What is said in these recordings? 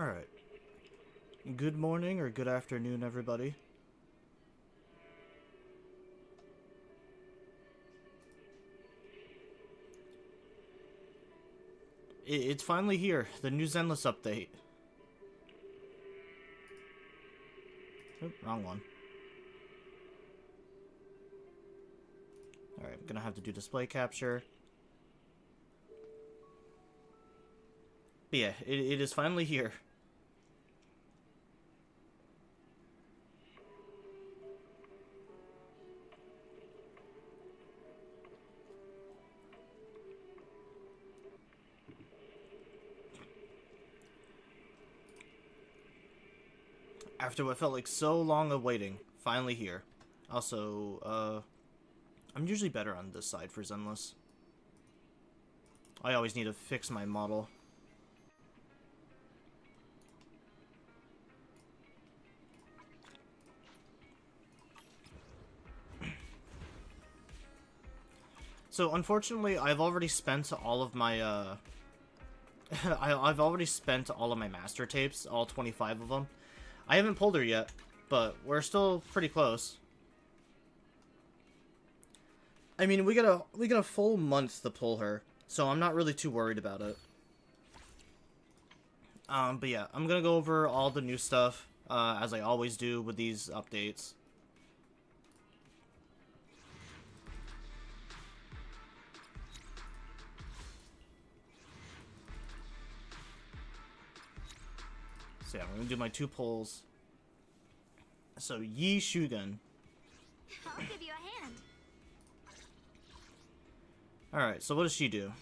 Alright. Good morning or good afternoon, everybody. It's finally here, the new Zenless update. Oop, wrong one. Alright, I'm gonna have to do display capture. But yeah, it is finally here. After what felt like so long of waiting, finally here. Also, I'm usually better on this side for Zenless. I always need to fix my model. So, unfortunately, I've already spent all of my, I've already spent all of my master tapes, all 25 of them. I haven't pulled her yet, but we're still pretty close. I mean, we got a full month to pull her, so I'm not really too worried about it. But yeah, I'm gonna go over all the new stuff, as I always do with these updates. So yeah, we're gonna do my two pulls. So Shunguang. I'll give you a hand. Alright, so what does she do?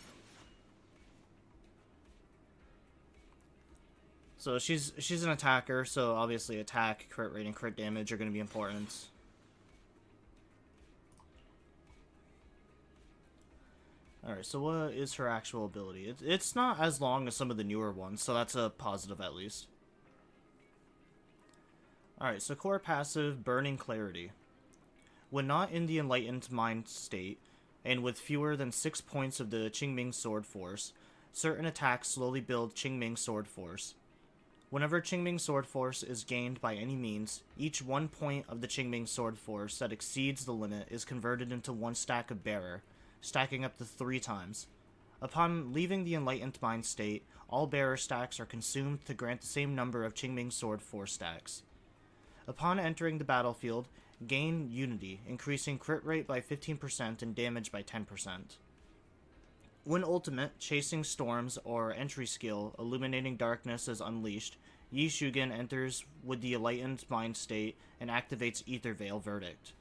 So she's an attacker, so obviously attack, crit rate, and crit damage are gonna be important. Alright, so what is her actual ability? It's not as long as some of the newer ones, so that's a positive at least. Alright, so core passive, Burning Clarity. When not in the enlightened mind state, and with fewer than 6 points of the Qingming Sword Force, certain attacks slowly build Qingming Sword Force. Whenever Qingming Sword Force is gained by any means, each 1 point of the Qingming Sword Force that exceeds the limit is converted into 1 stack of Bearer, stacking up to 3 times. Upon leaving the enlightened mind state, all Bearer stacks are consumed to grant the same number of Qingming Sword Force stacks. Upon entering the battlefield, gain Unity, increasing crit rate by 15% and damage by 10%. When ultimate, Chasing Storms, or entry skill, Illuminating Darkness is unleashed, Shunguang enters with the enlightened mind state and activates Ether Veil Verdict.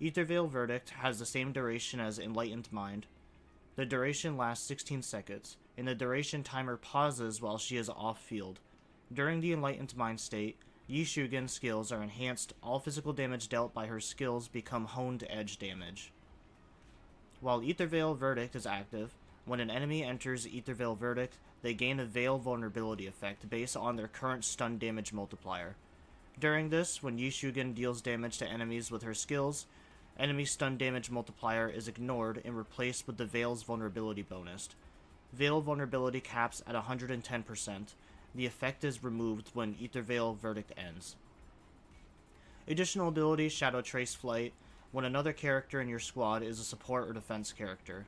Ether Veil Verdict has the same duration as Enlightened Mind. The duration lasts 16 seconds, and the duration timer pauses while she is off-field. During the Enlightened Mind state, Shunguang's skills are enhanced. All physical damage dealt by her skills become honed edge damage. While Ether Veil Verdict is active, when an enemy enters Ether Veil Verdict, they gain a Veil Vulnerability effect based on their current stun damage multiplier. During this, when Shunguang deals damage to enemies with her skills, enemy stun damage multiplier is ignored and replaced with the Veil's Vulnerability bonus. Veil Vulnerability caps at 110%. The effect is removed when Ether Veil Verdict ends. Additional ability, Shadow Trace Flight, when another character in your squad is a support or defense character.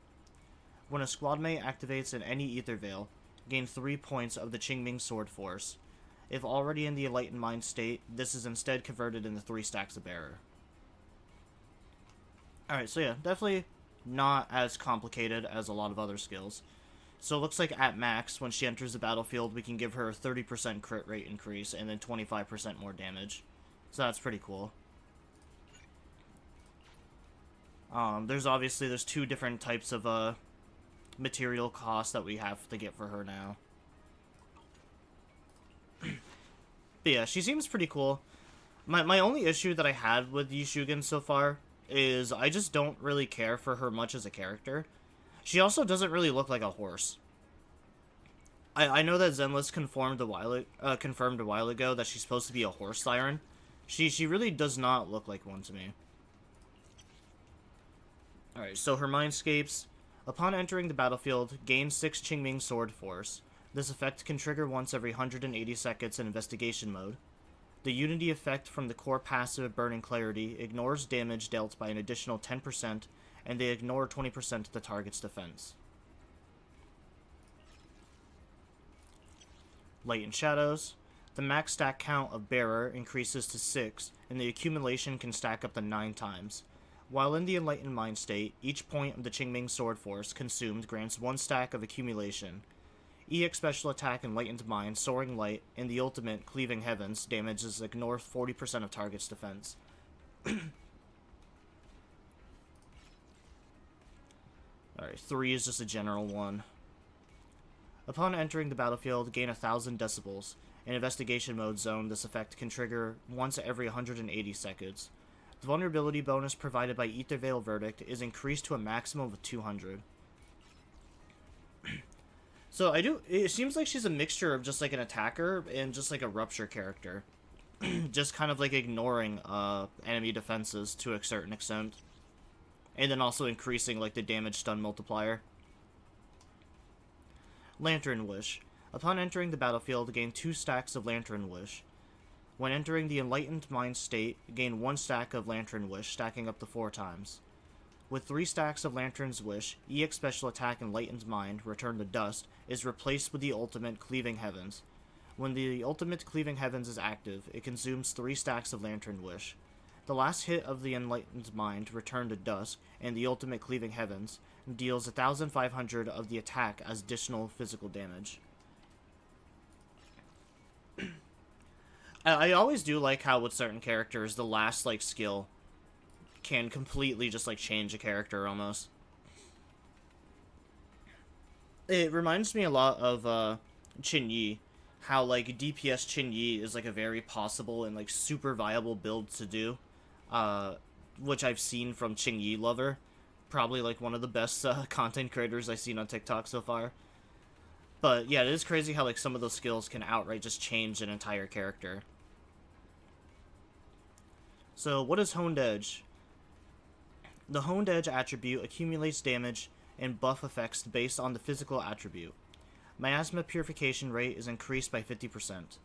When a squadmate activates in any Ether Veil, gain 3 points of the Qingming Sword Force. If already in the Enlightened Mind state, this is instead converted into 3 stacks of Bearer. Alright, so yeah, definitely not as complicated as a lot of other skills. So it looks like at max, when she enters the battlefield, we can give her a 30% crit rate increase and then 25% more damage. So that's pretty cool. There's 2 different types of material costs that we have to get for her now. But yeah, she seems pretty cool. My only issue that I had with Shunguang so far is I just don't really care for her much as a character. She also doesn't really look like a horse. I know that Zenless confirmed a while ago that she's supposed to be a horse siren. She really does not look like one to me. Alright, so her mindscapes. Upon entering the battlefield, gain 6 Qingming Sword Force. This effect can trigger once every 180 seconds in investigation mode. The Unity effect from the core passive Burning Clarity ignores damage dealt by an additional 10%, and they ignore 20% of the target's defense. Latent Shadows. The max stack count of Bearer increases to 6, and the accumulation can stack up to 9 times. While in the Enlightened Mind state, each point of the Qingming Sword Force consumed grants 1 stack of accumulation. EX Special Attack Enlightened Mind, Soaring Light, and the ultimate Cleaving Heavens damages ignore 40% of target's defense. Alright, 3 is just a general one. Upon entering the battlefield, gain 1,000 decibels. In Investigation Mode zone, this effect can trigger once every 180 seconds. The vulnerability bonus provided by Ether Veil Verdict is increased to a maximum of 200. So it seems like she's a mixture of just like an attacker and just like a rupture character. Just kind of like ignoring enemy defenses to a certain extent. And then also increasing like the damage stun multiplier. Lantern Wish. Upon entering the battlefield, gain 2 stacks of Lantern Wish. When entering the Enlightened Mind state, gain 1 stack of Lantern Wish, stacking up to 4 times. With 3 stacks of Lantern's Wish, EX Special Attack Enlightened Mind, Return to Dust, is replaced with the ultimate Cleaving Heavens. When the ultimate Cleaving Heavens is active, it consumes 3 stacks of Lantern Wish. The last hit of the Enlightened Mind, Return to Dust, and the ultimate Cleaving Heavens, deals 1,500 of the attack as additional physical damage. I always do like how with certain characters, the last like skill can completely just like change a character almost. It reminds me a lot of Qin Yi, how like DPS Qin Yi is like a very possible and like super viable build to do, which I've seen from Qin Yi Lover, probably like one of the best content creators I've seen on TikTok so far. But yeah, it is crazy how like some of those skills can outright just change an entire character. So what is Honed Edge? The Honed Edge attribute accumulates damage and buff effects based on the physical attribute. Miasma purification rate is increased by 50%.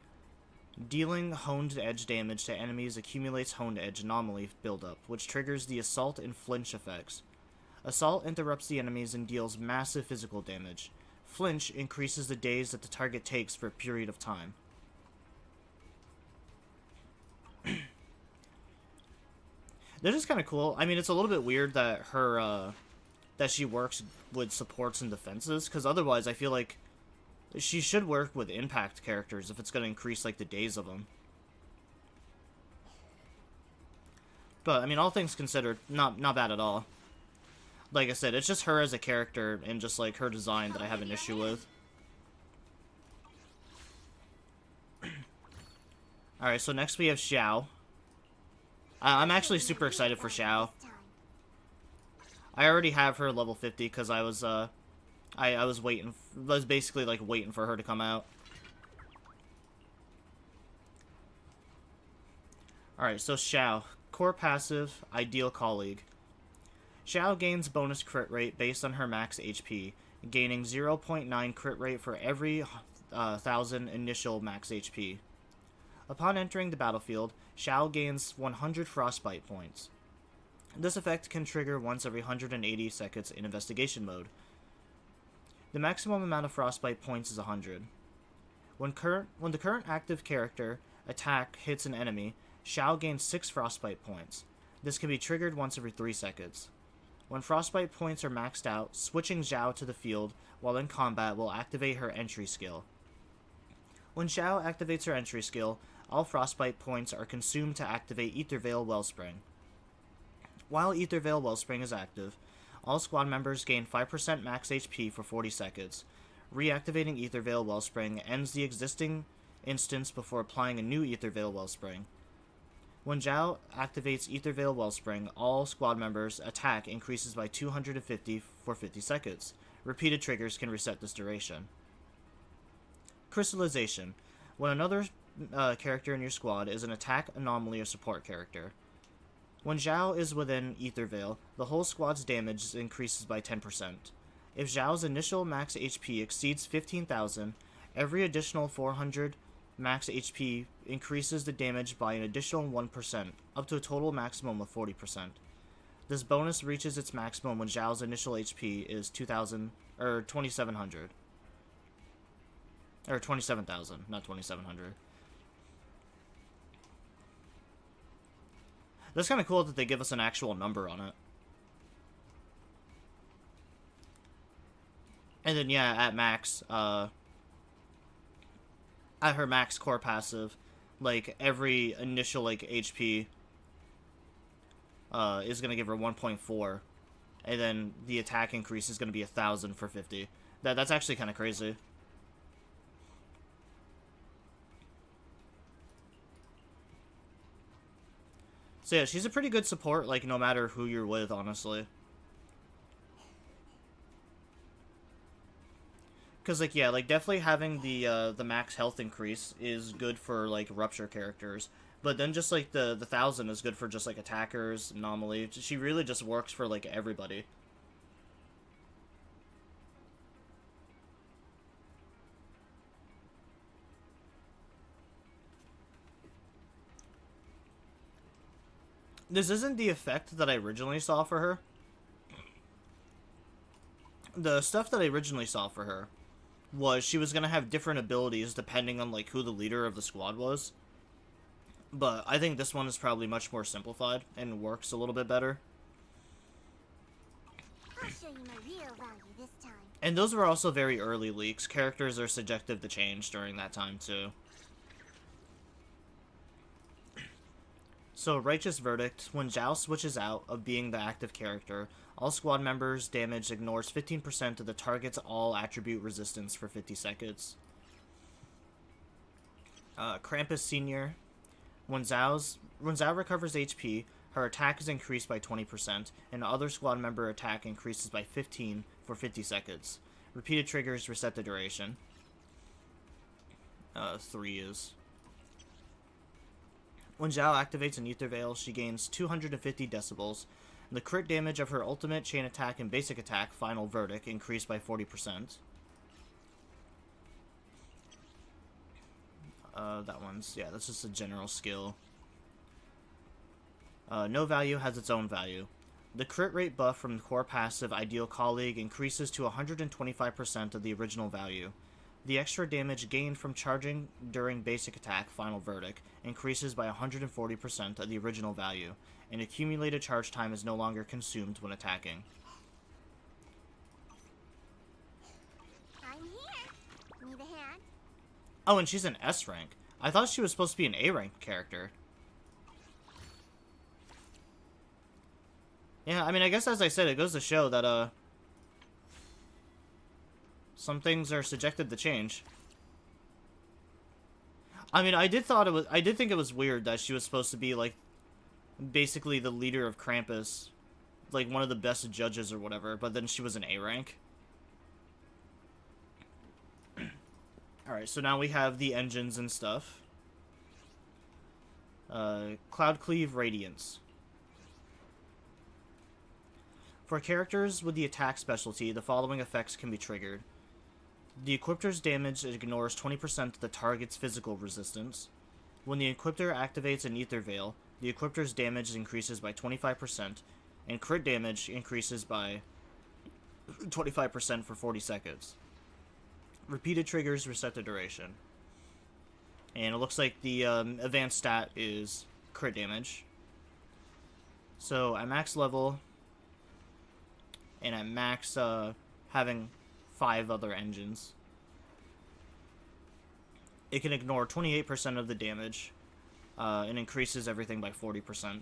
Dealing Honed Edge damage to enemies accumulates Honed Edge anomaly buildup, which triggers the Assault and Flinch effects. Assault interrupts the enemies and deals massive physical damage. Flinch increases the days that the target takes for a period of time. This is kind of cool. I mean, it's a little bit weird that her, that she works with supports and defenses, because otherwise I feel like she should work with impact characters if it's going to increase, like, the days of them. But, I mean, all things considered, not bad at all. Like I said, it's just her as a character and just, like, her design that I have an issue with. Alright, so next we have Zhao. I'm actually super excited for Zhao. I already have her level 50 because I was basically like waiting for her to come out. Alright, so Zhao. Core passive, Ideal Colleague. Zhao gains bonus crit rate based on her max HP, gaining 0.9 crit rate for every 1,000 initial max HP. Upon entering the battlefield, Zhao gains 100 frostbite points. This effect can trigger once every 180 seconds in investigation mode. The maximum amount of frostbite points is 100. When the current active character attack hits an enemy, Zhao gains 6 frostbite points. This can be triggered once every 3 seconds. When frostbite points are maxed out, switching Zhao to the field while in combat will activate her entry skill. When Zhao activates her entry skill, all frostbite points are consumed to activate Ether Veil Wellspring. While Ether Veil Wellspring is active, all squad members gain 5% max HP for 40 seconds. Reactivating Ether Veil Wellspring ends the existing instance before applying a new Ether Veil Wellspring. When Zhao activates Ether Veil Wellspring, all squad members' attack increases by 250 for 50 seconds. Repeated triggers can reset this duration. Crystallization. When another character in your squad is an attack, anomaly, or support character. When Zhao is within Ether Veil, the whole squad's damage increases by 10%. If Zhao's initial max HP exceeds 15,000, Every additional 400 max HP increases the damage by an additional 1%, up to a total maximum of 40%. This bonus reaches its maximum when Zhao's initial HP is 2,000 or 2,700. Or 27,000, not 2,700. That's kind of cool that they give us an actual number on it. And then, yeah, at max, at her max core passive, like, every initial, like, HP is going to give her 1.4. And then the attack increase is going to be 1,000 for 50. That's actually kind of crazy. So yeah, she's a pretty good support, like, no matter who you're with, honestly. Because, like, yeah, like, definitely having the max health increase is good for, like, Rupture characters. But then just, like, the 1,000 is good for just, like, attackers, anomaly. She really just works for, like, everybody. This isn't the effect that I originally saw for her. The stuff that I originally saw for her was she was going to have different abilities depending on, like, who the leader of the squad was. But I think this one is probably much more simplified and works a little bit better. I'll show you my real value this time. And those were also very early leaks. Characters are subjective to change during that time, too. So, Righteous Verdict. When Zhao switches out of being the active character, all squad members' damage ignores 15% of the target's all attribute resistance for 50 seconds. Krampus Senior. When Zhao recovers HP, her attack is increased by 20%, and other squad member attack increases by 15 for 50 seconds. Repeated triggers reset the duration. 3 is. When Zhao activates an Ether Veil, she gains 250 decibels. And the crit damage of her ultimate, chain attack, and basic attack, Final Verdict, increased by 40%. That one's, yeah, that's just a general skill. No value has its own value. The crit rate buff from the core passive Ideal Colleague increases to 125% of the original value. The extra damage gained from charging during basic attack, Final Verdict, increases by 140% of the original value, and accumulated charge time is no longer consumed when attacking. I'm here. Need a hand? Oh, and she's an S rank. I thought she was supposed to be an A rank character. Yeah, I mean, I guess as I said, it goes to show that, some things are subjected to change. I mean, I did think it was weird that she was supposed to be, like, basically the leader of Krampus, like, one of the best judges or whatever, but then she was an A rank. Alright, so now we have the engines and stuff. Cloud Cleave Radiance. For characters with the attack specialty, the following effects can be triggered. The Equipter's damage ignores 20% of the target's physical resistance. When the Equipter activates an Ether Veil, the Equipter's damage increases by 25%, and crit damage increases by 25% for 40 seconds. Repeated triggers reset the duration. And it looks like the advanced stat is crit damage. So at max level, and at max having 5 other engines, it can ignore 28% of the damage and increases everything by 40%.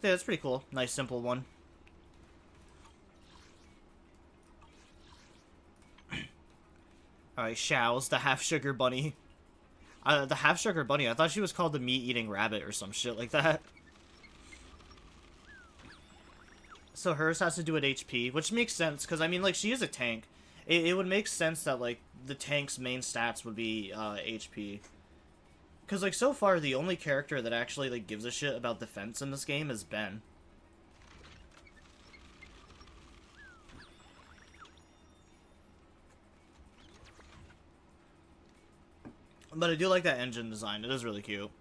Yeah, that's pretty cool. Nice, simple one. Alright, Xiao's the half-sugar bunny. The half-sugar bunny, I thought she was called the meat-eating rabbit or some shit like that. So hers has to do with HP, which makes sense, because, I mean, like, she is a tank. It would make sense that, like, the tank's main stats would be HP. Because, like, so far, the only character that actually, like, gives a shit about defense in this game is Ben. But I do like that engine design. It is really cute.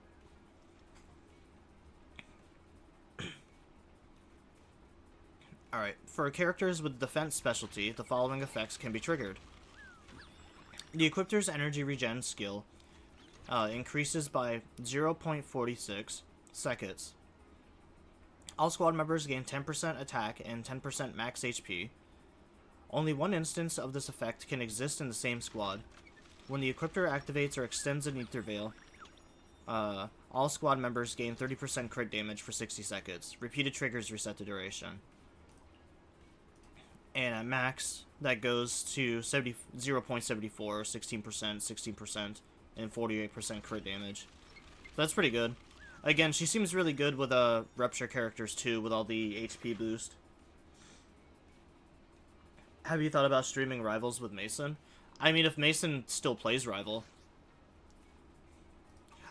Alright, for characters with defense specialty, the following effects can be triggered. The Equipter's energy regen skill increases by 0.46 seconds. All squad members gain 10% attack and 10% max HP. Only one instance of this effect can exist in the same squad. When the Equipter activates or extends an Ether Veil, all squad members gain 30% crit damage for 60 seconds. Repeated triggers reset the duration. And at max, that goes to 0.74, 16%, 16%, and 48% crit damage. So that's pretty good. Again, she seems really good with Rupture characters too, with all the HP boost. Have you thought about streaming Rivals with Mason? I mean, if Mason still plays Rival.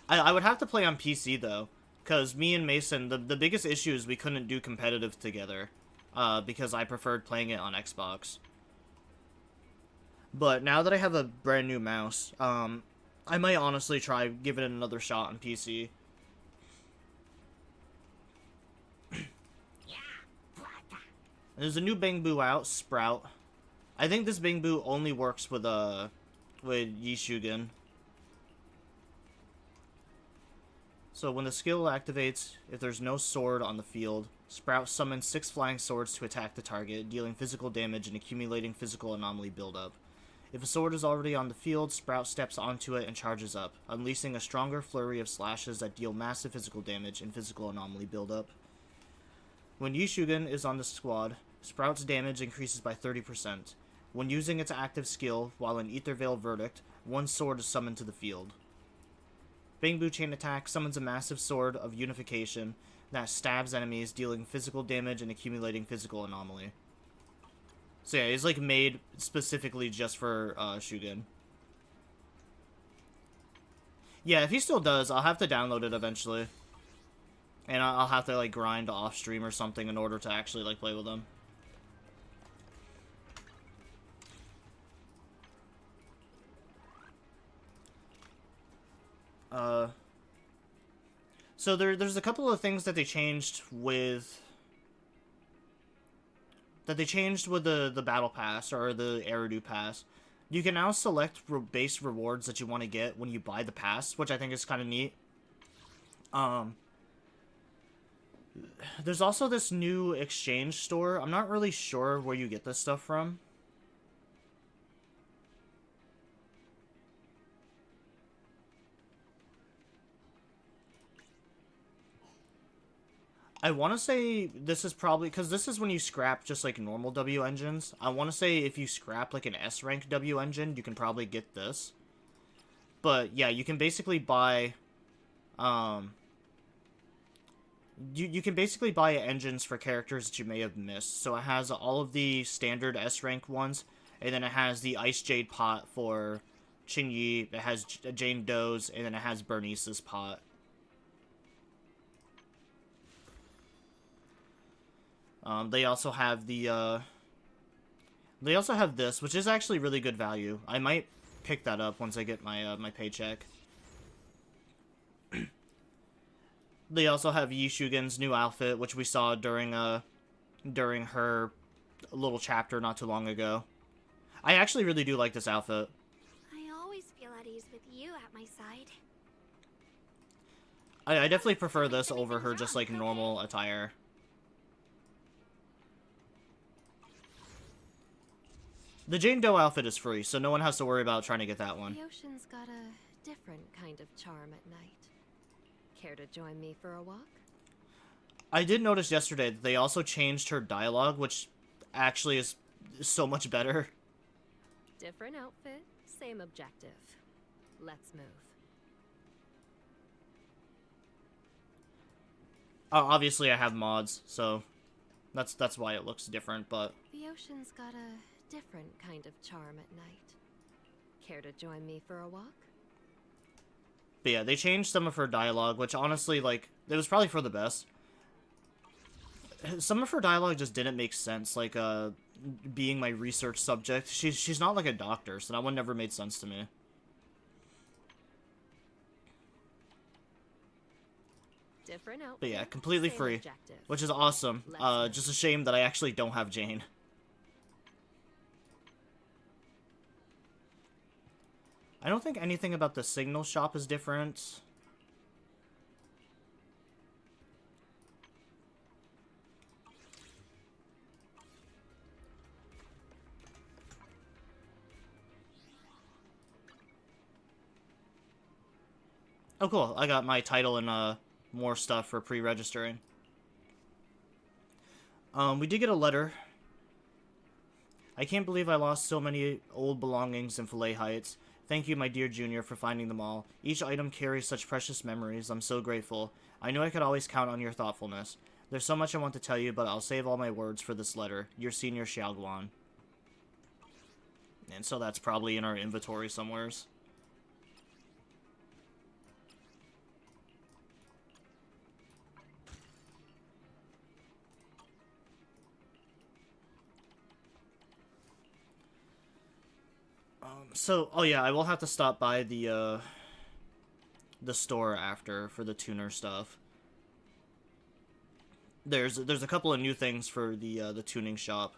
I would have to play on PC though, because me and Mason, the biggest issue is we couldn't do competitive together. Because I preferred playing it on Xbox. But now that I have a brand new mouse, I might honestly try giving it another shot on PC. There's a new Bangboo out, Sprout. I think this Bangboo only works with Yishugen. So when the skill activates, if there's no sword on the field, Sprout summons 6 flying swords to attack the target, dealing physical damage and accumulating physical anomaly buildup. If a sword is already on the field, Sprout steps onto it and charges up, unleashing a stronger flurry of slashes that deal massive physical damage and physical anomaly buildup. When Yishugen is on the squad, Sprout's damage increases by 30%. When using its active skill, while in Ether Veil Verdict, 1 sword is summoned to the field. Bangboo Chain Attack summons a massive sword of unification that stabs enemies, dealing physical damage and accumulating physical anomaly. So yeah, it's like made specifically just for Shugen. Yeah, if he still does, I'll have to download it eventually. And I'll have to like grind off stream or something in order to actually like play with him. So there's a couple of things that they changed with the battle pass or the Eridu pass. You can now select base rewards that you want to get when you buy the pass, which I think is kind of neat. There's also this new exchange store. I'm not really sure where you get this stuff from. I want to say this is probably, because this is when you scrap just like normal W engines. I want to say if you scrap like an S rank W engine, you can probably get this. But yeah, you can basically buy, you can basically buy engines for characters that you may have missed. So it has all of the standard S rank ones, and then it has the Ice Jade pot for Qingyi, it has Jane Doe's, and then it has Bernice's pot. They also have they also have this, which is actually really good value. I might pick that up once I get my my paycheck. They also have Yishugen's new outfit, which we saw during her little chapter not too long ago. I actually really do like this outfit. I always feel at ease with you at my side. I definitely prefer this over her just like normal attire. The Jane Doe outfit is free, so no one has to worry about trying to get that one. The ocean's got a different kind of charm at night. Care to join me for a walk? I did notice yesterday that they also changed her dialogue, which actually is so much better. Different outfit, same objective. Let's move. Obviously I have mods, so that's why it looks different, but The ocean's got a different kind of charm at night. Care to join me for a walk? But yeah, they changed some of her dialogue, which honestly, like, it was probably for the best. Some of her dialogue just didn't make sense, like, being my research subject. She's not like a doctor, so that one never made sense to me. Different outfit, But yeah, completely same free, objective. which is awesome. Just a shame that I actually don't have Jane. I don't think anything about the signal shop is different. Oh, cool. I got my title and more stuff for pre-registering. We did get a letter. I can't believe I lost so many old belongings in Fillet Heights. Thank you, my dear Junior, for finding them all. Each item carries such precious memories. I'm so grateful. I knew I could always count on your thoughtfulness. There's so much I want to tell you, but I'll save all my words for this letter. Your senior Shunguang. And so that's probably in our inventory somewheres. So, oh yeah, I will have to stop by the store after for the tuner stuff. There's a couple of new things for the tuning shop.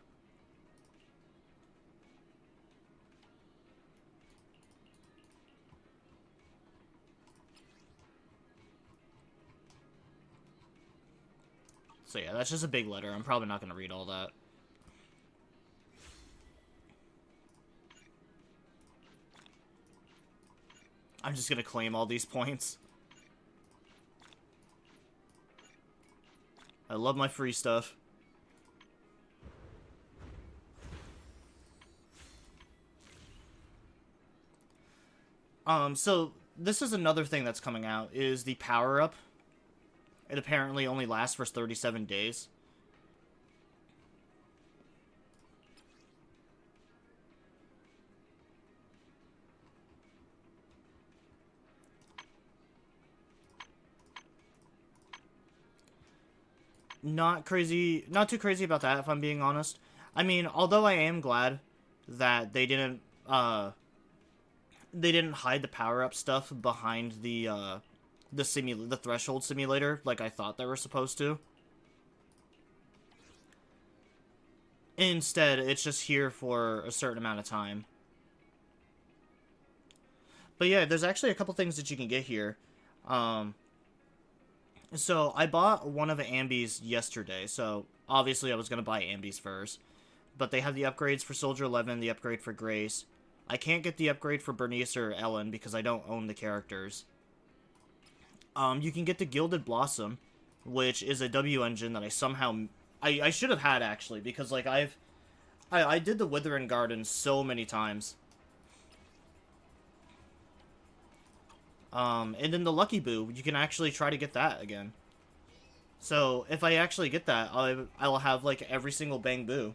So yeah, that's just a big letter. I'm probably not going to read all that. I'm just going to claim all these points. I love my free stuff. So this is another thing that's coming out, is the power-up. It apparently only lasts for 37 days. Not too crazy about that, if I'm being honest. I mean, although I am glad that they didn't hide the power-up stuff behind the threshold simulator like I thought they were supposed to. Instead, it's just here for a certain amount of time. But yeah, there's actually a couple things that you can get here. So I bought one of the Ambies yesterday, so obviously I was going to buy Ambies first. But they have the upgrades for Soldier 11, the upgrade for Grace. I can't get the upgrade for Bernice or Ellen because I don't own the characters. You can get the Gilded Blossom, which is a W engine that I somehow... I should have had, actually, because, like, I did the Withering Garden so many times. And then the Lucky Boo, you can actually try to get that again. So, if I actually get that, I'll have, like, every single Bang Boo.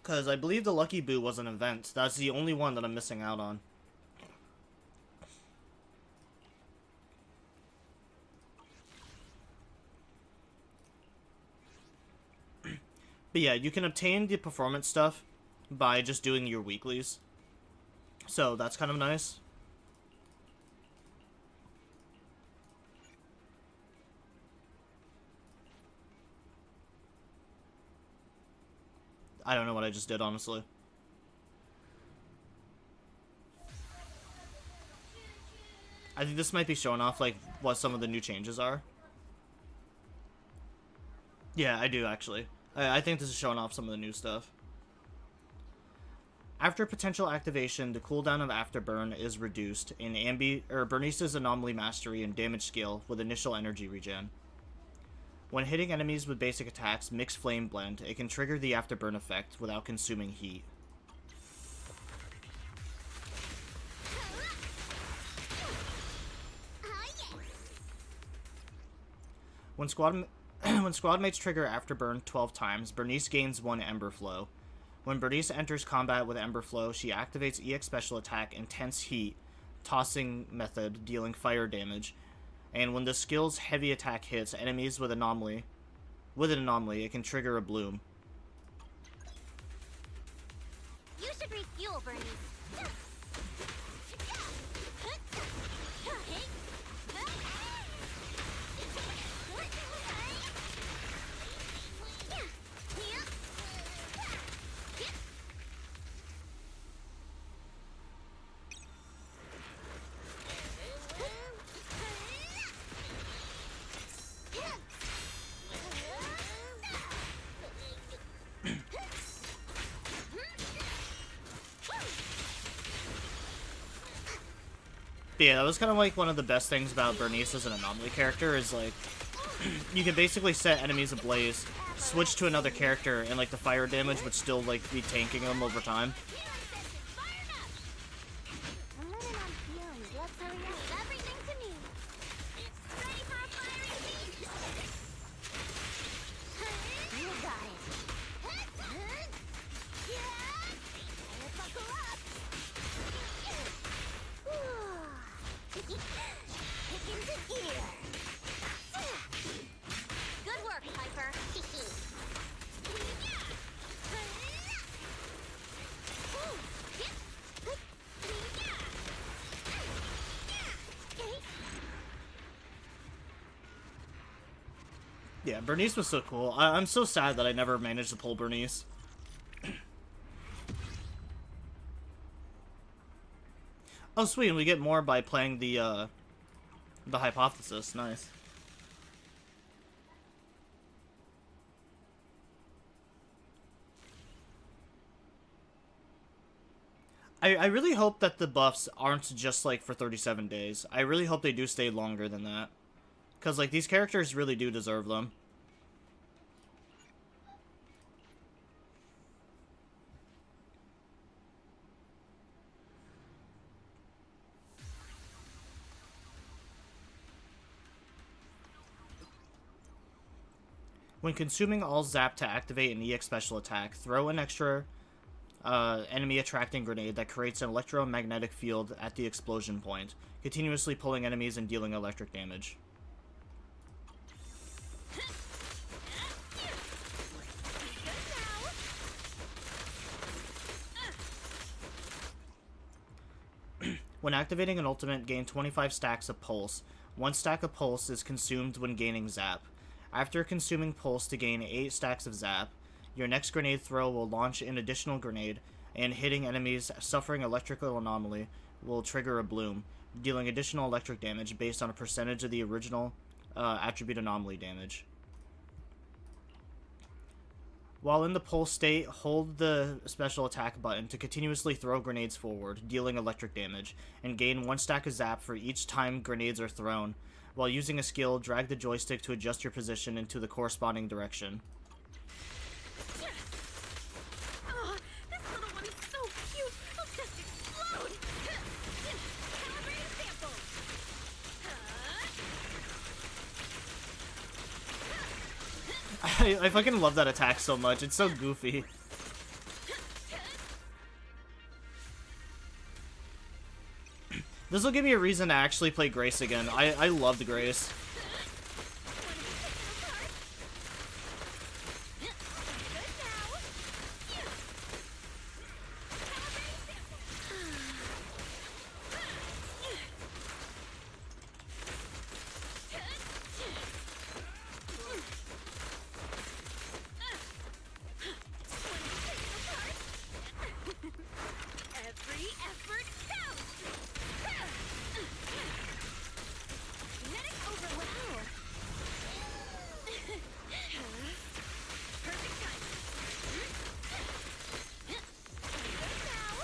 Because I believe the Lucky Boo was an event. That's the only one that I'm missing out on. But yeah, you can obtain the performance stuff by just doing your weeklies. So that's kind of nice. I don't know what I just did, honestly. I think this might be showing off, like, what some of the new changes are. Yeah, I do, actually. I think this is showing off some of the new stuff. After potential activation, the cooldown of Afterburn is reduced in Bernice's Anomaly Mastery and damage scale with initial energy regen. When hitting enemies with basic attacks, Mixed Flame Blend, it can trigger the Afterburn effect without consuming heat. When squad mates trigger Afterburn 12 times, Bernice gains 1 Ember Flow. When Bernice enters combat with Ember Flow, she activates EX Special Attack Intense Heat, Tossing Method, dealing fire damage. And when the skill's heavy attack hits enemies with an anomaly, it can trigger a Bloom. You should refuel, Bernice. But yeah, that was kind of like one of the best things about Bernice as an anomaly character is like you can basically set enemies ablaze, switch to another character, and like the fire damage would still like be tanking them over time. I'm running on fumes. Let's hurry up. Everything to me. Ready for a fiery feast? You got it. Buckle up. Kick into gear. Good work, Piper. Yeah, Bernice was so cool. I'm so sad that I never managed to pull Bernice. Oh, sweet, and we get more by playing the hypothesis. Nice. I really hope that the buffs aren't just, like, for 37 days. I really hope they do stay longer than that. Because, like, these characters really do deserve them. When consuming all Zap to activate an EX special attack, throw an extra enemy attracting grenade that creates an electromagnetic field at the explosion point, continuously pulling enemies and dealing electric damage. When activating an ultimate, gain 25 stacks of pulse. 1 stack of pulse is consumed when gaining Zap. After consuming pulse to gain 8 stacks of Zap, your next grenade throw will launch an additional grenade, and hitting enemies suffering electrical anomaly will trigger a bloom, dealing additional electric damage based on a percentage of the original attribute anomaly damage. While in the pulse state, hold the special attack button to continuously throw grenades forward, dealing electric damage, and gain 1 stack of Zap for each time grenades are thrown. While using a skill, drag the joystick to adjust your position into the corresponding direction. Oh, this little one is so cute. I'll just explode. Calibrated sample. I fucking love that attack so much. It's so goofy. This will give me a reason to actually play Grace again. I loved Grace. Every effort counts. Kinetic overload. Perfect time. Good now.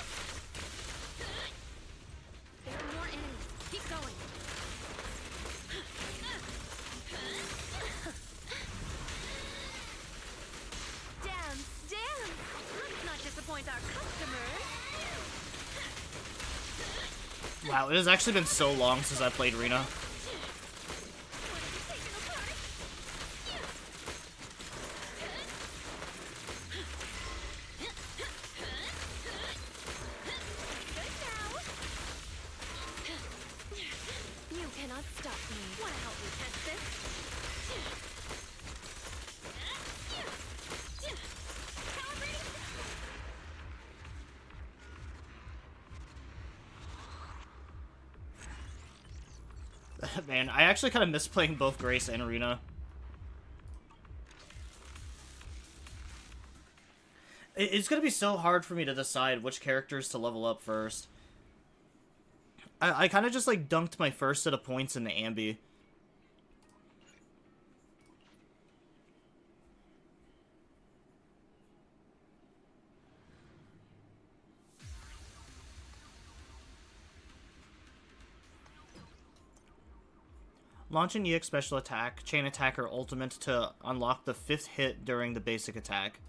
There are more enemies. Keep going. Dance, dance. Let's not disappoint our customers. Wow, it has actually been so long since I played Rena. You cannot stop me. Wanna help me test this? Man, I actually kind of miss playing both Grace and Arena. It's gonna be so hard for me to decide which characters to level up first. I kind of just, like, dunked my first set of points into Ambi. Launch an EX special attack, chain attack, or ultimate to unlock the 5th hit during the basic attack.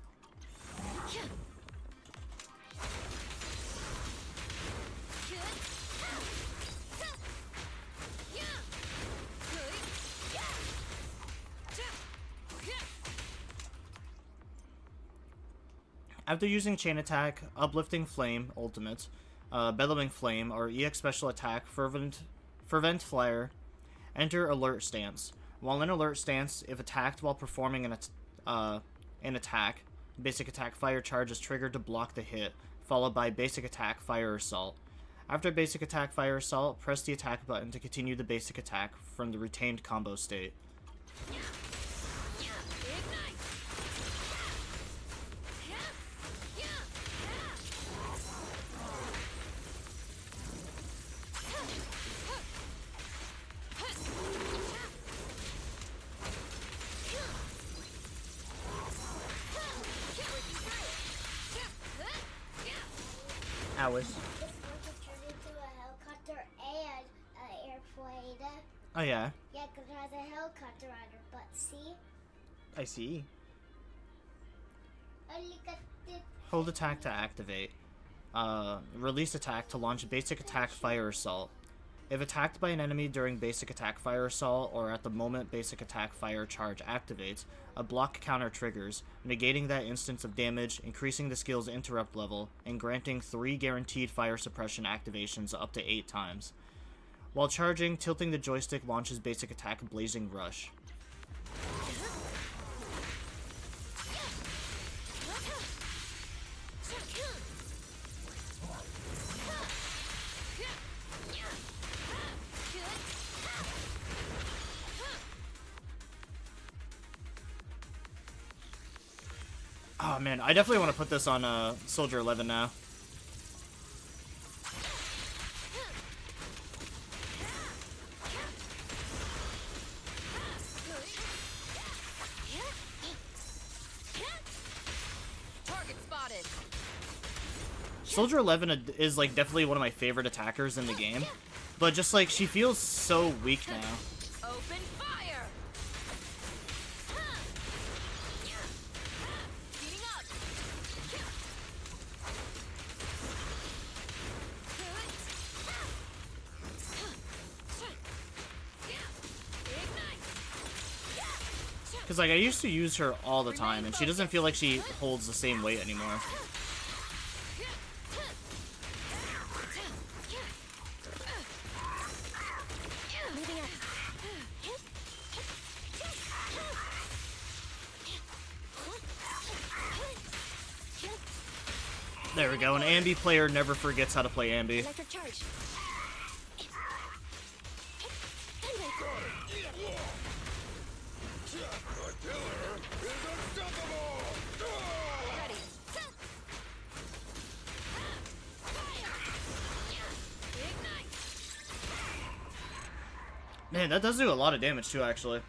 After using chain attack, uplifting flame, ultimate, bellowing flame, or EX special attack, fervent flare, enter alert stance. While in alert stance, if attacked while performing an attack, basic attack fire charge is triggered to block the hit, followed by basic attack fire assault. After basic attack fire assault, press the attack button to continue the basic attack from the retained combo state. Hours. This one turned into a helicopter and an airplane. Oh yeah, Yeah, because it has a helicopter on her butt, see? I see. Oh, look at this. Hold attack to activate. Release attack to launch basic attack fire assault. If attacked by an enemy during basic attack fire assault or at the moment basic attack fire charge activates, a block counter triggers, negating that instance of damage, increasing the skill's interrupt level, and granting 3 guaranteed fire suppression activations up to 8 times. While charging, tilting the joystick launches basic attack Blazing Rush. Oh man, I definitely want to put this on Soldier 11 now. Target spotted. Soldier 11 is like definitely one of my favorite attackers in the game, but just like she feels so weak now. Open fire. Speeding up. Because like I used to use her all the time, and she doesn't feel like she holds the same weight anymore. There we go, an Ambi player never forgets how to play Ambi. Electric charge. Ready. Ignite. Man, that does do a lot of damage too, actually.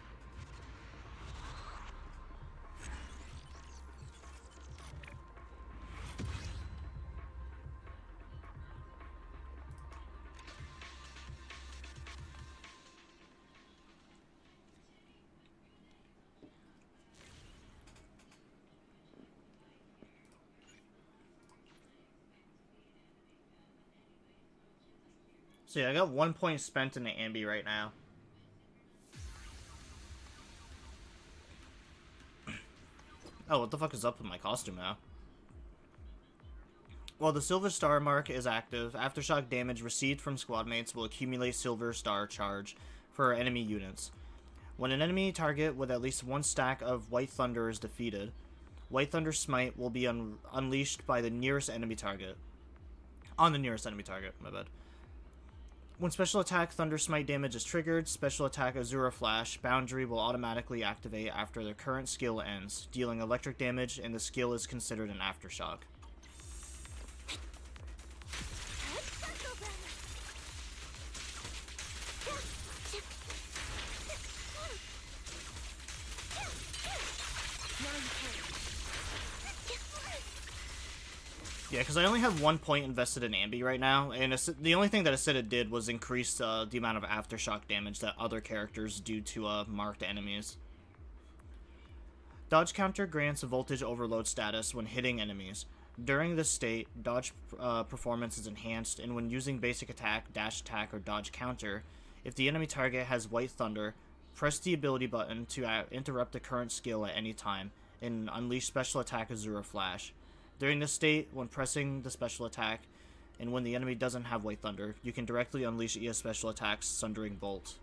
So yeah, I got 1 point spent in the Ambi right now. Oh, what the fuck is up with my costume now? While the Silver Star mark is active, aftershock damage received from squad mates will accumulate Silver Star charge for enemy units. When an enemy target with at least 1 stack of White Thunder is defeated, White Thunder Smite will be unleashed by the nearest enemy target. On the nearest enemy target, my bad. When special attack Thunder Smite damage is triggered, special attack Azura Flash Boundary will automatically activate after their current skill ends, dealing electric damage, and the skill is considered an aftershock. Yeah, because I only have 1 point invested in Ambi right now, and the only thing that Acida did was increase the amount of aftershock damage that other characters do to marked enemies. Dodge counter grants a voltage overload status when hitting enemies. During this state, dodge performance is enhanced, and when using basic attack, dash attack, or dodge counter, if the enemy target has White Thunder, press the ability button to interrupt the current skill at any time, and unleash special attack Azura Flash. During this state, when pressing the special attack, and when the enemy doesn't have White Thunder, you can directly unleash ES special attacks Sundering Bolt.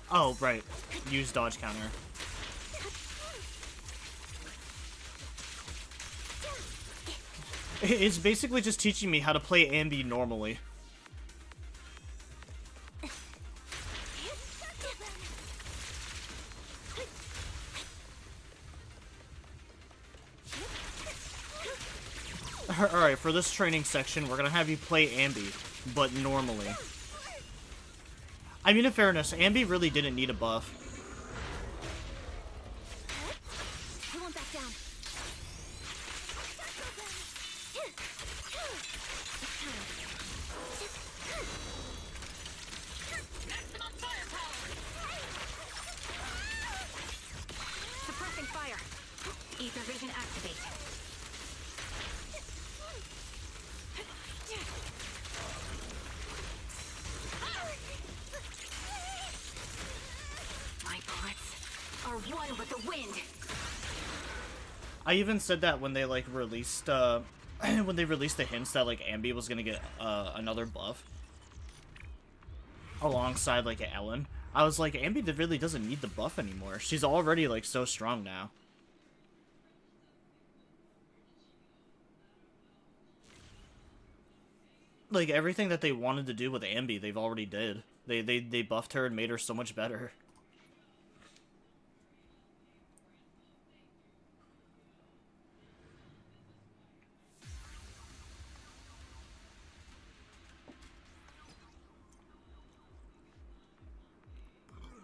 Oh, right. Use dodge counter. It's basically just teaching me how to play Ambi normally. Alright, for this training section, we're gonna have you play Ambi, but normally. I mean, in fairness, Ambi really didn't need a buff. I won't back down. Maximum firepower. Suppressing fire. Ether vision activate. One with the wind. I even said that when they like released when they released the hints that like Ambi was gonna get another buff alongside like Ellen. I was like, Ambi really doesn't need the buff anymore. She's already like so strong now. Like everything that they wanted to do with Ambi, they've already did. They buffed her and made her so much better.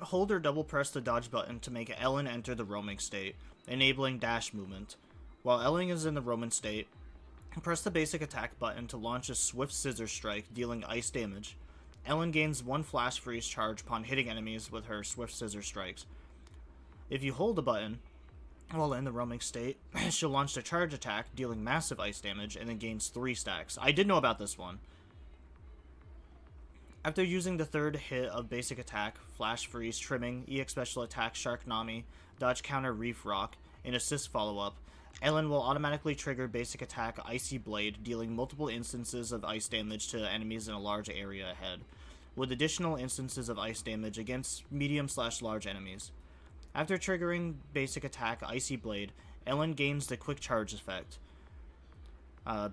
Hold or double press the dodge button to make Ellen enter the roaming state, enabling dash movement. While Ellen is in the roaming state, press the basic attack button to launch a swift scissor strike, dealing ice damage. Ellen gains 1 flash freeze charge upon hitting enemies with her swift scissor strikes. If you hold the button while in the roaming state, she'll launch the charge attack, dealing massive ice damage, and then gains 3 stacks. I did know about this one. After using the third hit of basic attack, flash freeze, trimming, EX special attack, Shark Nami, dodge counter, Reef Rock, and assist follow-up, Ellen will automatically trigger basic attack Icy Blade, dealing multiple instances of ice damage to enemies in a large area ahead, with additional instances of ice damage against medium/large enemies. After triggering basic attack Icy Blade, Ellen gains the quick charge effect.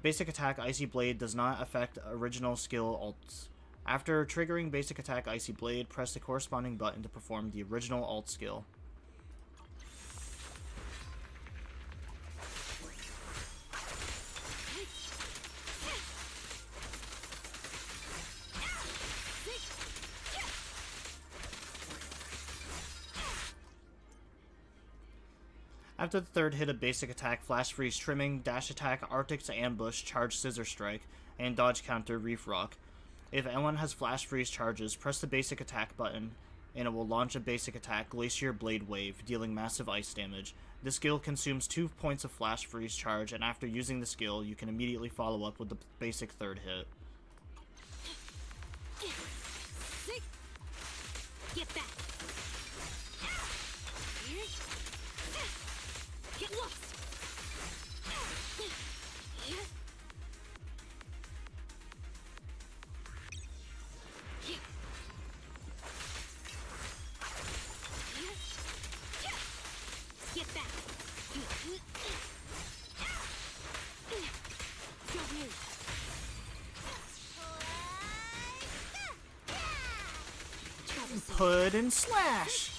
Basic attack Icy Blade does not affect original skill ults. After triggering basic attack Icy Blade, press the corresponding button to perform the original alt skill. After the third hit of basic attack, flash freeze, trimming, dash attack, Arctic's ambush, charge scissor strike, and dodge counter, Reef Rock. If Ellen has flash freeze charges, press the basic attack button, and it will launch a basic attack, Glacier Blade Wave, dealing massive ice damage. This skill consumes 2 points of flash freeze charge, and after using the skill, you can immediately follow up with the basic third hit. Get back. Get back. Don't move. Put and slash.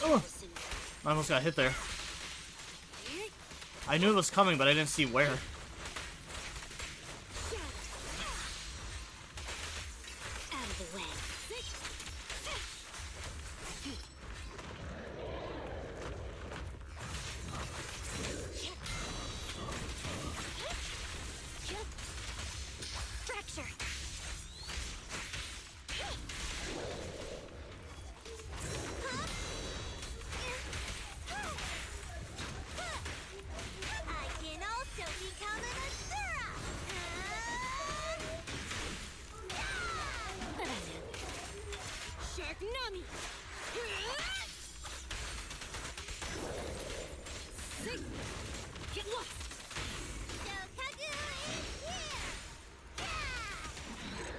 Oh, I almost got hit there. I knew it was coming, but I didn't see where. Out of the way. Fracture. I can also become an Asura. Shark Nami. Get lost. Shokagu is here.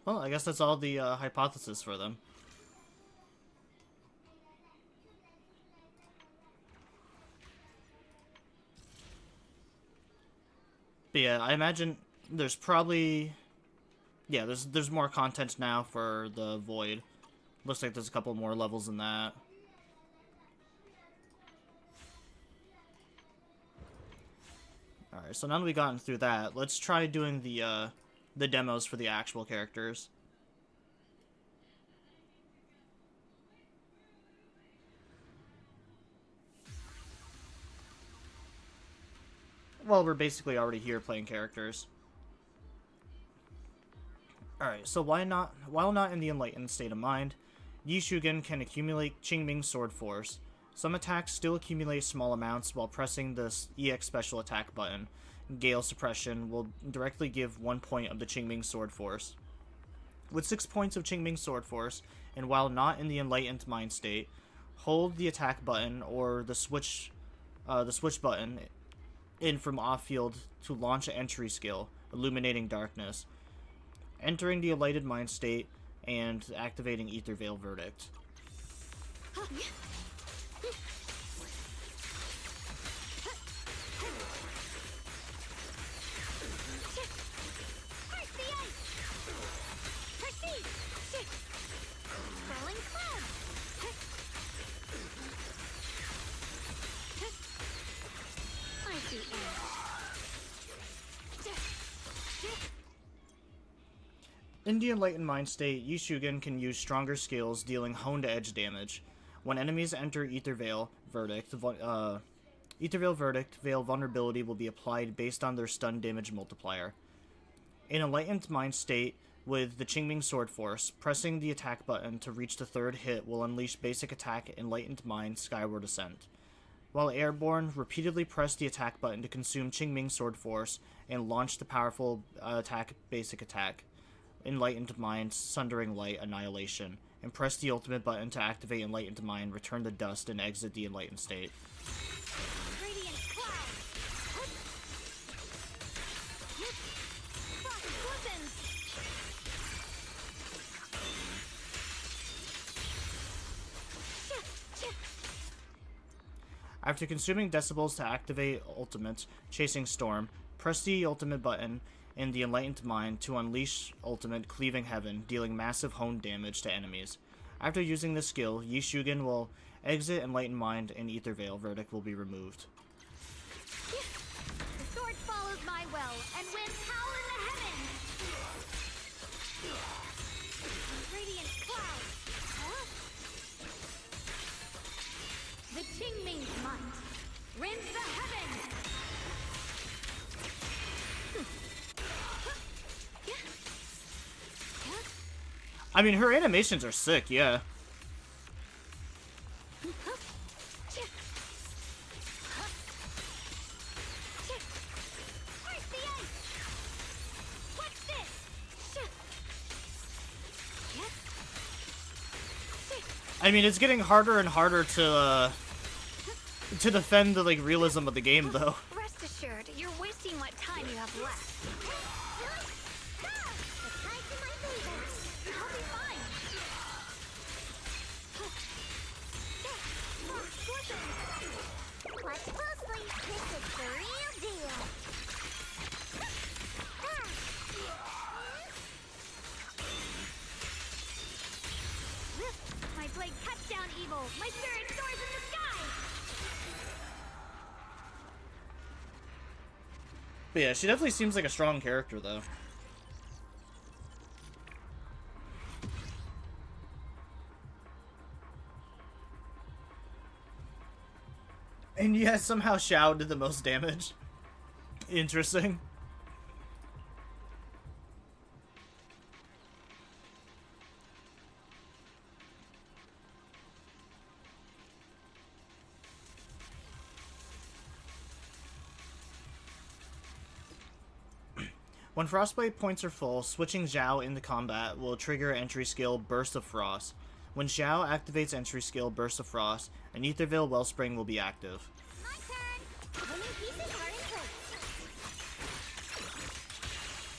Well, I guess that's all the hypothesis for them. But yeah, I imagine there's probably... Yeah, there's more content now for the Void. Looks like there's a couple more levels in that. Alright, so now that we've gotten through that, let's try doing the demos for the actual characters. Well, we're basically already here playing characters. Alright, so while not in the enlightened state of mind, Yi Shugen can accumulate Qingming Sword Force. Some attacks still accumulate small amounts while pressing the EX Special Attack button. Gale Suppression will directly give 1 point of the Qingming Sword Force. With 6 points of Qingming Sword Force, and while not in the enlightened mind state, hold the attack button or the switch button in from off-field to launch an entry skill, Illuminating Darkness, entering the enlightened mind state, and activating Ether Veil Verdict. In the Enlightened Mind state, Yi Shugen can use stronger skills dealing honed edge damage. When enemies enter Ether Veil Verdict, Veil Vulnerability will be applied based on their stun damage multiplier. In Enlightened Mind state, with the Qingming Sword Force, pressing the attack button to reach the third hit will unleash basic attack Enlightened Mind Skyward Ascent. While airborne, repeatedly press the attack button to consume Qingming Sword Force and launch the powerful basic attack Enlightened Mind Sundering Light Annihilation, and press the ultimate button to activate Enlightened Mind, return the dust, and exit the enlightened state. Radiant cloud. Frost weapons. After consuming decibels to activate ultimate, Chasing Storm, press the ultimate button in the Enlightened Mind to unleash ultimate Cleaving Heaven, dealing massive honed damage to enemies. After using this skill, Yi Shugen will exit Enlightened Mind and Ether Veil Verdict will be removed. The sword follows my will and wins power in the heavens. Radiant cloud. Huh? The Qingming's might rends the heavens. I mean, her animations are sick, yeah. Where's the ice? What's this? I mean, it's getting harder and harder to defend the, like, realism of the game, though. Rest assured, you're wasting what time you have left. I'll be fine. Watch closely. This is the real deal. My blade cuts down evil. My spirit soars in the sky. But yeah, she definitely seems like a strong character, though. And yet, somehow Zhao did the most damage. Interesting. When Frostblade points are full, switching Zhao into combat will trigger entry skill Burst of Frost. When Zhao activates entry skill Burst of Frost, an Aethervale Wellspring will be active. My turn. Winning pieces are in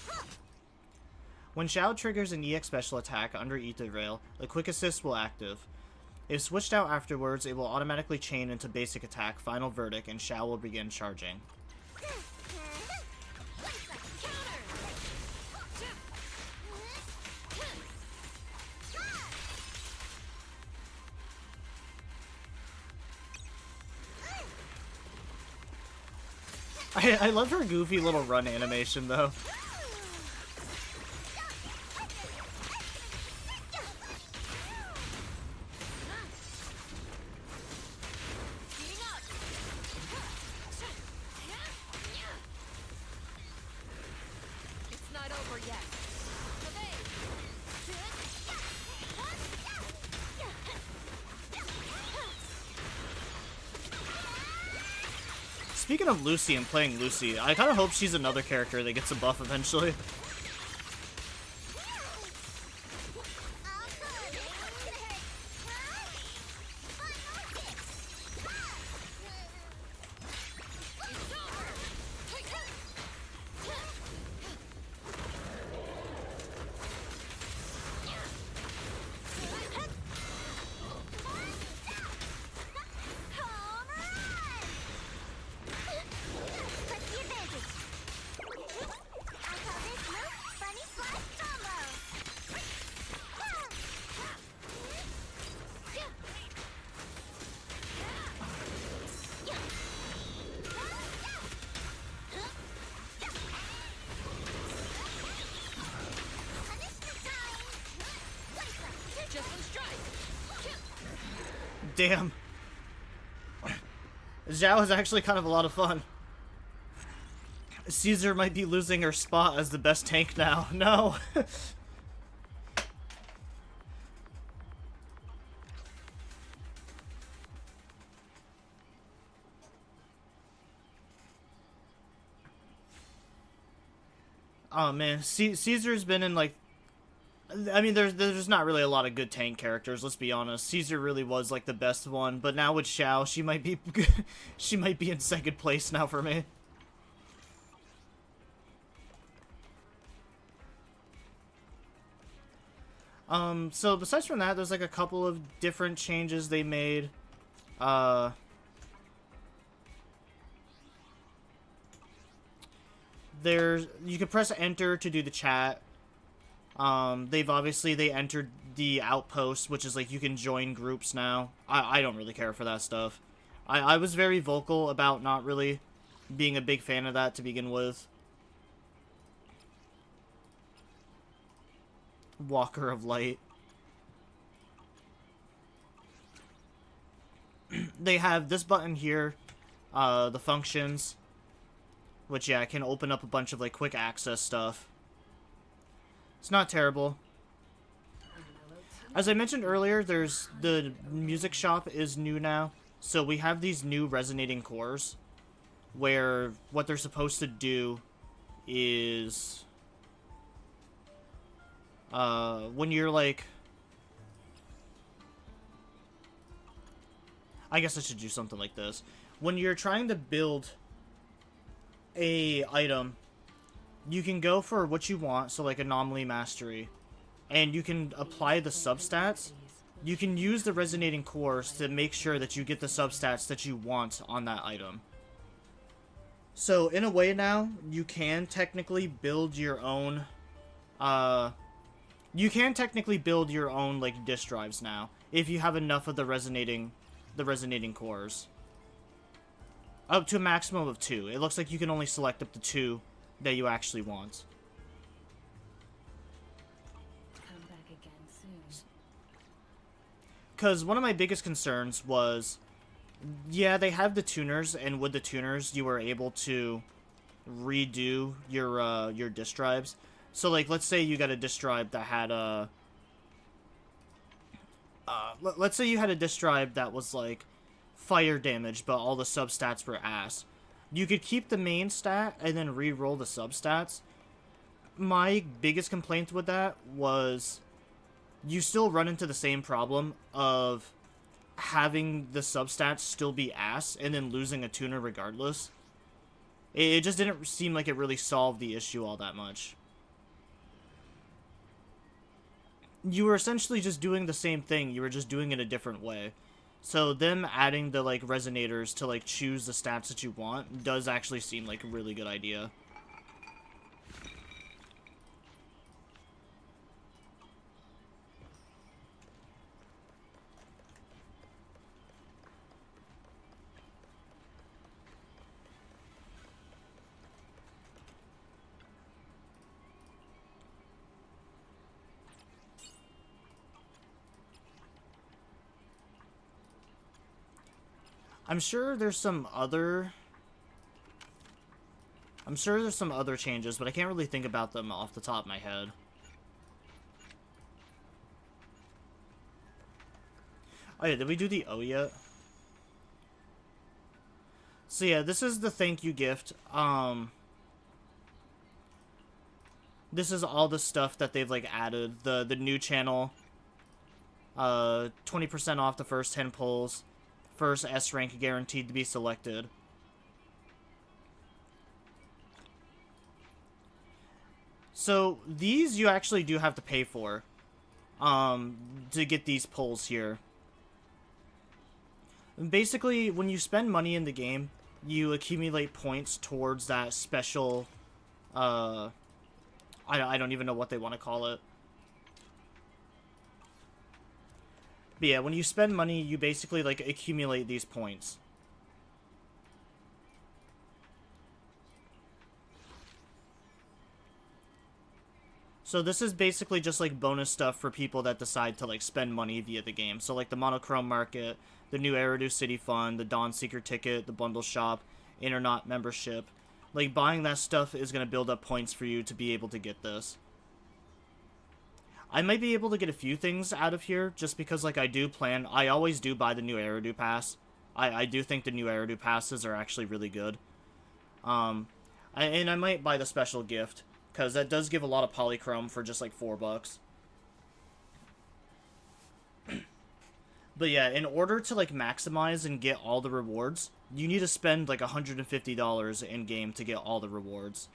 place. When Zhao triggers an EX special attack under Aethervale, a Quick Assist will active. If switched out afterwards, it will automatically chain into basic attack Final Verdict and Zhao will begin charging. I love her goofy little run animation, though. It's not over yet. Speaking of Lucy and playing Lucy, I kind of hope she's another character that gets a buff eventually. Damn. Zhao is actually kind of a lot of fun. Caesar might be losing her spot as the best tank now. No. Oh man, Caesar's been in like, I mean, there's not really a lot of good tank characters. Let's be honest. Caesar really was like the best one, but now with Zhao, she might be she might be in second place now for me. So besides from that, there's like a couple of different changes they made. You can press enter to do the chat. They entered the outpost, which is like you can join groups now. I don't really care for that stuff. I was very vocal about not really being a big fan of that to begin with. Walker of Light. They have this button here, the functions, which, yeah, can open up a bunch of, like, quick access stuff. It's not terrible. As I mentioned earlier, there's the music shop is new now. So we have these new resonating cores where what they're supposed to do is when you're like, I guess I should do something like this. When you're trying to build a item, you can go for what you want, so like anomaly mastery, and you can apply the substats. You can use the resonating cores to make sure that you get the substats that you want on that item. So in a way now, you can technically build your own like disk drives now if you have enough of the resonating cores. Up to a maximum of 2. It looks like you can only select up to 2 that you actually want. Come back again soon. Because one of my biggest concerns was, yeah, they have the tuners, and with the tuners, you were able to redo your disk drives. So, like, let's say you got a disk drive that had a... let's say you had a disk drive that was, like, fire damage, but all the substats were ass. You could keep the main stat and then re-roll the substats. My biggest complaint with that was you still run into the same problem of having the substats still be ass and then losing a tuner regardless. It just didn't seem like it really solved the issue all that much. You were essentially just doing the same thing, you were just doing it a different way. So them adding the, like, resonators to, like, choose the stats that you want does actually seem like a really good idea. I'm sure there's some other changes, but I can't really think about them off the top of my head. Oh yeah, did we do the O yet? So yeah, this is the thank you gift. This is all the stuff that they've, like, added. The new channel. 20% off the first 10 pulls. First S rank guaranteed to be selected. So these you actually do have to pay for to get these pulls here. Basically, when you spend money in the game, you accumulate points towards that special I don't even know what they want to call it. But yeah, when you spend money, you basically, like, accumulate these points. So this is basically just, like, bonus stuff for people that decide to, like, spend money via the game. So, like, the Monochrome Market, the new Eridu City Fund, the Dawn Seeker Ticket, the Bundle Shop, Internet Membership. Like, buying that stuff is going to build up points for you to be able to get this. I might be able to get a few things out of here, just because, like, I always do buy the new Eridu Pass. I do think the new Eridu Passes are actually really good. And I might buy the special gift, because that does give a lot of polychrome for just, like, $4. But yeah, in order to, like, maximize and get all the rewards, you need to spend, like, $150 in-game to get all the rewards.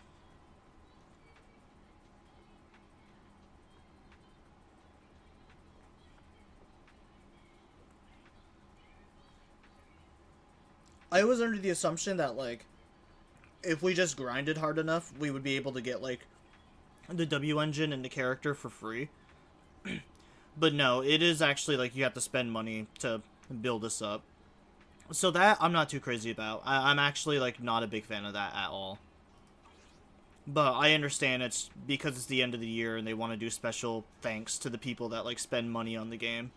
I was under the assumption that, like, if we just grinded hard enough, we would be able to get, like, the W engine and the character for free. But no, it is actually, like, you have to spend money to build this up. So that, I'm not too crazy about. I'm actually, like, not a big fan of that at all. But I understand it's because it's the end of the year and they want to do special thanks to the people that, like, spend money on the game.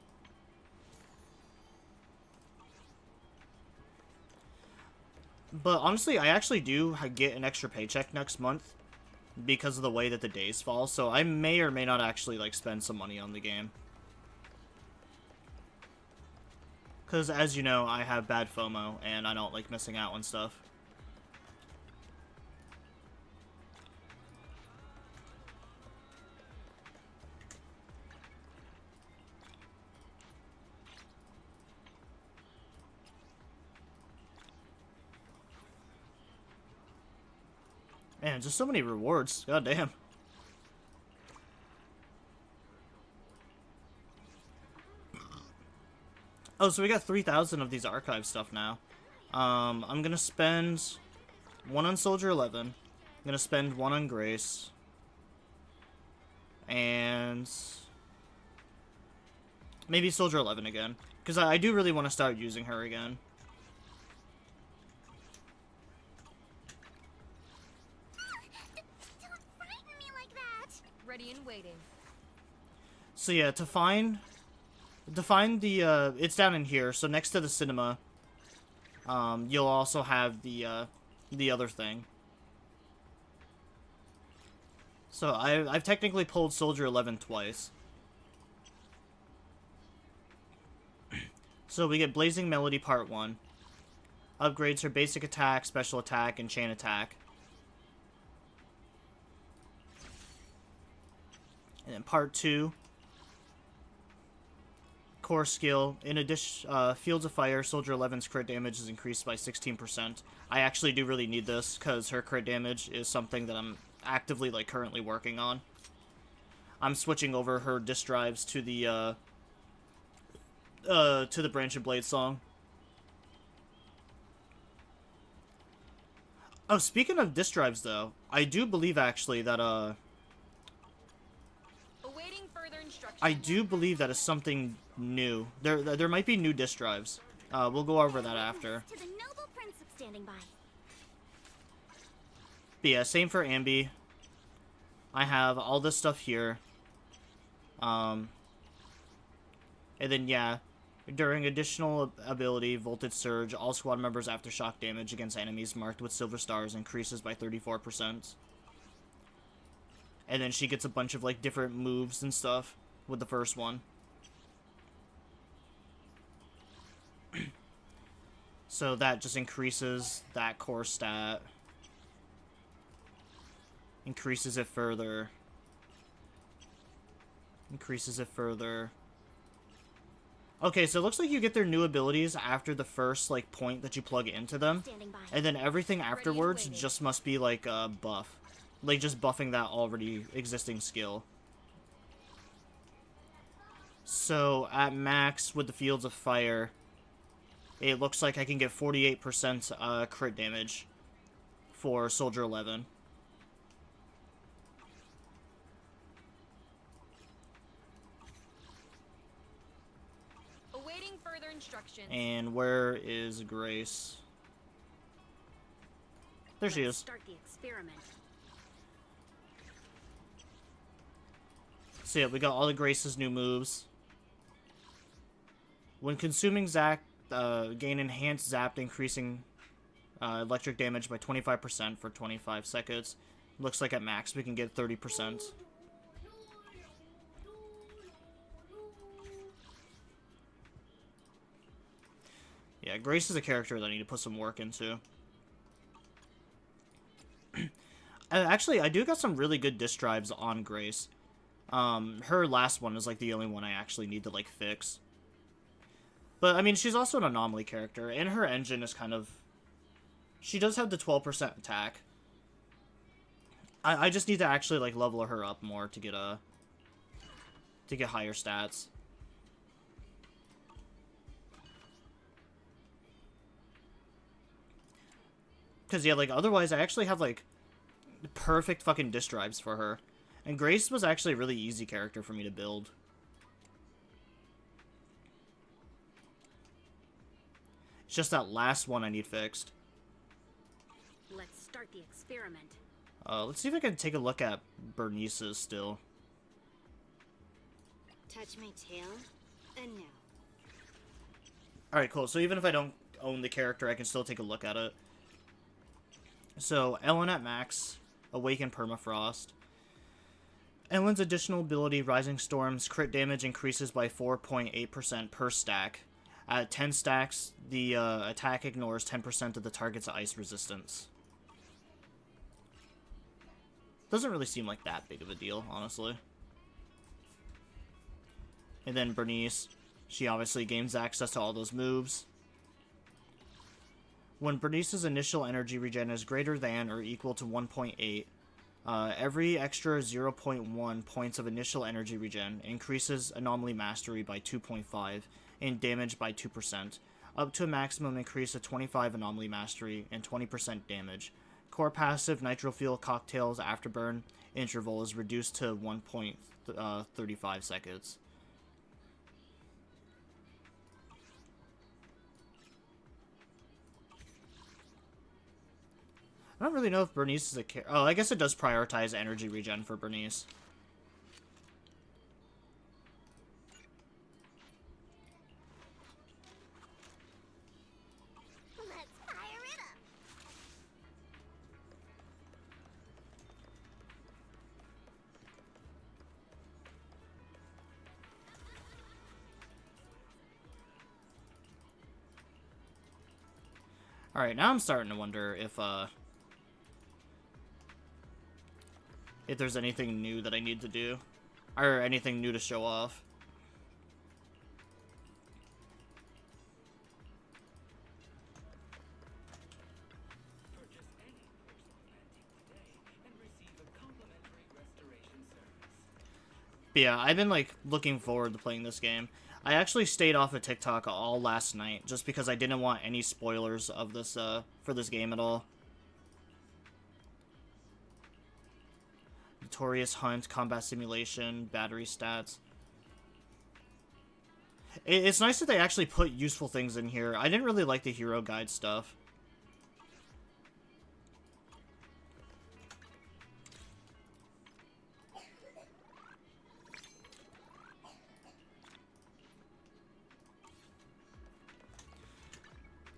But honestly, I actually do get an extra paycheck next month because of the way that the days fall, so I may or may not actually, like, spend some money on the game. Because, as you know, I have bad FOMO, and I don't like missing out on stuff. Man, just so many rewards. God damn. Oh, so we got 3,000 of these archive stuff now. I'm gonna spend 1 on Soldier 11. I'm gonna spend 1 on Grace. And maybe Soldier 11 again. Because I do really want to start using her again. Don't frighten me like that. Ready and waiting. So yeah, to find the, it's down in here, so next to the cinema, you'll also have the other thing. So I've technically pulled Soldier 11 twice. So we get Blazing Melody Part 1. Upgrades her basic attack, special attack, and chain attack. And then Part 2. Core skill. In addition, Fields of Fire, Soldier 11's crit damage is increased by 16%. I actually do really need this, because her crit damage is something that I'm actively, like, currently working on. I'm switching over her disk drives to the Branch and Blade song. Oh, speaking of disk drives, though, I do believe, actually, that, Awaiting further instructions. I do believe that is something new. There might be new disk drives. We'll go over that after. To the noble prince standing by. But yeah, same for Ambi. I have all this stuff here. And then, yeah, during additional ability, Voltage Surge, all squad members' aftershock damage against enemies marked with silver stars increases by 34%. And then she gets a bunch of, like, different moves and stuff with the first one. So that just increases that core stat. Increases it further. Increases it further. Okay, so it looks like you get their new abilities after the first, like, point that you plug into them. Standing by. And then everything afterwards waiting. just must be, like, a buff. Like, just buffing that already existing skill. So, at max, with the Fields of Fire, it looks like I can get 48% crit damage for Soldier 11. Awaiting further instructions. And where is Grace? There she Let's is. Start the experiment. So yeah, we got all of Grace's new moves. When consuming Zac, gain enhanced zapped, increasing electric damage by 25% for 25 seconds. Looks like at max we can get 30%. Yeah, Grace is a character that I need to put some work into. Actually, I do got some really good disk drives on Grace. Her last one is, like, the only one I actually need to, like, fix. But, I mean, she's also an anomaly character, and her engine is kind of... She does have the 12% attack. I just need to actually, like, level her up more to get, to get higher stats. Because, yeah, like, otherwise I actually have, like, perfect fucking disk drives for her. And Grace was actually a really easy character for me to build. It's just that last one I need fixed. Let's start the experiment. Let's see if I can take a look at Bernice's still. Touch my tail, and no. Alright, cool. So even if I don't own the character, I can still take a look at it. So, Ellen at max. Awaken Permafrost. Ellen's additional ability, Rising Storm's crit damage increases by 4.8% per stack. At 10 stacks, the attack ignores 10% of the target's ice resistance. Doesn't really seem like that big of a deal, honestly. And then Bernice, she obviously gains access to all those moves. When Bernice's initial energy regen is greater than or equal to 1.8, every extra 0.1 points of initial energy regen increases Anomaly Mastery by 2.5 and damage by 2%, up to a maximum increase of 25 Anomaly Mastery and 20% damage. Core passive Nitro Fuel Cocktail's Afterburn interval is reduced to 1.35 seconds. I don't really know if Bernice is a oh, I guess it does prioritize energy regen for Bernice. Let's fire it up. Alright, now I'm starting to wonder if there's anything new that I need to do. Or anything new to show off. Purchase any personal antique today and receive a complimentary restoration service. But yeah, I've been like looking forward to playing this game. I actually stayed off of TikTok all last night just because I didn't want any spoilers of this for this game at all. Notorious Hunt, combat simulation, battery stats. It's nice that they actually put useful things in here. I didn't really like the hero guide stuff.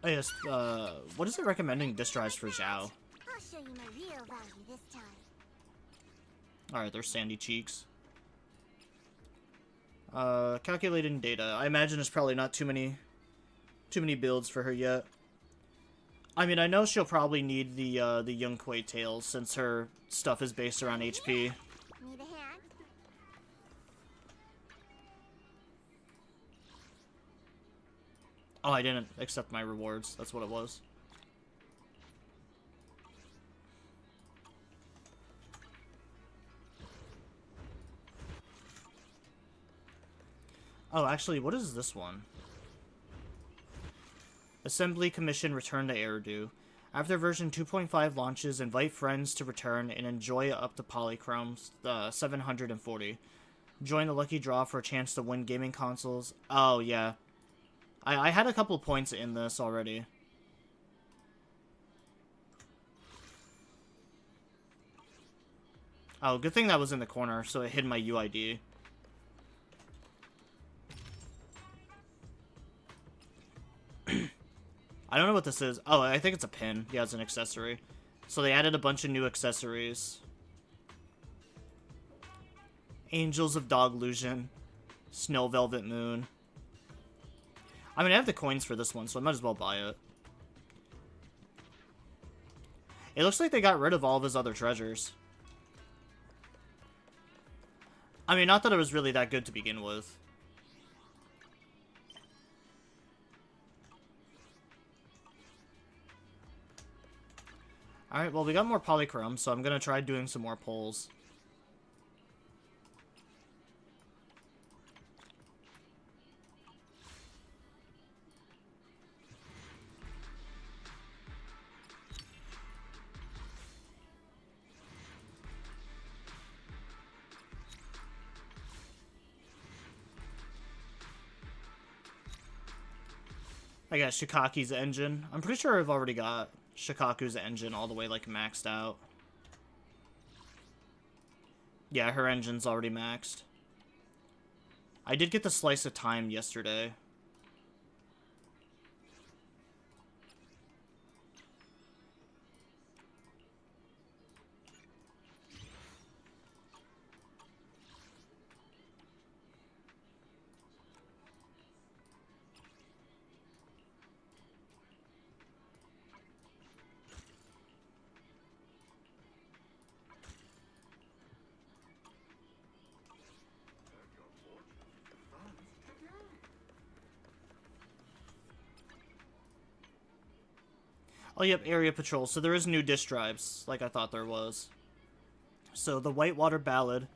Oh yes, what is it recommending disk drives for Zhao? I'll show you my real value this time. Alright, there's Sandy Cheeks. Calculating data. I imagine there's probably not too many builds for her yet. I mean, I know she'll probably need the Young Kuei tails since her stuff is based around HP. Need a hand? Oh, I didn't accept my rewards. That's what it was. Oh, actually, what is this one? Assembly Commission Return to Eridu. After version 2.5 launches, invite friends to return and enjoy up to Polychrome's 740. Join the lucky draw for a chance to win gaming consoles. Oh, yeah. I had a couple points in this already. Oh, good thing that was in the corner, so it hid my UID. I don't know what this is. Oh, I think it's a pin. Yeah, it's an accessory. So they added a bunch of new accessories. Angels of Doglusion. Snow Velvet Moon. I mean, I have the coins for this one, so I might as well buy it. It looks like they got rid of all of his other treasures. I mean, not that it was really that good to begin with. Alright, well, we got more polychrome, so I'm gonna try doing some more polls. I got Shikaki's engine. I'm pretty sure I've already got Shikaku's engine all the way, like, maxed out. Yeah, her engine's already maxed. I did get the Slice of Time yesterday. Oh, yep, area patrol. So there is new disk drives, like I thought there was. So the Whitewater Ballad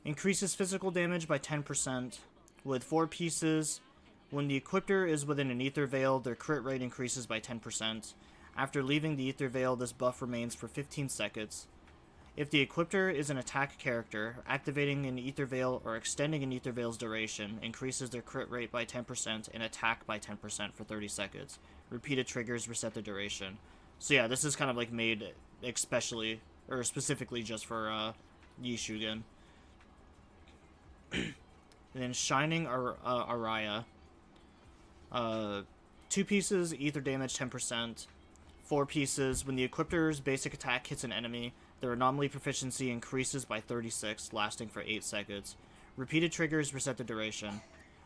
increases physical damage by 10% with 4 pieces. When the equipper is within an ether veil, their crit rate increases by 10%. After leaving the ether veil, this buff remains for 15 seconds. If the equipper is an attack character, activating an ether veil or extending an ether veil's duration increases their crit rate by 10% and attack by 10% for 30 seconds. Repeated triggers reset the duration. So yeah, this is kind of like made especially or specifically just for Yi Shugen. And then Shining Araya. 2 pieces, ether damage 10%. 4 pieces, when the equipper's basic attack hits an enemy, their anomaly proficiency increases by 36, lasting for 8 seconds. Repeated triggers reset the duration.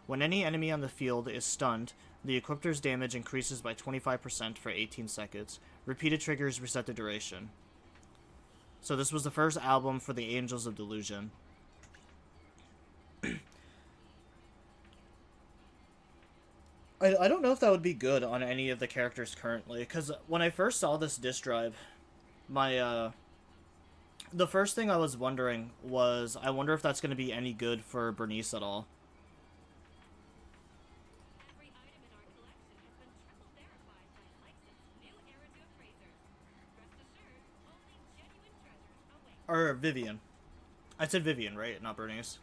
When any enemy on the field is stunned, the equipper's damage increases by 25% for 18 seconds. Repeated triggers reset the duration. So this was the first album for the Angels of Delusion. I don't know if that would be good on any of the characters currently, because when I first saw this disc drive, my, the first thing I was wondering was, I wonder if that's going to be any good for Bernice at all. Every item in our collection has been triple verified by licensed new Eridu appraisers. Rest assured, only genuine treasures await. Or Vivian. I said Vivian, right? Not Bernice.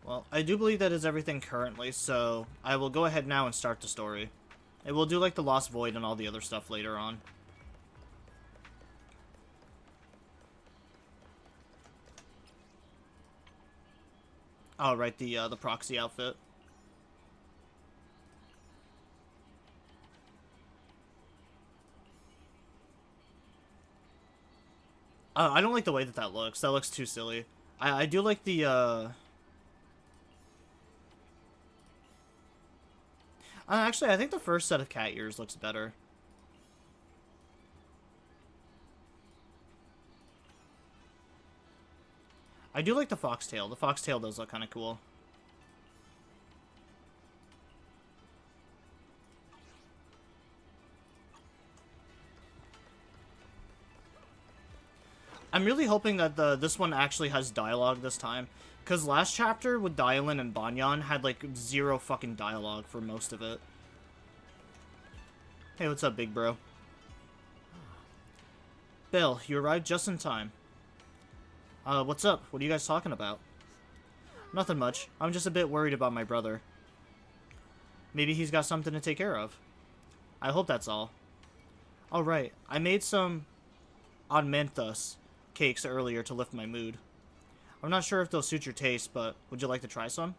Well, I do believe that is everything currently, so I will go ahead now and start the story. And we'll do like the Lost Void and all the other stuff later on. Oh, right, the proxy outfit. I don't like the way that that looks. That looks too silly. I do like the, actually, I think the first set of cat ears looks better. I do like the foxtail. The foxtail does look kind of cool. I'm really hoping that this one actually has dialogue this time. Because last chapter with Dylan and Banyan had like 0 fucking dialogue for most of it. Hey, what's up, big bro? Bill, you arrived just in time. What's up? What are you guys talking about? Nothing much. I'm just a bit worried about my brother. Maybe he's got something to take care of. I hope that's all. Alright, I made some Onmenthus cakes earlier to lift my mood. I'm not sure if they'll suit your taste, but would you like to try some?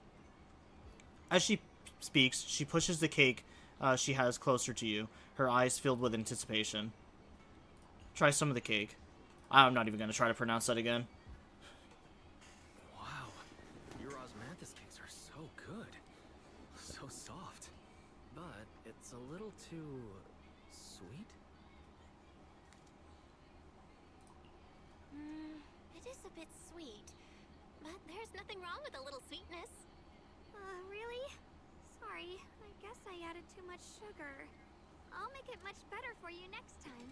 As she speaks, she pushes the cake she has closer to you, her eyes filled with anticipation. Try some of the cake. I'm not even going to try to pronounce that again. Wow, your osmanthus cakes are so good. So soft. But it's a little too sweet. It is a bit sweet, but there's nothing wrong with a little sweetness. Really? Sorry, I guess I added too much sugar. I'll make it much better for you next time.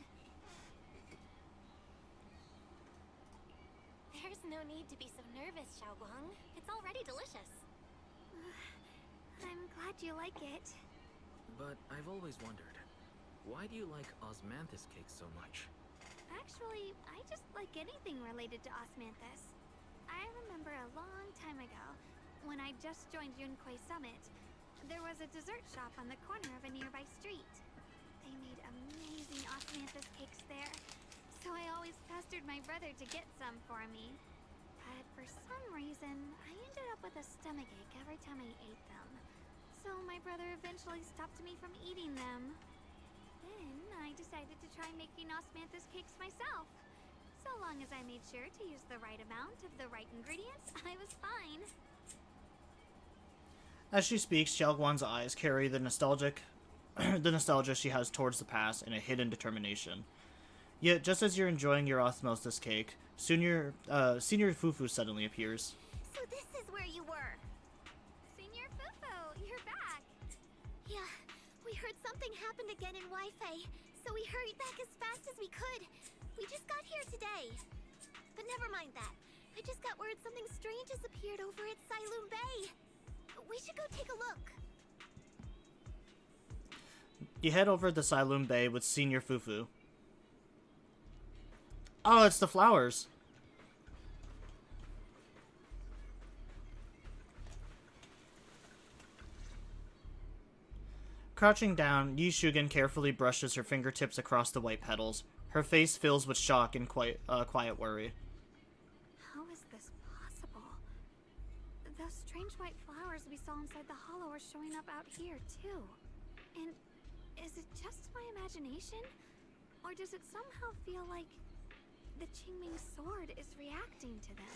There's no need to be so nervous, Shunguang. It's already delicious. I'm glad you like it. But I've always wondered, why do you like osmanthus cakes so much? Actually, I just like anything related to osmanthus. I remember a long time ago, when I just joined Yunquei Summit, there was a dessert shop on the corner of a nearby street. They made amazing osmanthus cakes there, so I always pestered my brother to get some for me. But for some reason, I ended up with a stomachache every time I ate them. So my brother eventually stopped me from eating them. Then I decided to try making osmanthus cakes myself. So long as I made sure to use the right amount of the right ingredients, I was fine. As she speaks, Xiaoguan's eyes carry the nostalgia she has towards the past and a hidden determination. Yet, just as you're enjoying your osmosis cake, Senior Fufu suddenly appears. So this is where you were. Something happened again in Wi-Fi, so we hurried back as fast as we could. We just got here today. But never mind that. I just got word something strange has appeared over at Siloon Bay. We should go take a look. You head over to Siloon Bay with Senior Fufu. Oh, it's the flowers. Crouching down, Yi Shugen carefully brushes her fingertips across the white petals. Her face fills with shock and quiet worry. How is this possible? Those strange white flowers we saw inside the hollow are showing up out here, too. And is it just my imagination? Or does it somehow feel like the Qingming sword is reacting to them?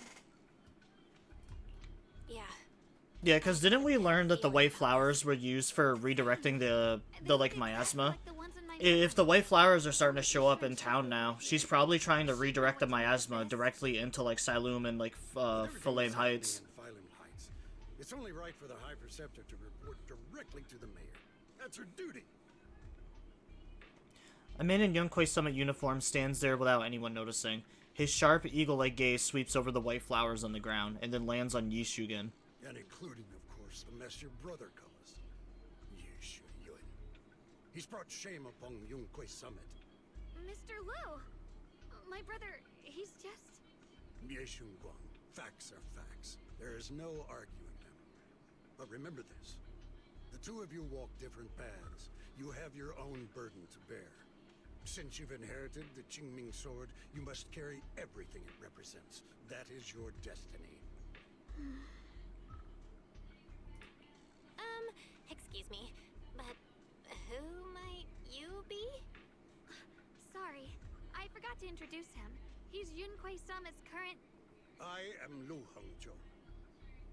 Yeah. Yeah, because didn't we learn that the white flowers were used for redirecting the like, miasma? Like the ones in my If the white flowers are starting to show up in town now, she's probably trying to redirect the miasma directly into, like, Siloom and, like, Phaleem Heights. It's only right for the High Preceptor to report directly to the mayor. That's her duty. A man in Yunquei Summit uniform stands there without anyone noticing. His sharp, eagle-like gaze sweeps over the white flowers on the ground, and then lands on Yi Shugen. And including, of course, the mess your brother caused. Yi Yun. He's brought shame upon Yunquei Summit. Mr. Liu! My brother, he's just... Ye Shunguang. Facts are facts. There is no arguing them. But remember this. The two of you walk different paths. You have your own burden to bear. Since you've inherited the Qingming sword, you must carry everything it represents. That is your destiny. Excuse me, but who might you be? Sorry, I forgot to introduce him. He's Yunquei Summit's current... I am Lu Hengzhou.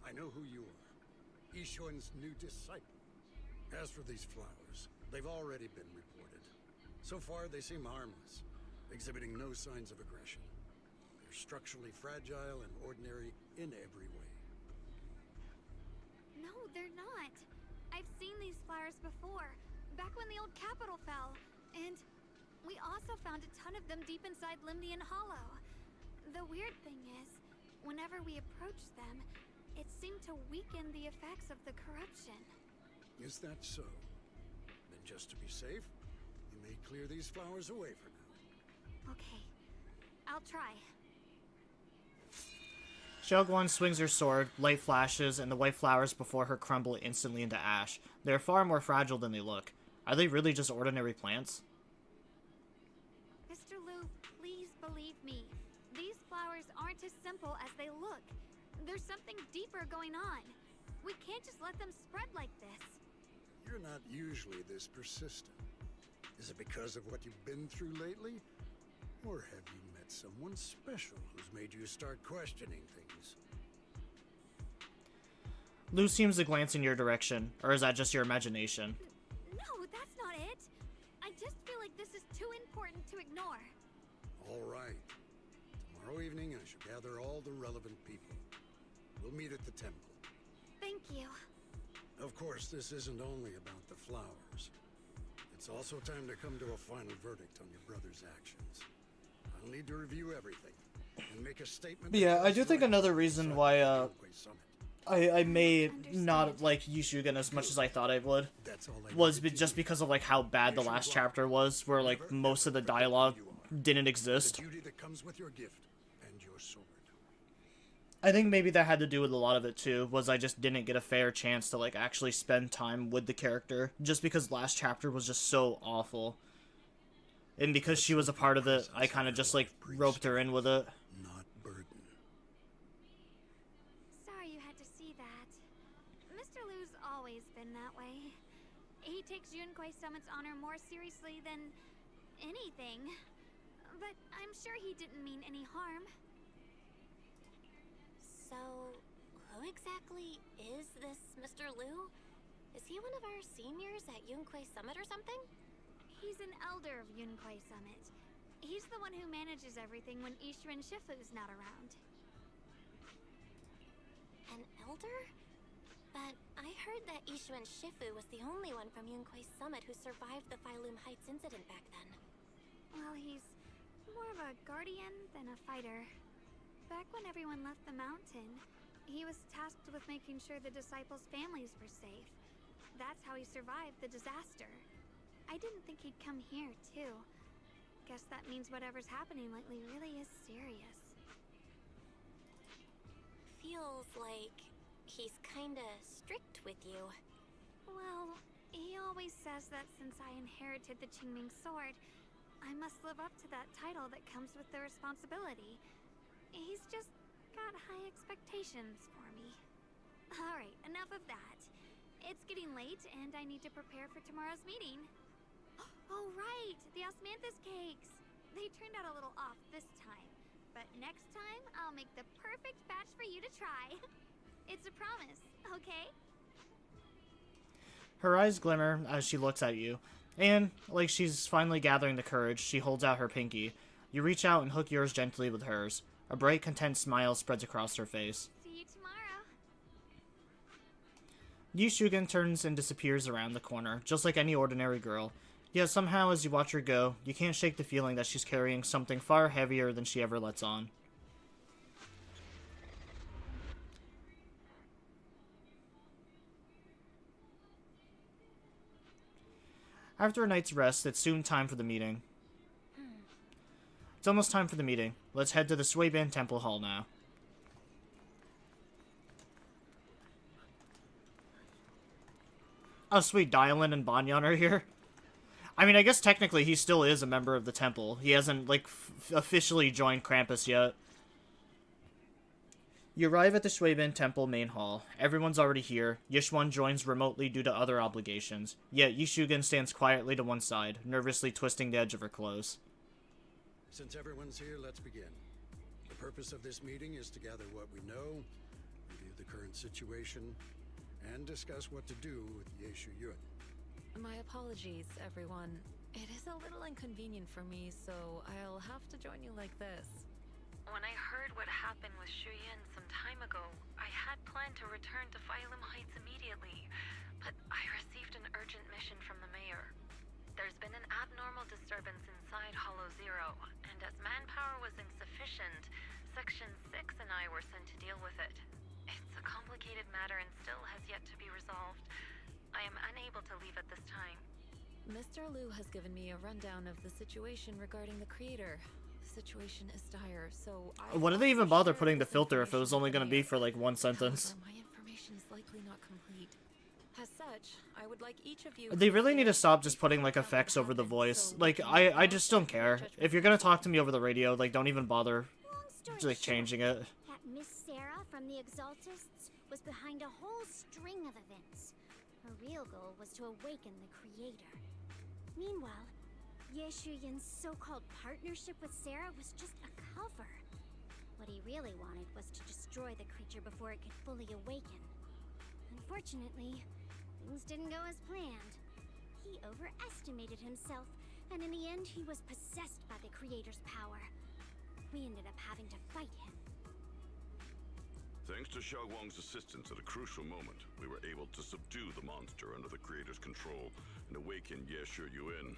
I know who you are. Yishuan's new disciple. As for these flowers, they've already been reported. So far, they seem harmless, exhibiting no signs of aggression. They're structurally fragile and ordinary in every way. No, they're not. I've seen these flowers before, back when the old capital fell. And we also found a ton of them deep inside Limdian Hollow. The weird thing is, whenever we approached them, it seemed to weaken the effects of the corruption. Is that so? Then just to be safe, you may clear these flowers away for now. Okay, I'll try. Shunguang swings her sword, light flashes, and the white flowers before her crumble instantly into ash. They're far more fragile than they look. Are they really just ordinary plants? Mr. Liu, please believe me. These flowers aren't as simple as they look. There's something deeper going on. We can't just let them spread like this. You're not usually this persistent. Is it because of what you've been through lately? Or have you met someone special who's made you start questioning things? Lu seems to glance in your direction, or is that just your imagination? No, that's not it. I just feel like this is too important to ignore. All right. Tomorrow evening, I shall gather all the relevant people. We'll meet at the temple. Thank you. Of course, this isn't only about the flowers. It's also time to come to a final verdict on your brother's actions. I'll need to review everything and make a statement. Yeah, I do think another reason why Summit. I may not like Yi Shugen as much as I thought I would That's all I was needed to just do. because of like how bad the last chapter was, where like most of the dialogue didn't exist. The duty that comes with your gift and your sword. I think maybe that had to do with a lot of it too, was I just didn't get a fair chance to like actually spend time with the character, just because last chapter was just so awful. And because she was a part of it, I kind of just like roped her in with it. Not burden. Sorry you had to see that. Mr. Liu's always been that way. He takes Yunquei Summit's honor more seriously than anything. But I'm sure he didn't mean any harm. So, who exactly is this Mr. Liu? Is he one of our seniors at Yunquei Summit or something? He's an elder of Yunquei Summit. He's the one who manages everything when Ishu and Shifu's not around. An elder? But I heard that Ishuan Shifu was the only one from Yunquei Summit who survived the Phylum Heights incident back then. Well, he's more of a guardian than a fighter. Back when everyone left the mountain, he was tasked with making sure the disciples' families were safe. That's how he survived the disaster. I didn't think he'd come here, too. Guess that means whatever's happening lately really is serious. Feels like he's kinda strict with you. Well, he always says that since I inherited the Qingming sword, I must live up to that title that comes with the responsibility. He's just got high expectations for me. Alright, enough of that. It's getting late and I need to prepare for tomorrow's meeting. Oh right, the osmanthus cakes! They turned out a little off this time, but next time I'll make the perfect batch for you to try. It's a promise, okay? Her eyes glimmer as she looks at you, and, like she's finally gathering the courage, she holds out her pinky. You reach out and hook yours gently with hers. A bright, content smile spreads across her face. See you tomorrow. Yu Shugen turns and disappears around the corner, just like any ordinary girl. Yet somehow, as you watch her go, you can't shake the feeling that she's carrying something far heavier than she ever lets on. After a night's rest, it's soon time for the meeting. It's almost time for the meeting. Let's head to the Suiban Temple Hall now. Oh sweet, Dylan and Banyan are here. I mean, I guess technically he still is a member of the temple. He hasn't, like, officially joined Krampus yet. You arrive at the Suiban Temple main hall. Everyone's already here. Yishuan joins remotely due to other obligations. Yet Yishugen stands quietly to one side, nervously twisting the edge of her clothes. Since everyone's here, let's begin. The purpose of this meeting is to gather what we know, review the current situation, and discuss what to do with Yeshu Yun. My apologies, everyone. It is a little inconvenient for me, so I'll have to join you like this. When I heard what happened with Shuyan some time ago, I had planned to return to Phylum Heights immediately, but I received an urgent mission from the mayor. There's been an abnormal disturbance inside Hollow Zero, and as manpower was insufficient, Section 6 and I were sent to deal with it. It's a complicated matter and still has yet to be resolved. I am unable to leave at this time. Mr. Liu has given me a rundown of the situation regarding the creator. The situation is dire, so What did they even bother putting the filter if it was only going to be for like one sentence? However, my information is likely not complete. As such, I would like each of you. They really need to stop just putting like effects over the voice. Like I just don't care. If you're gonna talk to me over the radio, like don't even bother like changing it. That Miss Sarah from the Exaltists was behind a whole string of events. Her real goal was to awaken the creator. Meanwhile, Yeshu Yun's so-called partnership with Sarah was just a cover. What he really wanted was to destroy the creature before it could fully awaken. Unfortunately, things didn't go as planned. He overestimated himself, and in the end he was possessed by the creator's power. We ended up having to fight him. Thanks to Shunguang's assistance at a crucial moment, we were able to subdue the monster under the creator's control and awaken Yeshu Yun.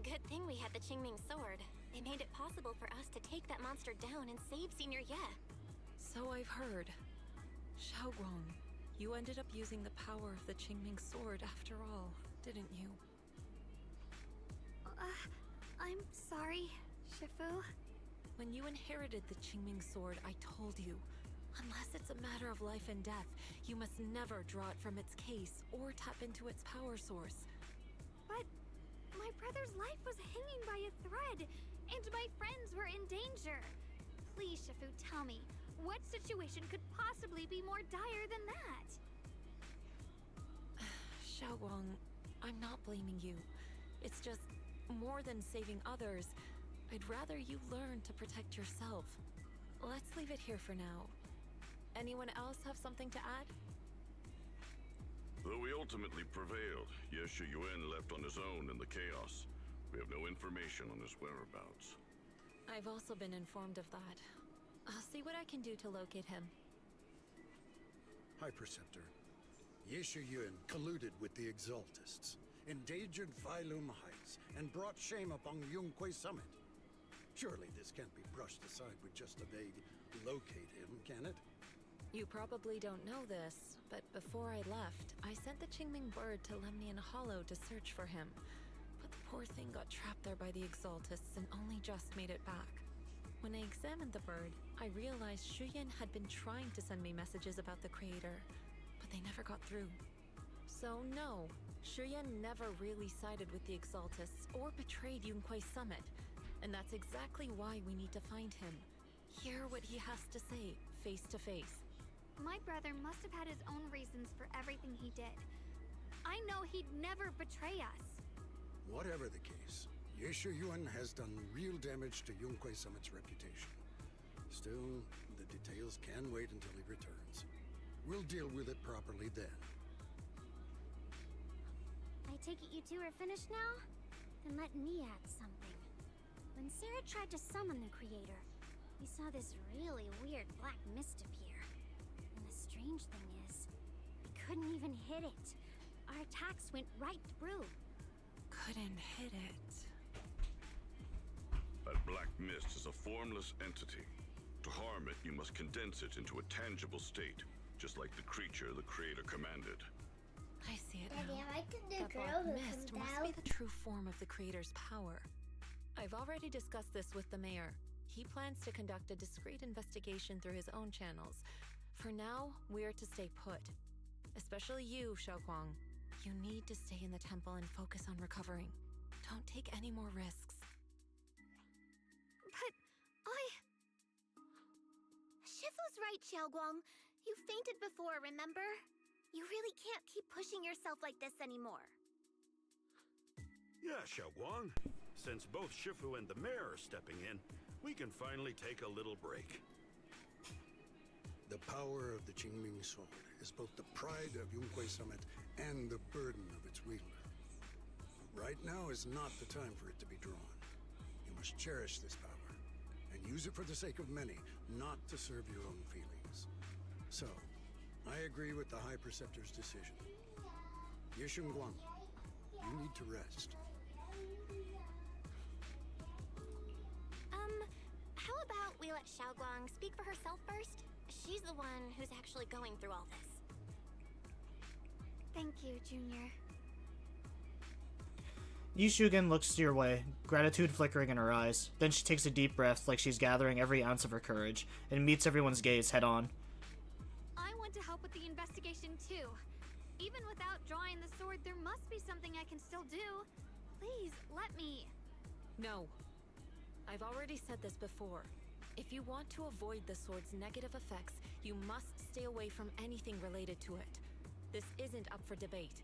Good thing we had the Qingming sword. They made it possible for us to take that monster down and save Senior Ye. So I've heard. Shunguang, you ended up using the power of the Qingming sword after all, didn't you? I'm sorry, Shifu. When you inherited the Qingming sword, I told you, unless it's a matter of life and death, you must never draw it from its case or tap into its power source. But my brother's life was hanging by a thread, and my friends were in danger. Please, Shifu, tell me, what situation could possibly be more dire than that? Shunguang, I'm not blaming you. It's just, more than saving others, I'd rather you learn to protect yourself. Let's leave it here for now. Anyone else have something to add? Though we ultimately prevailed, Yeshu Yun left on his own in the chaos. We have no information on his whereabouts. I've also been informed of that. I'll see what I can do to locate him. High Preceptor, Yeshu Yuan colluded with the Exaltists, endangered Phylum Heights, and brought shame upon Yunquay Summit. Surely this can't be brushed aside with just a vague locate him, can it? You probably don't know this, but before I left, I sent the Qingming bird to Lemnian Hollow to search for him. But the poor thing got trapped there by the Exaltists and only just made it back. When I examined the bird, I realized Shuyan had been trying to send me messages about the Creator, but they never got through. So no, Shuyan never really sided with the Exaltists or betrayed Yunquay Summit, and that's exactly why we need to find him. Hear what he has to say, face to face. My brother must have had his own reasons for everything he did. I know he'd never betray us. Whatever the case, Yeshu Yuan has done real damage to Yunquay Summit's reputation. Still, the details can wait until he returns. We'll deal with it properly then. I take it you two are finished now? Then let me add something. When Sarah tried to summon the Creator, we saw this really weird black mist appear. And the strange thing is, we couldn't even hit it. Our attacks went right through. Couldn't hit it. That black mist is a formless entity. To harm it, you must condense it into a tangible state, just like the creature the Creator commanded. I see it Daddy, now. I like the That girl black who mist comes must out. be the true form of the Creator's power. I've already discussed this with the mayor. He plans to conduct a discreet investigation through his own channels. For now, we're to stay put. Especially you, Shunguang. You need to stay in the temple and focus on recovering. Don't take any more risks. But Shifu's right, Xiaoguang. You fainted before, remember? You really can't keep pushing yourself like this anymore. Yeah, Shunguang. Since both Shifu and the mayor are stepping in, we can finally take a little break. The power of the Qingming sword is both the pride of Yunquay Summit and the burden of its wielder. Right now is not the time for it to be drawn. You must cherish this power, and use it for the sake of many, not to serve your own feelings. So, I agree with the High Preceptor's decision. Shunguang, you need to rest. How about we let Xiaoguang speak for herself first? She's the one who's actually going through all this. thank you, Junior. Yushugen looks your way, gratitude flickering in her eyes. Then she takes a deep breath like she's gathering every ounce of her courage, and meets everyone's gaze head on. I want to help with the investigation too. Even without drawing the sword, there must be something I can still do. Please, let me. No. I've already said this before. If you want to avoid the sword's negative effects, you must stay away from anything related to it. This isn't up for debate.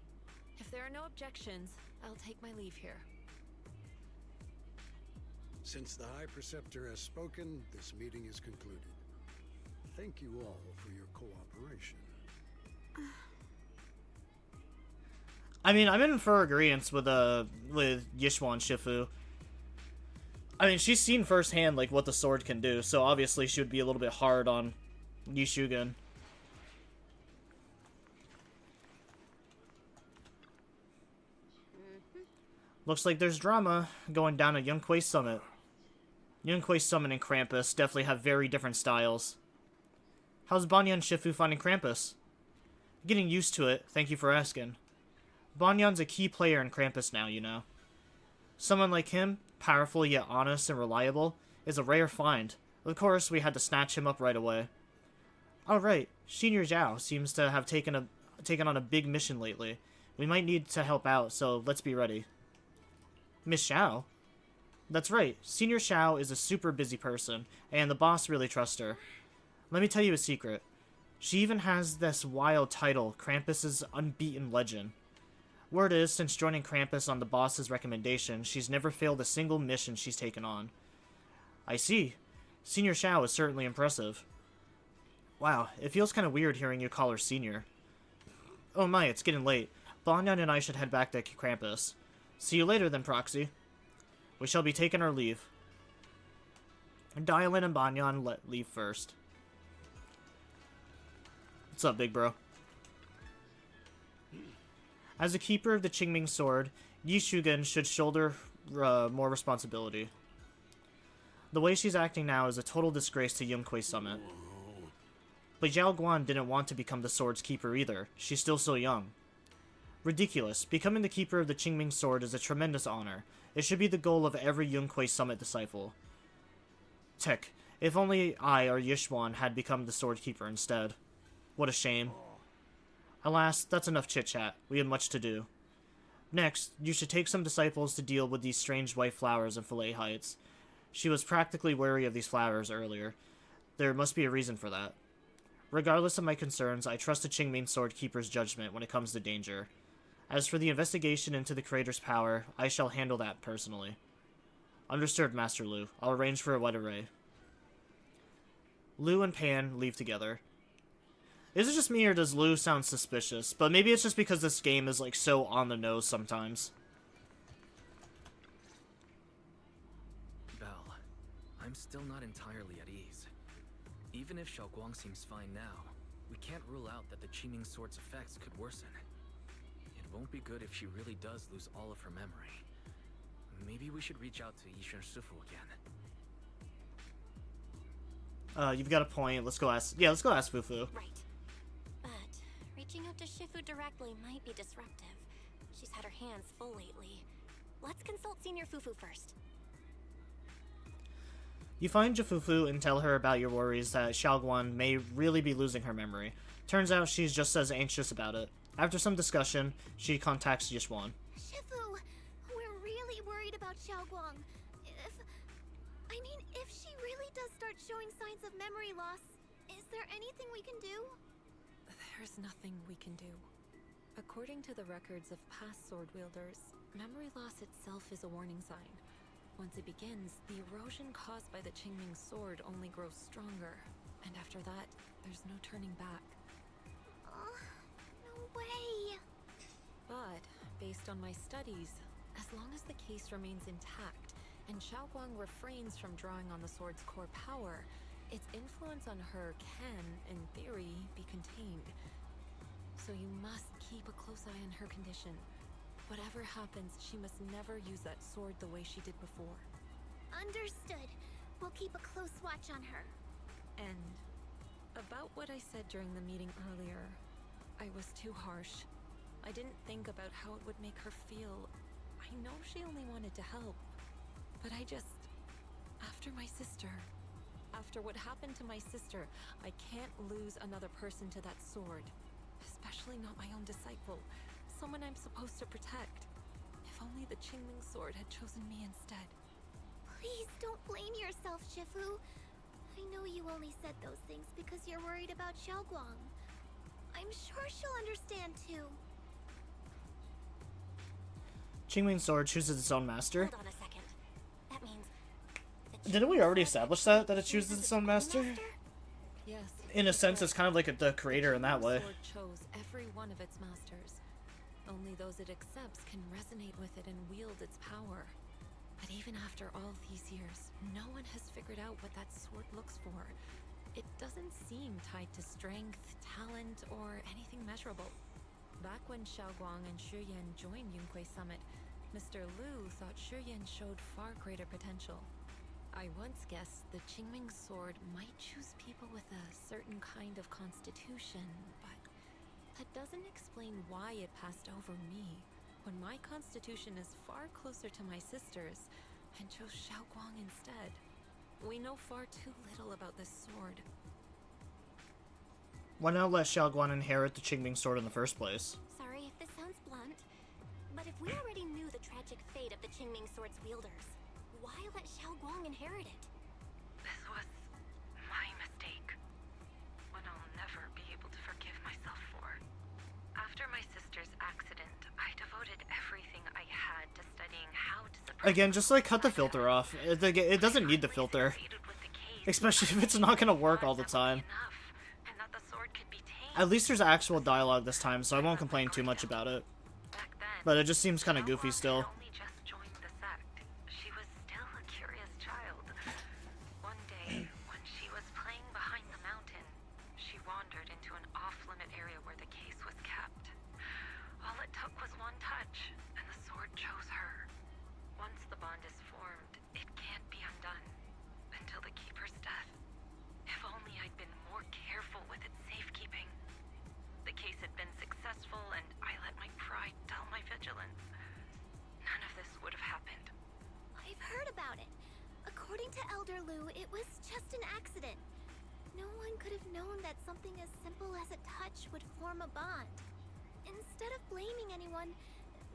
If there are no objections, I'll take my leave here. Since the High Preceptor has spoken, this meeting is concluded. Thank you all for your cooperation. I mean, I'm in for agreeance with Yishwan Shifu. I mean, she's seen firsthand like what the sword can do, so obviously she would be a little bit hard on Yushugen. Looks like there's drama going down at Yunquay Summit. Yunquay Summit and Krampus definitely have very different styles. How's Banyan Shifu finding Krampus? Getting used to it, thank you for asking. Banyan's a key player in Krampus now, you know. Someone like him, powerful yet honest and reliable, is a rare find. Of course, we had to snatch him up right away. Alright, Senior Zhao seems to have taken on a big mission lately. We might need to help out, so let's be ready. Miss Zhao? That's right, Senior Zhao is a super busy person, and the boss really trusts her. Let me tell you a secret. She even has this wild title, Krampus's Unbeaten Legend. Word is, since joining Krampus on the boss's recommendation, she's never failed a single mission she's taken on. I see. Senior Zhao is certainly impressive. Wow, it feels kind of weird hearing you call her Senior. Oh my, it's getting late. Banyan and I should head back to Krampus. See you later then, Proxy. We shall be taking our leave. Dylan and Banyan leave first. What's up, big bro? As a keeper of the Qingming sword, Yi Shugen should shoulder more responsibility. The way she's acting now is a total disgrace to Yunquei Summit. But Zhao Guan didn't want to become the sword's keeper either. She's still so young. Ridiculous. Becoming the keeper of the Qingming sword is a tremendous honor. It should be the goal of every Yunquei Summit disciple. Tech, if only I or Yishuan had become the sword keeper instead. What a shame. Alas, that's enough chit-chat. We have much to do. Next, you should take some disciples to deal with these strange white flowers in Fillet Heights. She was practically wary of these flowers earlier. There must be a reason for that. Regardless of my concerns, I trust the Qingming Sword Keeper's judgment when it comes to danger. As for the investigation into the creator's power, I shall handle that personally. Understood, Master Lu. I'll arrange for a wet array. Lu and Pan leave together. Is it just me or does Lu sound suspicious? But maybe it's just because this game is like so on the nose sometimes. Belle, I'm still not entirely at ease. Even if Shunguang seems fine now, we can't rule out that the Qingming Sword's effects could worsen. It won't be good if she really does lose all of her memory. Maybe we should reach out to Yishan Shifu again. You've got a point. Let's go ask... Yeah, let's go ask Fufu. Right. But reaching out to Shifu directly might be disruptive. She's had her hands full lately. Let's consult Senior Fufu first. You find Jafufu and tell her about your worries that Xiaoguan may really be losing her memory. Turns out she's just as anxious about it. After some discussion, she contacts Yishuan. Shifu, we're really worried about Xiaoguang. If she really does start showing signs of memory loss, is there anything we can do? There's nothing we can do. According to the records of past sword wielders, memory loss itself is a warning sign. Once it begins, the erosion caused by the Qingming sword only grows stronger, and after that, there's no turning back. No way! But, based on my studies, as long as the case remains intact, and Xiaoguang refrains from drawing on the sword's core power, its influence on her can, in theory, be contained. So you must keep a close eye on her condition. Whatever happens, she must never use that sword the way she did before. Understood. We'll keep a close watch on her. And about what I said during the meeting earlier, I was too harsh. I didn't think about how it would make her feel. I know she only wanted to help. But after what happened to my sister, I can't lose another person to that sword. Especially not my own disciple, someone I'm supposed to protect. If only the Qingming sword had chosen me instead. Please don't blame yourself, Shifu. I know you only said those things because you're worried about Xiaoguang. I'm sure she'll understand too. Qingming sword chooses its own master. Hold on a second. That means... Didn't we already establish that it chooses its own master? Yes. In a sense, it's kind of like the creator in that way. The sword chose every one of its masters. Only those it accepts can resonate with it and wield its power. But even after all these years, no one has figured out what that sword looks for. It doesn't seem tied to strength, talent, or anything measurable. Back when Xiaoguang and Shiyan joined Yunquei Summit, Mr. Lu thought Shiyan showed far greater potential. I once guessed the Qingming sword might choose people with a certain kind of constitution, but that doesn't explain why it passed over me, when my constitution is far closer to my sister's, and chose Xiaoguang instead. We know far too little about this sword. Why not let Xiaoguan inherit the Qingming sword in the first place? Sorry if this sounds blunt, but if we already knew the tragic fate of the Qingming sword's wielders, why let Xiaoguang inherit it? This was my mistake. One I'll never be able to forgive myself for. After my sister's accident, I devoted everything I had to studying how to suppress... Again, just like cut the filter off. It doesn't need the filter. Especially if it's not gonna work all the time. At least there's actual dialogue this time, so I won't complain too much about it. But it just seems kind of goofy still. just an accident. No one could have known that something as simple as a touch would form a bond. Instead of blaming anyone,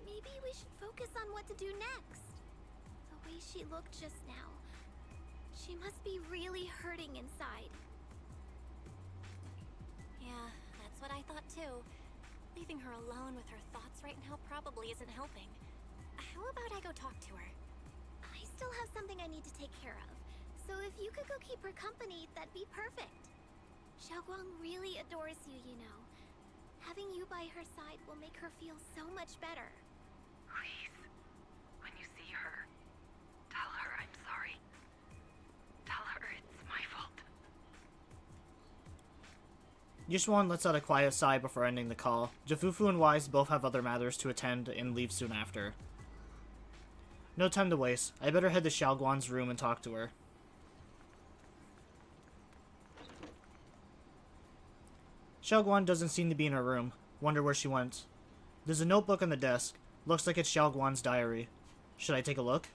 maybe we should focus on what to do next. The way she looked just now, she must be really hurting inside. Yeah, that's what I thought too. Leaving her alone with her thoughts right now probably isn't helping. How about I go talk to her? I still have something I need to take care of, so if you could go keep her company, that'd be perfect. Shunguang really adores you, you know. Having you by her side will make her feel so much better. Please, when you see her, tell her I'm sorry. Tell her it's my fault. Yushuan lets out a quiet sigh before ending the call. Jafufu and Wise both have other matters to attend and leave soon after. No time to waste. I better head to Xiaoguan's room and talk to her. Xiaoguan doesn't seem to be in her room. Wonder where she went. There's a notebook on the desk. Looks like it's Xiaoguan's diary. Should I take a look?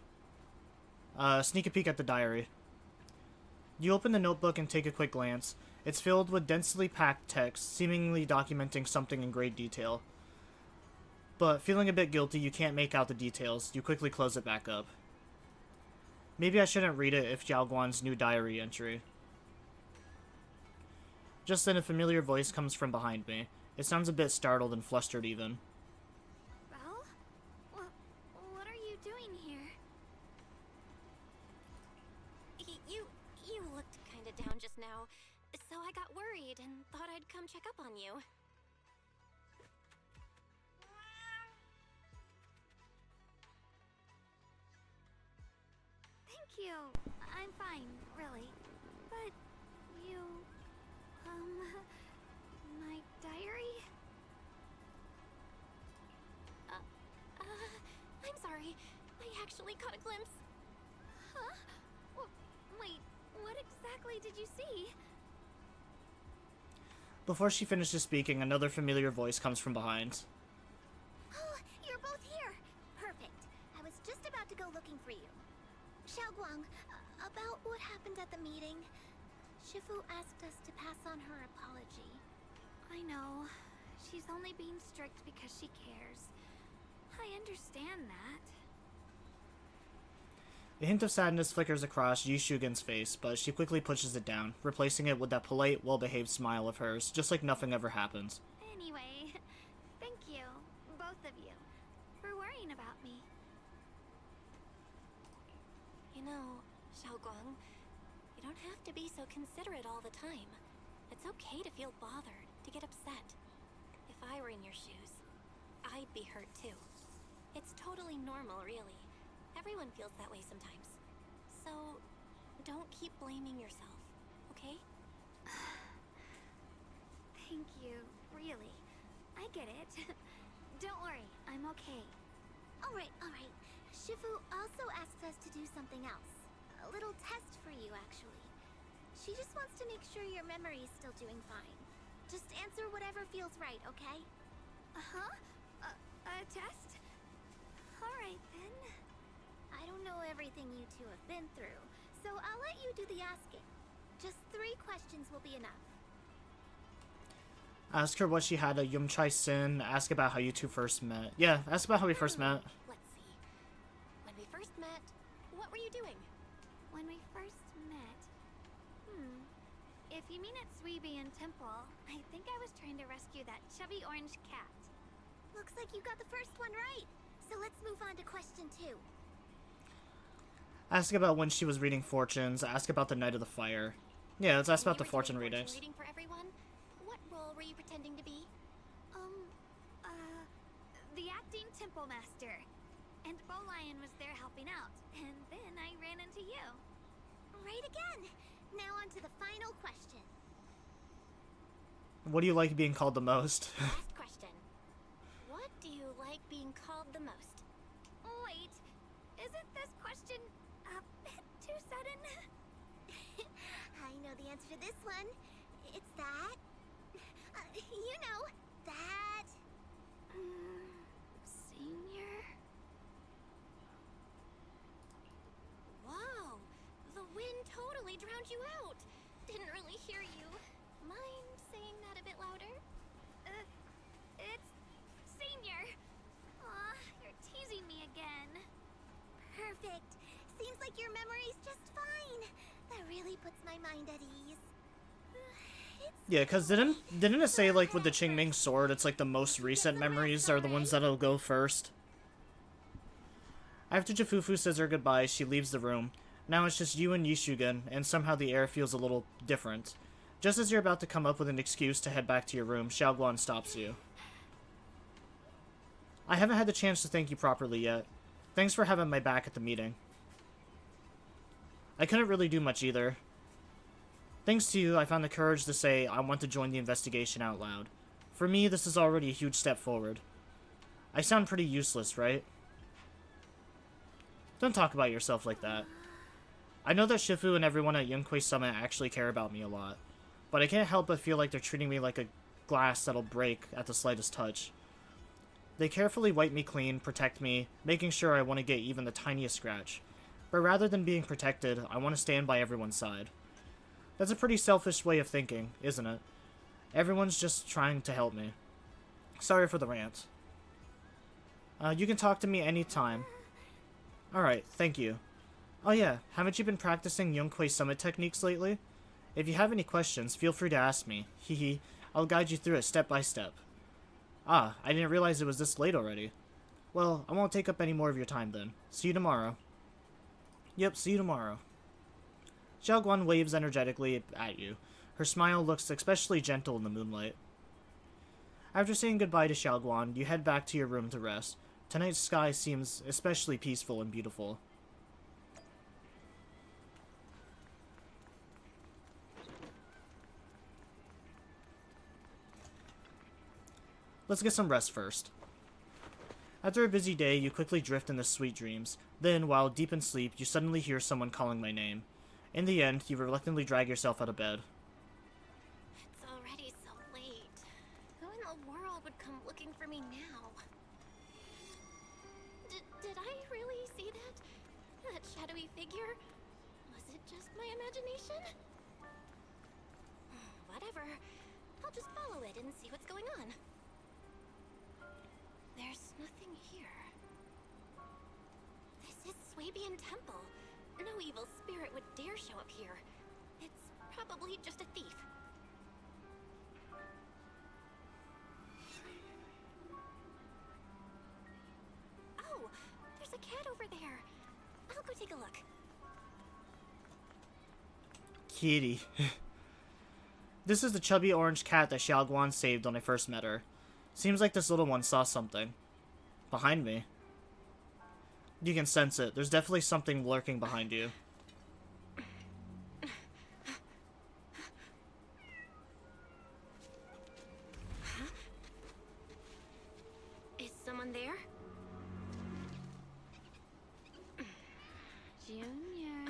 Sneak a peek at the diary. You open the notebook and take a quick glance. It's filled with densely packed text, seemingly documenting something in great detail. But feeling a bit guilty, you can't make out the details. You quickly close it back up. Maybe I shouldn't read it if Xiaoguan's new diary entry. Just then a familiar voice comes from behind me. It sounds a bit startled and flustered even. Well, what are you doing here? You looked kinda down just now, so I got worried and thought I'd come check up on you. Thank you. I'm fine, really. But you... my diary? I'm sorry. I actually caught a glimpse. Huh? Wait, what exactly did you see? Before she finishes speaking, another familiar voice comes from behind. Oh, you're both here. Perfect. I was just about to go looking for you. Shunguang, about what happened at the meeting, Shifu asked us to pass on her apology. I know. She's only being strict because she cares. I understand that. A hint of sadness flickers across Yi Shugen's face, but she quickly pushes it down, replacing it with that polite, well-behaved smile of hers, just like nothing ever happens. Anyway, thank you, both of you, for worrying about me. You know, Shunguang, you don't have to be so considerate all the time. It's okay to feel bothered, to get upset. If I were in your shoes, I'd be hurt too. It's totally normal, really. Everyone feels that way sometimes. So, don't keep blaming yourself, okay? Thank you, really. I get it. Don't worry, I'm okay. Alright. Shifu also asked us to do something else. A little test for you, actually. She just wants to make sure your memory is still doing fine. Just answer whatever feels right, okay? Uh-huh? A test? Alright, then. I don't know everything you two have been through, so I'll let you do the asking. Just 3 questions will be enough. Ask her what she had at Yumchai Sin, ask about how you two first met. Yeah, ask about how we first met. Let's see. When we first met, what were you doing? When we first met... If you mean at Suibian Temple, I think I was trying to rescue that chubby orange cat. Looks like you got the first one right. So let's move on to question 2. Ask about when she was reading fortunes, ask about the night of the fire. Yeah, let's ask about the fortune readings. Reading for everyone? What role were you pretending to be? The acting temple master. And Bo Lion was there helping out. And then I ran into you. Right again. Now on to the final question. What do you like being called the most? Last question. What do you like being called the most? Wait, isn't this question a bit too sudden? I know the answer to this one. It's that... you know, that... Senior? Wow, the wind totally drowned found you out. Didn't really hear you. Mind saying that a bit louder? It's Senior. Aw, you're teasing me again. Perfect. Seems like your memory's just fine. That really puts my mind at ease. Yeah, because didn't it say, like, with the Qingming sword, it's like the most recent memories are the ones that'll go first? After Jafufu says her goodbye, she leaves the room. Now it's just you and Yishugen, and somehow the air feels a little different. Just as you're about to come up with an excuse to head back to your room, Xiaoguan stops you. I haven't had the chance to thank you properly yet. Thanks for having my back at the meeting. I couldn't really do much either. Thanks to you, I found the courage to say I want to join the investigation out loud. For me, this is already a huge step forward. I sound pretty useless, right? Don't talk about yourself like that. I know that Shifu and everyone at Yunquei Summit actually care about me a lot, but I can't help but feel like they're treating me like a glass that'll break at the slightest touch. They carefully wipe me clean, protect me, making sure I won't get even the tiniest scratch. But rather than being protected, I want to stand by everyone's side. That's a pretty selfish way of thinking, isn't it? Everyone's just trying to help me. Sorry for the rant. You can talk to me anytime. Alright, thank you. Oh yeah, haven't you been practicing Yunquei Summit techniques lately? If you have any questions, feel free to ask me. Hehe, I'll guide you through it step by step. Ah, I didn't realize it was this late already. Well, I won't take up any more of your time then. See you tomorrow. Yep, see you tomorrow. Xiaoguan waves energetically at you. Her smile looks especially gentle in the moonlight. After saying goodbye to Xiaoguan, you head back to your room to rest. Tonight's sky seems especially peaceful and beautiful. Let's get some rest first. After a busy day, you quickly drift into sweet dreams. Then, while deep in sleep, you suddenly hear someone calling my name. In the end, you reluctantly drag yourself out of bed. It's already so late. Who in the world would come looking for me now? Did I really see that? That shadowy figure? Was it just my imagination? Whatever. I'll just follow it and see what's going on. There's nothing here. This is Swabian Temple. No evil spirit would dare show up here. It's probably just a thief. Oh, there's a cat over there. I'll go take a look. Kitty. This is the chubby orange cat that Xiaoguan saved when I first met her. Seems like this little one saw something. Behind me. You can sense it. There's definitely something lurking behind you. Huh? Is someone there? Junior.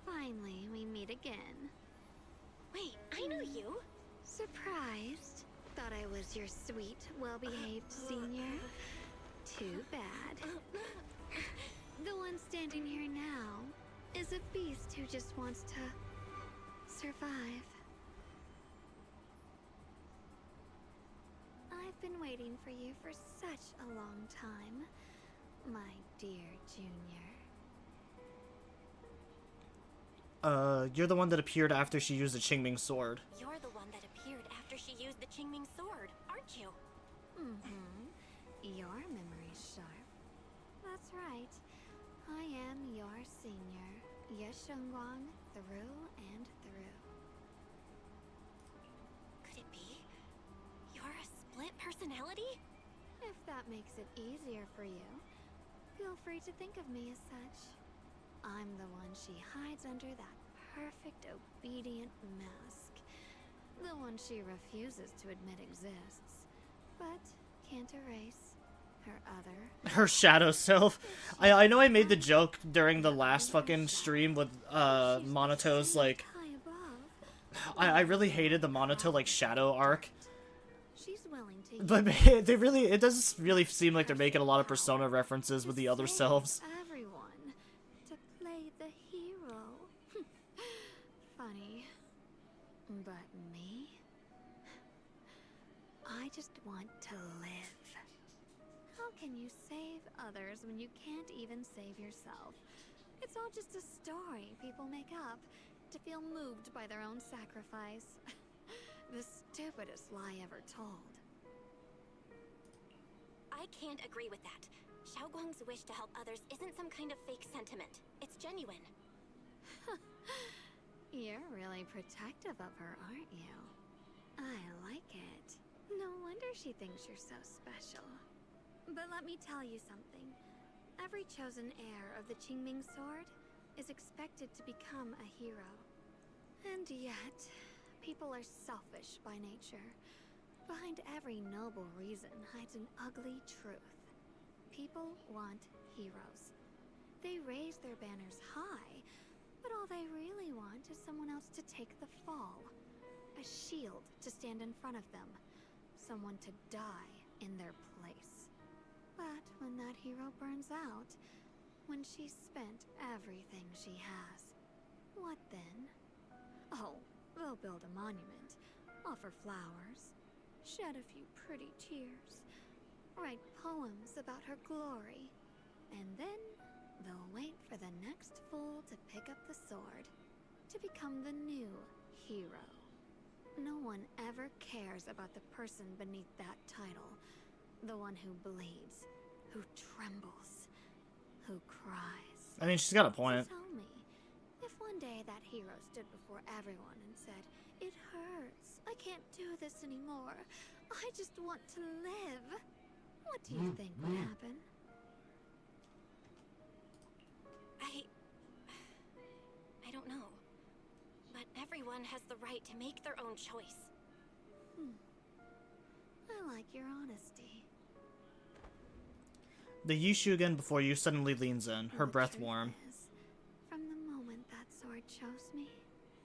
Finally, we meet again. Wait, I know you. Surprised? Thought I was your sweet, well-behaved senior? Too bad. The one standing here now is a beast who just wants to survive. I've been waiting for you for such a long time, my dear Junior. You're the one that appeared after she used the Qingming sword. You're the one that appeared after she used the Qingming sword, aren't you? Mm-hmm. Your memory's sharp. That's right. I am your senior, Shunguang, through and through. Could it be? You're a split personality? If that makes it easier for you, feel free to think of me as such. I'm the one she hides under that perfect, obedient mask. The one she refuses to admit exists, but can't erase. Her shadow self. I know I made the joke during the last fucking stream with Monoto's like I really hated the Monoto like shadow arc. She's willing to But it does really seem like they're making a lot of Persona references with the other selves. everyone to play the hero. But me? I just want to live. How can you save others when you can't even save yourself? It's all just a story people make up to feel moved by their own sacrifice. The stupidest lie ever told. I can't agree with that. Xiaoguang's wish to help others isn't some kind of fake sentiment. It's genuine. You're really protective of her, aren't you? I like it. No wonder she thinks you're so special. But let me tell you something. Every chosen heir of the Qingming sword is expected to become a hero. And yet, people are selfish by nature. Behind every noble reason hides an ugly truth. People want heroes. They raise their banners high, but all they really want is someone else to take the fall. A shield to stand in front of them. Someone to die in their place. But when that hero burns out, when she's spent everything she has, what then? Oh, they'll build a monument, offer flowers, shed a few pretty tears, write poems about her glory, and then they'll wait for the next fool to pick up the sword, to become the new hero. No one ever cares about the person beneath that title. The one who bleeds, who trembles, who cries. I mean, she's got a point. So tell me, if one day that hero stood before everyone and said, "It hurts, I can't do this anymore, I just want to live," what do you think would happen? I don't know. But everyone has the right to make their own choice. I like your honesty. The Yishu again before you suddenly leans in, her The breath truth warm. is, from the moment that sword chose me,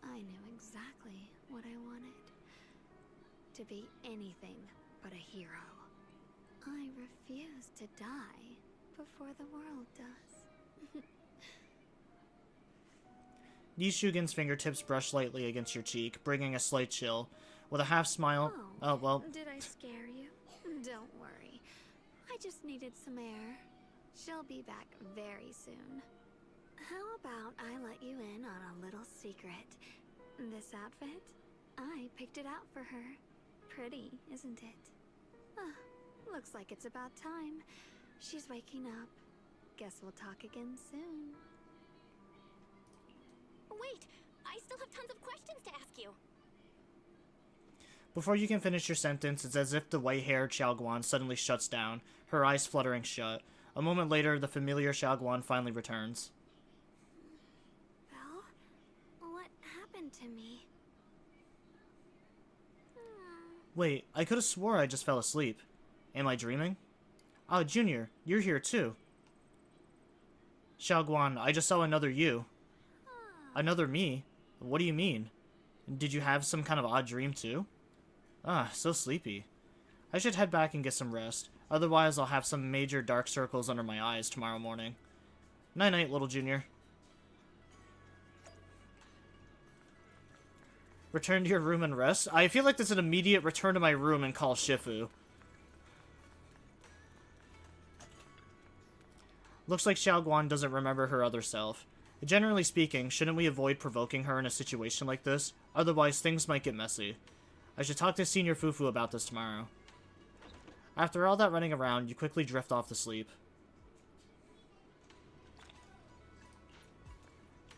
I knew exactly what I wanted. To be anything but a hero. I refuse to die before the world does. Yishugen's fingertips brush lightly against your cheek, bringing a slight chill. With a half smile, oh well. Did I scare you? Don't worry. I just needed some air. She'll be back very soon. How about I let you in on a little secret? This outfit? I picked it out for her. Pretty, isn't it? Looks like it's about time. She's waking up. Guess we'll talk again soon. Wait! I still have tons of questions to ask you. Before you can finish your sentence, it's as if the white-haired Xiaoguan suddenly shuts down, her eyes fluttering shut. A moment later, the familiar Xiaoguan finally returns. Belle? What happened to me? Wait, I could have swore I just fell asleep. Am I dreaming? Ah, Junior, you're here too. Xiaoguan, I just saw another you. Another me? What do you mean? Did you have some kind of odd dream too? Ah, so sleepy. I should head back and get some rest. Otherwise, I'll have some major dark circles under my eyes tomorrow morning. Night-night, little Junior. Return to your room and rest? I feel like there's an immediate return to my room and call Shifu. Looks like Xiaoguan doesn't remember her other self. Generally speaking, shouldn't we avoid provoking her in a situation like this? Otherwise, things might get messy. I should talk to Senior Fufu about this tomorrow. After all that running around, you quickly drift off to sleep.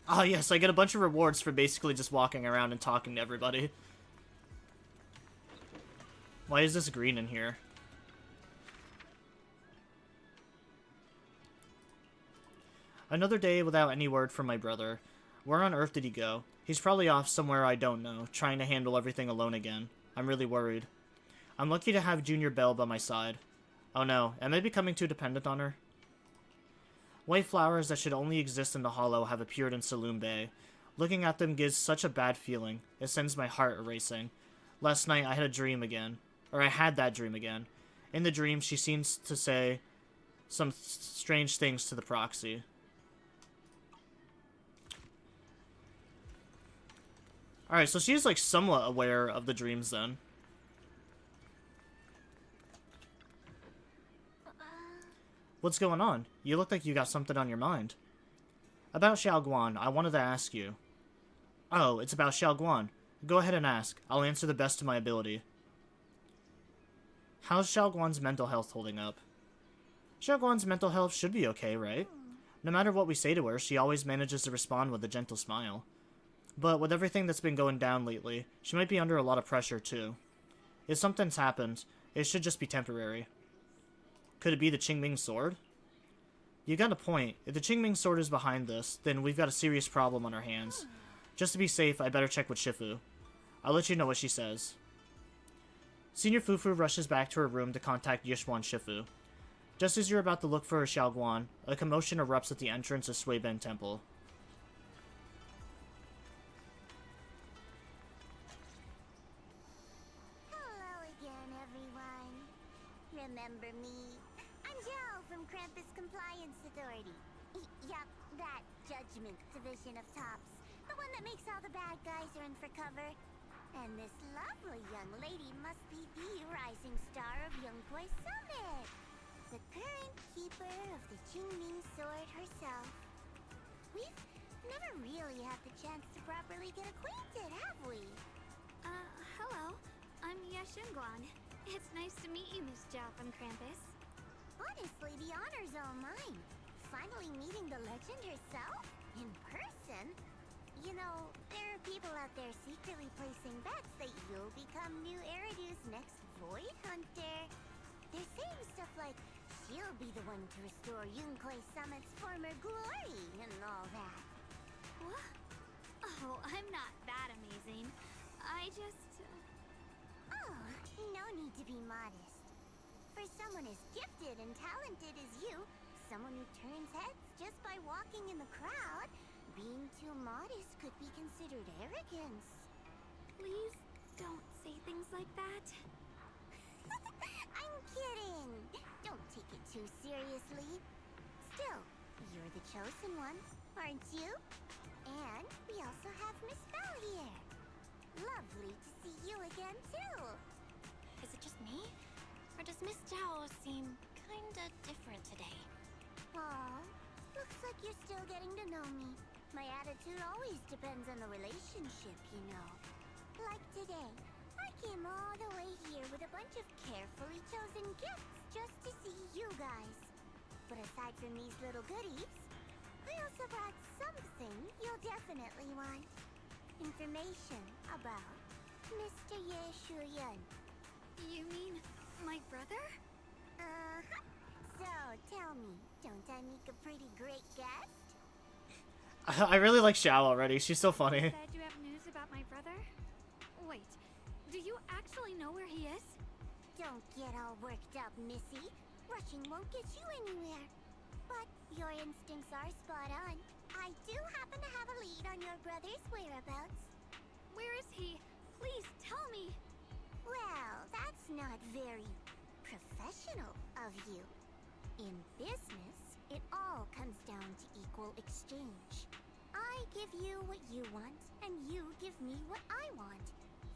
Ah, yes, I get a bunch of rewards for basically just walking around and talking to everybody. Why is this green in here? Another day without any word from my brother. Where on earth did he go? He's probably off somewhere I don't know, trying to handle everything alone again. I'm really worried. I'm lucky to have Junior Belle by my side. Oh no, am I becoming too dependent on her? White flowers that should only exist in the hollow have appeared in Saloon Bay. Looking at them gives such a bad feeling. It sends my heart racing. Last night I had a dream again. Or I had that dream again. In the dream, she seems to say some strange things to the proxy. Alright, so she's like somewhat aware of the dreams then. What's going on? You look like you got something on your mind. About Xiaoguan, I wanted to ask you. Oh, it's about Xiaoguan. Go ahead and ask. I'll answer the best of my ability. How's Xiaoguan's mental health holding up? Xiaoguan's mental health should be okay, right? No matter what we say to her, she always manages to respond with a gentle smile. But with everything that's been going down lately, she might be under a lot of pressure too. If something's happened, it should just be temporary. Could it be the Qingming sword? You got a point. If the Qingming sword is behind this, then we've got a serious problem on our hands. Just to be safe, I better check with Shifu. I'll let you know what she says. Senior Fufu rushes back to her room to contact Yishuan Shifu. Just as you're about to look for Xiaoguan, a commotion erupts at the entrance of Suiben Temple. Hello again, everyone. Remember me? I'm Zhao from Krampus Compliance Authority. Yup, that Judgment Division of Tops. The one that makes all the bad guys run for cover. And this lovely young lady must be the rising star of Yunkwei Summit. The current keeper of the Qingming sword herself. We've never really had the chance to properly get acquainted, have we? Hello. I'm Shunguang. It's nice to meet you, Miss Zhao from Krampus. Honestly, the honor's all mine. Finally meeting the legend herself? In person? You know, there are people out there secretly placing bets that you'll become new Eridu's next Void Hunter. They're saying stuff like, she'll be the one to restore Yunkwei Summit's former glory and all that. What? Oh, I'm not that amazing. I just... Oh, no need to be modest. For someone as gifted and talented as you, someone who turns heads just by walking in the crowd, being too modest could be considered arrogance. Please don't say things like that. I'm kidding. Don't take it too seriously. Still, you're the chosen one, aren't you? And we also have Miss Belle here. Lovely to see you again, too. Is it just me? Or does Miss Zhao seem kinda different today? Aw, looks like you're still getting to know me. My attitude always depends on the relationship, you know. Like today, I came all the way here with a bunch of carefully chosen gifts just to see you guys. But aside from these little goodies, I also brought something you'll definitely want. Information about Mr. Ye Shuyan. You mean my brother? Uh-huh. So, tell me, don't I make a pretty great guest? I really like Xiao already. She's so funny. You said you have news about my brother? Wait, do you actually know where he is? Don't get all worked up, Missy. Rushing won't get you anywhere. But your instincts are spot on. I do happen to have a lead on your brother's whereabouts. Where is he? Please tell me. Well, that's not very professional of you. In business, it all comes down to equal exchange. I give you what you want, and you give me what I want.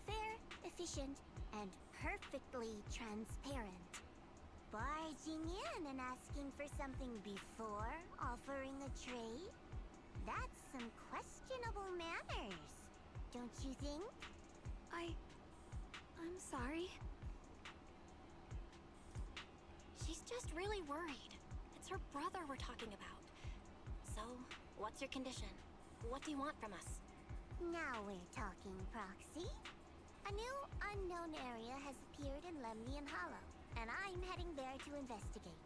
Fair, efficient, and perfectly transparent. Barging in and asking for something before offering a trade? That's some questionable manners, don't you think? I'm sorry. She's just really worried. It's her brother we're talking about. So, what's your condition? What do you want from us? Now we're talking, Proxy. A new unknown area has appeared in Lemnian Hollow, and I'm heading there to investigate.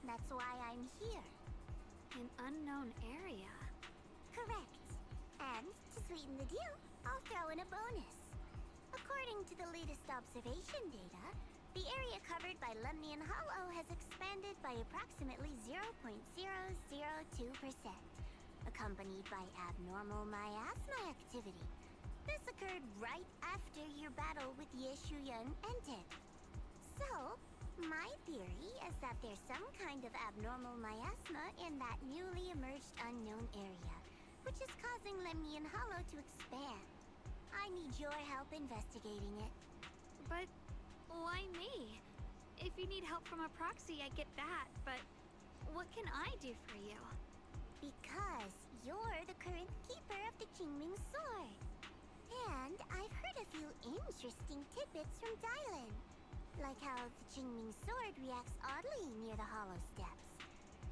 That's why I'm here. An unknown area? Correct. And to sweeten the deal, I'll throw in a bonus. According to the latest observation data, the area covered by Lemnian Hollow has expanded by approximately 0.002%, accompanied by abnormal miasma activity. This occurred right after your battle with Ye Shuyan ended. So, my theory is that there's some kind of abnormal miasma in that newly emerged unknown area, which is causing Lemnian Hollow to expand. I your help investigating it. But why me? If you need help from a proxy, I get that, but what can I do for you? Because you're the current keeper of the Qingming sword. And I've heard a few interesting tidbits from Dylan. Like how the Qingming sword reacts oddly near the hollow steps.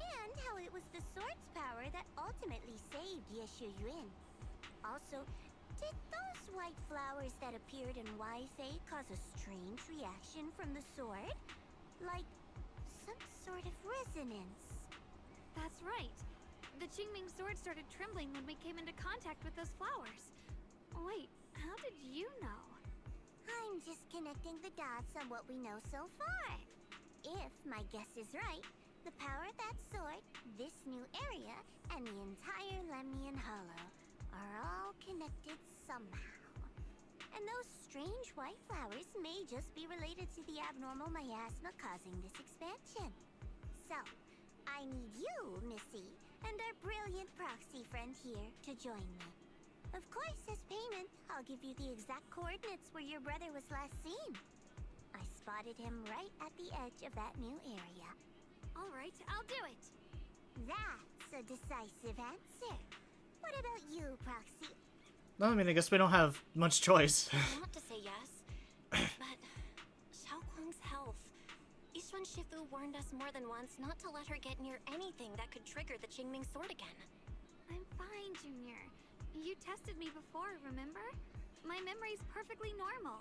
And how it was the sword's power that ultimately saved Yeshu Yuan. Also, did those white flowers that appeared in Weifei cause a strange reaction from the sword? Like some sort of resonance. That's right. The Qingming sword started trembling when we came into contact with those flowers. Wait, how did you know? I'm just connecting the dots on what we know so far. If my guess is right, the power of that sword, this new area, and the entire Lemnian Hollow are all connected somehow. And those strange white flowers may just be related to the abnormal miasma causing this expansion. So, I need you, Missy, and our brilliant proxy friend here to join me. Of course, as payment, I'll give you the exact coordinates where your brother was last seen. I spotted him right at the edge of that new area. All right, I'll do it. That's a decisive answer. What about you, Proxy? No, I mean, I guess we don't have much choice. I want to say yes, but Xiaoguang's health. Yishuan Shifu warned us more than once not to let her get near anything that could trigger the Qingming sword again. I'm fine, Junior. You tested me before, remember? My memory's perfectly normal.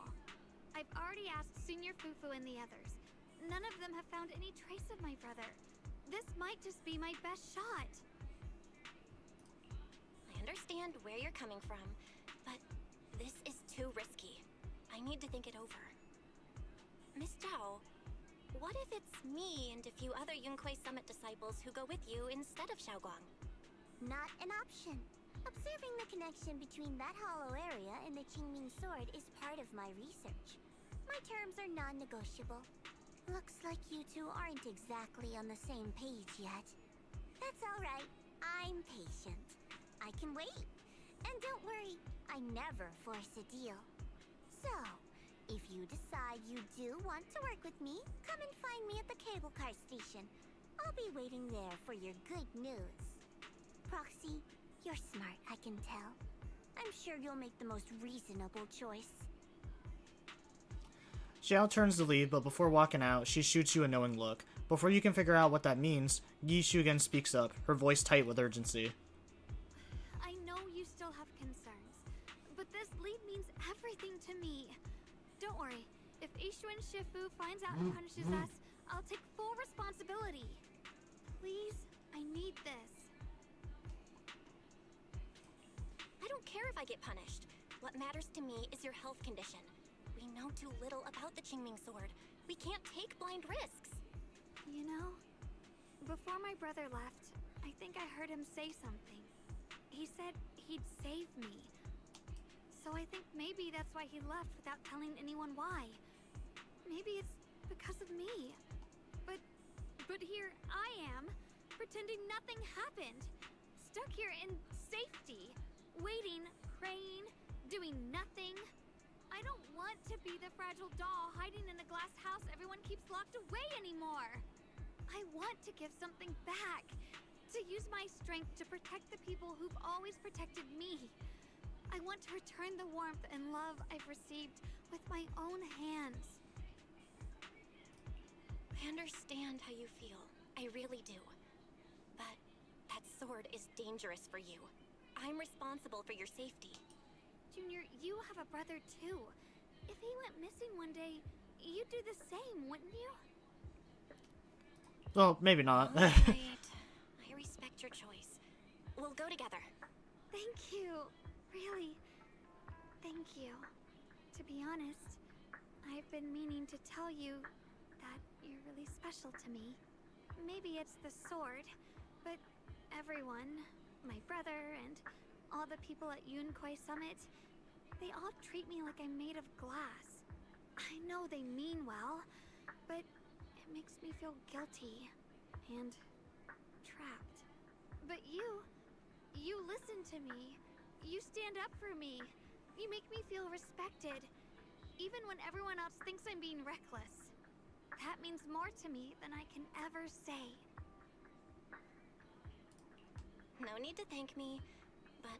I've already asked Senior Fufu and the others. None of them have found any trace of my brother. This might just be my best shot. I understand where you're coming from, but this is too risky. I need to think it over. Miss Zhao, what if it's me and a few other Yunquei Summit disciples who go with you instead of Xiaoguang? Not an option. Observing the connection between that hollow area and the Qingming sword is part of my research. My terms are non-negotiable. Looks like you two aren't exactly on the same page yet. That's alright. I'm patient. I can wait. And don't worry, I never force a deal. So, if you decide you do want to work with me, come and find me at the cable car station. I'll be waiting there for your good news. Proxy, you're smart, I can tell. I'm sure you'll make the most reasonable choice. Zhao turns to leave, but before walking out, she shoots you a knowing look. Before you can figure out what that means, Yishu again speaks up, her voice tight with urgency. I know you still have concerns, but this lead means everything to me. Don't worry, if Yishuan Shifu finds out and punishes us, I'll take full responsibility. Please, I need this. I don't care if I get punished. What matters to me is your health condition. We know too little about the Qingming sword. We can't take blind risks. You know, before my brother left, I think I heard him say something. He said he'd save me. So I think maybe that's why he left without telling anyone why. Maybe it's because of me. But here I am, pretending nothing happened. Stuck here in safety, waiting, praying, doing nothing. I don't want to be the fragile doll hiding in a glass house everyone keeps locked away anymore. I want to give something back, to use my strength to protect the people who've always protected me. I want to return the warmth and love I've received with my own hands. I understand how you feel. I really do. But that sword is dangerous for you. I'm responsible for your safety. Junior, you have a brother too. If he went missing one day, you'd do the same, wouldn't you? Well, maybe not. All right. I respect your choice. We'll go together. Thank you. Really. Thank you. To be honest, I've been meaning to tell you that you're really special to me. Maybe it's the sword, but everyone, my brother and all the people at Yunquei Summit, they all treat me like I'm made of glass. I know they mean well, but it makes me feel guilty and trapped. But you listen to me. You stand up for me. You make me feel respected, even when everyone else thinks I'm being reckless. That means more to me than I can ever say. No need to thank me, but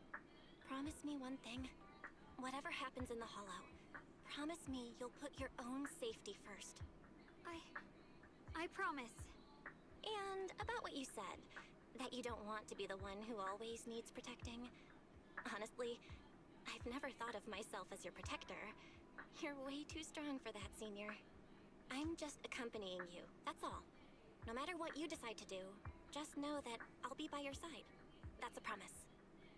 promise me one thing. Whatever happens in the Hollow, promise me you'll put your own safety first. I promise. And about what you said, that you don't want to be the one who always needs protecting. Honestly, I've never thought of myself as your protector. You're way too strong for that, Senior. I'm just accompanying you, that's all. No matter what you decide to do, just know that I'll be by your side. That's a promise.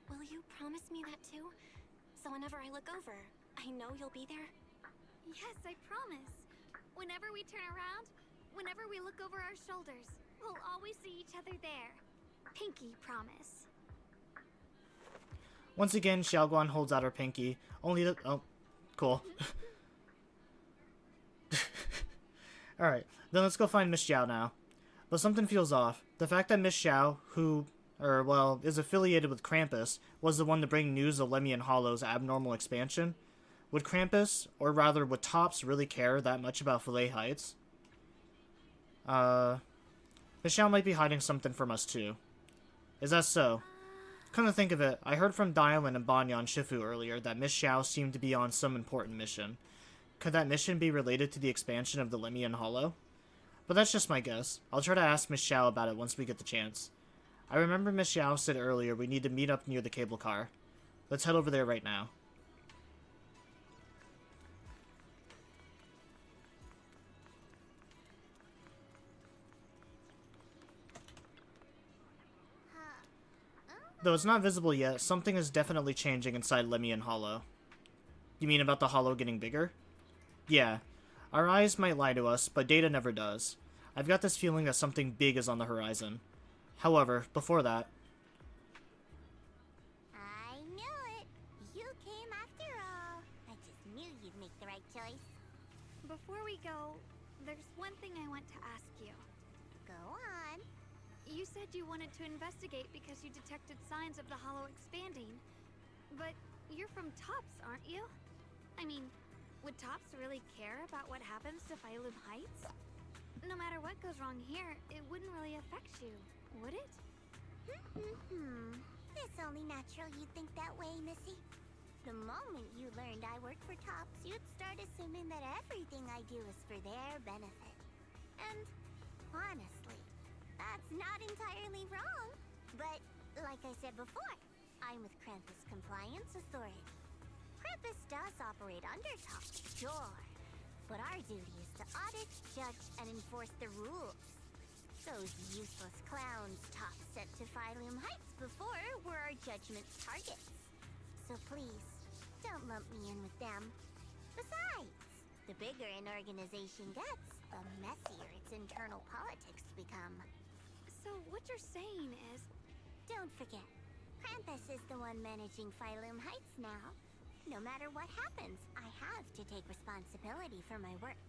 Will you promise me that too? So whenever I look over, I know you'll be there? Yes, I promise. Whenever we turn around, whenever we look over our shoulders, we'll always see each other there. Pinky promise. Once again, Xiaoguan holds out her pinky. Only the... Oh, cool. Alright, then let's go find Miss Zhao now. But something feels off. The fact that Miss Zhao, who, is affiliated with Krampus, was the one to bring news of Lemian Hollow's abnormal expansion. Would Krampus, or rather would Tops, really care that much about Fillet Heights? Miss Zhao might be hiding something from us too. Is that so? Come to think of it, I heard from Dylan and Banya on Shifu earlier that Miss Zhao seemed to be on some important mission. Could that mission be related to the expansion of the Lemian Hollow? But that's just my guess. I'll try to ask Miss Zhao about it once we get the chance. I remember Miss Zhao said earlier we need to meet up near the cable car. Let's head over there right now. Though it's not visible yet, something is definitely changing inside Lemian Hollow. You mean about the hollow getting bigger? Yeah. Our eyes might lie to us, but data never does. I've got this feeling that something big is on the horizon. However, before that... I knew it! You came after all. I just knew you'd make the right choice. Before we go, there's one thing I want to ask you. Go on. You said you wanted to investigate because you detected signs of the Hollow expanding. But you're from Tops, aren't you? I mean, would Tops really care about what happens to Phylum Heights? No matter what goes wrong here, it wouldn't really affect you, would it? It's only natural you'd think that way, Missy. The moment you learned I work for Tops, you'd start assuming that everything I do is for their benefit. And honestly, that's not entirely wrong. But like I said before, I'm with Krampus Compliance Authority. Krampus does operate under Tops, sure. But our duty is to audit, judge, and enforce the rules. Those useless clowns Tops sent to Phylum Heights before were our judgment's targets. So please, don't lump me in with them. Besides, the bigger an organization gets, the messier its internal politics become. So what you're saying is... Don't forget, Krampus is the one managing Phylum Heights now. No matter what happens, I have to take responsibility for my work.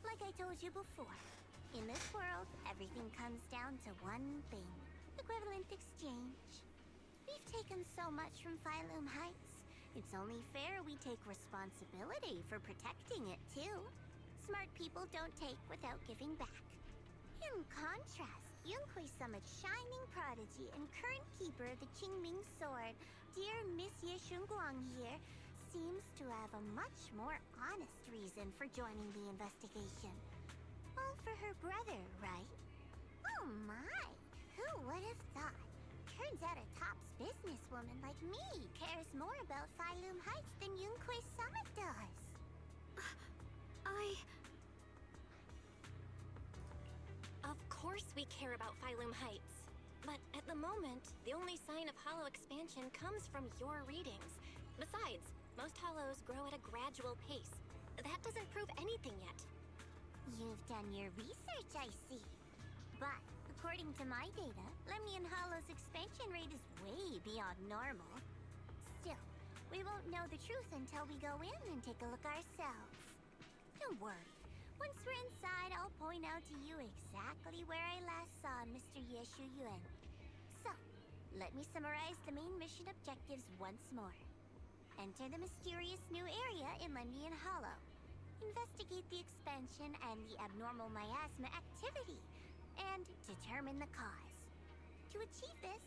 Like I told you before, in this world, everything comes down to one thing. Equivalent exchange. We've taken so much from Phylum Heights. It's only fair we take responsibility for protecting it, too. Smart people don't take without giving back. In contrast, Yunhui Summit's shining prodigy and current keeper of the Qingming Sword, dear Monsieur Shunguang here, seems to have a much more honest reason for joining the investigation. All for her brother, right? Oh my! Who would have thought? Turns out a Tops businesswoman like me cares more about Phylum Heights than Yunhui Summit does. Of course we care about Phylum Heights. But at the moment, the only sign of hollow expansion comes from your readings. Besides, most hollows grow at a gradual pace. That doesn't prove anything yet. You've done your research, I see. But according to my data, Lemian Hollow's expansion rate is way beyond normal. Still, we won't know the truth until we go in and take a look ourselves. Don't worry. Once we're inside, I'll point out to you exactly where I last saw Mr. Yeshu Yuan. So, let me summarize the main mission objectives once more. Enter the mysterious new area in Lendian Hollow. Investigate the expansion and the abnormal miasma activity, and determine the cause. To achieve this,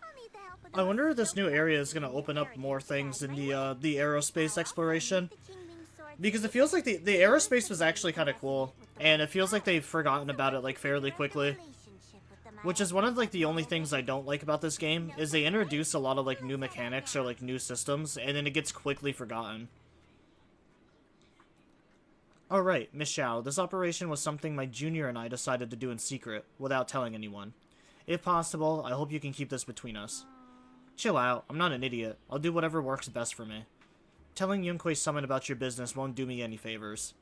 I'll need the help of the I wonder if most this new skilled area is going to craftsmen open up in more the area things to in guide the my way. aerospace I'll also exploration. use the Qingming sword Because it to feels like the investigate aerospace was actually kind of resonate cool, with the and white it feels like power, they've forgotten so about I it like can fairly figure out the quickly. relationship with the Which is one of like the only miasma things I don't like about this game, is they introduce a lot of like new mechanics or like new systems, and then it gets quickly forgotten. Alright, Miss Zhao, this operation was something my junior and I decided to do in secret, without telling anyone. If possible, I hope you can keep this between us. Chill out, I'm not an idiot. I'll do whatever works best for me. Telling Yunquei Summit about your business won't do me any favors.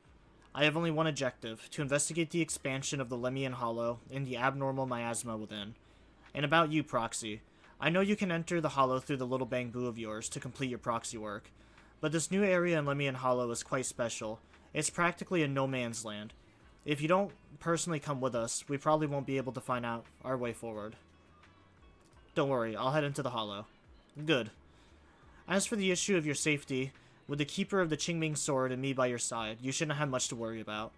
I have only one objective, to investigate the expansion of the Lemian Hollow and the abnormal miasma within. And about you, Proxy. I know you can enter the Hollow through the little bamboo of yours to complete your proxy work, but this new area in Lemian Hollow is quite special. It's practically a no man's land. If you don't personally come with us, we probably won't be able to find out our way forward. Don't worry, I'll head into the Hollow. Good. As for the issue of your safety, with the Keeper of the Qingming Sword and me by your side, you shouldn't have much to worry about.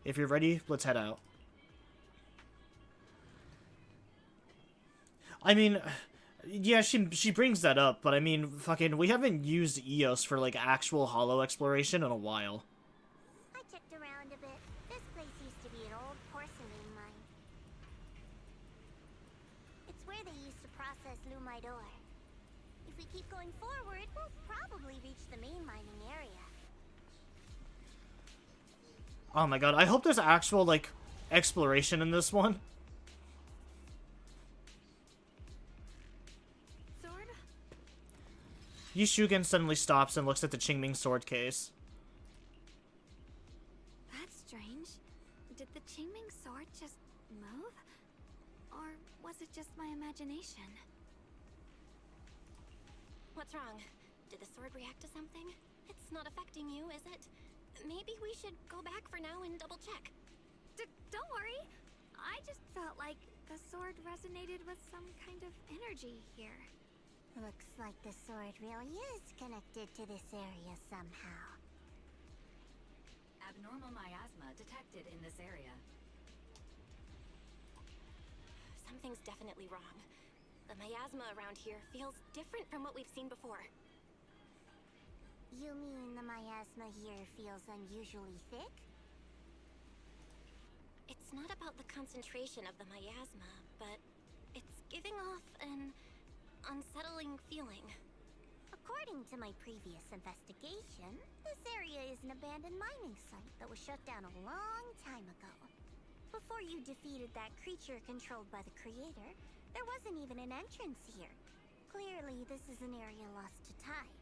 If you're ready, let's head out. I mean, yeah, she brings that up, but I mean, fucking, we haven't used EOS for, like, actual Hollow exploration in a while. I checked around a bit. This place used to be an old porcelain mine. It's where they used to process lumite ore. If we keep going forward, we'll probably reach the main mining area. Oh my god, I hope there's actual, like, exploration in this one. Sword? Yushugen suddenly stops and looks at the Qingming sword case. That's strange. Did the Qingming sword just move? Or was it just my imagination? What's wrong? Did the sword react to something? It's not affecting you, is it? Maybe we should go back for now and double check. Don't worry. I just felt like the sword resonated with some kind of energy here. Looks like the sword really is connected to this area somehow. Abnormal miasma detected in this area. Something's definitely wrong. The miasma around here feels different from what we've seen before. You mean the miasma here feels unusually thick? It's not about the concentration of the miasma, but it's giving off an unsettling feeling. According to my previous investigation, this area is an abandoned mining site that was shut down a long time ago. Before you defeated that creature controlled by the Creator, there wasn't even an entrance here. Clearly, this is an area lost to time.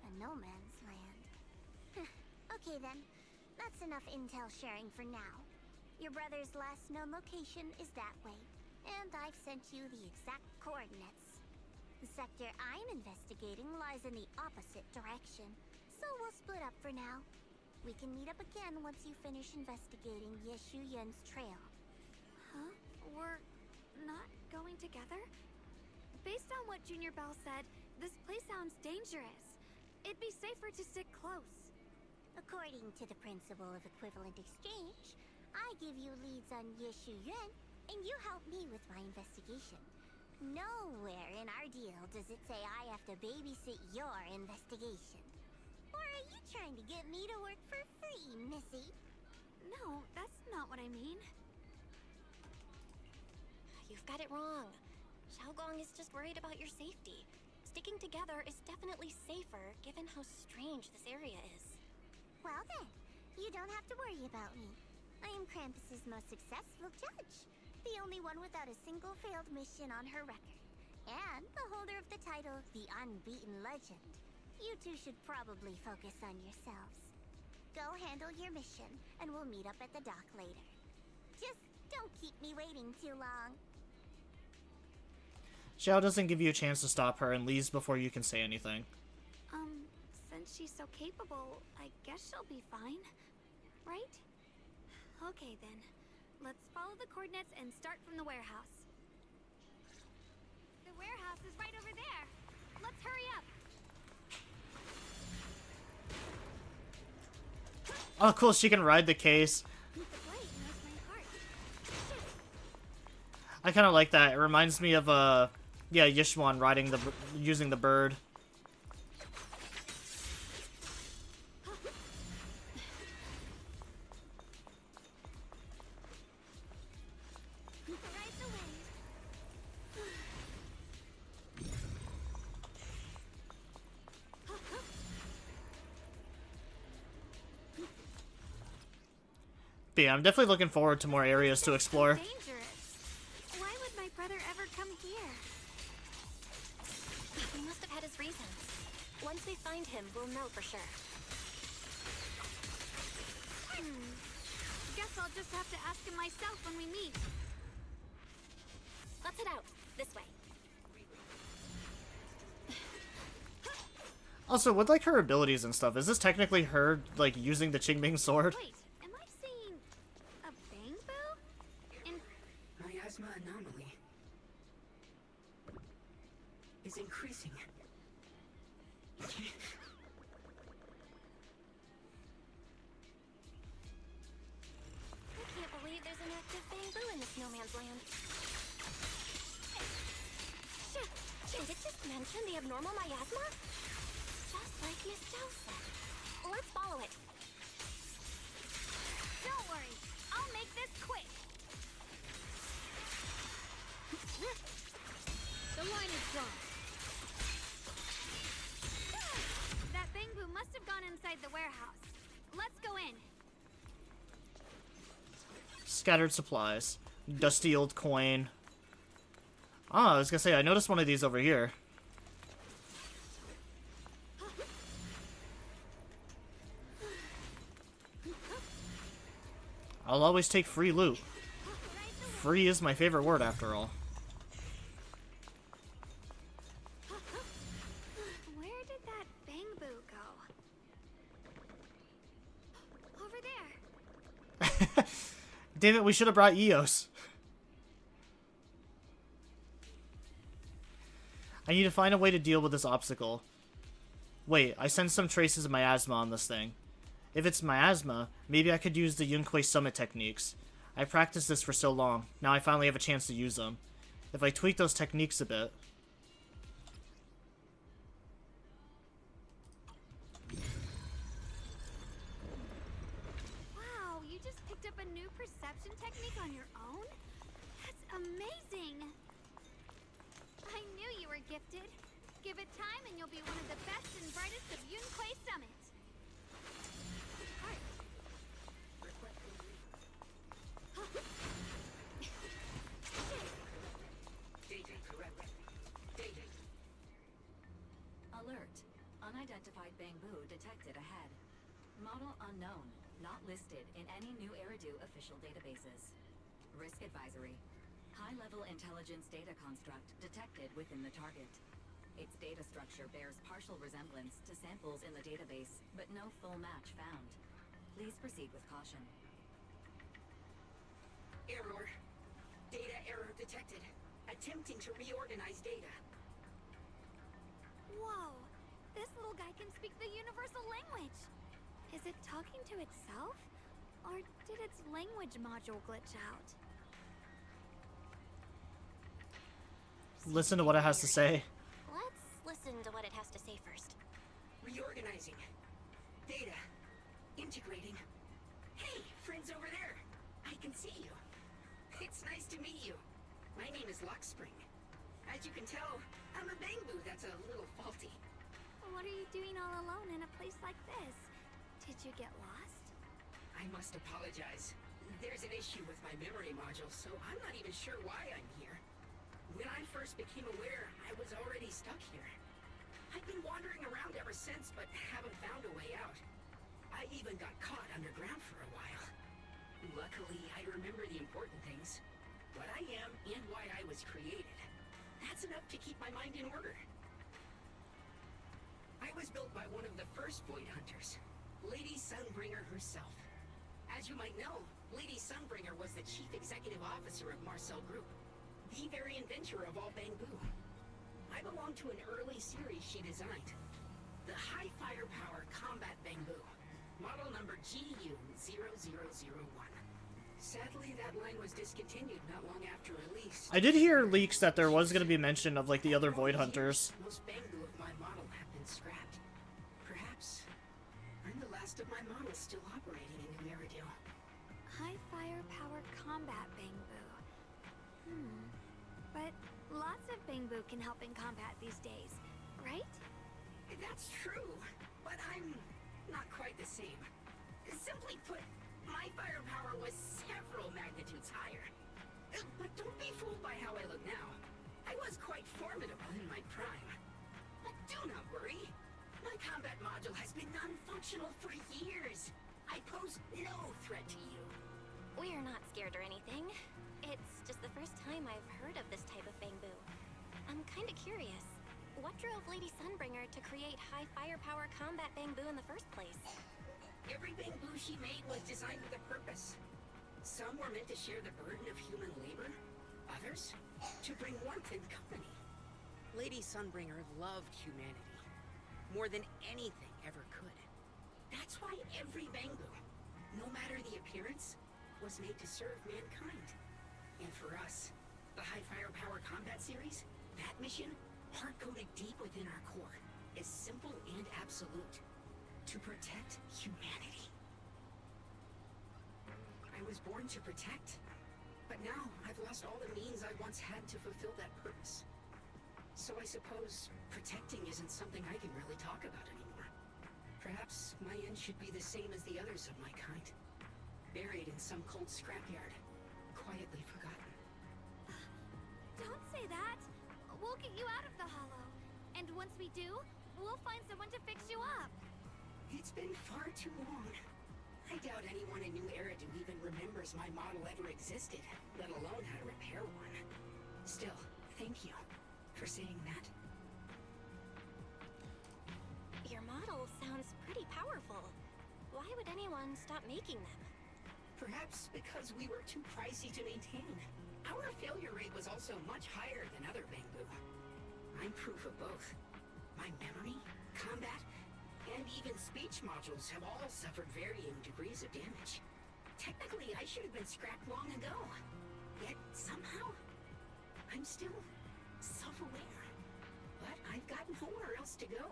A no man's land. Okay then, that's enough intel sharing for now. Your brother's last known location is that way, and I've sent you the exact coordinates. The sector I'm investigating lies in the opposite direction, so we'll split up for now. We can meet up again once you finish investigating Yeshu Yun's trail. Huh? We're not going together? Based on what Junior Bell said, this place sounds dangerous. It'd be safer to stick close. According to the principle of equivalent exchange, I give you leads on Yeshu Yun, and you help me with my investigation. Nowhere in our deal does it say I have to babysit your investigation. Or are you trying to get me to work for free, Missy? No, that's not what I mean. You've got it wrong. Shunguang is just worried about your safety. Sticking together is definitely safer, given how strange this area is. Well then, you don't have to worry about me. I am Krampus's most successful judge. The only one without a single failed mission on her record. And the holder of the title, the Unbeaten Legend. You two should probably focus on yourselves. Go handle your mission, and we'll meet up at the dock later. Just don't keep me waiting too long. Zhao doesn't give you a chance to stop her and leaves before you can say anything. Since she's so capable, I guess she'll be fine. Right? Okay then. Let's follow the coordinates and start from the warehouse. The warehouse is right over there. Let's hurry up. Oh, cool. She can ride the case. The blade knows my heart. I kind of like that. It reminds me of yeah, Yishuan riding using the bird. Ride the wind. But yeah, I'm definitely looking forward to more areas to explore. Dangerous. Why would my brother ever come here? He must have had his reasons. Once we find him, we'll know for sure. Guess I'll just have to ask him myself when we meet. Let's head out. This way. Also, with like her abilities and stuff, is this technically her like using the Qingming sword? Wait, am I seeing a bamboo? In Miasma anomaly is increasing. I can't believe there's an active bamboo in this no man's land. Did it just mention the abnormal miasma? Just like Miss Zhao said. Let's follow it. Don't worry, I'll make this quick. The line is drawn. That bamboo must have gone inside the warehouse. Let's go in. Scattered supplies. Dusty old coin. Ah, I was gonna say, I noticed one of these over here. I'll always take free loot. Free is my favorite word, after all. Where did that bamboo go? Over there. Damn it, we should have brought Eos. I need to find a way to deal with this obstacle. Wait, I sense some traces of miasma on this thing. If it's miasma, maybe I could use the Yunquei summit techniques. I practiced this for so long, now I finally have a chance to use them. If I tweak those techniques a bit... Wow, you just picked up a new perception technique on your own? That's amazing! I knew you were gifted. Give it time and you'll be one of the best and brightest of Yunquei Summit. Data correct. Data. Alert. Unidentified bamboo detected ahead. Model unknown. Not listed in any new Eridu official databases. Risk advisory. High-level intelligence data construct detected within the target. Its data structure bears partial resemblance to samples in the database, but no full match found. Please proceed with caution. Error. Data error detected. Attempting to reorganize data. Whoa! This little guy can speak the universal language! Is it talking to itself? Or did its language module glitch out? Listen to what it has to say. Let's listen to what it has to say first. Reorganizing. Data. Integrating. Hey, friends over there. I can see you. It's nice to meet you. My name is Luckspring. As you can tell, I'm a bamboo that's a little faulty. What are you doing all alone in a place like this? Did you get lost? I must apologize. There's an issue with my memory module, so I'm not even sure why I'm here. When I first became aware, I was already stuck here. I've been wandering around ever since, but haven't found a way out. I even got caught underground for a while. Luckily, I remember the important things. What I am and why I was created. That's enough to keep my mind in order. I was built by one of the first Void Hunters, Lady Sunbringer herself. As you might know, Lady Sunbringer was the chief executive officer of Marcel Group, the very inventor of all bamboo. I belong to an early series she designed, the High Firepower Combat Bamboo, model number GU0001. Sadly, that line was discontinued not long after release. I did hear leaks that there was going to be mention of like the other Void Hunters. Most Bangbu of my model have been scrapped. Perhaps I'm the last of my models still operating in New Eridu. High firepower combat Bangbu. But lots of Bangbu can help in combat these days, right? That's true, but I'm not quite the same. Simply put, my firepower was several magnitudes higher. But don't be fooled by how I look now. I was quite formidable in my prime. But do not worry. My combat module has been non-functional for years. I pose no threat to you. We're not scared or anything. It's just the first time I've heard of this type of Bangbu. I'm kinda curious. What drove Lady Sunbringer to create high firepower combat Bangbu in the first place? Every Bangbu she made was designed with a purpose. Some were meant to share the burden of human labor. Others, to bring warmth and company. Lady Sunbringer loved humanity. More than anything ever could. That's why every Bangbu, no matter the appearance, was made to serve mankind. And for us, the High Firepower Combat Series, that mission, hard-coded deep within our core, is simple and absolute. To protect humanity. I was born to protect, but now I've lost all the means I once had to fulfill that purpose. So I suppose protecting isn't something I can really talk about anymore. Perhaps my end should be the same as the others of my kind. Buried in some cold scrapyard, quietly forgotten. Don't say that. We'll get you out of the hollow. And once we do, we'll find someone to fix you up. It's been far too long. I doubt anyone in New Eridu even remembers my model ever existed, let alone how to repair one. Still, thank you for saying that. Your model sounds pretty powerful. Why would anyone stop making them? Perhaps because we were too pricey to maintain. Our failure rate was also much higher than other Bangbu. I'm proof of both. My memory, combat, and even speech modules have all suffered varying degrees of damage. Technically, I should have been scrapped long ago. Yet, somehow, I'm still self-aware. But I've got nowhere else to go.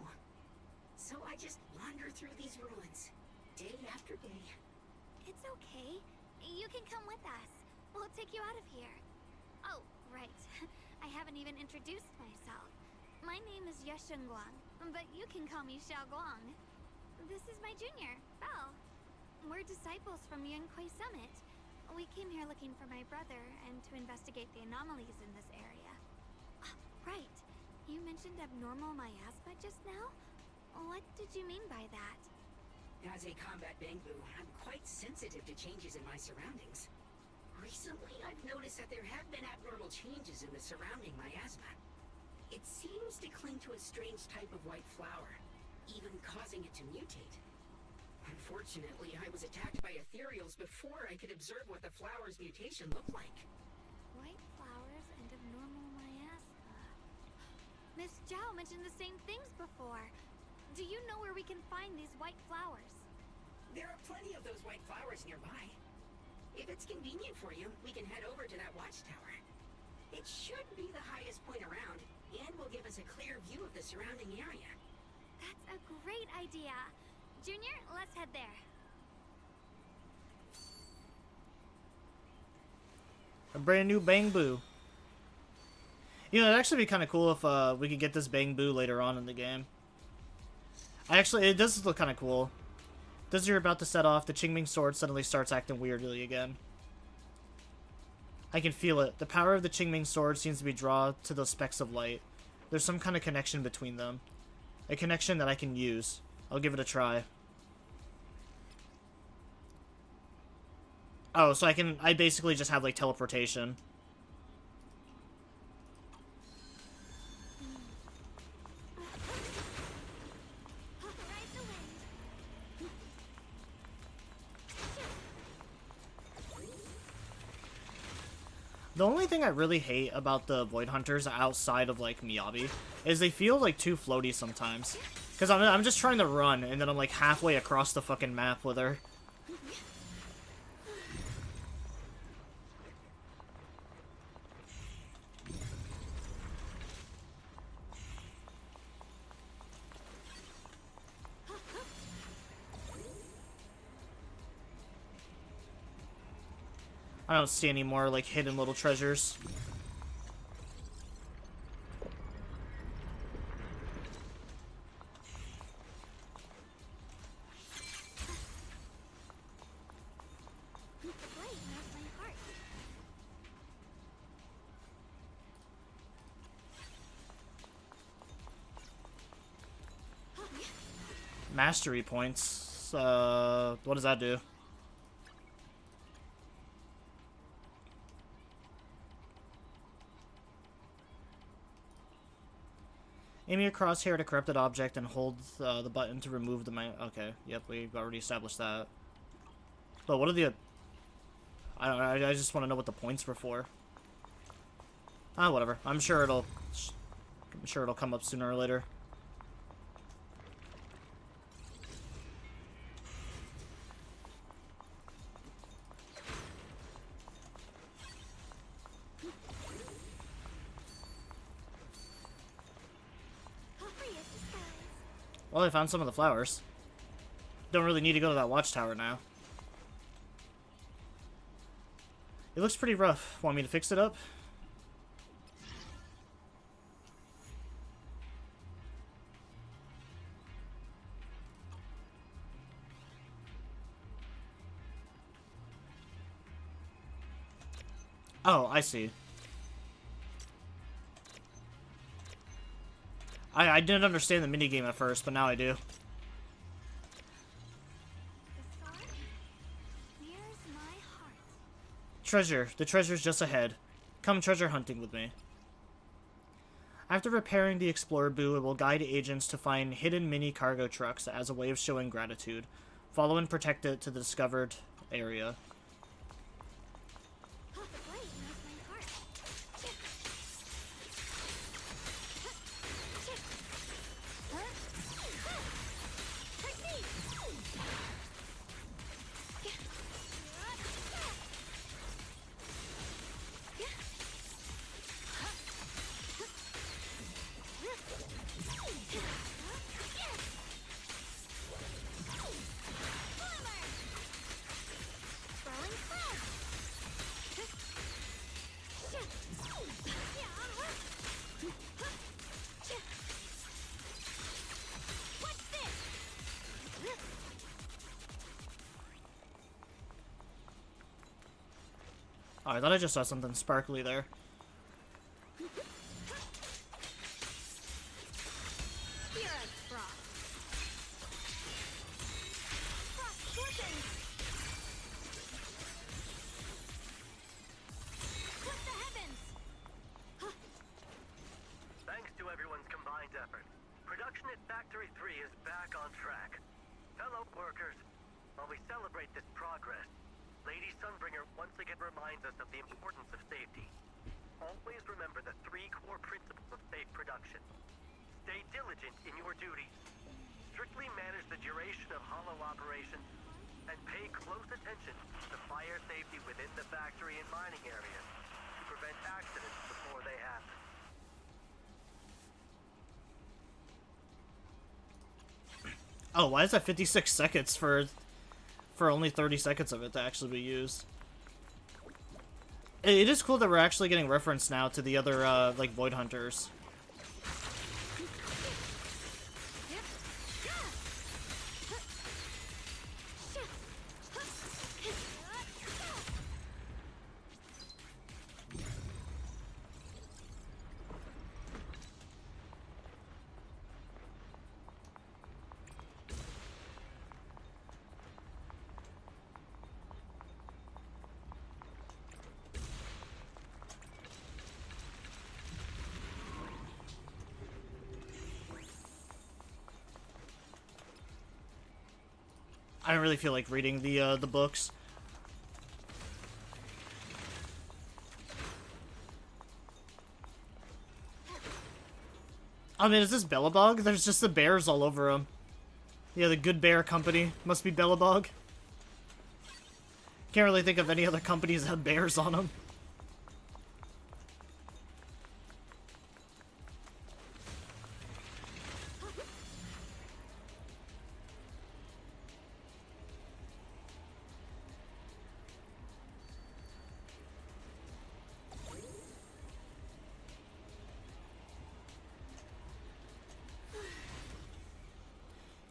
So I just wander through these ruins, day after day. It's okay. You can come with us. We'll take you out of here. Oh, right. I haven't even introduced myself. My name is Shunguang, but you can call me Xiaoguang. This is my junior, Belle. We're disciples from Yunquei Summit. We came here looking for my brother and to investigate the anomalies in this area. Right. You mentioned abnormal miasma just now? What did you mean by that? As a combat Bangbu, I'm quite sensitive to changes in my surroundings. Recently, I've noticed that there have been abnormal changes in the surrounding miasma. It seems to cling to a strange type of white flower, even causing it to mutate. Unfortunately, I was attacked by ethereals before I could observe what the flower's mutation looked like. White flowers and abnormal miasma. Miss Zhao mentioned the same things before. Do you know where we can find these white flowers? There are plenty of those white flowers nearby. If it's convenient for you, we can head over to that watchtower. It should be the highest point around, and will give us a clear view of the surrounding area. That's a great idea. Junior, let's head there. A brand new Bangbu. You know, it'd actually be kind of cool if we could get this Bangbu later on in the game. It does look kind of cool. As you're about to set off, the Qingming sword suddenly starts acting weirdly again. I can feel it. The power of the Qingming sword seems to be drawn to those specks of light. There's some kind of connection between them. A connection that I can use. I'll give it a try. Oh, so I basically just have, like, teleportation. The only thing I really hate about the Void Hunters outside of, like, Miyabi is they feel, like, too floaty sometimes. Because I'm just trying to run, and then I'm, like, halfway across the fucking map with her. I don't see any more, like, hidden little treasures. The blade knows my heart. Mastery points. What does that do? Aim your crosshair at a corrupted object and hold the button to remove the okay, yep, we've already established that. But what are the... I don't know, I just want to know what the points were for. Ah, whatever. I'm sure it'll come up sooner or later. Well, I found some of the flowers. Don't really need to go to that watchtower now. It looks pretty rough. Want me to fix it up? Oh, I see. I didn't understand the minigame at first, but now I do. The sword mirrors my heart. Treasure. The treasure's just ahead. Come treasure hunting with me. After repairing the Explorer Boo, it will guide agents to find hidden mini cargo trucks as a way of showing gratitude. Follow and protect it to the discovered area. The blade knows my heart. Oh, I thought I just saw something sparkly there. Thanks to everyone's combined effort, production at Factory 3 is back on track. Fellow workers, while we celebrate this progress, Lady Sunbringer once again reminds us of the importance of safety. Always remember the 3 core principles of safe production. Stay diligent in your duties. Strictly manage the duration of hollow operations. And pay close attention to fire safety within the factory and mining areas to prevent accidents before they happen. Oh, why is that 56 seconds for only 30 seconds of it to actually be used? It is cool that we're actually getting reference now to the other, like, Void Hunters. I don't really feel like reading the books. I mean, is this Bellabog? There's just the bears all over him. Yeah, the Good Bear Company must be Bellabog. Can't really think of any other companies that have bears on them.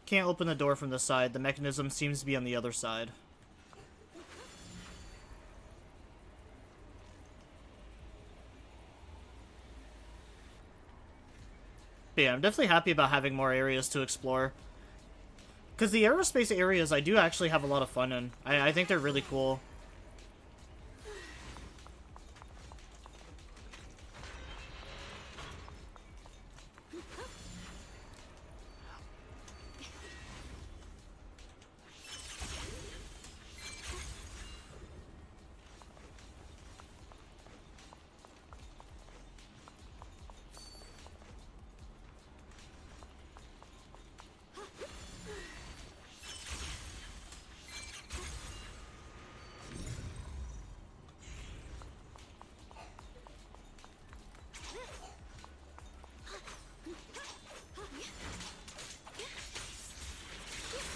Can't open the door from the side. The mechanism seems to be on the other side. But yeah, I'm definitely happy about having more areas to explore. Because the aerospace areas I do actually have a lot of fun in. I think they're really cool.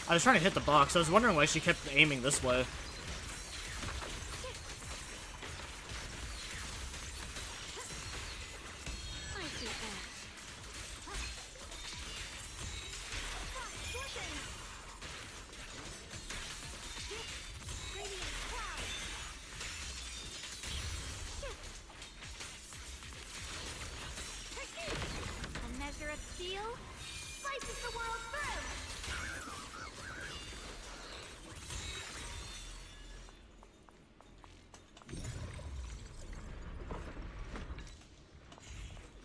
I was trying to hit the box. I was wondering why she kept aiming this way. A measure of steel slices the world through.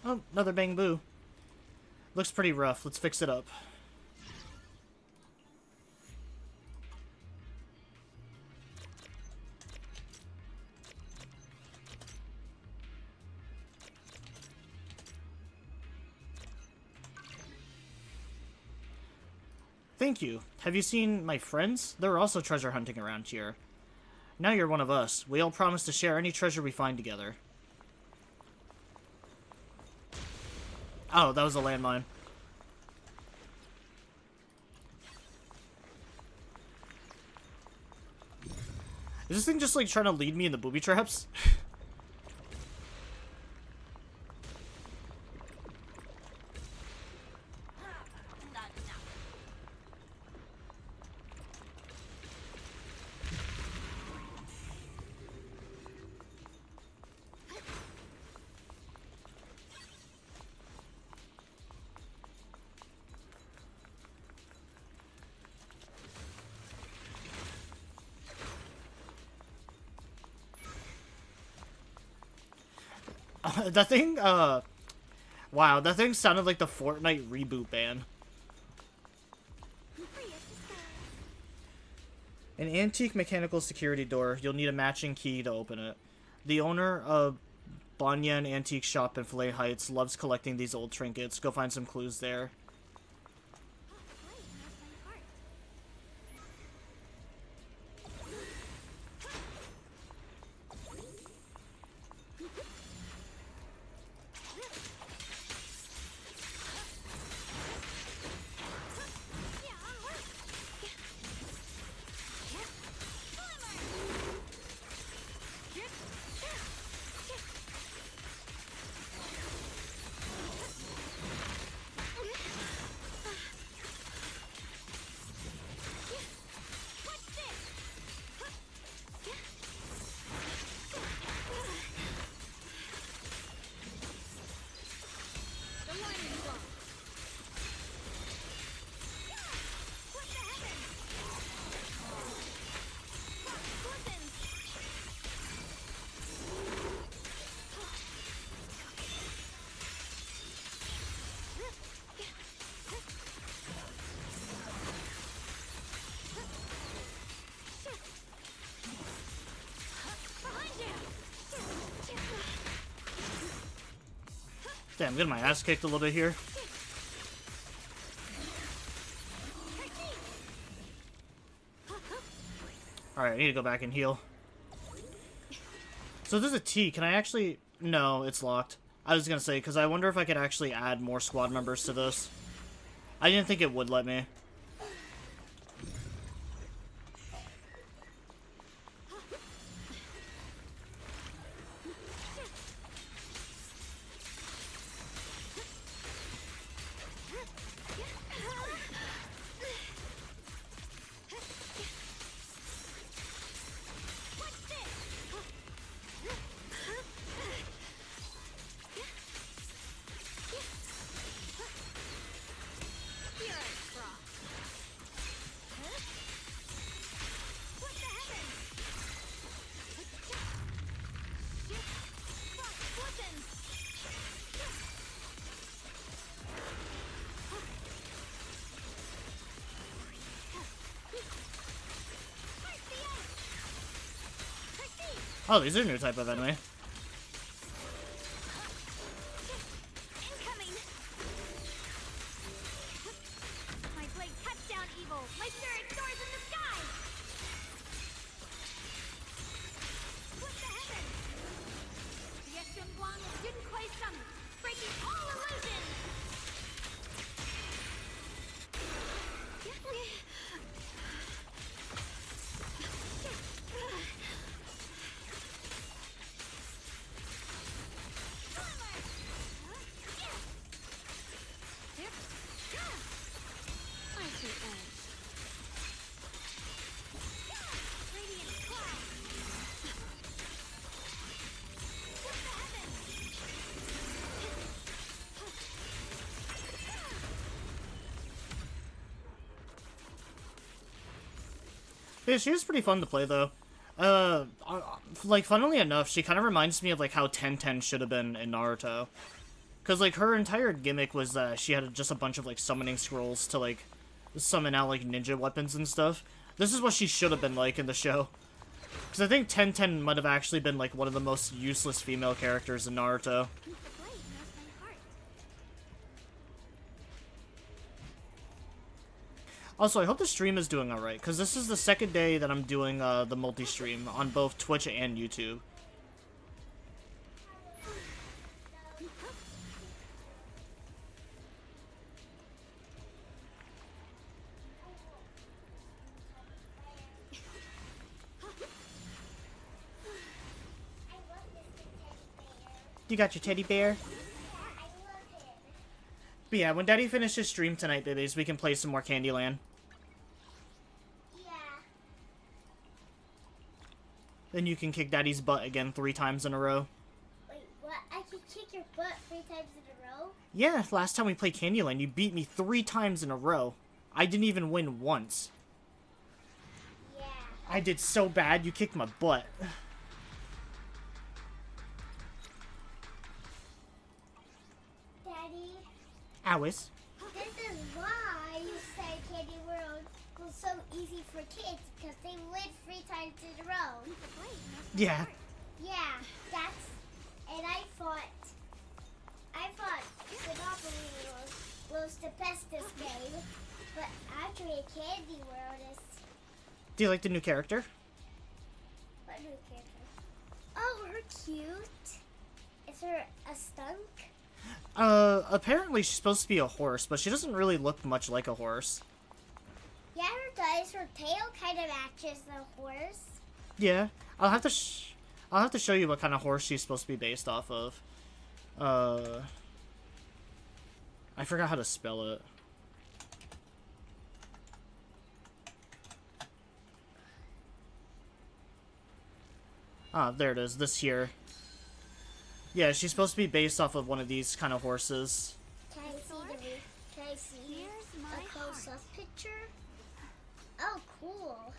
Oh, another bamboo. Looks pretty rough. Let's fix it up. Thank you. Have you seen my friends? They're also treasure hunting around here. Now you're one of us. We all promise to share any treasure we find together. Oh, that was a landmine. Is this thing just, like, trying to lead me into booby traps? That thing, wow, that thing sounded like the Fortnite reboot ban. An antique mechanical security door. You'll need a matching key to open it. The owner of Banyan Antique Shop in Filet Heights loves collecting these old trinkets. Go find some clues there. Damn, I'm getting my ass kicked a little bit here. Alright, I need to go back and heal. So there's a T. Can I actually... No, it's locked. I was gonna say, because I wonder if I could actually add more squad members to this. I didn't think it would let me. Oh, these are new type of enemy. Incoming! My blade cuts down evil! My spirit soars in the sky! Split the heavens! Yes, Shunguang is Yunquai Summit, breaking all illusions! Yeah, she was pretty fun to play though. Like, funnily enough, she kind of reminds me of like how 10-10 should have been in Naruto. Cause like her entire gimmick was that she had just a bunch of like summoning scrolls to like summon out like ninja weapons and stuff. This is what she should have been like in the show. Cause I think 10-10 might have actually been like one of the most useless female characters in Naruto. Also, I hope the stream is doing alright, because this is the second day that I'm doing the multi-stream on both Twitch and YouTube. You got your teddy bear? But yeah, when Daddy finishes stream tonight, babies, we can play some more Candyland. Yeah. Then you can kick Daddy's butt again 3 times in a row. Wait, what? I can kick your butt 3 times in a row? Yeah, last time we played Candyland, you beat me 3 times in a row. I didn't even win once. Yeah. I did so bad, you kicked my butt. Daddy, Alice. this is why you say Candy World was so easy for kids, because they win 3 times in a row. Yeah. Yeah, that's... And I thought Monopoly was the bestest game, but actually Candy World is... Do you like the new character? What new character? Oh, her cute. Is her a skunk? Apparently she's supposed to be a horse, but she doesn't really look much like a horse. Yeah, her does. Her tail kind of matches the horse. Yeah, I'll have to show you what kind of horse she's supposed to be based off of. I forgot how to spell it. Ah, there it is. This here. Yeah, she's supposed to be based off of one of these kind of horses. Can I see a close-up picture? Oh, cool.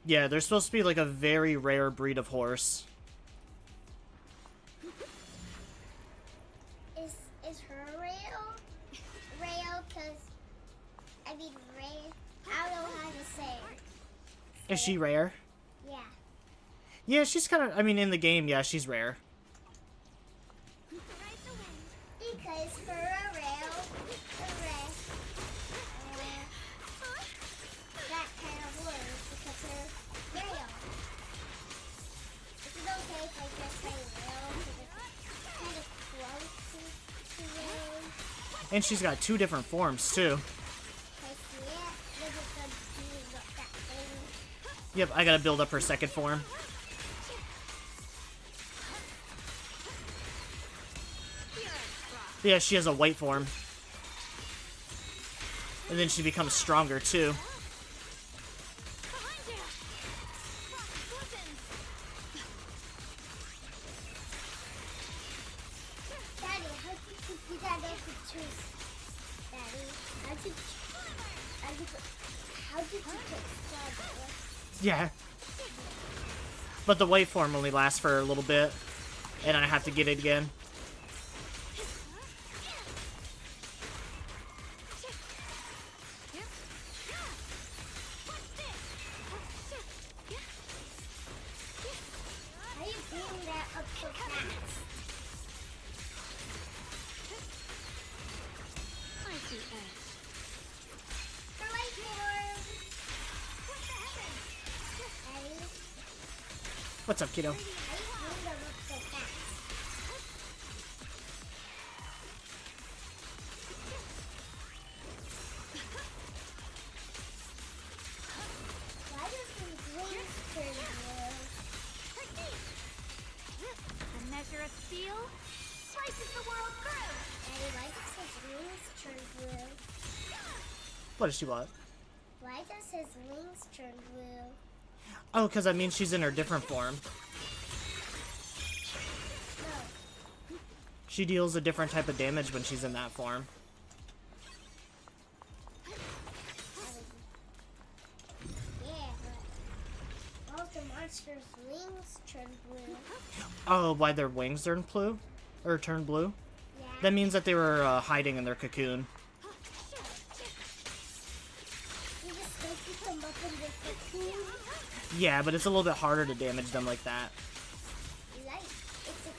Yeah, they're supposed to be like a very rare breed of horse. Is her real? Real, because I mean rare. I don't know how to say it. Is she rare? Yeah. Yeah, she's kind of. I mean, in the game, yeah, she's rare. Because for a rail, that kind of word, because they're rail. Is it okay if I just say rail, because it's kind of close to rail? And she's got 2 different forms, too. Can I see it? Look at them doing that thing. Yep, I gotta build up her second form. Yeah, she has a white form. And then she becomes stronger, too. Daddy, how did you do that if choose? Daddy, how did you get stronger? Yeah. But the white form only lasts for a little bit. And I have to get it again. What's up, kiddo? A measure of steel slices the world through. Why does his wings turn blue? What does she want? Why does his wings turn blue? Oh, because that means she's in her different form. No. She deals a different type of damage when she's in that form. Yeah, but all the monsters' wings turn blue. Oh, why their wings turn blue? Or turn blue? Yeah. That means that they were hiding in their cocoon. You just go pick them up in the cocoon. Yeah, but it's a little bit harder to damage them like that. Like, it's a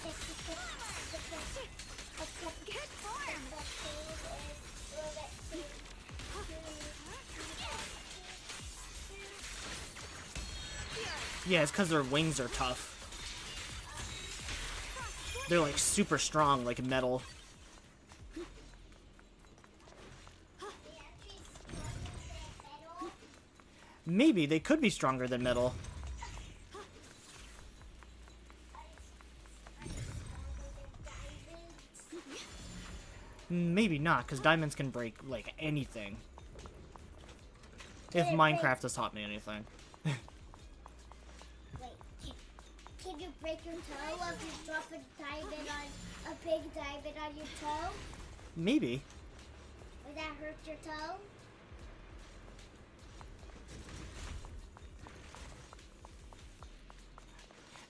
Good form. Yeah, it's because their wings are tough. They're like super strong, like metal. Maybe they could be stronger than metal. Maybe not, because diamonds can break like anything. If Minecraft has taught me anything. Wait, can you break your toe if you drop a big diamond on your toe? Maybe. Would that hurt your toe?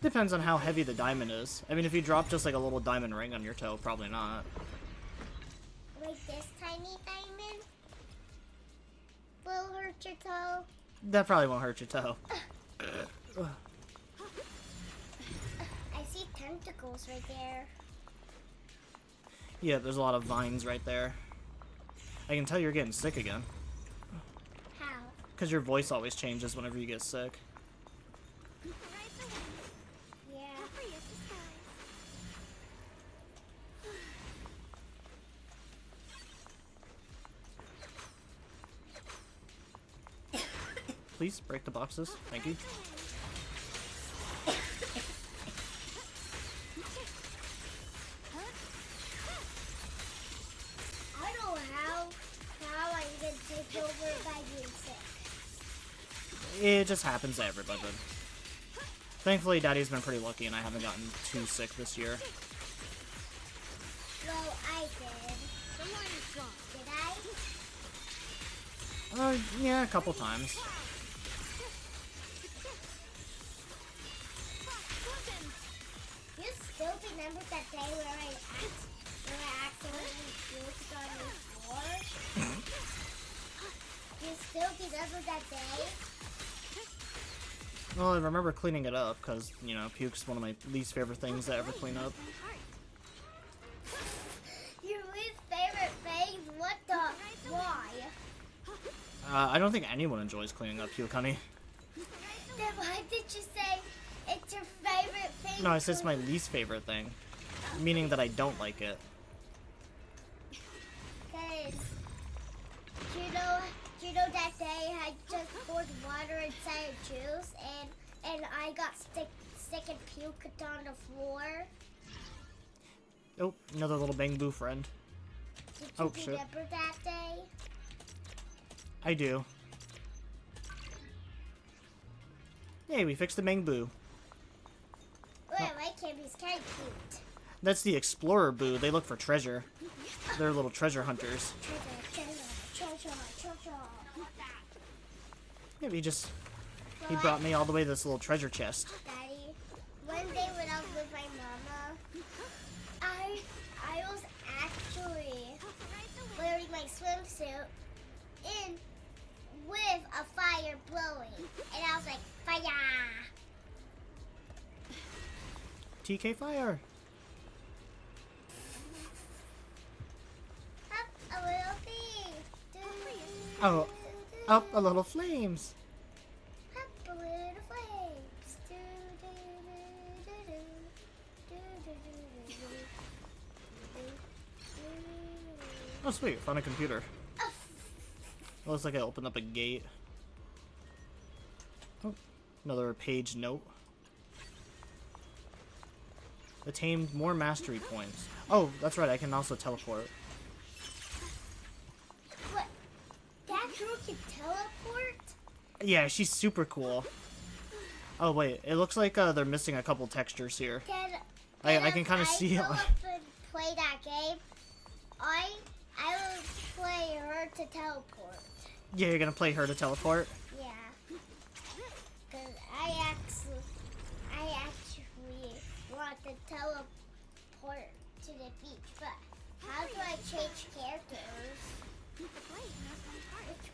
Depends on how heavy the diamond is. I mean, if you drop just like a little diamond ring on your toe, probably not. Like this tiny diamond will hurt your toe. That probably won't hurt your toe. I see tentacles right there. Yeah, there's a lot of vines right there. I can tell you're getting sick again. How? Because your voice always changes whenever you get sick. Yeah. Please break the boxes. Thank you. I don't know how I even take over by being sick. It just happens to everybody. Thankfully, Daddy's been pretty lucky and I haven't gotten too sick this year. Well, I did. The line is gone. Did I? Yeah, a couple times. You still remember that day where I accidentally puked on your floor? You still remember that day? Well, I remember cleaning it up because, you know, puke's one of my least favorite things to ever clean up. Your least favorite thing? What the? Why? I don't think anyone enjoys cleaning up puke, honey. Then why did you say it's your favorite thing? No, I said it's my least favorite thing. Meaning that I don't like it. Because, you know that day I just poured water inside a juice and I got sick and puked on the floor? Oh, another little Bang Boo friend. Did Oh, you shit. remember that day? I do. Hey, we fixed the Bang Boo. Well, I like him. He's kind of cute. That's the Explorer Boo. They look for treasure. They're little treasure hunters. Treasure. Yeah, he brought me all the way to this little treasure chest. Daddy, one day when I was with my mama, I was actually wearing my swimsuit with a fire blowing, and I was like, fire! TK Fire. Up a little thing. Oh, up a little flames. Up a little flames. Oh, sweet. Found a computer. Looks like I opened up a gate. Oh, another page note. Attained more mastery points. Oh, that's right. I can also teleport. What? That girl can teleport? Yeah, she's super cool. Oh, wait. It looks like they're missing a couple textures here. I can kind of see it. If I play that game, I will play her to teleport. Yeah, you're gonna play her to teleport? Yeah. Because I actually want to teleport to the beach, but how do I change characters? Which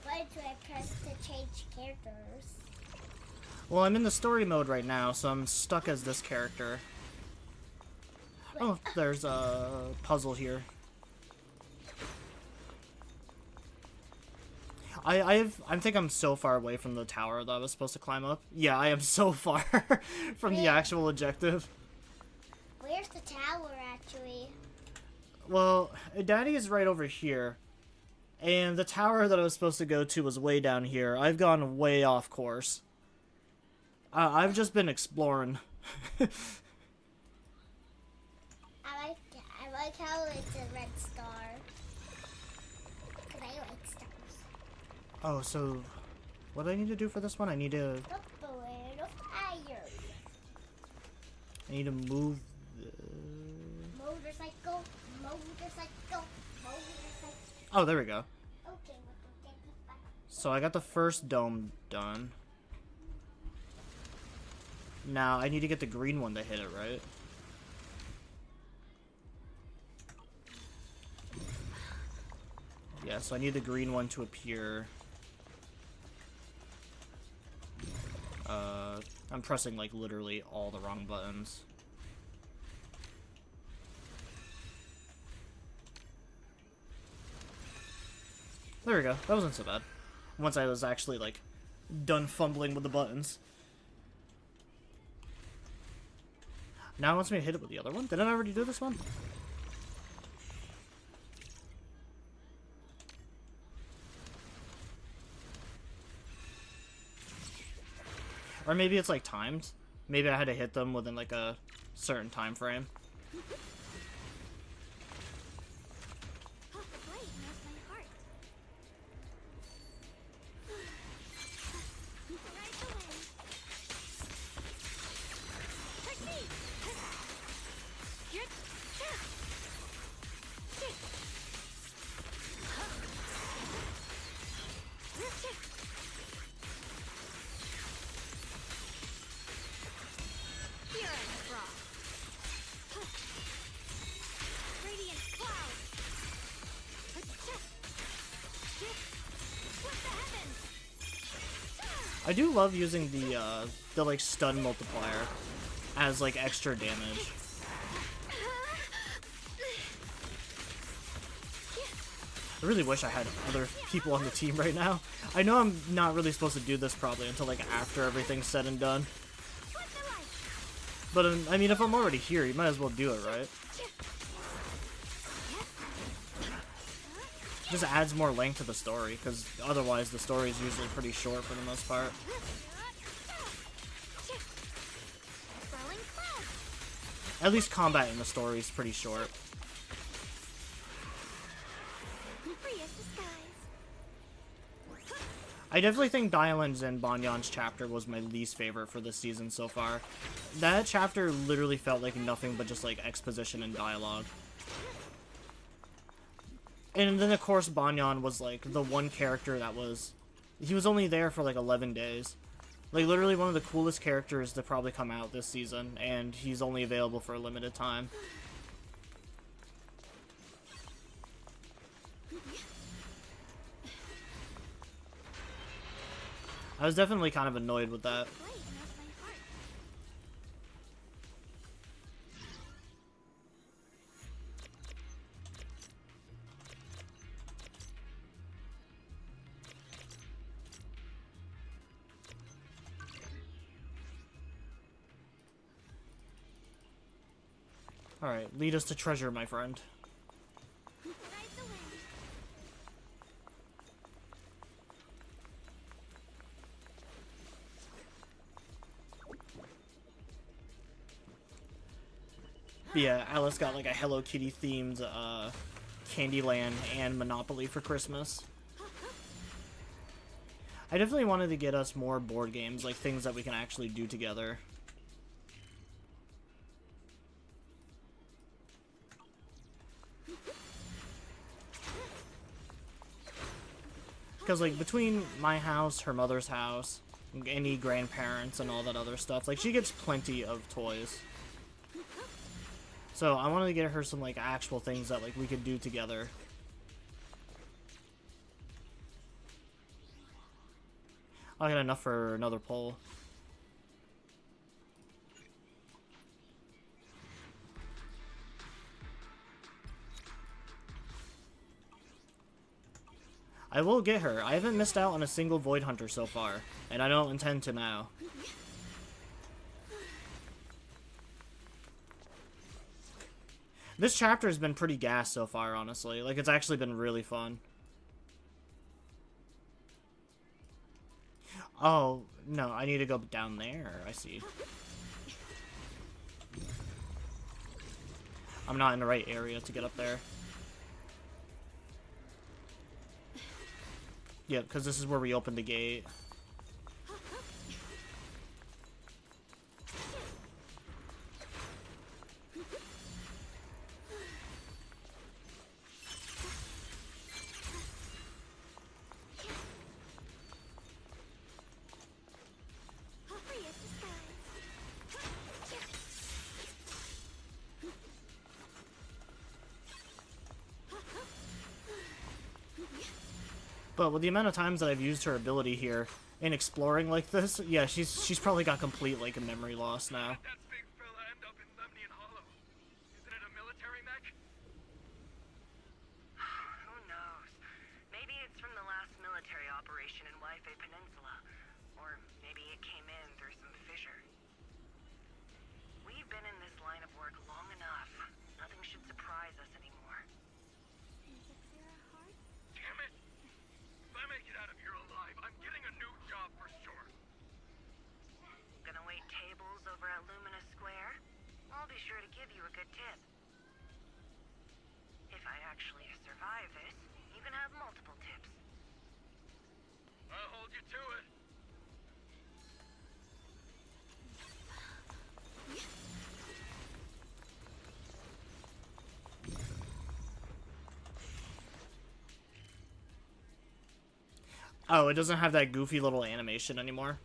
button do I press to change characters? Well, I'm in the story mode right now, so I'm stuck as this character. Oh, there's a puzzle here. I think I'm so far away from the tower that I was supposed to climb up. Yeah, I am so far from the actual objective. Where's the tower, actually? Well, Daddy is right over here. And the tower that I was supposed to go to was way down here. I've gone way off course. I've just been exploring. I like how it's a red star. Because I like stars. Oh, so what do I need to do for this one? I need to... I need to move the... Motorcycle. Oh, there we go. Okay, So I got the first dome done. Now I need to get the green one to hit it, right? Yeah, so I need the green one to appear. I'm pressing, like, literally all the wrong buttons. There we go. That wasn't so bad. Once I was actually, like, done fumbling with the buttons. Now it wants me to hit it with the other one? Didn't I already do this one? Or maybe it's like timed. Maybe I had to hit them within like a certain time frame. I do love using the like stun multiplier as like extra damage. I really wish I had other people on the team right now. I know I'm not really supposed to do this probably until like after everything's said and done. But I mean, if I'm already here, you might as well do it, right? Just adds more length to the story, because otherwise the story is usually pretty short for the most part. At least combat in the story is pretty short. I definitely think Dylan's and Banyan's chapter was my least favorite for this season so far. That chapter literally felt like nothing but just like exposition and dialogue. And then of course Banyan was like the one character that was... He was only there for like 11 days. Like literally one of the coolest characters to probably come out this season, and he's only available for a limited time. I was definitely kind of annoyed with that. Alright, lead us to treasure, my friend. But yeah, Alice got like a Hello Kitty themed Candyland and Monopoly for Christmas. I definitely wanted to get us more board games, like things that we can actually do together. Because, like, between my house, her mother's house, any grandparents, and all that other stuff, like, she gets plenty of toys. So, I wanted to get her some, like, actual things that, like, we could do together. I'll get enough for another pole. I will get her. I haven't missed out on a single Void Hunter so far, and I don't intend to now. This chapter has been pretty gas so far, honestly. Like, it's actually been really fun. Oh, no, I need to go down there. I see. I'm not in the right area to get up there. Yeah, because this is where we opened the gate. But with the amount of times that I've used her ability here in exploring like this, yeah, she's probably got complete like a memory loss now. That big fella end up in Lemnian Hollow? Isn't it a military mech? Who knows? Maybe it's from the last military operation in Waifei Peninsula. Or maybe it came in through some fissure. We've been in this line of work long enough. Nothing should surprise us anymore. Damn it! If I make it out of here alive, I'm getting a new job for sure. Gonna wait tables over at Lumina Square? I'll be sure to give you a good tip. If I actually survive this, you can have multiple tips. I'll hold you to it. Oh, it doesn't have that goofy little animation anymore.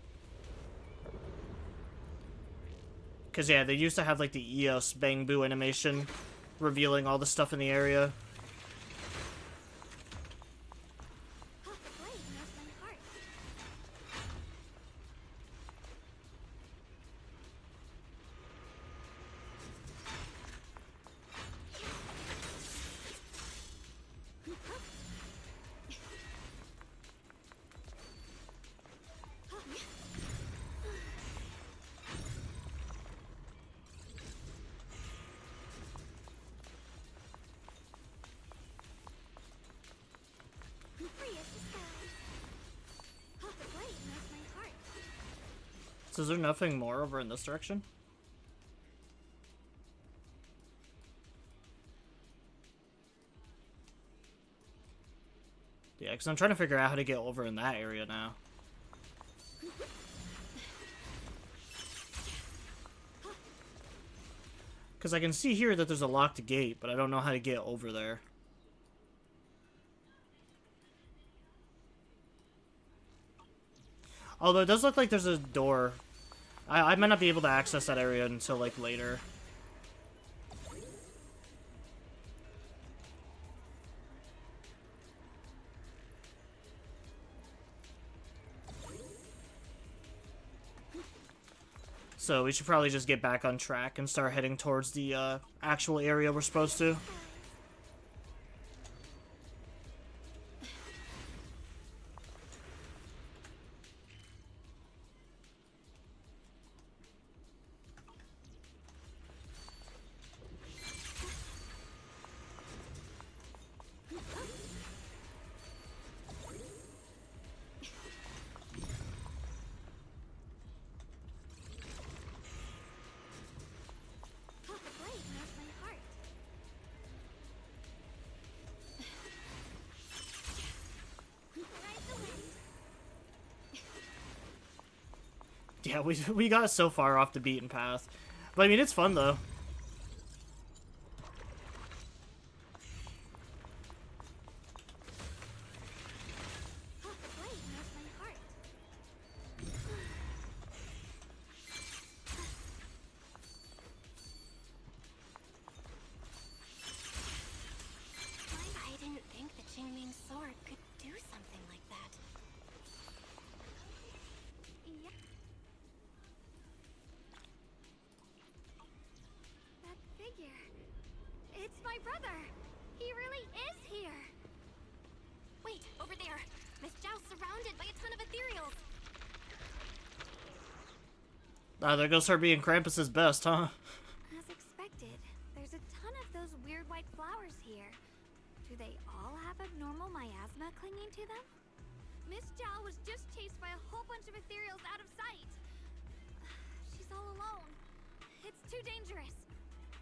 Because, yeah, they used to have, like, the EOS Bang Boo animation revealing all the stuff in the area. So is there nothing more over in this direction? Yeah, because I'm trying to figure out how to get over in that area now. Because I can see here that there's a locked gate, but I don't know how to get over there. Although it does look like there's a door. I might not be able to access that area until, like, later. So we should probably just get back on track and start heading towards the actual area we're supposed to. Yeah, we got so far off the beaten path. But I mean, it's fun though. I didn't think the Qingming sword could do something like that. Yeah. That figure. It's my brother. He really is here. Wait, over there. Miss Zhao's surrounded by a ton of ethereals. There goes her being Krampus's best, huh? As expected, there's a ton of those weird white flowers here. Do they all have abnormal miasma clinging to them? Miss Zhao was just chased by a whole bunch of ethereals out of sight. She's all alone. It's too dangerous.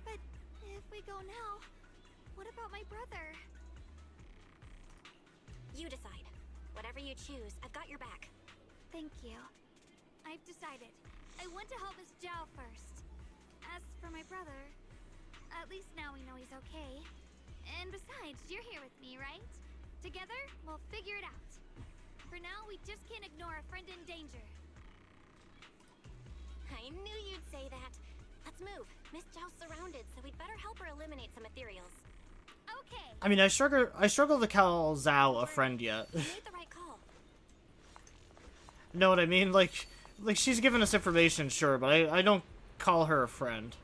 But if we go now, what about my brother? You decide. Whatever you choose, I've got your back. Thank you. I've decided. I want to help Miss Zhao first. As for my brother, at least now we know he's okay. And besides, you're here with me, right? Together, we'll figure it out. For now, we just can't ignore a friend in danger. I knew you'd say that. Let's move. Miss Zhao's surrounded, so we'd better help her eliminate some ethereals. Okay. I mean, I struggle to call Zhao a friend yet. You made the right call. Know what I mean? Like she's giving us information, sure, but I don't call her a friend.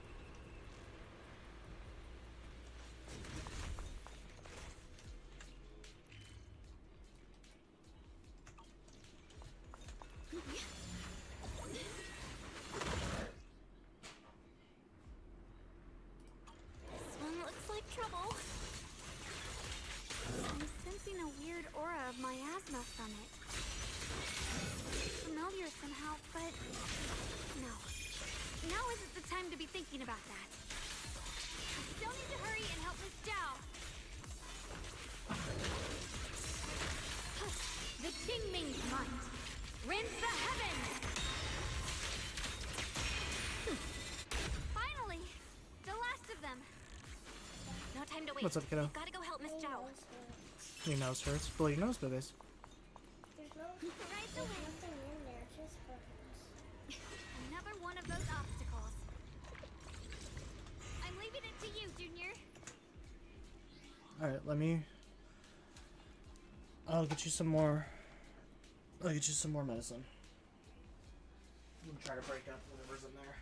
This one looks like trouble. I'm sensing a weird aura of miasma from it. Familiar somehow, but no. Now isn't the time to be thinking about that. I still need to hurry and help Miss Zhao. The Qingming's might. Rinse the heavens! Finally! The last of them. No time to wait. What's up, kiddo? We've gotta go help Miss Zhao. Your nose hurts. Blow your nose, babies. Right away. Another one of those obstacles. I'm leaving it to you, Junior. Alright, let me... I'll get you some more... I'll get you some more medicine. I'm gonna try to break up whatever's in there.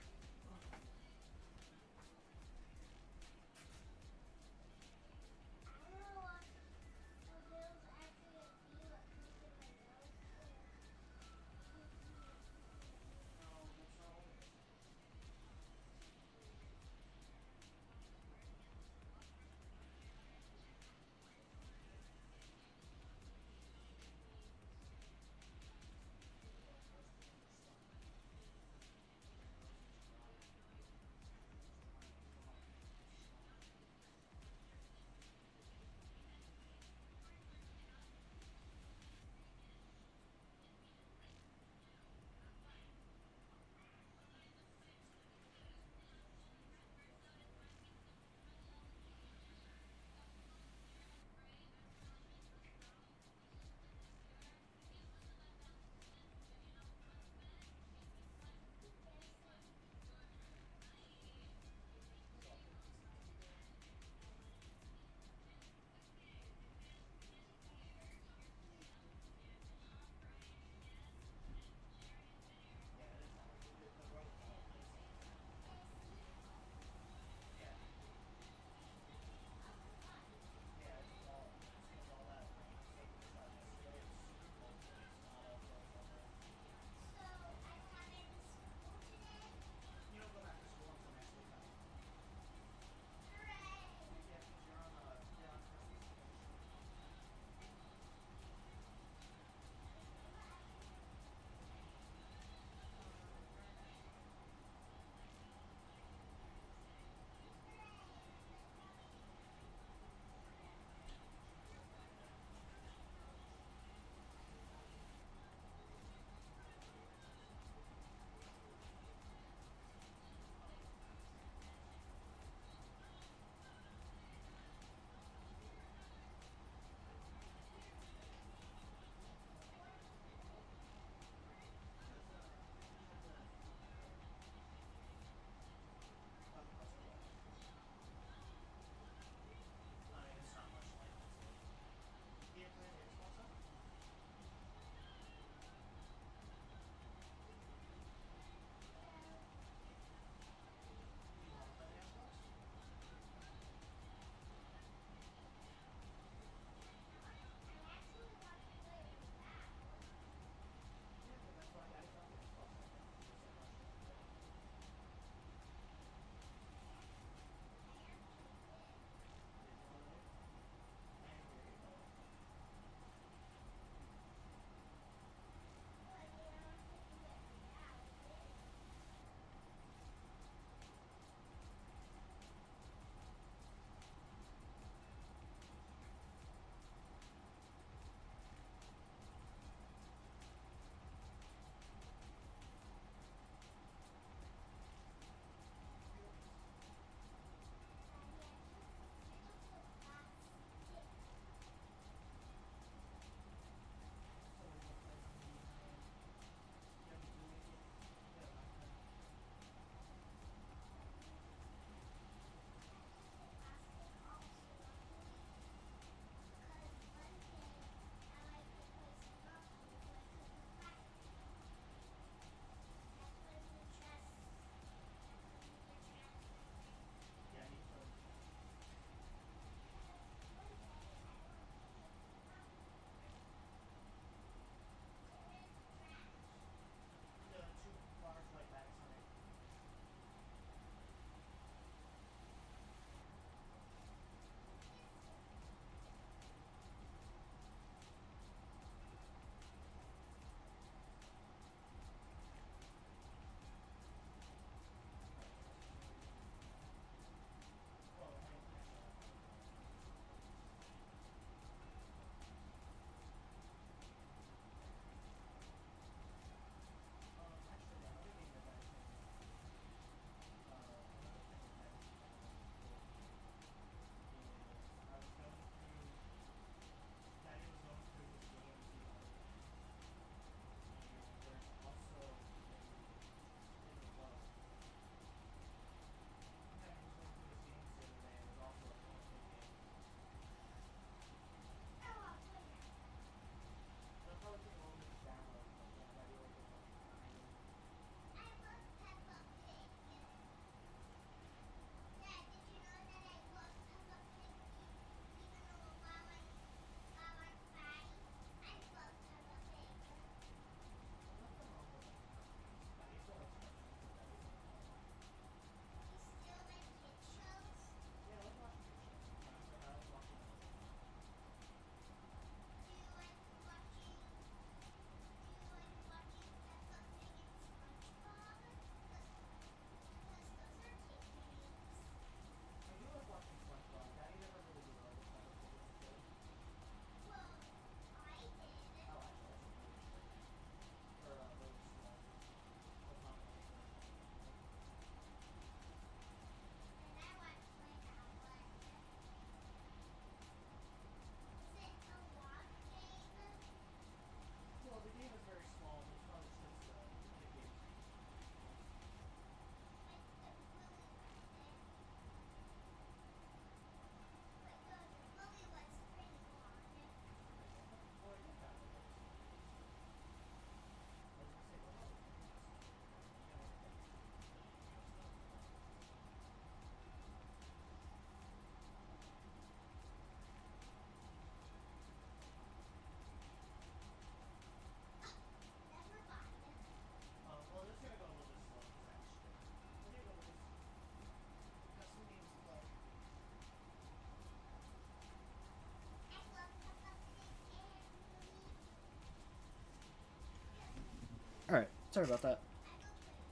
Sorry about that.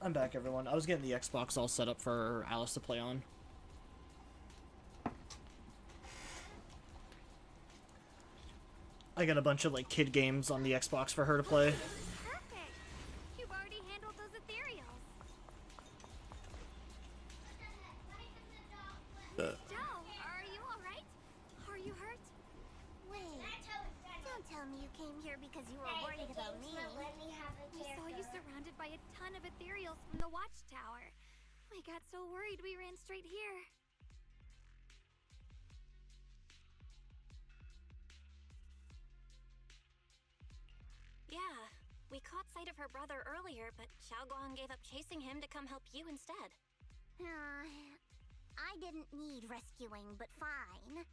I'm back, everyone. I was getting the Xbox all set up for Alice to play on. I got a bunch of like kid games on the Xbox for her to play. Perfect. You've already handled those ethereals. Zhao, are you alright? Are you hurt? Wait, don't tell me you came here because you were worried about me. We saw you surrounded by a ton of ethereals from the watchtower. We got so worried we ran straight here. Yeah, we caught sight of her brother earlier, but Shunguang gave up chasing him to come help you instead. I didn't need rescuing, but fine.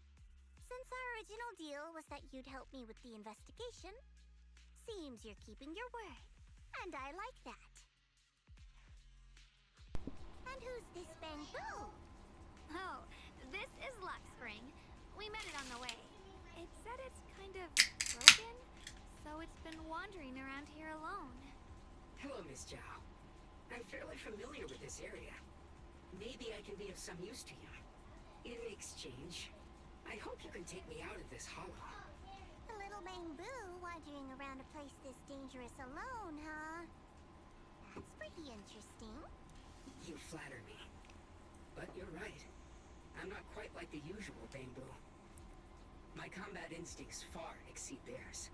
Since our original deal was that you'd help me with the investigation, seems you're keeping your word, and I like that. And who's this bamboo? Oh, this is Luxspring. We met it on the way. It said it's kind of broken, so it's been wandering around here alone. Hello, Miss Zhao. I'm fairly familiar with this area. Maybe I can be of some use to you. In exchange, I hope you can take me out of this hollow. A little bamboo wandering around a place this dangerous alone, huh? That's pretty interesting. You flatter me. But you're right. I'm not quite like the usual bamboo. My combat instincts far exceed theirs.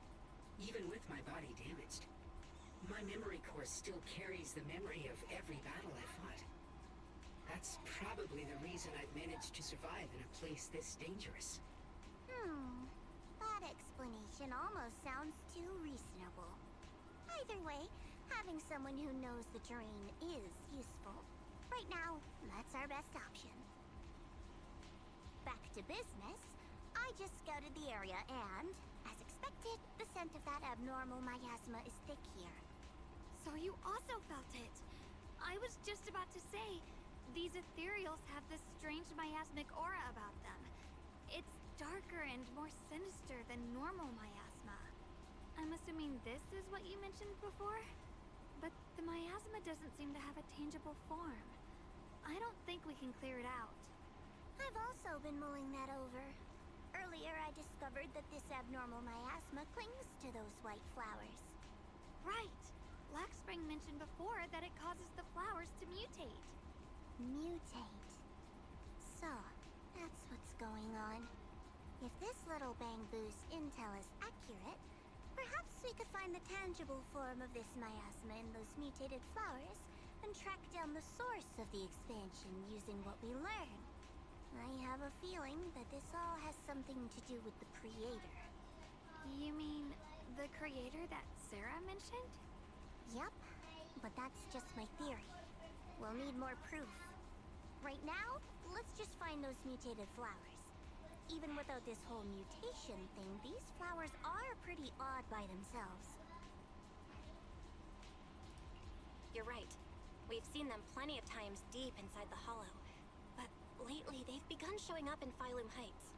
Even with my body damaged, my memory core still carries the memory of every battle I fought. That's probably the reason I've managed to survive in a place this dangerous. That explanation almost sounds too reasonable. Either way, having someone who knows the terrain is useful. Right now, that's our best option. Back to business. I just scouted the area and, as expected, the scent of that abnormal miasma is thick here. So you also felt it. I was just about to say, these ethereals have this strange miasmic aura about them. It's darker and more sinister than normal miasma. I'm assuming this is what you mentioned before? But the miasma doesn't seem to have a tangible form. I don't think we can clear it out. I've also been mulling that over. Earlier, I discovered that this abnormal miasma clings to those white flowers. Right. Luxspring mentioned before that it causes the flowers to mutate. Mutate. So, that's what's going on. If this little bamboo's intel is accurate, perhaps we could find the tangible form of this miasma in those mutated flowers and track down the source of the expansion using what we learn. I have a feeling that this all has something to do with the creator. You mean the creator that Sarah mentioned? Yep, but that's just my theory. We'll need more proof. Right now, let's just find those mutated flowers. Even without this whole mutation thing, these flowers are pretty odd by themselves. You're right. We've seen them plenty of times deep inside the hollow. But lately, they've begun showing up in Phylum Heights.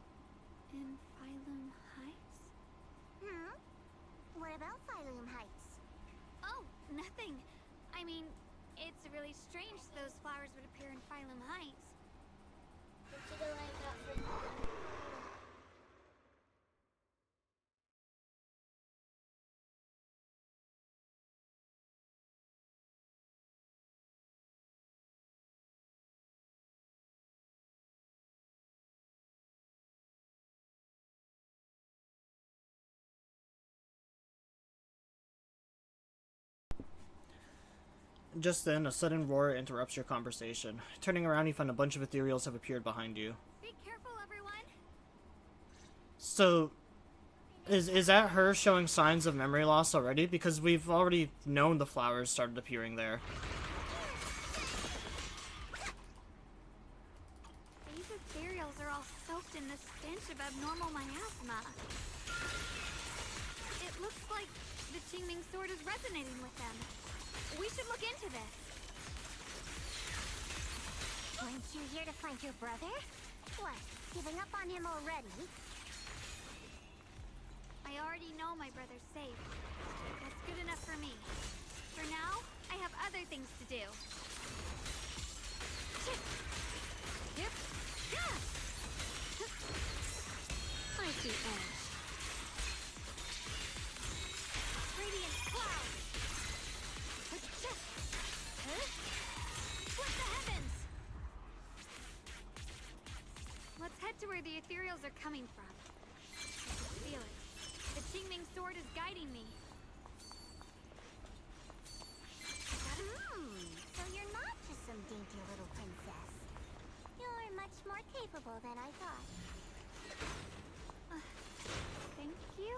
In Phylum Heights? What about Phylum Heights? Oh, nothing. I mean, it's really strange those flowers would appear in Phylum Heights. Just then, a sudden roar interrupts your conversation. Turning around, you find a bunch of ethereals have appeared behind you. Be careful, everyone. So, is that her showing signs of memory loss already? Because we've already known the flowers started appearing there. These ethereals are all soaked in the stench of abnormal miasma. It looks like the Qingming sword is resonating with them. We should look into this. Weren't you here to find your brother? What, giving up on him already? I already know my brother's safe. That's good enough for me. For now, I have other things to do. Yep. Yeah. I see edge. Radiant cloud. Split the heavens. Let's head to where the ethereals are coming from. I can feel it. The Qingming sword is guiding me. So you're not just some dainty little princess. You're much more capable than I thought. Thank you.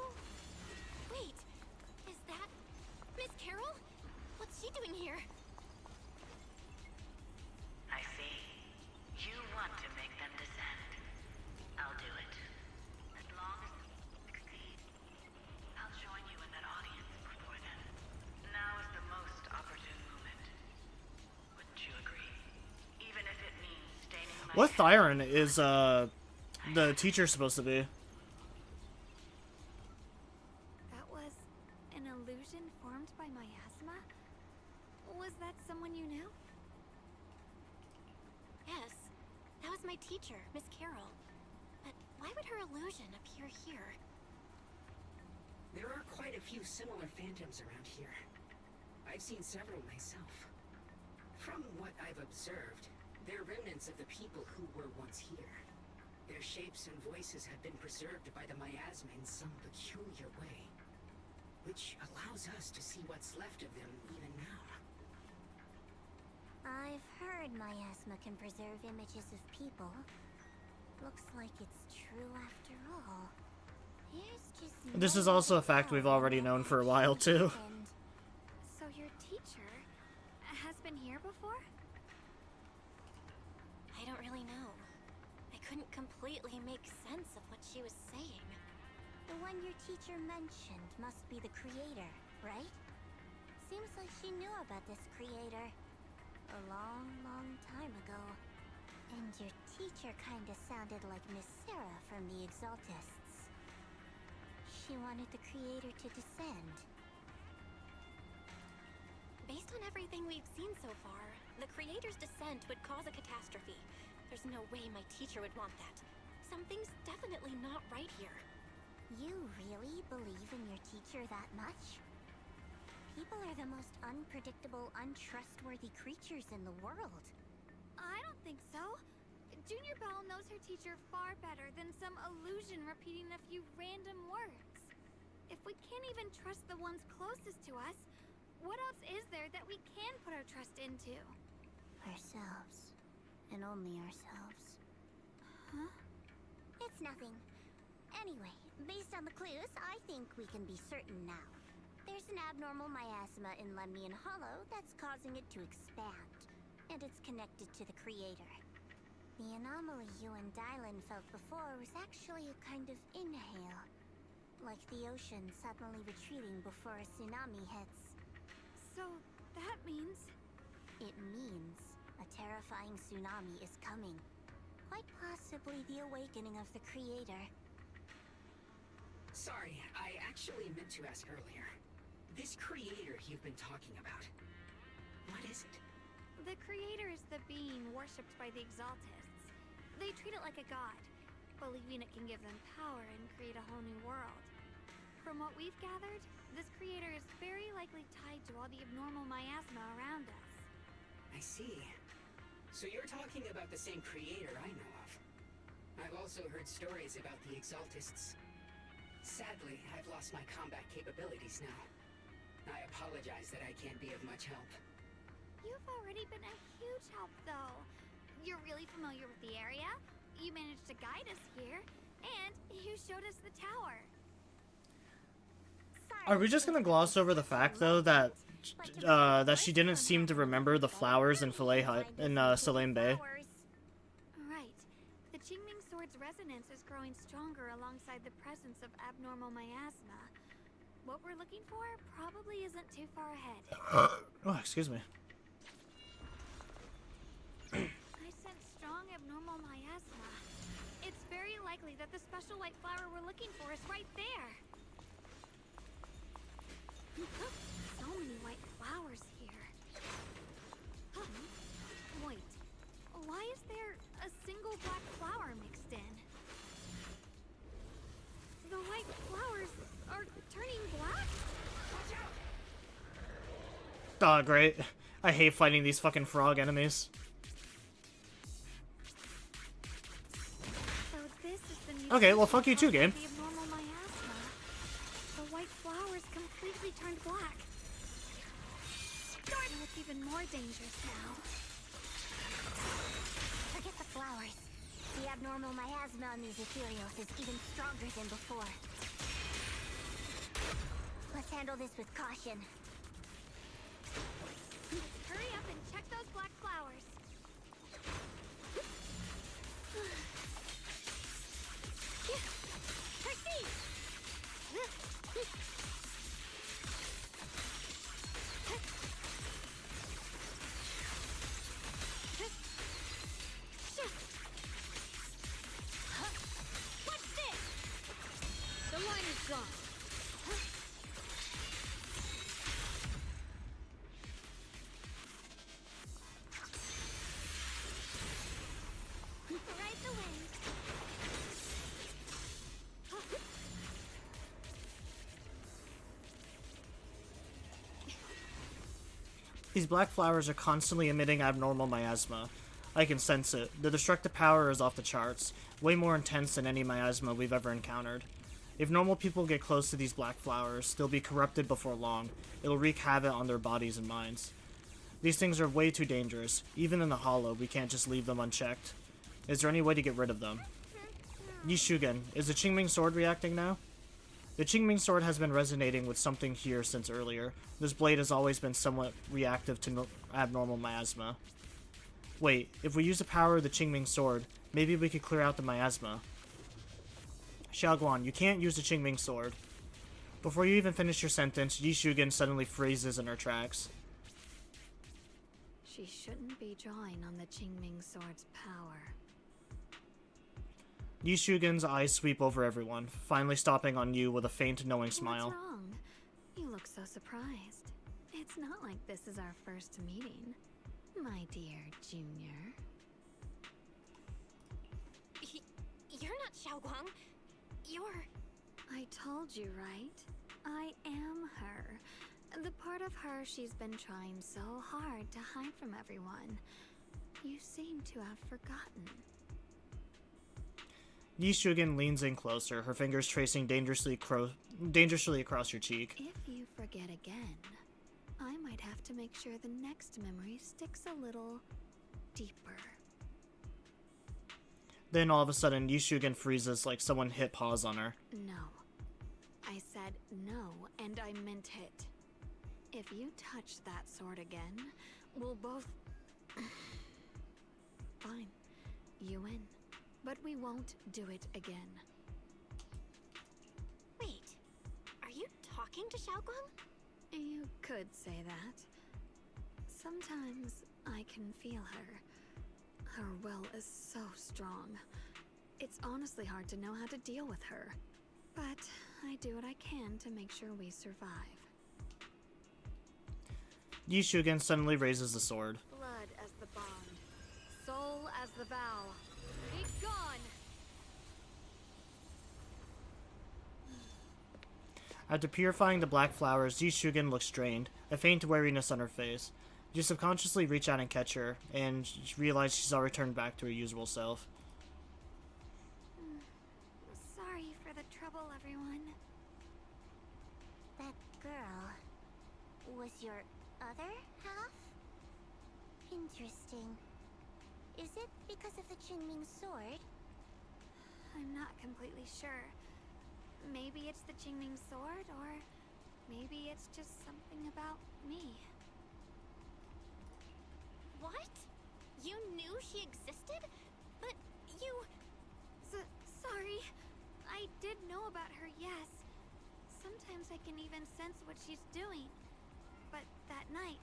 Wait, is that Miss Carol? What's she doing here? I see. You want to make them descend. I'll do it. As long as you succeed. I'll join you in that audience before then. Now is the most opportune moment. Wouldn't you agree? Even if it means staining my What Thyron is the teacher supposed to be? That was an illusion formed by miasma? Was that someone you knew? Yes, that was my teacher, Miss Carol. But why would her illusion appear here? There are quite a few similar phantoms around here. I've seen several myself. From what I've observed, they're remnants of the people who were once here. Their shapes and voices have been preserved by the miasma in some peculiar way, which allows us to see what's left of them even now. I've heard miasma can preserve images of people. Looks like it's true after all. There's just This is also a fact we've already known for a while too. So your teacher has been here before? I don't really know. I couldn't completely make sense of what she was saying. The one your teacher mentioned must be the creator, right? Seems like she knew about this creator a long, long time ago. And your teacher kinda sounded like Miss Sarah from the Exaltists. She wanted the creator to descend. Based on everything we've seen so far, the creator's descent would cause a catastrophe. There's no way my teacher would want that. Something's definitely not right here. You really believe in your teacher that much? People are the most unpredictable, untrustworthy creatures in the world. I don't think so. Junior Belle knows her teacher far better than some illusion repeating a few random words. If we can't even trust the ones closest to us, what else is there that we can put our trust into? Ourselves. And only ourselves. Huh? It's nothing. Anyway, based on the clues, I think we can be certain now. There's an abnormal miasma in Lemnian Hollow that's causing it to expand, and it's connected to the creator. The anomaly you and Dylan felt before was actually a kind of inhale, like the ocean suddenly retreating before a tsunami hits. So, that means... It means a terrifying tsunami is coming. Quite possibly the awakening of the creator. Sorry, I actually meant to ask earlier. This creator you've been talking about, what is it? The creator is the being worshipped by the Exaltists. They treat it like a god, believing it can give them power and create a whole new world. From what we've gathered, this creator is very likely tied to all the abnormal miasma around us. I see. So you're talking about the same creator I know of. I've also heard stories about the Exaltists. Sadly, I've lost my combat capabilities now. I apologize that I can't be of much help. You've already been a huge help, though. You're really familiar with the area, you managed to guide us here, and you showed us the tower. Are we just gonna gloss over the fact though that she didn't seem to remember the flowers in Fillet Hut in Salim Bay? Right. The Qingming sword's resonance is growing stronger alongside the presence of abnormal miasma. What we're looking for probably isn't too far ahead. Oh, excuse me. I sense strong abnormal miasma. It's very likely that the special white flower we're looking for is right there. So many white flowers here. Oh, great. I hate fighting these fucking frog enemies. So this is the Okay, well, fuck you too, game. The abnormal miasma. The white flowers completely turned black. They look even more dangerous now. Forget the flowers. The abnormal miasma on these ethereals is even stronger than before. Let's handle this with caution. Hurry up and check those black flowers. Proceed! What's this? The line is gone. Ride the wind. These black flowers are constantly emitting abnormal miasma. I can sense it. The destructive power is off the charts, way more intense than any miasma we've ever encountered. If normal people get close to these black flowers, they'll be corrupted before long. It'll wreak havoc on their bodies and minds. These things are way too dangerous. Even in the hollow, we can't just leave them unchecked. Is there any way to get rid of them? Yishugen, is the Qingming sword reacting now? The Qingming sword has been resonating with something here since earlier. This blade has always been somewhat reactive to abnormal miasma. Wait, if we use the power of the Qingming sword, maybe we could clear out the miasma. Xiaoguan, you can't use the Qingming sword. Before you even finish your sentence, Yishugen suddenly freezes in her tracks. She shouldn't be drawing on the Qingming sword's power. Yishugen's eyes sweep over everyone, finally stopping on you with a faint, knowing smile. What's wrong? You look so surprised. It's not like this is our first meeting, my dear Junior. You're not Xiaoguang. You're... I told you, right? I am her. The part of her she's been trying so hard to hide from everyone. You seem to have forgotten. Yishugen leans in closer, her fingers tracing dangerously across your cheek. If you forget again, I might have to make sure the next memory sticks a little deeper. Then all of a sudden, Yishugen freezes like someone hit pause on her. No. I said no, and I meant it. If you touch that sword again, we'll both... Fine. You win. But we won't do it again. Wait, are you talking to Xiaoguang? You could say that. Sometimes I can feel her. Her will is so strong. It's honestly hard to know how to deal with her. But I do what I can to make sure we survive. Yishugen suddenly raises the sword. Blood as the bond. Soul as the vow. Be gone! After purifying the black flowers, Yishugen looks strained, a faint wariness on her face. You subconsciously reach out and catch her, and you realize she's already turned back to her usual self. Sorry for the trouble, everyone. That girl was your other half? Interesting. Is it because of the Qingming sword? I'm not completely sure. Maybe it's the Qingming sword, or maybe it's just something about me. What? You knew she existed? But you... Sorry. I did know about her, yes. Sometimes I can even sense what she's doing. But that night,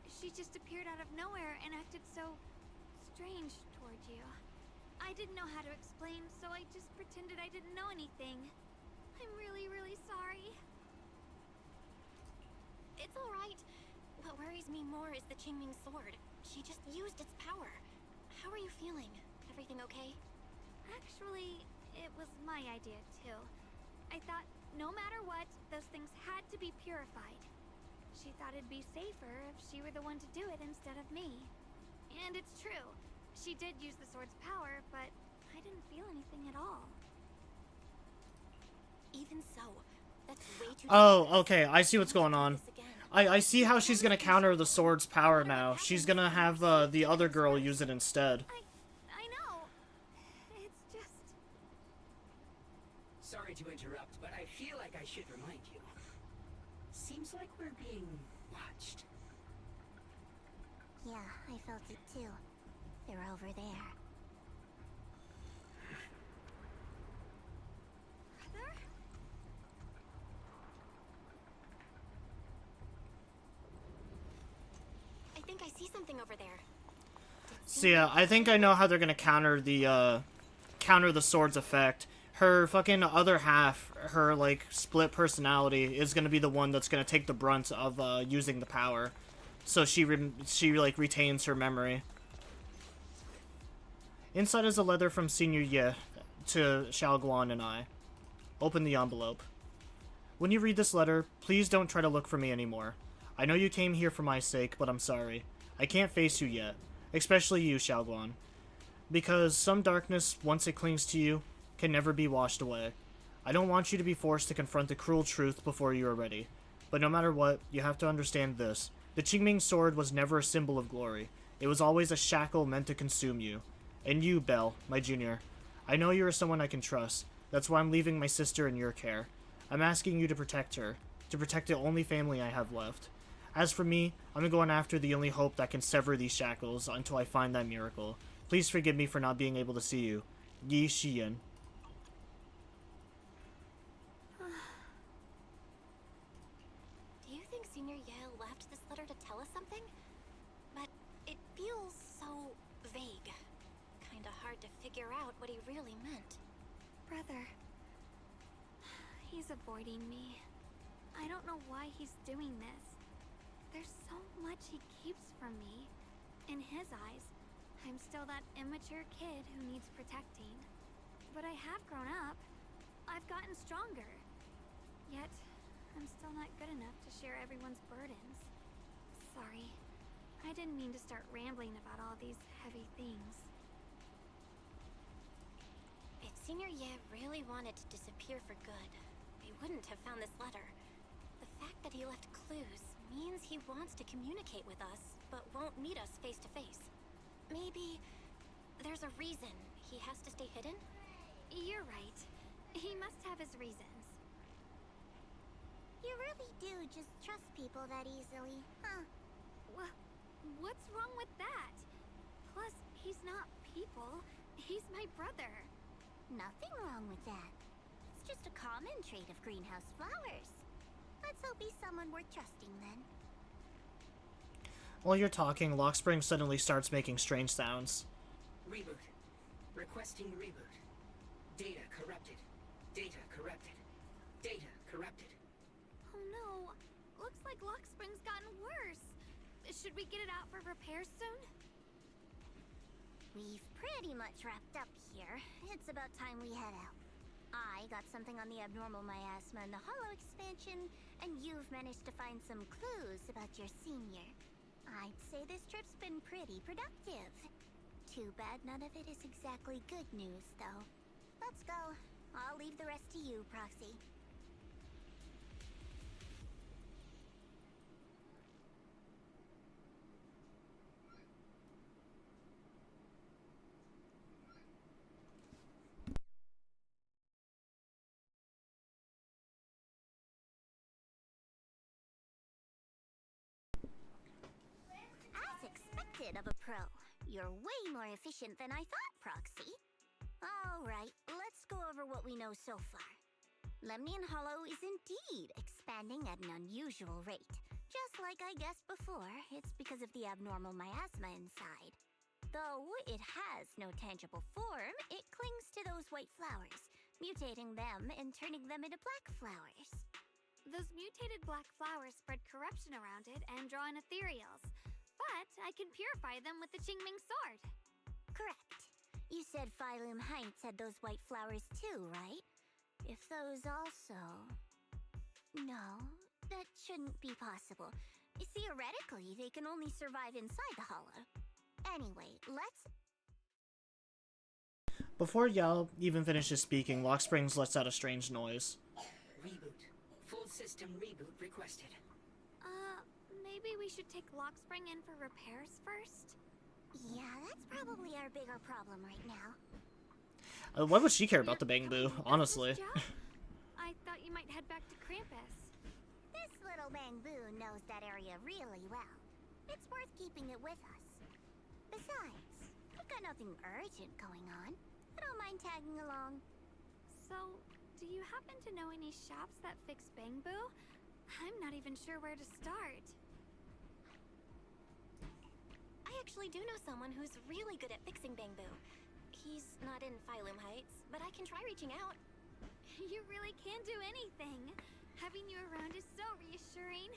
she just appeared out of nowhere and acted so strange toward you. I didn't know how to explain, so I just pretended I didn't know anything. I'm really, really sorry. It's alright. What worries me more is the Qingming sword. She just used its power. How are you feeling? Everything okay? Actually, it was my idea too. I thought no matter what, those things had to be purified. She thought it'd be safer if she were the one to do it instead of me. And it's true. She did use the sword's power, but I didn't feel anything at all. Even so, that's way too Oh, okay, I see what's going on. I see how she's gonna counter the sword's power now. She's gonna have the other girl use it instead. I know. It's just... Sorry to interrupt, but I feel like I should remind you. Seems like we're being watched. Yeah, I felt it too. They're over there. Brother? I think I see something over there. So yeah, I think I know how they're gonna counter the sword's effect. Her fucking other half, her like split personality, is gonna be the one that's gonna take the brunt of using the power. So she like retains her memory. Inside is a letter from Senior Ye to Shunguang and I. Open the envelope. When you read this letter, please don't try to look for me anymore. I know you came here for my sake, but I'm sorry. I can't face you yet. Especially you, Shunguang. Because some darkness, once it clings to you, can never be washed away. I don't want you to be forced to confront the cruel truth before you are ready. But no matter what, you have to understand this. The Qingming sword was never a symbol of glory. It was always a shackle meant to consume you. And you, Belle, my junior. I know you are someone I can trust. That's why I'm leaving my sister in your care. I'm asking you to protect her. To protect the only family I have left. As for me, I'm going after the only hope that can sever these shackles until I find that miracle. Please forgive me for not being able to see you. Yi Shiyan. Do you think Senior Yale left this letter to tell us something? But it feels so vague. Kinda hard to figure out what he really meant. Brother. He's avoiding me. I don't know why he's doing this. There's so much he keeps from me. In his eyes, I'm still that immature kid who needs protecting. But I have grown up. I've gotten stronger. Yet, I'm still not good enough to share everyone's burdens. Sorry. I didn't mean to start rambling about all these heavy things. If Senior Ye really wanted to disappear for good, he wouldn't have found this letter. The fact that he left clues means he wants to communicate with us, but won't meet us face to face. Maybe there's a reason he has to stay hidden? You're right. He must have his reasons. You really do just trust people that easily, huh? What's wrong with that? Plus, he's not people. He's my brother. Nothing wrong with that. It's just a common trait of greenhouse flowers. Let's hope he's someone worth trusting then. While you're talking, Lockspring suddenly starts making strange sounds. Reboot. Requesting reboot. Data corrupted. Data corrupted. Data corrupted. Oh no. Looks like Lockspring's gotten worse. Should we get it out for repairs soon? We've pretty much wrapped up here. It's about time we head out. I got something on the abnormal miasma and the hollow expansion, and you've managed to find some clues about your senior. I'd say this trip's been pretty productive. Too bad none of it is exactly good news, though. Let's go. I'll leave the rest to you, Proxy. As expected of a pro, you're way more efficient than I thought, Proxy. Alright, let's go over what we know so far. Lemnian Hollow is indeed expanding at an unusual rate. Just like I guessed before, it's because of the abnormal miasma inside. Though it has no tangible form, it clings to those white flowers, mutating them and turning them into black flowers. Those mutated black flowers spread corruption around it and draw in ethereals. But I can purify them with the Qingming sword. Correct. You said Phylum Heights had those white flowers too, right? If those also... No, That shouldn't be possible. Theoretically, they can only survive inside the hollow. Anyway, let's... Before Yao even finishes speaking, Lock Springs lets out a strange noise. Reboot. Full system reboot requested. Maybe we should take Lockspring in for repairs first? Yeah, that's probably our bigger problem right now. Why would she care about the Bangbu, honestly? I thought you might head back to Krampus. This little Bangbu knows that area really well. It's worth keeping it with us. Besides, we've got nothing urgent going on. I don't mind tagging along. So, do you happen to know any shops that fix Bangbu? I'm not even sure where to start. I actually do know someone who's really good at fixing Bangbu. He's not in Phylum Heights, but I can try reaching out. You really can do anything. Having you around is so reassuring.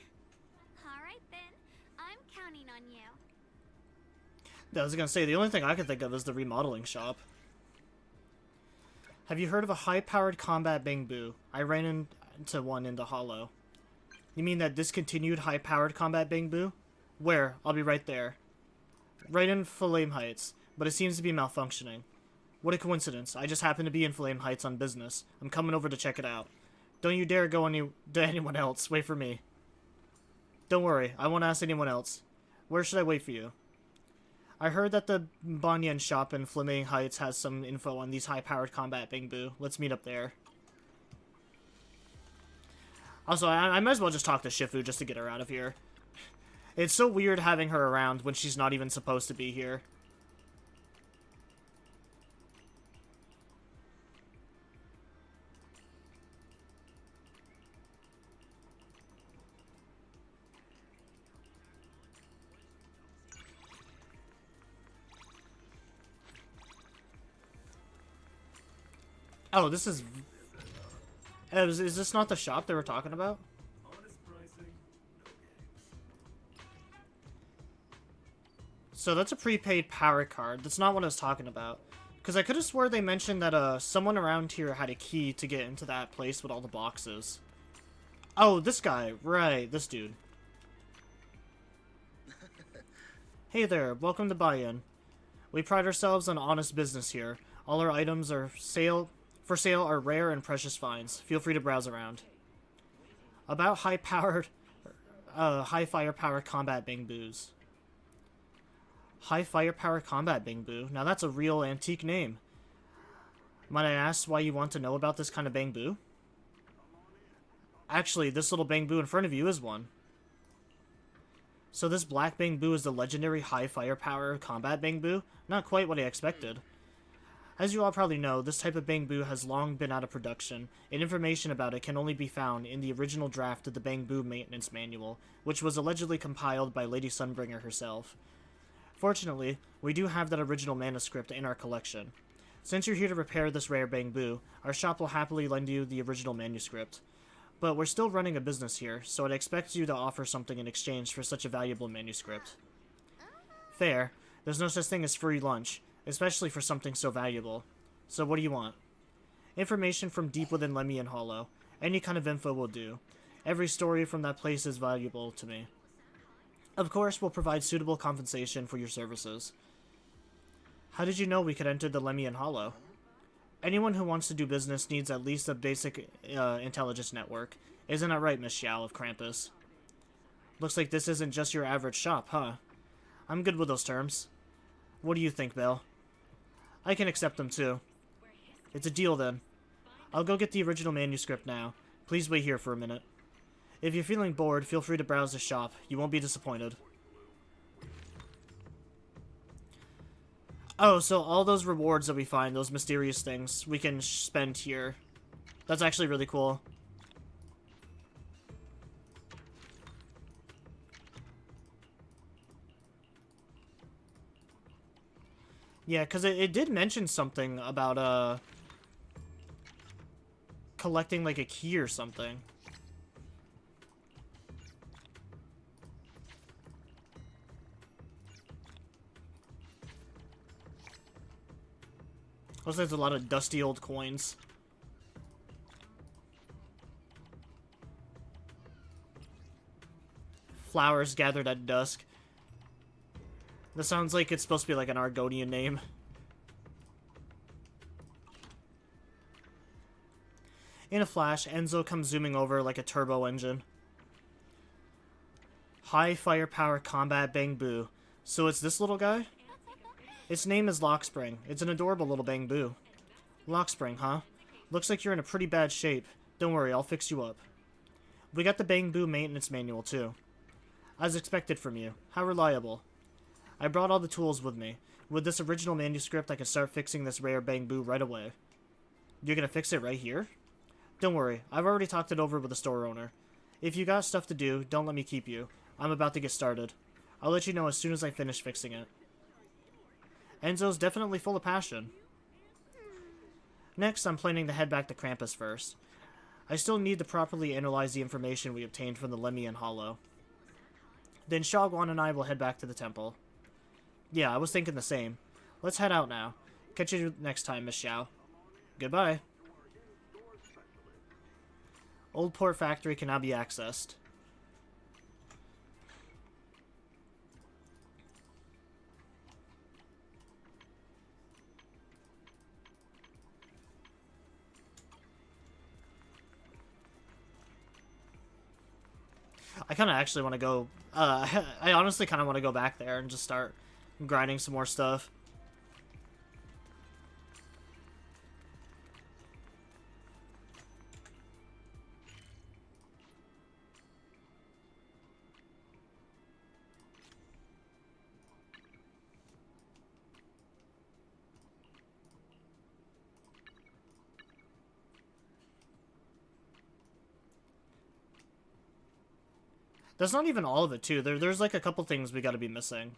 Alright then, I'm counting on you. I was gonna say, the only thing I can think of is the remodeling shop. Have you heard of a high-powered combat Bangbu? I ran into one in the Hollow. You mean that discontinued high-powered combat Bangbu? Where? I'll be right there. Right in Flame Heights, but it seems to be malfunctioning. What a coincidence. I just happened to be in Flame Heights on business. I'm coming over to check it out. Don't you dare go to anyone else. Wait for me. Don't worry, I won't ask anyone else. Where should I wait for you? I heard that the Banyan shop in Flame Heights has some info on these high-powered combat Bangbu. Let's meet up there. Also, I might as well just talk to Shifu just to get her out of here. It's so weird having her around when she's not even supposed to be here. Oh, this is... Is this not the shop they were talking about? So that's a prepaid power card. That's not what I was talking about. Because I could have swore they mentioned that someone around here had a key to get into that place with all the boxes. Oh, this guy. Right, this dude. Hey there, welcome to Buy-In. We pride ourselves on honest business here. All our items are for sale are rare and precious finds. Feel free to browse around. About high-fire power combat Bangbus. High firepower combat Bangbu. Now that's a real antique name. Might I ask why you want to know about this kind of Bangbu? Actually, this little Bangbu in front of you is one. So this black Bangbu is the legendary high firepower combat Bangbu? Not quite what I expected. As you all probably know, this type of Bangbu has long been out of production, and information about it can only be found in the original draft of the Bangbu Maintenance Manual, which was allegedly compiled by Lady Sunbringer herself. Fortunately, we do have that original manuscript in our collection. Since you're here to repair this rare Bangbu, our shop will happily lend you the original manuscript. But we're still running a business here, so I'd expect you to offer something in exchange for such a valuable manuscript. Fair. There's no such thing as free lunch, especially for something so valuable. So what do you want? Information from deep within Lemian Hollow. Any kind of info will do. Every story from that place is valuable to me. Of course, we'll provide suitable compensation for your services. How did you know we could enter the Lemian Hollow? Anyone who wants to do business needs at least a basic intelligence network. Isn't that right, Miss Zhao of Krampus? Looks like this isn't just your average shop, huh? I'm good with those terms. What do you think, Belle? I can accept them too. It's a deal then. I'll go get the original manuscript now. Please wait here for a minute. If you're feeling bored, feel free to browse the shop. You won't be disappointed. Oh, so all those rewards that we find, those mysterious things, we can spend here. That's actually really cool. Yeah, because it did mention something about, collecting, like, a key or something. Looks like there's a lot of dusty old coins. Flowers gathered at dusk. That sounds like it's supposed to be like an Argonian name. In a flash, Enzo comes zooming over like a turbo engine. High firepower combat Bangbu. So it's this little guy? Its name is Lockspring. It's an adorable little Bangbu. Lockspring, huh? Looks like you're in a pretty bad shape. Don't worry, I'll fix you up. We got the Bangbu maintenance manual, too. As expected from you. How reliable. I brought all the tools with me. With this original manuscript, I can start fixing this rare Bangbu right away. You're gonna fix it right here? Don't worry, I've already talked it over with the store owner. If you got stuff to do, don't let me keep you. I'm about to get started. I'll let you know as soon as I finish fixing it. Enzo's definitely full of passion. Next, I'm planning to head back to Krampus first. I still need to properly analyze the information we obtained from the Lemian Hollow. Then Shunguang and I will head back to the temple. Yeah, I was thinking the same. Let's head out now. Catch you next time, Miss Zhao. Goodbye. Old Port Factory can now be accessed. I kind of actually want to go, I honestly kind of want to go back there and just start grinding some more stuff. That's not even all of it, too. There's like a couple things we gotta be missing.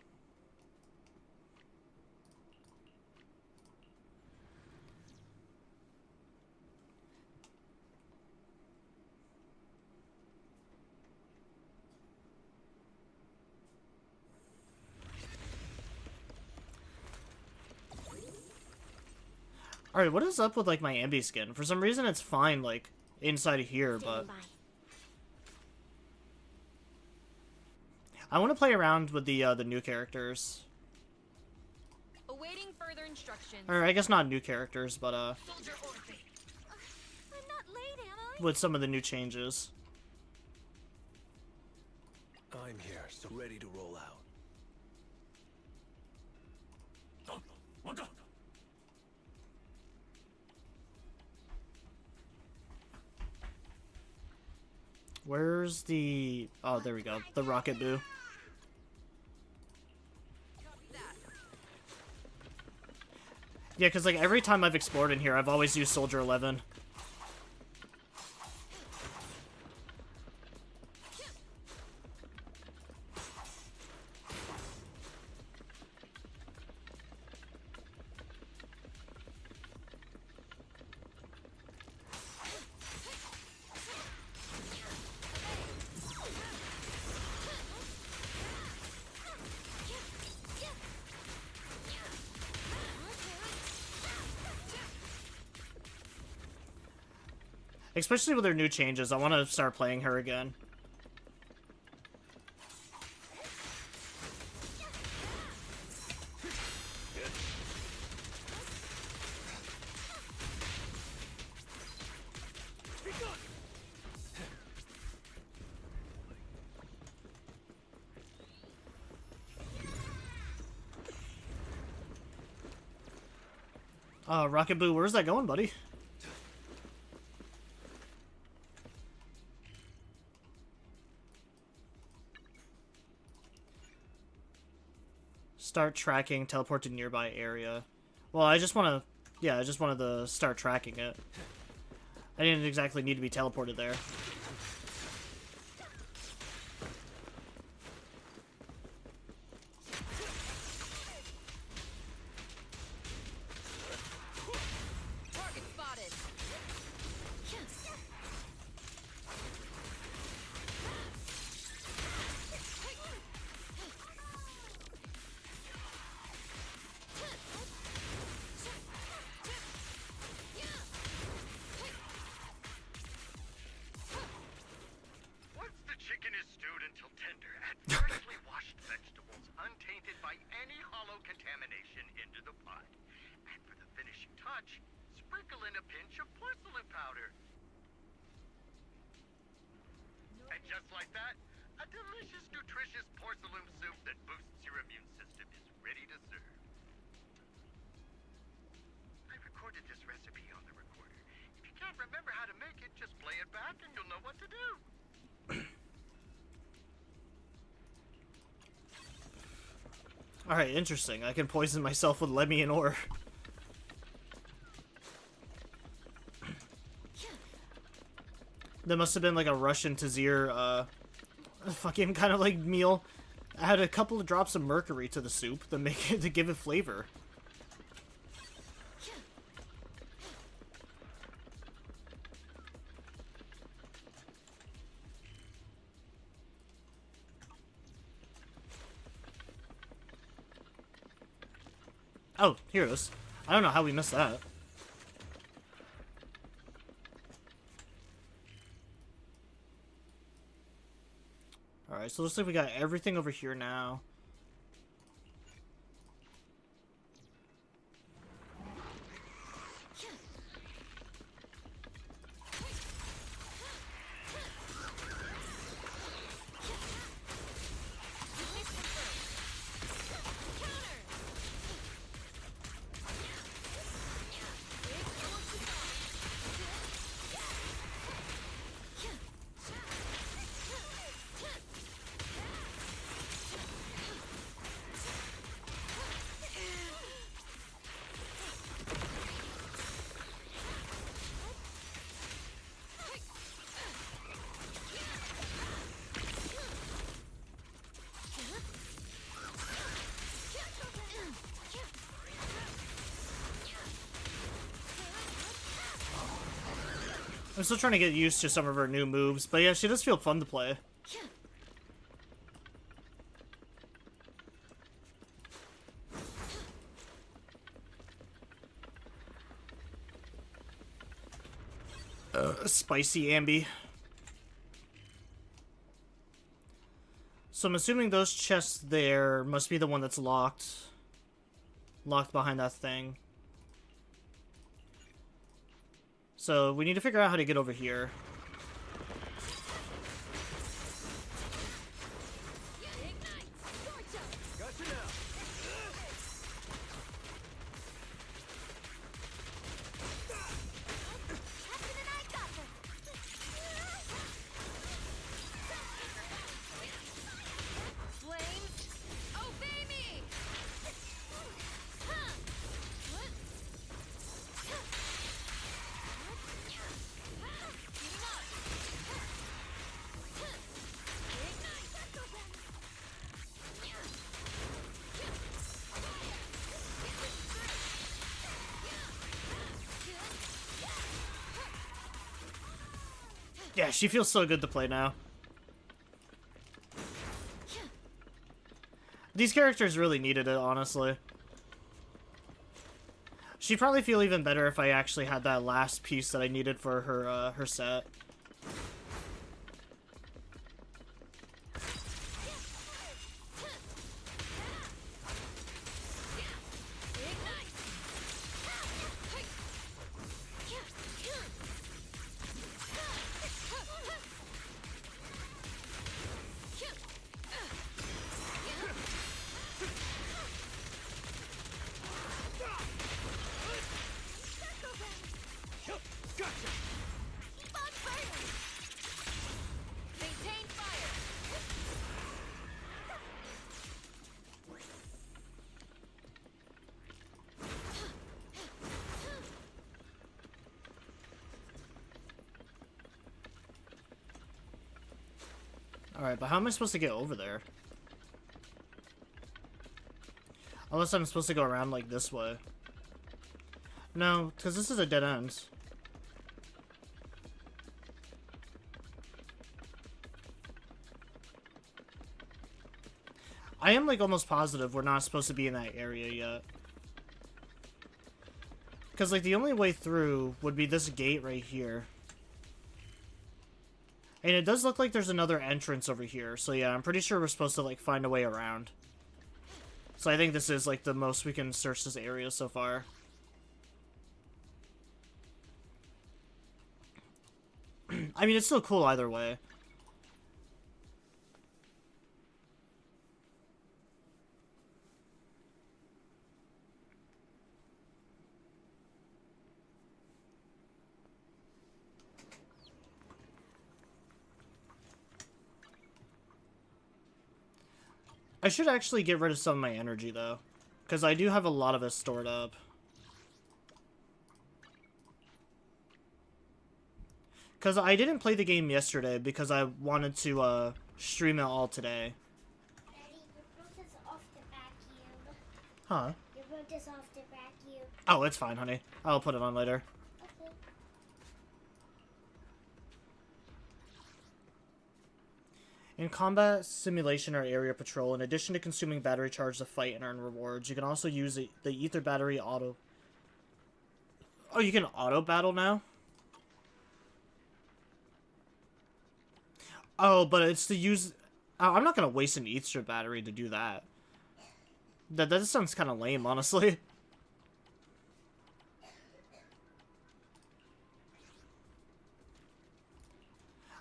Alright, what is up with, like, my ambi skin? For some reason, it's fine, like, inside of here, but... I want to play around with the new characters. Awaiting further instructions. Or, I guess not new characters, but, I'm not late, am I? with some of the new changes. I'm here, so ready to roll out. Where's the... Oh, there we go. The Rocket Boo. Yeah, because, like, every time I've explored in here, I've always used Soldier 11. Especially with her new changes, I want to start playing her again. Rocket Boo, where's that going, buddy? Start tracking, teleport to nearby area. Well, I just want to... Yeah, I just wanted to start tracking it. I didn't exactly need to be teleported there. Target spotted. And just like that, a delicious, nutritious porcelain soup that boosts your immune system is ready to serve. I recorded this recipe on the recorder. If you can't remember how to make it, just play it back and you'll know what to do. Alright, interesting. I can poison myself with Lemian ore. That must have been like a Russian Tazir, fucking kind of like meal. I had a couple of drops of mercury to the soup to make it, to give it flavor. Oh, here it is. I don't know how we missed that. Alright, so looks like we got everything over here now. I'm still trying to get used to some of her new moves, but yeah, she does feel fun to play. Spicy Ambi. So I'm assuming those chests there must be the one that's locked. Locked behind that thing. So we need to figure out how to get over here. Yeah, she feels so good to play now. These characters really needed it, honestly. She'd probably feel even better if I actually had that last piece that I needed for her, her set. Alright, but how am I supposed to get over there? Unless I'm supposed to go around, like, this way. No, because this is a dead end. I am, like, almost positive we're not supposed to be in that area yet. Because, like, the only way through would be this gate right here. And it does look like there's another entrance over here. So yeah, I'm pretty sure we're supposed to, like, find a way around. So I think this is, like, the most we can search this area so far. I mean, it's still cool either way. should actually get rid of some of my energy, though. Because I do have a lot of it stored up. Because I didn't play the game yesterday because I wanted to stream it all today. Daddy, you broke this off the vacuum. Huh? You broke this off the vacuum. Oh, it's fine, honey. I'll put it on later. Okay. In combat, simulation, or area patrol, in addition to consuming battery charge to fight and earn rewards, you can also use the ether battery auto... Oh, you can auto battle now? Oh, but it's to use... I'm not going to waste an ether battery to do that. That sounds kind of lame, honestly.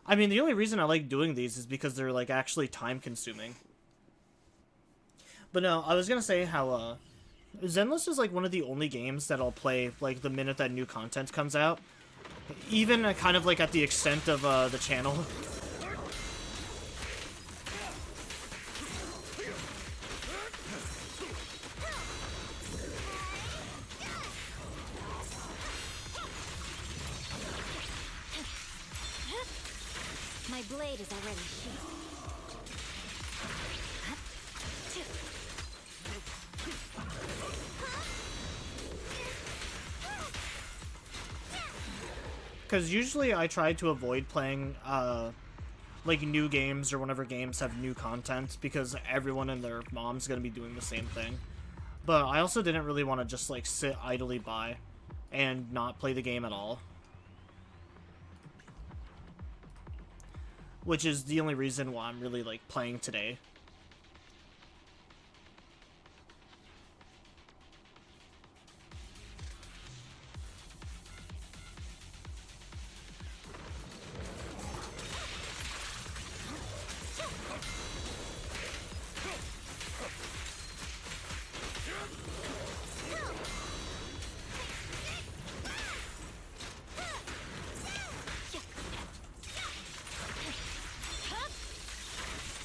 I mean, the only reason I like doing these is because they're, like, actually time-consuming. But no, I was gonna say how, Zenless is, like, one of the only games that I'll play, like, the minute that new content comes out. Even kind of, like, at the extent of, the channel. My blade is already sheathed. Because usually I try to avoid playing, like, new games or whenever games have new content, because everyone and their mom's gonna be doing the same thing. But I also didn't really want to just, like, sit idly by and not play the game at all. Which is the only reason why I'm really, like, playing today.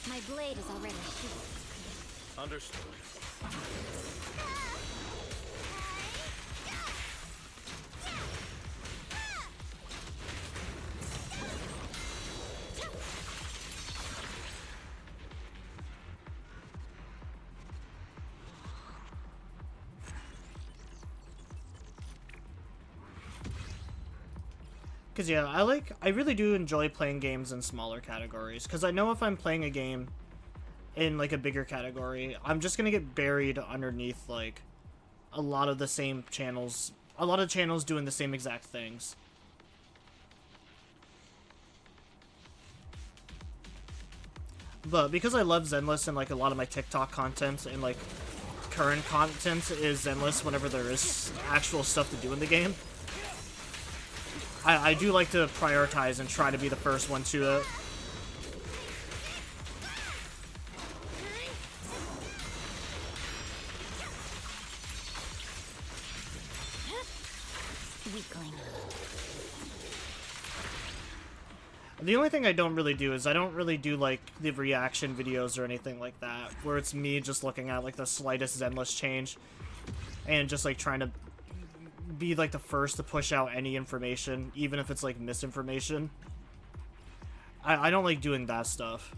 My blade is already sheathed. Understood. Because, yeah, I really do enjoy playing games in smaller categories. Because I know if I'm playing a game in, like, a bigger category, I'm just going to get buried underneath, like, a lot of the same channels. A lot of channels doing the same exact things. But because I love Zenless and, like, a lot of my TikTok content and, like, current content is Zenless whenever there is actual stuff to do in the game, I do like to prioritize and try to be the first one to it. Weakling. The only thing I don't really do is I don't really do, like, the reaction videos or anything like that, where it's me just looking at, like, the slightest Zenless change and just, like, trying to be, like, the first to push out any information, even if it's, like, misinformation. I don't like doing that stuff.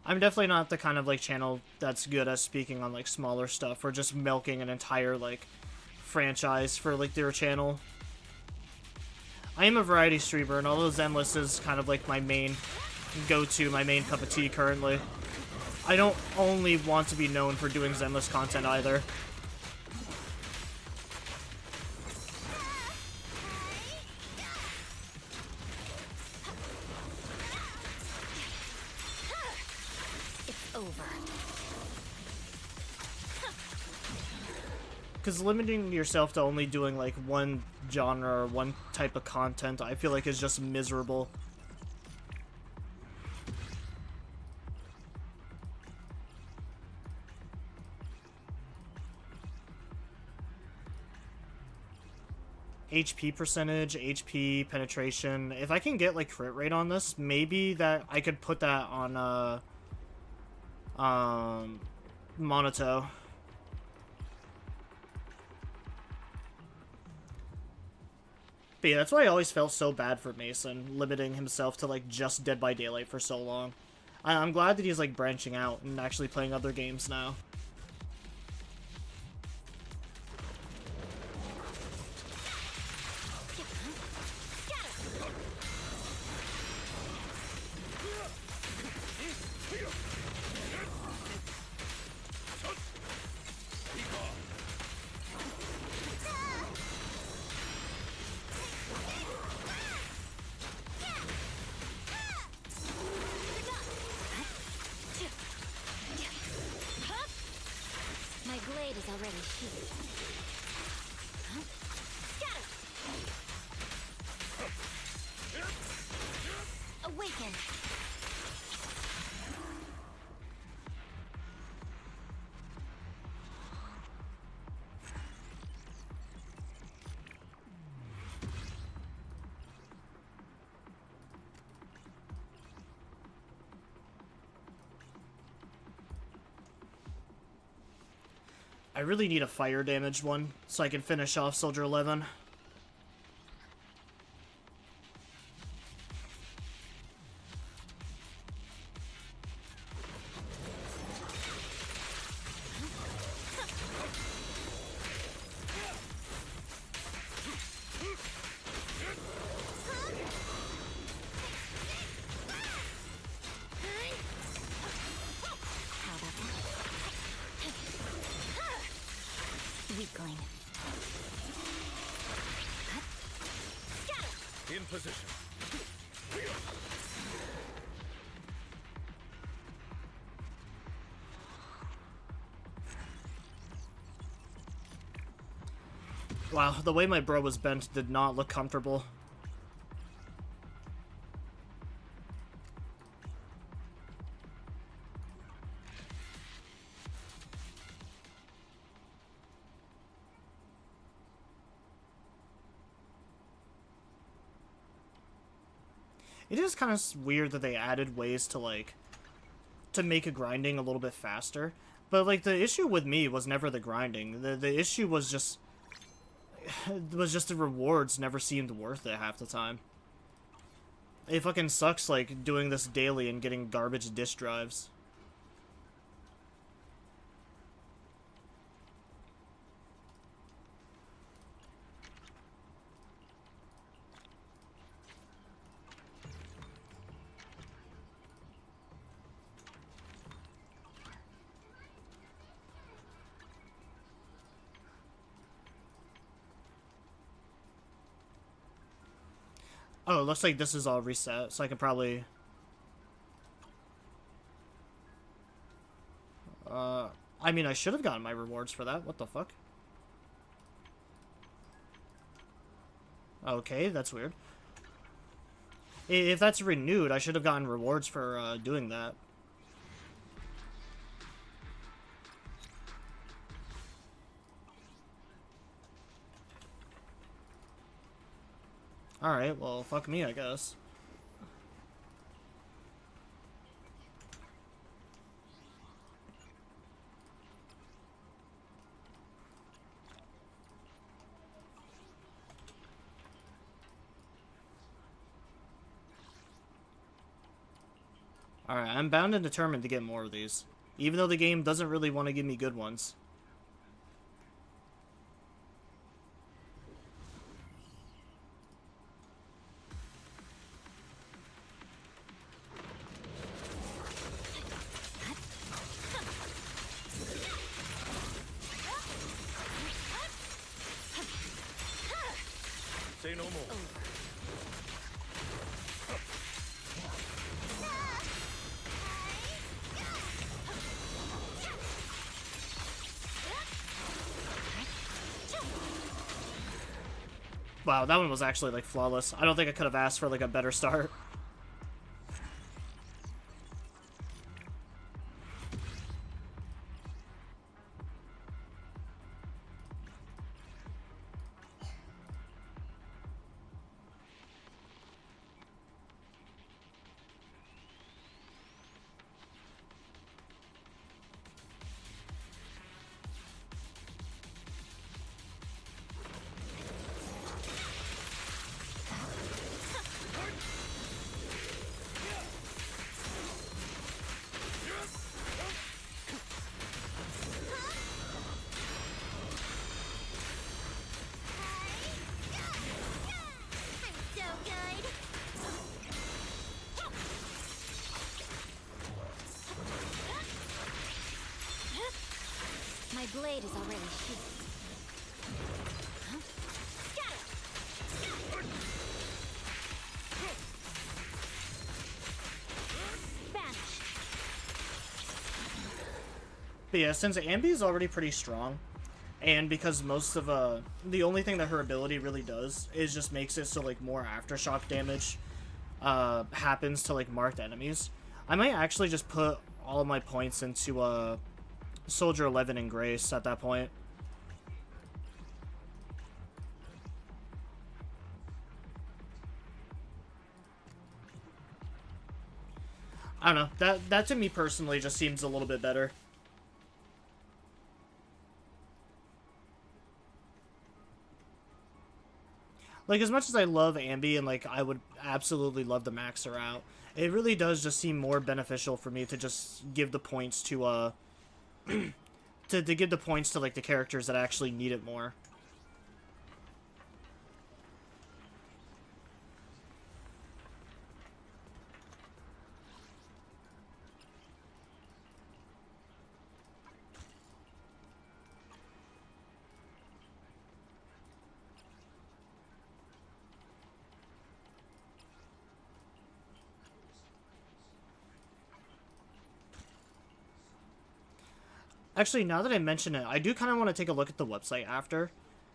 I'm definitely not the kind of, like, channel that's good at speaking on, like, smaller stuff or just milking an entire, like, franchise for, like, their channel. I am a variety streamer, and although Zenless is kind of, like, my main go-to, my main cup of tea currently, I don't only want to be known for doing Zenless content either. It's over. Because limiting yourself to only doing, like, one genre or one type of content, I feel like is just miserable. HP percentage, HP penetration. If I can get like crit rate on this, maybe that I could put that on Monoto. But yeah, that's why I always felt so bad for Mason, limiting himself to like just Dead by Daylight for so long. I'm glad that he's like branching out and actually playing other games now. My blade is already sheathed. Scatter! Awaken! I really need a fire damage one so I can finish off Soldier 11. Weakling. In position. Wow, the way my bro was bent did not look comfortable. It is kind of weird that they added ways to, like, to make a grinding a little bit faster. But, like, the issue with me was never the grinding. The issue was just the rewards never seemed worth it half the time. It fucking sucks, like, doing this daily and getting garbage disk drives. Oh, it looks like this is all reset, so I can probably... I mean, I should have gotten my rewards for that. What the fuck? Okay, that's weird. If that's renewed, I should have gotten rewards for, doing that. Alright, well, fuck me, I guess. Alright, I'm bound and determined to get more of these. Even though the game doesn't really want to give me good ones. Say no more. Wow, that one was actually, like, flawless. I don't think I could have asked for, like, a better start. My blade is already sheathed. Huh? Scatter! Vanish! But yeah, since Ambi is already pretty strong, and because most of the only thing that her ability really does is just makes it so like more aftershock damage happens to like marked enemies, I might actually just put all of my points into Soldier 11 and Grace at that point. I don't know, that to me personally just seems a little bit better. Like, as much as I love Ambi and, like, I would absolutely love to max her out, it really does just seem more beneficial for me to just give the points to, to give the points to, like, the characters that actually need it more. Actually, now that I mention it, I do kind of want to take a look at the website after,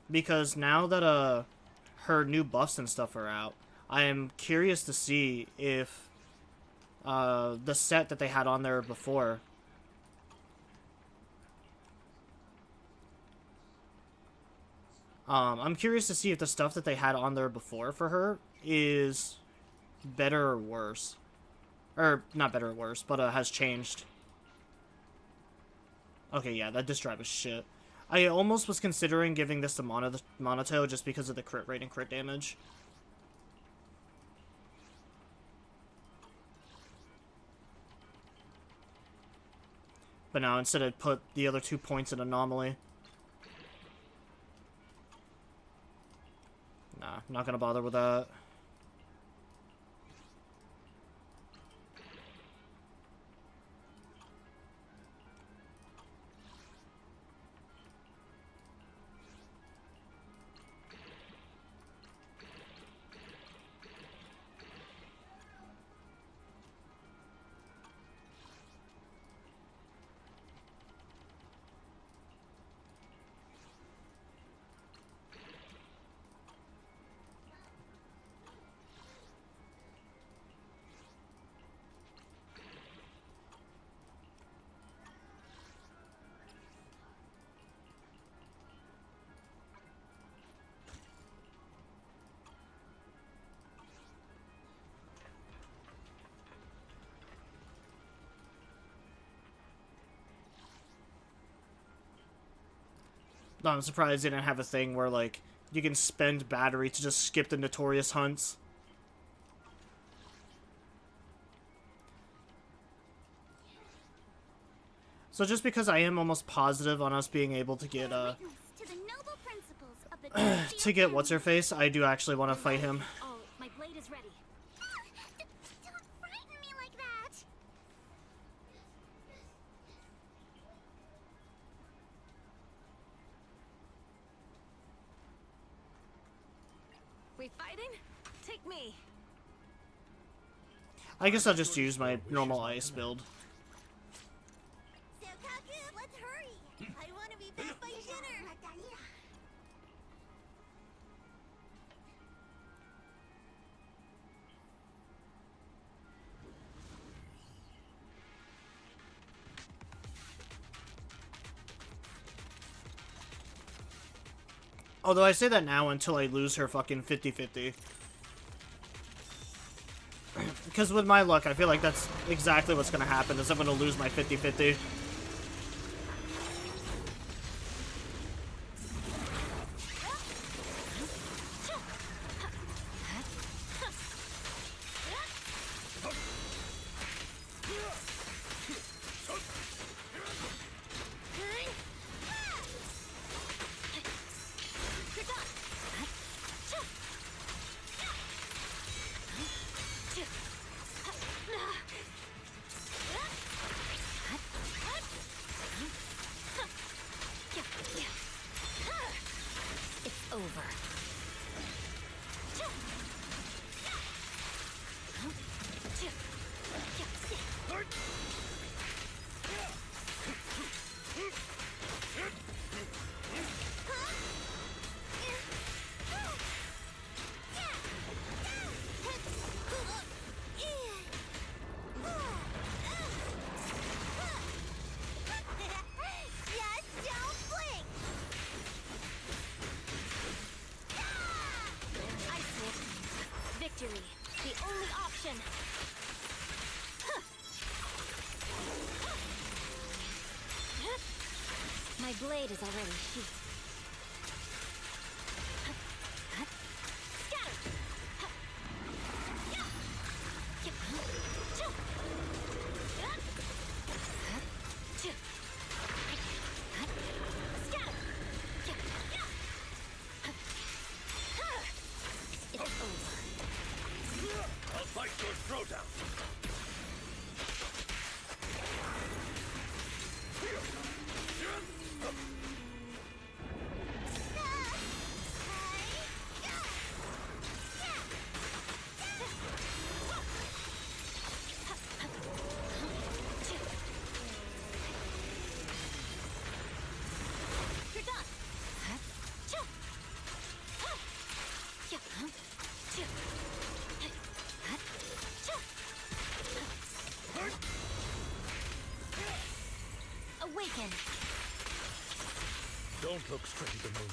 because now that her new buffs and stuff are out, I am curious to see if the set that they had on there before, I'm curious to see if the stuff that they had on there before for her is better or worse, or not better or worse, but has changed. Okay, yeah, that disc drive is shit. I almost was considering giving this to Monato just because of the crit rate and crit damage. But now instead I put the other 2 points in Anomaly. Nah, not gonna bother with that. No, I'm surprised they didn't have a thing where, like, you can spend battery to just skip the notorious hunts. So just because I am almost positive on us being able to get, to get what's-her-face, I do actually want to fight him. Oh, my blade is ready. Don't frighten me like that! We fighting? Take me. I guess I'll just use my normal ice build. Let's hurry! I want to be back by dinner! Although I say that now until I lose her fucking 50-50. Because with my luck, I feel like that's exactly what's going to happen, is I'm going to lose my 50-50. Victory, the only option. My blade is already sheathed. I'll bite your throat out. Awaken. Don't look straight at the moon.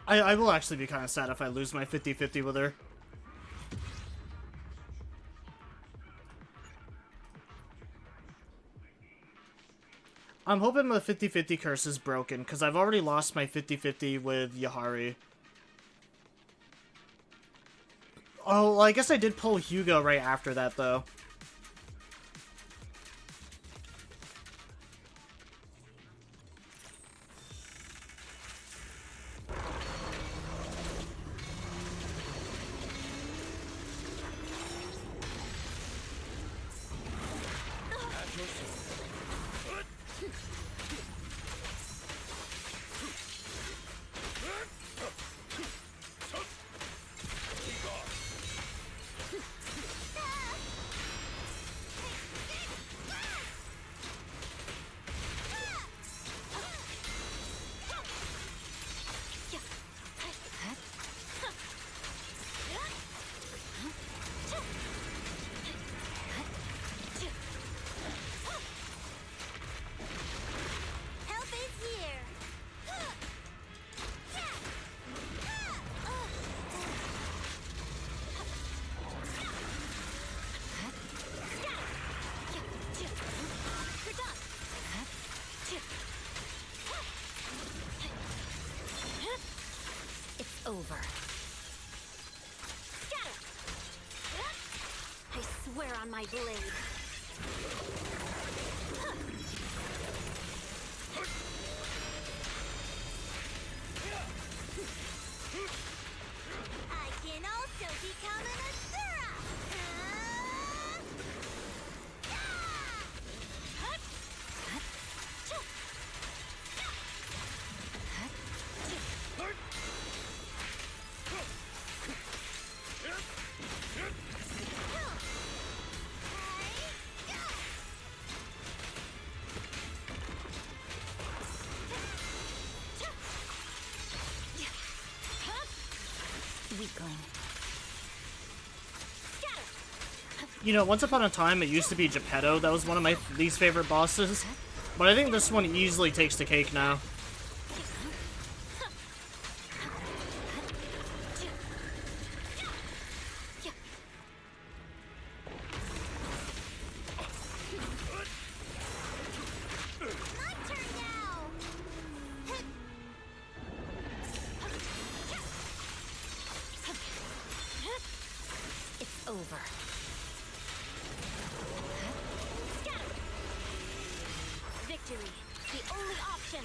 I will actually be kind of sad if I lose my 50-50 with her. I'm hoping the 50-50 curse is broken, because I've already lost my 50-50 with Yahari. Oh, well, I guess I did pull Hugo right after that, though. Over. Scatter! I swear on my blade. I can also become an Asura! Weakling. You know, once upon a time, it used to be Geppetto that was one of my least favorite bosses. But I think this one easily takes the cake now. Over. Victory, the only option.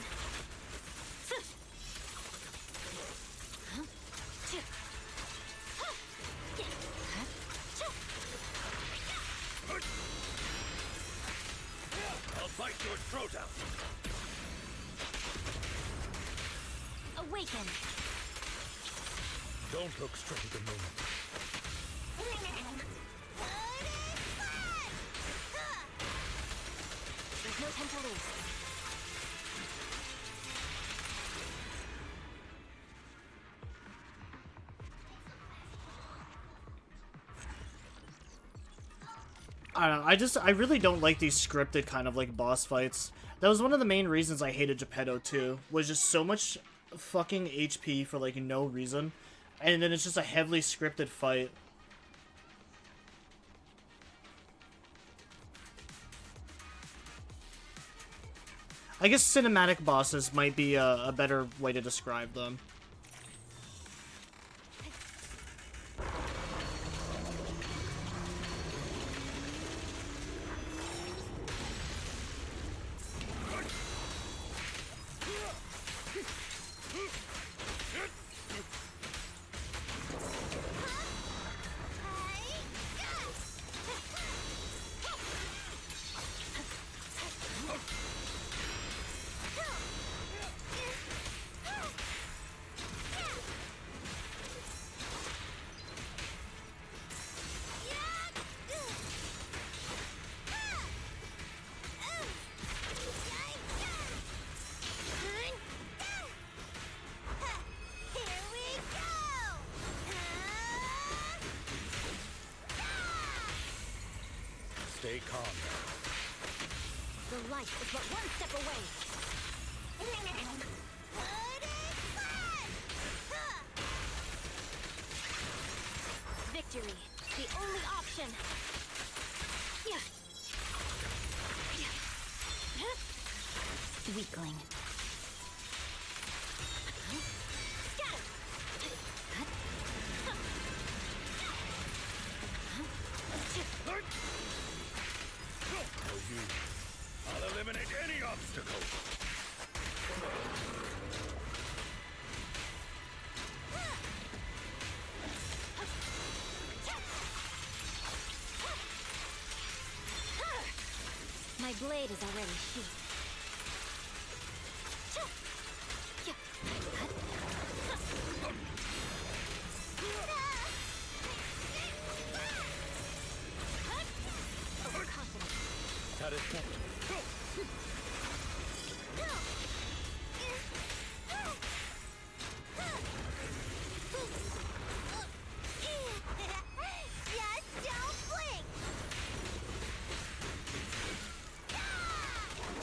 I'll bite your throat out. Awaken. Don't look straight at the moon. There's no time to lose. I don't know, I really don't like these scripted kind of like boss fights. That was one of the main reasons I hated Geppetto 2, was just so much fucking HP for like no reason, and then it's just a heavily scripted fight. I guess cinematic bosses might be a better way to describe them. Stay calm now. The light is but one step away. Victory, the only option. Weakling. I'll eliminate any obstacle. My blade is already sheathed. Satisfactory. Just don't blink!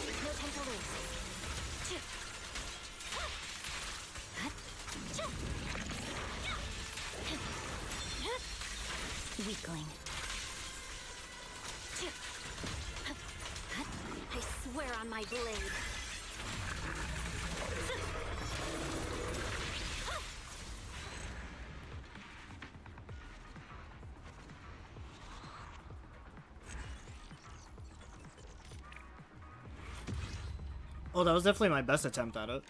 There's no time to lose. Weakling. I swear on my blade. Oh, that was definitely my best attempt at it.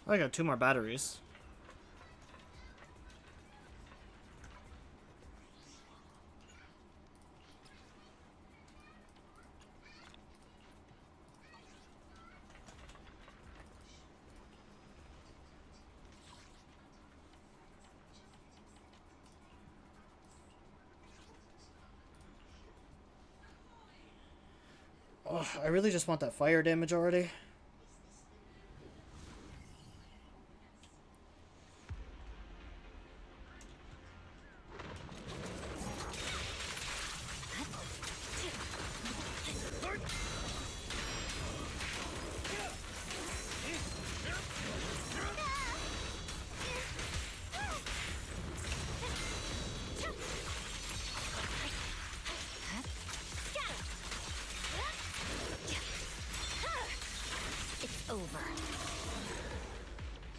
I got 2 more batteries. Oh, I really just want that fire damage already.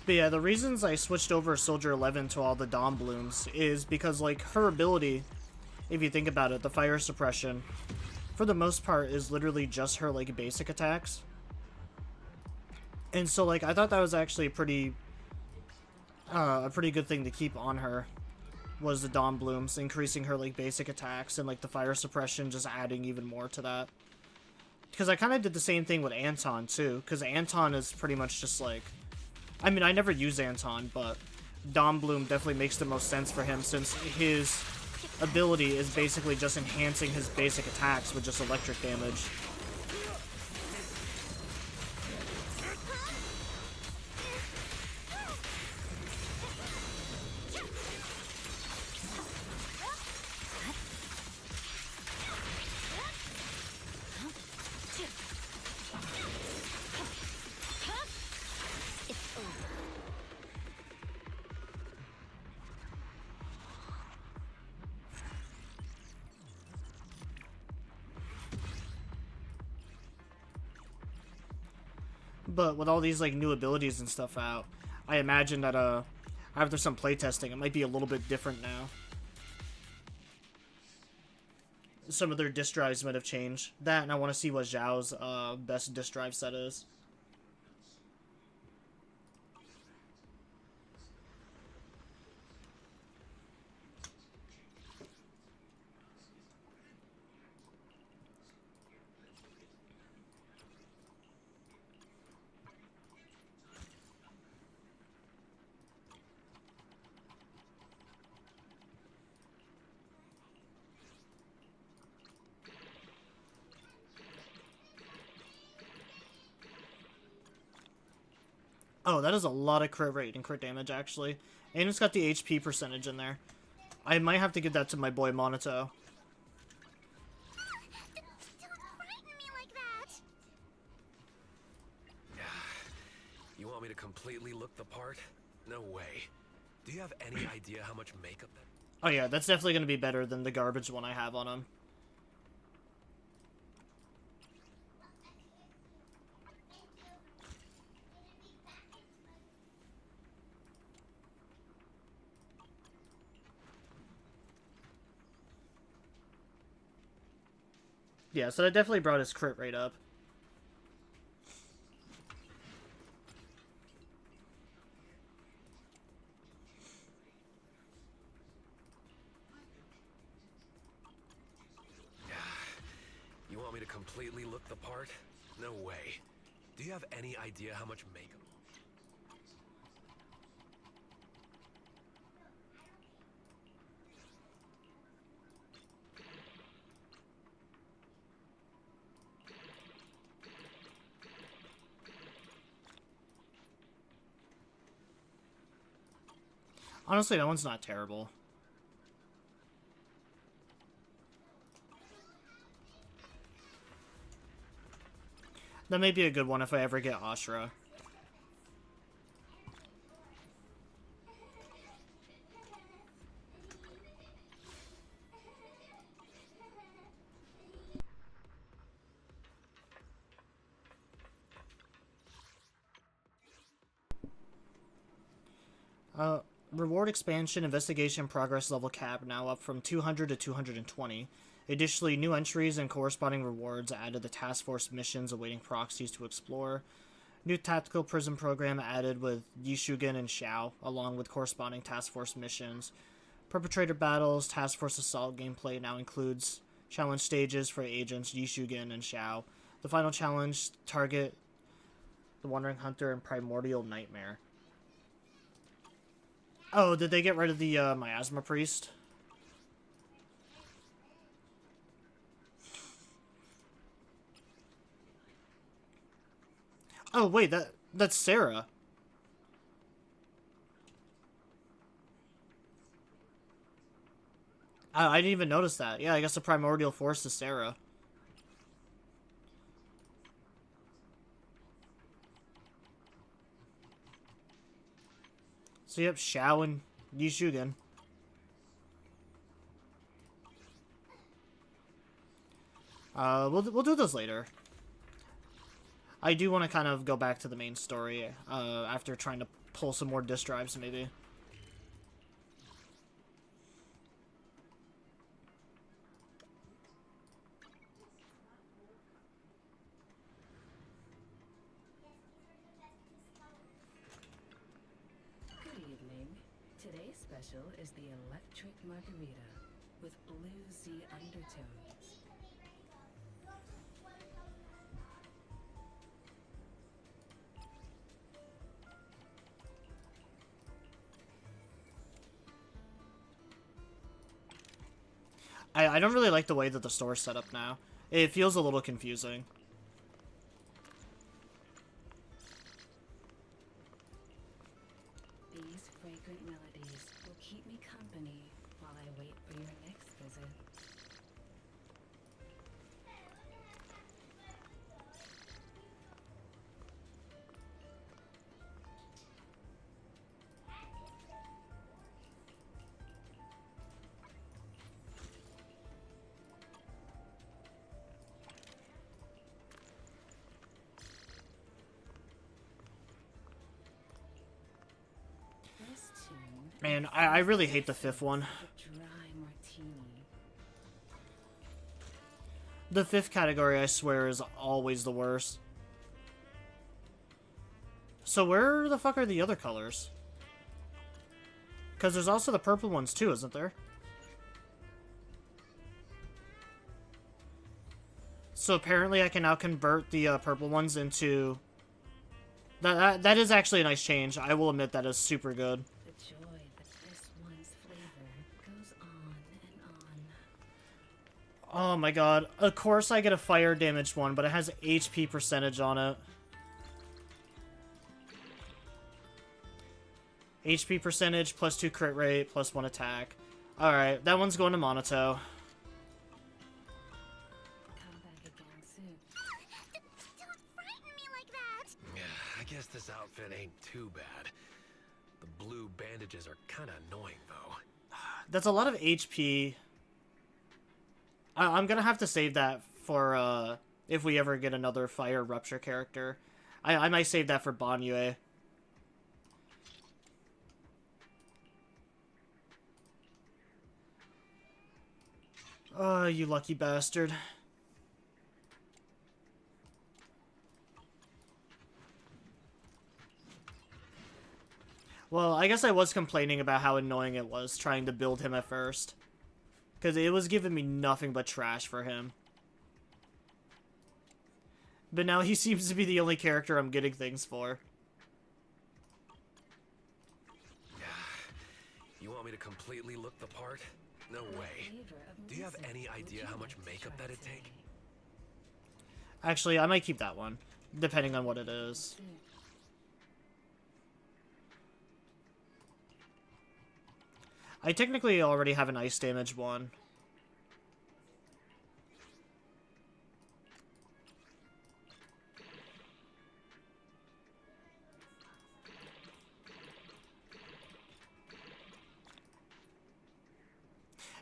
But yeah, the reasons I switched over Soldier 11 to all the Dawn Blooms is because, like, her ability, if you think about it, the fire suppression, for the most part, is literally just her, like, basic attacks. And so, like, I thought that was actually a pretty good thing to keep on her, was the Dawn Blooms, increasing her, like, basic attacks, and, like, the fire suppression just adding even more to that. Because I kind of did the same thing with Anton, too, because Anton is pretty much just, like... I mean, I never use Anton, but Dawn Bloom definitely makes the most sense for him, since his ability is basically just enhancing his basic attacks with just electric damage. But with all these, like, new abilities and stuff out, I imagine that, after some playtesting, it might be a little bit different now. Some of their disk drives might have changed. That, and I want to see what Zhao's, best disk drive set is. Oh, that is a lot of crit rate and crit damage, actually. And it's got the HP percentage in there. I might have to give that to my boy Monito. Don't frighten me like that! You want me to completely look the part? No way. Do you have any idea how much makeup that... Oh yeah, that's definitely going to be better than the garbage one I have on him. Yeah, so that definitely brought his crit rate up. You want me to completely look the part? No way. Do you have any idea how much makeup... Honestly, that one's not terrible. That may be a good one if I ever get Ashra. Reward expansion investigation progress level cap now up from 200 to 220. Additionally, new entries and corresponding rewards added the task force missions awaiting proxies to explore. New tactical prison program added with Yishugen and Zhao, along with corresponding task force missions. Perpetrator battles, task force assault gameplay now includes challenge stages for agents Yishugen and Zhao. The final challenge target the Wandering Hunter and Primordial Nightmare. Oh, did they get rid of the Miasma Priest? Oh, wait, that's Sarah. I didn't even notice that. Yeah, I guess the Primordial Force is Sarah. So yep, Zhao and Yishugen. We'll do those later. I do want to kind of go back to the main story after trying to pull some more disk drives, maybe. Good evening. Today's special is the electric margarita with bluesy undertones. I don't really like the way that the store's set up now. It feels a little confusing. These fragrant melodies will keep me company while I wait for your next visit. Man, I really hate the fifth one. The fifth category, I swear, is always the worst. So where the fuck are the other colors? Because there's also the purple ones too, isn't there? So apparently I can now convert the purple ones into... That is actually a nice change. I will admit that is super good. Oh my god. Of course I get a fire damaged one, but it has HP percentage on it. HP percentage, plus 2 crit rate, plus 1 attack. Alright, that one's going to Monato. I guess this outfit ain't too bad. The blue bandages are kinda annoying, though. That's a lot of HP. I'm gonna have to save that for, if we ever get another Fire Rupture character. I might save that for Banyue. Oh, you lucky bastard. Well, I guess I was complaining about how annoying it was trying to build him at first. Because it was giving me nothing but trash for him. But now he seems to be the only character I'm getting things for. You want me to completely look the part? No way. Do you have any idea how much makeup that'd take? Actually, I might keep that one, depending on what it is. I technically already have an ice damage one.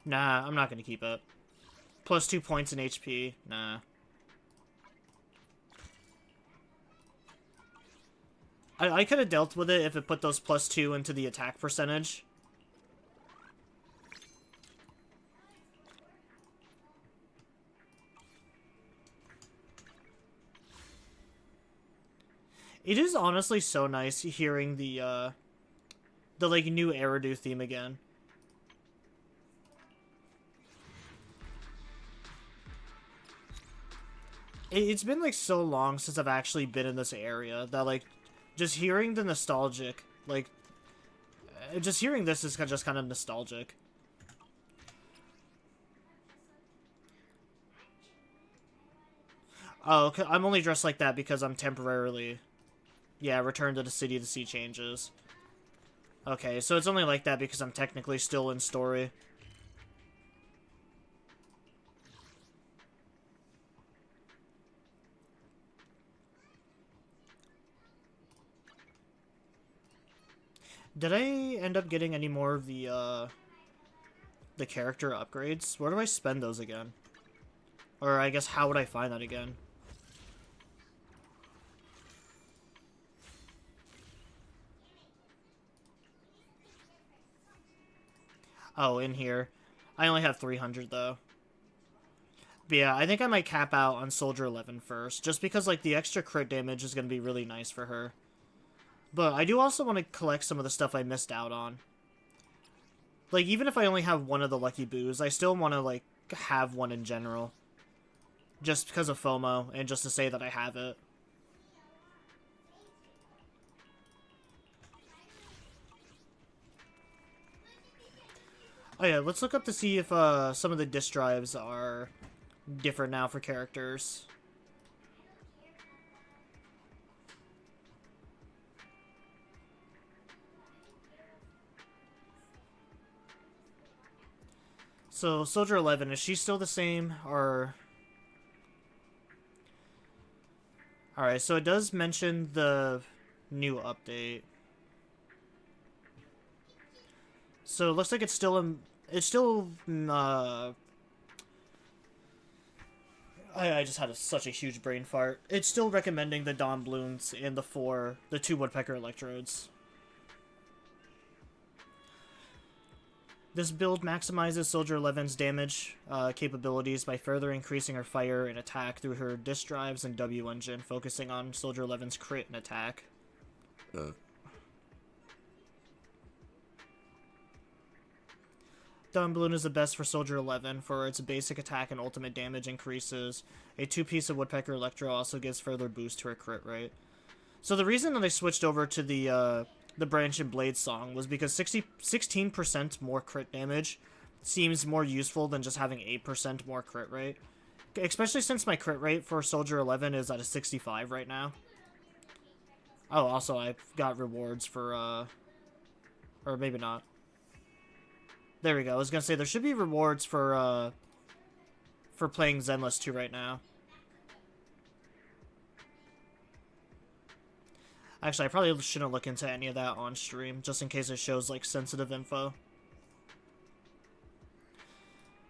Nah, I'm not gonna keep it. Plus 2 points in HP. Nah. I could have dealt with it if it put those plus 2 into the attack percentage. It is honestly so nice hearing the like new Eridu theme again. It's been like so long since I've actually been in this area that like just hearing the nostalgic, like just hearing this is just kind of nostalgic. Oh, okay, I'm only dressed like that because I'm temporarily... Yeah, return to the city to see changes. Okay, so it's only like that because I'm technically still in story. Did I end up getting any more of the character upgrades? Where do I spend those again? Or I guess how would I find that again? Oh, in here. I only have 300 though. But yeah, I think I might cap out on Soldier 11 first, just because like the extra crit damage is going to be really nice for her. But I do also want to collect some of the stuff I missed out on. Like, even if I only have one of the Lucky Boos, I still want to, like, have one in general. Just because of FOMO, and just to say that I have it. Oh yeah, let's look up to see if some of the disk drives are different now for characters. So, Soldier 11, is she still the same, or... Alright, so it does mention the new update. So, it looks like it's still... I just had such a huge brain fart. It's still recommending the Dawn Bloons and the 2 Woodpecker Electrodes. This build maximizes Soldier 11's damage capabilities by further increasing her fire and attack through her disk drives and W engine, focusing on Soldier 11's crit and attack. Dawn Bloon is the best for Soldier 11 for its basic attack and ultimate damage increases. A 2-piece of Woodpecker Electro also gives further boost to her crit rate. So the reason that I switched over to the Branch and Blade song was because 16% more crit damage seems more useful than just having 8% more crit rate. Especially since my crit rate for Soldier 11 is at a 65 right now. Oh, also I got rewards for, or maybe not. There we go. I was gonna say there should be rewards for playing Zenless 2 right now. Actually, I probably shouldn't look into any of that on stream, just in case it shows, like, sensitive info.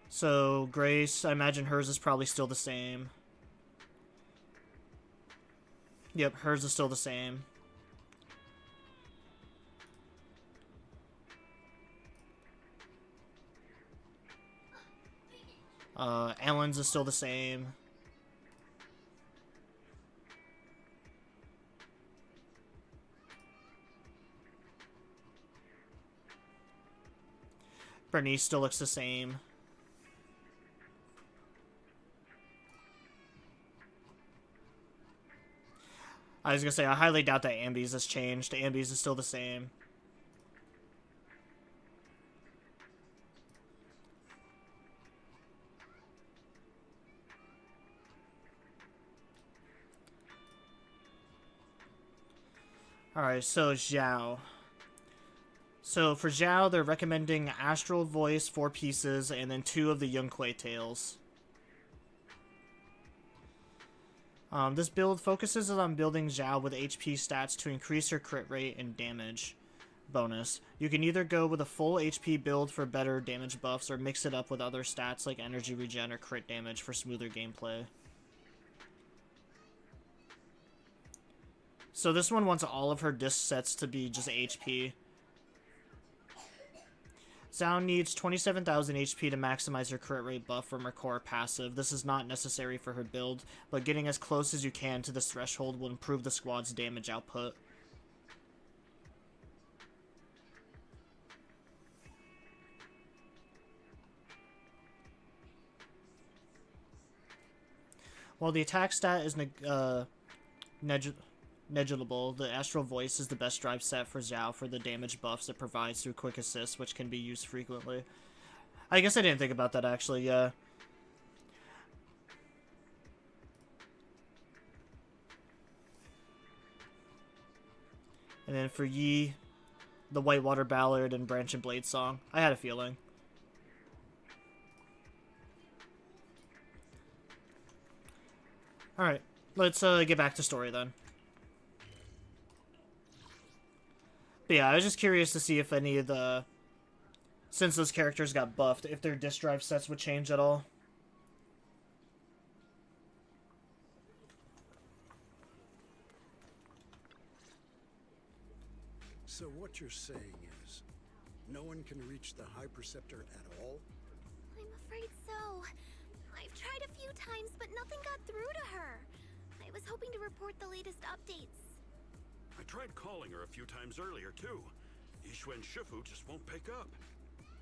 So, Grace, I imagine hers is probably still the same. Yep, hers is still the same. Ellen's is still the same. Bernice still looks the same. I was gonna say, I highly doubt that Ambi's has changed. Ambi's is still the same. Alright, so Zhao. So for Zhao, they're recommending Astral Voice, 4 pieces, and then 2 of the Yunquei Tails. This build focuses on building Zhao with HP stats to increase her crit rate and damage bonus. You can either go with a full HP build for better damage buffs, or mix it up with other stats like energy regen or crit damage for smoother gameplay. So this one wants all of her disc sets to be just HP. Zhao needs 27,000 HP to maximize her crit rate buff from her core passive. This is not necessary for her build, but getting as close as you can to this threshold will improve the squad's damage output. While the attack stat is negligible, the Astral Voice is the best drive set for Zhao for the damage buffs it provides through Quick Assist, which can be used frequently. I guess I didn't think about that, actually, yeah. And then for Yi, the Whitewater Ballad and Branch and Blade song. I had a feeling. Alright, let's get back to story then. But yeah, I was just curious to see if any of the... Since those characters got buffed, if their disk drive sets would change at all. So what you're saying is, No one can reach the High Preceptor at all? I'm afraid so. I've tried a few times, but nothing got through to her. I was hoping to report the latest updates. I tried calling her a few times earlier, too. Yixuan Shifu just won't pick up.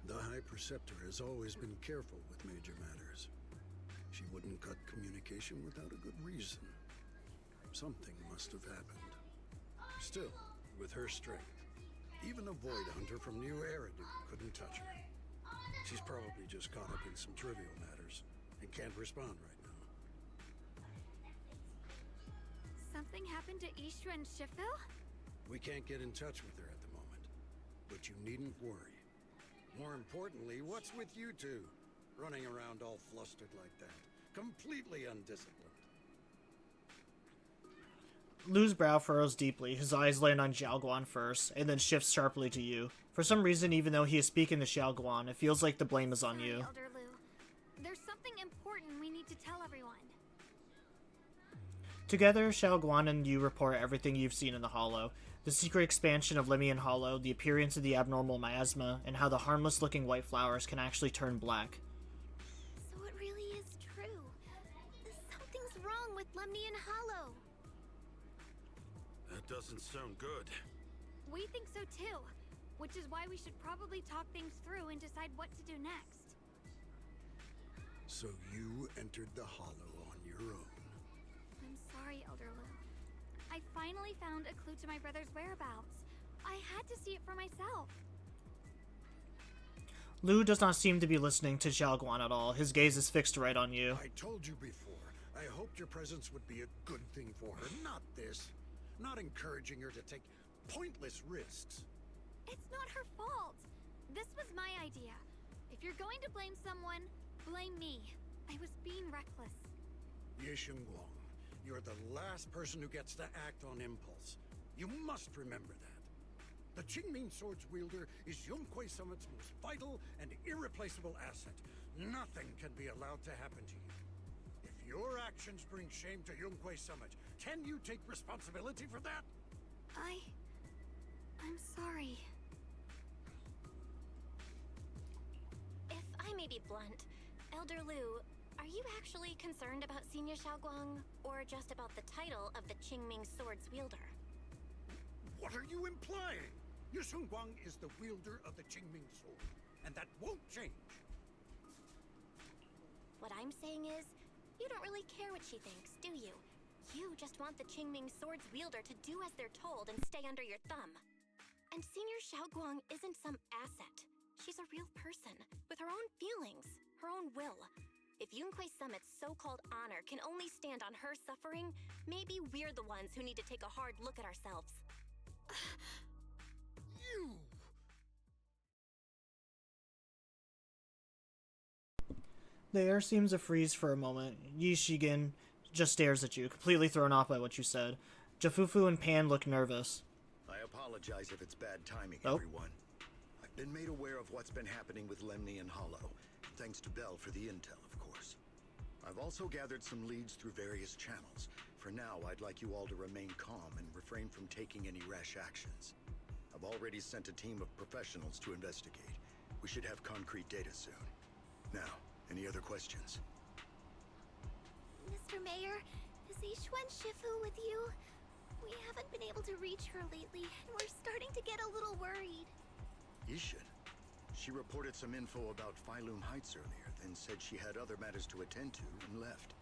The High Preceptor has always been careful with major matters. She wouldn't cut communication without a good reason. Something must have happened. Still, with her strength, even a Void Hunter from New Eridu couldn't touch her. She's probably just caught up in some trivial matters and can't respond right now. Something happened to Yixuan Shifu? We can't get in touch with her at the moment, but you needn't worry. More importantly, what's with you two? Running around all flustered like that. Completely undisciplined. Lu's brow furrows deeply, his eyes land on Xiaoguan first, and then shifts sharply to you. For some reason, even though he is speaking to Xiaoguan, it feels like the blame is on you. Elder Lu. There's something important we need to tell everyone. Together, Xiaoguan and you report everything you've seen in the Hollow. The secret expansion of Limian Hollow, the appearance of the abnormal miasma, and how the harmless-looking white flowers can actually turn black. So it really is true. Something's wrong with Lemnian Hollow. That doesn't sound good. We think so too, which is why we should probably talk things through and decide what to do next. So you entered the Hollow on your own. I'm sorry, Elder Lu. I finally found a clue to my brother's whereabouts. I had to see it for myself. Lu does not seem to be listening to Xiaoguan at all. His gaze is fixed right on you. I told you before, I hoped your presence would be a good thing for her, not this. Not encouraging her to take pointless risks. It's not her fault. This was my idea. If you're going to blame someone, blame me. I was being reckless. Ye Shunguang, you're the last person who gets to act on impulse. You must remember that. The Qingming Sword's wielder is Yunquei Summit's most vital and irreplaceable asset. Nothing can be allowed to happen to you. If your actions bring shame to Yunquei Summit, can you take responsibility for that? I'm sorry. If I may be blunt, Elder Lu, are you actually concerned about Senior Xiaoguang, or just about the title of the Qingming Sword's wielder? What are you implying? Ye Shunguang is the wielder of the Qingming Sword, and that won't change. What I'm saying is, you don't really care what she thinks, do you? You just want the Qingming Sword's wielder to do as they're told and stay under your thumb. And Senior Xiaoguang isn't some asset. She's a real person, with her own feelings, her own will. If Yunquei Summit's so-called honor can only stand on her suffering, maybe we're the ones who need to take a hard look at ourselves. You! The air seems to freeze for a moment. Yi Shigen just stares at you, completely thrown off by what you said. Jafufu and Pan look nervous. I apologize if it's bad timing, everyone. I've been made aware of what's been happening with Lemnian Hollow, thanks to Bell for the intel, of course. I've also gathered some leads through various channels. For now, I'd like you all to remain calm and refrain from taking any rash actions. I've already sent a team of professionals to investigate. We should have concrete data soon. Now, any other questions? Mr. Mayor, is Yixuan Shifu with you? We haven't been able to reach her lately, and we're starting to get a little worried. Yixuan? She reported some info about Failum Heights earlier, then said she had other matters to attend to and left.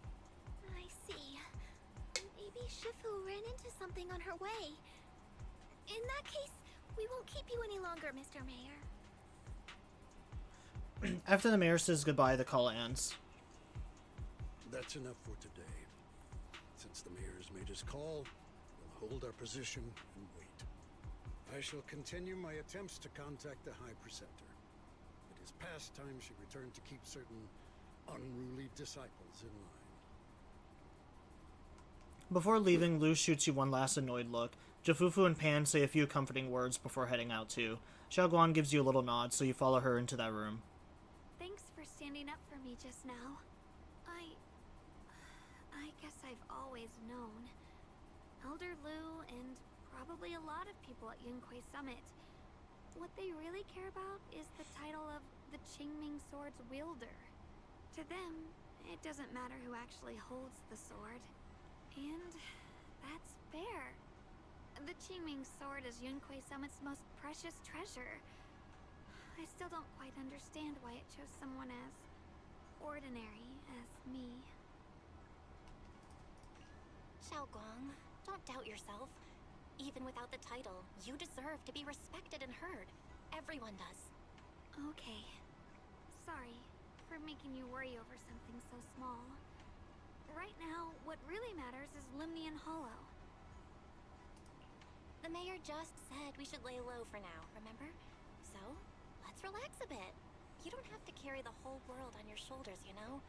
I see. Maybe Shifu ran into something on her way. In that case, we won't keep you any longer, Mr. Mayor. After the mayor says goodbye, the call ends. That's enough for today. Since the mayor's made his call, we'll hold our position and wait. I shall continue my attempts to contact the High Preceptor. It is past time she returned to keep certain unruly disciples in line. Before leaving, Lu shoots you one last annoyed look. Jafufu and Pan say a few comforting words before heading out too. Xiaoguan gives you a little nod, so you follow her into that room. Thanks for standing up for me just now. I guess I've always known. Elder Lu and probably a lot of people at Yunquei Summit. what they really care about is the title of the Qingming Sword's wielder. To them, it doesn't matter who actually holds the sword. And that's fair. The Qingming Sword is Yunquei Summit's most precious treasure. I still don't quite understand why it chose someone as ordinary as me. Shunguang, don't doubt yourself. Even without the title, you deserve to be respected and heard. Everyone does. Okay. Sorry for making you worry over something so small. Right now, what really matters is Limnian Hollow. The mayor just said we should lay low for now, remember? So, let's relax a bit. You don't have to carry the whole world on your shoulders, you know?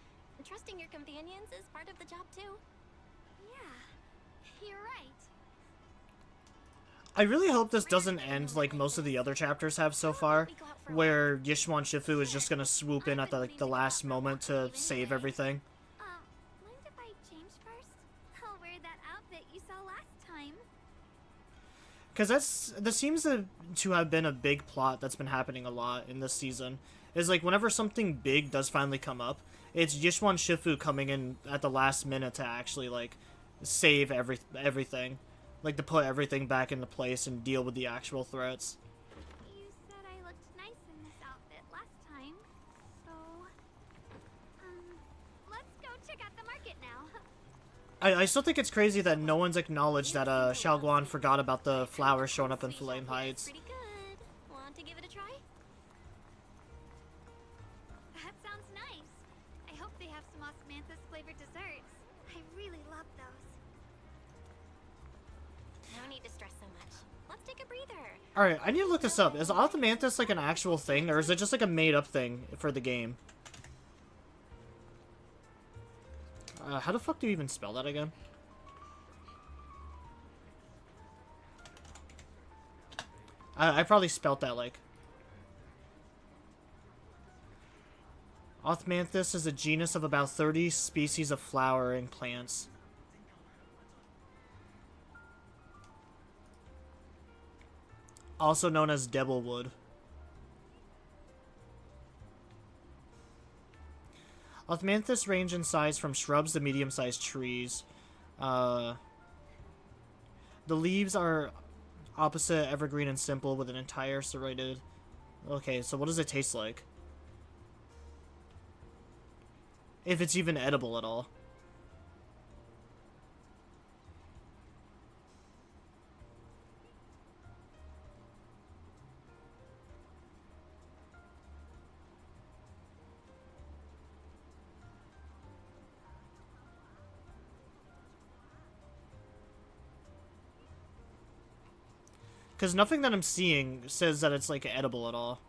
Trusting your companions is part of the job too. Yeah, you're right. I really hope this doesn't end like most of the other chapters have so far, where Yishuan Shifu is just gonna swoop in at the last moment to save everything. Mind if I change first? I'll wear that outfit you saw last time. Because that seems to have been a big plot that's been happening a lot in this season. Is like whenever something big does finally come up, it's Yishuan Shifu coming in at the last minute to actually like save everything. Like to put everything back into place and deal with the actual threats. You said I looked nice in this outfit last time, so let's go check out the market now. I still think it's crazy that no one's acknowledged that Shunguang forgot about the flowers showing up in Flame Heights. Pretty good. Want to give it a try? That sounds nice. I hope they have some osmanthus flavored desserts. I really love those. No need to stress so much. Let's take a breather. Alright, I need to look this up. Is Osmanthus like an actual thing, or is it just like a made-up thing for the game? How the fuck do you even spell that again? I probably spelt that like... Osmanthus is a genus of about 30 species of flowering plants. Also known as devilwood. Osmanthus range in size from shrubs to medium-sized trees. The leaves are opposite, evergreen, and simple with an entire serrated... Okay, so what does it taste like? If it's even edible at all. Because nothing that I'm seeing says that it's, like, edible at all.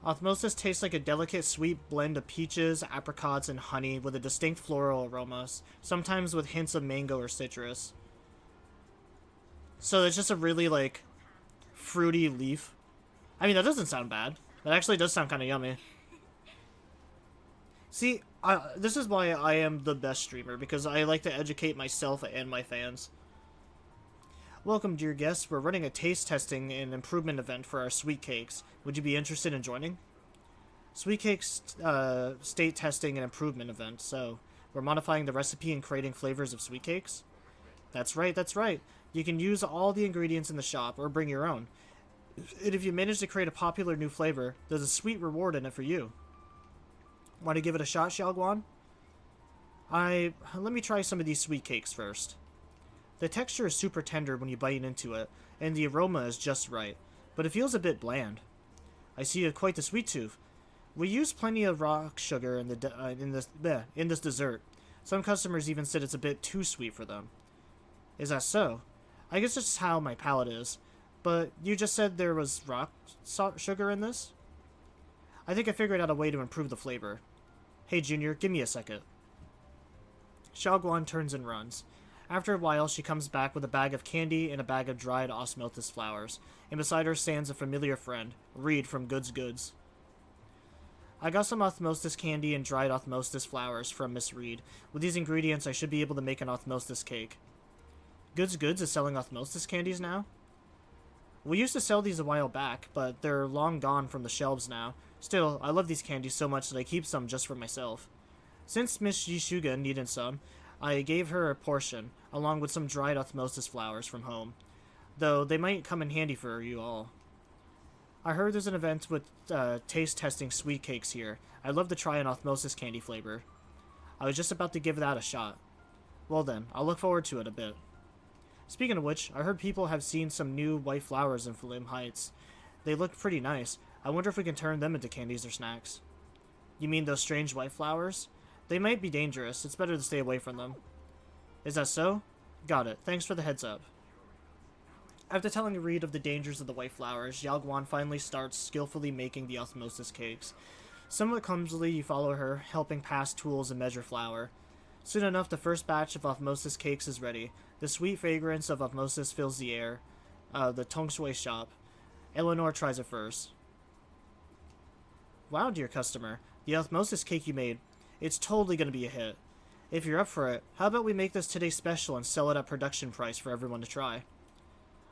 Osmosis tastes like a delicate, sweet blend of peaches, apricots, and honey with a distinct floral aromas, sometimes with hints of mango or citrus. So it's just a really, like, fruity leaf. I mean, that doesn't sound bad. That actually does sound kind of yummy. See, this is why I am the best streamer, because I like to educate myself and my fans. Welcome, dear guests. We're running a taste testing and improvement event for our sweet cakes. Would you be interested in joining? Sweet cakes state testing and improvement event. So, we're modifying the recipe and creating flavors of sweet cakes? That's right, that's right. You can use all the ingredients in the shop or bring your own. And if you manage to create a popular new flavor, there's a sweet reward in it for you. Want to give it a shot, Shunguang? Let me try some of these sweet cakes first. The texture is super tender when you bite into it, and the aroma is just right, but it feels a bit bland. I see you have quite the sweet tooth. We use plenty of rock sugar in this dessert. Some customers even said it's a bit too sweet for them. Is that so? I guess it's how my palate is. But you just said there was rock sugar in this? I think I figured out a way to improve the flavor. Hey, Junior, give me a second. Shunguang turns and runs. After a while, she comes back with a bag of candy and a bag of dried osmanthus flowers, and beside her stands a familiar friend, Reed from Goods. I got some osmanthus candy and dried osmanthus flowers from Miss Reed. With these ingredients, I should be able to make an osmanthus cake. Goods is selling osmanthus candies now? We used to sell these a while back, but they're long gone from the shelves now. Still, I love these candies so much that I keep some just for myself. Since Miss Yishuga needed some, I gave her a portion, along with some dried osmanthus flowers from home, though they might come in handy for you all. I heard there's an event with taste testing sweet cakes here. I'd love to try an osmanthus candy flavor. I was just about to give that a shot. Well then, I'll look forward to it a bit. Speaking of which, I heard people have seen some new white flowers in Flim Heights. They look pretty nice. I wonder if we can turn them into candies or snacks. You mean those strange white flowers? They might be dangerous. It's better to stay away from them. Is that so? Got it. Thanks for the heads up. After telling Reed of the dangers of the white flowers, Zhao Guan finally starts skillfully making the osmosis cakes. Somewhat clumsily, you follow her, helping pass tools and measure flour. Soon enough, the first batch of osmosis cakes is ready. The sweet fragrance of osmosis fills the air. The Tong Shui shop. Eleanor tries it first. Wow, dear customer. The osmosis cake you made. It's totally going to be a hit. If you're up for it, how about we make this today's special and sell it at production price for everyone to try?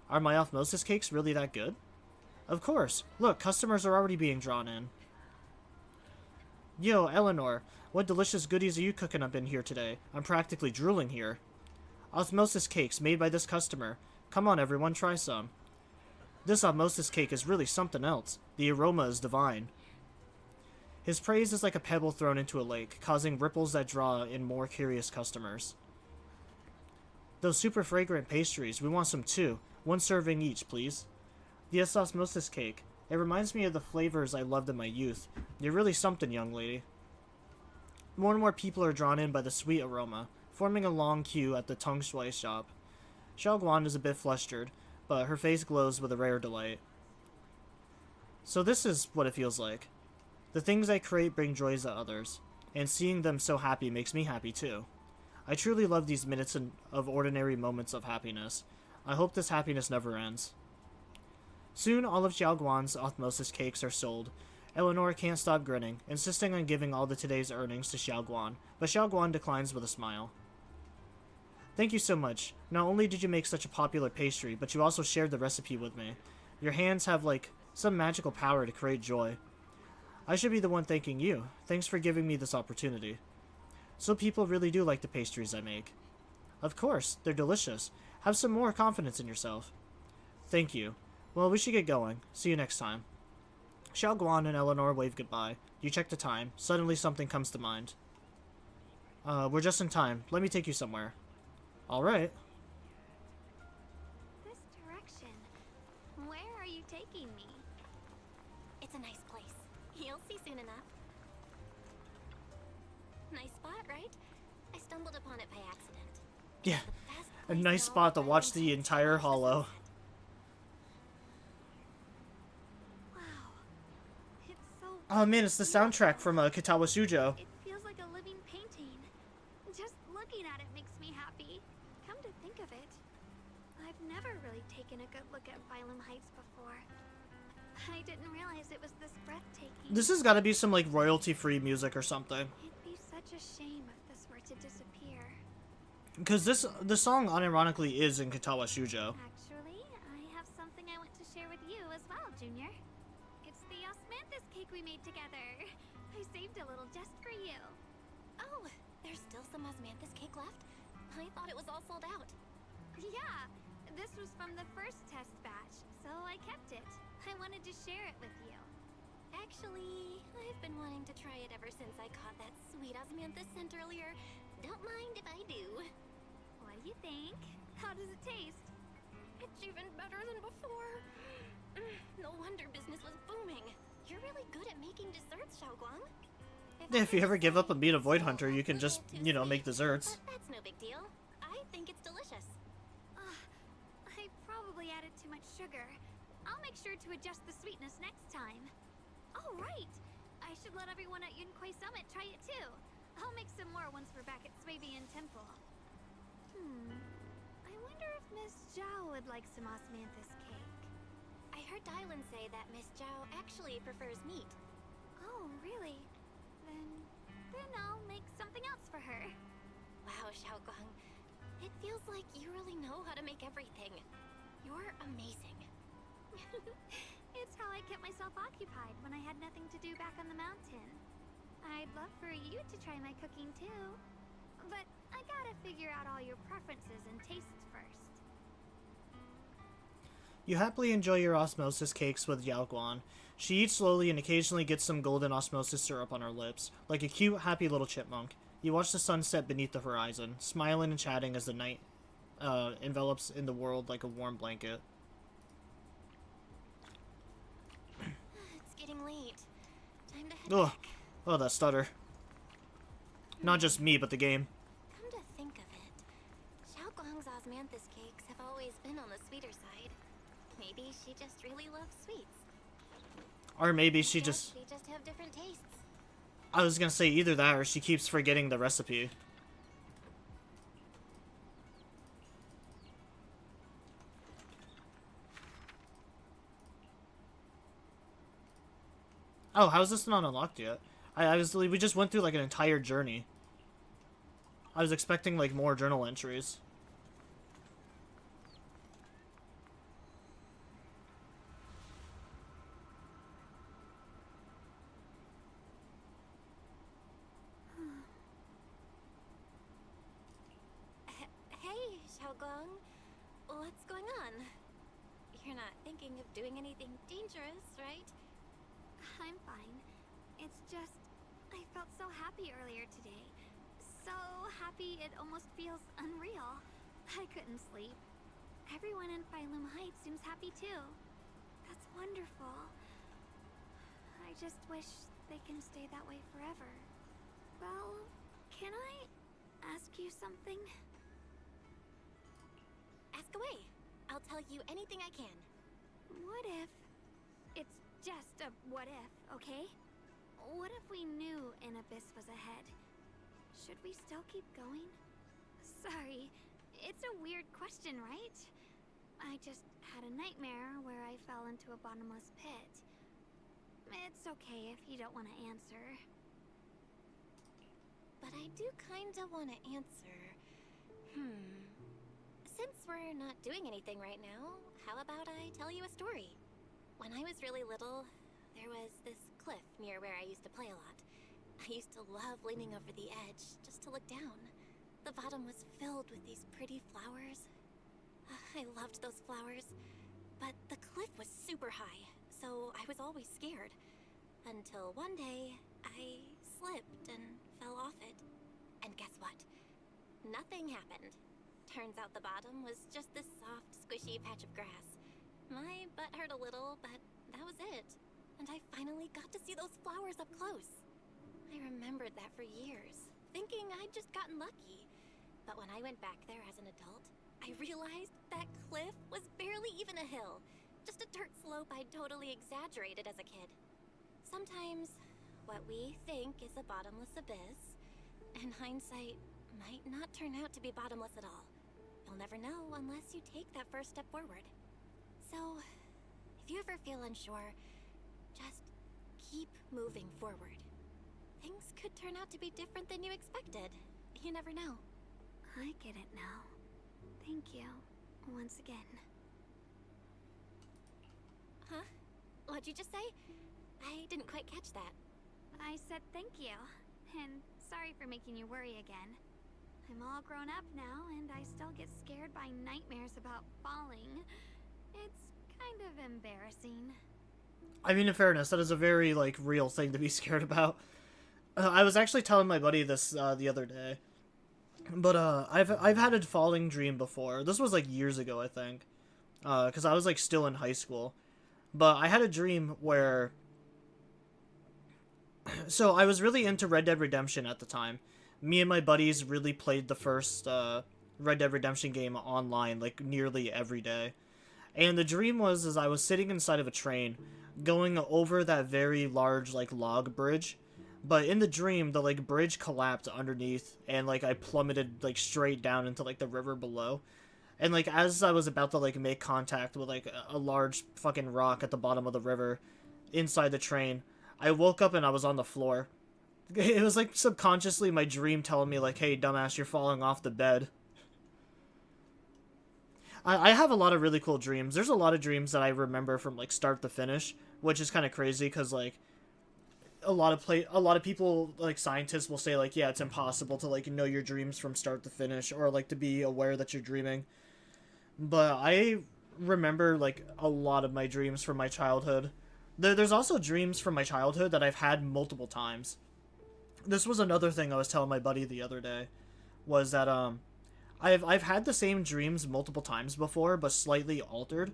Are my osmosis cakes really that good? Of course. Look, customers are already being drawn in. Yo, Eleanor, what delicious goodies are you cooking up in here today? I'm practically drooling here. Osmosis cakes made by this customer. Come on, everyone, try some. This osmosis cake is really something else. The aroma is divine. His praise is like a pebble thrown into a lake, causing ripples that draw in more curious customers. Those super fragrant pastries, we want some too. 1 serving each, please. The osmosis cake. It reminds me of the flavors I loved in my youth. You're really something, young lady. More and more people are drawn in by the sweet aroma, forming a long queue at the Tong Shui shop. Zhao Guan is a bit flustered, but her face glows with a rare delight. So this is what it feels like. The things I create bring joys to others, and seeing them so happy makes me happy too. I truly love these minutes of ordinary moments of happiness. I hope this happiness never ends. Soon, all of Zhao Guan's osmosis cakes are sold. Eleanor can't stop grinning, insisting on giving all the today's earnings to Zhao Guan, but Zhao Guan declines with a smile. Thank you so much. Not only did you make such a popular pastry, but you also shared the recipe with me. Your hands have, like, some magical power to create joy. I should be the one thanking you. Thanks for giving me this opportunity. So people really do like the pastries I make. Of course, they're delicious. Have some more confidence in yourself. Thank you. Well, we should get going. See you next time. Zhao Guan and Eleanor wave goodbye. You check the time. Suddenly something comes to mind. We're just in time. Let me take you somewhere. Alright. This direction. Where are you taking me? It's a nice place. You'll see soon enough. Nice spot, right? I stumbled upon it by accident. Yeah, a nice spot to watch the entire hollow. Wow. It's so Oh man, it's the soundtrack from Katawa Shujo. It feels like a living painting. Just looking at it makes me happy. Come to think of it, I've never really taken a good look at Phylum Heights before. I didn't realize it was this breathtaking. This has got to be some like royalty-free music or something. It'd be such a shame if this were to disappear. Because the song unironically is in Katawa Shujo. Actually, I have something I want to share with you as well, Junior. It's the osmanthus cake we made together. I saved a little just for you. Oh, there's still some osmanthus cake left? I thought it was all sold out. Yeah, this was from the first test batch, so I kept it. I wanted to share it with you. Actually, I've been wanting to try it ever since I caught that sweet osmanthus scent earlier. Don't mind if I do. What do you think? How does it taste? It's even better than before. No wonder business was booming. You're really good at making desserts, Shunguang. If you ever give up on being a Void Hunter, you can just, you know, make desserts. But that's no big deal. I think it's delicious. I probably added too much sugar. I'll make sure to adjust the sweetness next time. Oh, right! I should let everyone at Yunquay Summit try it too. I'll make some more once we're back at Swabian Temple. I wonder if Miss Zhao would like some osmanthus cake. I heard Dylan say that Miss Zhao actually prefers meat. Oh, really? Then I'll make something else for her. Wow, Shunguang. It feels like you really know how to make everything. You're amazing. It's how I kept myself occupied when I had nothing to do back on the mountain. I'd love for you to try my cooking too. But I gotta figure out all your preferences and tastes first. You happily enjoy your osmosis cakes with Yaoguan. She eats slowly and occasionally gets some golden osmosis syrup on her lips, like a cute, happy little chipmunk. You watch the sunset beneath the horizon, smiling and chatting as the night envelops in the world like a warm blanket. It's getting late. Time to head Ugh. back. Oh, that stutter. Not just me, but the game. Come to think of it, Shunguang's osmanthus cakes have always been on the sweeter side. Maybe she just really loves sweets. Or maybe she We just... just have different tastes. I was gonna say either that or she keeps forgetting the recipe. Oh, how is this not unlocked yet? We just went through like an entire journey. I was expecting like more journal entries. Hey, Shunguang. What's going on? You're not thinking of doing anything dangerous, right? I'm fine. It's just, I felt so happy earlier today. So happy it almost feels unreal. I couldn't sleep. Everyone in Phylum Heights seems happy too. That's wonderful. I just wish they can stay that way forever. Well, can I ask you something? Ask away. I'll tell you anything I can. What if... It's just a what if, okay? What if we knew an abyss was ahead? Should we still keep going? Sorry, it's a weird question, right? I just had a nightmare where I fell into a bottomless pit. It's okay if you don't want to answer. But I do kinda want to answer. Since we're not doing anything right now, how about I tell you a story? When I was really little, there was this cliff near where I used to play a lot. I used to love leaning over the edge just to look down. The bottom was filled with these pretty flowers. I loved those flowers. But the cliff was super high, so I was always scared. Until one day, I slipped and fell off it. And guess what? Nothing happened. Turns out the bottom was just this soft, squishy patch of grass. My butt hurt a little, but that was it. And I finally got to see those flowers up close. I remembered that for years, thinking I'd just gotten lucky. But when I went back there as an adult, I realized that cliff was barely even a hill. Just a dirt slope I'd totally exaggerated as a kid. Sometimes, what we think is a bottomless abyss, in hindsight, might not turn out to be bottomless at all. You'll never know unless you take that first step forward. So, if you ever feel unsure, just keep moving forward. Things could turn out to be different than you expected. You never know. I get it now. Thank you, once again. Huh? What'd you just say? I didn't quite catch that. I said thank you, and sorry for making you worry again. I'm all grown up now, and I still get scared by nightmares about falling. It's kind of embarrassing. I mean, in fairness, that is a very, like, real thing to be scared about. I was actually telling my buddy this the other day. But I've had a falling dream before. This was, like, years ago, I think. Because I was, like, still in high school. But I had a dream where... So, I was really into Red Dead Redemption at the time. Me and my buddies really played the first Red Dead Redemption game online, like, nearly every day. And the dream was, as I was sitting inside of a train, going over that very large, like, log bridge But in the dream, the like bridge collapsed underneath, and like I plummeted like straight down into like the river below. And like as I was about to like make contact with like a large fucking rock at the bottom of the river inside the train, I woke up and I was on the floor. It was like subconsciously my dream telling me like, hey dumbass, you're falling off the bed. I have a lot of really cool dreams. There's a lot of dreams that I remember from like start to finish, which is kind of crazy because like a lot of people, like scientists, will say like, yeah, it's impossible to like know your dreams from start to finish or like to be aware that you're dreaming. But I remember like a lot of my dreams from my childhood. There's also dreams from my childhood that I've had multiple times. This was another thing I was telling my buddy the other day, was that I've had the same dreams multiple times before, but slightly altered.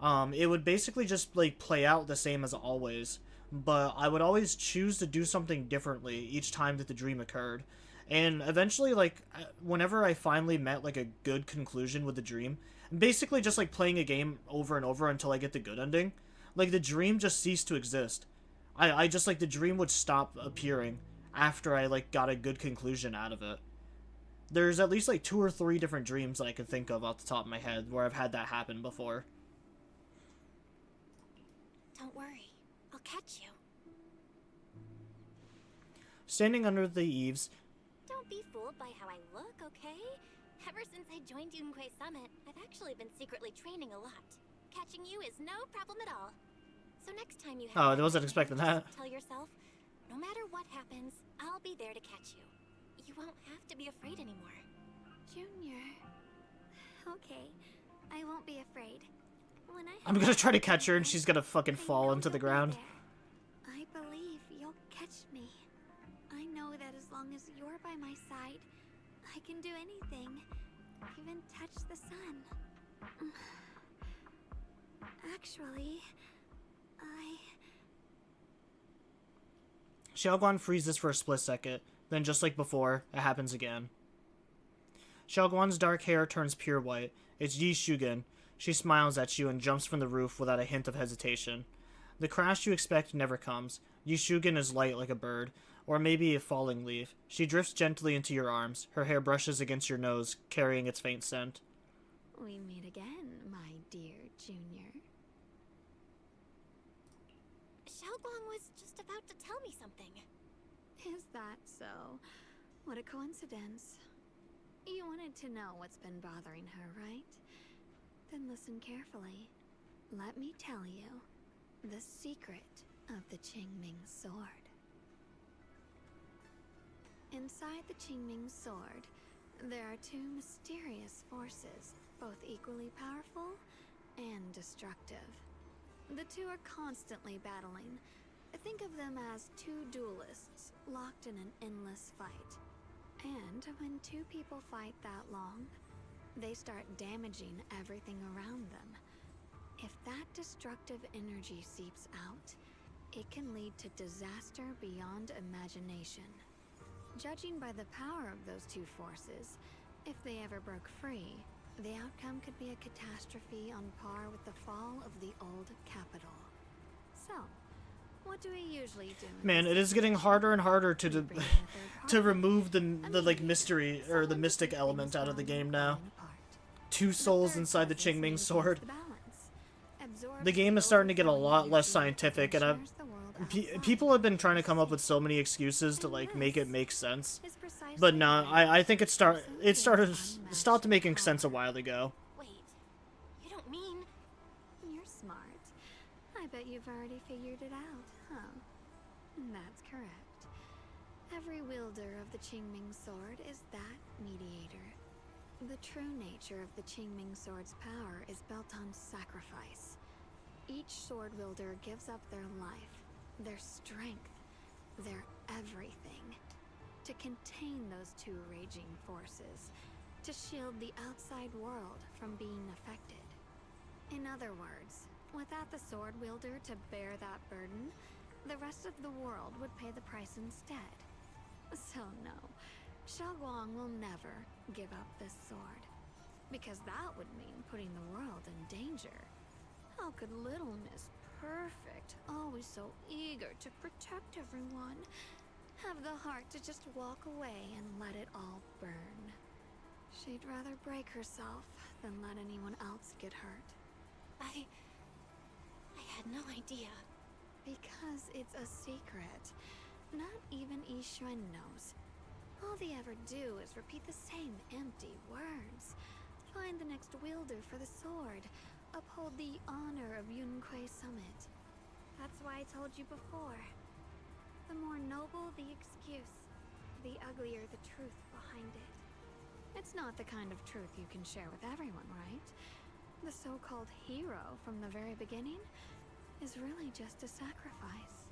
It would basically just like play out the same as always, but I would always choose to do something differently each time that the dream occurred. And eventually, like, whenever I finally met, like, a good conclusion with the dream, basically just, like, playing a game over and over until I get the good ending, like, the dream just ceased to exist. I just, like, the dream would stop appearing after I, like, got a good conclusion out of it. There's at least, like, 2 or 3 different dreams that I can think of off the top of my head where I've had that happen before. Don't worry. I'll catch you. Standing under the eaves... Don't be fooled by how I look, okay? Ever since I joined Yunquei Summit, I've actually been secretly training a lot. Catching you is no problem at all. So next time you have... Oh, I wasn't expecting that. Tell yourself, no matter what happens, I'll be there to catch you. You won't have to be afraid anymore. Junior. Okay, I won't be afraid. When I'm gonna try to catch her and she's gonna fucking fall into the ground. I believe you'll catch me. I know that as long as you're by my side, I can do anything. Even touch the sun. Actually, Xiaoguan freezes for a split second, then just like before, it happens again. Xiaoguan's dark hair turns pure white. It's Yi Shugen. She smiles at you and jumps from the roof without a hint of hesitation. The crash you expect never comes. Yi Shugen is light like a bird, or maybe a falling leaf. She drifts gently into your arms. Her hair brushes against your nose, carrying its faint scent. We meet again, my dear Junior. Shunguang was just about to tell me something. Is that so? What a coincidence. You wanted to know what's been bothering her, right? Then listen carefully. Let me tell you the secret of the Qingming sword. Inside the Qingming sword, there are 2 mysterious forces, both equally powerful and destructive. The 2 are constantly battling. Think of them as 2 duelists locked in an endless fight. And when 2 people fight that long, they start damaging everything around them. If that destructive energy seeps out, it can lead to disaster beyond imagination. Judging by the power of those 2 forces, if they ever broke free, the outcome could be a catastrophe on par with the fall of the old capital. So, what do we usually do? Man, it is getting harder and harder to to remove the like mystery or the mystic element out of the game now. 2 souls inside the Qingming sword. The game is starting to get a lot less scientific, and people have been trying to come up with so many excuses to like make it make sense. But no, I think it stopped making sense a while ago. Wait, you don't mean... You're smart. I bet you've already figured it out, huh? That's correct. Every wielder of the Qingming sword is that mediator. The true nature of the Qingming sword's power is built on sacrifice. Each sword wielder gives up their life, their strength, their everything, to contain those 2 raging forces, to shield the outside world from being affected. In other words, without the sword wielder to bear that burden, the rest of the world would pay the price instead. So no, Shunguang will never give up this sword, because that would mean putting the world in danger. How could little Miss perfect, always so eager to protect everyone, have the heart to just walk away and let it all burn. She'd rather break herself than let anyone else get hurt. I had no idea. Because it's a secret. Not even Yixuan knows. All they ever do is repeat the same empty words. Find the next wielder for the sword. Uphold the honor of Yunquei Summit. That's why I told you before. The more noble the excuse, the uglier the truth behind it. It's not the kind of truth you can share with everyone, right? The so-called hero from the very beginning is really just a sacrifice.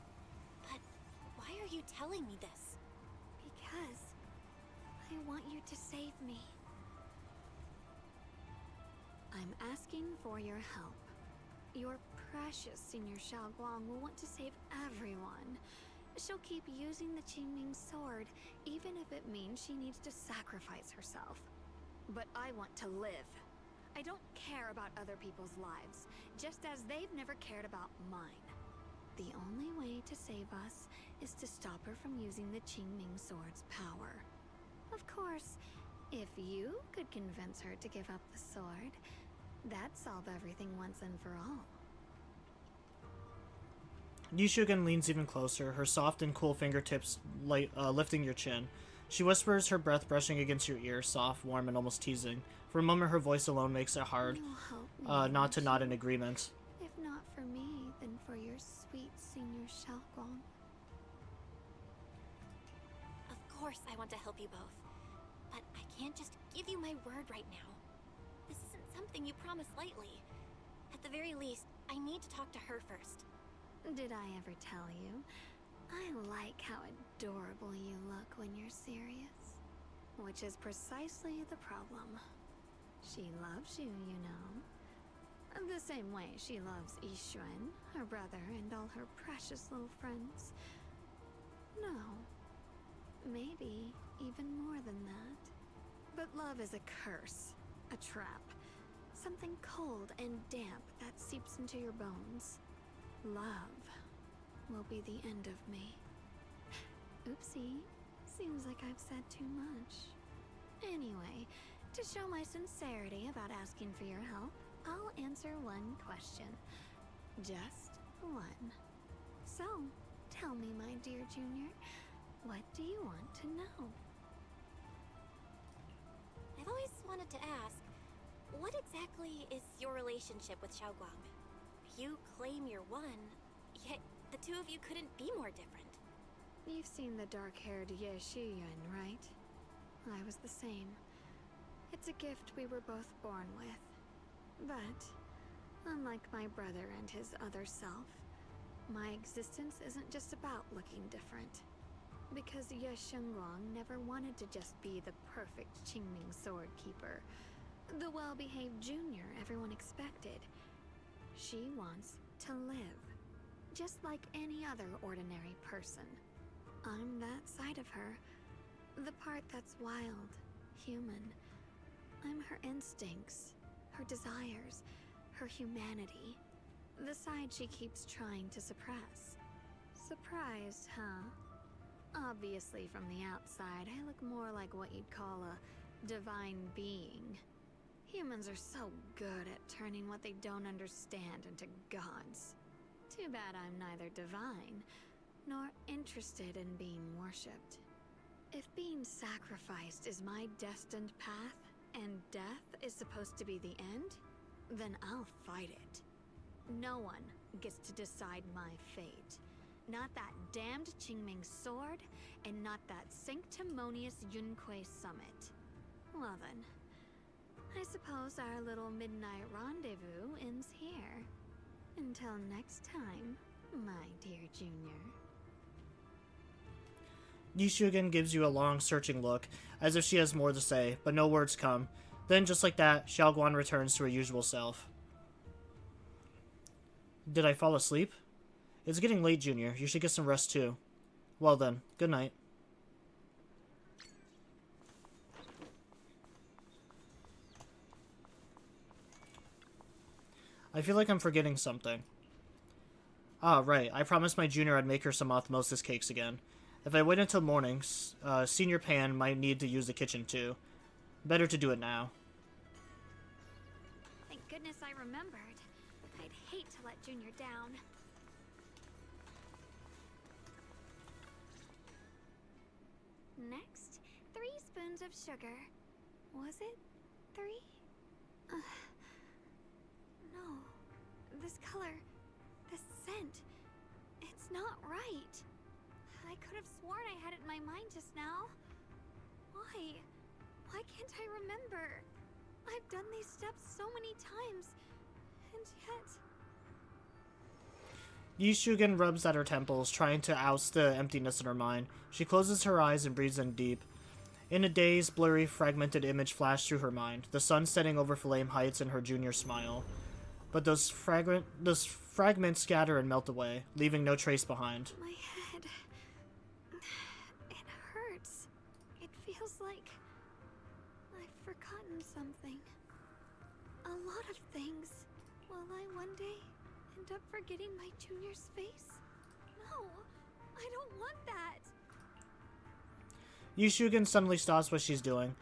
But why are you telling me this? Because I want you to save me. I'm asking for your help. Your precious Senior Shunguang will want to save everyone. She'll keep using the Qingming sword, even if it means she needs to sacrifice herself. But I want to live. I don't care about other people's lives, just as they've never cared about mine. The only way to save us is to stop her from using the Qingming sword's power. Of course, if you could convince her to give up the sword, that'd solve everything once and for all. Yishugan leans even closer, her soft and cool fingertips lifting your chin. She whispers, her breath brushing against your ear, soft, warm, and almost teasing. For a moment, her voice alone makes it hard not to nod in agreement. If not for me, then for your sweet Senior Shunguang. Of course I want to help you both. But I can't just give you my word right now. This isn't something you promise lightly. At the very least, I need to talk to her first. Did I ever tell you? I like how adorable you look when you're serious. Which is precisely the problem. She loves you, you know. The same way she loves Yixuan, her brother, and all her precious little friends. No. Maybe even more than that. But love is a curse. A trap. Something cold and damp that seeps into your bones. Love will be the end of me. Oopsie. Seems like I've said too much. Anyway, to show my sincerity about asking for your help, I'll answer one question. Just one. So, tell me, my dear Junior, what do you want to know? I've always wanted to ask, what exactly is your relationship with Shunguang? You claim you're one, yet the two of you couldn't be more different. You've seen the dark-haired Ye Shiyuan, right? I was the same. It's a gift we were both born with. But, unlike my brother and his other self, my existence isn't just about looking different. Because Ye Shunguang never wanted to just be the perfect Qingming sword keeper, the well-behaved junior everyone expected. She wants to live, just like any other ordinary person. I'm that side of her, the part that's wild, human. I'm her instincts, her desires, her humanity, the side she keeps trying to suppress. Surprised, huh? Obviously, from the outside, I look more like what you'd call a divine being. Humans are so good at turning what they don't understand into gods. Too bad I'm neither divine, nor interested in being worshipped. If being sacrificed is my destined path, and death is supposed to be the end, then I'll fight it. No one gets to decide my fate. Not that damned Qingming sword, and not that sanctimonious Yunquei Summit. Well then, I suppose our little midnight rendezvous ends here. Until next time, my dear Junior. Yishugan gives you a long, searching look, as if she has more to say, but no words come. Then, just like that, Xiaoguan returns to her usual self. Did I fall asleep? It's getting late, Junior. You should get some rest, too. Well then, good night. I feel like I'm forgetting something. Ah, right. I promised my junior I'd make her some osmosis cakes again. If I wait until morning, Senior Pan might need to use the kitchen too. Better to do it now. Thank goodness I remembered. I'd hate to let Junior down. Next, 3 spoons of sugar. Was it 3? No. This color, this scent, it's not right. I could have sworn I had it in my mind just now. Why? Why can't I remember? I've done these steps so many times, and yet... Yishugen rubs at her temples, trying to oust the emptiness in her mind. She closes her eyes and breathes in deep. In a daze, blurry, fragmented image flashed through her mind, the sun setting over Flame Heights and her junior smile. But those fragments scatter and melt away, leaving no trace behind. My head... it hurts. It feels like... I've forgotten something. A lot of things. Will I one day end up forgetting my junior's face? No, I don't want that. Yishugen suddenly stops what she's doing,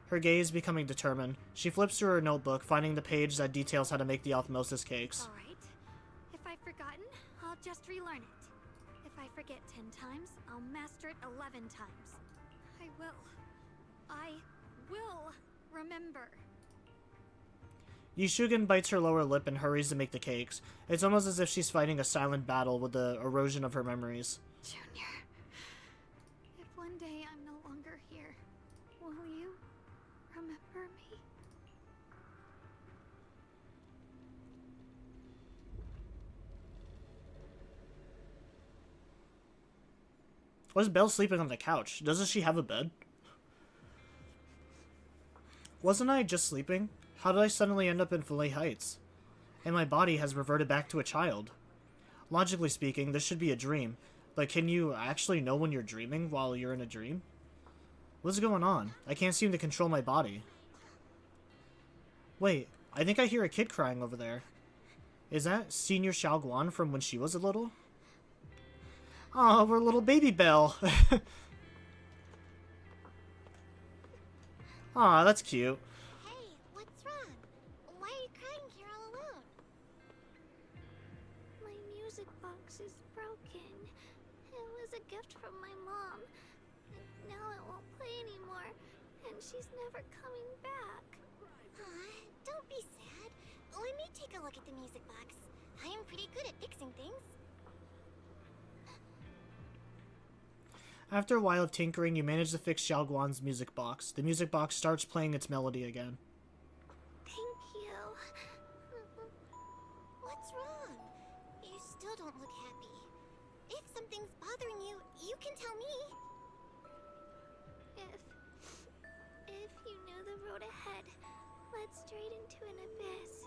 her gaze becoming determined. She flips through her notebook, finding the page that details how to make the osmosis cakes. Alright. If I've forgotten, I'll just relearn it. If I forget 10 times, I'll master it 11 times. I will remember. Yishugen bites her lower lip and hurries to make the cakes. It's almost as if she's fighting a silent battle with the erosion of her memories. Junior, if one day I'm no longer here, will you remember me? Why is Belle sleeping on the couch? Doesn't she have a bed? Wasn't I just sleeping? How did I suddenly end up in Fillet Heights? And my body has reverted back to a child. Logically speaking, this should be a dream, but can you actually know when you're dreaming while you're in a dream? What's going on? I can't seem to control my body. Wait, I think I hear a kid crying over there. Is that Senior Shunguang from when she was a little? Oh, we're little baby Belle. Aw, that's cute. Hey, what's wrong? Why are you crying here all alone? My music box is broken. It was a gift from my mom. And now it won't play anymore. And she's never coming back. Aw, don't be sad. Let me take a look at the music box. I am pretty good at fixing things. After a while of tinkering, you manage to fix Xiaoguan's music box. The music box starts playing its melody again. Thank you. What's wrong? You still don't look happy. If something's bothering you, you can tell me. If you knew the road ahead led straight into an abyss,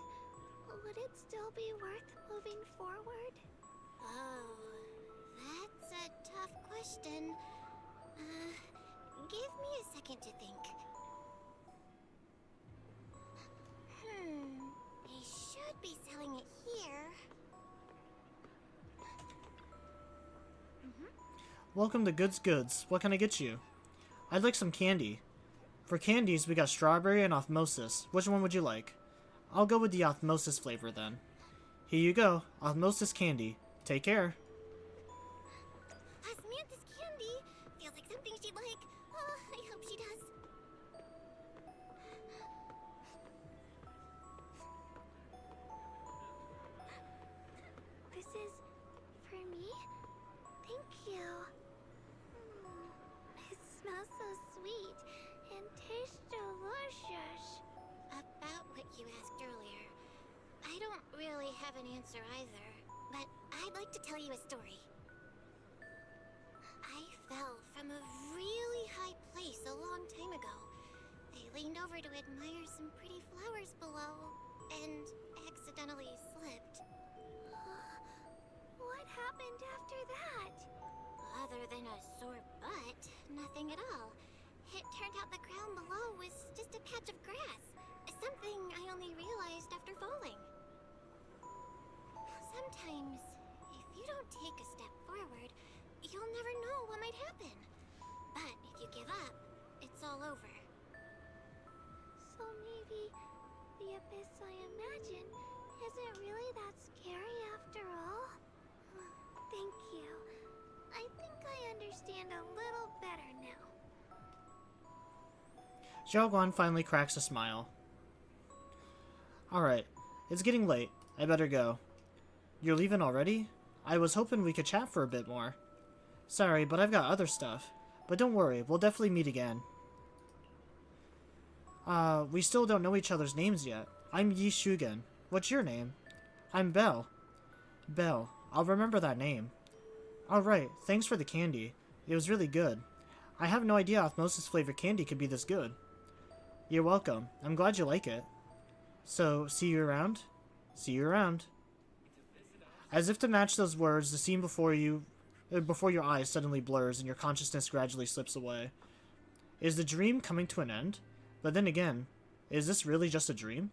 would it still be worth moving forward? Oh, that's a tough question. Give me a second to think. They should be selling it here. Welcome to Goods. What can I get you? I'd like some candy. For candies, we got strawberry and osmosis. Which one would you like? I'll go with the osmosis flavor then. Here you go, osmosis candy. Take care. Osmanthus candy feels like something she'd like. Oh, I hope she does. This is for me? Thank you. It smells so sweet and tastes delicious. About what you asked earlier, I don't really have an answer either, but I'd like to tell you a story. I fell from a really high place a long time ago. I leaned over to admire some pretty flowers below, and accidentally slipped. What happened after that? Other than a sore butt, nothing at all. It turned out the ground below was just a patch of grass. Something I only realized after falling. Sometimes, if you don't take a step forward, you'll never know what might happen. But if you give up, it's all over. So maybe the abyss I imagine isn't really that scary after all? Thank you. I think I understand a little better now. Zhao finally cracks a smile. Alright, it's getting late. I better go. You're leaving already? I was hoping we could chat for a bit more. Sorry, but I've got other stuff. But don't worry, we'll definitely meet again. We still don't know each other's names yet. I'm Yi Shugen. What's your name? I'm Belle. Belle. I'll remember that name. Alright, thanks for the candy. It was really good. I have no idea osmosis flavored candy could be this good. You're welcome. I'm glad you like it. So, see you around? See you around. As if to match those words, the scene before your eyes suddenly blurs and your consciousness gradually slips away. Is the dream coming to an end? But then again, is this really just a dream?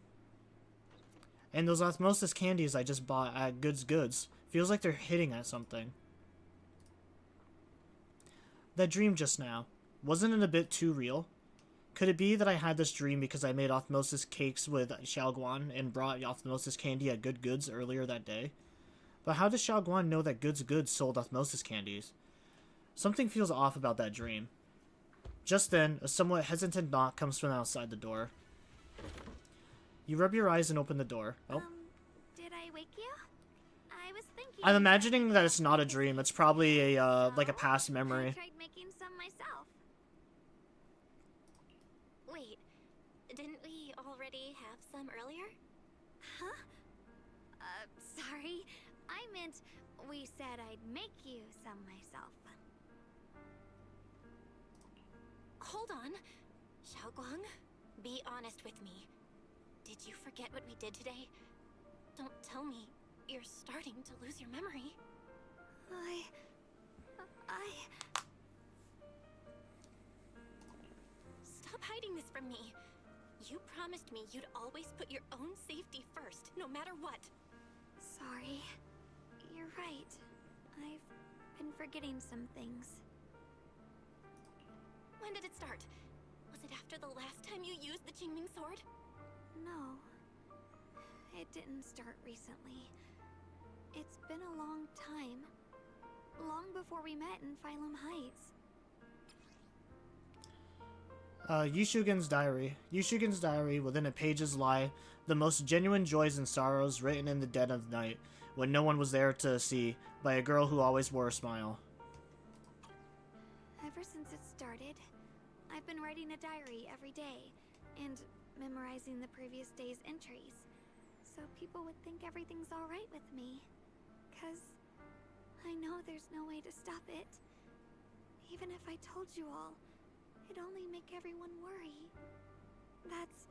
And those osmosis candies I just bought at Goods feels like they're hitting at something. That dream just now, wasn't it a bit too real? Could it be that I had this dream because I made osmosis cakes with Shunguang and brought osmosis candy at Goods earlier that day? But how does Shunguang know that Goods sold osmosis candies? Something feels off about that dream. Just then, a somewhat hesitant knock comes from outside the door. You rub your eyes and open the door. Oh. Did I wake you? I was thinking... I'm imagining that it's not a dream. It's probably a, like a past memory. I tried making some myself. Wait, didn't we already have some earlier? Huh? Sorry. I meant we said I'd make you some myself. Hold on. Shunguang, be honest with me. Did you forget what we did today? Don't tell me you're starting to lose your memory. Stop hiding this from me. You promised me you'd always put your own safety first, no matter what. Sorry. You're right. I've been forgetting some things. When did it start? Was it after the last time you used the Qingming sword? No. It didn't start recently. It's been a long time. Long before we met in Phylum Heights. Yushugen's diary. Yushugen's diary, within its pages lie the most genuine joys and sorrows written in the dead of night, when no one was there to see, by a girl who always wore a smile. Ever since it started, I've been writing a diary every day, and memorizing the previous day's entries, so people would think everything's alright with me. 'Cause I know there's no way to stop it. Even if I told you all, it'd only make everyone worry. That's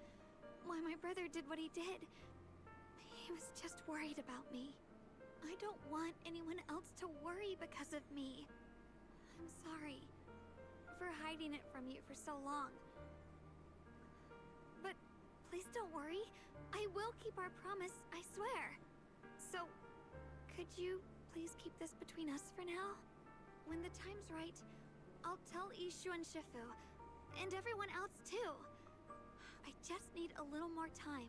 why my brother did what he did. He was just worried about me. I don't want anyone else to worry because of me. I'm sorry for hiding it from you for so long. But please don't worry. I will keep our promise, I swear. So, could you please keep this between us for now? When the time's right, I'll tell Ishu and Shifu, and everyone else too. I just need a little more time.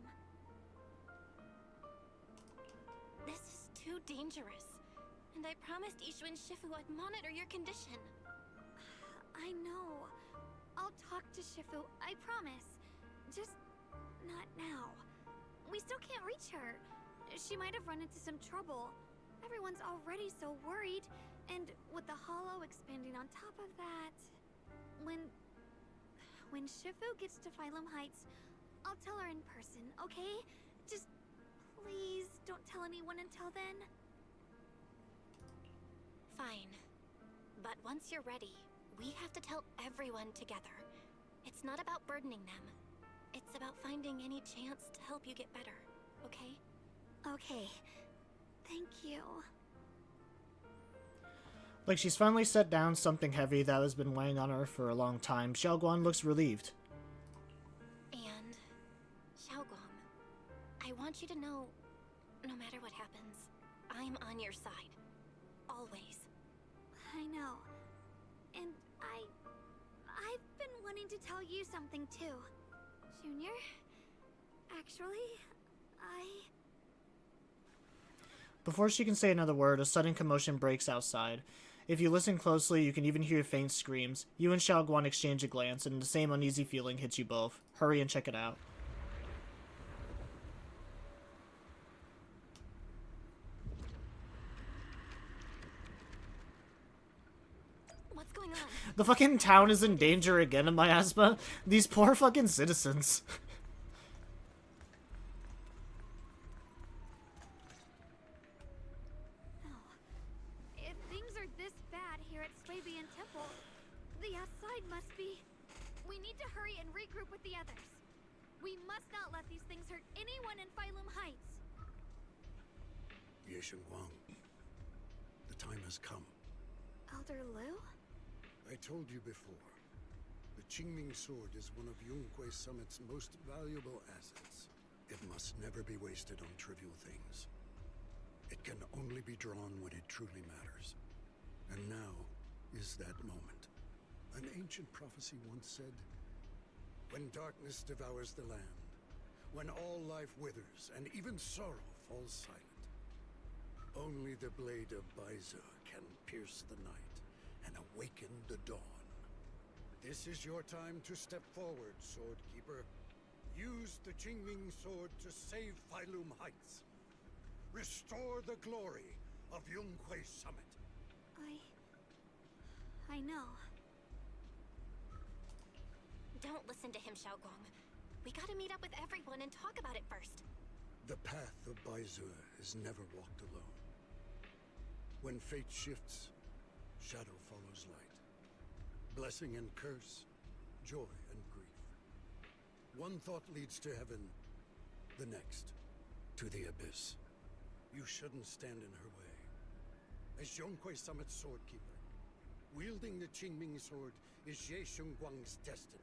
This is too dangerous. And I promised Ishu and Shifu I'd monitor your condition. I know. I'll talk to Shifu, I promise. Just not now. We still can't reach her. She might have run into some trouble. Everyone's already so worried, and with the hollow expanding on top of that... When Shifu gets to Phylum Heights, I'll tell her in person, okay? Just please don't tell anyone until then. Fine. But once you're ready, we have to tell everyone together. It's not about burdening them. It's about finding any chance to help you get better, okay? Okay. Thank you. Like she's finally set down something heavy that has been weighing on her for a long time. Shunguang looks relieved. And, Shunguang, I want you to know, no matter what happens, I'm on your side. always. I know. And I've been wanting to tell you something too. Junior, actually, Before she can say another word, a sudden commotion breaks outside. If you listen closely, you can even hear faint screams. You and Shunguang exchange a glance, and the same uneasy feeling hits you both. Hurry and check it out. What's going on? The fucking town is in danger again, miasma. These poor fucking citizens. if things are this bad here at Swabian Temple, the outside must be... We need to hurry and regroup with the others. We must not let these things hurt anyone in Phylum Heights. Ye Shunguang, the time has come. Elder Liu? I told you before, the Qingming sword is one of Yunhui Summit's most valuable assets. It must never be wasted on trivial things. It can only be drawn when it truly matters. And now is that moment. An ancient prophecy once said, when darkness devours the land, when all life withers and even sorrow falls silent, only the blade of Baize can pierce the night and awaken the dawn. This is your time to step forward, Swordkeeper. Use the Qingming sword to save Phylum Heights. Restore the glory of Yunhui Summit. I know. Don't listen to him, Shunguang. We gotta meet up with everyone and talk about it first. The path of Baize is never walked alone. When fate shifts, shadow follows light. Blessing and curse, joy and grief. One thought leads to heaven, the next to the abyss. You shouldn't stand in her way. As Yunhui Summit's swordkeeper, wielding the Qingming sword is Ye Shunguang's destiny.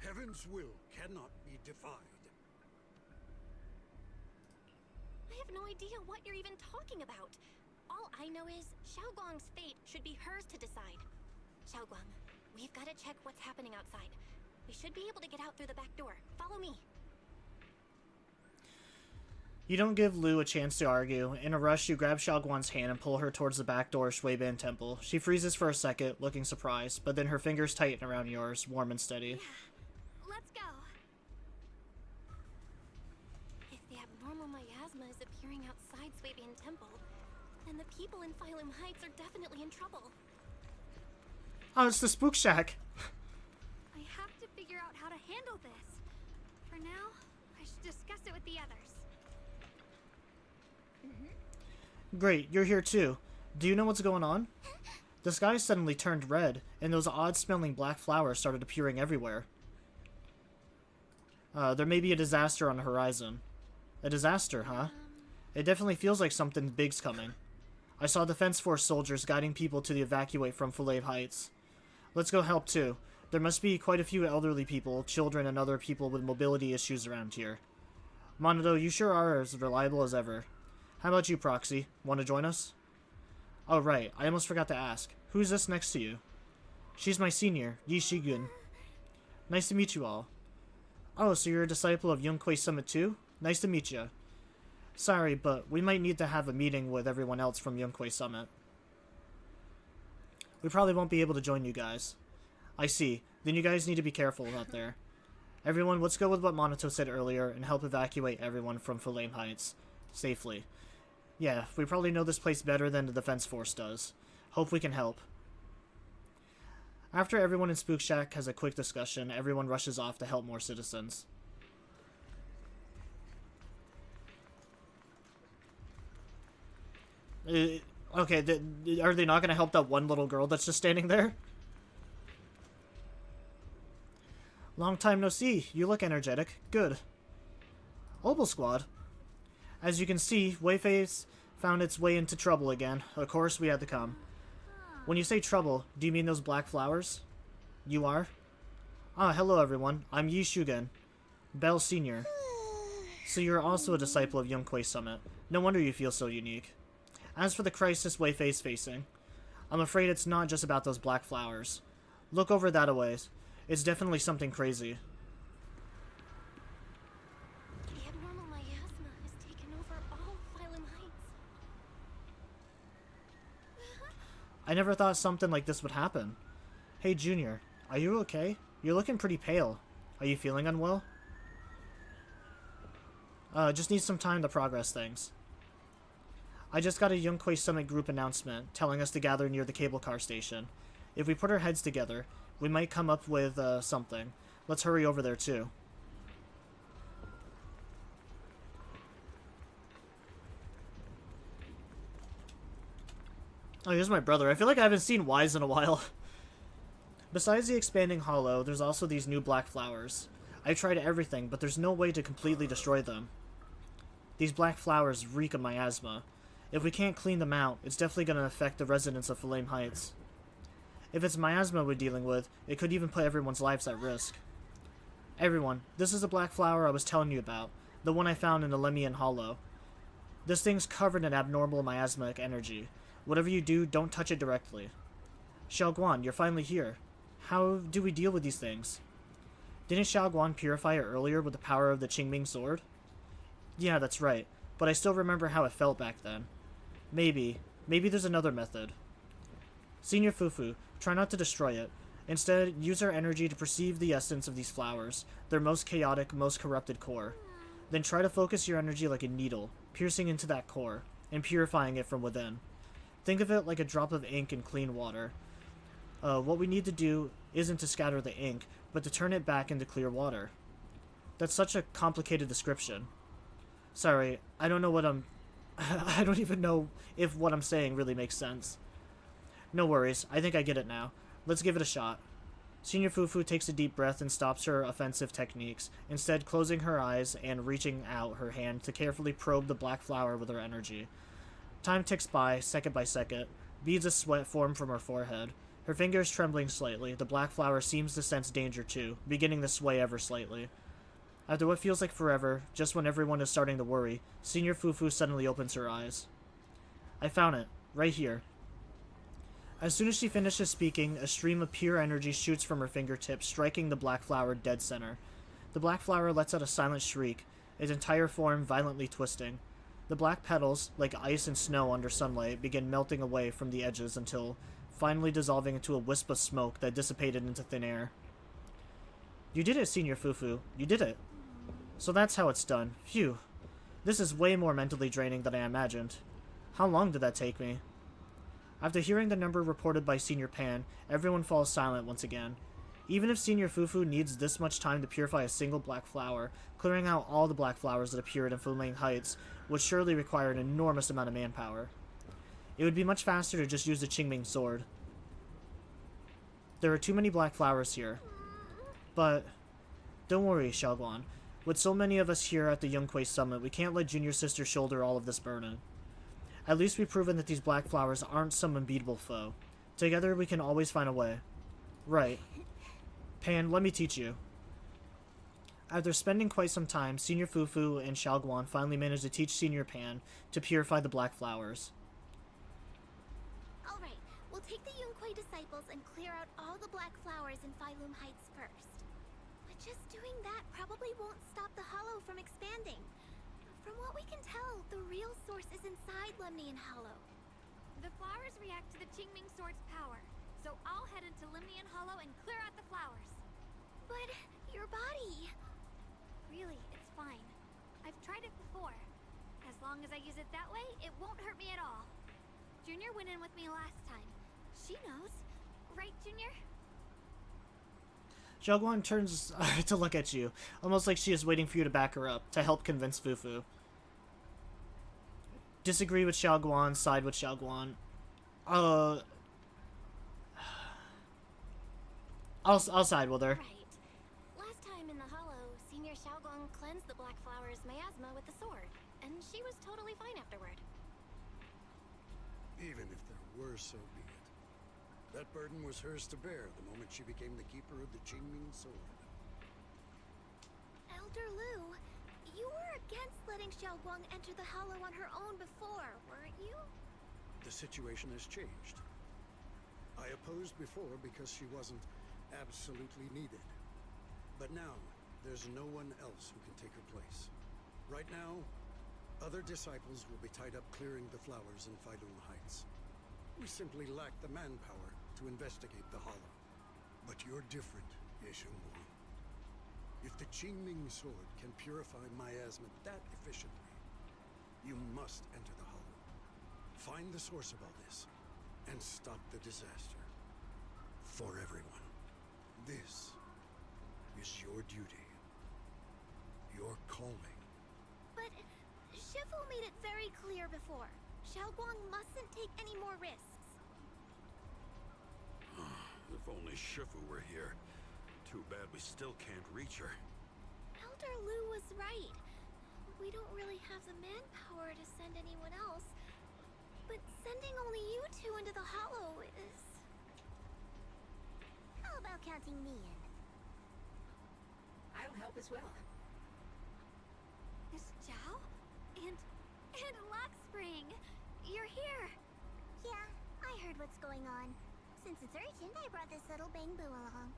Heaven's will cannot be defied. I have no idea what you're even talking about. All I know is Shunguang's fate should be hers to decide. Shunguang, we've got to check what's happening outside. We should be able to get out through the back door. Follow me. You don't give Liu a chance to argue. In a rush, you grab Shunguang's hand and pull her towards the back door of Shuiban Temple. She freezes for a second, looking surprised, but then her fingers tighten around yours, warm and steady. Yeah. Let's go. If the abnormal miasma is appearing outside Swabian Temple, then the people in Phylum Heights are definitely in trouble. Oh, it's the Spook Shack. I have to figure out how to handle this. For now, I should discuss it with the others. Great, you're here too. Do you know what's going on? The sky suddenly turned red, and those odd-smelling black flowers started appearing everywhere. There may be a disaster on the horizon. A disaster, huh? It definitely feels like something big's coming. I saw Defense Force soldiers guiding people to the evacuate from Phylum Heights. Let's go help too. There must be quite a few elderly people, children, and other people with mobility issues around here. Monato, you sure are as reliable as ever. How about you, Proxy? Want to join us? Oh, right. I almost forgot to ask. Who's this next to you? She's my senior, Yi Shigun. Nice to meet you all. Oh, so you're a disciple of Yunhui Summit too? Nice to meet you. Sorry, but we might need to have a meeting with everyone else from Yunhui Summit. We probably won't be able to join you guys. I see. Then you guys need to be careful out there. Everyone, let's go with what Monato said earlier and help evacuate everyone from Phylum Heights safely. Yeah, we probably know this place better than the Defense Force does. Hope we can help. After everyone in Spook Shack has a quick discussion, everyone rushes off to help more citizens. Okay, are they not going to help that one little girl that's just standing there? Long time no see. You look energetic. Good. Obel Squad. As you can see, Wayface found its way into trouble again. Of course, we had to come. When you say trouble, do you mean those black flowers? You are? Ah, hello everyone. I'm Yi Shigun, Bell Sr. So you're also a disciple of Yunhui Summit. No wonder you feel so unique. As for the crisis Wei Fei's facing, I'm afraid it's not just about those black flowers. Look over that a ways. It's definitely something crazy. The abnormal miasma has taken over all Phylum Heights. I never thought something like this would happen. Hey, Junior, are you okay? You're looking pretty pale. Are you feeling unwell? Just need some time to progress things. I just got a Yunquay Summit group announcement telling us to gather near the cable car station. If we put our heads together, we might come up with something. Let's hurry over there too. Oh, here's my brother. I feel like I haven't seen Wise in a while. Besides the expanding hollow, there's also these new black flowers. I tried everything, but there's no way to completely destroy them. These black flowers reek of miasma. If we can't clean them out, it's definitely going to affect the residents of Phylum Heights. If it's miasma we're dealing with, it could even put everyone's lives at risk. Everyone, this is the black flower I was telling you about, the one I found in the Lemian Hollow. This thing's covered in abnormal miasmic energy. Whatever you do, don't touch it directly. Shunguang, you're finally here. How do we deal with these things? Didn't Shunguang purify it earlier with the power of the Qingming sword? Yeah, that's right, but I still remember how it felt back then. Maybe there's another method. Senior Fufu, try not to destroy it. Instead, use our energy to perceive the essence of these flowers, their most chaotic, most corrupted core. Then try to focus your energy like a needle, piercing into that core, and purifying it from within. Think of it like a drop of ink in clean water. What we need to do isn't to scatter the ink, but to turn it back into clear water. That's such a complicated description. Sorry, I don't know what I don't even know if what I'm saying really makes sense. No worries, I think I get it now. Let's give it a shot. Senior Fufu takes a deep breath and stops her offensive techniques, instead closing her eyes and reaching out her hand to carefully probe the black flower with her energy. Time ticks by, second by second. Beads of sweat form from her forehead. Her fingers trembling slightly, the black flower seems to sense danger too, beginning to sway ever slightly. After what feels like forever, just when everyone is starting to worry, Senior Fufu suddenly opens her eyes. I found it, right here. As soon as she finishes speaking, a stream of pure energy shoots from her fingertips, striking the black flower dead center. The black flower lets out a silent shriek, its entire form violently twisting. The black petals, like ice and snow under sunlight, begin melting away from the edges until finally dissolving into a wisp of smoke that dissipated into thin air. You did it, Senior Fufu. You did it. So that's how it's done. Phew. This is way more mentally draining than I imagined. How long did that take me? After hearing the number reported by Senior Pan, everyone falls silent once again. Even if Senior Fufu needs this much time to purify a single black flower, clearing out all the black flowers that appeared in Phylum Heights would surely require an enormous amount of manpower. It would be much faster to just use the Qingming sword. There are too many black flowers here. But don't worry, Shunguang. With so many of us here at the Yunquay Summit, we can't let Junior Sister shoulder all of this burden. At least we've proven that these black flowers aren't some unbeatable foe. Together we can always find a way. Right. Pan, let me teach you. After spending quite some time, Senior Fufu and Shunguang finally managed to teach Senior Pan to purify the black flowers. Alright, we'll take the Yunquay disciples and clear out all the black flowers in Phylum Heights first. But just doing that probably won't stop the hollow from expanding. From what we can tell, the real source is inside Lemnian Hollow. The flowers react to the Qingming sword's power, so I'll head into Lemnian Hollow and clear out the flowers. But your body... Really, it's fine. I've tried it before. As long as I use it that way, it won't hurt me at all. Junior went in with me last time. She knows. Right, Junior? Shunguang turns to look at you, almost like she is waiting for you to back her up, to help convince Fufu. Disagree with Shunguang, side with Shunguang. I'll side with her. Right. Last time in the hollow, Senior Shunguang cleansed the black flower's miasma with the sword, and she was totally fine afterward. Even if there were, so be it. That burden was hers to bear the moment she became the keeper of the Qingming sword. Elder Lu, you were against letting Shunguang enter the hollow on her own before, weren't you? the situation has changed. I opposed before because she wasn't absolutely needed. But now, there's no one else who can take her place. Right now, other disciples will be tied up clearing the flowers in Failum Heights. We simply lack the manpower to investigate the Hollow. But you're different, Ye Shunguang. If the Qingming sword can purify miasma that efficiently, you must enter the Hollow. Find the source of all this, and stop the disaster. For everyone. This is your duty. Your calling. But Shifu made it very clear before. Xiaoguang mustn't take any more risks. If only Shifu were here. Too bad we still can't reach her. Elder Lu was right. We don't really have the manpower to send anyone else. But sending only you two into the Hollow is... How about counting me in? I'll help as well. Miss Zhao? And Lockspring! You're here! Yeah, I heard what's going on. Since it's urgent, I brought this little bamboo along.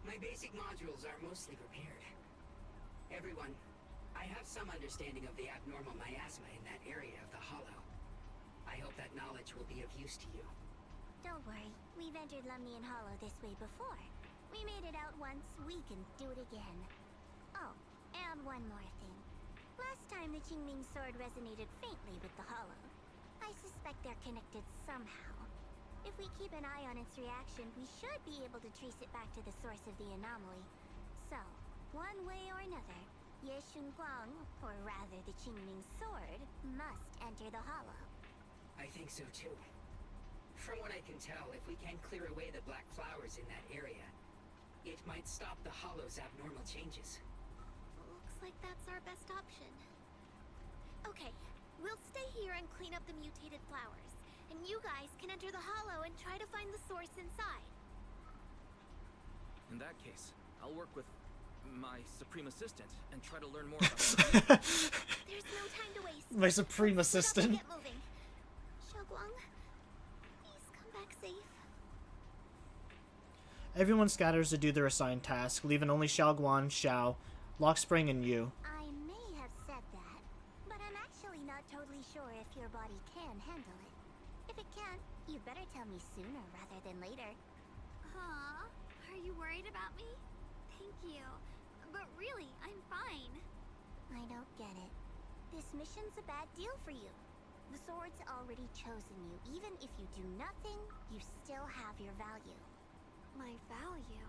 My basic modules are mostly prepared. Everyone, I have some understanding of the abnormal miasma in that area of the Hollow. I hope that knowledge will be of use to you. Don't worry, we've entered Lumnian Hollow this way before. We made it out once, we can do it again. Oh, and one more thing. Last time the Qingming sword resonated faintly with the Hollow. I suspect they're connected somehow. If we keep an eye on its reaction, we should be able to trace it back to the source of the anomaly. So, one way or another, Ye Shunguang, or rather the Qingming sword, must enter the Hollow. I think so too. From what I can tell, if we can clear away the black flowers in that area, it might stop the Hollow's abnormal changes. Looks like that's our best option. Okay, we'll stay here and clean up the mutated flowers. And you guys can enter the Hollow and try to find the source inside. In that case, I'll work with my Supreme Assistant and try to learn more about There's no time to waste. My Supreme Assistant. Get moving. Xiaoguang, please come back safe. Everyone scatters to do their assigned task, leaving only Xiaoguang, Zhao, Lockspring, and you. I may have said that, but I'm actually not totally sure if your body can handle it. If it can't, you'd better tell me sooner rather than later. Huh? Are you worried about me? Thank you. But really, I'm fine. I don't get it. This mission's a bad deal for you. The sword's already chosen you. Even if you do nothing, you still have your value. My value?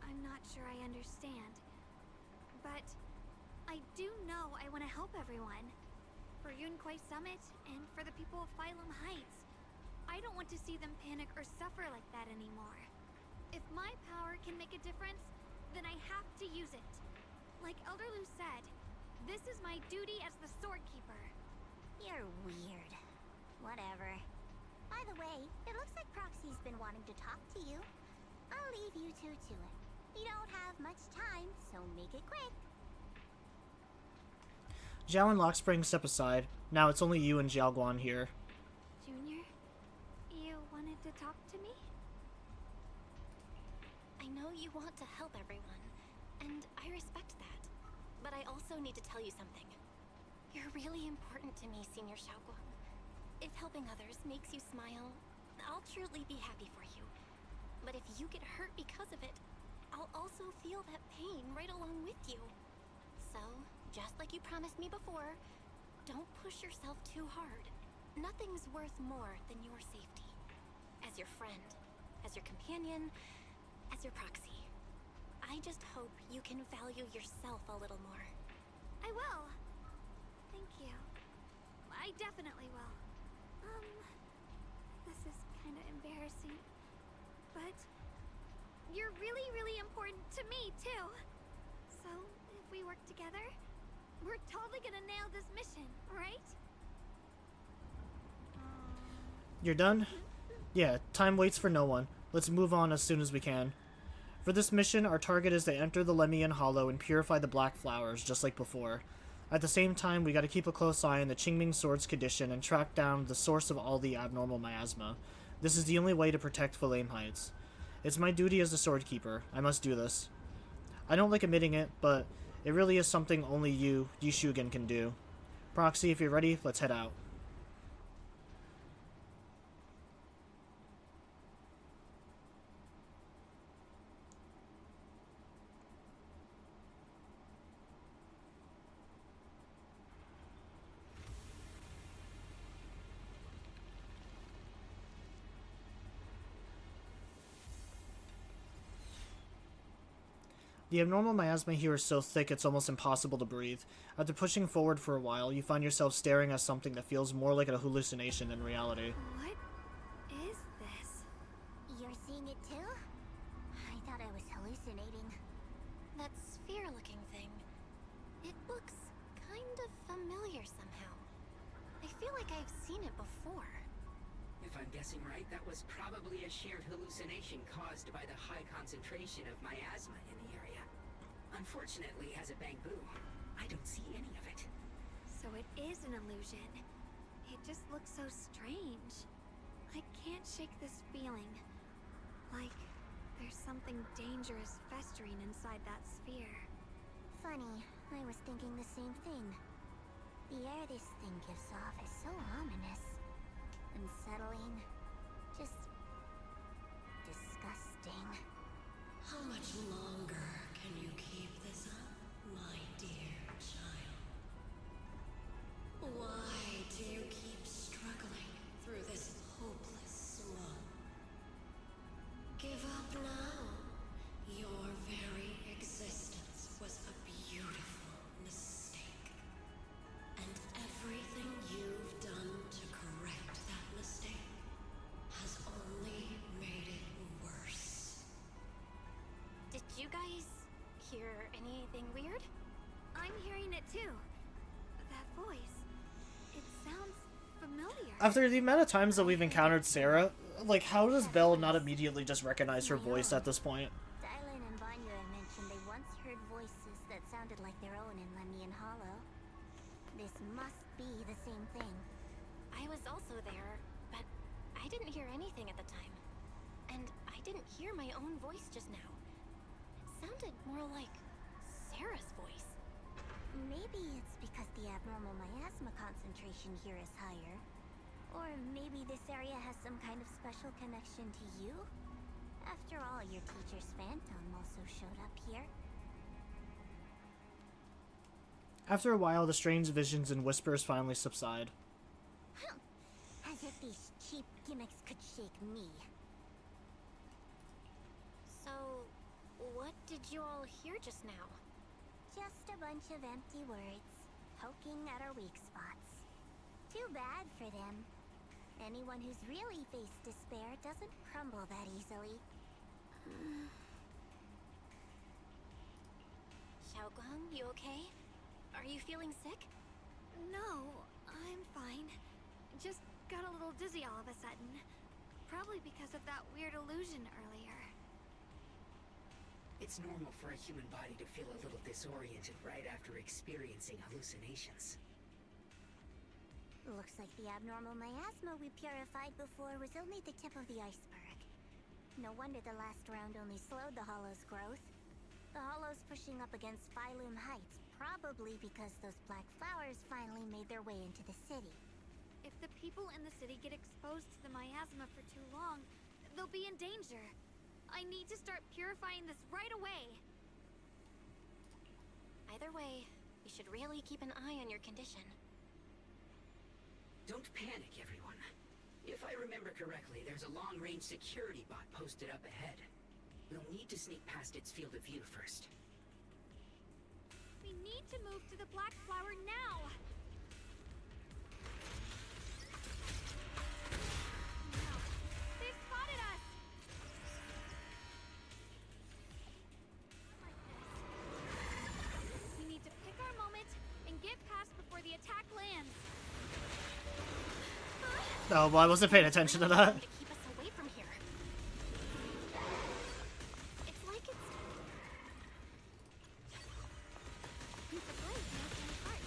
I'm not sure I understand. But I do know I want to help everyone. For Yunquai Summit, and for the people of Failum Heights. I don't want to see them panic or suffer like that anymore. If my power can make a difference, then I have to use it. Like Elder Lu said, this is my duty as the Sword Keeper. You're weird. Whatever. By the way, it looks like Proxy's been wanting to talk to you. I'll leave you two to it. You don't have much time, so make it quick. Zhao and Lockspring step aside. Now it's only you and Xiaoguang here. Junior, you wanted to talk to me? I know you want to help everyone, and I respect that. But I also need to tell you something. You're really important to me, Senior Xiaoguang. If helping others makes you smile, I'll truly be happy for you. But if you get hurt because of it, I'll also feel that pain right along with you. So, just like you promised me before, don't push yourself too hard. Nothing's worth more than your safety. As your friend, as your companion, as your proxy. I just hope you can value yourself a little more. I will. Thank you. I definitely will. This is kind of embarrassing. But you're really, really important to me, too. So, if we work together, we're totally gonna nail this mission, right? You're done? Yeah, time waits for no one. Let's move on as soon as we can. For this mission, our target is to enter the Lemmian Hollow and purify the black flowers, just like before. At the same time, we gotta keep a close eye on the Qingming Sword's condition and track down the source of all the abnormal miasma. This is the only way to protect Flame Heights. It's my duty as the Sword Keeper. I must do this. I don't like admitting it, but it really is something only you, Yishugen, can do. Proxy, if you're ready, let's head out. The abnormal miasma here is so thick it's almost impossible to breathe. After pushing forward for a while, you find yourself staring at something that feels more like a hallucination than reality. What is this? You're seeing it too? I thought I was hallucinating. That sphere-looking thing. It looks kind of familiar somehow. I feel like I've seen it before. If I'm guessing right, that was probably a shared hallucination caused by the high concentration of miasma in the area. Unfortunately, as a Bangbu, I don't see any of it. So it is an illusion. It just looks so strange. I can't shake this feeling. Like there's something dangerous festering inside that sphere. Funny, I was thinking the same thing. The air this thing gives off is so ominous. Unsettling. Just disgusting. How much longer can you keep this up, my dear child? Why do you keep struggling through this hopeless swamp? Give up now. Your very existence was a beautiful mistake. And everything you've done to correct that mistake has only made it worse. Did you guys hear anything weird? I'm hearing it too. That voice. It sounds familiar. After the amount of times that we've encountered Sarah, like, how does Belle not immediately just recognize her voice at this point? Dylan and Vanya mentioned they once heard voices that sounded like their own in Lemnian Hollow. This must be the same thing. I was also there, but I didn't hear anything at the time. And I didn't hear my own voice just now. It sounded more like Sarah's voice. Maybe it's because the abnormal miasma concentration here is higher. Or maybe this area has some kind of special connection to you? After all, your teacher's phantom also showed up here. After a while, the strange visions and whispers finally subside. As if these cheap gimmicks could shake me. So, what did you all hear just now? Just a bunch of empty words, poking at our weak spots. Too bad for them. Anyone who's really faced despair doesn't crumble that easily. Shunguang, you okay? Are you feeling sick? No, I'm fine. Just got a little dizzy all of a sudden. Probably because of that weird illusion earlier. It's normal for a human body to feel a little disoriented right after experiencing hallucinations. Looks like the abnormal miasma we purified before was only the tip of the iceberg. No wonder the last round only slowed the Hollow's growth. The Hollow's pushing up against Phylum Heights, probably because those black flowers finally made their way into the city. If the people in the city get exposed to the miasma for too long, they'll be in danger. I need to start purifying this right away. Either way, you should really keep an eye on your condition. Don't panic, everyone. If I remember correctly, there's a long-range security bot posted up ahead. We'll need to sneak past its field of view first. We need to move to the black flower now! No, they spotted us! Like this. We need to pick our moment and get past before the attack lands. Oh, well, I wasn't paying attention to that. To keep us away from here. It's like it's a blade melting apart.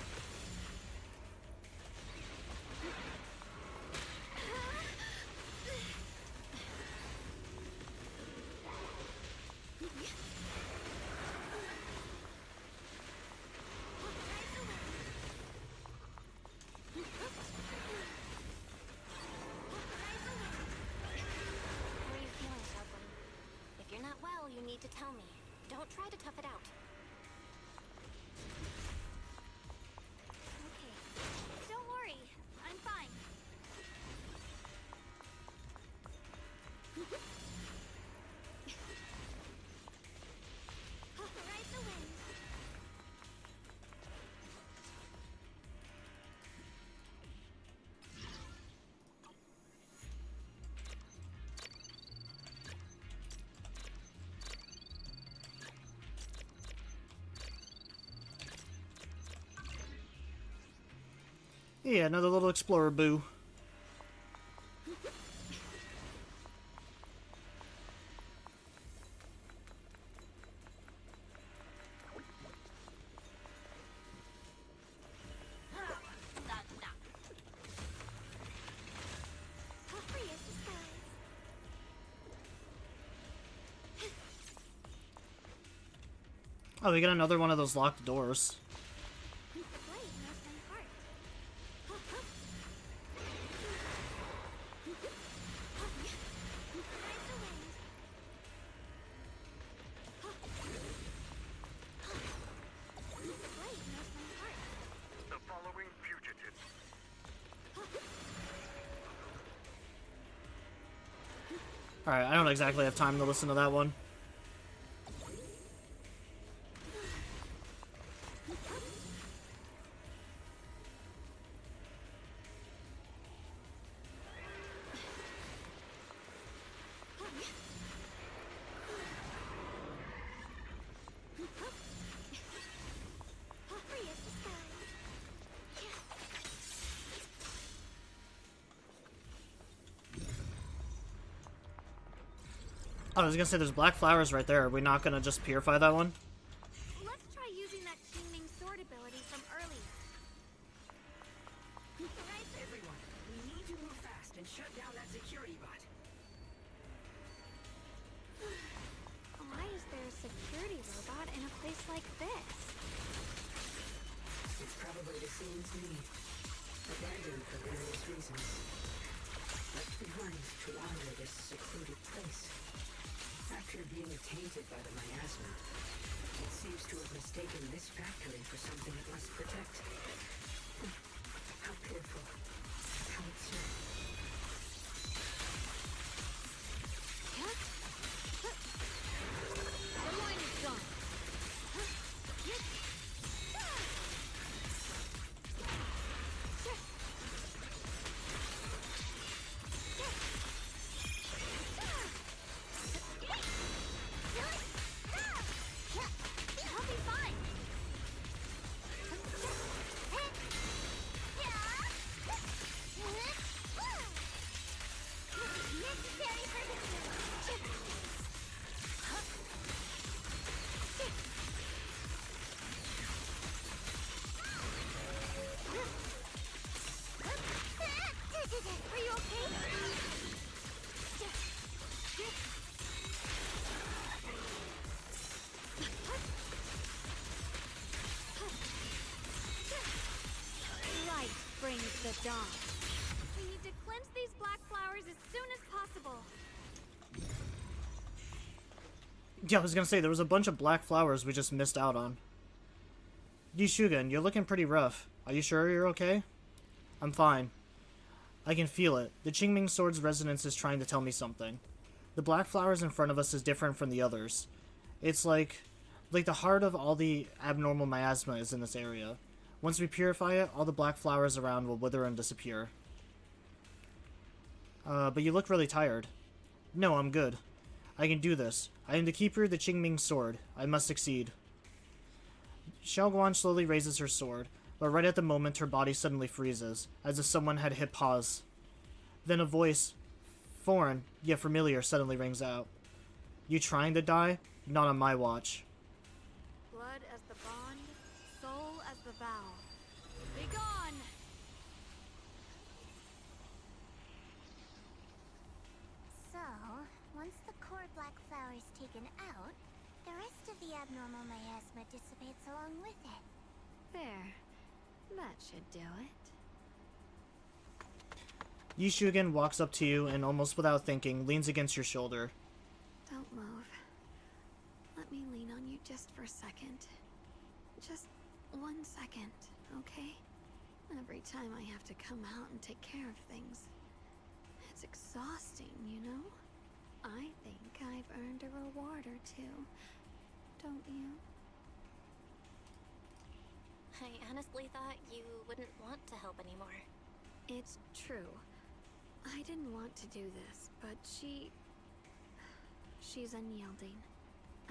need to tell me. Don't try to tough it out. Okay. Don't worry. I'm fine. Ride the wind. Yeah, another little explorer boo. Oh, we got another one of those locked doors. The following fugitive. Alright, I don't exactly have time to listen to that one. Oh, I was gonna say there's black flowers right there. Are we not gonna just purify that one? Let's try using that Qingming sword ability from earlier. Everyone, we need to move fast and shut down that security bot. Why is there a security robot in a place like this? It's probably the same as me. Abandoned for various reasons. Left behind to wander this secluded place. After being tainted by the miasma, it seems to have mistaken this factory for something it must protect. How pitiful. How absurd. The line is gone. I'll be fine. Necessary for the Are you okay? Light brings the dawn. We need to cleanse these black flowers as soon as possible. Yeah, I was gonna say there was a bunch of black flowers we just missed out on. Yishugan, you're looking pretty rough. Are you sure you're okay? I'm fine. I can feel it. The Qingming sword's resonance is trying to tell me something. The black flowers in front of us is different from the others. It's like the heart of all the abnormal miasma is in this area. Once we purify it, all the black flowers around will wither and disappear. But you look really tired. No, I'm good. I can do this. I am the keeper of the Qingming sword. I must succeed. Shunguang slowly raises her sword, but right at the moment her body suddenly freezes, as if someone had hit pause. Then a voice, foreign yet familiar, suddenly rings out. You trying to die? Not on my watch. Blood as the bond, soul as the vow. Be gone! So, once the core black flower is taken out, the rest of the abnormal miasma dissipates along with it. There. That should do it. Yishugan walks up to you and, almost without thinking, leans against your shoulder. Don't move. Let me lean on you just for a second. Just 1 second, okay? Every time I have to come out and take care of things, it's exhausting, you know? I think I've earned a reward or two, don't you? I honestly thought you wouldn't want to help anymore. It's true. I didn't want to do this, but she's unyielding.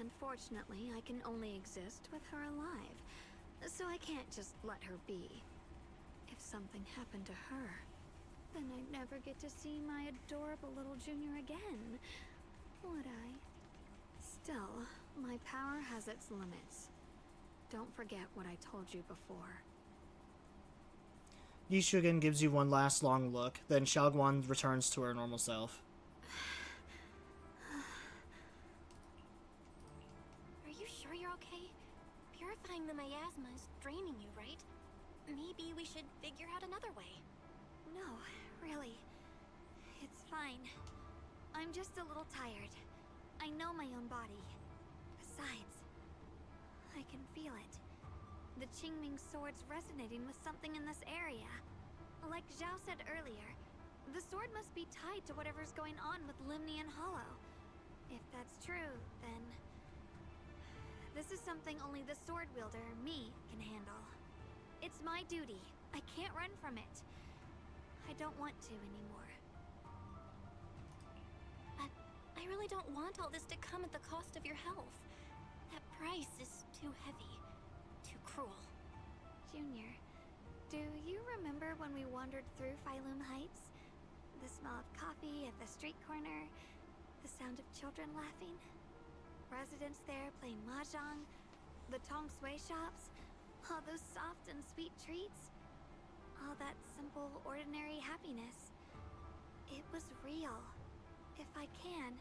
Unfortunately, I can only exist with her alive, so I can't just let her be. If something happened to her, then I'd never get to see my adorable little junior again, would I? Still, my power has its limits. Don't forget what I told you before. Yishugen gives you one last long look, then Shunguang returns to her normal self. Are you sure you're okay? Purifying the miasma is draining you, right? Maybe we should figure out another way. No, really. It's fine. I'm just a little tired. I know my own body. Besides, I can feel it. The Qingming sword's resonating with something in this area. Like Zhao said earlier, the sword must be tied to whatever's going on with Limnian Hollow. If that's true, then this is something only the sword wielder, me, can handle. It's my duty. I can't run from it. I don't want to anymore. But I really don't want all this to come at the cost of your health. That price is too heavy. Too cruel. Junior, do you remember when we wandered through Phylum Heights? The smell of coffee at the street corner, the sound of children laughing, residents there playing mahjong, the tong sui shops, all those soft and sweet treats, all that simple, ordinary happiness. It was real. If I can,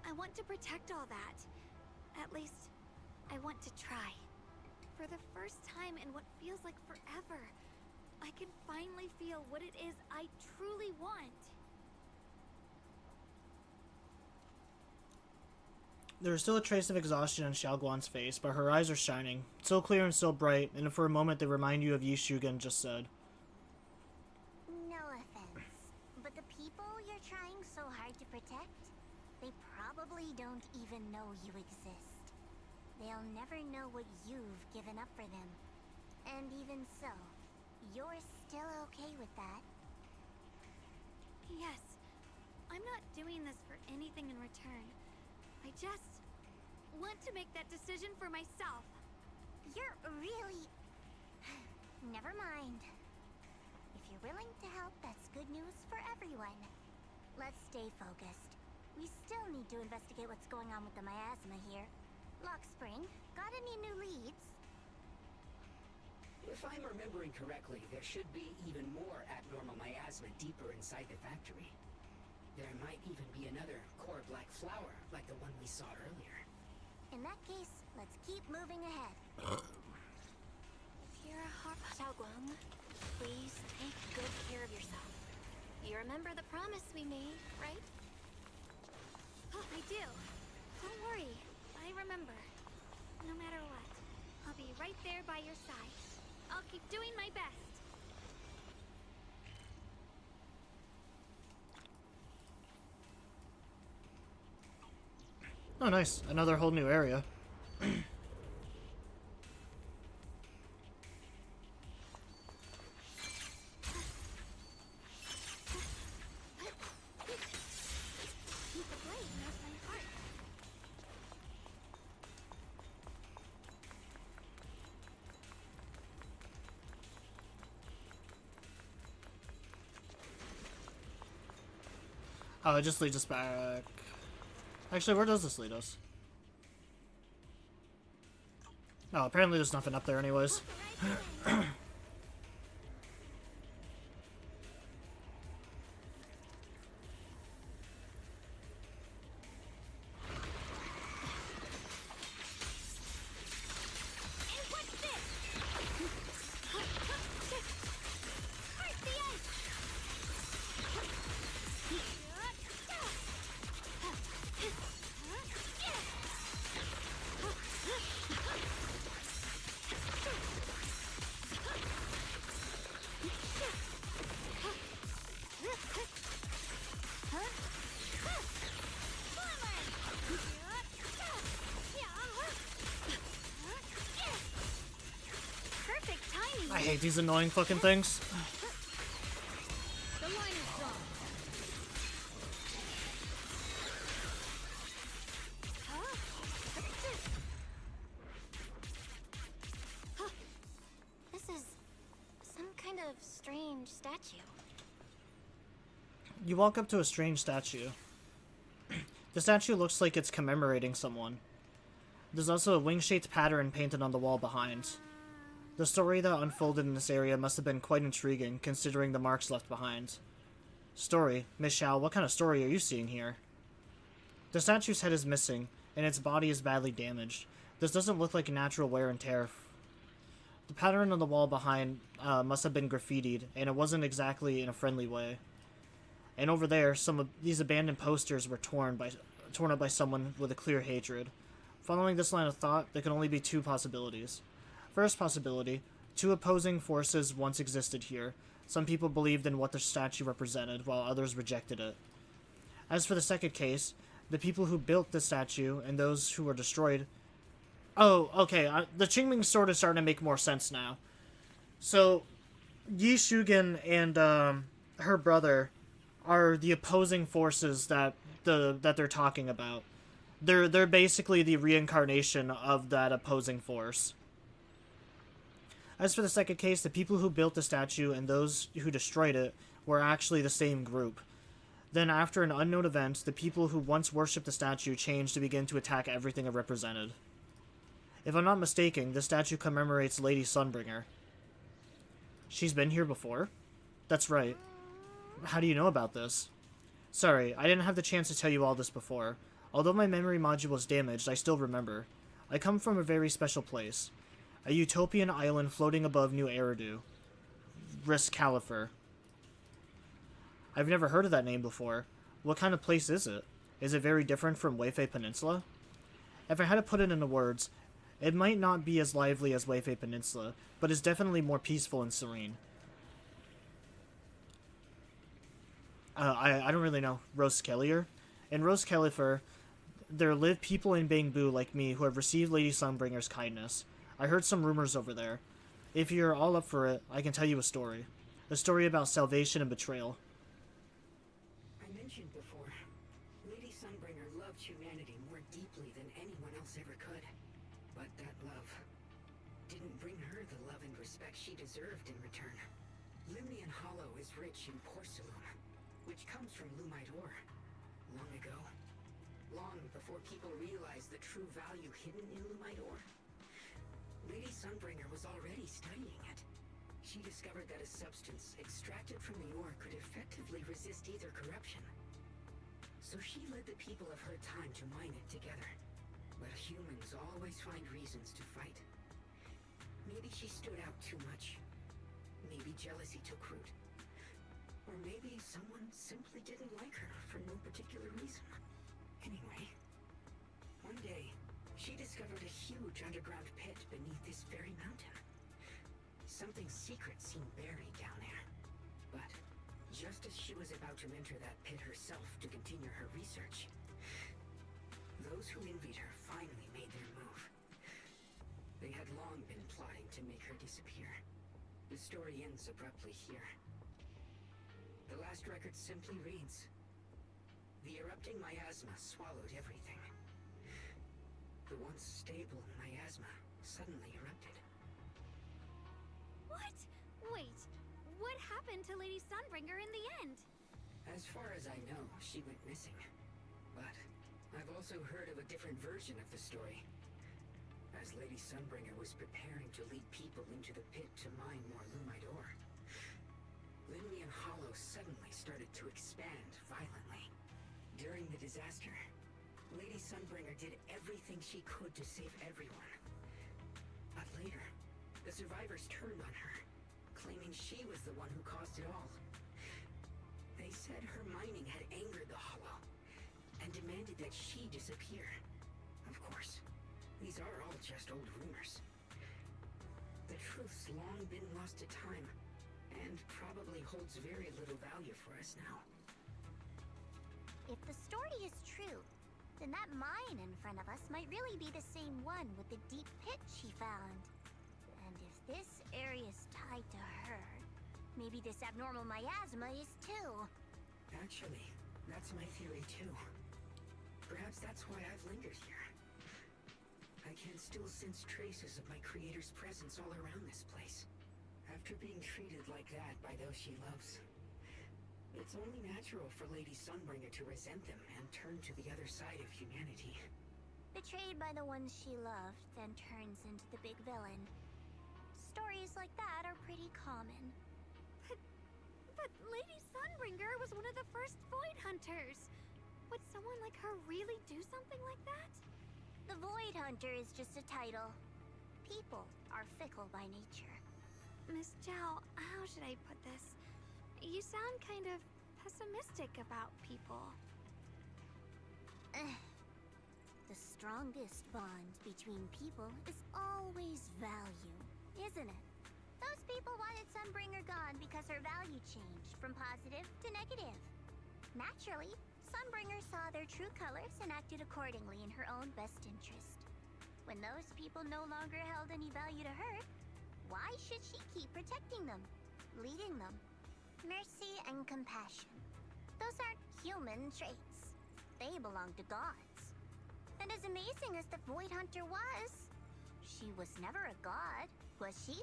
I want to protect all that. At least, I want to try. For the first time in what feels like forever, I can finally feel what it is I truly want. There is still a trace of exhaustion on Xiaoguan's face, but her eyes are shining, so clear and so bright, and for a moment they remind you of Yishugen just said. No offense, but the people you're trying so hard to protect, they probably don't even know you exist. They'll never know what you've given up for them. And even so, you're still okay with that? Yes. I'm not doing this for anything in return. I just want to make that decision for myself. You're really... Never mind. If you're willing to help, that's good news for everyone. Let's stay focused. We still need to investigate what's going on with the miasma here. Lockspring, got any new leads? If I'm remembering correctly, there should be even more abnormal miasma deeper inside the factory. There might even be another core black flower, like the one we saw earlier. In that case, let's keep moving ahead. Shunguang, please take good care of yourself. You remember the promise we made, right? Oh, I do. Don't worry. I remember. No matter what, I'll be right there by your side. I'll keep doing my best. Oh, nice. Another whole new area. Oh, it just leads us back. Actually, where does this lead us? Oh, apparently there's nothing up there anyways. hate these annoying fucking things. The line is drawn. This is some kind of strange statue. You walk up to a strange statue. The statue looks like it's commemorating someone. There's also a wing-shaped pattern painted on the wall behind. The story that unfolded in this area must have been quite intriguing, considering the marks left behind. Story? Miss Zhao, what kind of story are you seeing here? The statue's head is missing, and its body is badly damaged. This doesn't look like natural wear and tear. The pattern on the wall behind must have been graffitied, and it wasn't exactly in a friendly way. And over there, some of these abandoned posters were torn up by someone with a clear hatred. Following this line of thought, there can only be two possibilities. First possibility, two opposing forces once existed here. Some people believed in what the statue represented, while others rejected it. As for the second case, the people who built the statue and those who were destroyed... Oh, okay, the Qingming sword is starting to make more sense now. So, Yi Shugen and her brother are the opposing forces that they're talking about. They're basically the reincarnation of that opposing force. As for the second case, the people who built the statue and those who destroyed it were actually the same group. Then, after an unknown event, the people who once worshipped the statue changed to begin to attack everything it represented. If I'm not mistaken, the statue commemorates Lady Sunbringer. She's been here before? That's right. How do you know about this? Sorry, I didn't have the chance to tell you all this before. Although my memory module was damaged, I still remember. I come from a very special place. A utopian island floating above New Eridu. Risk Califer. I've never heard of that name before. What kind of place is it? Is it very different from Weifei Peninsula? If I had to put it into words, it might not be as lively as Weifei Peninsula, but is definitely more peaceful and serene. I don't really know. Roskelier? In Roskelifer, there live people in Bangbu like me who have received Lady Sunbringer's kindness. I heard some rumors over there. If you're all up for it, I can tell you a story. A story about salvation and betrayal. I mentioned before, Lady Sunbringer loved humanity more deeply than anyone else ever could. But that love didn't bring her the love and respect she deserved in return. Limnian Hollow is rich in porcelain, which comes from Lumite ore. Long ago, long before people realized the true value hidden in Lumite ore, Lady Sunbringer was already studying it. She discovered that a substance extracted from the ore could effectively resist either corruption. So she led the people of her time to mine it together. But humans always find reasons to fight. Maybe she stood out too much. Maybe jealousy took root. Or maybe someone simply didn't like her for no particular reason. Anyway, one day, she discovered a huge underground pit beneath this very mountain. Something secret seemed buried down there. But just as she was about to enter that pit herself to continue her research, those who envied her finally made their move. They had long been plotting to make her disappear. The story ends abruptly here. The last record simply reads, "The erupting miasma swallowed everything. The once stable miasma suddenly erupted." What? Wait, what happened to Lady Sunbringer in the end? As far as I know, she went missing. But I've also heard of a different version of the story. As Lady Sunbringer was preparing to lead people into the pit to mine more Lumite ore, Limnian Hollow suddenly started to expand violently. During the disaster, Lady Sunbringer did everything she could to save everyone. But later, the survivors turned on her, claiming she was the one who caused it all. They said her mining had angered the Hollow, and demanded that she disappear. Of course, these are all just old rumors. The truth's long been lost to time, and probably holds very little value for us now. If the story is true, then that mine in front of us might really be the same one with the deep pit she found. And if this area's tied to her, maybe this abnormal miasma is too. Actually, that's my theory too. Perhaps that's why I've lingered here. I can still sense traces of my creator's presence all around this place. After being treated like that by those she loves, it's only natural for Lady Sunbringer to resent them and turn to the other side of humanity. Betrayed by the ones she loved, then turns into the big villain. Stories like that are pretty common. But Lady Sunbringer was one of the first Void Hunters. Would someone like her really do something like that? The Void Hunter is just a title. People are fickle by nature. Miss Zhao, how should I put this? You sound kind of pessimistic about people. The strongest bond between people is always value, isn't it? Those people wanted Sunbringer gone because her value changed from positive to negative. Naturally, Sunbringer saw their true colors and acted accordingly in her own best interest. When those people no longer held any value to her, why should she keep protecting them, leading them? Mercy and compassion. Those aren't human traits. They belong to gods. And as amazing as the Void Hunter was, she was never a god, was she?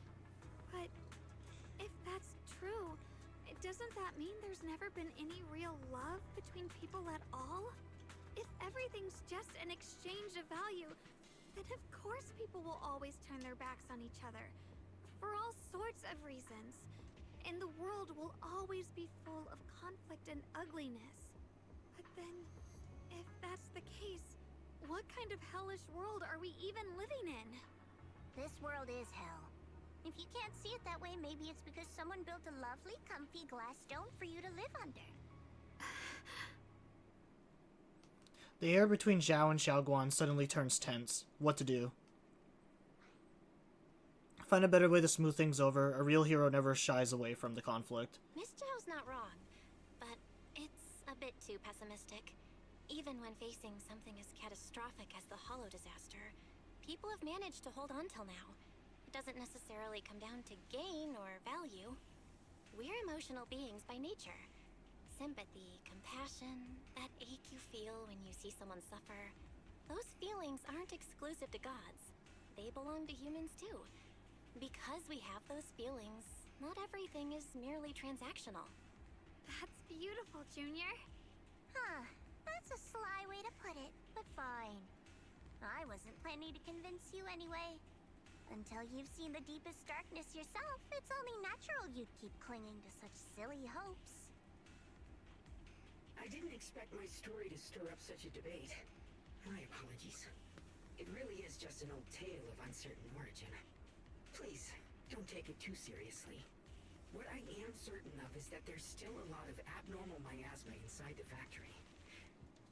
But if that's true, doesn't that mean there's never been any real love between people at all? If everything's just an exchange of value, then of course people will always turn their backs on each other. For all sorts of reasons. And the world will always be full of conflict and ugliness. But then, if that's the case, what kind of hellish world are we even living in? This world is hell. If you can't see it that way, maybe it's because someone built a lovely, comfy glass dome for you to live under. The air between Zhao and Shunguang suddenly turns tense. What to do? Find a better way to smooth things over. A real hero never shies away from the conflict. Miss Zhao's not wrong, but it's a bit too pessimistic. Even when facing something as catastrophic as the Hollow disaster, people have managed to hold on till now. It doesn't necessarily come down to gain or value. We're emotional beings by nature. Sympathy, compassion, that ache you feel when you see someone suffer, those feelings aren't exclusive to gods. They belong to humans too. Because we have those feelings, not everything is merely transactional. That's beautiful, Junior. Huh. That's a sly way to put it, but fine. I wasn't planning to convince you anyway. Until you've seen the deepest darkness yourself, it's only natural you'd keep clinging to such silly hopes. I didn't expect my story to stir up such a debate. My apologies. It really is just an old tale of uncertain origin. Please, don't take it too seriously. What I am certain of is that there's still a lot of abnormal miasma inside the factory.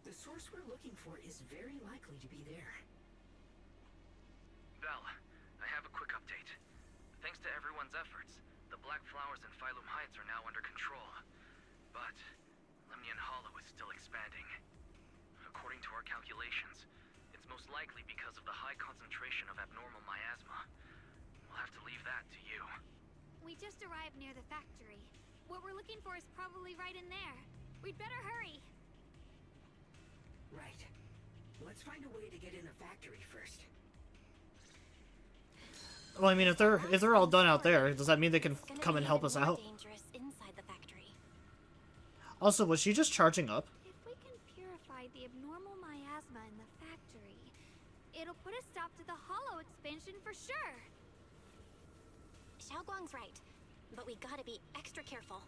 The source we're looking for is very likely to be there. Val, I have a quick update. Thanks to everyone's efforts, the Black Flowers in Phylum Heights are now under control. But Lemnian Hollow is still expanding. According to our calculations, it's most likely because of the high concentration of abnormal miasma. We'll have to leave that to you. We just arrived near the factory. What we're looking for is probably right in there. We'd better hurry. Right. Let's find a way to get in the factory first. Well, I mean, if they're all done out there, does that mean they can come and help us out? Dangerous inside the factory. Also, was she just charging up? If we can purify the abnormal miasma in the factory, it'll put a stop to the Hollow expansion for sure. Shunguang's right, but we gotta be extra careful.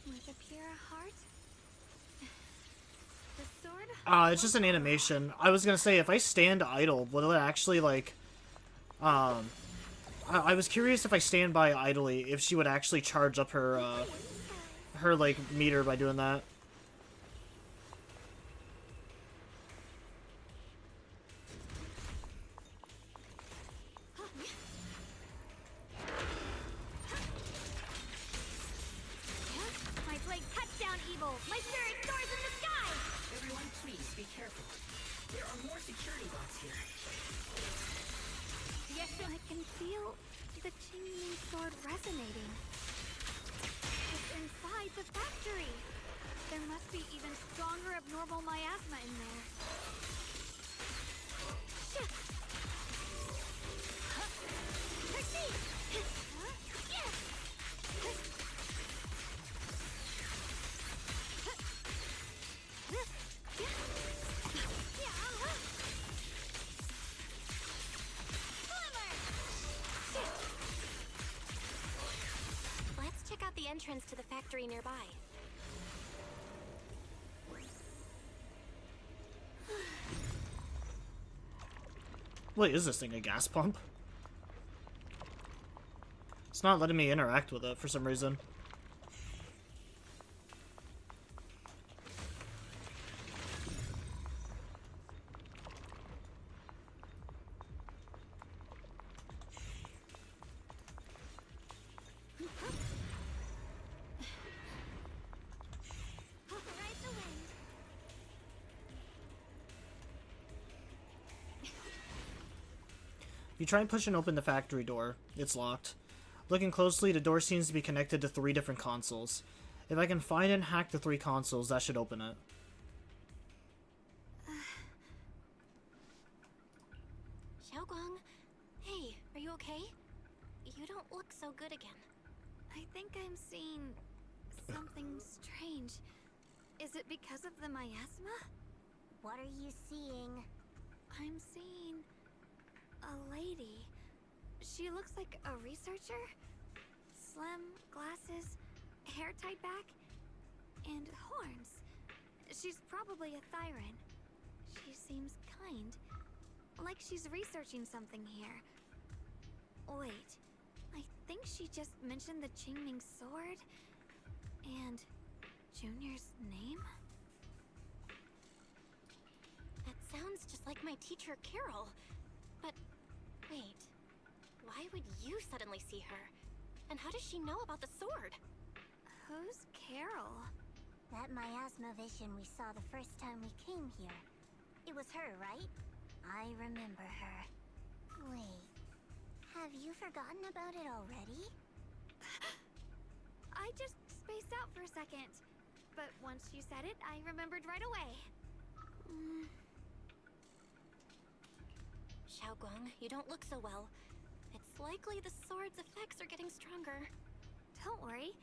With a pure heart? The sword? It's just an animation. I was gonna say, if I stand idle, will it actually, like, I was curious if I stand by idly, if she would actually charge up her, like, meter by doing that. My blade cuts down evil! My spirit soars in the sky! Everyone, please be careful. There are more security bots here. Yes, I can feel the Qingming sword resonating. It's inside the factory. There must be even stronger abnormal miasma in there. Shit! Proceed! Yeah! Let's check out the entrance to the factory nearby. Wait, is this thing a gas pump? It's not letting me interact with it for some reason. You try pushing open the factory door. It's locked. Looking closely, the door seems to be connected to 3 different consoles. If I can find and hack the 3 consoles, that should open it. Shunguang, hey, are you okay? You don't look so good again. I think I'm seeing something strange. Is it because of the miasma? What are you seeing? I'm seeing a lady. She looks like a researcher. Slim, glasses, hair tied back, and horns. She's probably a Thyran. She seems kind. Like she's researching something here. Wait, I think she just mentioned the Qingming sword and Junior's name? That sounds just like my teacher, Carol. But wait, why would you suddenly see her? And how does she know about the sword? Who's Carol? That miasma vision we saw the first time we came here. It was her, right? I remember her. Wait, have you forgotten about it already? I just spaced out for a second. But once you said it, I remembered right away. Shunguang, you don't look so well. It's likely the sword's effects are getting stronger. Don't worry.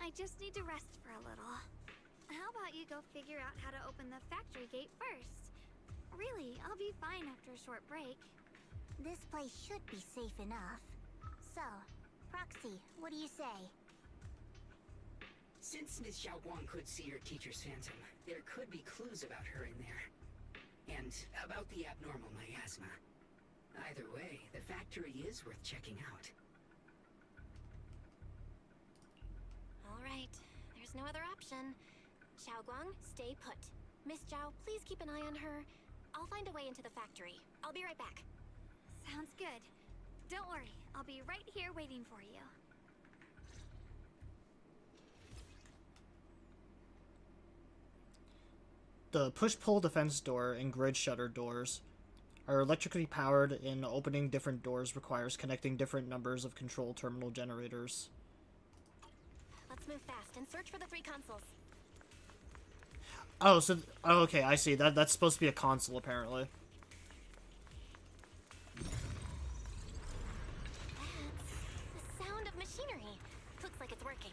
I just need to rest for a little. How about you go figure out how to open the factory gate first? Really, I'll be fine after a short break. This place should be safe enough. So, Proxy, what do you say? Since Ms. Shunguang could see her teacher's phantom, there could be clues about her in there. And about the abnormal miasma. Either way, the factory is worth checking out. Alright, there's no other option. Shunguang, stay put. Miss Zhao, please keep an eye on her. I'll find a way into the factory. I'll be right back. Sounds good. Don't worry, I'll be right here waiting for you. The push-pull defense door and grid shutter doors are electrically powered, and opening different doors requires connecting different numbers of control terminal generators. Let's move fast and search for the 3 consoles. Oh, so... Oh, okay, I see. That's supposed to be a console, apparently. That's the sound of machinery. Looks like it's working.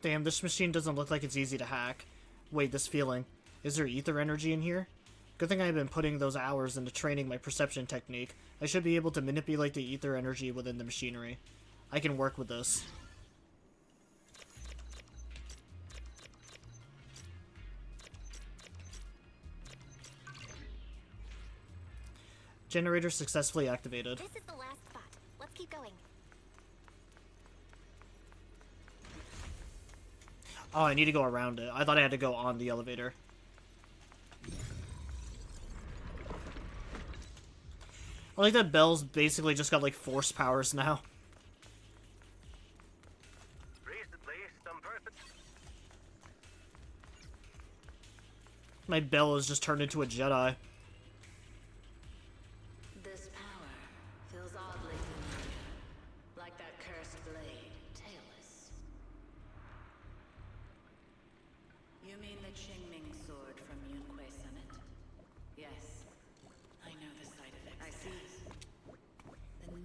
Damn, this machine doesn't look like it's easy to hack. Wait, this feeling. Is there ether energy in here? Good thing I've been putting those hours into training my perception technique. I should be able to manipulate the ether energy within the machinery. I can work with this. Generator successfully activated. This is the last spot. Let's keep going. Oh, I need to go around it. I thought I had to go on the elevator. I like that Belle's basically just got like force powers now. My Belle is just turned into a Jedi. This power feels oddly familiar, like that cursed blade, tailless. You mean the Qingming sword from Yunque Summit? Yes, I know the side effects. I see. Then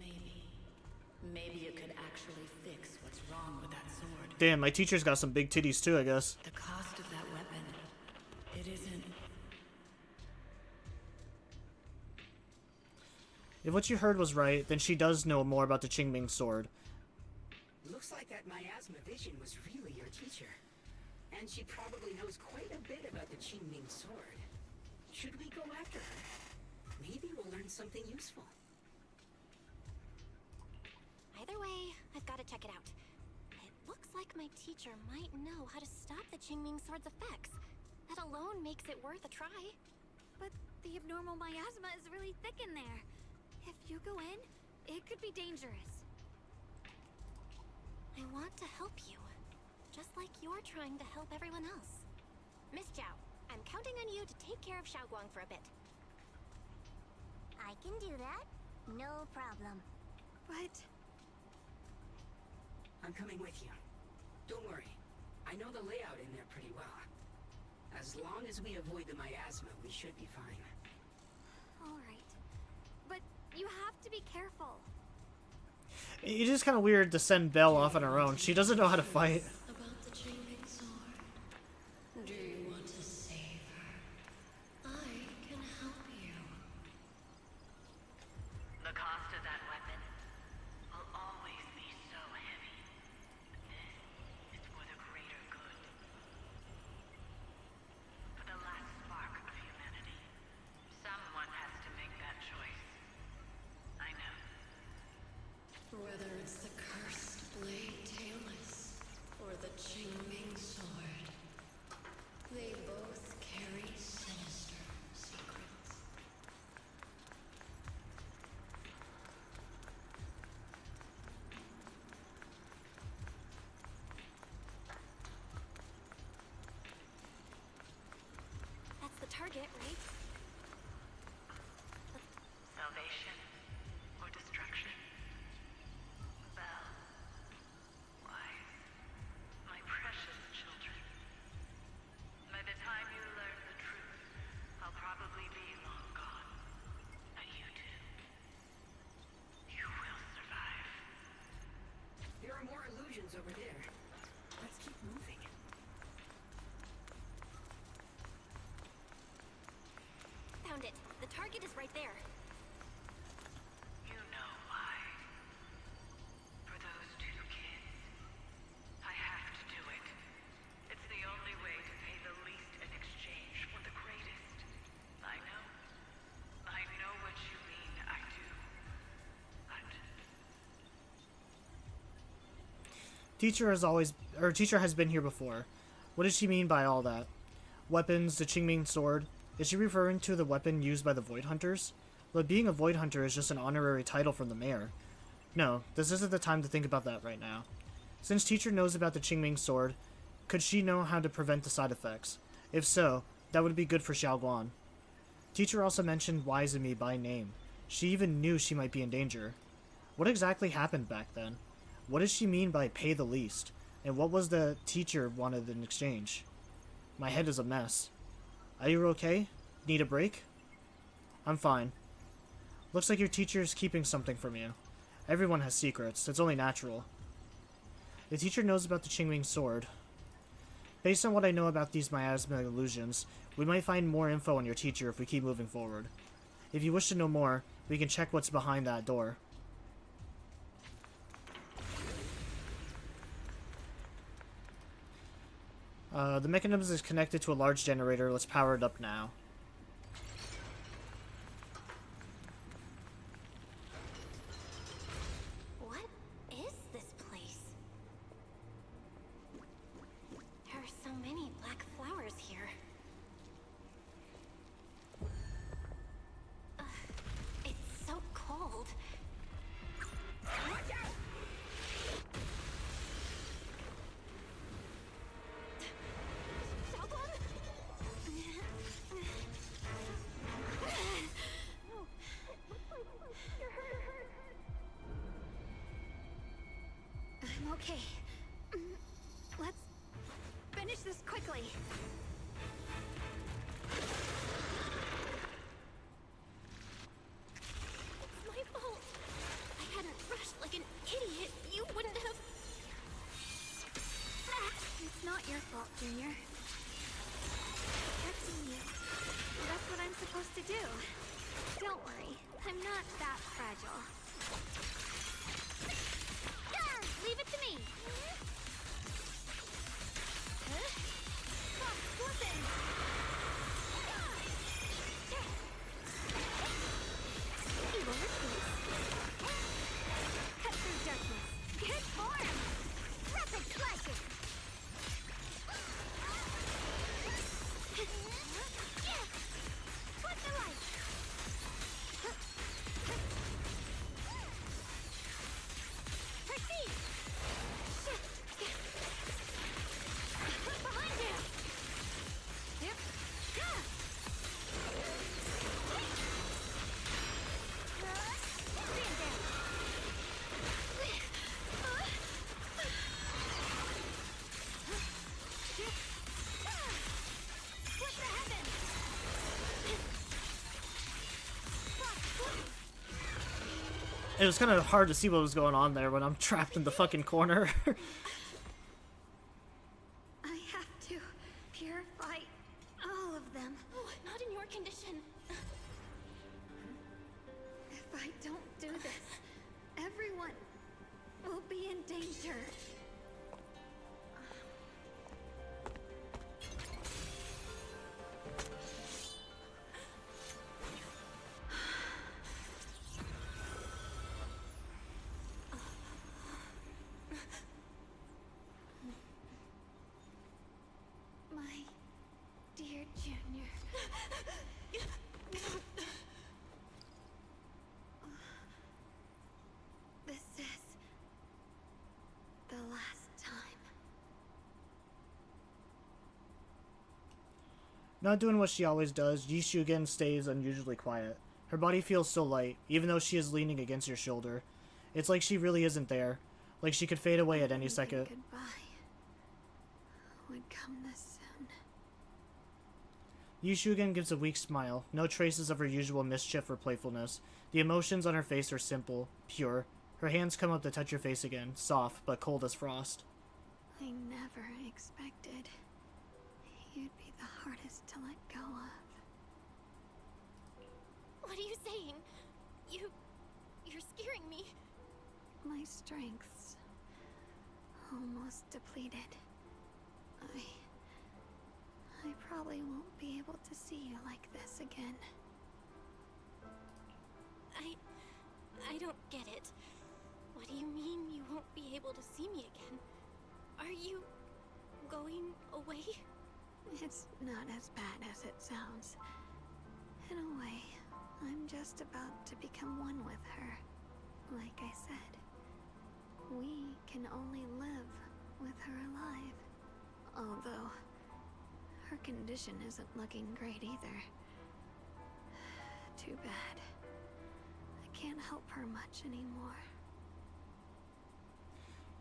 maybe you could actually fix what's wrong with that sword. Damn, my teacher's got some big titties too, I guess. The cost of that weapon, it isn't. If what you heard was right, then she does know more about the Qingming sword. Looks like that miasma vision was really your teacher. And she probably knows quite a bit about the Qingming sword. Should we go after her? Maybe we'll learn something useful. Either way, I've got to check it out. It looks like my teacher might know how to stop the Qingming sword's effects. That alone makes it worth a try. But the abnormal miasma is really thick in there. If you go in, it could be dangerous. I want to help you, just like you're trying to help everyone else. Miss Zhao, I'm counting on you to take care of Shunguang for a bit. I can do that. No problem. But I'm coming with you. Don't worry. I know the layout in there pretty well. As long as we avoid the miasma, we should be fine. all right. But you have to be careful. It is kind of weird to send Belle off on her own. She doesn't know how to fight. About the Qingming sword. Do you want to save her? I can help you. The cost of that weapon will always be so heavy. This is for the greater good. For the last spark of humanity. Someone has to make that choice. I know. Whether it's the cursed blade tailless or the Qingming sword, they both carry sinister secrets. That's the target, right? Salvation or destruction? Belle, wise, my precious children. By the time you learn the truth, I'll probably be long gone. But you two, you will survive. There are more illusions over there. Let's keep moving. Found it. The target is right there. You know why. For those two kids, I have to do it. It's the only way to pay the least in exchange for the greatest. I know what you mean, I do. But Teacher has been here before. What does she mean by all that? Weapons, the Qingming sword. Is she referring to the weapon used by the Void Hunters? But being a Void Hunter is just an honorary title from the mayor. No, this isn't the time to think about that right now. Since Teacher knows about the Qingming sword, could she know how to prevent the side effects? If so, that would be good for Xiaoguan. Teacher also mentioned Wise and me by name. She even knew she might be in danger. What exactly happened back then? What does she mean by pay the least? And what was the teacher wanted in exchange? My head is a mess. Are you okay? Need a break? I'm fine. Looks like your teacher's keeping something from you. Everyone has secrets. It's only natural. The teacher knows about the Qingming sword. Based on what I know about these miasma illusions, we might find more info on your teacher if we keep moving forward. If you wish to know more, we can check what's behind that door. The mechanism is connected to a large generator. Let's power it up now. What is this place? There are so many black flowers here. It's so cold. Watch out! Okay. Let's finish this quickly. It's my fault. If I hadn't rushed like an idiot, you wouldn't have... It's not your fault, Junior. Protecting you. That's what I'm supposed to do. Don't worry. I'm not that fragile. Leave it to me. Stop slipping. Evil retreats. Cut through darkness. Good form. Rapid slashes. What's the light? Proceed. Look behind you. Yep. Stand down. What the heavens? It was kind of hard to see what was going on there when I'm trapped in the fucking corner. I have to purify all of them. Oh, not in your condition. If I don't do this, everyone will be in danger. My dear Junior. This is the last time. Not doing what she always does, Yi Shugen stays unusually quiet. Her body feels so light, even though she is leaning against your shoulder. It's like she really isn't there, like she could fade away at any second. Goodbye would come this soon. Yi Shugen gives a weak smile, no traces of her usual mischief or playfulness. The emotions on her face are simple, pure. Her hands come up to touch your face again, soft but cold as frost. I never expected you'd be the hardest to let go of. What are you saying? You're scaring me. My strength's almost depleted. I probably won't be able to see you like this again. I don't get it. What do you mean you won't be able to see me again? Are you going away? It's not as bad as it sounds. In a way, I'm just about to become one with her. Like I said, we can only live with her alive. Although, her condition isn't looking great either. Too bad. I can't help her much anymore.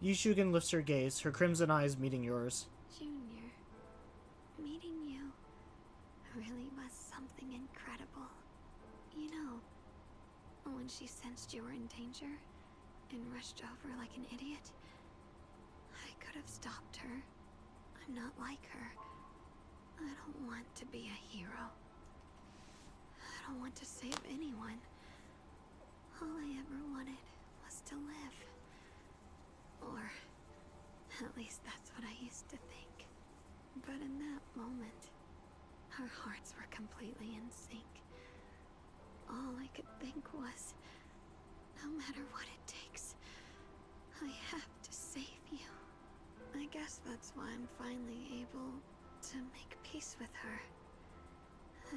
Yi Shugen lifts her gaze, her crimson eyes meeting yours. Junior, meeting you really was something incredible. You know, when she sensed you were in danger and rushed over like an idiot, I could have stopped her. I'm not like her. I don't want to be a hero. I don't want to save anyone. All I ever wanted was to live. Or, at least that's what I used to think. But in that moment, our hearts were completely in sync. All I could think was, no matter what it takes, I have to save you. I guess that's why I'm finally able to make peace with her.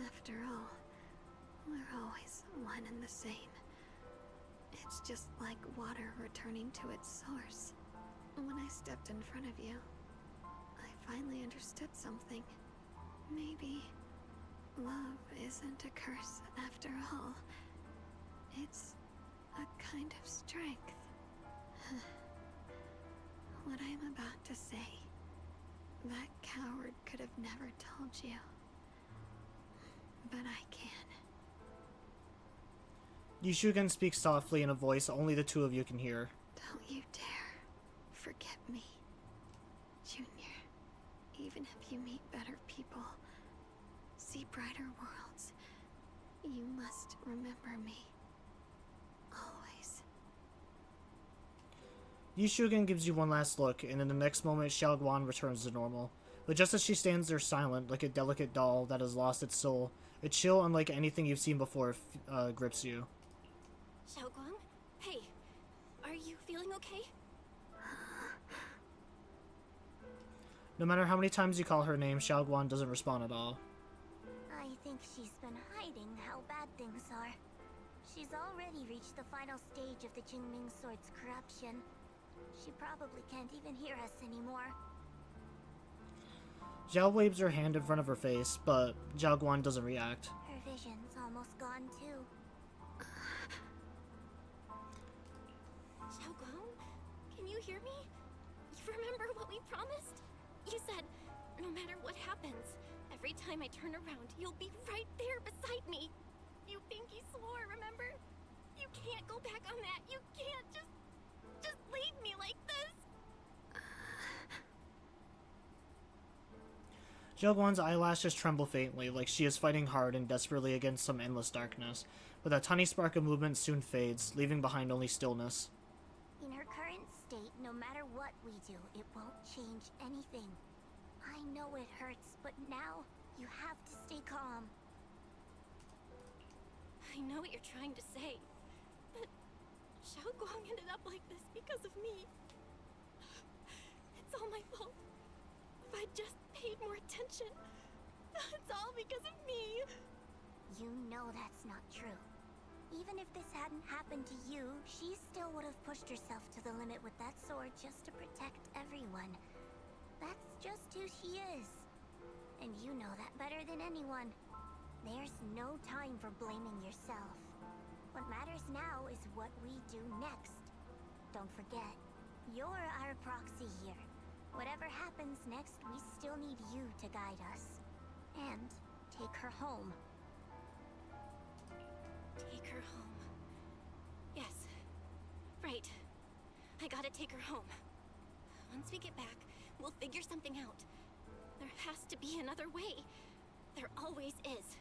After all, we're always one and the same. It's just like water returning to its source. When I stepped in front of you, I finally understood something. Maybe love isn't a curse after all. It's a kind of strength. what I'm about to say, that coward could have never told you. But I can. Yushugen speaks softly in a voice only the two of you can hear. Don't you dare forget me, Junior. Even if you meet better people, see brighter worlds, you must remember me. Always. Yushugen gives you one last look, and in the next moment, Xiaoguan returns to normal. But just as she stands there silent, like a delicate doll that has lost its soul, a chill unlike anything you've seen before grips you. Shunguang? Hey, are you feeling okay? No matter how many times you call her name, Xiaoguan doesn't respond at all. I think she's been hiding how bad things are. She's already reached the final stage of the Qingming Sword's corruption. She probably can't even hear us anymore. Zhao waves her hand in front of her face, but Xiaoguan doesn't react. Her vision's almost gone too. Shunguang, can you hear me? You remember what we promised? You said, no matter what happens, every time I turn around, you'll be right there beside me. You pinky swore, remember? You can't go back on that. You can't just leave me like this. Xiaoguan's eyelashes tremble faintly, like she is fighting hard and desperately against some endless darkness. But that tiny spark of movement soon fades, leaving behind only stillness. In her current state, no matter what we do, it won't change anything. I know it hurts, but now you have to stay calm. I know what you're trying to say, but Shunguang ended up like this because of me. It's all my fault. If I just paid more attention, it's all because of me. You know that's not true. Even if this hadn't happened to you, she still would have pushed herself to the limit with that sword just to protect everyone. That's just who she is. And you know that better than anyone. There's no time for blaming yourself. What matters now is what we do next. Don't forget, you're our proxy here. Whatever happens next, we still need you to guide us. And take her home. Take her home. Yes. Right. I gotta take her home. Once we get back, we'll figure something out. There has to be another way. There always is.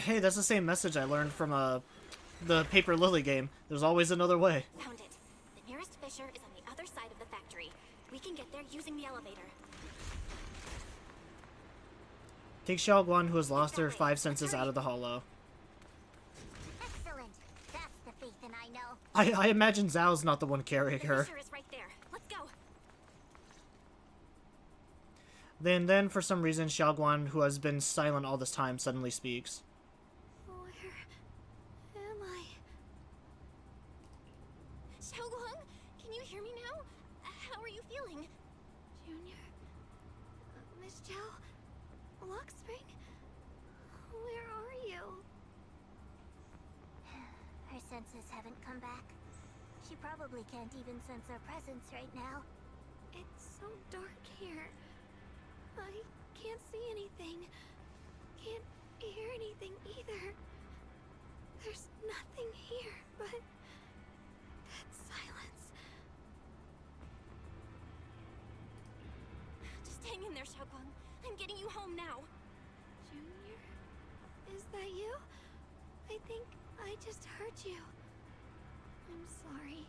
Hey, that's the same message I learned from the Paper Lily game. There's always another way. Found it. The nearest fissure is on the other side of the factory. We can get there using the elevator. Take Xiaoguan, who has lost her 5 senses, out of the hollow. Excellent. That's the Phaethon I know. I imagine Zhao's not the one carrying her. The fissure is right there. Let's go. Then, for some reason, Xiaoguan, who has been silent all this time, suddenly speaks. Where am I? Shunguang, can you hear me now? How are you feeling? Junior? Miss Zhao? Luxspring? Where are you? Her senses haven't come back. She probably can't even sense our presence right now. It's so dark here. I can't see anything. Can't hear anything either. There's nothing here but that silence. Just hang in there, Shunguang. I'm getting you home now. Junior? Is that you? I think I just heard you. I'm sorry.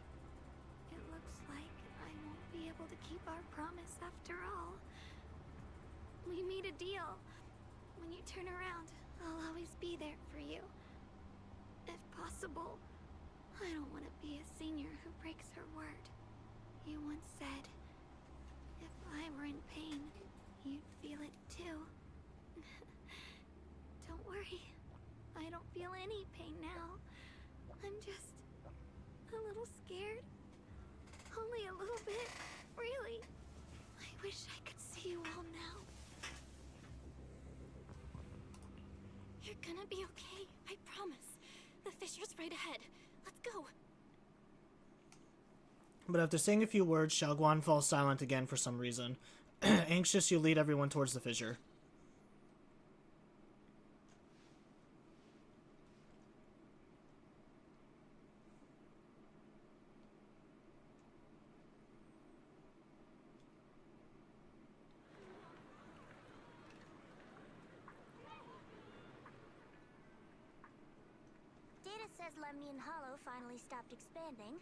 It looks like I won't be able to keep our promise after all. We made a deal. When you turn around, I'll always be there for you. If possible, I don't want to be a senior who breaks her word. You once said, if I were in pain, you'd feel it too. Don't worry. I don't feel any pain now. I'm just a little scared. Only a little bit, really. I wish I could see you all now. You're gonna be okay, I promise. The fissure's right ahead. Let's go. But after saying a few words, Shunguang falls silent again for some reason. Anxious, you lead everyone towards the fissure. Data says Lemnian Hollow finally stopped expanding.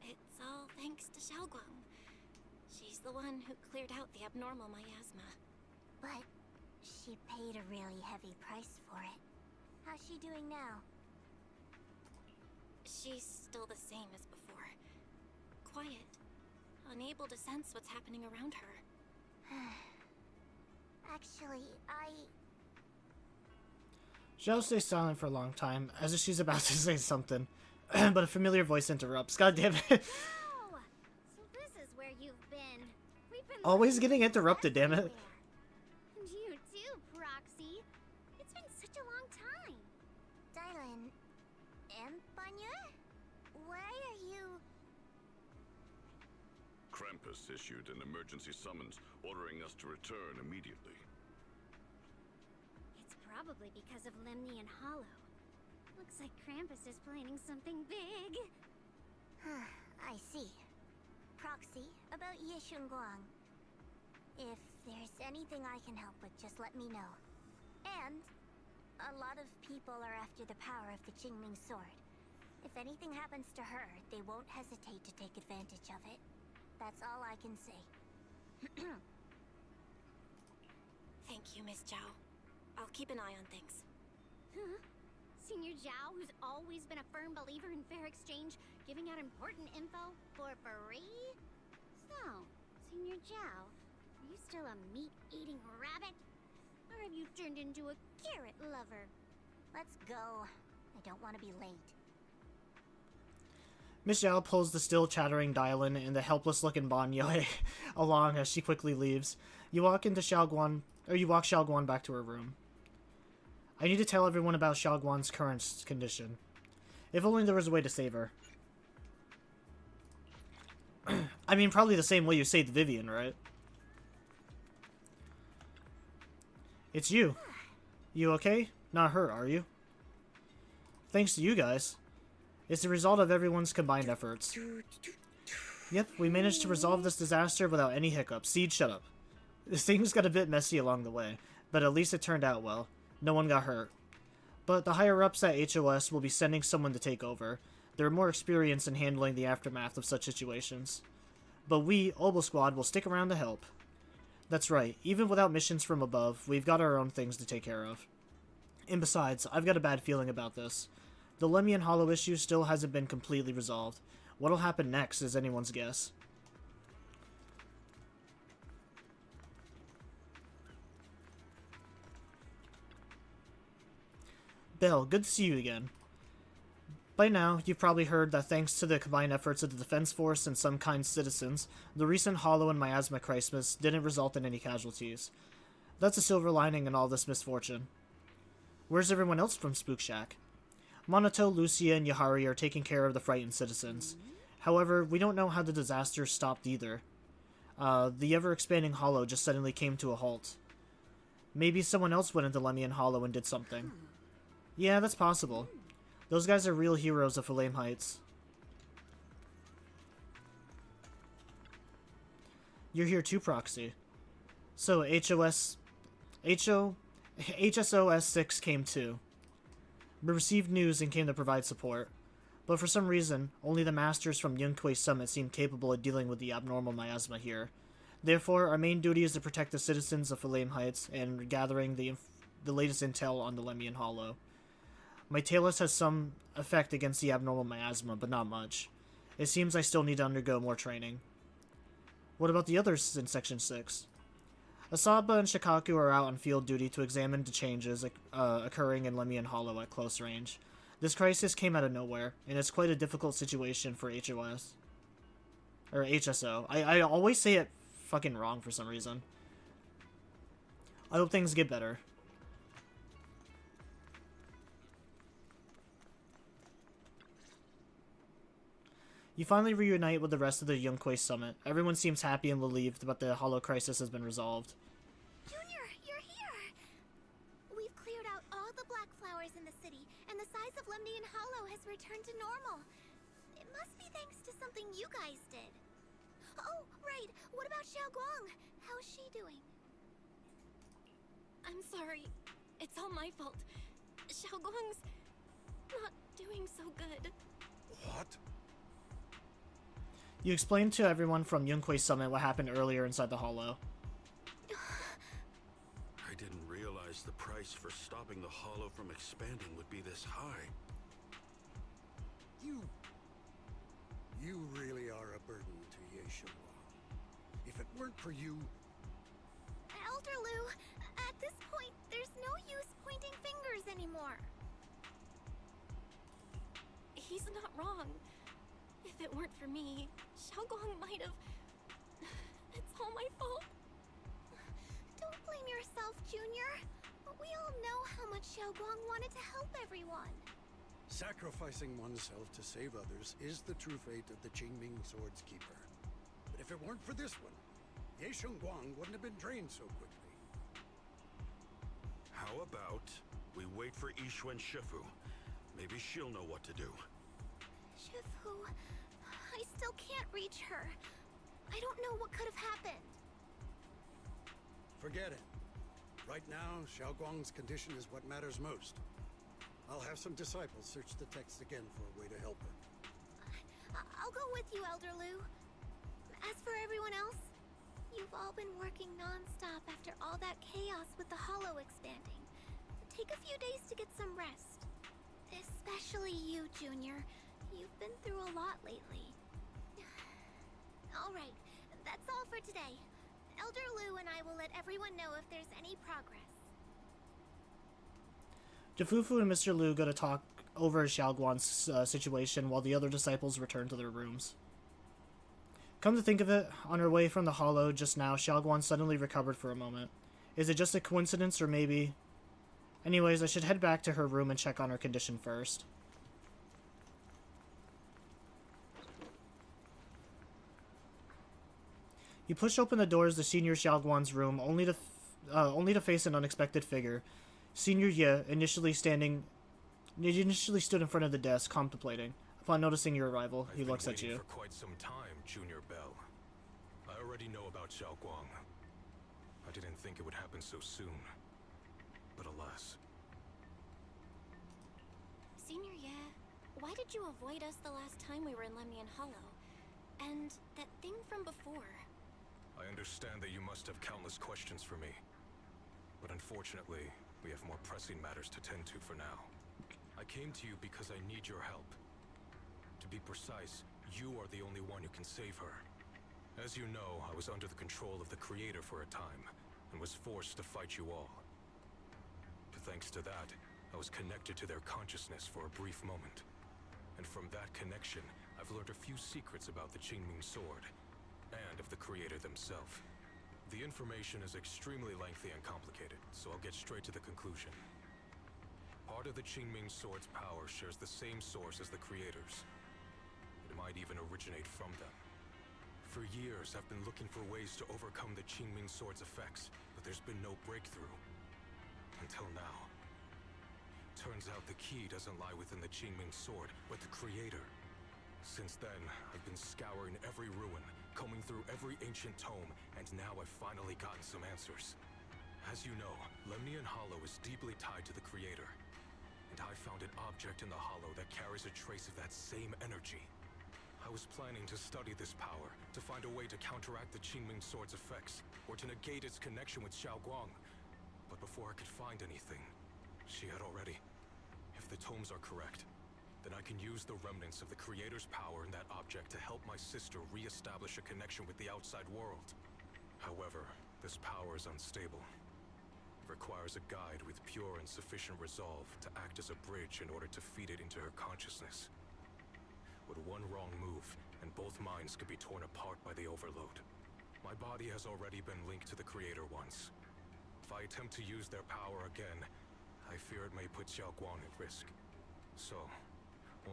It's all thanks to Shunguang. She's the one who cleared out the abnormal miasma. But she paid a really heavy price for it. How's she doing now? She's still the same as before. Quiet. Unable to sense what's happening around her. Actually, Zhao stays silent for a long time, as if she's about to say something. But a familiar voice interrupts. God damn it. Oh! So this is where you've been. We've been Always getting interrupted, damn it. And you too, Proxy. It's been such a long time. Dylan, Empanya? Why are you... Krampus issued an emergency summons ordering us to return immediately. It's probably because of Lemnian Hollow. Looks like Krampus is planning something big. I see. Proxy, about Ye Shunguang. If there's anything I can help with, just let me know. And a lot of people are after the power of the Qingming sword. If anything happens to her, they won't hesitate to take advantage of it. That's all I can say. Thank you, Miss Zhao. I'll keep an eye on things. Huh? Senior Zhao, who's always been a firm believer in fair exchange, giving out important info for free? So, Senior Zhao, are you still a meat-eating rabbit? Or have you turned into a carrot lover? Let's go. I don't want to be late. Miss Zhao pulls the still chattering Dylan and the helpless-looking Banyo along as she quickly leaves. You walk Shunguang back to her room. I need to tell everyone about Shunguang's current condition. If only there was a way to save her. I mean, probably the same way you saved Vivian, right? It's you. You okay? Not her, are you? Thanks to you guys. It's the result of everyone's combined efforts. Yep, we managed to resolve this disaster without any hiccups. Seed, shut up. Things got a bit messy along the way, but at least it turned out well. No one got hurt. But the higher-ups at HOS will be sending someone to take over. They're more experienced in handling the aftermath of such situations. But we, Obel Squad, will stick around to help. That's right, even without missions from above, we've got our own things to take care of. And besides, I've got a bad feeling about this. The Lemnian Hollow issue still hasn't been completely resolved. What'll happen next is anyone's guess. Belle, good to see you again. By now, you've probably heard that thanks to the combined efforts of the Defense Force and some kind citizens, the recent Hollow and Miasma crisis didn't result in any casualties. That's a silver lining in all this misfortune. Where's everyone else from Spook Shack? Monato, Lucia, and Yahari are taking care of the frightened citizens. However, we don't know how the disaster stopped either. The ever-expanding Hollow just suddenly came to a halt. Maybe someone else went into Lemnian Hollow and did something. Yeah, that's possible. Those guys are real heroes of Flame Heights. You're here too, Proxy. So, HSOS-6 came too. We received news and came to provide support. But for some reason, only the Masters from Yunquay Summit seem capable of dealing with the abnormal miasma here. Therefore, our main duty is to protect the citizens of Flame Heights and gathering the latest intel on the Lemnian Hollow. My Talus has some effect against the abnormal miasma, but not much. It seems I still need to undergo more training. What about the others in Section 6? Asaba and Shikaku are out on field duty to examine the changes occurring in Lemnian Hollow at close range. This crisis came out of nowhere, and it's quite a difficult situation for HOS. Or HSO. I always say it fucking wrong for some reason. I hope things get better. You finally reunite with the rest of the Yunquei Summit. Everyone seems happy and relieved, but the Hollow crisis has been resolved. Junior, you're here! We've cleared out all the black flowers in the city, and the size of Lemnian Hollow has returned to normal. It must be thanks to something you guys did. Oh, right. What about Shunguang? How's she doing? I'm sorry. It's all my fault. Shunguang's not doing so good. What? You explained to everyone from Yunquei Summit what happened earlier inside the Hollow. I didn't realize the price for stopping the Hollow from expanding would be this high. You really are a burden to Ye Shunguang. If it weren't for you... Elder Lu, at this point, there's no use pointing fingers anymore. He's not wrong. If it weren't for me, Shunguang might have... It's all my fault. Don't blame yourself, Junior. We all know how much Shunguang wanted to help everyone. Sacrificing oneself to save others is the true fate of the Qingming Sword's Keeper. But if it weren't for this one, Ye Shunguang wouldn't have been drained so quickly. How about we wait for Yixuan Shifu? Maybe she'll know what to do. Shifu... I still can't reach her. I don't know what could have happened. Forget it. Right now, Shunguang's condition is what matters most. I'll have some disciples search the text again for a way to help her. I'll go with you, Elder Lu. As for everyone else, you've all been working non-stop after all that chaos with the Hollow expanding. Take a few days to get some rest. Especially you, Junior. You've been through a lot lately. Alright, that's all for today. Elder Lu and I will let everyone know if there's any progress. Jafufu and Mr. Lu go to talk over Xiaoguan's situation while the other disciples return to their rooms. Come to think of it, on her way from the Hollow just now, Xiaoguan suddenly recovered for a moment. Is it just a coincidence, or maybe... Anyways, I should head back to her room and check on her condition first. You push open the doors to Senior Xiaoguan's room, only to face an unexpected figure. Senior Ye, initially stood in front of the desk, contemplating. Upon noticing your arrival, he looks at you. For quite some time, Junior Bell. I already know about Shunguang. I didn't think it would happen so soon, but alas. Senior Ye, why did you avoid us the last time we were in Lemnian Hollow? And that thing from before? I understand that you must have countless questions for me, but unfortunately, we have more pressing matters to tend to for now. I came to you because I need your help. To be precise, you are the only one who can save her. As you know, I was under the control of the Creator for a time, and was forced to fight you all. But thanks to that, I was connected to their consciousness for a brief moment. And from that connection, I've learned a few secrets about the Qingming Sword, and of the Creator themselves. The information is extremely lengthy and complicated, so I'll get straight to the conclusion. Part of the Qingming Sword's power shares the same source as the Creator's. It might even originate from them. For years, I've been looking for ways to overcome the Qingming Sword's effects, but there's been no breakthrough. Until now. Turns out the key doesn't lie within the Qingming Sword, but the Creator. Since then, I've been scouring every ruin, combing through every ancient tome, and now I've finally gotten some answers. As you know, Lemnian Hollow is deeply tied to the Creator. And I found an object in the Hollow that carries a trace of that same energy. I was planning to study this power, to find a way to counteract the Qingming Sword's effects, or to negate its connection with Shunguang. But before I could find anything, she had already... If the tomes are correct, then I can use the remnants of the Creator's power in that object to help my sister re-establish a connection with the outside world. However, this power is unstable. It requires a guide with pure and sufficient resolve to act as a bridge in order to feed it into her consciousness. With one wrong move, and both minds could be torn apart by the overload. My body has already been linked to the Creator once. If I attempt to use their power again, I fear it may put Shunguang at risk. So,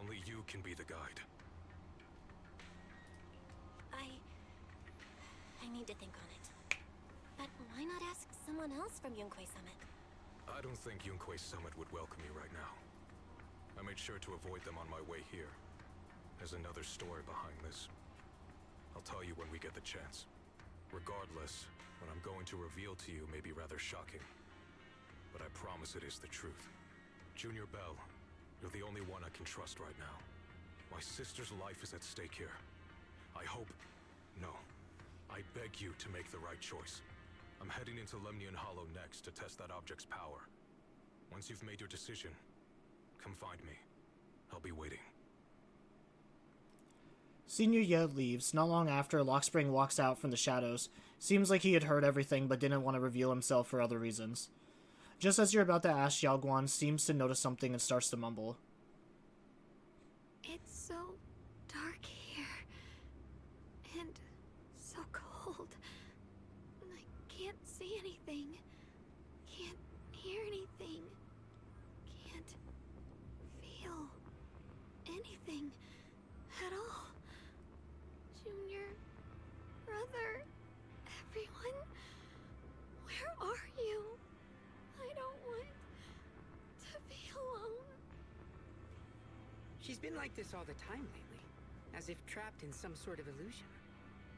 only you can be the guide. I need to think on it. But why not ask someone else from Yunquei Summit? I don't think Yunquei Summit would welcome you right now. I made sure to avoid them on my way here. There's another story behind this. I'll tell you when we get the chance. Regardless, what I'm going to reveal to you may be rather shocking. But I promise it is the truth. Junior Bell, you're the only one I can trust right now. My sister's life is at stake here. I hope... No. I beg you to make the right choice. I'm heading into Lemnian Hollow next to test that object's power. Once you've made your decision, come find me. I'll be waiting. Senior Ye leaves. Not long after, Lockspring walks out from the shadows. Seems like he had heard everything, but didn't want to reveal himself for other reasons. Just as you're about to ask, Xiaoguan seems to notice something and starts to mumble. It's so dark here. And so cold. I can't see anything. Can't hear anything. Can't feel anything at all. Junior, brother, everyone, where are you? I don't want to be alone. She's been like this all the time lately, as if trapped in some sort of illusion.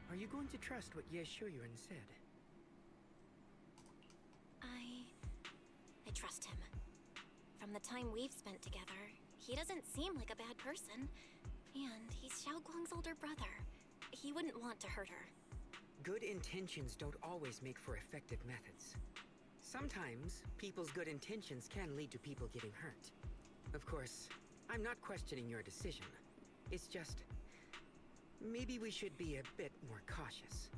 Are you going to trust what Ye Shuyuan said? I trust him. From the time we've spent together, he doesn't seem like a bad person. And he's Xiaoguang's older brother. He wouldn't want to hurt her. Good intentions don't always make for effective methods. Sometimes, people's good intentions can lead to people getting hurt. Of course, I'm not questioning your decision. It's just... maybe we should be a bit more cautious.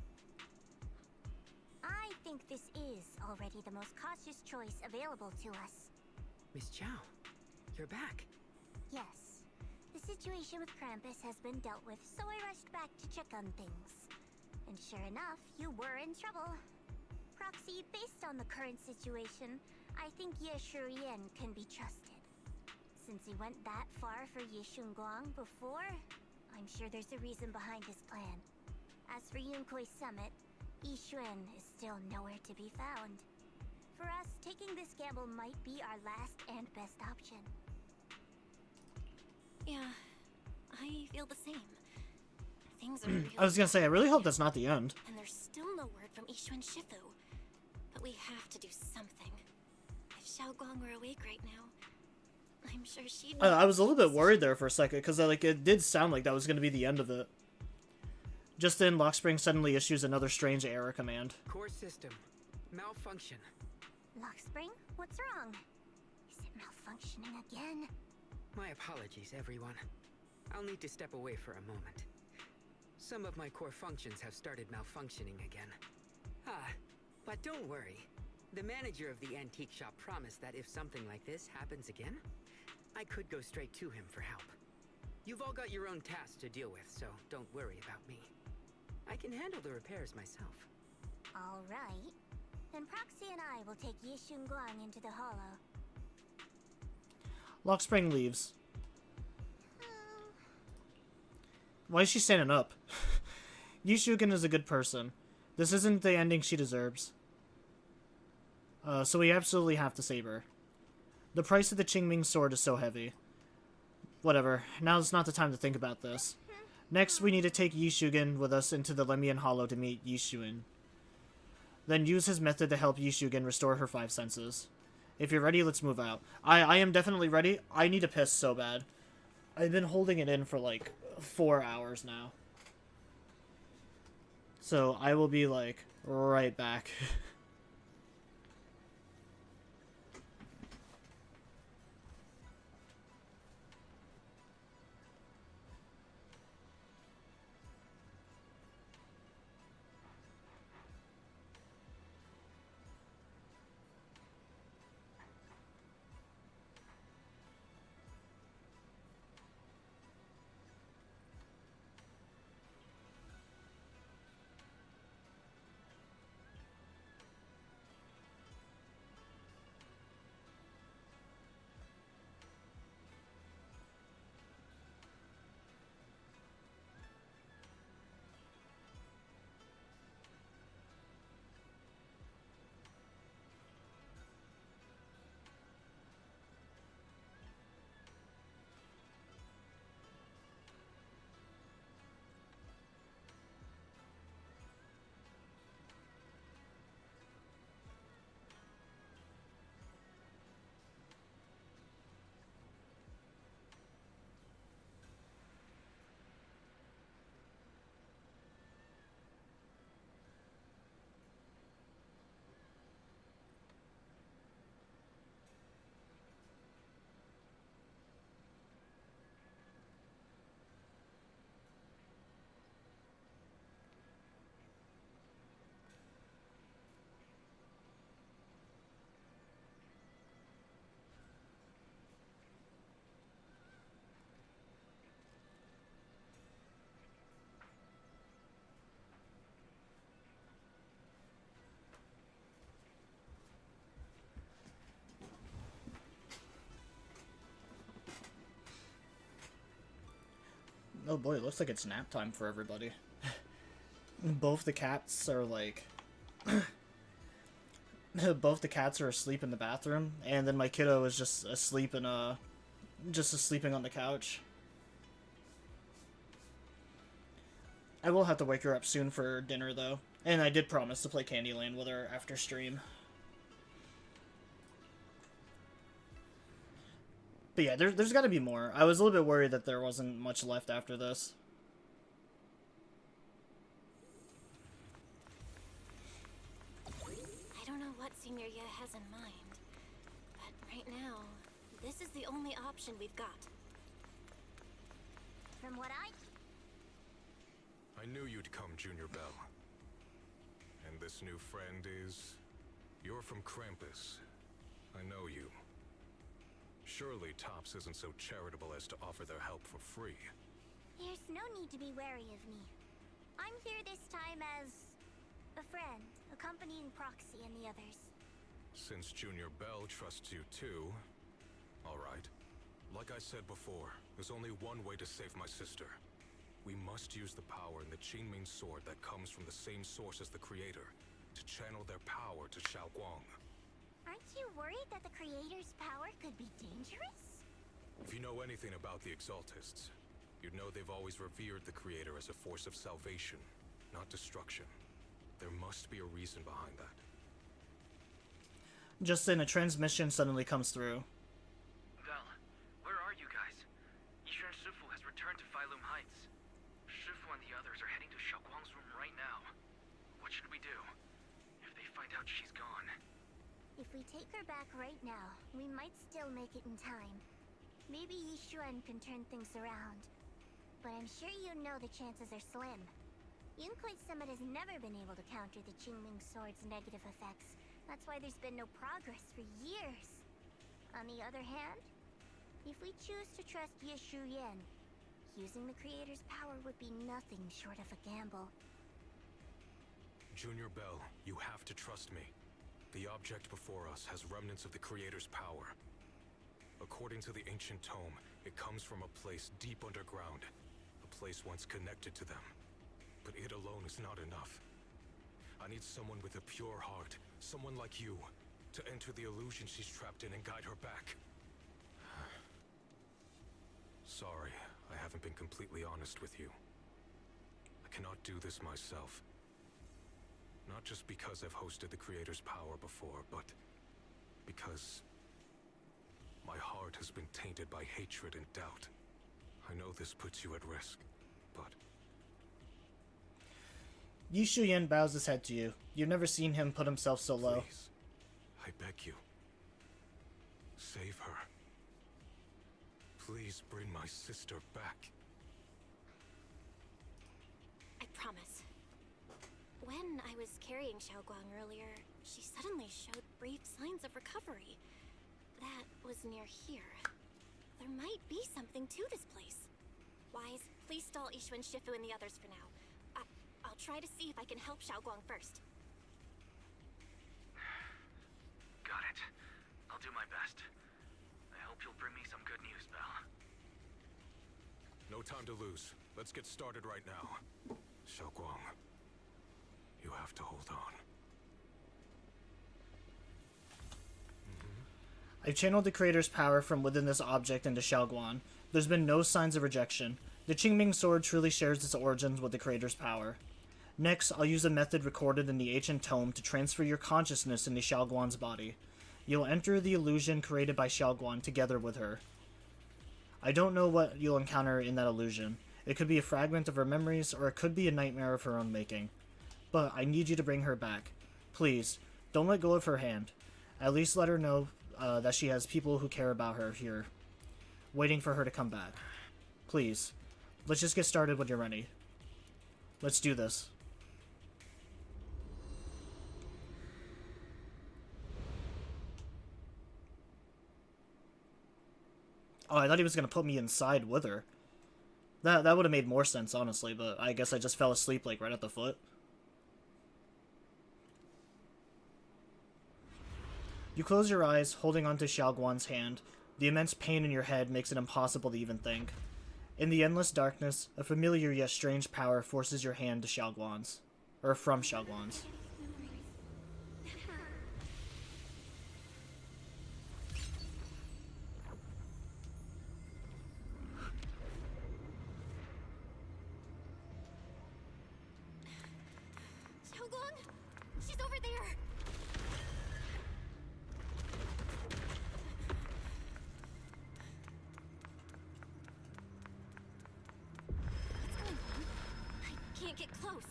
I think this is already the most cautious choice available to us. Miss Zhao, you're back. Yes. The situation with Krampus has been dealt with, so I rushed back to check on things. And sure enough, you were in trouble. Proxy, based on the current situation, I think Ye Shurian can be trusted. Since he went that far for Ye Shunguang before, I'm sure there's a reason behind his plan. As for Yunquei Summit, Yixuan is still nowhere to be found. For us, taking this gamble might be our last and best option. Yeah, I feel the same. Things are really I was gonna say, I really hope that's not the end. And there's still no word from Yixuan Shifu. But we have to do something. If Xiaoguang were awake right now, I'm sure she'd... I was a little bit worried there for a second, because like, it did sound like that was going to be the end of it. Just then, Lockspring suddenly issues another strange error command. Core system. Malfunction. Lockspring, what's wrong? Is it malfunctioning again? My apologies, everyone. I'll need to step away for a moment. Some of my core functions have started malfunctioning again. But don't worry. The manager of the antique shop promised that if something like this happens again, I could go straight to him for help. You've all got your own tasks to deal with, so don't worry about me. I can handle the repairs myself. All right. Then Proxy and I will take Ye Shunguang into the hollow. Lockspring leaves. Why is she standing up? Yishugen is a good person. This isn't the ending she deserves. So we absolutely have to save her. The price of the Qingming sword is so heavy. Whatever, now's not the time to think about this. Next, we need to take Yishugen with us into the Lemnian Hollow to meet Yixuan. Then use his method to help Yishugen restore her 5 senses. If you're ready, let's move out. I am definitely ready. I need to piss so bad. I've been holding it in for like 4 hours now. So I will be like right back. Oh boy, it looks like it's nap time for everybody. Both the cats are like... both the cats are asleep in the bathroom, and then my kiddo is just asleep in sleeping on the couch. I will have to wake her up soon for dinner, though. And I did promise to play Candyland with her after stream. But yeah, there's got to be more. I was a little bit worried that there wasn't much left after this. I don't know what Senior Ye has in mind, but right now, this is the only option we've got. From what I knew you'd come, Junior Bell. And this new friend is... You're from Krampus. I know you. Surely Tops isn't so charitable as to offer their help for free. There's no need to be wary of me. I'm here this time as a friend, accompanying Proxy and the others. Since Junior Bell trusts you too... Alright. Like I said before, there's only one way to save my sister. We must use the power in the Qingming sword that comes from the same source as the Creator, to channel their power to Shunguang. Aren't you worried that the Creator's power could be dangerous? If you know anything about the Exaltists, you'd know they've always revered the Creator as a force of salvation, not destruction. There must be a reason behind that. Just then, a transmission suddenly comes through. Bell, where are you guys? Yishuan Shifu has returned to Failum Heights. Shifu and the others are heading to Shunguang's room right now. What should we do? If they find out she's gone... If we take her back right now, we might still make it in time. Maybe Yishuan can turn things around. But I'm sure you know the chances are slim. Yunkuei Summit has never been able to counter the Qingming Sword's negative effects. That's why there's been no progress for years. On the other hand, if we choose to trust Yishu Yan, using the Creator's power would be nothing short of a gamble. Junior Bell, you have to trust me. The object before us has remnants of the Creator's power. According to the ancient tome, it comes from a place deep underground, a place once connected to them. But it alone is not enough. I need someone with a pure heart, someone like you, to enter the illusion she's trapped in and guide her back. Sorry, I haven't been completely honest with you. I cannot do this myself. Not just because I've hosted the Creator's power before, but because my heart has been tainted by hatred and doubt. I know this puts you at risk, but... Yishu Yan bows his head to you. You've never seen him put himself so low. Please, I beg you. Save her. Please bring my sister back. I promise. When I was carrying Shunguang earlier, she suddenly showed brief signs of recovery. That was near here. There might be something to this place. Wise, please stall Yishuan Shifu and the others for now. I'll try to see if I can help Shunguang first. Got it. I'll do my best. I hope you'll bring me some good news, Belle. No time to lose. Let's get started right now. Shunguang, you have to hold on. I've channeled the Creator's power from within this object into Shunguang. There's been no signs of rejection. The Qingming Sword truly shares its origins with the Creator's power. Next, I'll use a method recorded in the ancient tome to transfer your consciousness into Shunguang's body. You'll enter the illusion created by Shunguang together with her. I don't know what you'll encounter in that illusion. It could be a fragment of her memories, or it could be a nightmare of her own making. But I need you to bring her back. Please, don't let go of her hand. At least let her know that she has people who care about her here, waiting for her to come back. Please, let's just get started when you're ready. Let's do this. Oh, I thought he was going to put me inside with her. That would have made more sense, honestly, but I guess I just fell asleep, like, right at the foot. You close your eyes, holding onto Shunguang's hand. The immense pain in your head makes it impossible to even think. In the endless darkness, a familiar yet strange power forces your hand to Xiaoguan's. Or from Xiaoguan's. Shunguang! She's over there! What's going on? I can't get close.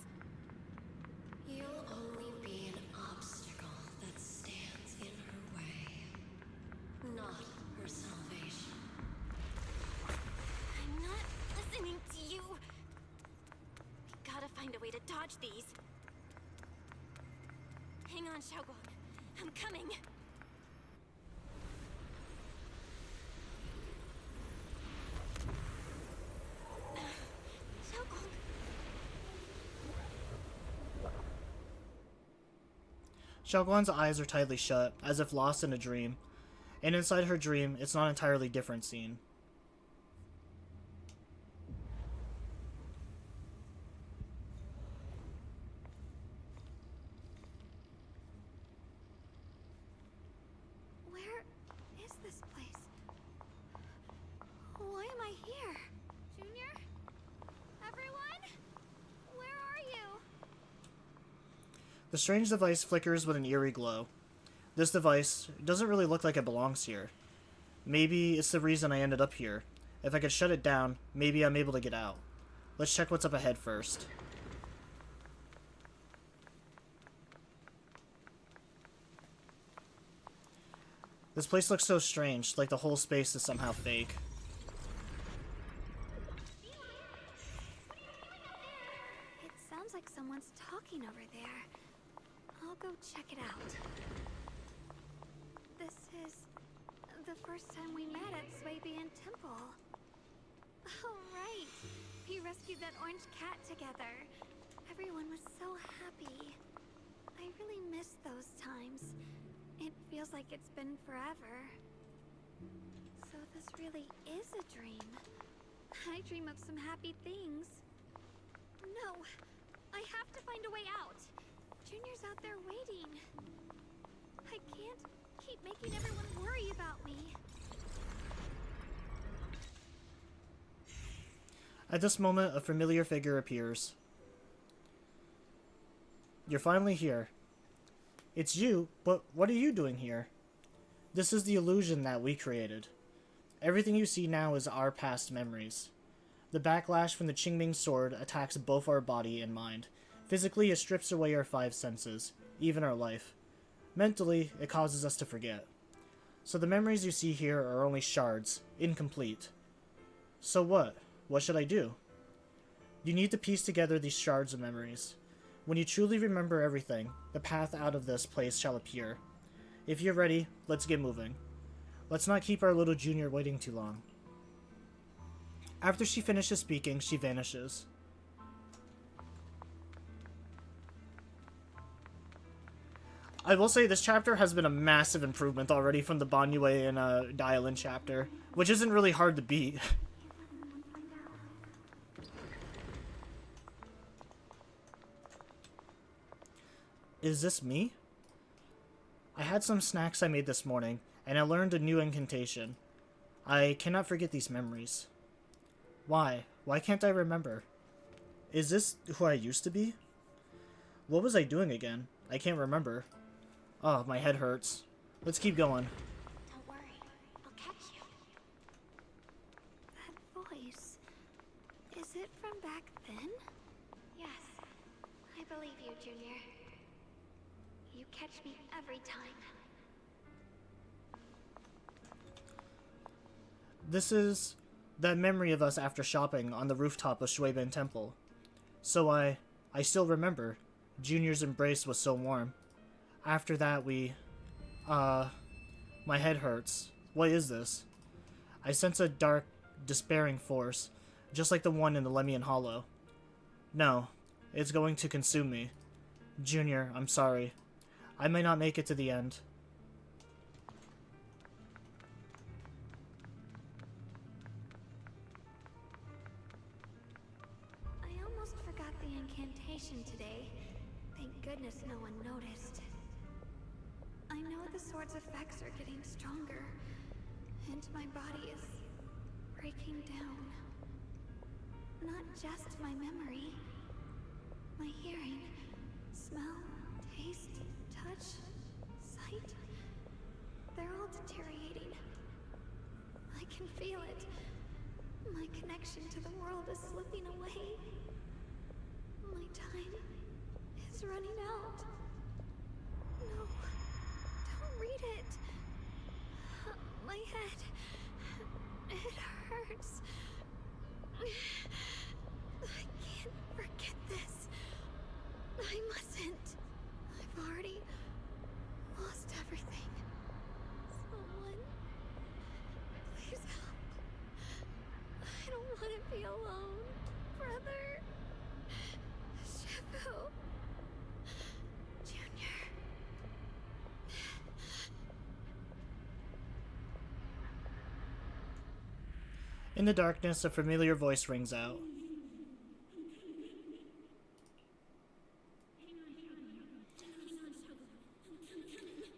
You'll only be an obstacle that stands in her way, not her salvation. I'm not listening to you. We gotta find a way to dodge these. Hang on, Shunguang. I'm coming. Shunguang. Xiaoguan's eyes are tightly shut, as if lost in a dream. And inside her dream, it's not an entirely different scene. Where is this place? Why am I here? Junior? Everyone? Where are you? The strange device flickers with an eerie glow. This device doesn't really look like it belongs here. Maybe it's the reason I ended up here. If I could shut it down, maybe I'm able to get out. Let's check what's up ahead first. This place looks so strange, like the whole space is somehow fake. It sounds like someone's talking over there. I'll go check it out. This is the first time we met at Swabian Temple. Oh, right. We rescued that orange cat together. Everyone was so happy. I really miss those times. It feels like it's been forever. So this really is a dream. I dream of some happy things. No, I have to find a way out. Junior's out there waiting. I can't keep making everyone worry about me. At this moment, a familiar figure appears. You're finally here. It's you, but what are you doing here? This is the illusion that we created. Everything you see now is our past memories. The backlash from the Qingming sword attacks both our body and mind. Physically, it strips away our 5 senses, even our life. Mentally, it causes us to forget. So the memories you see here are only shards, incomplete. So what? What should I do? You need to piece together these shards of memories. When you truly remember everything, the path out of this place shall appear. If you're ready, let's get moving. Let's not keep our little junior waiting too long. After she finishes speaking, she vanishes. I will say this chapter has been a massive improvement already from the Banyue and Dialin chapter, which isn't really hard to beat. Is this me? I had some snacks I made this morning, and I learned a new incantation. I cannot forget these memories. Why? Why can't I remember? Is this who I used to be? What was I doing again? I can't remember. Oh, my head hurts. Let's keep going. Don't worry. I'll catch you. That voice. Is it from back then? Yes. I believe you, Junior. You catch me every time. This is that memory of us after shopping on the rooftop of Shuiben Temple. So I still remember. Junior's embrace was so warm. After that my head hurts. What is this? I sense a dark, despairing force, just like the one in the Lemian Hollow. No, it's going to consume me. Junior, I'm sorry. I may not make it to the end. forgot the incantation today. Thank goodness no one noticed. I know the sword's effects are getting stronger, and my body is breaking down. Not just my memory. My hearing, smell, taste, touch, sight. They're all deteriorating. I can feel it. My connection to the world is slipping away. My time is running out. No, don't read it. My head, it hurts. I can't forget this. I mustn't. I've already lost everything. Someone, please help. I don't want to be alone, brother. Shifu. Junior. In the darkness, a familiar voice rings out.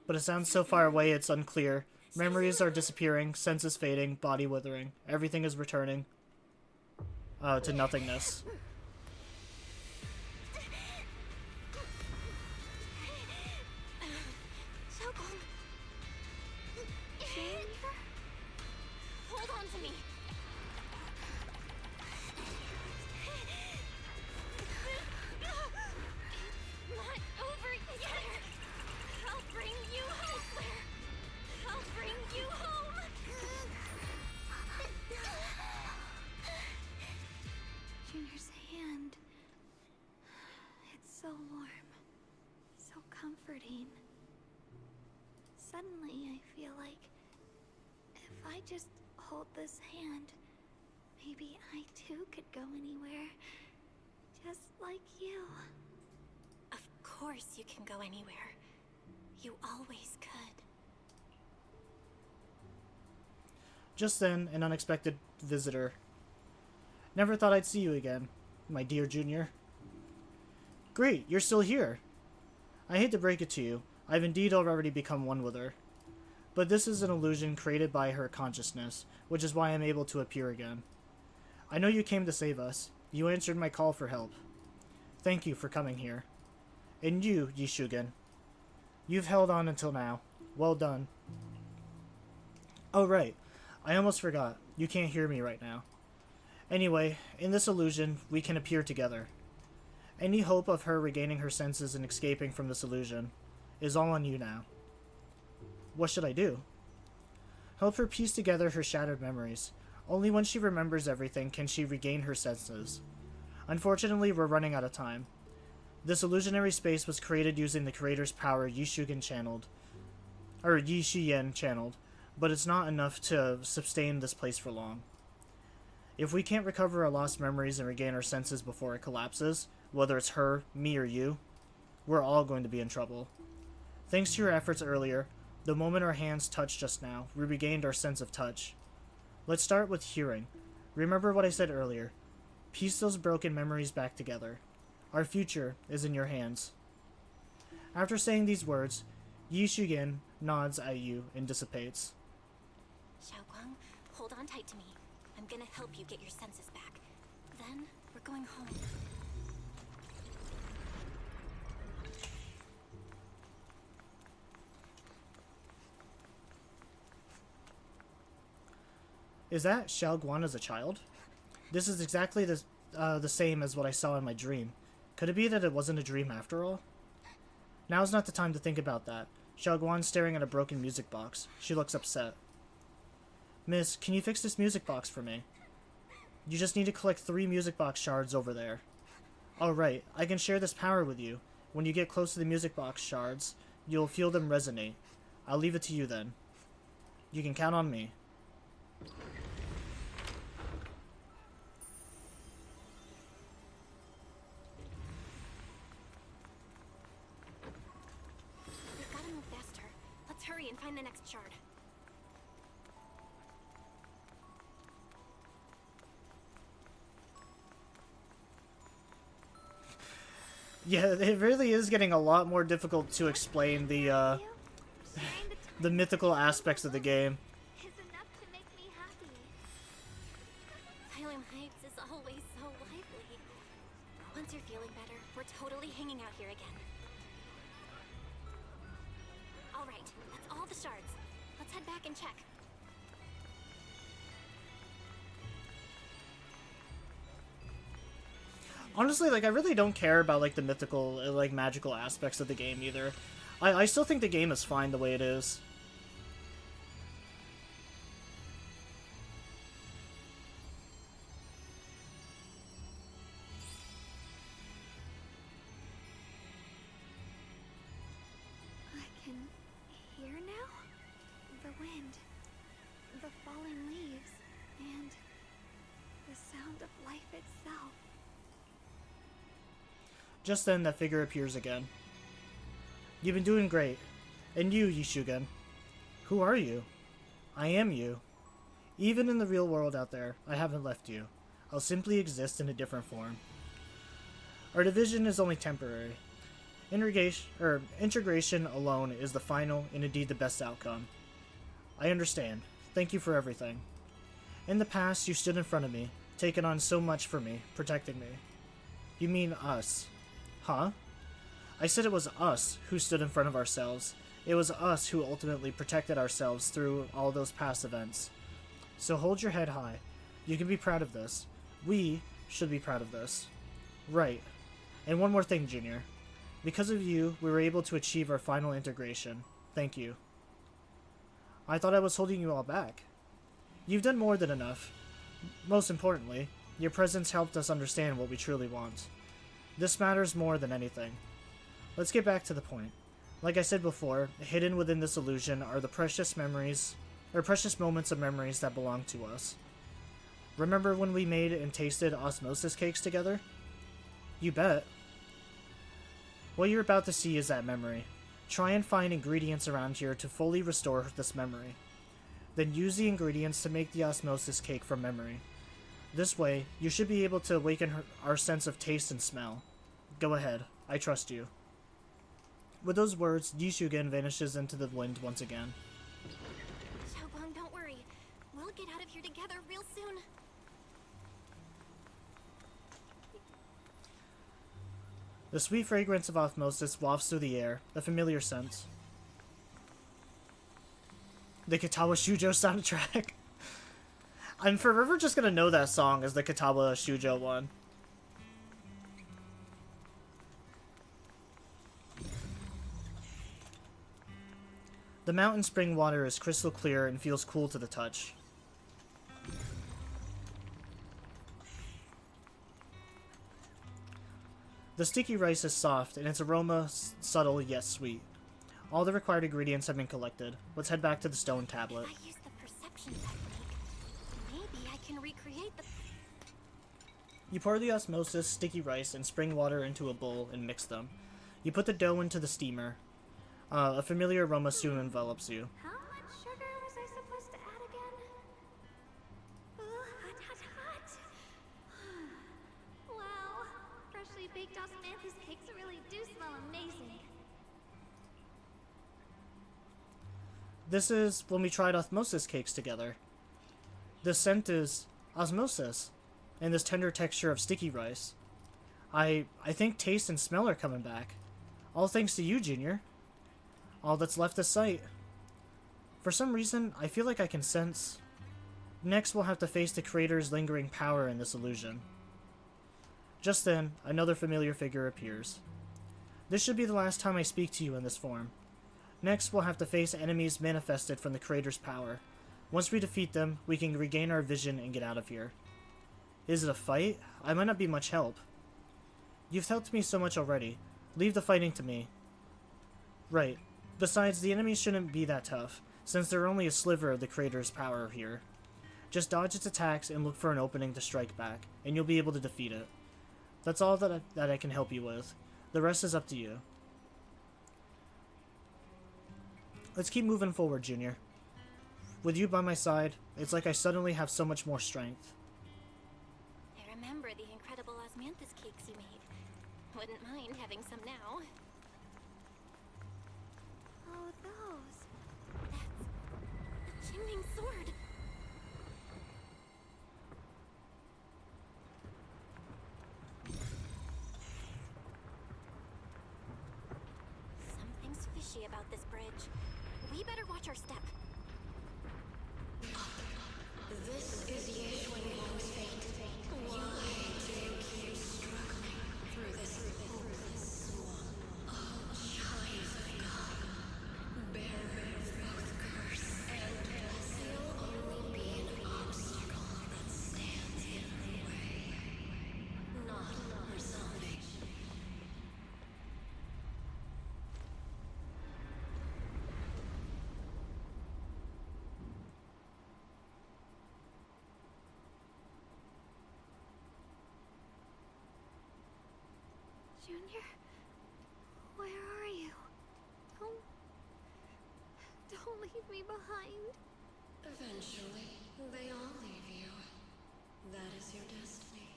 But it sounds so far away it's unclear. Memories are disappearing, senses fading, body withering. Everything is returning to nothingness. Shunguang. Hold on to me. It's not over yet. I'll bring you home, Claire. I'll bring you home. Junior's hand. It's so warm. So comforting. Suddenly, I feel like if I just hold this hand, maybe I too could go anywhere. Just like you. Of course you can go anywhere. You always could. Just then, an unexpected visitor. Never thought I'd see you again, my dear Junior. Great, you're still here. I hate to break it to you, I've indeed already become one with her. But this is an illusion created by her consciousness, which is why I'm able to appear again. I know you came to save us. You answered my call for help. Thank you for coming here. And you, Yishugen. You've held on until now. Well done. Oh right, I almost forgot. You can't hear me right now. Anyway, in this illusion, we can appear together. Any hope of her regaining her senses and escaping from this illusion is all on you now. What should I do? Help her piece together her shattered memories. Only when she remembers everything can she regain her senses. Unfortunately, we're running out of time. This illusionary space was created using the creator's power Yishugen channeled, but it's not enough to sustain this place for long. If we can't recover our lost memories and regain our senses before it collapses, whether it's her, me, or you, we're all going to be in trouble. Thanks to your efforts earlier, the moment our hands touched just now, we regained our sense of touch. Let's start with hearing. Remember what I said earlier. Piece those broken memories back together. Our future is in your hands. After saying these words, Yishugen nods at you and dissipates. Shunguang, hold on tight to me. I'm gonna help you get your senses back. Then, we're going home. Is that Shunguang as a child? This is exactly the same as what I saw in my dream. Could it be that it wasn't a dream after all? Now's not the time to think about that. Shunguang's staring at a broken music box. She looks upset. Miss, can you fix this music box for me? You just need to collect 3 music box shards over there. Alright, I can share this power with you. When you get close to the music box shards, you'll feel them resonate. I'll leave it to you then. You can count on me. We've gotta move faster. Let's hurry and find the next shard. Yeah, it really is getting a lot more difficult to explain the the mythical aspects of the game. Is enough to make me happy. Asylum Heights is always so lively. Once you're feeling better, we're totally hanging out here again. Alright, that's all the shards. Let's head back and check. Honestly, like, I really don't care about, like, the mythical, like, magical aspects of the game either. I still think the game is fine the way it is. I can hear now? The wind, the falling leaves, and the sound of life itself. Just then, that figure appears again. You've been doing great. And you, Yishugen. Who are you? I am you. Even in the real world out there, I haven't left you. I'll simply exist in a different form. Our division is only temporary. Integration alone is the final and indeed the best outcome. I understand. Thank you for everything. In the past, you stood in front of me, taking on so much for me, protecting me. You mean us. Huh? I said it was us who stood in front of ourselves. It was us who ultimately protected ourselves through all those past events. So hold your head high. You can be proud of this. We should be proud of this. Right. And one more thing, Junior. Because of you, we were able to achieve our final integration. Thank you. I thought I was holding you all back. You've done more than enough. Most importantly, your presence helped us understand what we truly want. This matters more than anything. Let's get back to the point. Like I said before, hidden within this illusion are the precious memories, or precious moments of memories that belong to us. Remember when we made and tasted osmosis cakes together? You bet. What you're about to see is that memory. Try and find ingredients around here to fully restore this memory. Then use the ingredients to make the osmosis cake from memory. This way, you should be able to awaken our sense of taste and smell. Go ahead, I trust you. With those words, Yishugen vanishes into the wind once again. Shunguang, don't worry. We'll get out of here together real soon. The sweet fragrance of osmosis wafts through the air, a familiar scent. The Katawa Shujo soundtrack. I'm forever just gonna know that song as the Katawa Shujo one. The mountain spring water is crystal clear and feels cool to the touch. The sticky rice is soft and its aroma subtle yet sweet. All the required ingredients have been collected. Let's head back to the stone tablet. If I use the perception technique, maybe I can recreate the... You pour the osmosis, sticky rice, and spring water into a bowl and mix them. You put the dough into the steamer. A familiar aroma soon envelops you. How much sugar was I supposed to add again? Ooh, hot, hot, hot. Wow, freshly baked osmanthus cakes really do smell amazing. This is when we tried osmosis cakes together. The scent is osmosis, and this tender texture of sticky rice. I think taste and smell are coming back. All thanks to you, Junior. All that's left is sight. For some reason, I feel like I can sense... Next, we'll have to face the creator's lingering power in this illusion. Just then, another familiar figure appears. This should be the last time I speak to you in this form. Next, we'll have to face enemies manifested from the creator's power. Once we defeat them, we can regain our vision and get out of here. Is it a fight? I might not be much help. You've helped me so much already. Leave the fighting to me. Right. Besides, the enemies shouldn't be that tough, since they're only a sliver of the creator's power here. Just dodge its attacks and look for an opening to strike back, and you'll be able to defeat it. That's all that I can help you with. The rest is up to you. Let's keep moving forward, Junior. With you by my side, it's like I suddenly have so much more strength. I remember the incredible osmanthus cakes you made. Wouldn't mind having some now. Oh, those. That's a Qingming sword. Something's fishy about this bridge. We better watch our step. This is Shunguang's fate. Why do you keep struggling through this hopeless swamp? Oh, child of God, bearer of both curse and blessing, you'll only be an obstacle that stands in her way, not her salvation. Junior, where are you? Don't leave me behind. Eventually, they all leave you. That is your destiny.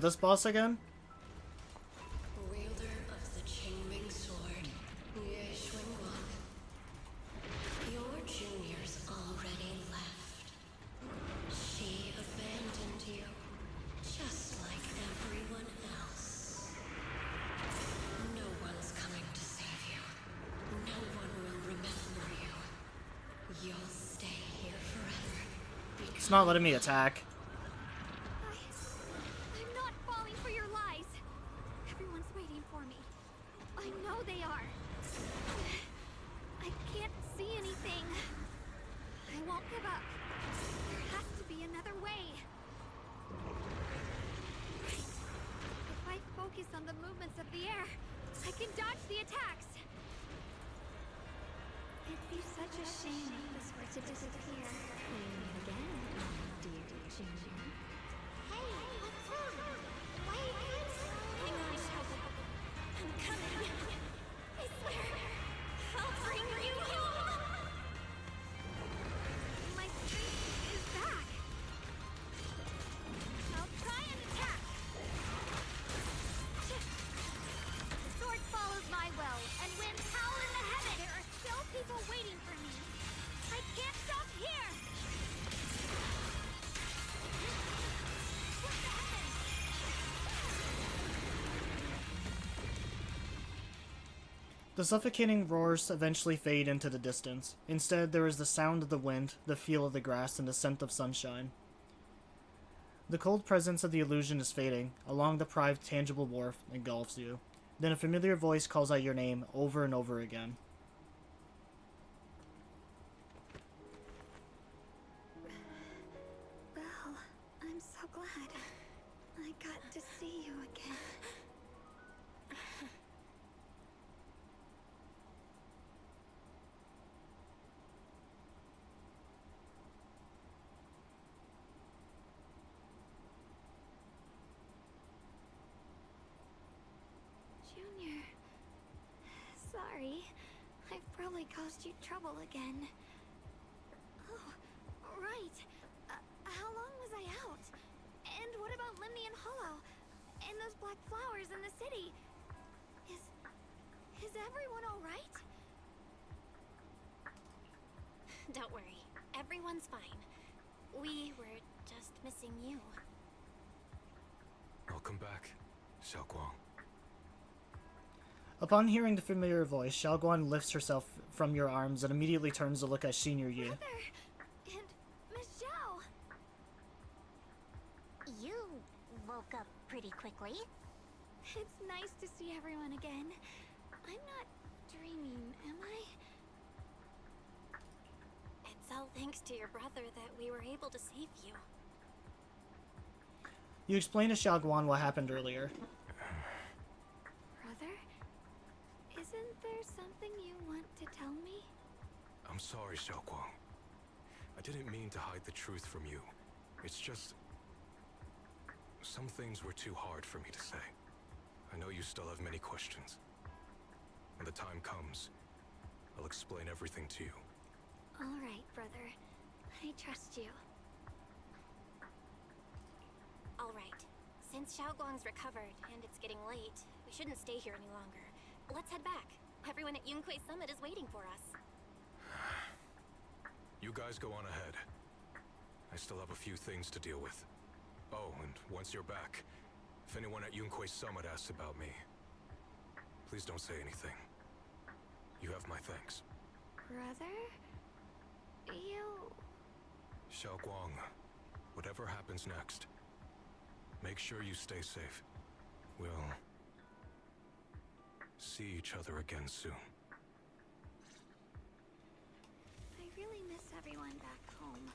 This boss again? Wielder of the Qingming sword, Shunguang. Your juniors already left. She abandoned you, just like everyone else. No one's coming to save you. No one will remember you. You'll stay here forever. It's not letting me attack. I'm not falling for your lies. Everyone's waiting for me. I know they are. I can't see anything. I won't give up. There has to be another way. If I focus on the movements of the air, I can dodge the attacks. It'd be such a shame if this were to disappear. Again, dear Junior. Hey, what's wrong? Wait! Hang on, Shao. I'm coming. I swear, I'll bring you home. My strength is back. I'll try and attack. The sword follows my will and wins howl in the heaven. There are still people waiting for me. I can't stop here. What the heavens? The suffocating roars eventually fade into the distance. Instead, there is the sound of the wind, the feel of the grass, and the scent of sunshine. The cold presence of the illusion is fading. A long-deprived, tangible warmth engulfs you. Then a familiar voice calls out your name over and over again. Belle, I'm so glad. I got to see you again. Junior, sorry. I've probably caused you trouble again. Oh, right. How long was I out? And what about Limnian Hollow? And those black flowers in the city? Is everyone alright? Don't worry, everyone's fine. We were just missing you. Welcome back, Shunguang. Upon hearing the familiar voice, Shunguang lifts herself from your arms and immediately turns to look at Senior Yi. Brother! And Miss Zhao! You woke up pretty quickly. It's nice to see everyone again. I'm not dreaming, am I? It's all thanks to your brother that we were able to save you. You explain to Shunguang what happened earlier. Brother? Isn't there something you want to tell me? I'm sorry, Shunguang. I didn't mean to hide the truth from you. It's just... some things were too hard for me to say. I know you still have many questions. When the time comes, I'll explain everything to you. All right, brother. I trust you. All right. Since Shunguang's recovered and it's getting late, we shouldn't stay here any longer. Let's head back. Everyone at Yunquei Summit is waiting for us. You guys go on ahead. I still have a few things to deal with. Oh, and once you're back, if anyone at Yunquei Summit asks about me, please don't say anything. You have my thanks. Brother? You... Shunguang, whatever happens next, make sure you stay safe. We'll see each other again soon. I really miss everyone back home.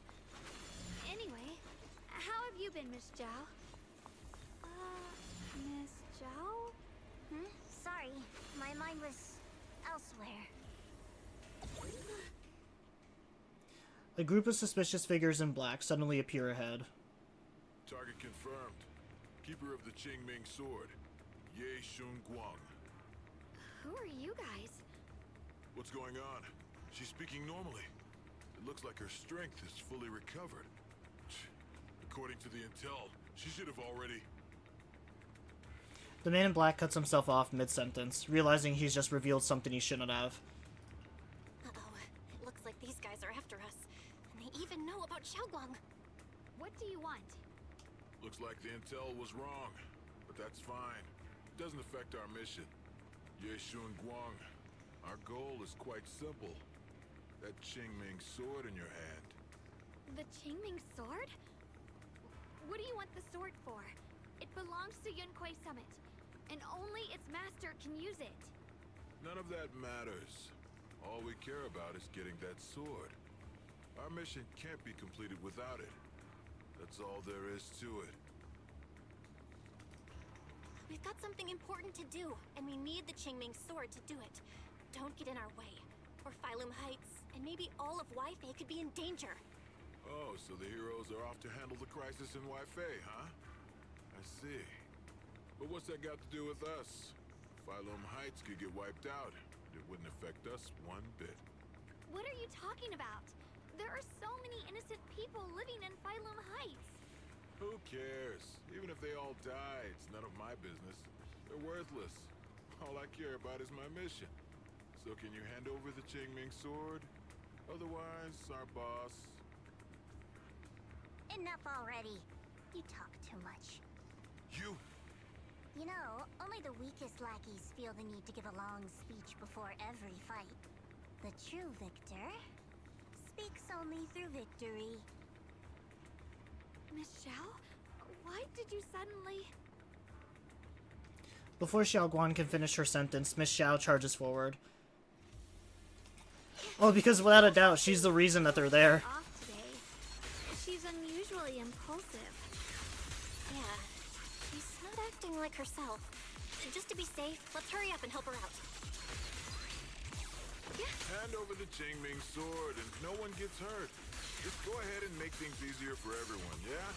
Anyway, how have you been, Miss Zhao? Miss Zhao? Sorry, my mind was elsewhere. A group of suspicious figures in black suddenly appear ahead. Target confirmed. Keeper of the Qingming sword, Ye Shunguang. Who are you guys? What's going on? She's speaking normally. It looks like her strength is fully recovered. According to the intel, she should have already... The man in black cuts himself off mid-sentence, realizing he's just revealed something he shouldn't have. Uh-oh. It looks like these guys are after us. And they even know about Shunguang. What do you want? Looks like the intel was wrong, but that's fine. It doesn't affect our mission. Ye Shunguang, our goal is quite simple. That Qingming sword in your hand. The Qingming sword? What do you want the sword for? It belongs to Yunquei Summit, and only its master can use it. None of that matters. All we care about is getting that sword. Our mission can't be completed without it. That's all there is to it. We've got something important to do, and we need the Qingming sword to do it. Don't get in our way, or Phylum Heights, and maybe all of Waifei could be in danger. Oh, so the heroes are off to handle the crisis in Waifei, huh? I see. But what's that got to do with us? Phylum Heights could get wiped out. It wouldn't affect us one bit. What are you talking about? There are so many innocent people living in Phylum Heights. Who cares? Even if they all die, it's none of my business. They're worthless. All I care about is my mission. So can you hand over the Qingming sword? Otherwise, our boss... Enough already. You talk too much. You... You know, only the weakest lackeys feel the need to give a long speech before every fight. The true victor speaks only through victory. Miss Zhao? Why did you suddenly... Before Xiaoguan can finish her sentence, Miss Zhao charges forward. Oh, because without a doubt, she's the reason that they're there. Off today. She's unusually impulsive. Yeah, she's not acting like herself. Just to be safe, let's hurry up and help her out. Hand over the Qingming sword and no one gets hurt. Just go ahead and make things easier for everyone, yeah?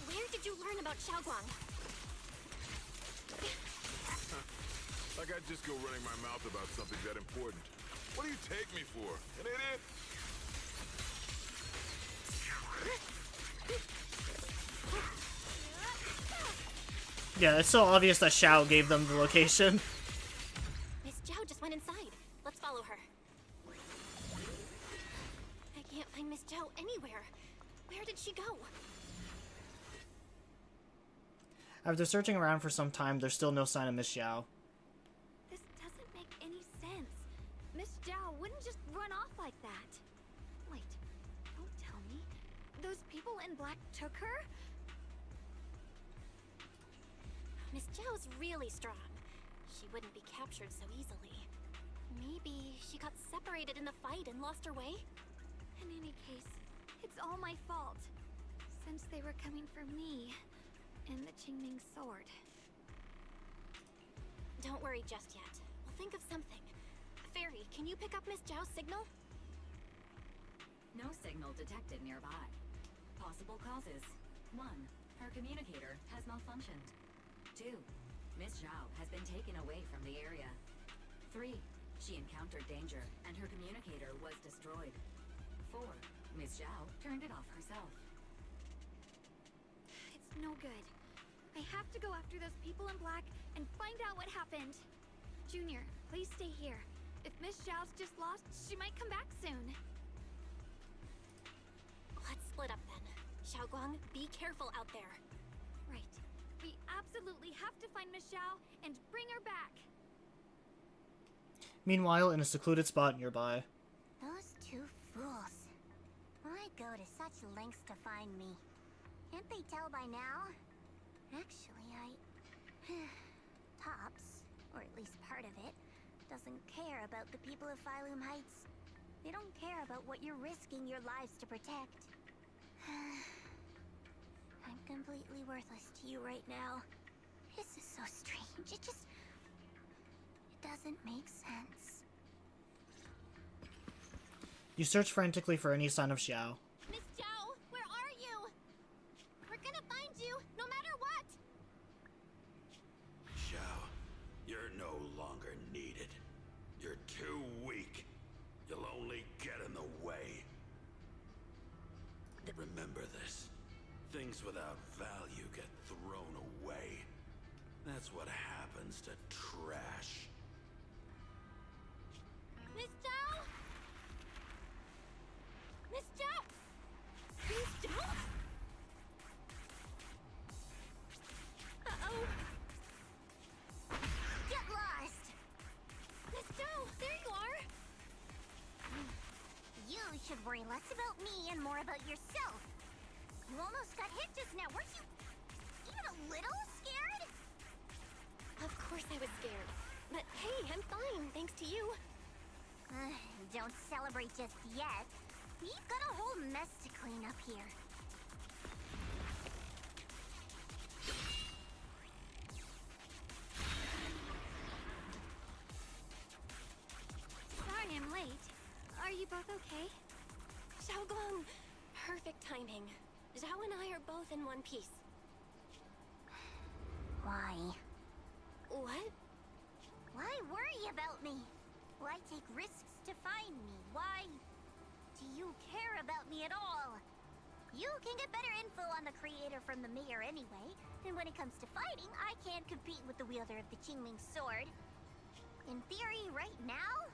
Where did you learn about Shunguang? Like I'd just go running my mouth about something that important. What do you take me for? An idiot? Yeah, it's so obvious that Xiao gave them the location. Miss Zhao just went inside. Let's follow her. I can't find Miss Zhao anywhere. Where did she go? After searching around for some time, there's still no sign of Miss Xiao. This doesn't make any sense. Miss Zhao wouldn't just run off like that. Wait, don't tell me. Those people in black took her? Miss Zhao's really strong. She wouldn't be captured so easily. Maybe she got separated in the fight and lost her way? In any case, it's all my fault. Since they were coming for me and the Qingming sword. Don't worry just yet. We'll think of something. Fairy, can you pick up Miss Zhao's signal? No signal detected nearby. Possible causes. 1. Her communicator has malfunctioned. 2. Miss Zhao has been taken away from the area. 3. She encountered danger, and her communicator was destroyed. 4. Miss Zhao turned it off herself. It's no good. I have to go after those people in black and find out what happened. Junior, please stay here. If Miss Zhao's just lost, she might come back soon. Let's split up then. Shunguang, be careful out there. Right. We absolutely have to find Miss Zhao and bring her back. Meanwhile, in a secluded spot nearby. Those two fools. Why go to such lengths to find me? Can't they tell by now? Actually, Tops, or at least part of it, doesn't care about the people of Phylum Heights. They don't care about what you're risking your lives to protect. I'm completely worthless to you right now. This is so strange. It doesn't make sense. You search frantically for any sign of Xiao. Miss Zhao, where are you? We're gonna find you, no matter what! Zhao, you're no longer needed. You're too weak. You'll only get in the way. Remember this. Things without value get thrown away. That's what happens to trash. Miss Zhao? Miss Zhao? Miss Zhao? Uh-oh. Get lost! Miss Zhao, there you are! You should worry less about me and more about yourself. You almost got hit just now, weren't you even a little scared? Of course I was scared. But hey, I'm fine, thanks to you. Don't celebrate just yet. We've got a whole mess to clean up here. Sorry I'm late. Are you both okay? Shunguang! Perfect timing. Zhao and I are both in one piece. Why? What? Why worry about me? Why take risks to find me? Why do you care about me at all? You can get better info on the creator from the mayor anyway, and when it comes to fighting, I can't compete with the wielder of the Qingming sword. In theory, right now,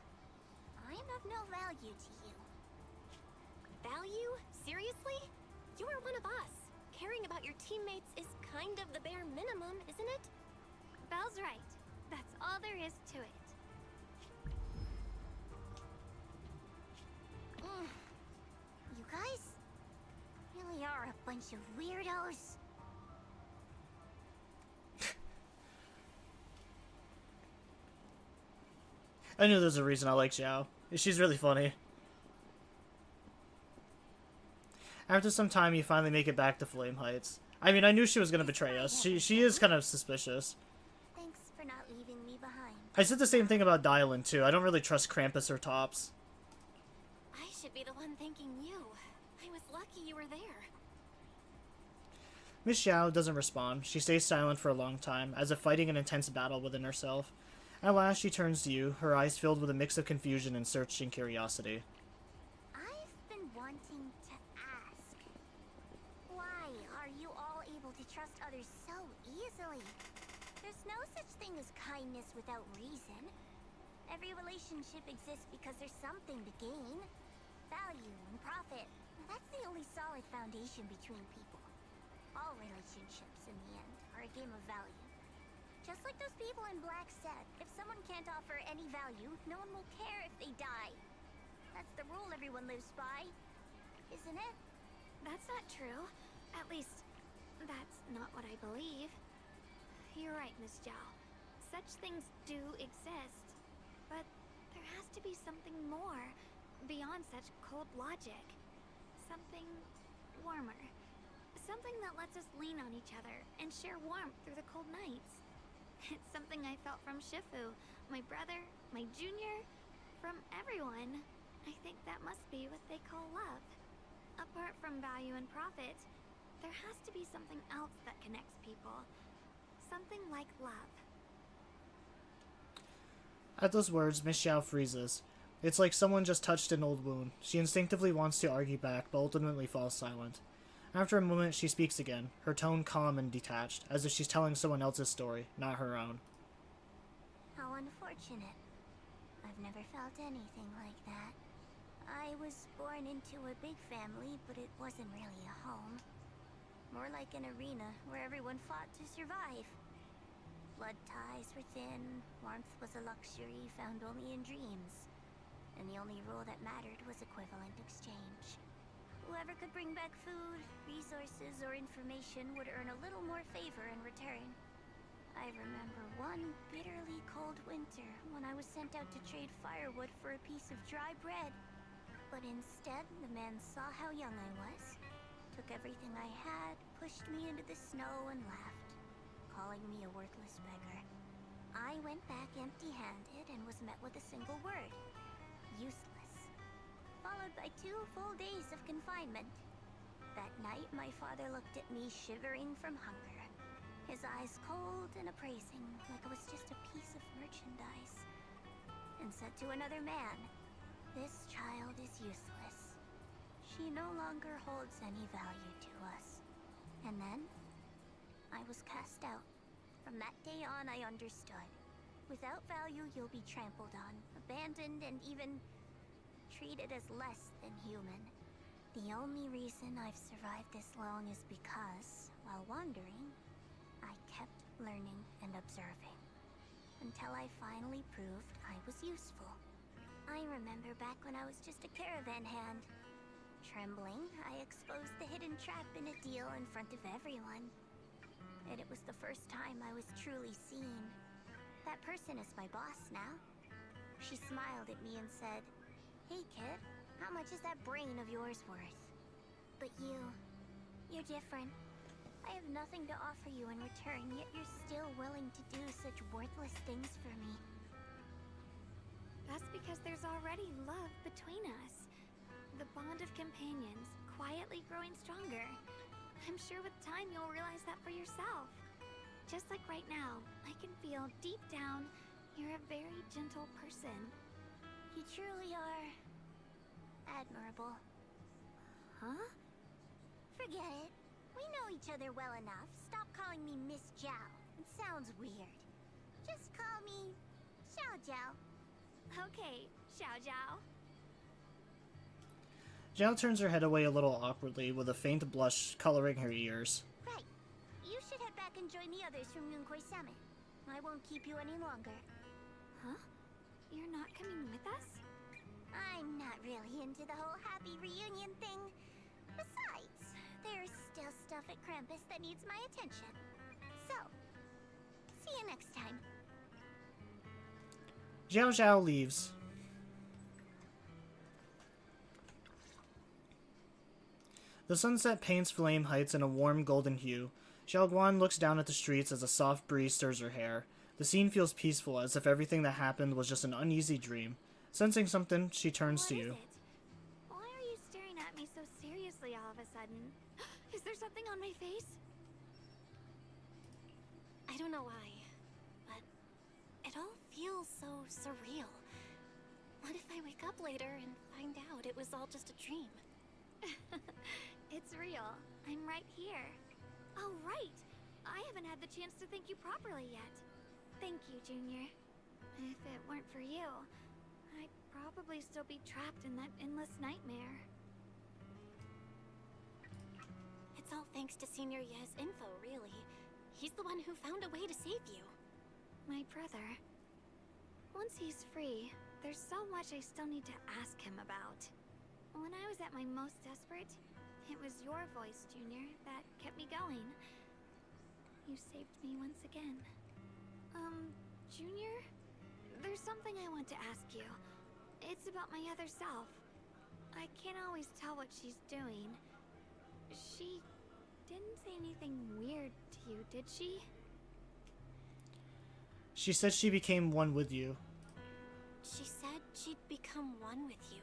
I'm of no value to you. Value? Seriously? You are one of us. Caring about your teammates is kind of the bare minimum, isn't it? Belle's right. That's all there is to it. You guys really are a bunch of weirdos. I knew there's a reason I like Zhao. She's really funny. After some time, you finally make it back to Flame Heights. I mean, I knew she was going to betray us. She is kind of suspicious. Thanks for not leaving me behind. I said the same thing about Dylan, too. I don't really trust Krampus or Tops. I should be the one thanking you. I was lucky you were there. Miss Zhao doesn't respond. She stays silent for a long time, as if fighting an intense battle within herself. At last, she turns to you, her eyes filled with a mix of confusion and searching curiosity. I've been wanting to ask, why are you all able to trust others so easily? There's no such thing as kindness without reason. Every relationship exists because there's something to gain. Value and profit. That's the only solid foundation between people. All relationships, in the end, are a game of value. Just like those people in Black said, if someone can't offer any value, no one will care if they die. That's the rule everyone lives by, isn't it? That's not true. At least, that's not what I believe. You're right, Miss Zhao. Such things do exist. But there has to be something more, beyond such cold logic. Something warmer. Something that lets us lean on each other and share warmth through the cold nights. It's something I felt from Shifu, my brother, my junior, from everyone. I think that must be what they call love. Apart from value and profit, there has to be something else that connects people. Something like love. At those words, Miss Xiao freezes. It's like someone just touched an old wound. She instinctively wants to argue back, but ultimately falls silent. After a moment, she speaks again, her tone calm and detached, as if she's telling someone else's story, not her own. How unfortunate. I've never felt anything like that. I was born into a big family, but it wasn't really a home. More like an arena where everyone fought to survive. Blood ties were thin, warmth was a luxury found only in dreams. And the only rule that mattered was equivalent exchange. Whoever could bring back food, resources, or information would earn a little more favor in return. I remember one bitterly cold winter when I was sent out to trade firewood for a piece of dry bread. But instead, the man saw how young I was, took everything I had, pushed me into the snow, and laughed, calling me a worthless beggar. I went back empty-handed and was met with a single word: useless. Followed by 2 full days of confinement. That night, my father looked at me shivering from hunger, his eyes cold and appraising, like I was just a piece of merchandise, and said to another man, "This child is useless. She no longer holds any value to us." And then, I was cast out. From that day on, I understood. Without value, you'll be trampled on, abandoned, and even treated as less than human. The only reason I've survived this long is because, while wandering, I kept learning and observing. Until I finally proved I was useful. I remember back when I was just a caravan hand. Trembling, I exposed the hidden trap in a deal in front of everyone. And it was the first time I was truly seen. That person is my boss now. She smiled at me and said, "Hey kid, how much is that brain of yours worth?" But you're different. I have nothing to offer you in return, yet you're still willing to do such worthless things for me. That's because there's already love between us. The bond of companions, quietly growing stronger. I'm sure with time you'll realize that for yourself. Just like right now, I can feel deep down you're a very gentle person. You truly are admirable. Huh? Forget it. We know each other well enough. Stop calling me Miss Zhao. It sounds weird. Just call me Xiao Zhao. Okay, Xiao Zhao. Zhao turns her head away a little awkwardly, with a faint blush coloring her ears. Right. You should head back and join the others from Yunquay Summit. I won't keep you any longer. Huh? You're not coming with us? I'm not really into the whole happy reunion thing. Besides, there's still stuff at Krampus that needs my attention. So, see you next time. Zhao leaves. The sunset paints Flame Heights in a warm golden hue. Xiaoguan looks down at the streets as a soft breeze stirs her hair. The scene feels peaceful, as if everything that happened was just an uneasy dream. Sensing something, she turns to you. Why are you staring at me so seriously all of a sudden? Is there something on my face? I don't know why, but it all feels so surreal. What if I wake up later and find out it was all just a dream? It's real. I'm right here. Oh, right! I haven't had the chance to thank you properly yet. Thank you, Junior. If it weren't for you, I'd probably still be trapped in that endless nightmare. It's all thanks to Senior Ye's info, really. He's the one who found a way to save you. My brother. Once he's free, there's so much I still need to ask him about. When I was at my most desperate, it was your voice, Junior, that kept me going. You saved me once again. Junior? There's something I want to ask you. It's about my other self. I can't always tell what she's doing. She didn't say anything weird to you, did she? She said she became one with you. She said she'd become one with you.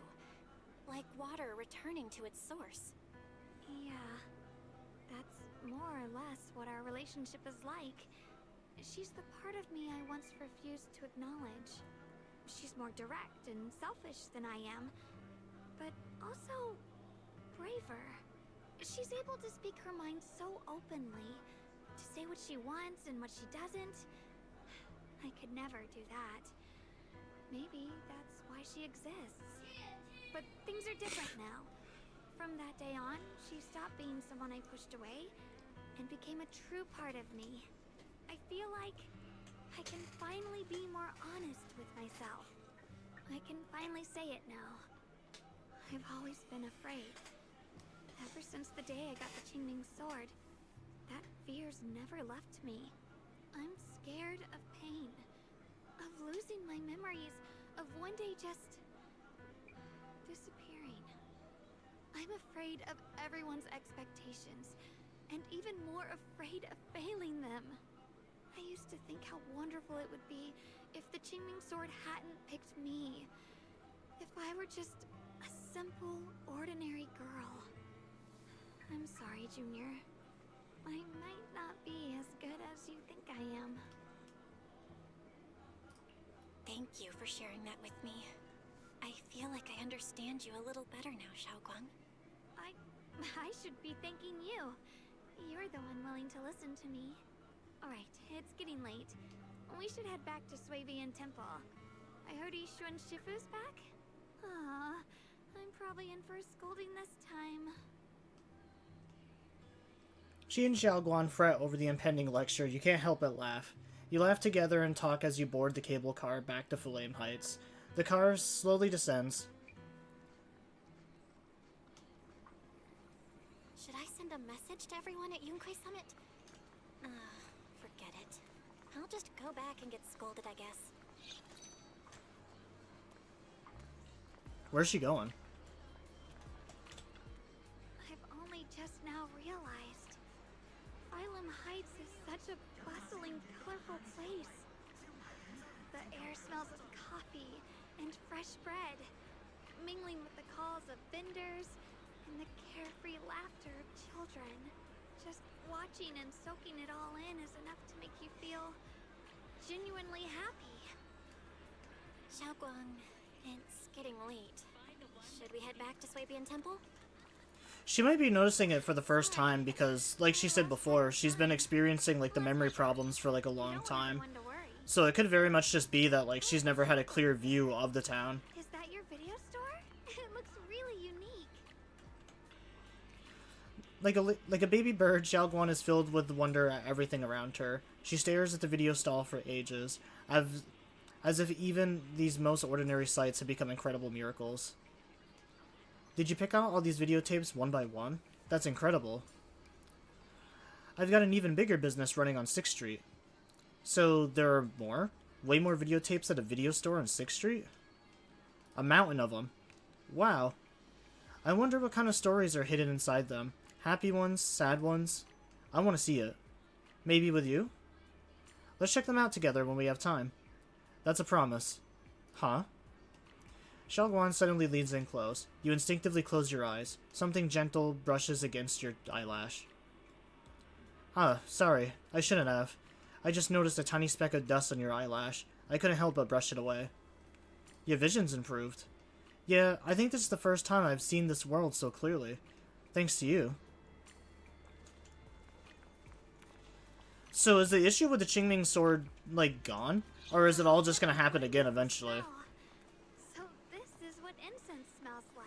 Like water returning to its source. Yeah. That's more or less what our relationship is like. She's the part of me I once refused to acknowledge. she's more direct and selfish than I am, but also braver. She's able to speak her mind so openly, to say what she wants and what she doesn't. I could never do that. Maybe that's why she exists. But things are different now. From that day on, she stopped being someone I pushed away and became a true part of me. I feel like I can finally be more honest with myself. I can finally say it now. I've always been afraid. Ever since the day I got the Qingming sword, that fear's never left me. I'm scared of pain, of losing my memories, of one day just disappearing. I'm afraid of everyone's expectations, and even more afraid of failing them. I used to think how wonderful it would be if the Qingming sword hadn't picked me. If I were just a simple, ordinary girl. I'm sorry, Junior. I might not be as good as you think I am. Thank you for sharing that with me. I feel like I understand you a little better now, Shunguang. I should be thanking you. You're the one willing to listen to me. Alright, it's getting late. We should head back to Swabian Temple. I heard Yishuan Shifu's back? Aw, I'm probably in for a scolding this time. She and Xiaoguan fret over the impending lecture. You can't help but laugh. You laugh together and talk as you board the cable car back to Flame Heights. The car slowly descends. Should I send a message to everyone at Yunquei Summit? Forget it. I'll just go back and get scolded, I guess. Where's she going? I've only just now realized. Phylum Heights is such a bustling, colorful place. The air smells of coffee and fresh bread, mingling with the calls of vendors and the carefree laughter of children. Just watching and soaking it all in is enough to make you feel genuinely happy. Shunguang, it's getting late. Should we head back to Swabian Temple? She might be noticing it for the first time because, like she said before, she's been experiencing, like, the memory problems for, like, a long time. So it could very much just be that, like, she's never had a clear view of the town. Is that your video store? It looks really unique. Like a baby bird, Xiaoguan is filled with wonder at everything around her. She stares at the video stall for ages, as if even these most ordinary sights have become incredible miracles. Did you pick out all these videotapes one by one? That's incredible. I've got an even bigger business running on 6th Street. So there are more? Way more videotapes at a video store on 6th Street? A mountain of them. Wow. I wonder what kind of stories are hidden inside them. Happy ones, sad ones. I want to see it. Maybe with you? Let's check them out together when we have time. That's a promise. Huh? Shunguang suddenly leans in close. You instinctively close your eyes. Something gentle brushes against your eyelash. Sorry. I shouldn't have. I just noticed a tiny speck of dust on your eyelash. I couldn't help but brush it away. Your vision's improved. Yeah, I think this is the first time I've seen this world so clearly. Thanks to you. So is the issue with the Qingming sword, like, gone? Or is it all just gonna happen again eventually? So this is what incense smells like.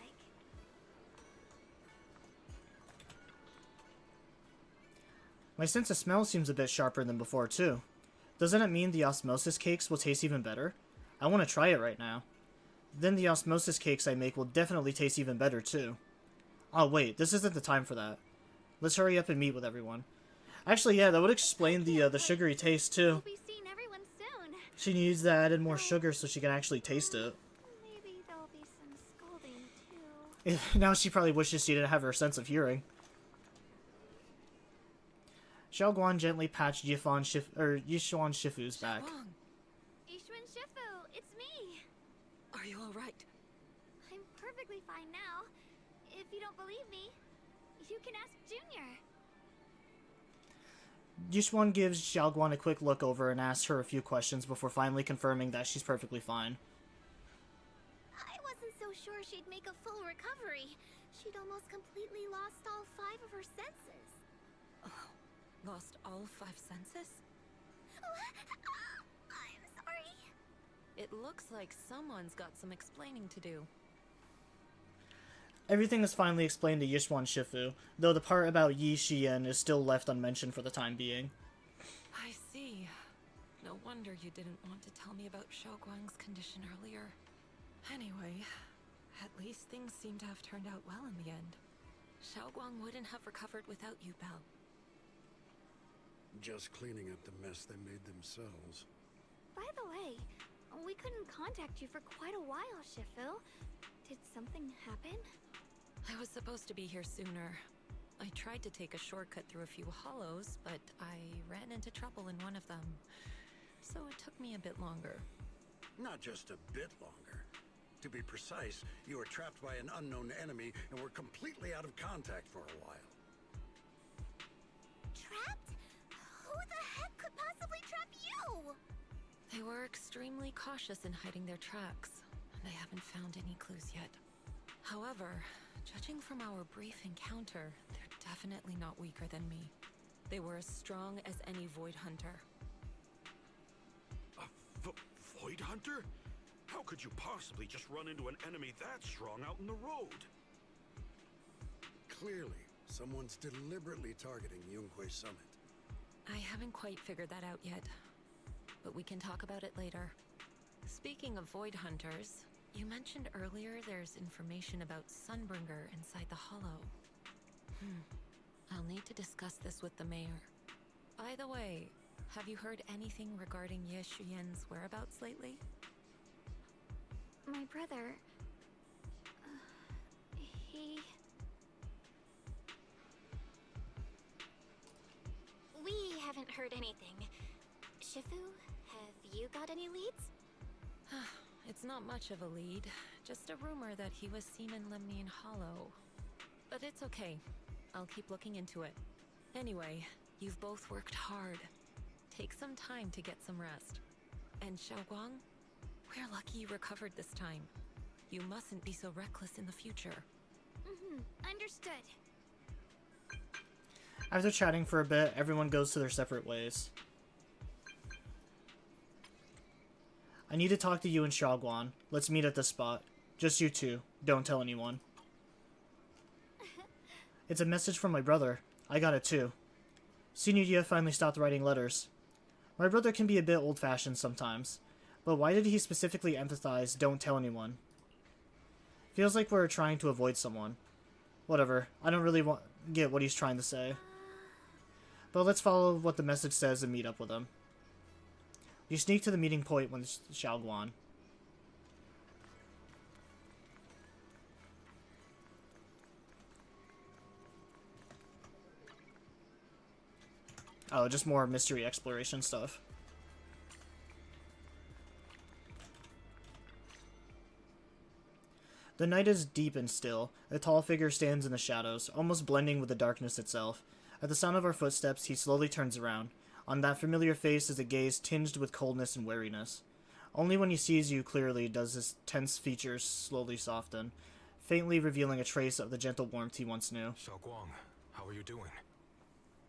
My sense of smell seems a bit sharper than before, too. Doesn't it mean the osmosis cakes will taste even better? I want to try it right now. Then the osmosis cakes I make will definitely taste even better, too. Oh, wait, this isn't the time for that. Let's hurry up and meet with everyone. Actually, yeah, that would explain the sugary taste, too. We'll be seeing everyone soon. She needs to add in more sugar so she can actually taste it. Maybe there'll be some scolding, too. Now she probably wishes she didn't have her sense of hearing. Xiaoguan gently patched Yishuan Shifu's back. Yishuan Shifu, it's me. Are you alright? I'm perfectly fine now. If you don't believe me, you can ask Junior. Yishuan gives Xiaoguan a quick look over and asks her a few questions before finally confirming that she's perfectly fine. sure she'd make a full recovery. She'd almost completely lost all 5 of her senses. Oh, lost all 5 senses? I'm sorry. It looks like someone's got some explaining to do. Everything is finally explained to Yishuan Shifu, though the part about Yi Shiyan is still left unmentioned for the time being. I see. No wonder you didn't want to tell me about Shunguang's condition earlier. Anyway, at least things seem to have turned out well in the end. Shunguang wouldn't have recovered without you, Belle. Just cleaning up the mess they made themselves. By the way, we couldn't contact you for quite a while, Shifu. Did something happen? I was supposed to be here sooner. I tried to take a shortcut through a few hollows, but I ran into trouble in one of them. So it took me a bit longer. Not just a bit longer. To be precise, you were trapped by an unknown enemy and were completely out of contact for a while. Trapped? Who the heck could possibly trap you? They were extremely cautious in hiding their tracks, and I haven't found any clues yet. However, judging from our brief encounter, they're definitely not weaker than me. They were as strong as any Void Hunter. A Void Hunter? How could you possibly just run into an enemy that strong out in the road? Clearly, someone's deliberately targeting Yunhui Summit. I haven't quite figured that out yet, but we can talk about it later. Speaking of Void Hunters, you mentioned earlier there's information about Sunbringer inside the Hollow. I'll need to discuss this with the mayor. By the way, have you heard anything regarding Ye Shuyan's whereabouts lately? My brother... he... We haven't heard anything. Shifu, have you got any leads? It's not much of a lead, just a rumor that he was seen in Lemnian Hollow. But it's okay. I'll keep looking into it. Anyway, you've both worked hard. Take some time to get some rest. And Shunguang, we're lucky you recovered this time. You mustn't be so reckless in the future. Understood. After chatting for a bit, everyone goes to their separate ways. I need to talk to you and Shunguang. Let's meet at this spot. Just you two. Don't tell anyone. It's a message from my brother. I got it too. Senior Ye finally stopped writing letters. My brother can be a bit old-fashioned sometimes, but why did he specifically emphasize don't tell anyone? Feels like we're trying to avoid someone. Whatever, I don't really get what he's trying to say. But let's follow what the message says and meet up with him. You sneak to the meeting point with Shunguang. Oh, just more mystery exploration stuff. The night is deep and still. A tall figure stands in the shadows, almost blending with the darkness itself. At the sound of our footsteps, he slowly turns around. On that familiar face is a gaze tinged with coldness and wariness. Only when he sees you clearly does his tense features slowly soften, faintly revealing a trace of the gentle warmth he once knew. Shunguang, how are you doing?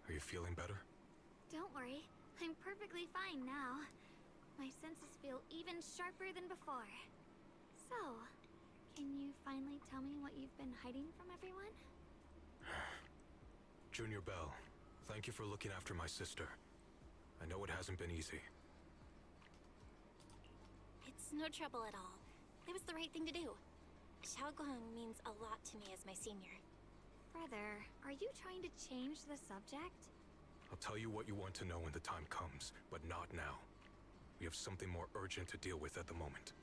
Are you feeling better? Don't worry, I'm perfectly fine now. My senses feel even sharper than before. So, can you finally tell me what you've been hiding from everyone? Junior Bell, thank you for looking after my sister. I know it hasn't been easy. It's no trouble at all. It was the right thing to do. Shunguang means a lot to me as my senior. Brother, are you trying to change the subject? I'll tell you what you want to know when the time comes, but not now. We have something more urgent to deal with at the moment.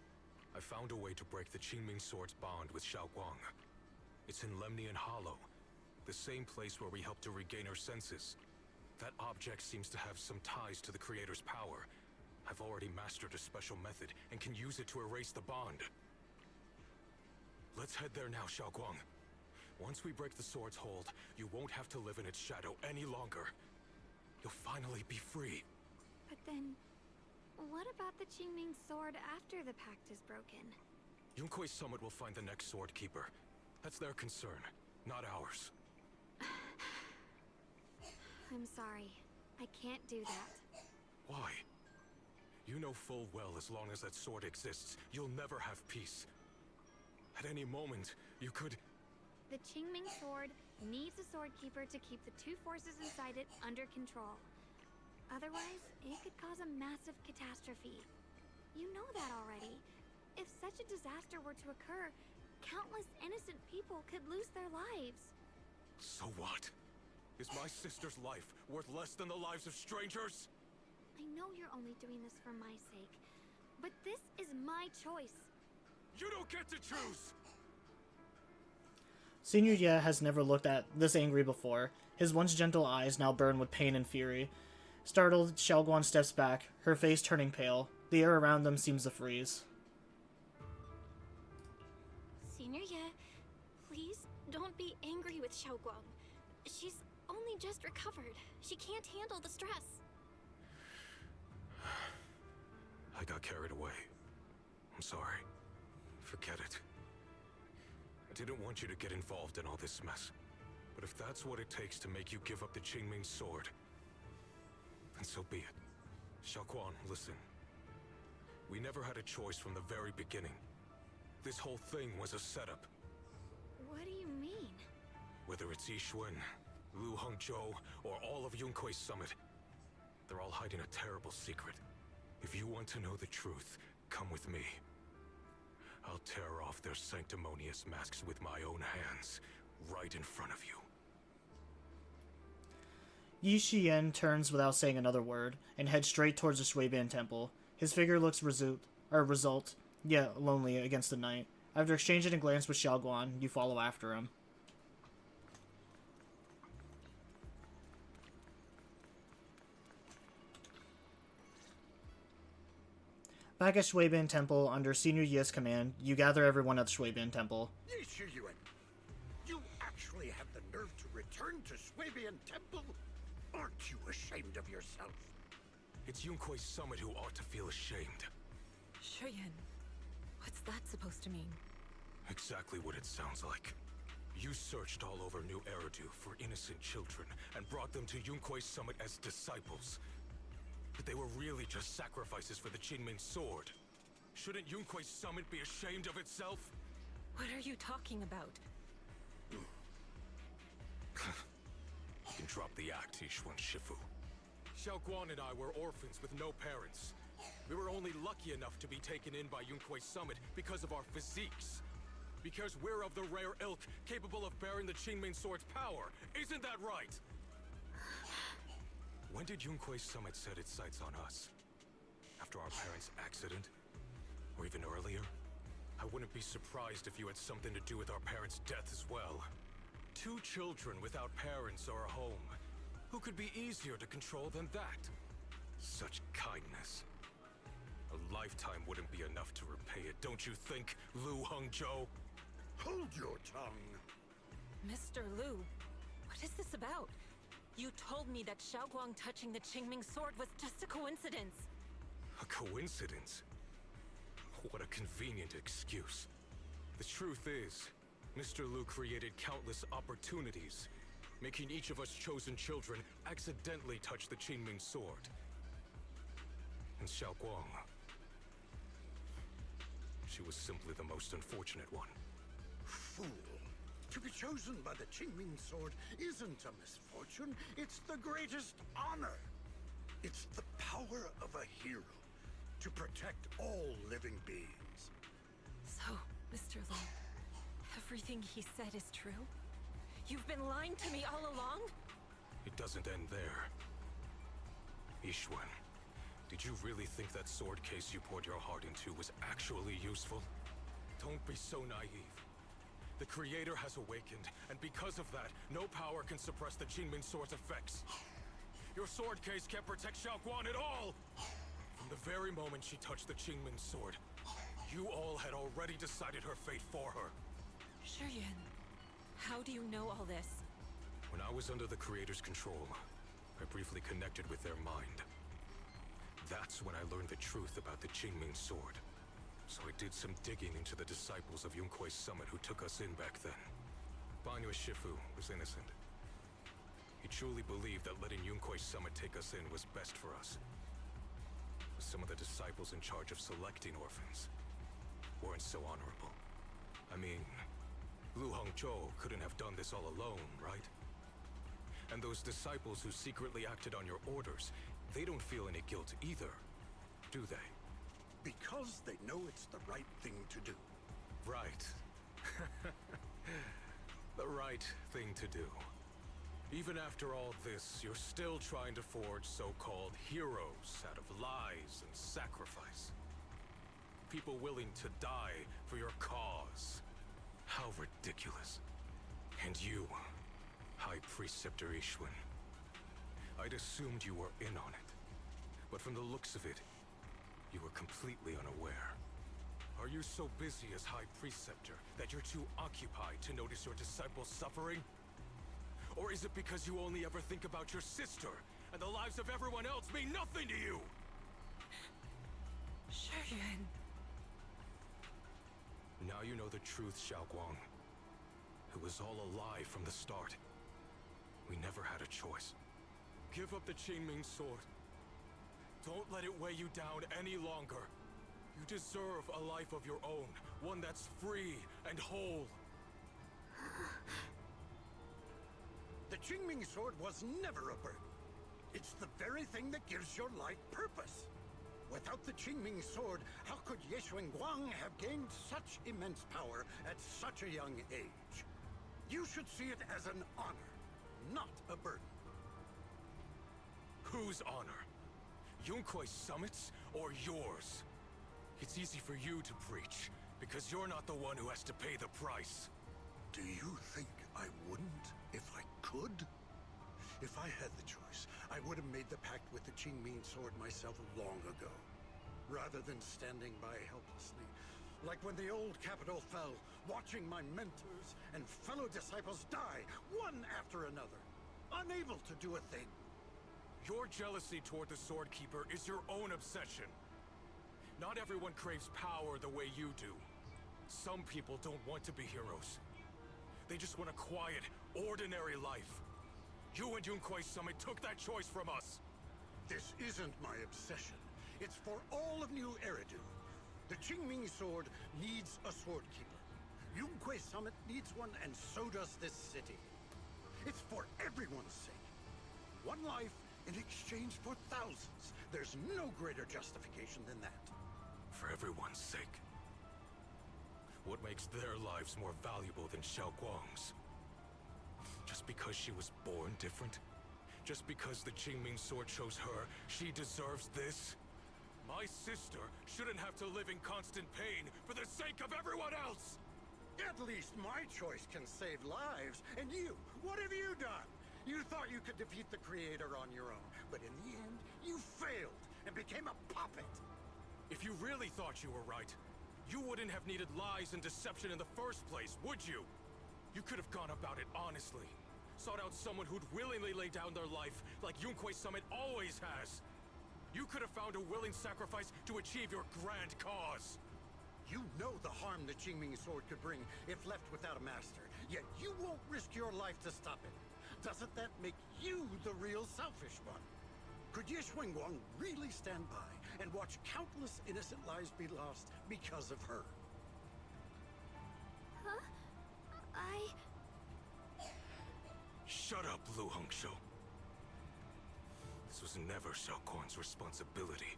I found a way to break the Qingming Sword's bond with Shunguang. It's in Lemnian Hollow, the same place where we helped to regain her senses. That object seems to have some ties to the Creator's power. I've already mastered a special method and can use it to erase the bond. Let's head there now, Shunguang. Once we break the sword's hold, you won't have to live in its shadow any longer. You'll finally be free. But then, what about the Qingming sword after the pact is broken? Yunkuei Summit will find the next Sword Keeper. That's their concern, not ours. I'm sorry. I can't do that. Why? You know full well as long as that sword exists, you'll never have peace. At any moment, you could... The Qingming sword needs a sword keeper to keep the two forces inside it under control. Otherwise, it could cause a massive catastrophe. You know that already. If such a disaster were to occur, countless innocent people could lose their lives. So what? Is my sister's life worth less than the lives of strangers? I know you're only doing this for my sake, but this is my choice. You don't get to choose! Senior Ye has never looked at this angry before. His once gentle eyes now burn with pain and fury. Startled, Xiaoguan steps back, her face turning pale. The air around them seems to freeze. Senior Ye, please don't be angry with Shunguang. She's only just recovered. She can't handle the stress. I got carried away. I'm sorry. Forget it. I didn't want you to get involved in all this mess. But if that's what it takes to make you give up the Qingming sword, then so be it. Xiaoguan, listen. We never had a choice from the very beginning. This whole thing was a setup. What do you mean? Whether it's Yixuan, Lu Hongzhou, or all of Yunkuei Summit, they're all hiding a terrible secret. If you want to know the truth, come with me. I'll tear off their sanctimonious masks with my own hands, right in front of you. Yi Shiyan turns without saying another word, and heads straight towards the Shuiban Temple. His figure looks result, yet lonely against the night. After exchanging a glance with Xiaoguan, you follow after him. Back at Shuiban Temple, under Senior Ye's command, you gather everyone at the Shuiban Temple. Yixuan, you actually have the nerve to return to Shuiban Temple? Aren't you ashamed of yourself? It's Yunkuei Summit who ought to feel ashamed. Shuyan, what's that supposed to mean? Exactly what it sounds like. You searched all over New Eridu for innocent children and brought them to Yunkuei Summit as disciples. But they were really just sacrifices for the Qingming sword. Shouldn't Yunkuei Summit be ashamed of itself? What are you talking about? You can drop the act, Yixuan Shifu. Xiaoguan and I were orphans with no parents. We were only lucky enough to be taken in by Yunkuei Summit because of our physiques. Because we're of the rare ilk capable of bearing the Qingming sword's power. Isn't that right? When did Yunkuei Summit set its sights on us? After our parents' accident? Or even earlier? I wouldn't be surprised if you had something to do with our parents' death as well. 2 children without parents or a home. Who could be easier to control than that? Such kindness. A lifetime wouldn't be enough to repay it, don't you think, Lu Hongzhou? Hold your tongue. Mr. Lu, what is this about? You told me that Xiaoguang touching the Qingming sword was just a coincidence. A coincidence? What a convenient excuse. The truth is, Mr. Lu created countless opportunities, making each of us chosen children accidentally touch the Qingming sword. And Xiaoguang, she was simply the most unfortunate one. Fool. To be chosen by the Qingming sword isn't a misfortune, it's the greatest honor. It's the power of a hero to protect all living beings. So, Mr. Lu, everything he said is true? You've been lying to me all along? It doesn't end there. Yixuan, did you really think that sword case you poured your heart into was actually useful? Don't be so naive. The Creator has awakened, and because of that, no power can suppress the Qingming sword's effects. Your sword case can't protect Xiaoguan at all! From the very moment she touched the Qingming sword, you all had already decided her fate for her. Shuyan, how do you know all this? When I was under the Creator's control, I briefly connected with their mind. That's when I learned the truth about the Qingming sword. So I did some digging into the disciples of Yunkui's summit who took us in back then. Banyue Shifu was innocent. He truly believed that letting Yunkui's summit take us in was best for us. But some of the disciples in charge of selecting orphans weren't so honorable. I mean, Lu Hongzhou couldn't have done this all alone, right? And those disciples who secretly acted on your orders, they don't feel any guilt either, do they? Because they know it's the right thing to do. Right. The right thing to do. Even after all this, you're still trying to forge so-called heroes out of lies and sacrifice. People willing to die for your cause. How ridiculous. And you, High Preceptor Ishun. I'd assumed you were in on it. But from the looks of it, you were completely unaware. Are you so busy as High Preceptor that you're too occupied to notice your disciples suffering? Or is it because you only ever think about your sister, and the lives of everyone else mean nothing to you? Shuyuan. Now you know the truth, Shunguang. It was all a lie from the start. We never had a choice. Give up the Qingming sword. Don't let it weigh you down any longer. You deserve a life of your own, one that's free and whole. The Qingming sword was never a burden. It's the very thing that gives your life purpose. Without the Qingming sword, how could Ye Shunguang have gained such immense power at such a young age? You should see it as an honor, not a burden. Whose honor? Yunkui's summit's or yours? It's easy for you to preach, because you're not the one who has to pay the price. Do you think I wouldn't if I could? If I had the choice, I would have made the pact with the Qingming sword myself long ago, rather than standing by helplessly, like when the old capital fell, watching my mentors and fellow disciples die, one after another, unable to do a thing. Your jealousy toward the Sword Keeper is your own obsession. Not everyone craves power the way you do. Some people don't want to be heroes. They just want a quiet, ordinary life. You and Yunkui's summit took that choice from us. This isn't my obsession. It's for all of New Eridu. The Qingming sword needs a sword keeper. Yunkui's summit needs one, and so does this city. It's for everyone's sake. One life in exchange for thousands. There's no greater justification than that. For everyone's sake. What makes their lives more valuable than Shunguang's? Just because she was born different? Just because the Qingming sword chose her, she deserves this? My sister shouldn't have to live in constant pain for the sake of everyone else! At least my choice can save lives. And you, what have you done? You thought you could defeat the Creator on your own, but in the end, you failed and became a puppet. If you really thought you were right, you wouldn't have needed lies and deception in the first place, would you? You could have gone about it honestly. Sought out someone who'd willingly lay down their life like Yunkui's summit always has. You could have found a willing sacrifice to achieve your grand cause. You know the harm the Qingming sword could bring if left without a master, yet you won't risk your life to stop it. Doesn't that make you the real selfish one? Could Ye Shunguang really stand by and watch countless innocent lives be lost because of her? Huh? Shut up, Lu Hongzhou. This was never Shunguang's responsibility.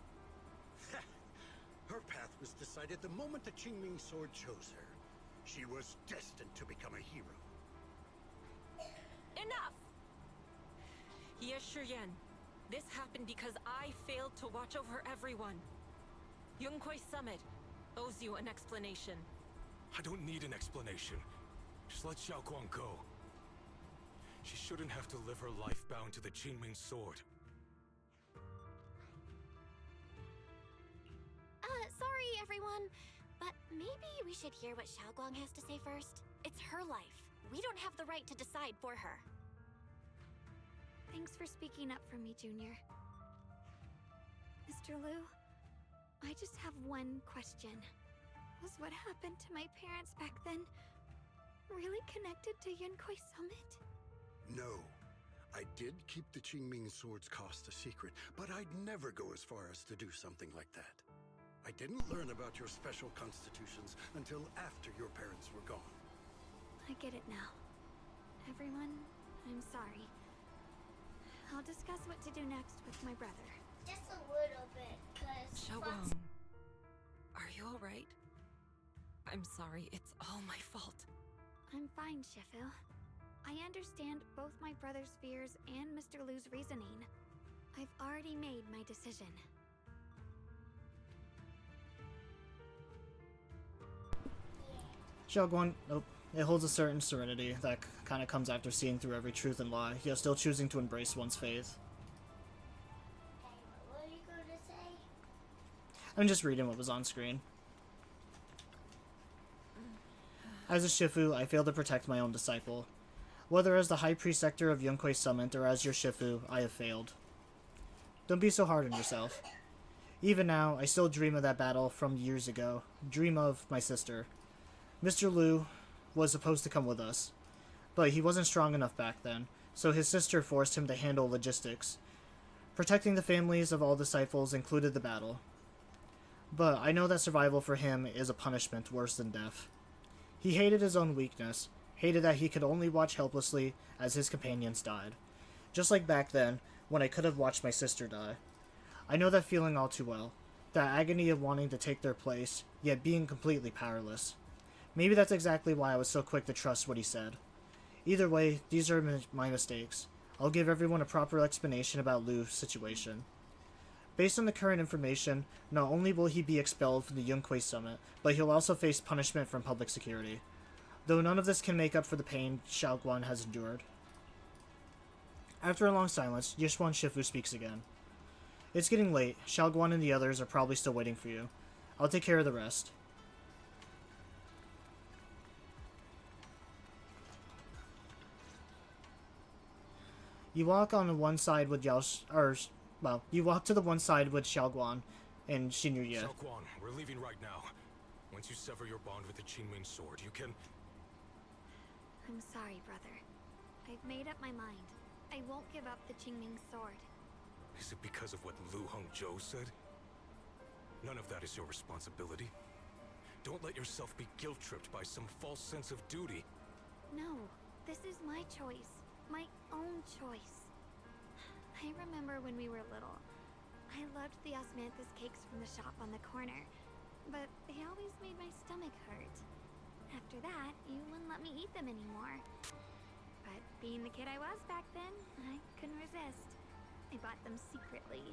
Her path was decided the moment the Qingming sword chose her. She was destined to become a hero. Enough! Ye Shuyuan, this happened because I failed to watch over everyone. Yunkui's summit owes you an explanation. I don't need an explanation. Just let Shunguang go. She shouldn't have to live her life bound to the Qingming sword. Sorry, everyone. But maybe we should hear what Shunguang has to say first. It's her life. We don't have the right to decide for her. Thanks for speaking up for me, Junior. Mr. Liu, I just have one question. Was what happened to my parents back then really connected to Yunquei Summit? No. I did keep the Qingming Sword's cost a secret, but I'd never go as far as to do something like that. I didn't learn about your special constitutions until after your parents were gone. I get it now. Everyone, I'm sorry. I'll discuss what to do next with my brother. Just a little bit, cause Shunguang, are you alright? I'm sorry, it's all my fault. I'm fine, Shifu. I understand both my brother's fears and Mr. Lu's reasoning. I've already made my decision. Shunguang, nope. It holds a certain serenity that kind of comes after seeing through every truth and lie, yet still choosing to embrace one's faith. What are you going to say? I'm just reading what was on screen. As a Shifu, I failed to protect my own disciple. Whether as the High Preceptor of Yunquei Summit or as your Shifu, I have failed. Don't be so hard on yourself. Even now, I still dream of that battle from years ago. Dream of my sister. Mr. Lu was supposed to come with us, but he wasn't strong enough back then, so his sister forced him to handle logistics. Protecting the families of all disciples included the battle. But I know that survival for him is a punishment worse than death. He hated his own weakness, hated that he could only watch helplessly as his companions died. Just like back then, when I could have watched my sister die. I know that feeling all too well. That agony of wanting to take their place, yet being completely powerless. Maybe that's exactly why I was so quick to trust what he said. Either way, these are my mistakes. I'll give everyone a proper explanation about Lu's situation. Based on the current information, not only will he be expelled from the Yunquei Summit, but he'll also face punishment from public security. Though none of this can make up for the pain Shunguang has endured. After a long silence, Yishuan Shifu speaks again. It's getting late. Shunguang and the others are probably still waiting for you. I'll take care of the rest. You walk on one side with you walk to the one side with Shunguang and Xinyu. Shunguang, we're leaving right now. Once you sever your bond with the Qingming Sword, you can... I'm sorry, brother. I've made up my mind. I won't give up the Qingming Sword. Is it because of what Lu Hongzhou said? None of that is your responsibility. Don't let yourself be guilt-tripped by some false sense of duty. No, this is my choice. My own choice. I remember when we were little. I loved the osmanthus cakes from the shop on the corner, but they always made my stomach hurt. After that, you wouldn't let me eat them anymore. But being the kid I was back then, I couldn't resist. I bought them secretly,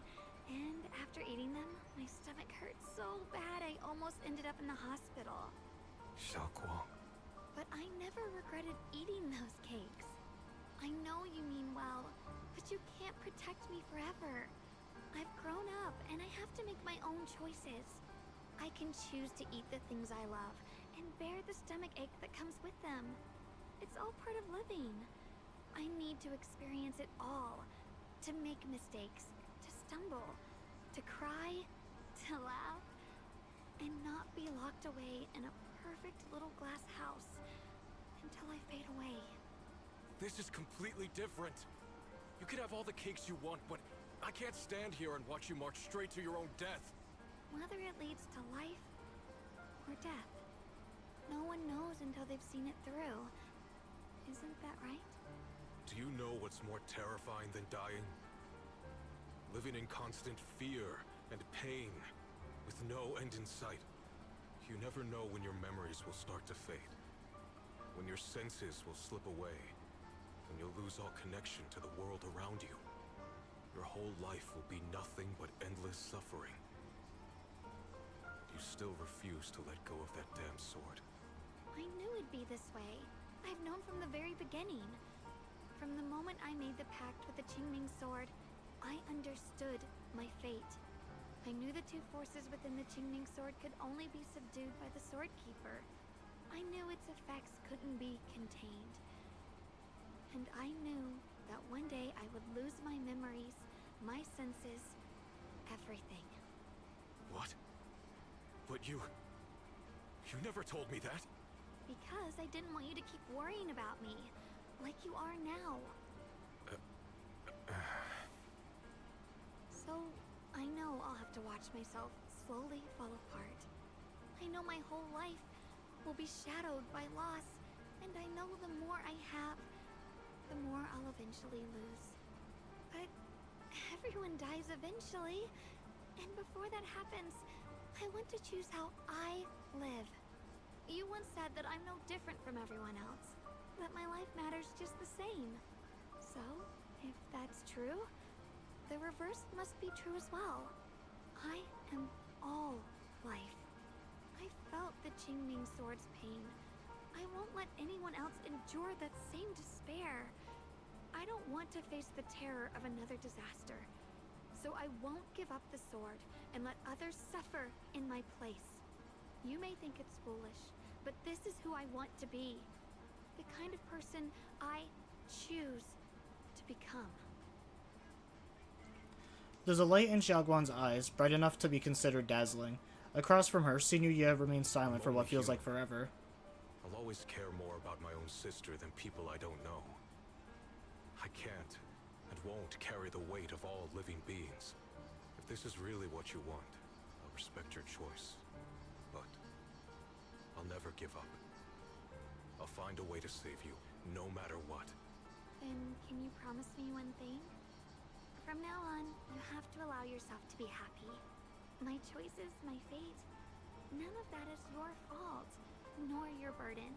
and after eating them, my stomach hurt so bad I almost ended up in the hospital. Shunguang. But I never regretted eating those cakes. I know you mean well, but you can't protect me forever. I've grown up, and I have to make my own choices. I can choose to eat the things I love, and bear the stomach ache that comes with them. It's all part of living. I need to experience it all. To make mistakes, to stumble, to cry, to laugh, and not be locked away in a perfect little glass house until I fade away. This is completely different. You can have all the cakes you want, but I can't stand here and watch you march straight to your own death. Whether it leads to life or death, no one knows until they've seen it through. Isn't that right? Do you know what's more terrifying than dying? Living in constant fear and pain, with no end in sight. You never know when your memories will start to fade. When your senses will slip away. When you'll lose all connection to the world around you. Your whole life will be nothing but endless suffering. You still refuse to let go of that damn sword. I knew it'd be this way. I've known from the very beginning. From the moment I made the pact with the Qingming Sword, I understood my fate. I knew the two forces within the Qingming Sword could only be subdued by the Sword Keeper. I knew its effects couldn't be contained. And I knew that one day I would lose my memories, my senses, everything. What? But you You never told me that. Because I didn't want you to keep worrying about me, like you are now. So, I know I'll have to watch myself slowly fall apart. I know my whole life will be shadowed by loss, and I know the more I have, the more I'll eventually lose. But everyone dies eventually, and before that happens, I want to choose how I live. You once said that I'm no different from everyone else, that my life matters just the same. So, if that's true, the reverse must be true as well. I am all life. I felt the Qingming Sword's pain. I won't let anyone else endure that same despair. I don't want to face the terror of another disaster. So I won't give up the sword and let others suffer in my place. You may think it's foolish, but this is who I want to be. The kind of person I choose to become. There's a light in Xiaoguan's eyes, bright enough to be considered dazzling. Across from her, Senior Ye remains silent for what feels like forever. I'll always care more about my own sister than people I don't know. I can't and won't carry the weight of all living beings. If this is really what you want, I'll respect your choice. But I'll never give up. I'll find a way to save you, no matter what. Then can you promise me one thing? From now on, you have to allow yourself to be happy. My choices, my fate, none of that is your fault, nor your burden.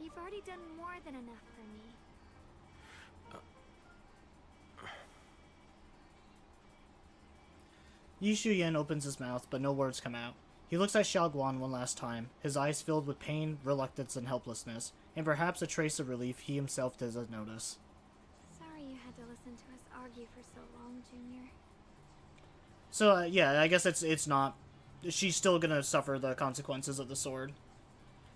You've already done more than enough for me. Yi Shuyan opens his mouth, but no words come out. He looks at Xiaoguan one last time, his eyes filled with pain, reluctance, and helplessness, and perhaps a trace of relief he himself doesn't notice. Sorry you had to listen to us argue for so long, Junior. So, yeah, I guess it's not... She's still gonna suffer the consequences of the sword.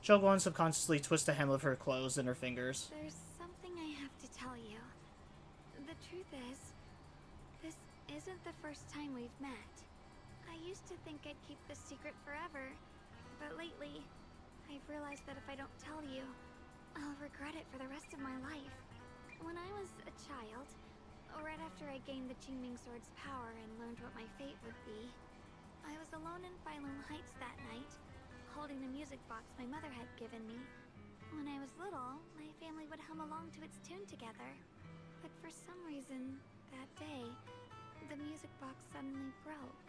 Xiaoguan subconsciously twists the hem of her clothes in her fingers. There's something I have to tell you. The truth is, this isn't the first time we've met. I used to think I'd keep this secret forever, but lately, I've realized that if I don't tell you, I'll regret it for the rest of my life. When I was a child, right after I gained the Qingming Sword's power and learned what my fate would be, I was alone in Bailong Heights that night, holding the music box my mother had given me. When I was little, my family would hum along to its tune together. But for some reason, that day, the music box suddenly broke.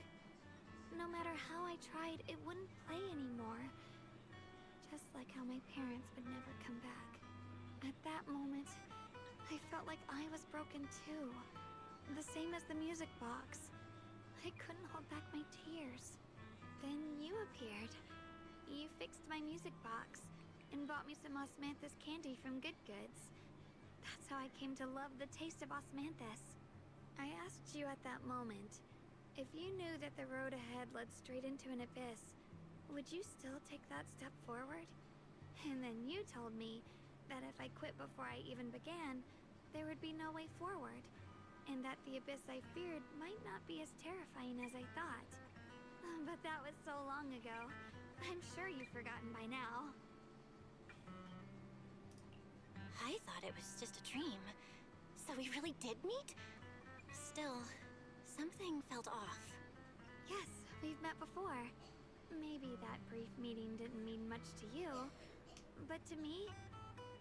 No matter how I tried, it wouldn't play anymore. Just like how my parents would never come back. At that moment, I felt like I was broken too. The same as the music box. I couldn't hold back my tears. Then you appeared. You fixed my music box and bought me some osmanthus candy from Good Goods. That's how I came to love the taste of osmanthus. I asked you at that moment, if you knew that the road ahead led straight into an abyss, would you still take that step forward? And then you told me that if I quit before I even began, there would be no way forward, and that the abyss I feared might not be as terrifying as I thought. But that was so long ago. I'm sure you've forgotten by now. I thought it was just a dream. So we really did meet? Still, something felt off. Yes, we've met before. Maybe that brief meeting didn't mean much to you, but to me,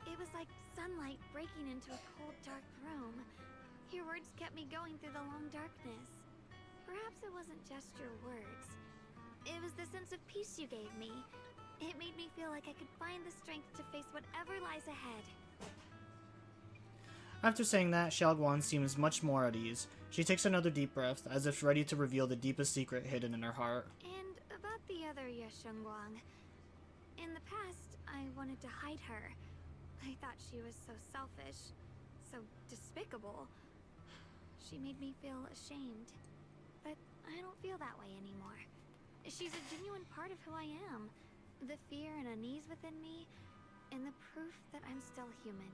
it was like sunlight breaking into a cold, dark room. Your words kept me going through the long darkness. Perhaps it wasn't just your words. It was the sense of peace you gave me. It made me feel like I could find the strength to face whatever lies ahead. After saying that, Xiaoguan seems much more at ease. She takes another deep breath, as if ready to reveal the deepest secret hidden in her heart. And about the other Shunguang. In the past, I wanted to hide her. I thought she was so selfish, so despicable. She made me feel ashamed. But I don't feel that way anymore. She's a genuine part of who I am. The fear and unease within me, and the proof that I'm still human.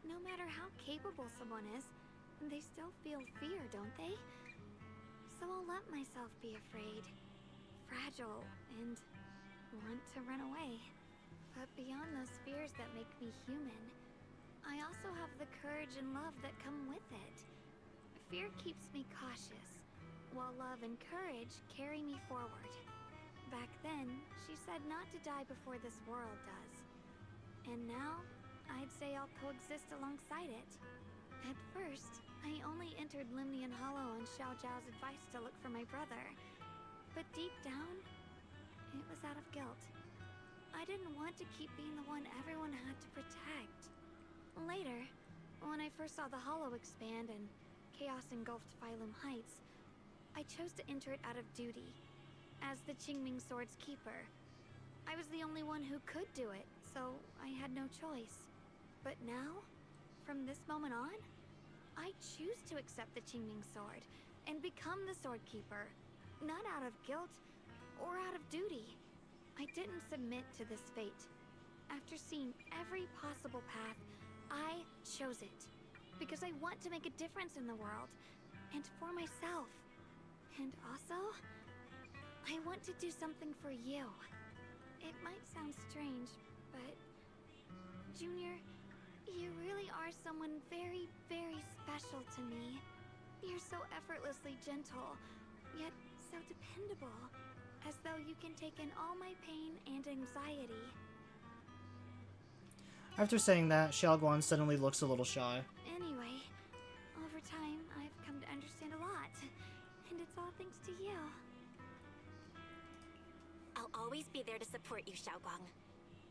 No matter how capable someone is, they still feel fear, don't they? So I'll let myself be afraid, fragile, and want to run away. But beyond those fears that make me human, I also have the courage and love that come with it. Fear keeps me cautious, while love and courage carry me forward. Back then, she said not to die before this world does. And now, I'd say I'll coexist alongside it. At first, I only entered Limnian Hollow on Xiao Zhao's advice to look for my brother. But deep down, it was out of guilt. I didn't want to keep being the one everyone had to protect. Later, when I first saw the Hollow expand and chaos engulfed Phylum Heights, I chose to enter it out of duty, as the Qingming Sword's keeper. I was the only one who could do it, so I had no choice. But now, from this moment on, I choose to accept the Qingming Sword and become the Sword Keeper, not out of guilt or out of duty. I didn't submit to this fate. After seeing every possible path, I chose it. Because I want to make a difference in the world, and for myself. And also, I want to do something for you. It might sound strange, but Junior, you really are someone very, very special to me. You're so effortlessly gentle, yet so dependable. As though you can take in all my pain and anxiety. After saying that, Xiaoguan suddenly looks a little shy. Anyway, over time, I've come to understand a lot. And it's all thanks to you. I'll always be there to support you, Shunguang.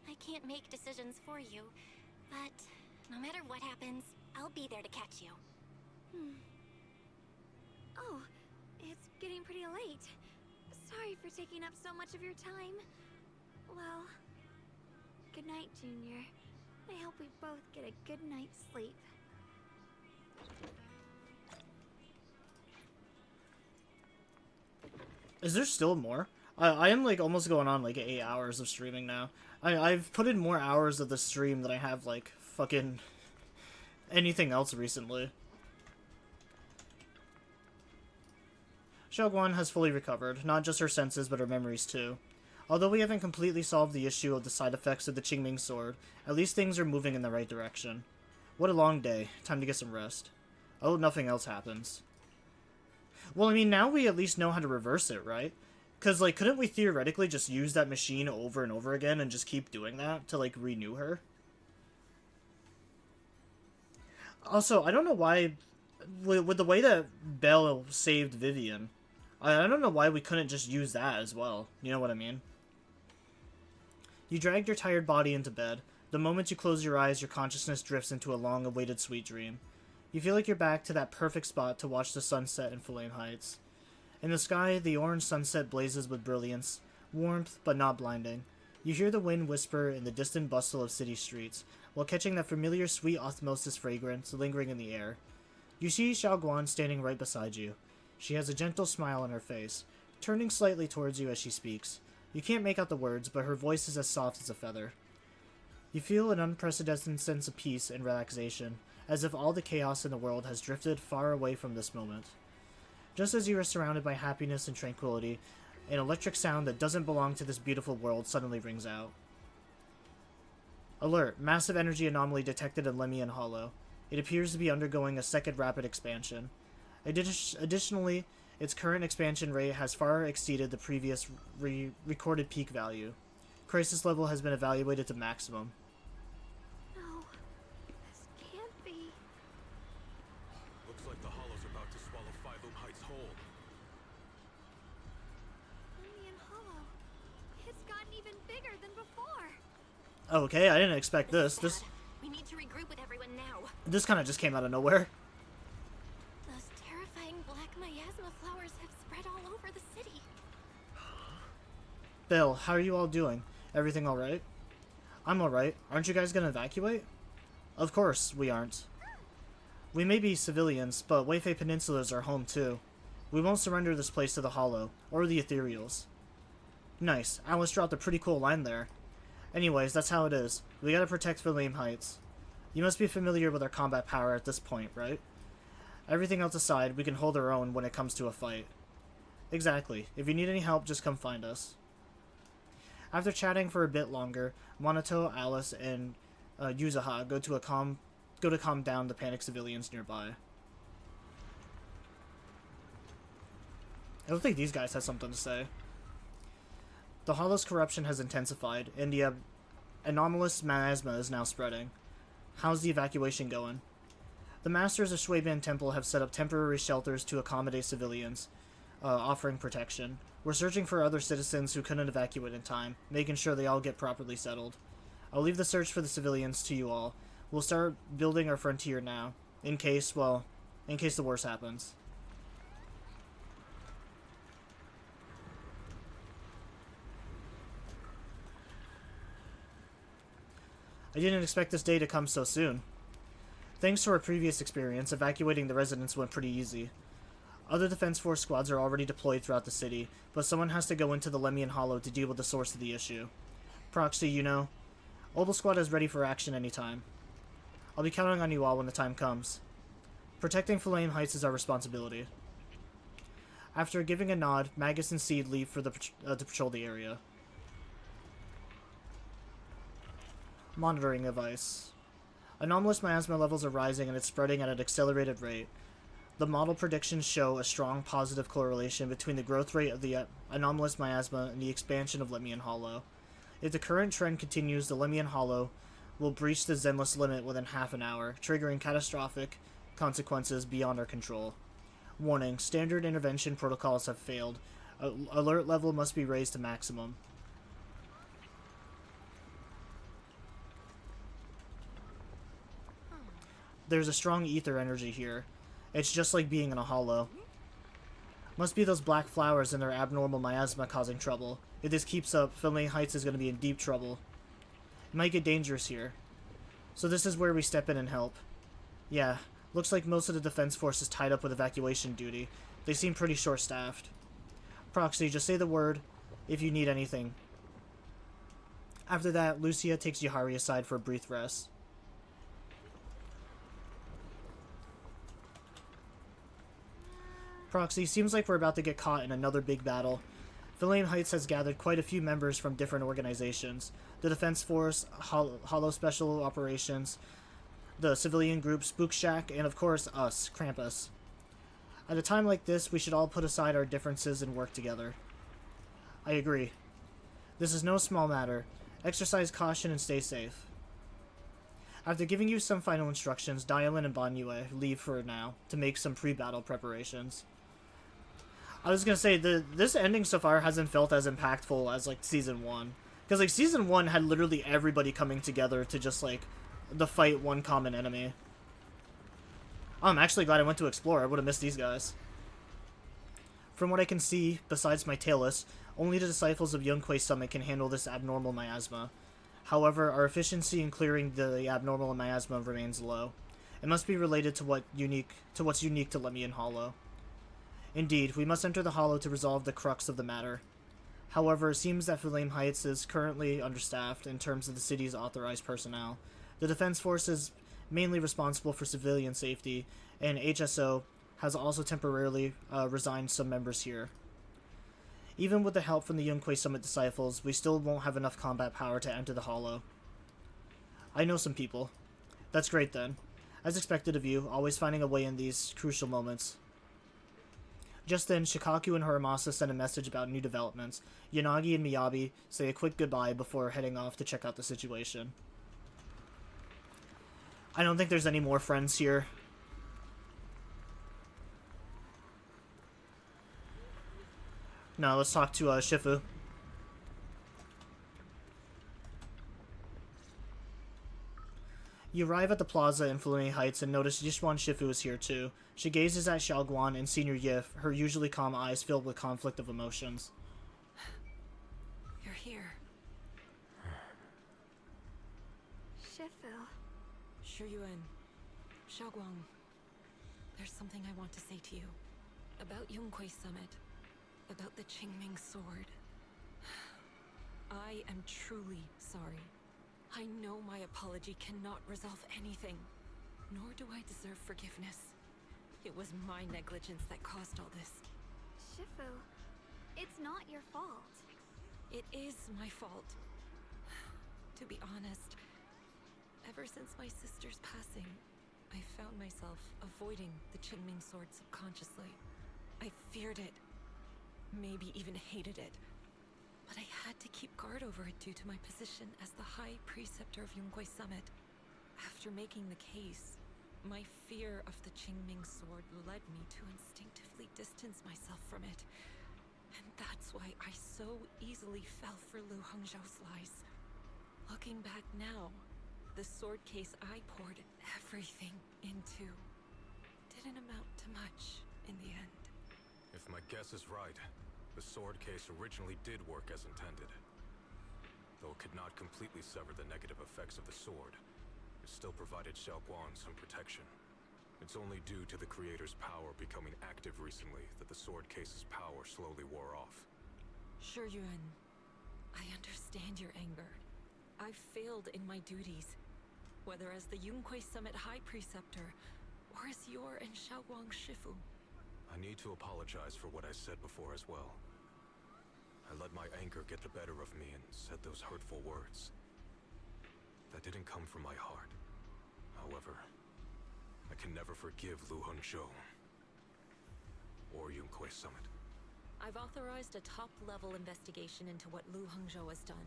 I can't make decisions for you, but no matter what happens, I'll be there to catch you. Oh, it's getting pretty late. Sorry for taking up so much of your time. Well, good night, Junior. I hope we both get a good night's sleep. Is there still more? I am like almost going on like 8 hours of streaming now. I've put in more hours of the stream than I have like fucking anything else recently. Xiaoguan has fully recovered, not just her senses but her memories too. Although we haven't completely solved the issue of the side effects of the Qingming Sword, at least things are moving in the right direction. What a long day. Time to get some rest. Oh, nothing else happens. Well, I mean, now we at least know how to reverse it, right? Because, like, couldn't we theoretically just use that machine over and over again and just keep doing that to, like, renew her? Also, I don't know why, with the way that Belle saved Vivian, I don't know why we couldn't just use that as well. You know what I mean? You dragged your tired body into bed. The moment you close your eyes, your consciousness drifts into a long-awaited sweet dream. You feel like you're back to that perfect spot to watch the sunset in Phylum Heights. In the sky, the orange sunset blazes with brilliance, warmth, but not blinding. You hear the wind whisper in the distant bustle of city streets, while catching that familiar sweet osmosis fragrance lingering in the air. You see Xiaoguan standing right beside you. She has a gentle smile on her face, turning slightly towards you as she speaks. You can't make out the words, but her voice is as soft as a feather. You feel an unprecedented sense of peace and relaxation, as if all the chaos in the world has drifted far away from this moment. Just as you are surrounded by happiness and tranquility, an electric sound that doesn't belong to this beautiful world suddenly rings out. Alert! Massive energy anomaly detected in Limnian Hollow. It appears to be undergoing a second rapid expansion. Additionally, its current expansion rate has far exceeded the previous recorded peak value. Crisis level has been evaluated to maximum. No, this can't be. Looks like the Hollow's about to swallow Phylum Heights whole. Limnian Hollow. It's gotten even bigger than before. Okay, I didn't expect this. We need to regroup with everyone now. This kind of just came out of nowhere. Those terrifying black miasma flowers have spread all over the city. Bill, how are you all doing? Everything alright? I'm alright. Aren't you guys gonna evacuate? Of course, we aren't. We may be civilians, but Weifei Peninsula is our home too. We won't surrender this place to the Hollow, or the Ethereals. Nice. Alice dropped a pretty cool line there. Anyways, that's how it is. We gotta protect Phylum Heights. You must be familiar with our combat power at this point, right? Everything else aside, we can hold our own when it comes to a fight. Exactly. If you need any help, just come find us. After chatting for a bit longer, Monato, Alice, and Yuzaha go to calm down the panicked civilians nearby. I don't think these guys have something to say. The Hollow's corruption has intensified, and the anomalous miasma is now spreading. How's the evacuation going? The Masters of Shuiban Temple have set up temporary shelters to accommodate civilians, offering protection. We're searching for other citizens who couldn't evacuate in time, making sure they all get properly settled. I'll leave the search for the civilians to you all. We'll start building our frontier now, in case the worst happens. I didn't expect this day to come so soon. Thanks to our previous experience, evacuating the residents went pretty easy. Other Defense Force squads are already deployed throughout the city, but someone has to go into the Lemian Hollow to deal with the source of the issue. Proxy, you know, Obel Squad is ready for action anytime. I'll be counting on you all when the time comes. Protecting Flame Heights is our responsibility. After giving a nod, Magus and Seed leave for to patrol the area. Monitoring device. Anomalous miasma levels are rising and it's spreading at an accelerated rate. The model predictions show a strong positive correlation between the growth rate of the anomalous miasma and the expansion of Lemian Hollow. If the current trend continues, the Lemian Hollow will breach the Zenless limit within half an hour, triggering catastrophic consequences beyond our control. Warning, standard intervention protocols have failed. Alert level must be raised to maximum. There's a strong ether energy here. It's just like being in a hollow. Must be those black flowers and their abnormal miasma causing trouble. If this keeps up, Flame Heights is going to be in deep trouble. It might get dangerous here. So this is where we step in and help. Yeah, looks like most of the defense force is tied up with evacuation duty. They seem pretty short-staffed. Proxy, just say the word if you need anything. After that, Lucia takes Yahari aside for a brief rest. Proxy, seems like we're about to get caught in another big battle. Flame Heights has gathered quite a few members from different organizations. The Defense Force, Hollow Special Operations, the civilian group Spook Shack, and of course us, Krampus. At a time like this, we should all put aside our differences and work together. I agree. This is no small matter. Exercise caution and stay safe. After giving you some final instructions, Diamond and Banyue leave for now to make some pre-battle preparations. I was gonna say, this ending so far hasn't felt as impactful as, like, Season 1. Because, like, Season 1 had literally everybody coming together to just, like, the fight one common enemy. I'm actually glad I went to explore. I would have missed these guys. From what I can see, besides my tailless, only the Disciples of Yunquei Summit can handle this abnormal miasma. However, our efficiency in clearing the abnormal miasma remains low. It must be related to what's unique to Lemian Hollow. Indeed, we must enter the Hollow to resolve the crux of the matter. However, it seems that Flame Heights is currently understaffed in terms of the city's authorized personnel. The Defense Force is mainly responsible for civilian safety, and HSO has also temporarily resigned some members here. Even with the help from the Yunquei Summit Disciples, we still won't have enough combat power to enter the Hollow. I know some people. That's great then. As expected of you, always finding a way in these crucial moments. Just then, Shikaku and Haramasa send a message about new developments. Yanagi and Miyabi say a quick goodbye before heading off to check out the situation. I don't think there's any more friends here. No, let's talk to Shifu. You arrive at the plaza in Flame Heights and notice Yishwan Shifu is here too. She gazes at Xiaoguan and Senior Yif, her usually calm eyes filled with conflict of emotions. You're here. Shifu. Shuyuan. Xiaoguang. There's something I want to say to you. About Yunquei Summit. About the Qingming sword. I am truly sorry. I know my apology cannot resolve anything, nor do I deserve forgiveness. It was my negligence that caused all this. Shifu, it's not your fault. It is my fault. To be honest, ever since my sister's passing, I found myself avoiding the Qingming sword subconsciously. I feared it, maybe even hated it. But I had to keep guard over it due to my position as the High Preceptor of Yunguai Summit. After making the case, my fear of the Qingming sword led me to instinctively distance myself from it. And that's why I so easily fell for Lu Hongzhou's lies. Looking back now, the sword case I poured everything into didn't amount to much in the end. If my guess is right, the sword case originally did work as intended. Though it could not completely sever the negative effects of the sword, it still provided Shunguang some protection. It's only due to the creator's power becoming active recently that the sword case's power slowly wore off. Yuan, I understand your anger. I've failed in my duties, whether as the Yunguai Summit High Preceptor, or as your and Shunguang Shifu. I need to apologize for what I said before as well. I let my anger get the better of me and said those hurtful words. That didn't come from my heart. However, I can never forgive Lu Hongzhou or Yunguai Summit. I've authorized a top-level investigation into what Lu Hongzhou has done.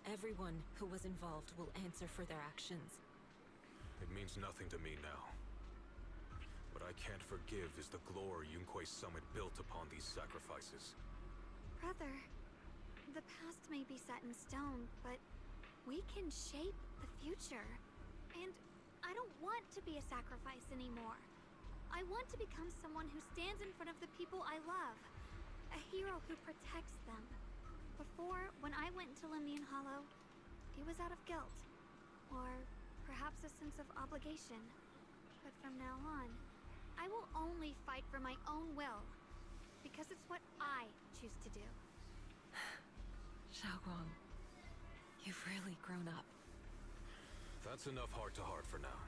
Everyone who was involved will answer for their actions. It means nothing to me now. What I can't forgive is the glory Yunguai Summit built upon these sacrifices. Brother, the past may be set in stone, but we can shape the future. And I don't want to be a sacrifice anymore. I want to become someone who stands in front of the people I love. A hero who protects them. Before, when I went into Lemnian Hollow, it was out of guilt. Or perhaps a sense of obligation. But from now on, I will only fight for my own will. Because it's what I choose to do. Shunguang, you've really grown up. That's enough heart-to-heart for now.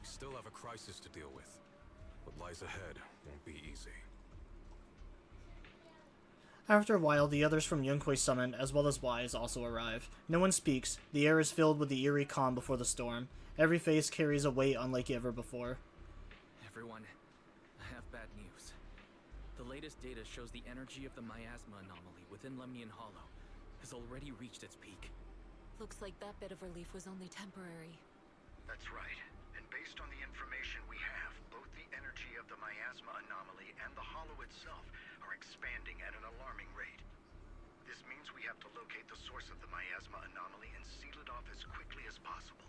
We still have a crisis to deal with. What lies ahead won't be easy. After a while, the others from Yunguai Summit, as well as Wise, also arrive. No one speaks. The air is filled with the eerie calm before the storm. Every face carries a weight unlike ever before. Everyone, I have bad news. The latest data shows the energy of the miasma anomaly within Lemnian Hollow has already reached its peak. Looks like that bit of relief was only temporary. That's right. And based on the information we have, both the energy of the miasma anomaly and the hollow itself are expanding at an alarming rate. This means we have to locate the source of the miasma anomaly and seal it off as quickly as possible.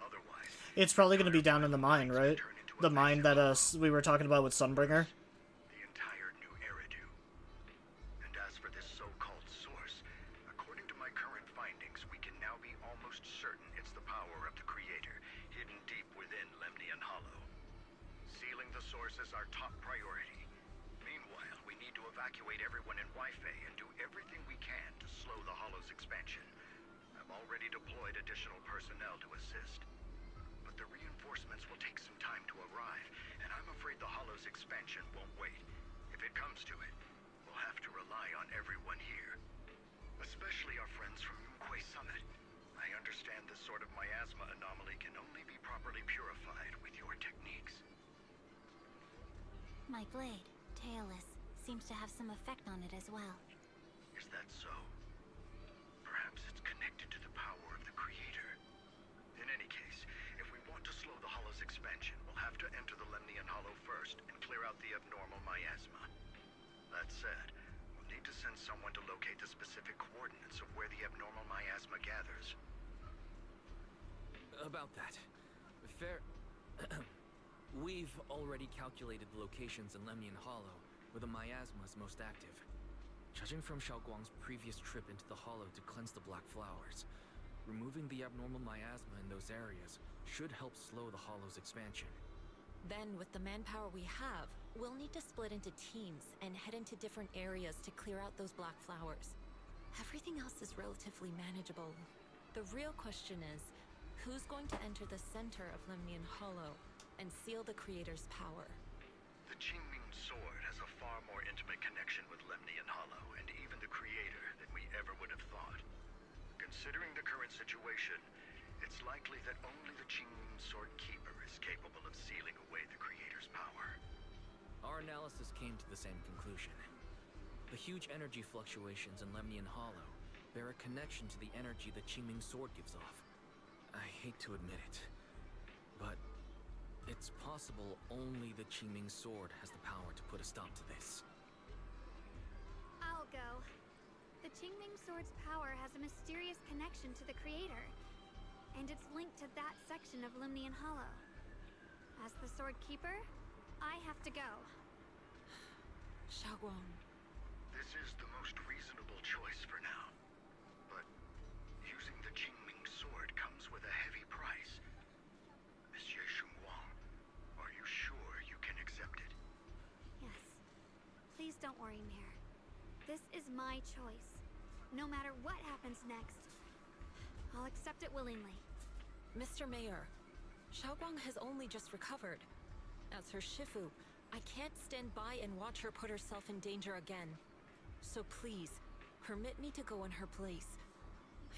Otherwise, it's probably going to be down in the mine, right? The mine that we were talking about with Sunbringer. The entire new Eridu. And as for this so-called source, according to my current findings, we can now be almost certain it's the power of the creator, hidden deep within Lemnian Hollow. Sealing the source is our top priority. Meanwhile, we need to evacuate everyone in Wi-Fi and do everything we can to slow the Hollow's expansion. I've already deployed additional personnel to assist. But the reinforcements will take some time to arrive, and I'm afraid the Hollow's expansion won't wait. If it comes to it, we'll have to rely on everyone here. Especially our friends from Yunguai Summit. I understand this sort of miasma anomaly can only be properly purified with your techniques. My blade, Tailless, seems to have some effect on it as well. Is that so? Perhaps it's connected to the power of the creator. In any case, if we want to slow the Hollow's expansion, we'll have to enter the Lemnian Hollow first and clear out the abnormal miasma. That said, we'll need to send someone to locate the specific coordinates of where the abnormal miasma gathers. About that. Fair... We've already calculated the locations in Lemnian Hollow, where the miasma is most active. Judging from Shunguang's previous trip into the Hollow to cleanse the Black Flowers, removing the abnormal miasma in those areas should help slow the Hollow's expansion. Then, with the manpower we have, we'll need to split into teams and head into different areas to clear out those Black Flowers. Everything else is relatively manageable. The real question is, who's going to enter the center of Lemnian Hollow and seal the creator's power? The Qingming sword has a far more intimate connection with Lemnian Hollow and even the creator than we ever would have thought. Considering the current situation, it's likely that only the Qingming Sword Keeper is capable of sealing away the Creator's power. Our analysis came to the same conclusion. The huge energy fluctuations in Lemnian Hollow bear a connection to the energy the Qingming Sword gives off. I hate to admit it, but it's possible only the Qingming Sword has the power to put a stop to this. I'll go. The Qingming Sword's power has a mysterious connection to the Creator, and it's linked to that section of Lemnian Hollow. As the Sword Keeper, I have to go. Shunguang. This is the most reasonable choice for now. But using the Qingming Sword comes with a heavy price. Monsieur Shunguang, are you sure you can accept it? Yes. Please don't worry, Mayor. This is my choice. No matter what happens next, I'll accept it willingly. Mr. Mayor, Shunguang has only just recovered. As her Shifu, I can't stand by and watch her put herself in danger again. So please, permit me to go in her place.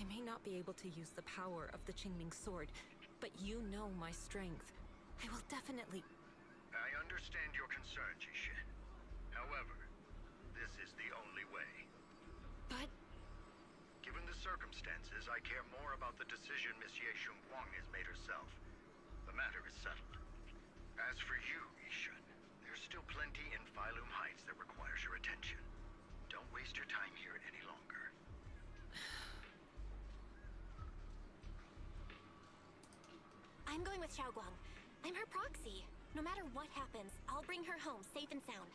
I may not be able to use the power of the Qingming Sword, but you know my strength. I will definitely... I understand your concern, Jishin. However, this is the only way. But... Given the circumstances, I care more about the decision Monsieur Shunguang has made herself. The matter is settled. As for you, Yishun, there's still plenty in Phylum Heights that requires your attention. Don't waste your time here any longer. I'm going with Shunguang. I'm her proxy. No matter what happens, I'll bring her home safe and sound.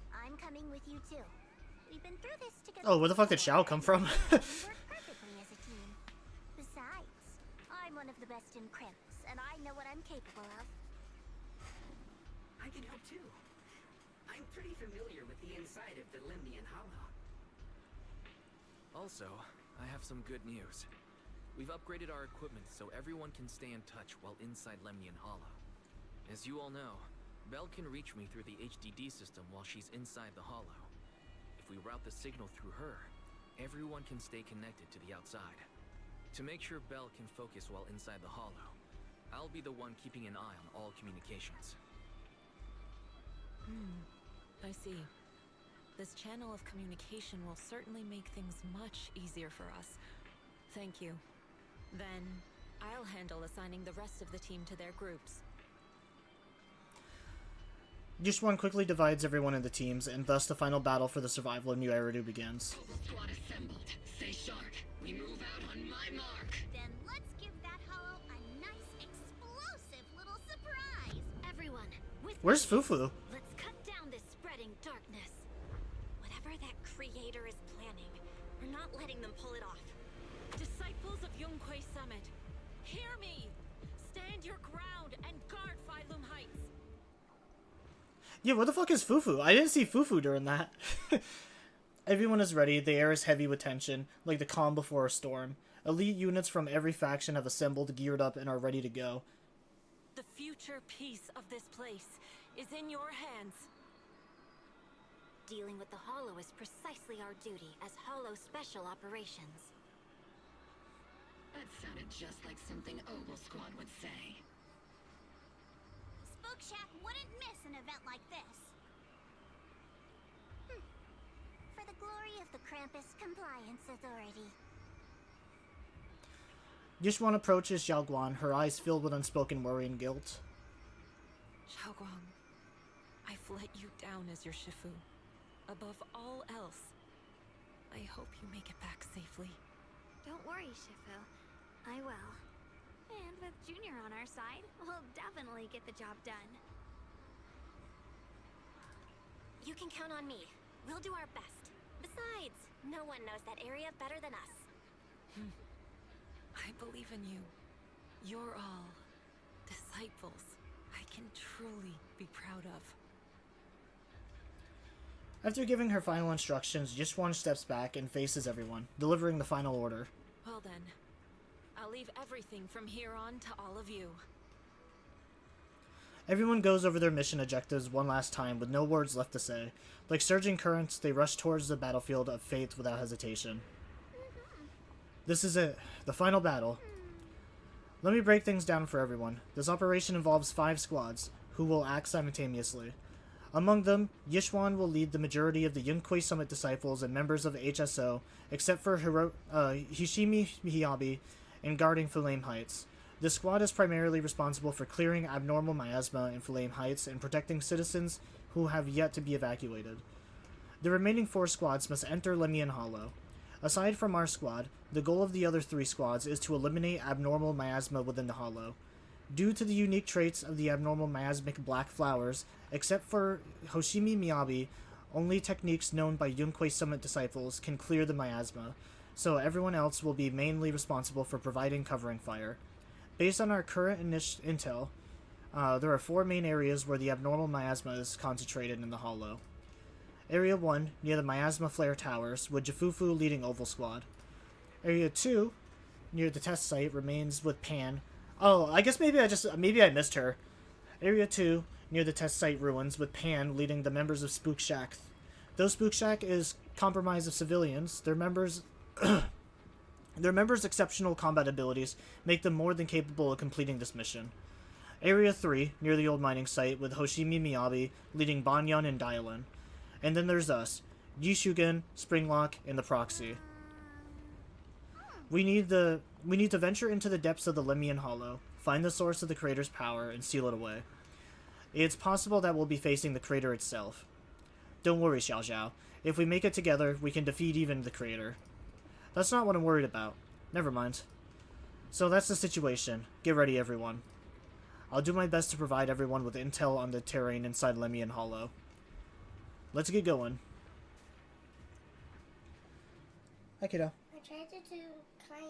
I'm coming with you too. We've been through this together. Oh, where the fuck did Zhao come from? We work perfectly as a team. Besides, I'm one of the best in crimps, and I know what I'm capable of. I can help too. I'm pretty familiar with the inside of the Lemnian Hollow. Also, I have some good news. We've upgraded our equipment so everyone can stay in touch while inside Lemnian Hollow. As you all know, Belle can reach me through the HDD system while she's inside the Hollow. If we route the signal through her, everyone can stay connected to the outside. To make sure Belle can focus while inside the Hollow, I'll be the one keeping an eye on all communications. I see. This channel of communication will certainly make things much easier for us. Thank you. Then, I'll handle assigning the rest of the team to their groups. Just one quickly divides everyone into teams, and thus the final battle for the survival of New Eridu begins. Squad assembled. Stay sharp. We move out on my mark. Then let's give that hollow a nice, explosive little surprise. Everyone, with Where's me. Fufu? Let's cut down this spreading darkness. Whatever that Creator is planning, we're not letting them pull it off. Disciples of Yunquay Summit, hear me! Stand your ground and guard Phylum Heights! Yeah, where the fuck is Fufu? I didn't see Fufu during that. Everyone is ready. The air is heavy with tension, like the calm before a storm. Elite units from every faction have assembled, geared up, and are ready to go. The future peace of this place is in your hands. Dealing with the Hollow is precisely our duty as Hollow Special Operations. That sounded just like something Ogle Squad would say. Spook Shack wouldn't miss an event like this. For the glory of the Krampus Compliance Authority. Yishwan approaches Xiaoguan, her eyes filled with unspoken worry and guilt. Shunguang, I've let you down as your Shifu. Above all else, I hope you make it back safely. Don't worry, Shifu. I will. And with Junior on our side, we'll definitely get the job done. You can count on me. We'll do our best. Besides, no one knows that area better than us. I believe in you. You're all disciples I can truly be proud of. After giving her final instructions, Yishwan steps back and faces everyone, delivering the final order. Well then, I'll leave everything from here on to all of you. Everyone goes over their mission objectives one last time with no words left to say. Like surging currents, they rush towards the battlefield of fate without hesitation. This is it, the final battle. Let me break things down for everyone. This operation involves 5 squads, who will act simultaneously. Among them, Yishuan will lead the majority of the Yunquei Summit disciples and members of HSO, except for Hishimi Miyabi and guarding Flame Heights. This squad is primarily responsible for clearing abnormal miasma in Flame Heights and protecting citizens who have yet to be evacuated. The remaining 4 squads must enter Lemian Hollow. Aside from our squad, the goal of the other 3 squads is to eliminate abnormal miasma within the hollow. Due to the unique traits of the abnormal miasmic black flowers, except for Hoshimi Miyabi, only techniques known by Yunquei Summit disciples can clear the miasma, so everyone else will be mainly responsible for providing covering fire. Based on our current intel, there are 4 main areas where the abnormal miasma is concentrated in the hollow. Area 1, near the Miasma Flare Towers, with Jafufu leading Oval Squad. Area 2, near the test site, remains with Pan. Oh, I guess maybe I missed her. Area 2, near the test site ruins, with Pan leading the members of Spook Shack. Though Spook Shack is comprised of civilians, their members' exceptional combat abilities make them more than capable of completing this mission. Area 3, near the old mining site, with Hoshimi Miyabi leading Banyan and Dialin. And then there's us, Yishugen, Springlock, and the Proxy. We need to venture into the depths of the Lemian Hollow, find the source of the crater's power, and seal it away. It's possible that we'll be facing the crater itself. Don't worry, Xiao Zhao. If we make it together, we can defeat even the crater. That's not what I'm worried about. Never mind. So that's the situation. Get ready, everyone. I'll do my best to provide everyone with intel on the terrain inside Lemian Hollow. Let's get going. Hi, kiddo. I tried to do kind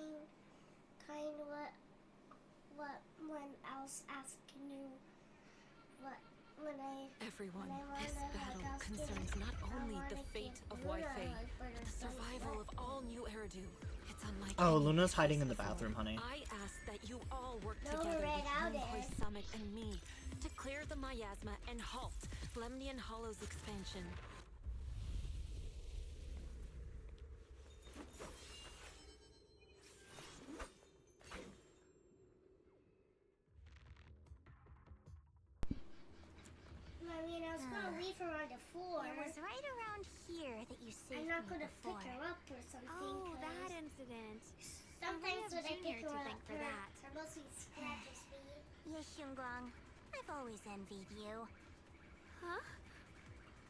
what when I was asking you Everyone, when I this wanted, battle I was concerns getting- not I only wanted the to fate get of Luna, Wi-Fei, but but the it's so survival wet. of all New Eridu. It's unlike Oh, any Luna's case hiding in the before. bathroom, honey. I ask that you all work No, together right with out Yunquei it. Summit and me to clear the miasma and halt Lemnian Hollow's expansion. I mean, I was gonna leave her on the floor. It was right around here that you saved I'm not me gonna before. pick her up or something. Oh, 'cause that incident. Sometimes We when I have pick Junior her to up, thank for that. her mostly scratches me. Yes, Shunguang. I've always envied you. Huh?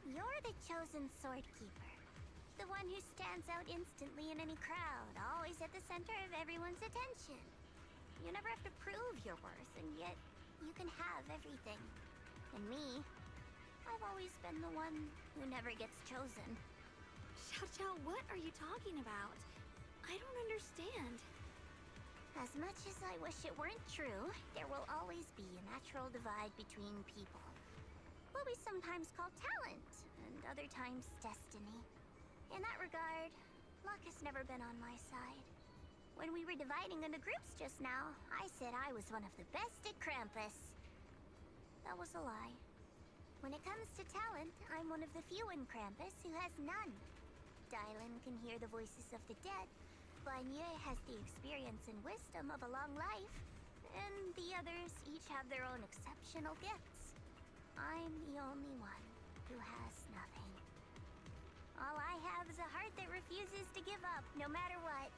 You're the chosen sword keeper. The one who stands out instantly in any crowd, always at the center of everyone's attention. You never have to prove your worth, and yet you can have everything. And me, I've always been the one who never gets chosen. Xiao, what are you talking about? I don't understand. As much as I wish it weren't true, there will always be a natural divide between people. What we sometimes call talent, and other times destiny. In that regard, luck has never been on my side. When we were dividing into groups just now, I said I was one of the best at Krampus. That was a lie. When it comes to talent, I'm one of the few in Krampus who has none. Dylan can hear the voices of the dead. Banye has the experience and wisdom of a long life. And the others each have their own exceptional gifts. I'm the only one who has nothing. All I have is a heart that refuses to give up, no matter what.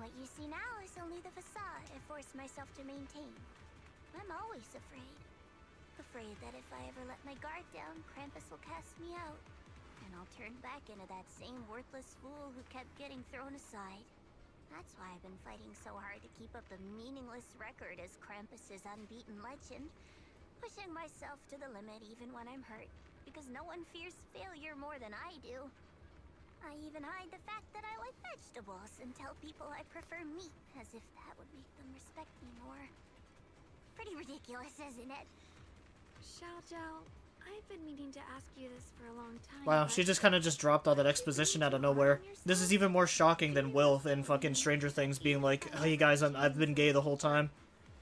What you see now is only the facade I forced myself to maintain. I'm always afraid. Afraid that if I ever let my guard down, Krampus will cast me out. And I'll turn back into that same worthless fool who kept getting thrown aside. That's why I've been fighting so hard to keep up a meaningless record as Krampus's unbeaten legend. Pushing myself to the limit even when I'm hurt, because no one fears failure more than I do. I even hide the fact that I like vegetables and tell people I prefer meat, as if that would make them respect me more. Pretty ridiculous, isn't it? Xiao, I've been meaning to ask you this for a long time. Wow, but she just kind of just dropped all that exposition out of nowhere. This is even more shocking than Will in fucking Stranger Things being like, hey guys, I've been gay the whole time.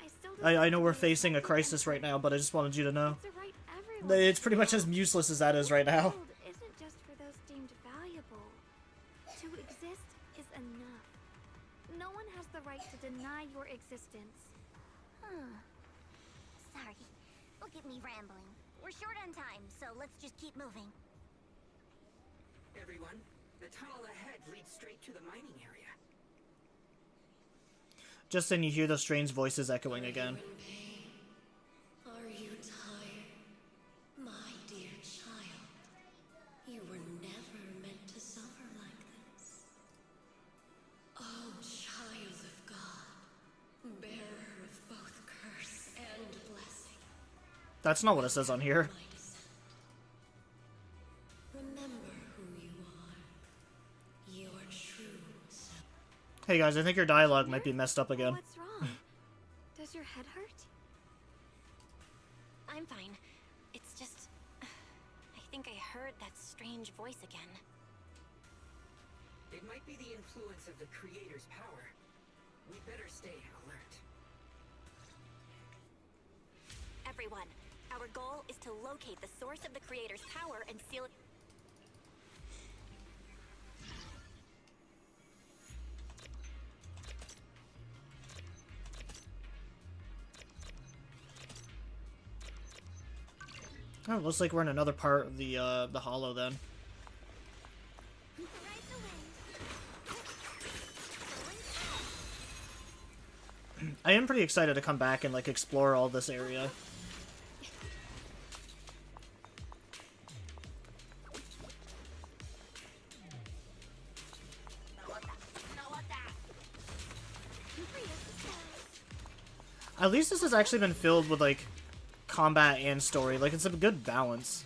I still I know we're facing a crisis right now, but I just wanted you to know. It's pretty much as useless as that is right now. Isn't just for those deemed valuable. To exist is enough. No one has the right to deny your existence. Sorry. Look at me rambling. We're short on time, so let's just keep moving. Everyone, the tunnel ahead leads straight to the mining area. Just then you hear those strange voices echoing again. Are you tired? My dear child, you were never meant to suffer like this. Oh, child of God, bearer of both curse and blessing. That's not what it says on here. Remember who you are. Your true self. Hey guys, I think your dialogue might be messed up again. What's wrong? Does your head hurt? I'm fine. It's just... I think I heard that strange voice again. It might be the influence of the Creator's power. We better stay alert. Everyone, our goal is to locate the source of the Creator's power and seal it. Oh, looks like we're in another part of the hollow then. I am pretty excited to come back and like explore all this area. At least this has actually been filled with like combat and story. Like it's a good balance.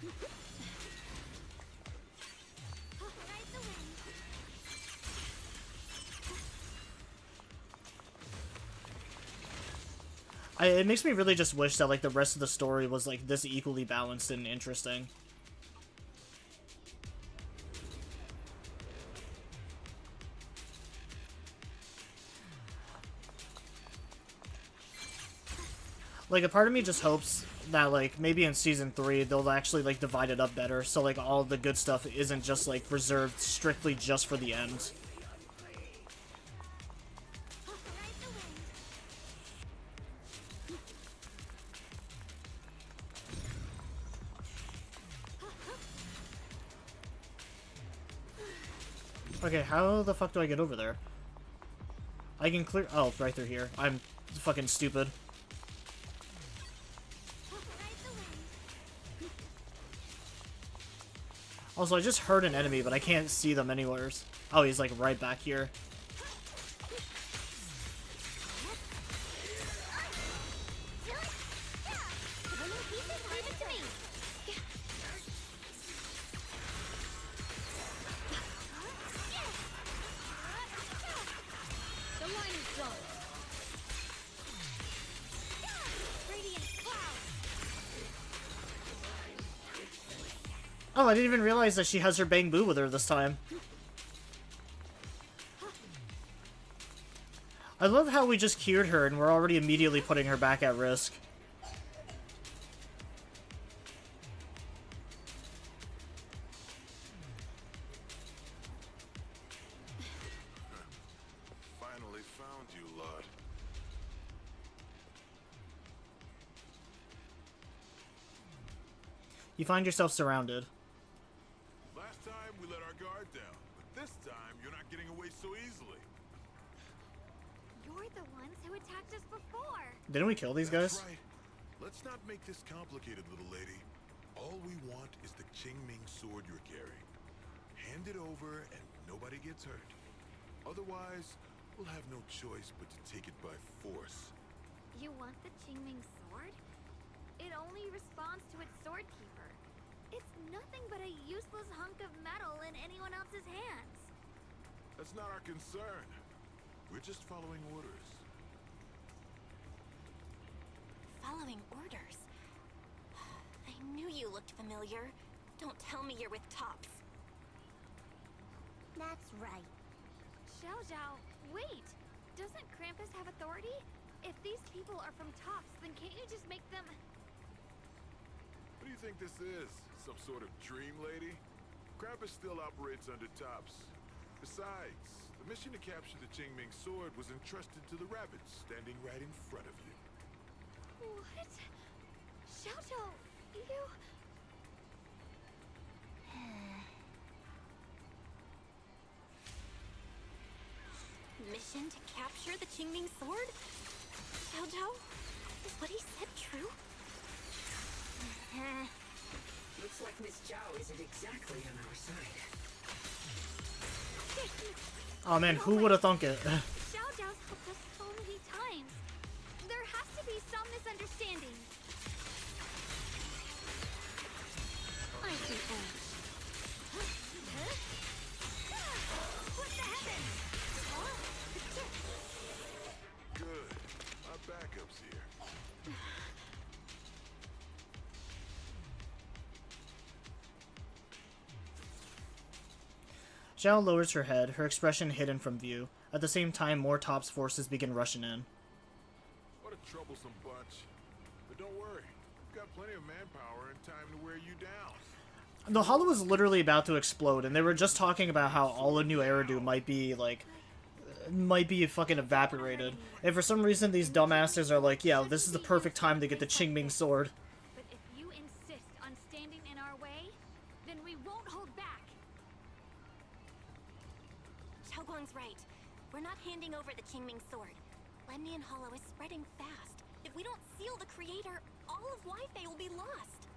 It makes me really just wish that like the rest of the story was like this equally balanced and interesting. Like a part of me just hopes that like maybe in season 3 they'll actually like divide it up better, so like all the good stuff isn't just like reserved strictly just for the end. Okay, how the fuck do I get over there? I can clear- oh, right through here. I'm fucking stupid. Also, I just heard an enemy, but I can't see them anywhere. Oh, he's like right back here. Oh, I didn't even realize that she has her Bang Boo with her this time. I love how we just cured her and we're already immediately putting her back at risk. Finally found you, Lud. You find yourself surrounded. Last time we let our guard down, but this time you're not getting away so easily. You're the ones who attacked us before. Didn't we kill these guys? That's right. Let's not make this complicated, little lady. All we want is the Qingming sword you're carrying. Hand it over and nobody gets hurt. Otherwise, we'll have no choice but to take it by force. You want the Qingming sword? It only responds to its sword keeper. It's nothing but a useless hunk of metal in anyone else's hands. That's not our concern. We're just following orders. Following orders? I knew you looked familiar. Don't tell me you're with Tops. That's right. Zhao, wait! Doesn't Krampus have authority? if these people are from Tops, then can't you just make them... What do you think this is? Some sort of dream lady? Krampus still operates under Tops. Besides, the mission to capture the Qingming sword was entrusted to the rabbits standing right in front of you. What? Zhao, you... Mission to capture the Qingming sword? Zhao? Is what he said true? Looks like Miss Zhao isn't exactly on our side. Oh man, who would have thunk it? Zhao's helped us so many times. There has to be some misunderstanding. I see that. What the heavens? Good. Our backup's here. Zhao lowers her head, her expression hidden from view. At the same time, more Tops forces begin rushing in. What a troublesome bunch. But don't worry. We've got plenty of manpower and time to wear you down. The hollow is literally about to explode, and they were just talking about how all of New Eridu might be fucking evaporated. And for some reason, these dumbasses are like, yeah, this is the perfect time to get the Qingming sword. But if you insist on standing in our way, then we won't hold back. Shunguang's right. We're not handing over the Qingming sword. Lemnian Hollow is spreading fast. If we don't seal the creator, all of Wi-Fi will be lost.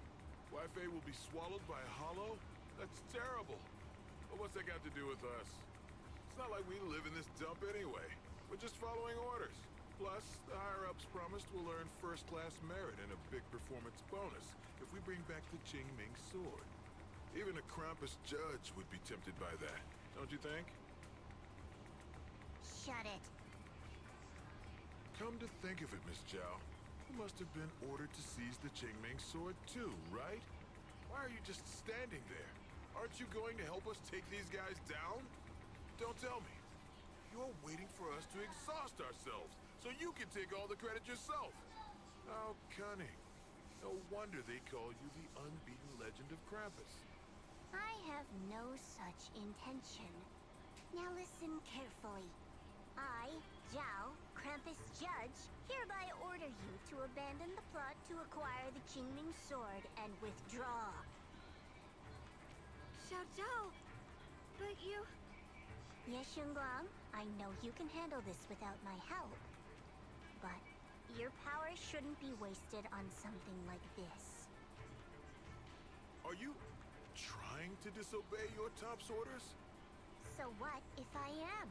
Wi-Fi will be swallowed by a hollow? That's terrible. But what's that got to do with us? It's not like we live in this dump anyway. We're just following orders. Plus, the higher-ups promised we'll earn first-class merit and a big performance bonus if we bring back the Qingming sword. Even a Krampus judge would be tempted by that, don't you think? Shut it. Come to think of it, Miss Zhao, you must have been ordered to seize the Qingming sword too, right? Why are you just standing there? Aren't you going to help us take these guys down? Don't tell me. You're waiting for us to exhaust ourselves so you can take all the credit yourself. How cunning. No wonder they call you the unbeaten legend of Krampus. I have no such intention. Now listen carefully. I, Zhao, Krampus Judge, hereby order you to abandon the plot to acquire the Qingming sword and withdraw. Zhao, but you... Yes, Shunguang, I know you can handle this without my help. But your power shouldn't be wasted on something like this. Are you trying to disobey your top's orders? So what if I am?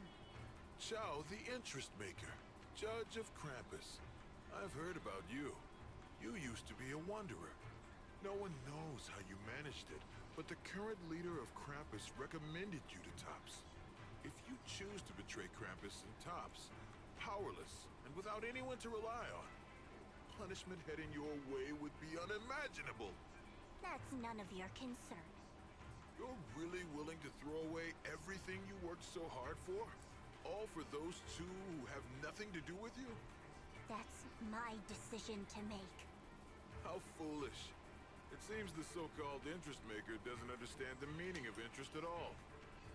Zhao, the interest maker, judge of Krampus. I've heard about you. You used to be a wanderer. No one knows how you managed it, but the current leader of Krampus recommended you to Tops. If you choose to betray Krampus and Tops, powerless and without anyone to rely on, punishment heading your way would be unimaginable. That's none of your concern. You're really willing to throw away everything you worked so hard for? All for those two who have nothing to do with you? That's my decision to make. How foolish. It seems the so-called interest maker doesn't understand the meaning of interest at all.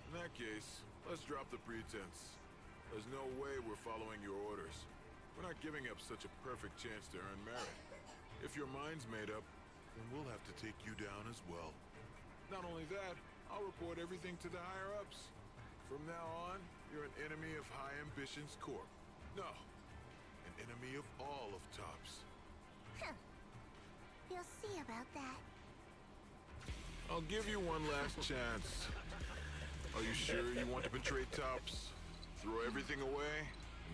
In that case, let's drop the pretense. There's no way we're following your orders. We're not giving up such a perfect chance to earn merit. If your mind's made up, then we'll have to take you down as well. Not only that, I'll report everything to the higher-ups. From now on, you're an enemy of High Ambitions Corp. No, an enemy of all of Tops. Huh. We'll see about that. I'll give you one last chance. Are you sure you want to betray Tops? Throw everything away?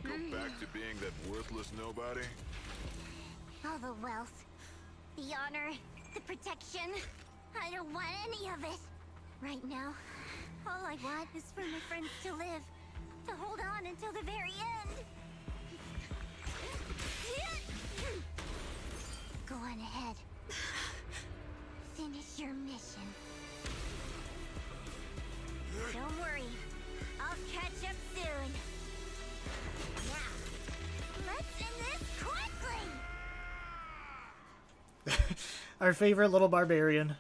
And go back to being that worthless nobody? All the wealth, the honor, the protection. I don't want any of it. Right now, all I want is for my friends to live. To hold on until the very end. Go on ahead. Finish your mission. Don't worry. I'll catch up soon. Now, let's end this Our favorite little barbarian.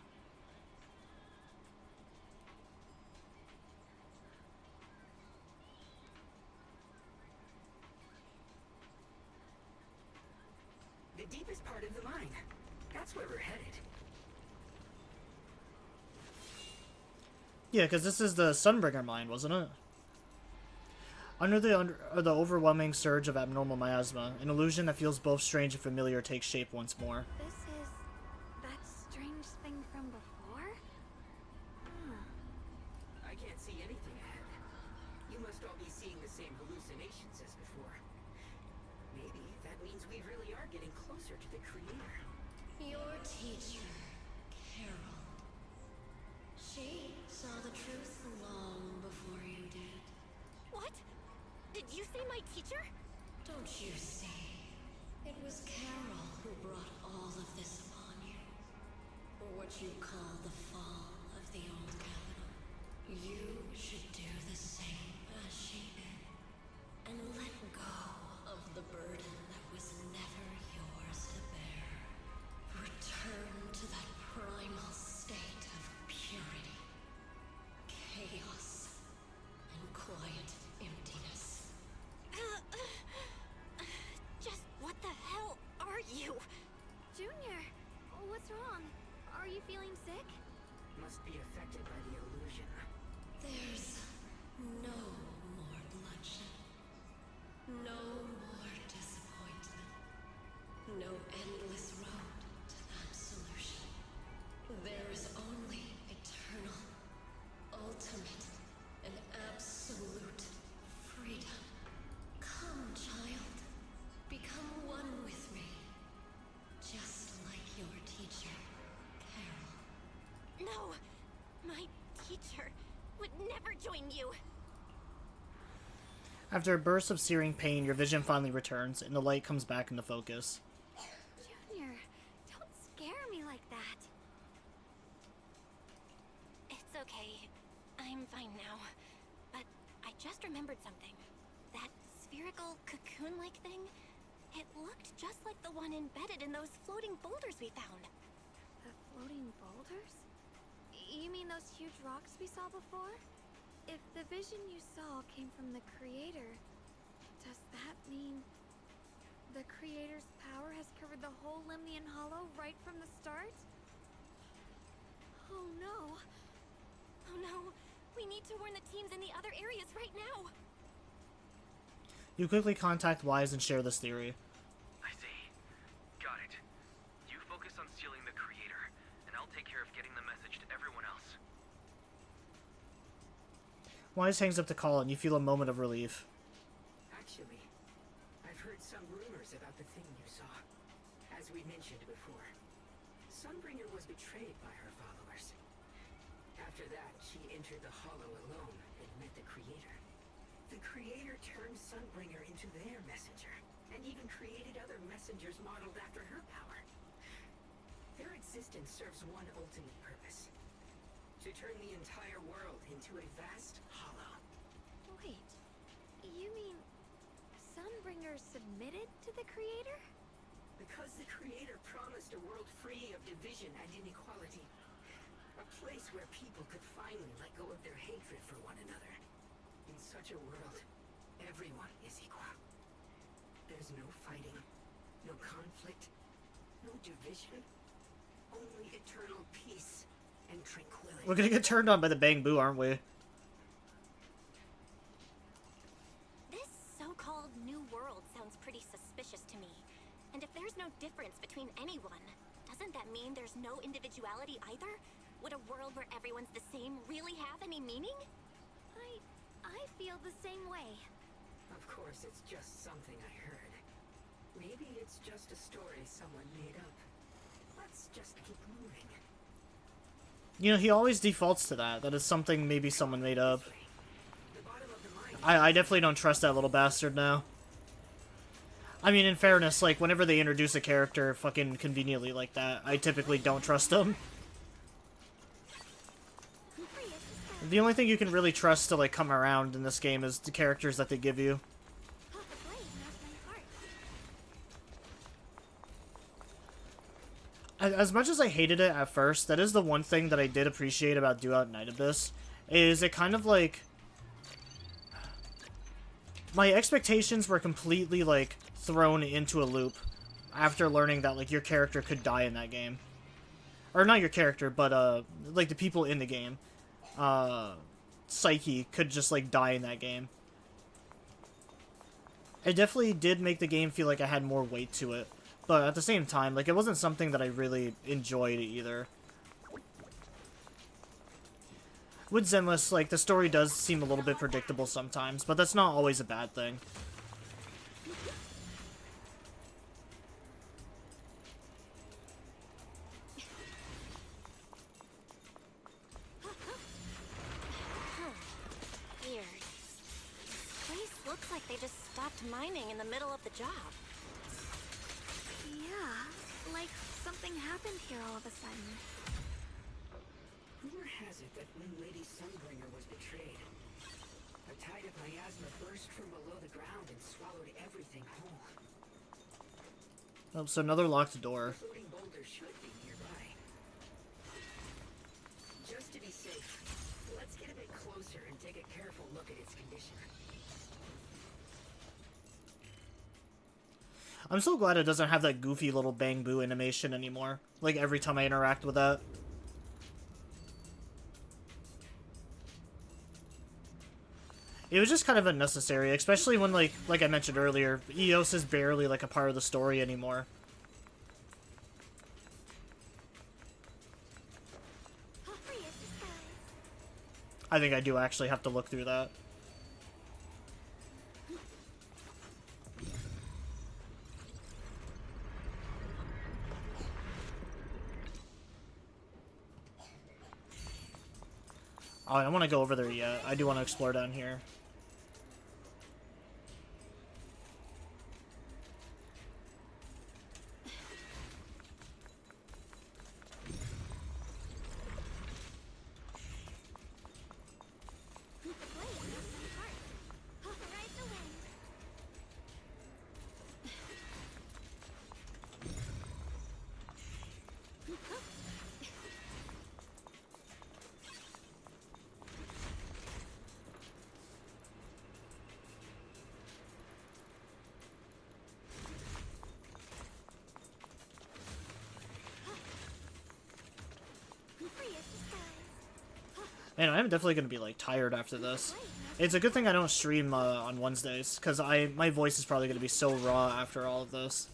The deepest part of the mine. That's where we're headed. Yeah, because this is the Sunbringer mine, wasn't it? Under the overwhelming surge of abnormal miasma, an illusion that feels both strange and familiar takes shape once more. This is that strange thing from before? Huh. I can't see anything ahead. You must all be seeing the same hallucinations as before. Maybe that means we really are getting closer to the Creator. Your teacher, Carol. She saw the truth long before you did. What? Did you say my teacher? Don't you see? It was Carol who brought all of this upon you. Or what you call the fall of the old capital. You should do the same as she did. And let go of the burden that was never yours to bear. Return to that primal state of purity, chaos, and quiet emptiness. Just what the hell are you? Junior, what's wrong? Are you feeling sick? Must be affected by the illusion. There's no more bloodshed. No more disappointment. No endless road to absolution. There is only eternal, ultimate, and absolute freedom. Come, child. Become one with me. Just like your teacher, Carol. No! My teacher would never join you! After a burst of searing pain, your vision finally returns, and the light comes back into focus. Junior, don't scare me like that. It's okay. I'm fine now. But I just remembered something. That spherical cocoon-like thing? It looked just like the one embedded in those floating boulders we found. The floating boulders? You mean those huge rocks we saw before? If the vision you saw came from the Creator, does that mean the Creator's power has covered the whole Limnian Hollow right from the start? Oh no! Oh no! We need to warn the teams in the other areas right now! You quickly contact Wise and share this theory. I see. Got it. You focus on stealing the Creator, and I'll take care of getting the message to everyone else. Wise hangs up the call, and you feel a moment of relief. Actually, I've heard some rumors about the thing you saw. As we mentioned before, Sunbringer was betrayed by her followers. After that, she entered the Hollow alone and met the Creator. The Creator turned Sunbringer into their messenger, and even created other messengers modeled after her power. Their existence serves one ultimate purpose: to turn the entire world into a vast hollow. Wait, you mean Sunbringer submitted to the Creator? Because the Creator promised a world free of division and inequality. A place where people could finally let go of their hatred for one another. In such a world, everyone is equal. There's no fighting, no conflict, no division, only eternal peace and tranquility. We're gonna get turned on by the Bang Boo, aren't we? This so-called new world sounds pretty suspicious to me. And if there's no difference between anyone, doesn't that mean there's no individuality either? Would a world where everyone's the same really have any meaning? I feel the same way. Of course, it's just something I heard. Maybe it's just a story someone made up. Let's just keep moving. You know, he always defaults to that. That is something maybe someone made up. I definitely don't trust that little bastard now. I mean, in fairness, like, whenever they introduce a character fucking conveniently like that, I typically don't trust them. The only thing you can really trust to, like, come around in this game is the characters that they give you. as much as I hated it at first, that is the one thing that I did appreciate about Do Out Night Abyss, is it kind of like... My expectations were completely, like, thrown into a loop after learning that, like, your character could die in that game. Or not your character, but, like, the people in the game. Psyche could just, like, die in that game. It definitely did make the game feel like I had more weight to it. But at the same time, like, it wasn't something that I really enjoyed either. With Zenless, like, the story does seem a little bit predictable sometimes, but that's not always a bad thing. Weird. This place looks like they just stopped mining in the middle of the job. Yeah, like something happened here all of a sudden. Rumor has it that when Lady Sunbringer was betrayed, a tide of miasma burst from below the ground and swallowed everything whole. Oh, so another locked door. The floating boulder should be nearby. Just to be safe, let's get a bit closer and take a careful look at its condition. I'm so glad it doesn't have that goofy little bang boo animation anymore. Like, every time I interact with that. It was just kind of unnecessary, especially when, like I mentioned earlier, Eos is barely, like, a part of the story anymore. I think I do actually have to look through that. Oh, I don't want to go over there yet. I do want to explore down here. Man, I'm definitely going to be, like, tired after this. It's a good thing I don't stream on Wednesdays, because my voice is probably going to be so raw after all of this.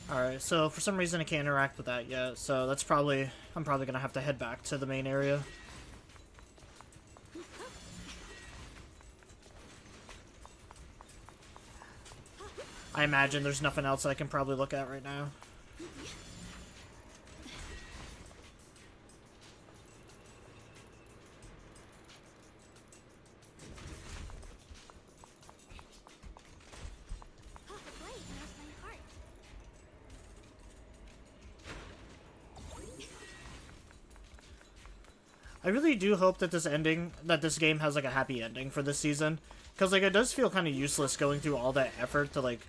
Alright, so for some reason I can't interact with that yet, so that's probably... I'm probably gonna have to head back to the main area. I imagine there's nothing else I can probably look at right now. I really do hope that this game has, like, a happy ending for this season. Because, like, it does feel kind of useless going through all that effort to, like,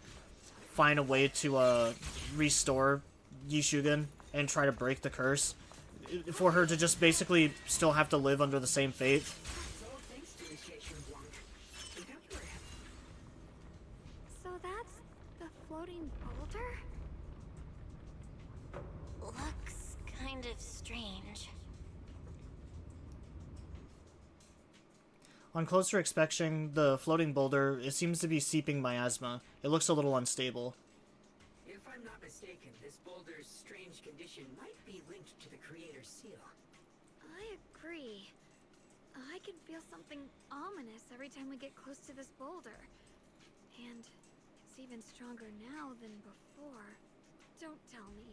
find a way to, restore Yishugen and try to break the curse. For her to just basically still have to live under the same fate. So that's the floating boulder? Looks kind of strange. On closer inspection, the floating boulder, it seems to be seeping miasma. It looks a little unstable. If I'm not mistaken, this boulder's strange condition might be linked to the Creator's seal. I agree. I can feel something ominous every time we get close to this boulder. And it's even stronger now than before. Don't tell me.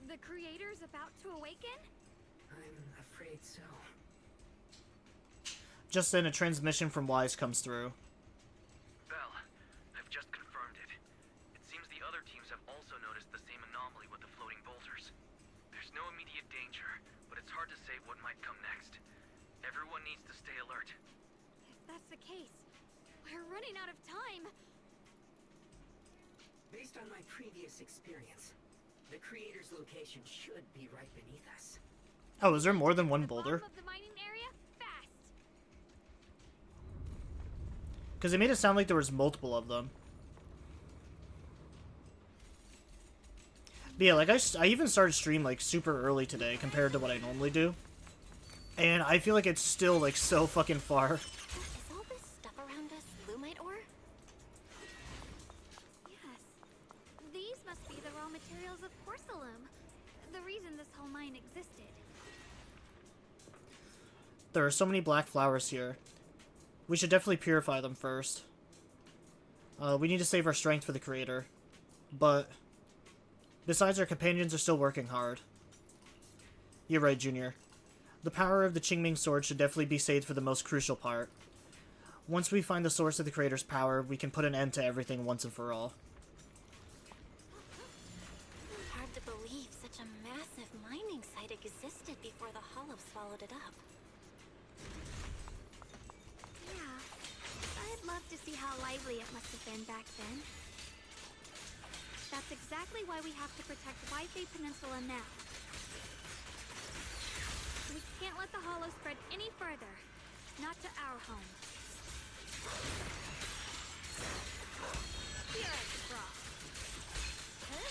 The Creator's about to awaken? I'm afraid so. Just then, a transmission from Wise comes through. Belle, I've danger, but it's hard to say what might come next. Everyone needs to stay alert. If that's the case, we're running out of time. Based on my previous experience, the creator's location should be right beneath us. Oh, is there more than one boulder? Of the mining area, fast. Because it made it sound like there was multiple of them. But yeah, like I even started stream like super early today compared to what I normally do. And I feel like it's still like so fucking far. Is all this stuff around us lumite ore? Yes. These must be the raw materials of porcelain. The reason this whole mine existed. There are so many black flowers here. We should definitely purify them first. We need to save our strength for the creator. But besides, our companions are still working hard. You're right, Junior. The power of the Qingming sword should definitely be saved for the most crucial part. Once we find the source of the creator's power, we can put an end to everything once and for all. Hard to believe such a massive mining site existed before the Hollow swallowed it up. Yeah. I'd love to see how lively it must have been back then. That's exactly why we have to protect Waifei Peninsula now. We can't let the Hollow spread any further. Not to our home. Here at the cross. Huh?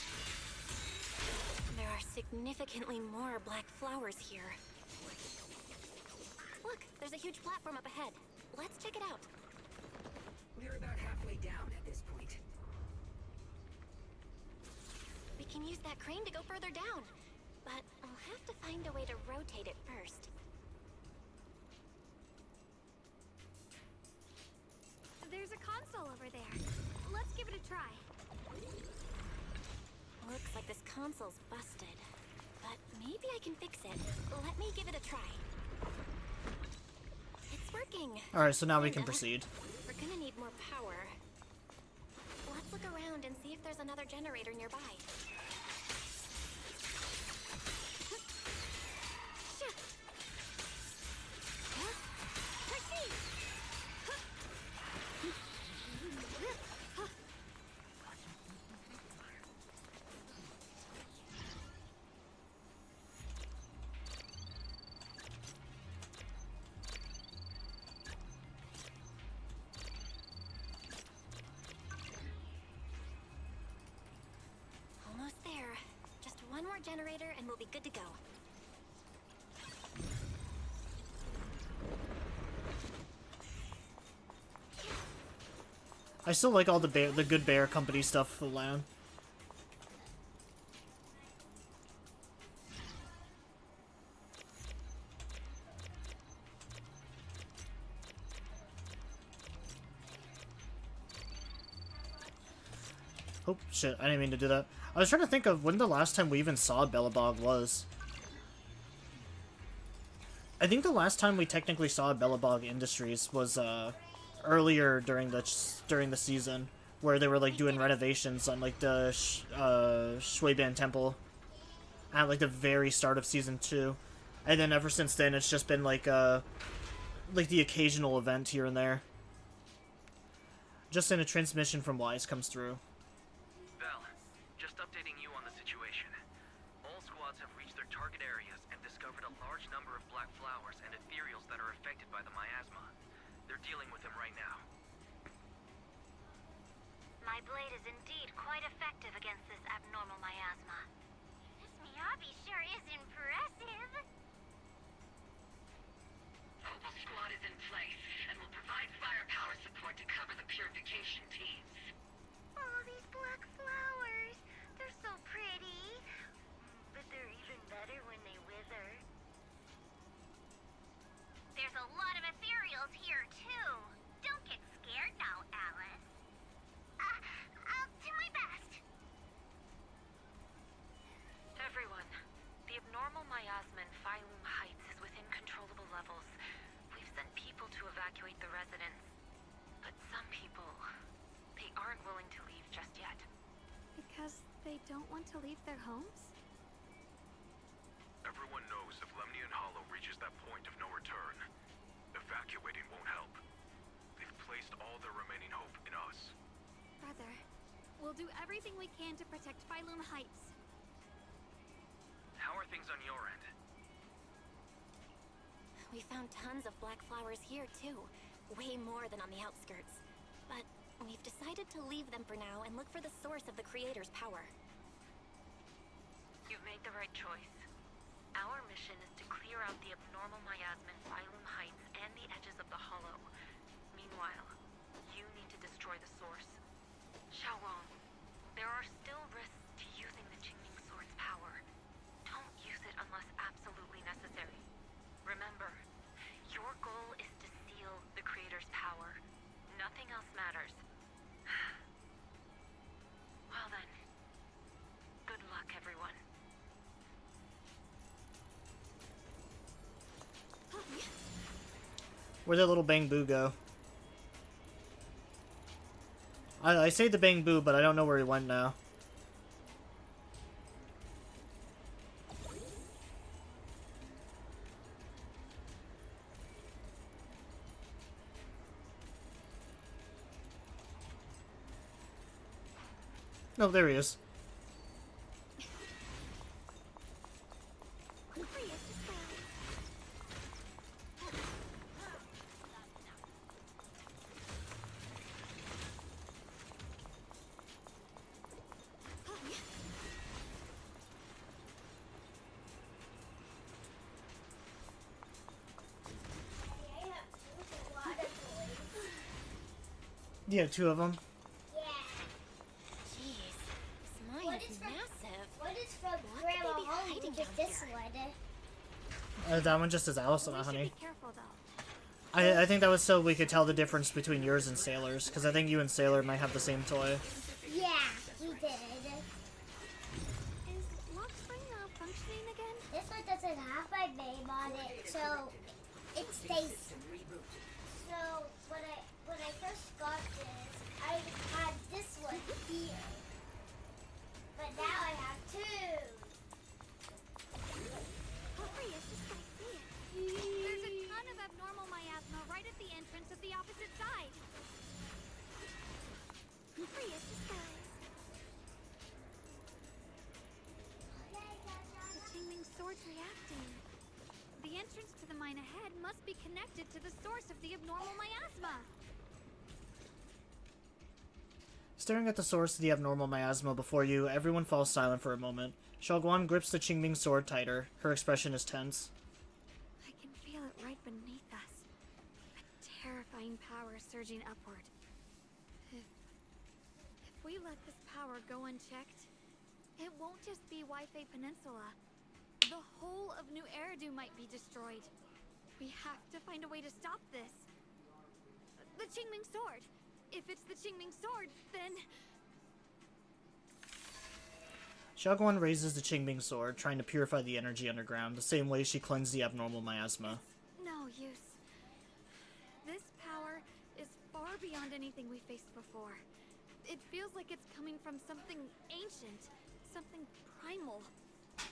There are significantly more black flowers here. Look, there's a huge platform up ahead. Let's check it out. We're about halfway down at this point. We can use that crane to go further down. But I'll have to find a way to rotate it first. There's a console over there. Let's give it a try. Looks like this console's busted. But maybe I can fix it. Let me give it a try. It's working. Alright, so now we can proceed. We're gonna need more power. Let's look around and see if there's another generator nearby. Almost there. Just one more generator and we'll be good to go. I still like all the good bear company stuff for land. Oh shit, I didn't mean to do that. I was trying to think of when the last time we even saw Bellabog was. I think the last time we technically saw Bellabog Industries was earlier during the season, where they were like doing renovations on like the Shuiban Temple at like the very start of season 2, and then ever since then it's just been like the occasional event here and there. Just in a transmission from Wise comes through. Bell, just updating you on the situation. All squads have reached their target areas and discovered a large number of black flowers and ethereals that are affected by the miasma. They're dealing with them right now. My blade is indeed quite effective against this abnormal miasma. This Miyabi sure is impressive. Opal Squad is in place and will provide firepower support to cover the purification teams. Oh, these black flowers. They're so pretty. But they're even better when they wither. There's a lot of ethereals here, too. Don't get scared now, Alice. I'll do my best. Everyone, the abnormal miasma in Phylum Heights is within controllable levels. We've sent people to evacuate the residents. But some people, they aren't willing to leave just yet. Because they don't want to leave their homes? Everyone evacuating won't help. They've placed all their remaining hope in us. Brother, we'll do everything we can to protect Phylum Heights. How are things on your end? We found tons of black flowers here, too. Way more than on the outskirts. But we've decided to leave them for now and look for the source of the Creator's power. You've made the right choice. Our mission is to clear out the abnormal miasma in Phylum Heights and the edges of the Hollow. Meanwhile, you need to destroy the source. Shunguang, there are still risks to using the Qingming Sword's power. Don't use it unless absolutely necessary. Remember, your goal is to seal the Creator's power. Nothing else matters. Well then, good luck, everyone. Where'd that little Bang Boo go? I say the Bang Boo, but I don't know where he went now. No, there he is. Yeah, two of them. Jeez, this mine is massive. What is from What Grandma could they be Holly, hiding which down is this here? one? That one just says Alice on it, honey. Be careful, though. I think that was so we could tell the difference between yours and Sailor's, because I think you and Sailor might have the same toy. Yeah, we did. Is Lock Spring functioning again? This one doesn't have my name on it, so it stays. So when I first got this, I had this one here, but now I have two. Hurry, it's just gonna see it. There's a ton of abnormal miasma right at the entrance of the opposite side. Hurry, it's just guys. The Qingming Sword's reacting. The entrance to the mine ahead must be connected to the source of the abnormal miasma. Staring at the source of the abnormal miasma before you, everyone falls silent for a moment. Shunguang grips the Qingming sword tighter. Her expression is tense. I can feel it right beneath us. A terrifying power surging upward. If we let this power go unchecked, it won't just be Waifei Peninsula. The whole of New Eridu might be destroyed. We have to find a way to stop this. The Qingming Sword! If it's the Qingming Sword, then... Shunguang raises the Qingming sword, trying to purify the energy underground, the same way she cleansed the abnormal miasma. No use. This power is far beyond anything we faced before. It feels like it's coming from something ancient, something primal.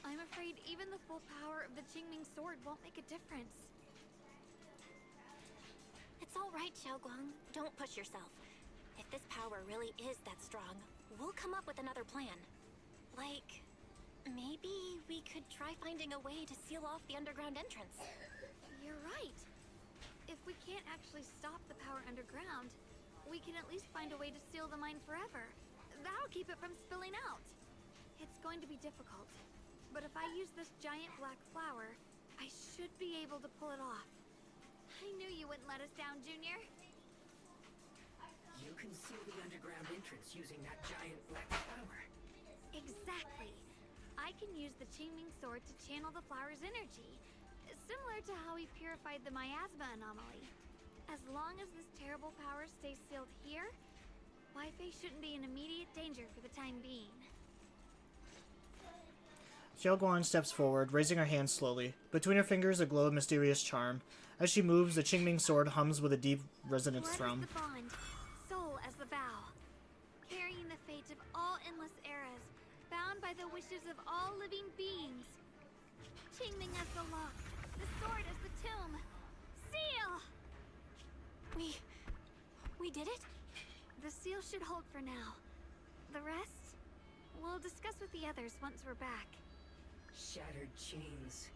I'm afraid even the full power of the Qingming sword won't make a difference. It's all right, Shunguang. Don't push yourself. If this power really is that strong, we'll come up with another plan. Like, maybe we could try finding a way to seal off the underground entrance. You're right. If we can't actually stop the power underground, we can at least find a way to seal the mine forever. That'll keep it from spilling out. It's going to be difficult, but if I use this giant black flower, I should be able to pull it off. I knew you wouldn't let us down, Junior. You can seal the underground entrance using that giant black flower. Exactly. I can use the Qingming sword to channel the flower's energy, similar to how we purified the miasma anomaly. As long as this terrible power stays sealed here, Waifei shouldn't be in immediate danger for the time being. Shunguang steps forward, raising her hand slowly. Between her fingers, a glow of mysterious charm. As she moves, the Qingming sword hums with a deep, resonant thrum. Blood as the bond, soul as the vow. Carrying the fate of all endless eras, bound by the wishes of all living beings. Qingming as the lock, the sword as the tomb. Seal! We did it? The seal should hold for now. The rest, we'll discuss with the others once we're back. Shattered chains,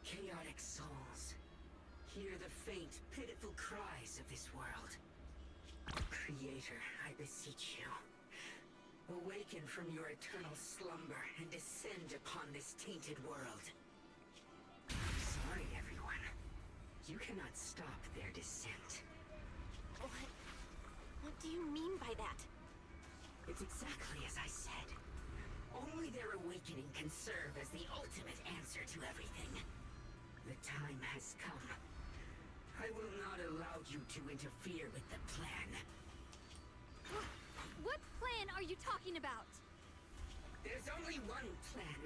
chaotic souls. Hear the faint, pitiful cries of this world. Creator, I beseech you. Awaken from your eternal slumber and descend upon this tainted world. Sorry, everyone. You cannot stop their descent. What do you mean by that? It's exactly as I said. Only their awakening can serve as the ultimate answer to everything. The time has come. I will not allow you to interfere with the plan. What plan are you talking about? There's only one plan.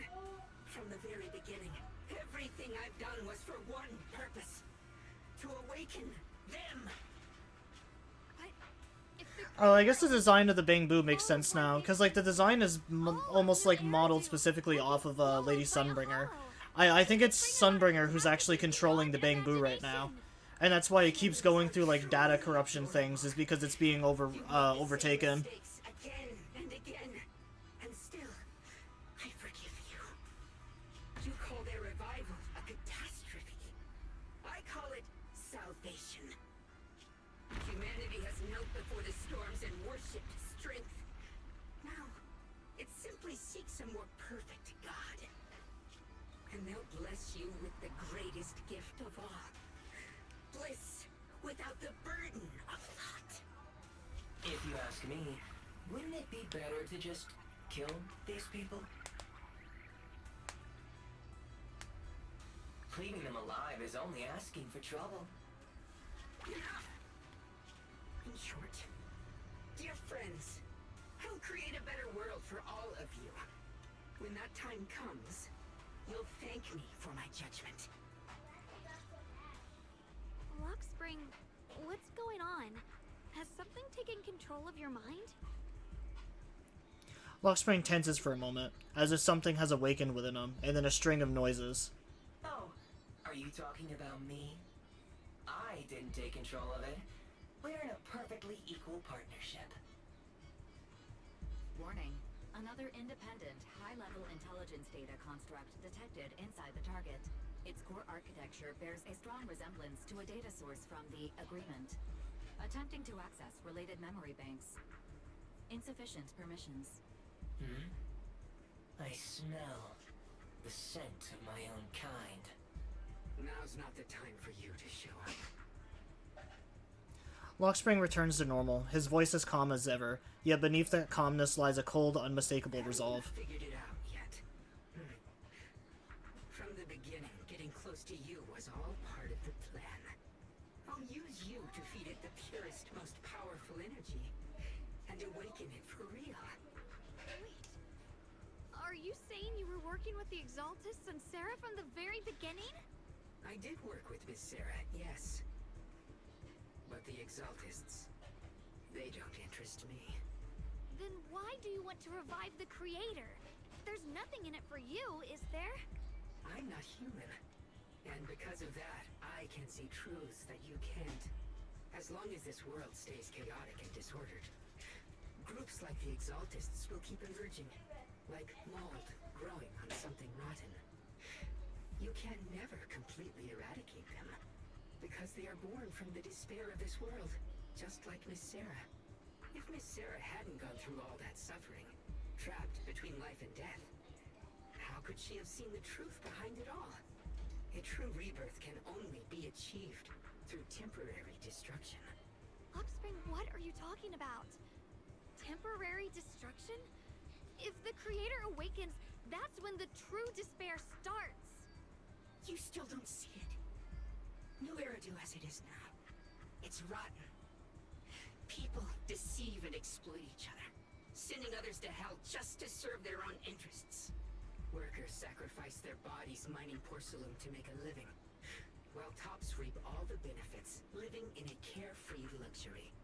From the very beginning, everything I've done was for one purpose. To awaken them. Oh, I guess the design of the Bangbu makes sense now, because like the design is almost like modeled specifically off of Lady Sunbringer. I think it's Sunbringer who's actually controlling the Bangbu right now, and that's why it keeps going through like data corruption things, is because it's being overtaken. Again and again, and still, I forgive you. You call their revival a catastrophe. I call it salvation. Humanity has knelt before the storms and worshipped strength. Now, it simply seeks a more perfect God. And they'll bless you with the greatest gift of all. Bliss without the burden of thought. If you ask me, wouldn't it be better to just kill these people? Leaving them alive is only asking for trouble. Enough! In short, dear friends, I'll create a better world for all of you. When that time comes, you'll thank me for my judgment. Lockspring, what's going on? Has something taken control of your mind? Lockspring tenses for a moment, as if something has awakened within him, and then a string of noises. Oh, are you talking about me? I didn't take control of it. We're in a perfectly equal partnership. Warning. Another independent, high-level intelligence data construct detected inside the target. Its core architecture bears a strong resemblance to a data source from the Agreement. Attempting to access related memory banks. Insufficient permissions. I smell the scent of my own kind. Now's not the time for you to show up. Lockspring returns to normal, his voice as calm as ever, yet beneath that calmness lies a cold, unmistakable resolve. Figured it out yet. From the beginning, getting close to you was all part of the plan. I'll use you to feed it the purest, most powerful energy, and awaken it for real. Wait, are you saying you were working with the Exaltists and Sarah from the very beginning? I did work with Miss Sarah, yes. But the Exaltists, they don't interest me. Then why do you want to revive the Creator? There's nothing in it for you, is there? I'm not human. And because of that, I can see truths that you can't. As long as this world stays chaotic and disordered, groups like the Exaltists will keep emerging, like mold growing on something rotten. You can never completely eradicate them, because they are born from the despair of this world, just like Miss Sarah. If Miss Sarah hadn't gone through all that suffering, trapped between life and death, how could she have seen the truth behind it all? A true rebirth can only be achieved through temporary destruction. Offspring, what are you talking about? Temporary destruction? If the Creator awakens, that's when the true despair starts. You still don't see it. New Eridu as it is now. It's rotten. People deceive and exploit each other, sending others to hell just to serve their own interests. Workers sacrifice their bodies mining porcelain to make a living, while tops reap all the benefits, living in a carefree luxury.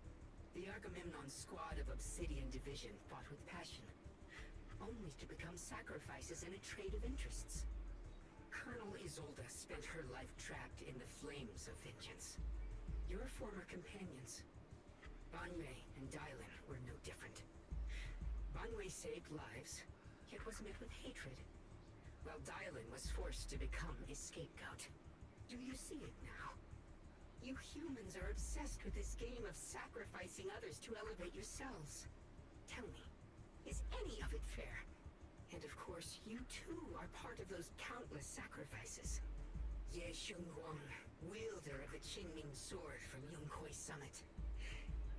The Agamemnon squad of Obsidian Division fought with passion, only to become sacrifices in a trade of interests. Colonel Isolde spent her life trapped in the flames of vengeance. Your former companions, Banwei and Dylan, were no different. Banwei saved lives, yet was met with hatred, while Dylan was forced to become a scapegoat. Do you see it now? You humans are obsessed with this game of sacrificing others to elevate yourselves. Tell me, is any of it fair? And of course, you too are part of those countless sacrifices. Ye Shunguang, wielder of the Qingming sword from Yunkuei Summit,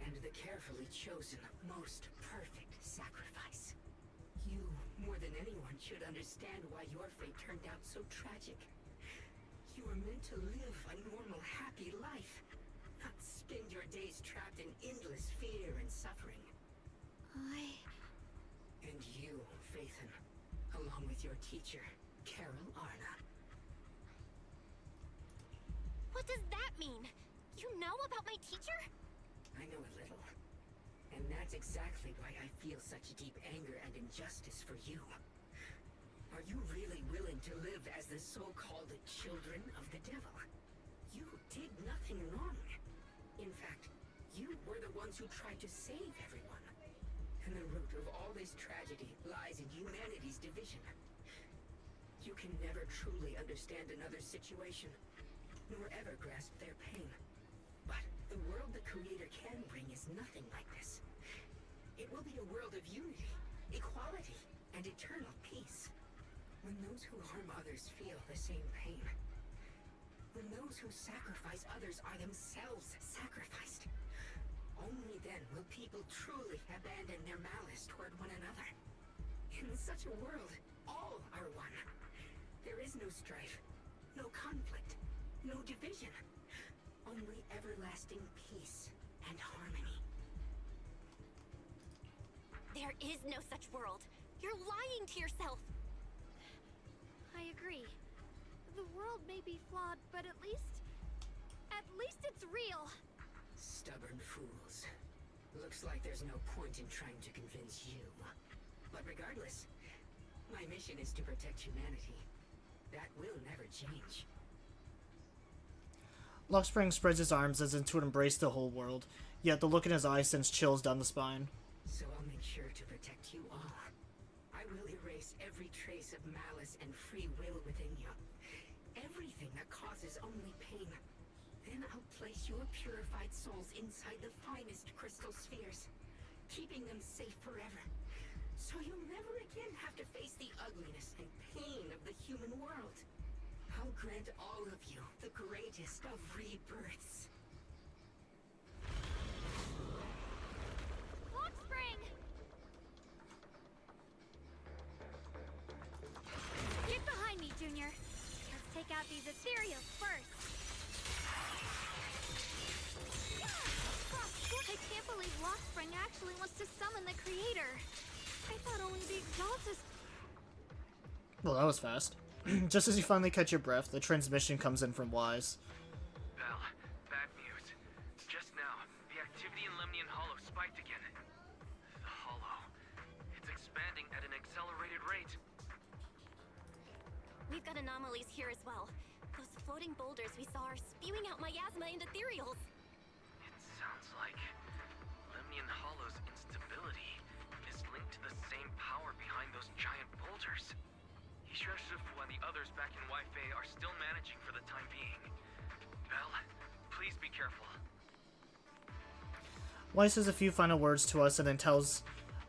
and the carefully chosen, most perfect sacrifice. You, more than anyone, should understand why your fate turned out so tragic. You were meant to live a normal, happy life, not spend your days trapped in endless fear and suffering. And you, Faithen, along with your teacher, Carol Arna. What does that mean? You know about my teacher? I know a little. And that's exactly why I feel such deep anger and injustice for you. Are you really willing to live as the so-called children of the devil? You did nothing wrong. In fact, you were the ones who tried to save everyone. And the root of all this tragedy lies in humanity's division. You can never truly understand another's situation, nor ever grasp their pain. But the world the Creator can bring is nothing like this. It will be a world of unity, equality, and eternal peace. When those who harm others feel the same pain. When those who sacrifice others are themselves sacrificed. Only then will people truly abandon their malice toward one another. In such a world, all are one. There is no strife, no conflict, no division. Only everlasting peace and harmony. There is no such world. You're lying to yourself. I agree. The world may be flawed, but at least it's real. Stubborn fools. Looks like there's no point in trying to convince you. But regardless, my mission is to protect humanity. That will never change. Luxspring spreads his arms as if to embrace the whole world, yet the look in his eyes sends chills down the spine. So I'll make sure to protect you all. I will erase every trace of malice and free will within you. Everything that causes only pain. Then I'll place your purified souls inside the finest crystal spheres, keeping them safe forever. So you'll never again have to face the ugliness and pain of the human world. I'll grant all of you the greatest of rebirths. Luxspring! Get behind me, Junior. Let's take out these ethereals first. I can't believe Luxspring actually wants to summon the Creator. I thought only the Exaltus... Well, that was fast. Just as you finally catch your breath, the transmission comes in from Wise. Bell, bad news. Just now, the activity in Lemnian Hollow spiked again. The Hollow. It's expanding at an accelerated rate. We've got anomalies here as well. Those floating boulders we saw are spewing out miasma and ethereals. It sounds like Lemnian Hollow's instability is linked to the same power behind those giant boulders. Yishufu and the others back in Wi-Fi are still managing for the time being. Bell, please be careful. Wise says a few final words to us and then tells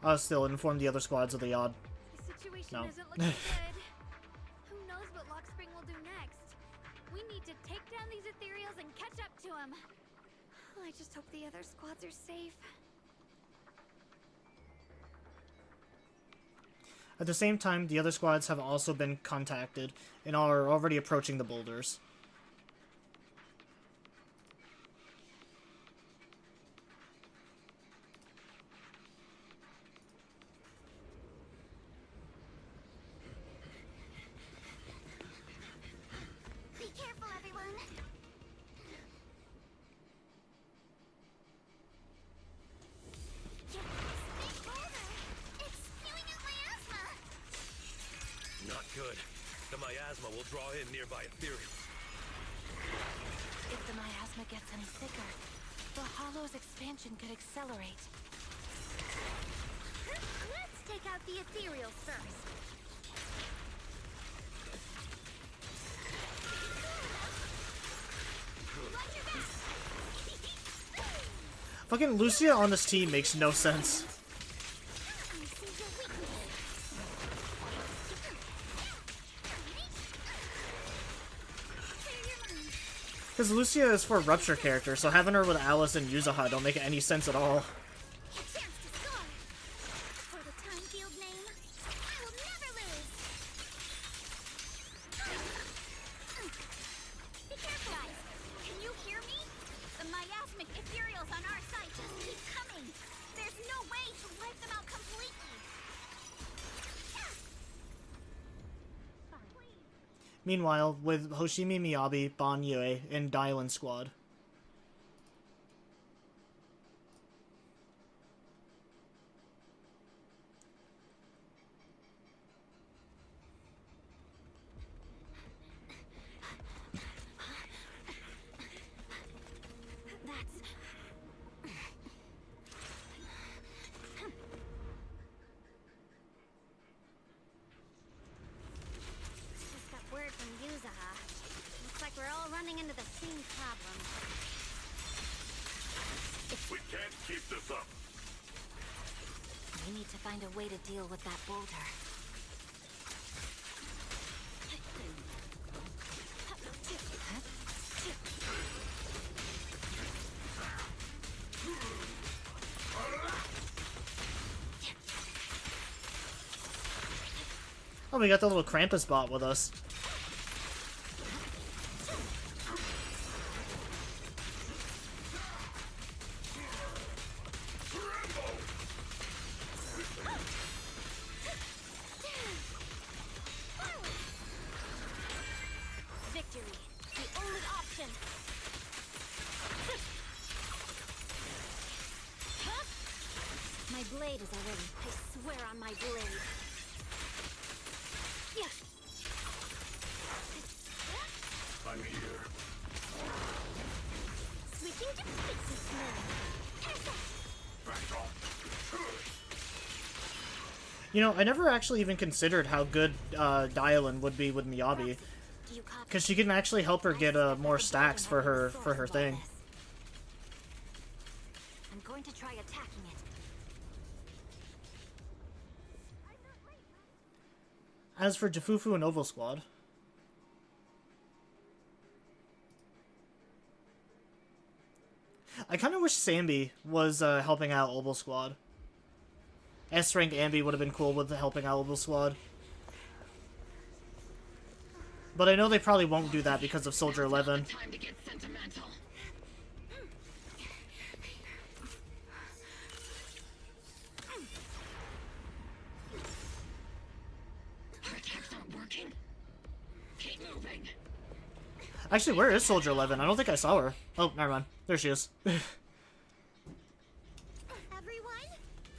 us they'll inform the other squads of the odd. The situation No. isn't looking good. Who knows what Luxspring will do next? We need to take down these ethereals and catch up to him. I just hope the other squads are safe. At the same time, the other squads have also been contacted and are already approaching the boulders. Be careful, everyone. It's spewing out miasma. Not good. The miasma will draw in nearby ethereals. If the miasma gets any thicker, expansion could accelerate. Let's take out the ethereal first. Fucking Lucia on this team makes no sense. Because Lucia is for Rupture character, so having her with Alice and Yuzuha don't make any sense at all. For the time field name, I will never lose. Be careful, guys. Can you hear me? The miasmic ethereals on our side just keep coming. There's no way to wipe them out completely. Meanwhile, with Hoshimi Miyabi, Ban Yue, and Dylan Squad. Just got word from Yuzuha. Looks like we're all running into the same problem. We can't keep this up. We need to find a way to deal with that boulder. Oh, we got the little Krampus bot with us. Victory, the only option. My blade is already. I swear on my blade. Yeah. I'm here. Switching to pixie You know, I never actually even considered how good Dylan would be with Miyabi. Because she can actually help her get more stacks for her thing. I'm going to try attacking it. As for Jafufu and Oval Squad, I kind of wish Sambi was helping out Oval Squad. S-rank Ambi would have been cool with helping out Oval Squad. But I know they probably won't do that because of Soldier 11. Time to get sentimental. Our attacks aren't working. Keep moving. Actually, where is Soldier 11? I don't think I saw her. Oh, never mind. There she is. Everyone,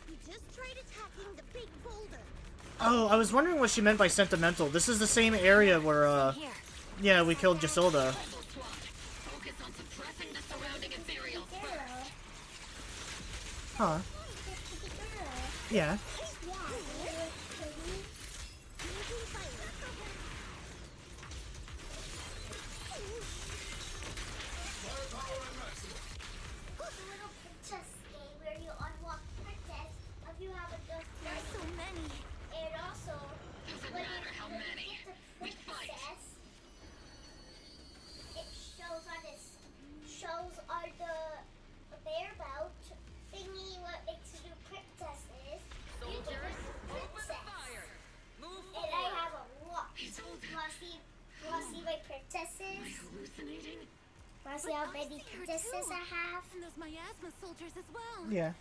we just tried attacking the big boulder. Oh, I was wondering what she meant by sentimental. This is the same area where, yeah, we killed Giselda. Focus on suppressing the surrounding ethereal first. Huh. Yeah. Want to see how many princesses I have? And those miasma soldiers as well. Yeah.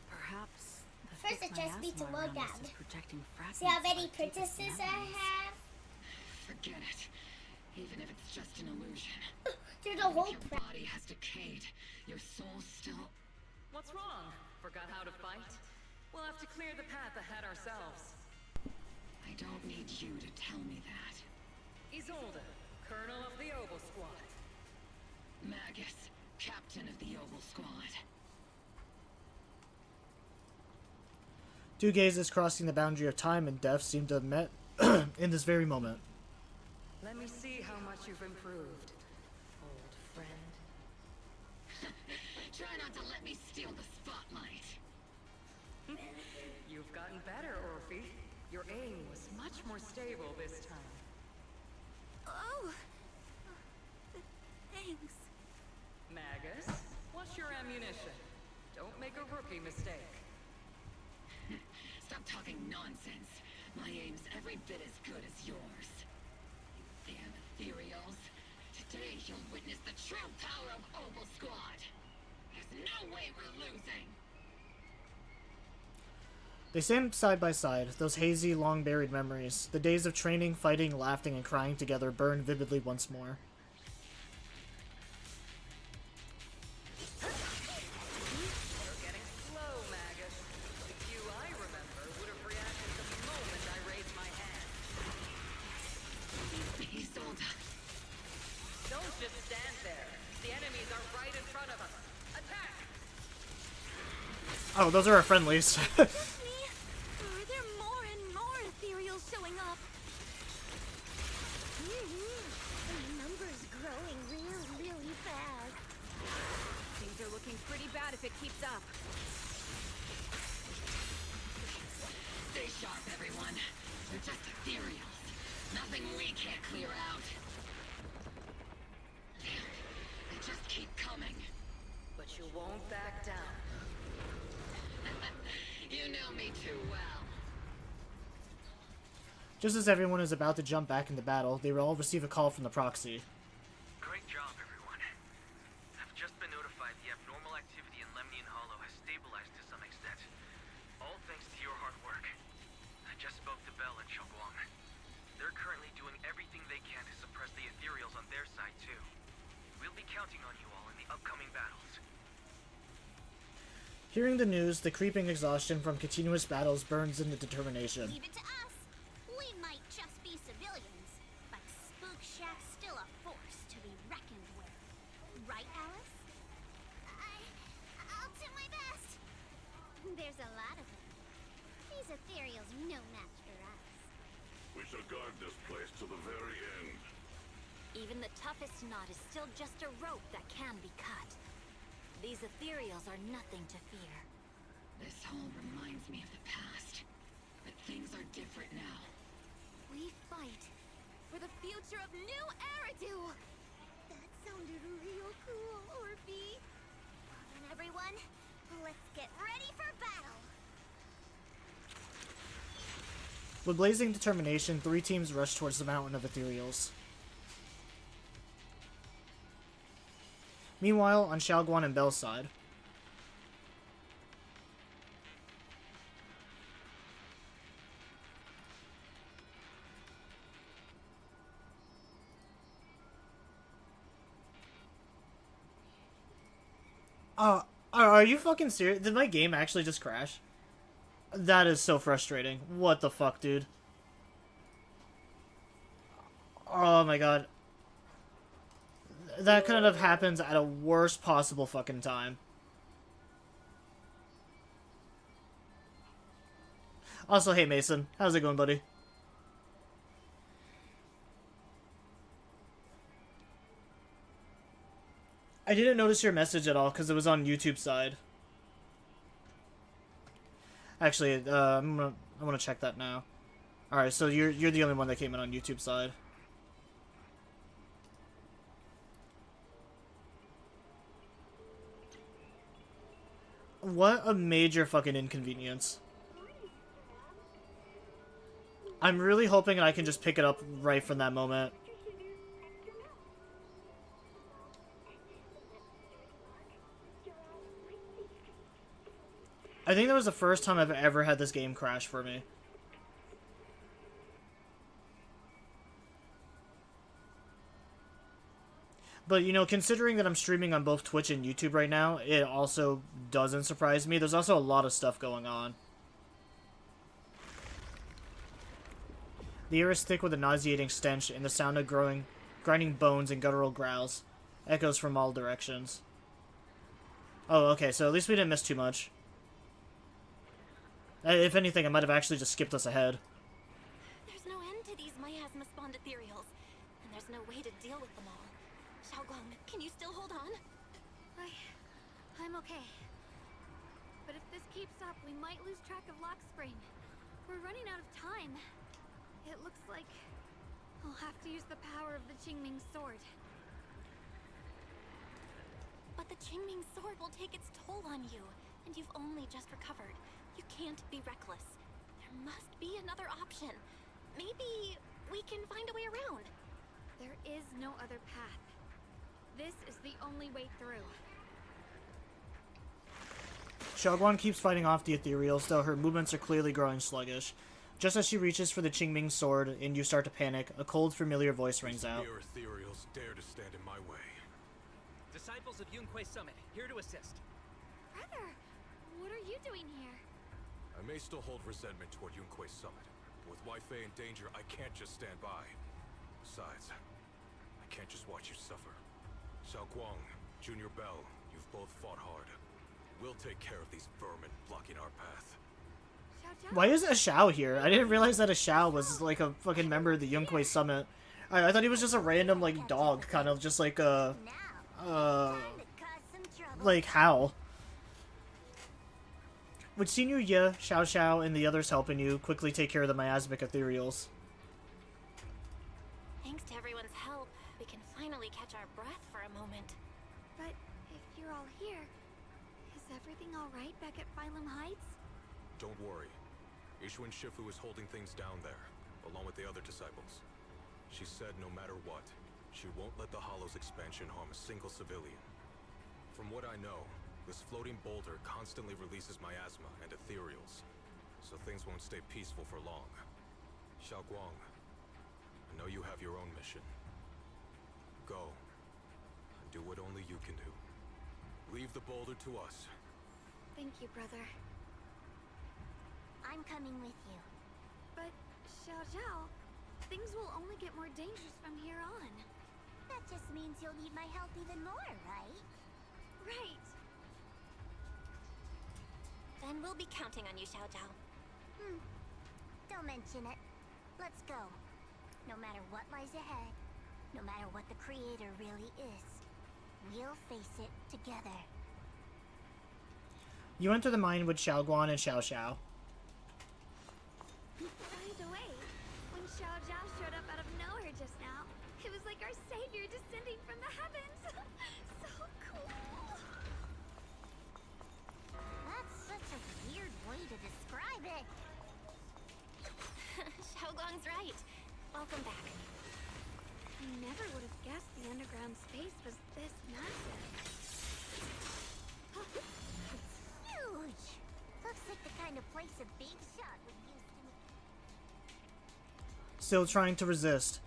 Perhaps. First, it just beats a low down. Projecting See how many princesses I have? Forget it. Even if it's just an illusion. There's a whole Your body has decayed. Your soul still. What's wrong? Forgot how to fight? We'll have to clear the path ahead ourselves. I don't need you to tell me that. Isolde, Colonel of the Oval Squad. Magus, Captain of the Oval Squad. Two gazes crossing the boundary of time and death seem to have met in this very moment. Let me see how much you've improved, old friend. Try not to let me steal the spotlight. You've gotten better, Orphe. Your aim was much more stable this time. Oh! Thanks. Magus, what's your ammunition? Don't make a rookie mistake. Stop talking nonsense. My aim's every bit as good as yours. You damn ethereals. Today you'll witness the true power of Opal Squad. There's no way we're losing. They stand side by side, those hazy, long-buried memories. The days of training, fighting, laughing, and crying together burn vividly once more. You're getting slow, Magus. The you I remember would have reacted the moment I raised my hand. Isolde. Don't just stand there. The enemies are right in front of us. Attack! Oh, those are our friendlies. Are there more and more ethereals showing up? The number's growing really fast. Things are looking pretty bad if it keeps up. Stay sharp, everyone. They're just ethereals. Nothing we can't clear out. Damn, they just keep coming. But you won't back down. You know me too well. Just as everyone is about to jump back into battle, they will all receive a call from the proxy. Great job, everyone. I've just been notified the abnormal activity in Lemnian Hollow has stabilized to some extent. All thanks to your hard work. I just spoke to Bell and Shunguang. They're currently doing everything they can to suppress the ethereals on their side, too. We'll be counting on you all in the upcoming battles. Hearing the news, the creeping exhaustion from continuous battles burns into determination. Leave it to us. We might just be civilians, but Spook Shack's still a force to be reckoned with. Right, Alice? I'll do my best. There's a lot of them. These ethereals are no match for us. We shall guard this place to the very end. Even the toughest knot is still just a rope that can be cut. These ethereals are nothing to fear. This hole reminds me of the past. But things are different now. We fight for the future of New Eridu! That sounded real cool, Orphe. And everyone, let's get ready for battle! With blazing determination, three teams rush towards the mountain of ethereals. Meanwhile, on Shunguang and Bell's side, are you fucking serious? Did my game actually just crash? That is so frustrating. What the fuck, dude? Oh my god. That kind of happens at a worst possible fucking time. Also, hey Mason, how's it going, buddy? I didn't notice your message at all because it was on YouTube side. Actually, I'm gonna check that now. All right, so you're the only one that came in on YouTube side. What a major fucking inconvenience. I'm really hoping I can just pick it up right from that moment. I think that was the first time I've ever had this game crash for me. But, you know, considering that I'm streaming on both Twitch and YouTube right now, it also doesn't surprise me. There's also a lot of stuff going on. The air is thick with a nauseating stench, and the sound of grinding bones and guttural growls echoes from all directions. Oh, okay, so at least we didn't miss too much. If anything, I might have actually just skipped us ahead. There's no end to these miasma-spawned ethereals, and there's no way to deal with them all. Shunguang, can you still hold on? I'm okay. But if this keeps up, we might lose track of Lock Spring. We're running out of time. It looks like I'll have to use the power of the Qingming sword. But the Qingming sword will take its toll on you, and you've only just recovered. You can't be reckless. There must be another option. Maybe we can find a way around. There is no other path. This is the only way through. Shunguang keeps fighting off the ethereals, though her movements are clearly growing sluggish. Just as she reaches for the Qingming sword and you start to panic, a cold, familiar voice rings out. Mere ethereals dare to stand in my way. Disciples of Yunquei Summit, here to assist. Brother, what are you doing here? I may still hold resentment toward Yunquei Summit, but with Wai Fei in danger, I can't just stand by. Besides, I can't just watch you suffer. Shunguang, Junior Bell, you've both fought hard. We'll take care of these vermin blocking our path. Why is a Zhao here? I didn't realize that a Zhao was like a fucking member of the Yunquei Summit. I thought he was just a random like dog, kind of just like a like Hal. With Senior Ye, Xiao Xiao, and the others helping you quickly take care of the miasmic ethereals. Thanks to everyone's help, we can finally catch our breath for a moment. But if you're all here, is everything alright back at Phylum Heights? Don't worry. Ishuan Shifu is holding things down there, along with the other disciples. She said no matter what, she won't let the Hollow's expansion harm a single civilian. From what I know, this floating boulder constantly releases miasma and ethereals, so things won't stay peaceful for long. Shunguang, I know you have your own mission. Go, and do what only you can do. Leave the boulder to us. Thank you, brother. I'm coming with you. But, Xiao Zhao, things will only get more dangerous from here on. That just means you'll need my help even more, right? Right. Then we'll be counting on you, Xiao Zhao. Don't mention it. Let's go. No matter what lies ahead, no matter what the Creator really is, we'll face it together. You enter the mine with Shunguang and Xiao Xiao. By the way, when Xiao Zhao showed up out of nowhere just now, it was like our savior descending from the heavens. So cool. That's such a weird way to describe it. Shunguang's right. Welcome back. I never would have guessed the underground space was this massive. Huge! Looks like the kind of place a big shot would use to... Still trying to resist.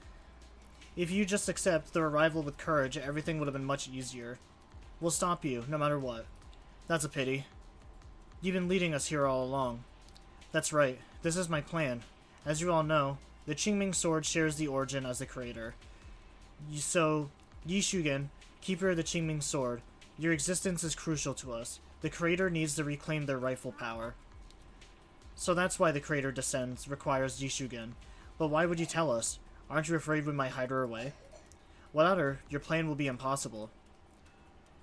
If you just accept the arrival with courage, everything would have been much easier. We'll stop you, no matter what. That's a pity. You've been leading us here all along. That's right, this is my plan. As you all know, the Qingming sword shares the origin as the creator. So, Yi Shugen, keeper of the Qingming sword, your existence is crucial to us. The creator needs to reclaim their rightful power. So that's why the creator descends requires Yi Shugen. But why would you tell us? Aren't you afraid we might hide her away? Without her, your plan will be impossible.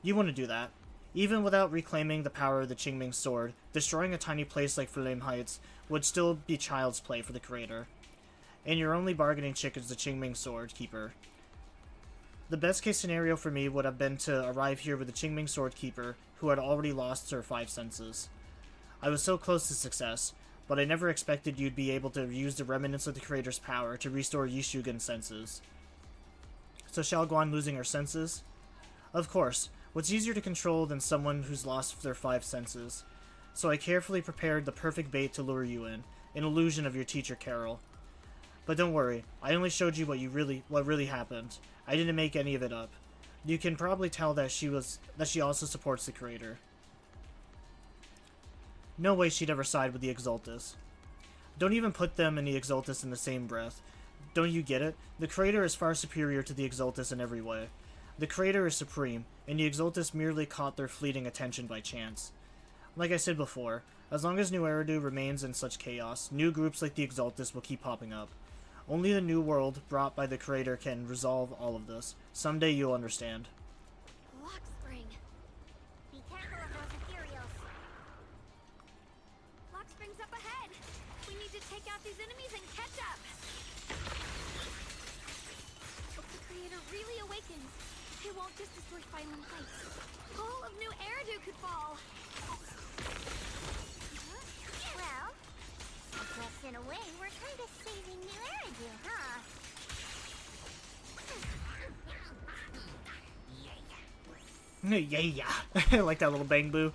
You wouldn't do that. Even without reclaiming the power of the Qingming sword, destroying a tiny place like Flame Heights would still be child's play for the creator. And your only bargaining chip is the Qingming sword keeper. The best case scenario for me would have been to arrive here with the Qingming sword keeper, who had already lost her 5 senses. I was so close to success, but I never expected you'd be able to use the remnants of the creator's power to restore Yi Shugen's senses. So Shunguang losing her senses? Of course, what's easier to control than someone who's lost their 5 senses? So I carefully prepared the perfect bait to lure you in, an illusion of your teacher Carol. But don't worry, I only showed you what really happened. I didn't make any of it up. You can probably tell that she also supports the creator. No way she'd ever side with the Exaltus. Don't even put them and the Exaltus in the same breath. Don't you get it? The creator is far superior to the Exaltus in every way. The creator is supreme, and the Exaltus merely caught their fleeting attention by chance. Like I said before, as long as New Eridu remains in such chaos, new groups like the Exaltus will keep popping up. Only the new world brought by the Creator can resolve all of this. Someday you'll understand. Lock spring. Be careful of those ethereals. Lock spring's up ahead. We need to take out these enemies and catch up. If the Creator really awakens, it won't just destroy Phylum Heights. All of New Eridu could fall. Well, I guess in a way we're kind of saving New Eridu, huh? Yeah. I like that little bang boo.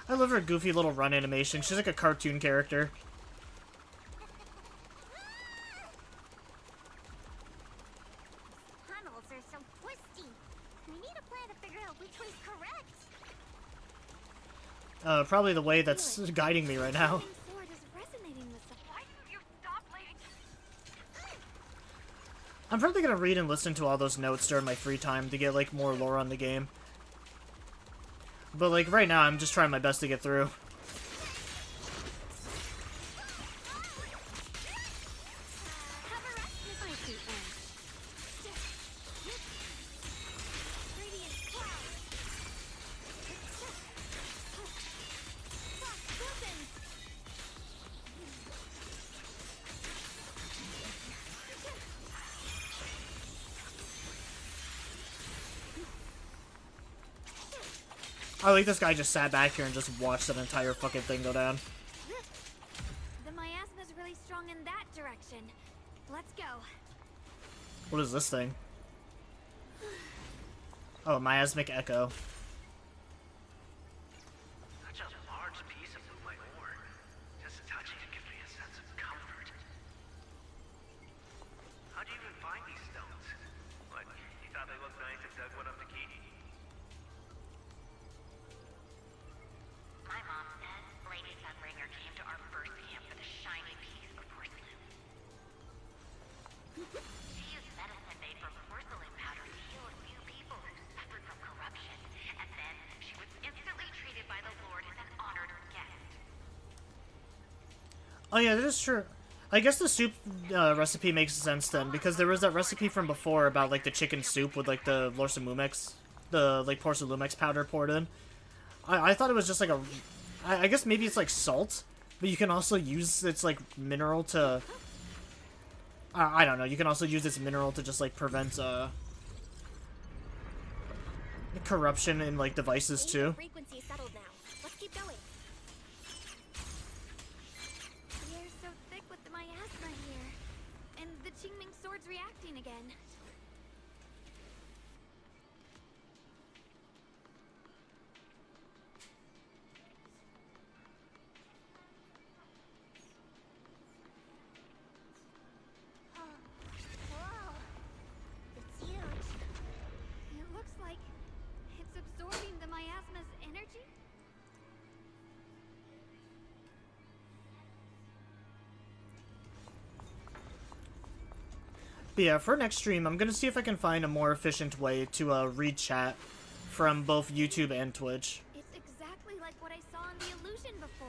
I love her goofy little run animation. She's like a cartoon character. Tunnels are so twisty. We need a plan to figure out which way's correct. Probably the way that's guiding me right now. Sword is resonating with the... Why didn't you stop, lady? I'm probably gonna read and listen to all those notes during my free time to get, like, more lore on the game. But, like, right now, I'm just trying my best to get through. I like this guy just sat back here and just watched that entire fucking thing go down. The miasma's really strong in that direction. Let's go. What is this thing? Oh, miasmic echo. Such a large piece of my ore. Just touching it gives me a sense of comfort. How do you even find these stones? What, you thought they looked nice and dug one up to keep? My mom said Lady Sunbringer came to our first camp with a shiny piece of porcelain. She used medicine made from porcelain powder to heal a few people who suffered from corruption, and then she was instantly treated by the Lord as an honored guest. Oh yeah, that is true. I guess the soup recipe makes sense then, because there was that recipe from before about, like, the chicken soup with, like, the Lorsamumex, the, like, Porcelumex powder poured in. I thought it was just like a... I guess maybe it's like salt, but you can also use its, like, mineral to... I don't know, you can also use its mineral to just, like, prevent, corruption in, like, devices, too. Frequency settled now. Let's keep going. The air's so thick with the miasma here. And the Qingming sword's reacting again. Whoa. It's huge. It looks like it's absorbing the miasma's energy. But yeah, for next stream, I'm gonna see if I can find a more efficient way to read chat from both YouTube and Twitch. It's exactly like what I saw in the illusion before.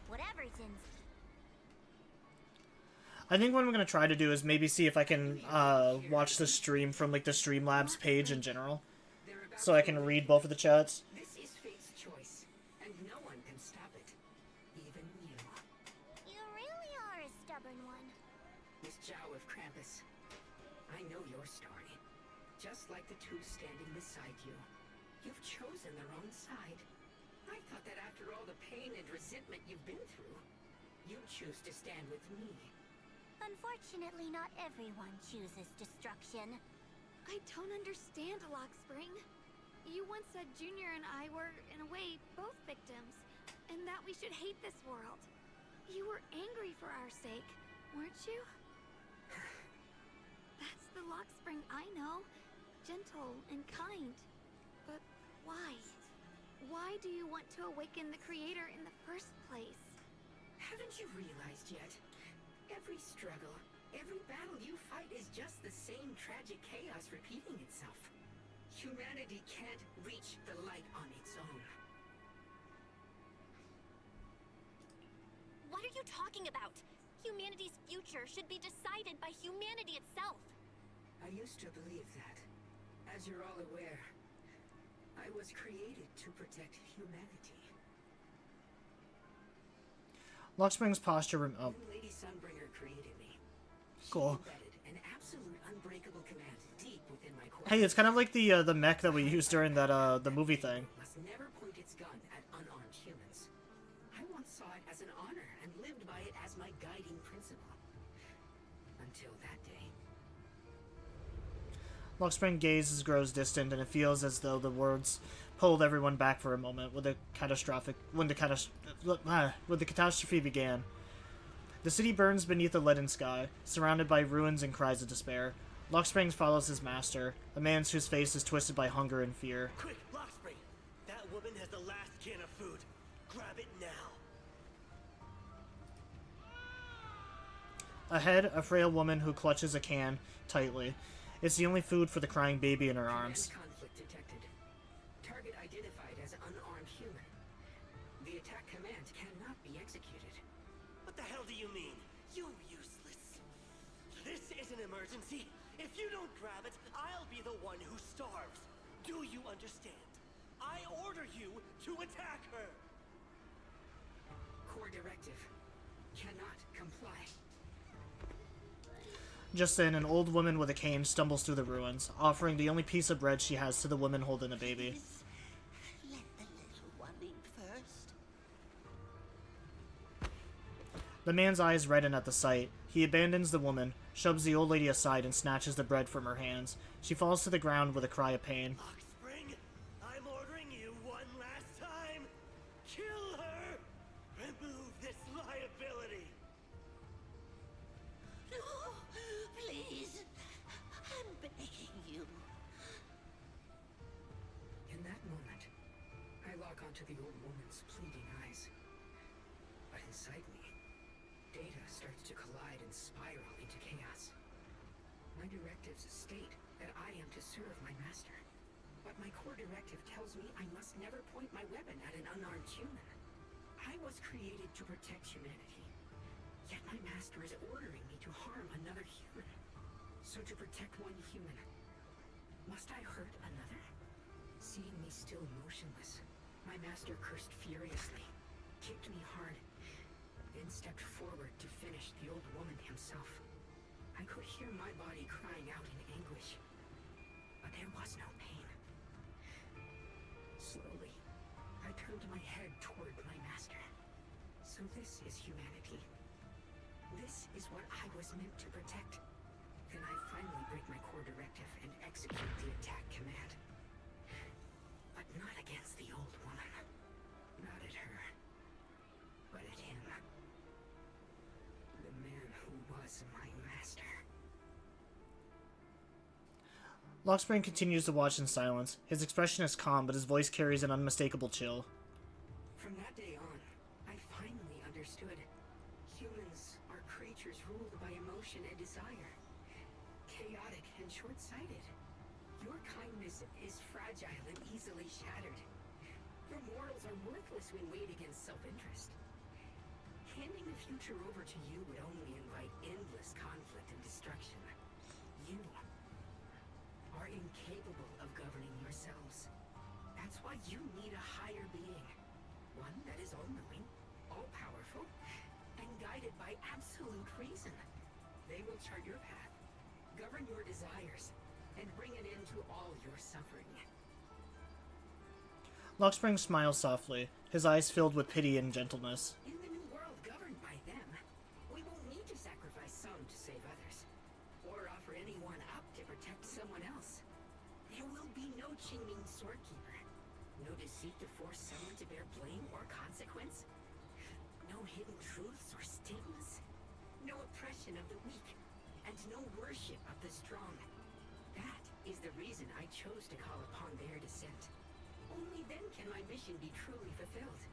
Whatever's in. I think what I'm gonna try to do is maybe see if I can watch the stream from, like, the Streamlabs page in general, so I can read both of the chats. This is fate's choice, and no one can stop it. Even you. You really are a stubborn one. Miss Zhao of Krampus. I know your story. Just like the two standing beside you. You've chosen the wrong side. I thought that after all the pain and resentment you've been through, you'd choose to stand with me. Unfortunately, not everyone chooses destruction. I don't understand, Lock Spring. You once said Junior and I were, in a way, both victims, and that we should hate this world. You were angry for our sake, weren't you? That's the Lock Spring I know. Gentle and kind. But why? Why do you want to awaken the Creator in the first place? Haven't you realized yet? Every struggle, every battle you fight is just the same tragic chaos repeating itself. Humanity can't reach the light on its own. What are you talking about? Humanity's future should be decided by humanity itself. I used to believe that. As you're all aware, I was created to protect humanity. Lockspring's posture. Oh. Lady Sunbringer created me. Cool. An absolute unbreakable command deep within my core. Hey, it's kind of like the mech that we used during that the movie thing. Must never point its gun at unarmed humans. I once saw it as an honor and lived by it as my guiding principle. Until that day. Lockspring gazes grows distant, and it feels as though the words pulled everyone back for a moment when the catastrophe began. The city burns beneath a leaden sky, surrounded by ruins and cries of despair. Lockspring follows his master, a man whose face is twisted by hunger and fear. Quick, Lockspring! That woman has the last can of food. Grab it now. Ahead, a frail woman who clutches a can tightly. It's the only food for the crying baby in her arms. Conflict detected. Target identified as unarmed human. The attack command cannot be executed. What the hell do you mean? You useless. This is an emergency. If you don't grab it, I'll be the one who starves. Do you understand? I order you to attack her. Core directive. Cannot comply. Just then, an old woman with a cane stumbles through the ruins, offering the only piece of bread she has to the woman holding a baby. Let the little one eat first. The man's eyes redden at the sight. He abandons the woman, shoves the old lady aside, and snatches the bread from her hands. She falls to the ground with a cry of pain. Lockspring, I'm ordering you one last time. Kill her. Remove this liability. No, please. I'm begging you. In that moment, I lock onto the old woman's pleading eyes. But inside me, data starts to collide and spiral into chaos. My directives state that I am to serve my master. But my core directive tells me I must never point my weapon at an unarmed human. I was created to protect humanity. Yet my master is ordering me to harm another human. So to protect one human, must I hurt another? Seeing me still motionless, my master cursed furiously, kicked me hard, then stepped forward to finish the old woman himself. I could hear my body crying out in anguish, but there was no pain. Slowly, I turned my head toward my master. So this is humanity. This is what I was meant to protect. Then I finally break my core directive and execute the attack command. But not against the old woman. Not at her. But at him. The man who was my master. Lockspring continues to watch in silence. His expression is calm, but his voice carries an unmistakable chill. From that day on, I finally understood. Humans are creatures ruled by emotion and desire. Chaotic and short-sighted. Your kindness is fragile and easily shattered. Your morals are worthless when weighed against self-interest. Handing the future over to you would only invite endless conflict and destruction. You are incapable of governing yourselves. That's why you need a higher being. One that is all-knowing, all-powerful, and guided by absolute reason. They will chart your path, govern your desires, and bring an end to all your suffering. Lockspring smiles softly, his eyes filled with pity and gentleness. In the new world governed by them, we won't need to sacrifice some to save others, or offer anyone up to protect someone else. There will be no Qingming Swordkeeper, no deceit to force someone to bear blame or consequence, no hidden truths or stings, no oppression of the weak, and no worship of the strong. That is the reason I chose to call upon their descent. Only then can my mission be truly fulfilled.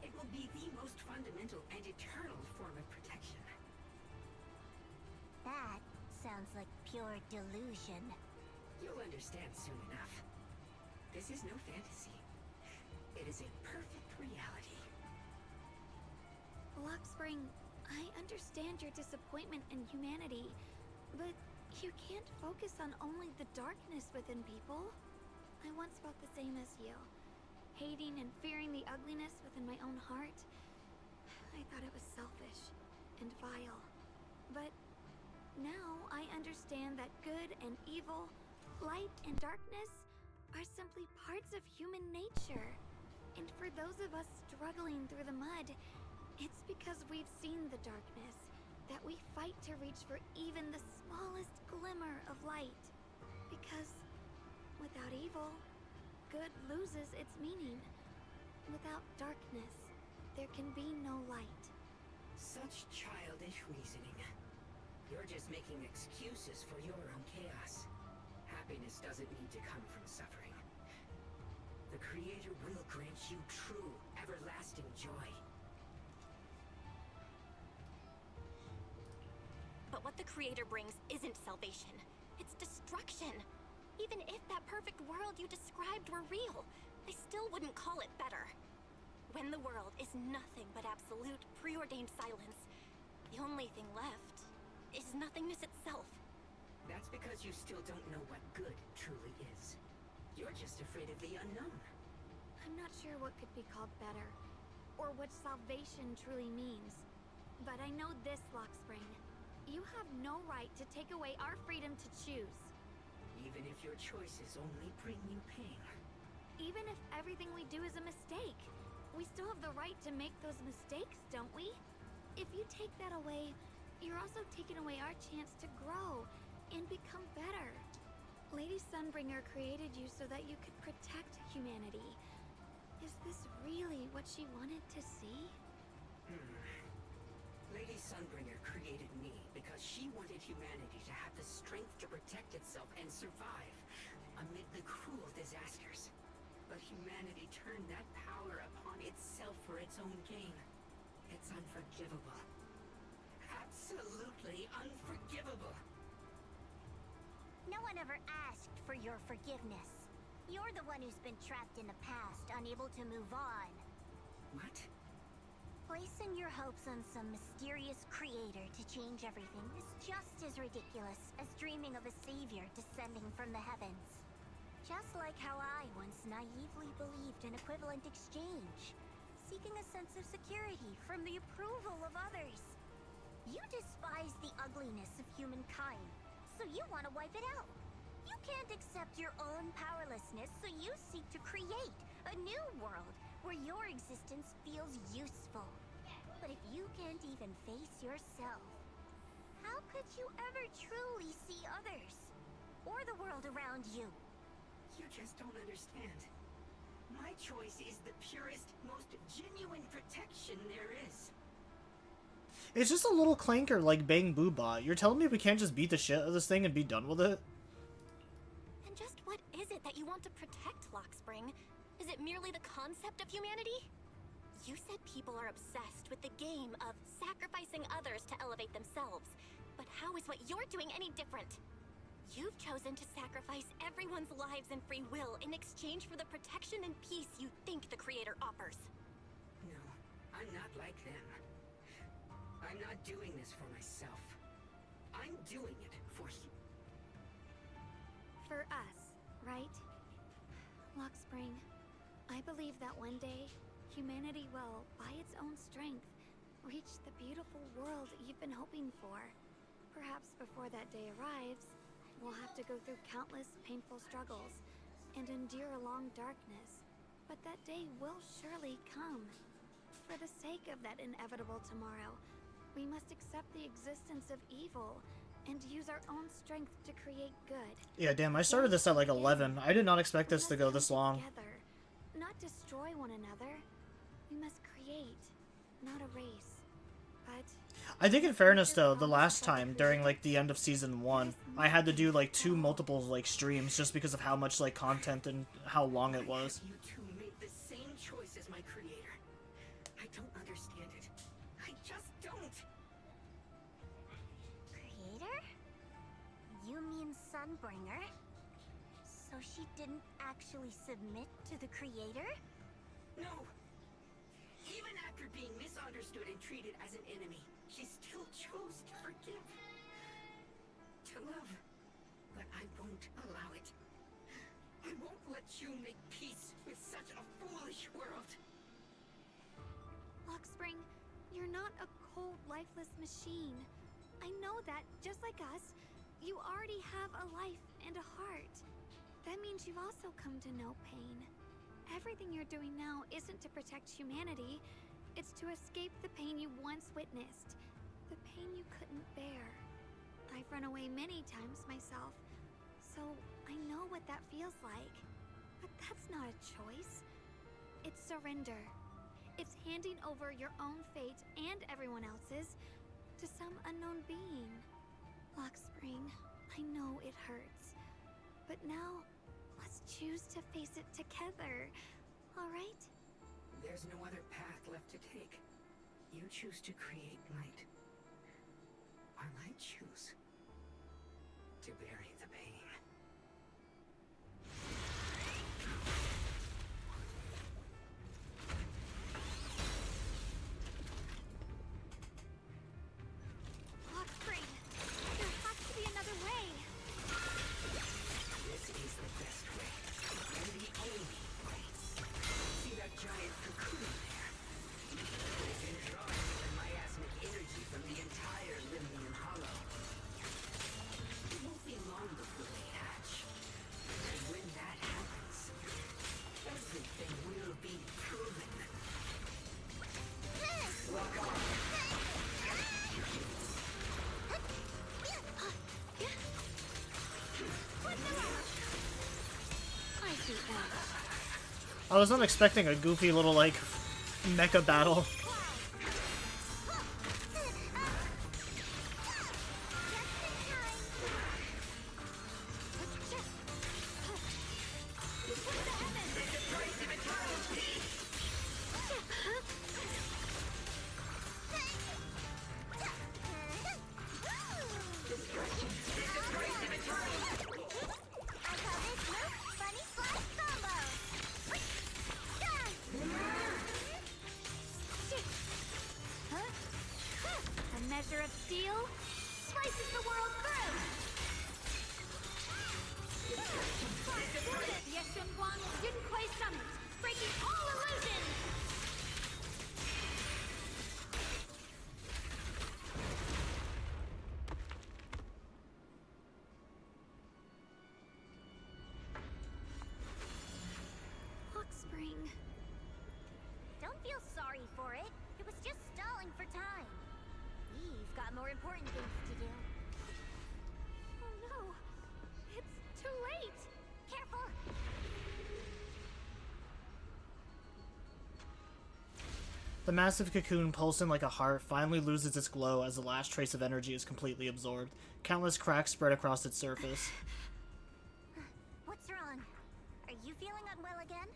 It will will be the most fundamental and eternal form of protection. That sounds like pure delusion. You'll understand soon enough. This is no fantasy. It is a perfect reality. Luxspring, I understand your disappointment in humanity, but you can't focus on only the darkness within people. I once felt the same as you, hating and fearing the ugliness within my own heart. I thought it was selfish and vile. But now I understand that good and evil, light and darkness are simply parts of human nature. And for those of us struggling through the mud, it's because we've seen the darkness that we fight to reach for even the smallest glimmer of light. Because without evil, good loses its meaning. Without darkness, there can be no light. Such childish reasoning. You're just making excuses for your own chaos. Happiness doesn't need to come from suffering. The Creator will grant you true, everlasting joy. But what the Creator brings isn't salvation. It's destruction. Even if that perfect world you described were real, I still wouldn't call it better. When the world is nothing but absolute, preordained silence, the only thing left is nothingness itself. That's because you still don't know what good truly is. You're just afraid of the unknown. I'm not sure what could be called better, or what salvation truly means. But I know this, Luxspring. You have no right to take away our freedom to choose. Even if your choices only bring you pain. Even if everything we do is a mistake, we still have the right to make those mistakes, don't we? If you take that away, you're also taking away our chance to grow and become better. Lady Sunbringer created you so that you could protect humanity. Is this really what she wanted to see? Lady Sunbringer created me because she wanted humanity to have the strength to protect itself and survive amid the cruel disasters. But humanity turned that power upon itself for its own gain. It's unforgivable. Absolutely unforgivable. No one ever asked for your forgiveness. You're the one who's been trapped in the past, unable to move on. What? Placing your hopes on some mysterious creator to change everything is just as ridiculous as dreaming of a savior descending from the heavens. Just like how I once naively believed in equivalent exchange, seeking a sense of security from the approval of others. You despise the ugliness of humankind, so you want to wipe it out. You can't accept your own powerlessness, so you seek to create a new world where your existence feels useful. But if you can't even face yourself, how could you ever truly see others? Or the world around you? You just don't understand. My choice is the purest, most genuine protection there is. It's just a little clanker like Bang Boo Bot. You're telling me we can't just beat the shit out of this thing and be done with it? And just what is it that you want to protect, Luxspring? Is it merely the concept of humanity? You said people are obsessed with the game of sacrificing others to elevate themselves. But how is what you're doing any different? You've chosen to sacrifice everyone's lives and free will in exchange for the protection and peace you think the Creator offers. No, I'm not like them. I'm not doing this for myself. I'm doing it for you. For us, right? Luxspring, I believe that one day, humanity will, by its own strength, reach the beautiful world you've been hoping for. Perhaps before that day arrives, we'll have to go through countless painful struggles and endure a long darkness. But that day will surely come. For the sake of that inevitable tomorrow, we must accept the existence of evil and use our own strength to create good. Yeah, damn, I started this at like 11. I did not expect this to go this long. Together, not destroy one another. We must create, not erase. But I think in fairness though, the last time during like the end of season 1, I had to do like 2 multiple like streams just because of how much like content and how long it was. You two made the same choice as my Creator. I I don't understand it. I just don't. Creator? You mean Sunbringer? So she didn't actually submit to the Creator? No. Even after being misunderstood and treated as an enemy, she still chose to forgive. To love. But I won't allow it. I won't let you make peace with such a foolish world. Luxspring, you're not a cold, lifeless machine. I know that, just like us, you already have a life and a heart. That means you've also come to know pain. Everything you're doing now isn't to protect humanity. It's to escape the pain you once witnessed. The pain you couldn't bear. I've run away many times myself, so I know what that feels like. But that's not a choice. It's surrender. It's handing over your own fate and everyone else's to some unknown being. Luxspring, I know it hurts. But now, let's choose to face it together, alright? There's no other path left to take. You choose to create light. While I choose to bury the pain. Luxspring, there has to be another way. This is the best way. And the only way. See that giant cocoon there? It's been drawing the miasmic energy from the entire Limnian Hollow. It won't be long before they hatch. And when that happens, everything will be proven. Walk on. I see that. I was not expecting a goofy little, like, mecha battle. A measure of steel slices the world through. The Shunguang Yunquei Summit, breaking all illusions. Luxspring. Don't feel sorry for it. It was just stalling for time. We've got more important things to do. Oh no, it's too late. Careful! The massive cocoon, pulsing like a heart, finally loses its glow as the last trace of energy is completely absorbed. Countless cracks spread across its surface. What's wrong? Are you feeling unwell again?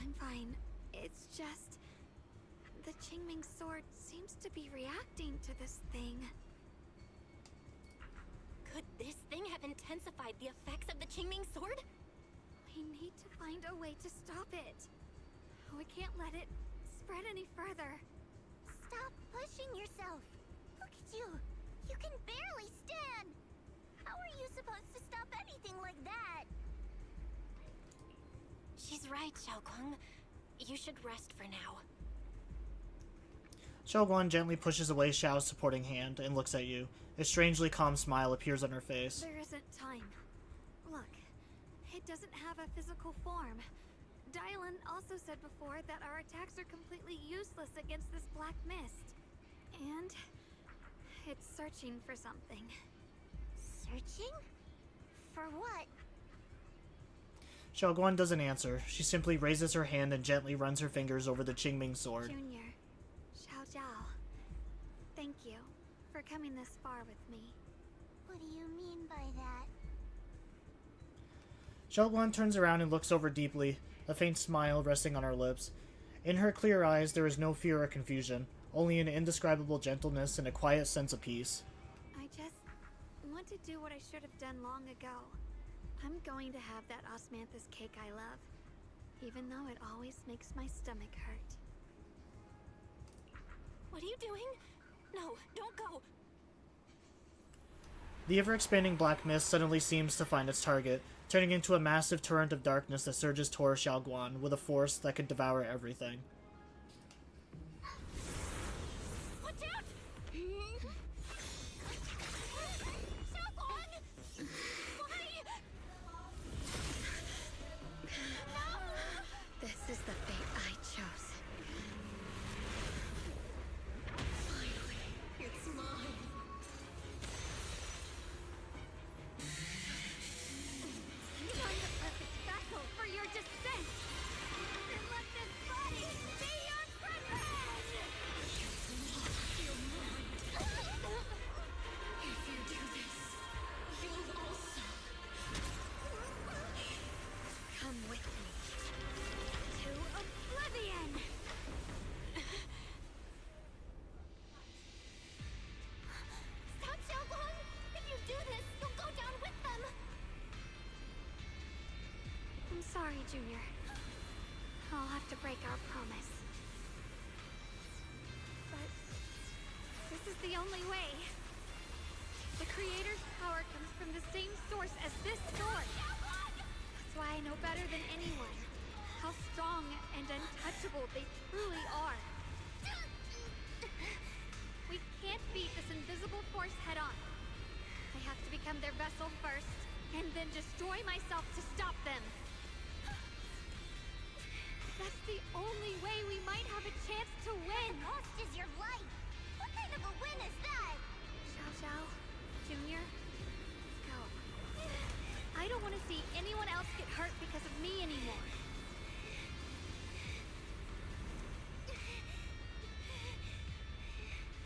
I'm fine. It's just... the Qingming sword seems to be reacting to this thing. Could this thing have intensified the effects of the Qingming sword? We need to find a way to stop it. We can't let it spread any further. Stop pushing yourself. Look at you. You can barely stand. How are you supposed to stop anything like that? She's right, Shunguang. You should rest for now. Shunguang gently pushes away Xiao's supporting hand and looks at you. A strangely calm smile appears on her face. There isn't time. Look, it doesn't have a physical form. Dylan also said before that our attacks are completely useless against this black mist. And it's searching for something. Searching? For what? Shunguang doesn't answer. She simply raises her hand and gently runs her fingers over the Qingming sword. Junior, Zhao, thank you for coming this far with me. What do you mean by that? Shunguang turns around and looks over deeply, a faint smile resting on her lips. In her clear eyes there is no fear or confusion, only an indescribable gentleness and a quiet sense of peace. I just want to do what I should have done long ago. I'm going to have that osmanthus cake I love, even though it always makes my stomach hurt. What are you doing? No, don't go. The ever-expanding black mist suddenly seems to find its target, turning into a massive torrent of darkness that surges toward Shunguang with a force that could devour everything. Watch out! Shunguang! Why? No! This is the fate I chose. Finally, it's mine. Find the perfect vessel for your descent! And let this body be your privilege! Your mind. If you do this, you'll also Come with me to oblivion! Stop, Shunguang! If you do this, you'll go down with them! I'm sorry, Junior. I'll have to break our promise. But this is the only way. The Creator's power comes from the same source as this sword. That's why I know better than anyone how strong and untouchable they truly are. We can't beat this invisible force head on. I have to become their vessel first, and then destroy myself to stop them. That's the only way we might have a chance to win. The cost is your life. What kind of a win is that? Zhao, Junior, go. I don't want to see anyone else get hurt because of me anymore.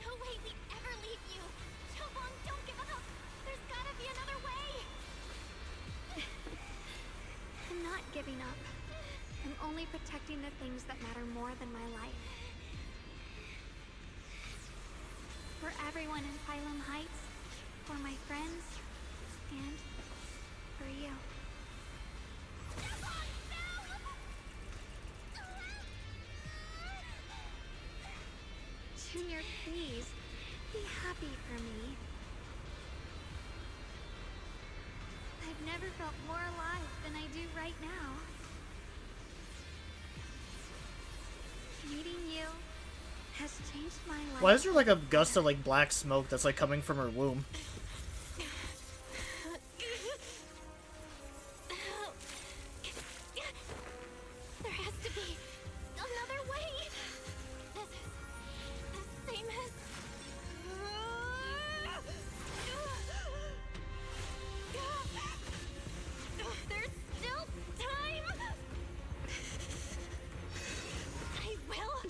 No way we'd ever leave you! Shunguang, don't give up! There's gotta be another way! I'm not giving up. I'm only protecting the things that matter more than my life. For everyone in Phylum Heights, for my friends, and for you. Junior, please, be happy for me. I've never felt more alive than I do right now. Meeting you has changed my life. Why is there like a gust of like black smoke that's like coming from her womb? There has to be another way! This is the same as... There's still time! I will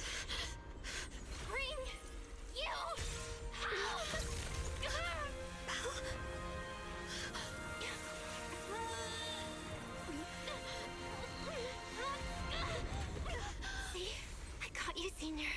bring you home! See? I caught you, Senior.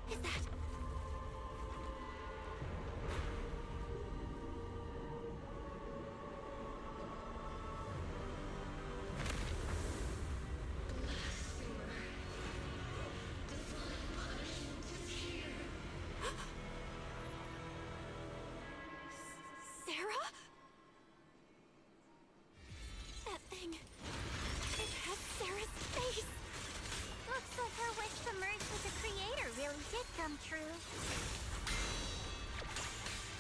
Is that... Sarah? That thing... It has Sarah's face! Looks like her wish to merge with the Creator really did come true.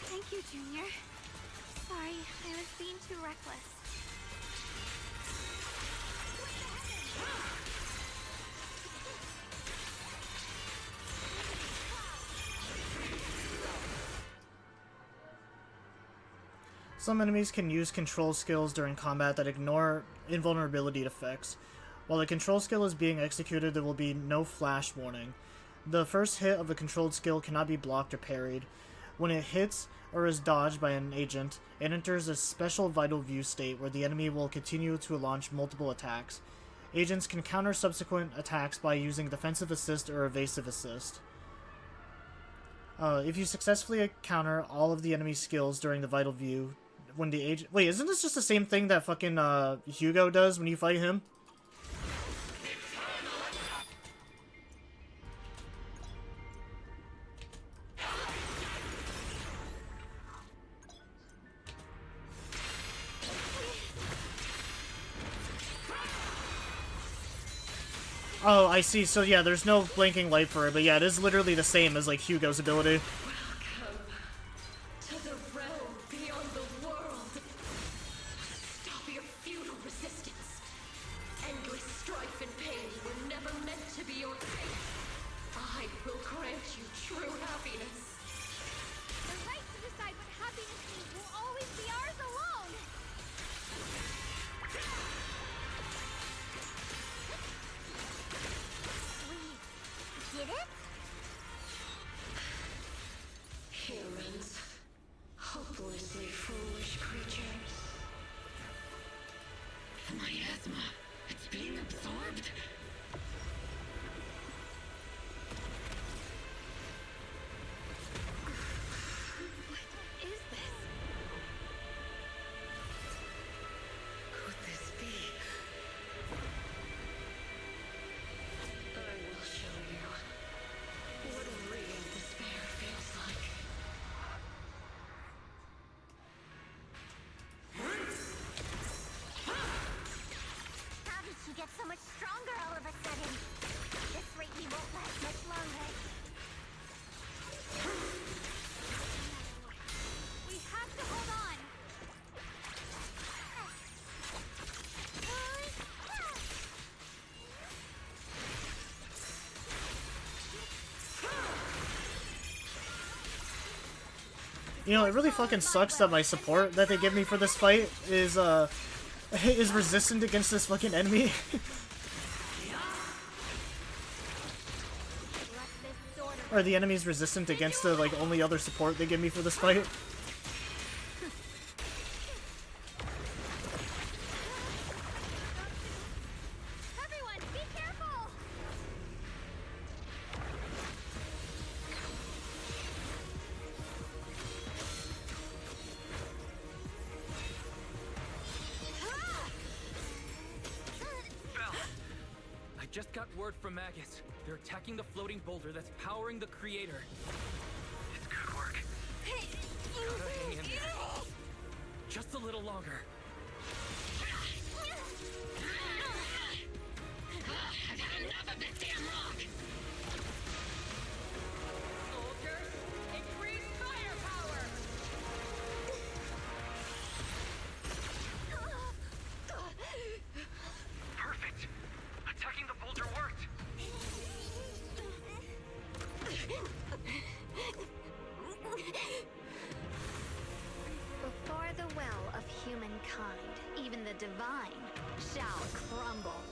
Thank you, Junior. Sorry, I was being too reckless. Some enemies can use control skills during combat that ignore invulnerability effects. While the control skill is being executed, there will be no flash warning. The first hit of a controlled skill cannot be blocked or parried. When it hits or is dodged by an agent, it enters a special vital view state where the enemy will continue to launch multiple attacks. Agents can counter subsequent attacks by using defensive assist or evasive assist. If you successfully counter all of the enemy's skills during the vital view, when the agent... Wait, isn't this just the same thing that fucking Hugo does when you fight him? Oh, I see. So yeah, there's no blinking light for it, but yeah, it is literally the same as like Hugo's ability. Welcome to the realm beyond the world. Stop your futile resistance. Endless strife and pain were never meant to be your fate. I will grant you true happiness. The right to decide what happiness means will always be ours alone! Get it? Humans. Hopelessly foolish creatures. The miasma. It's being absorbed. What is this? Could this be? I will show you what real despair feels like. How did she get so much stronger all of a sudden? This rate he won't last much longer. We have to hold on! You know, it really fucking sucks that my support that they give me for this fight is resistant against this fucking enemy. Or the enemy's resistant against the like only other support they give me for this fight. Everyone, be careful! Belle! I just got word from Magus. They're attacking the floating boulder that's powering the creator. It's good work. Gotta hang in there. Just a little longer. I've had enough of this damn rock! Soldiers, increase firepower! Perfect! Attacking the boulder worked! Before the well of humankind, even the divine shall crumble.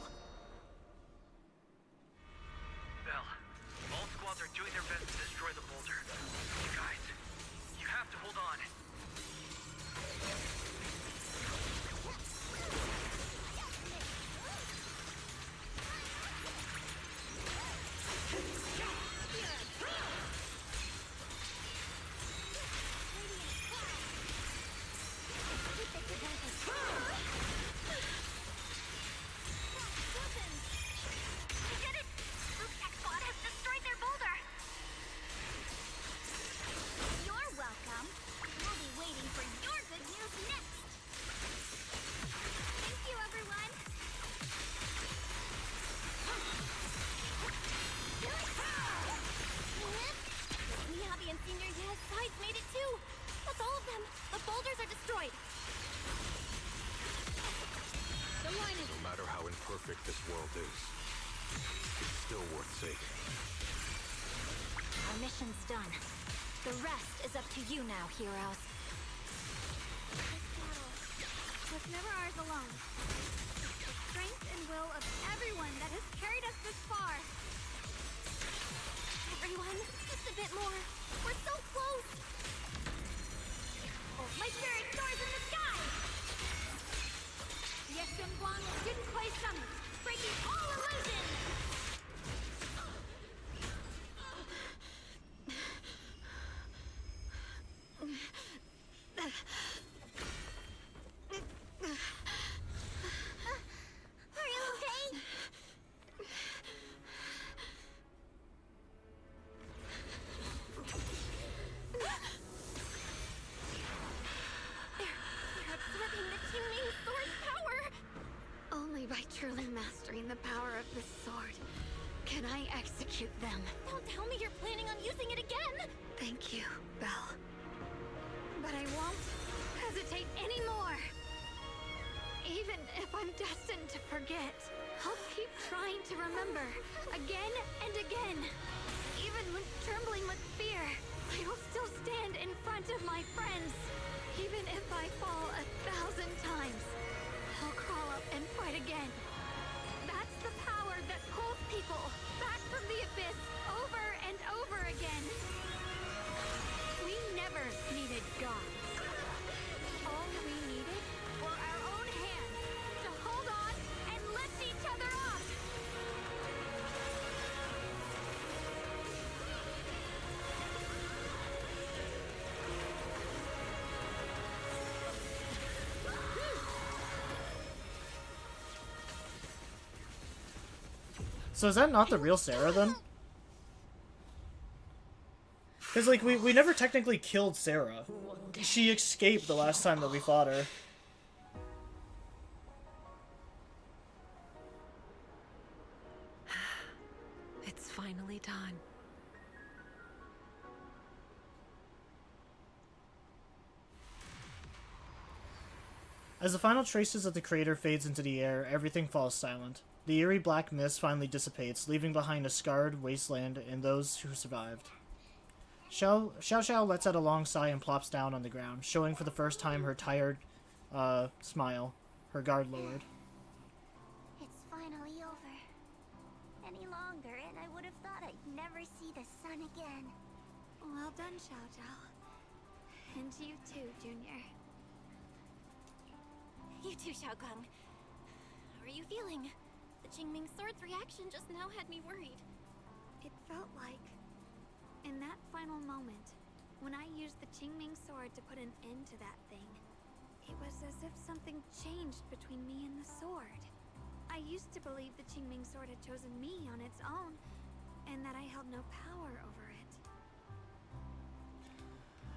Belle, all squads are doing their best to destroy the boulder. You guys, you have to hold on. We did it! Luke's squad has destroyed their boulder! You're welcome. We'll be waiting for your good news next. Thank you, everyone. Miyabi and Senior Ya's sides made it too! That's all of them! The boulders are destroyed! The line is... No matter how imperfect this world is, it's still worth saving. Our mission's done. The rest is up to you now, heroes. This battle was never ours alone. It's the strength and will of everyone that has carried us this far. Everyone, just a bit more. We're so close. Oh, my spirit soars in the sky! Yes, Shunguang didn't play summon, breaking all illusions! Are you okay? They're absorbing the Qingming sword's power. Only by truly mastering the power of the sword can I execute them. Don't tell me you're planning on using it again. Thank you, Belle. But I won't hesitate anymore. Even if I'm destined to forget, I'll keep trying to remember again and again. Even when trembling with fear, I will still stand in front of my friends. Even if I fall 1,000 times, I'll crawl up and fight again. That's the power that pulls people back from the abyss over and over again. We never needed gods. All we needed were our own hands to hold on and lift each other up. So is that not the real Sarah then? Because like we never technically killed Sarah. She escaped the last time that we fought her. It's finally done. As the final traces of the crater fades into the air, everything falls silent. The eerie black mist finally dissipates, leaving behind a scarred wasteland and those who survived. Xiao lets out a long sigh and plops down on the ground, showing for the first time her tired smile, her guard lowered. It's finally over. Any longer, and I would have thought I'd never see the sun again. Well done, Zhao. And you too, Junior. You too, Shunguang. How are you feeling? The Qingming sword's reaction just now had me worried. It felt like, in that final moment, when I used the Qingming sword to put an end to that thing, it was as if something changed between me and the sword. I used to believe the Qingming sword had chosen me on its own, and that I held no power over it.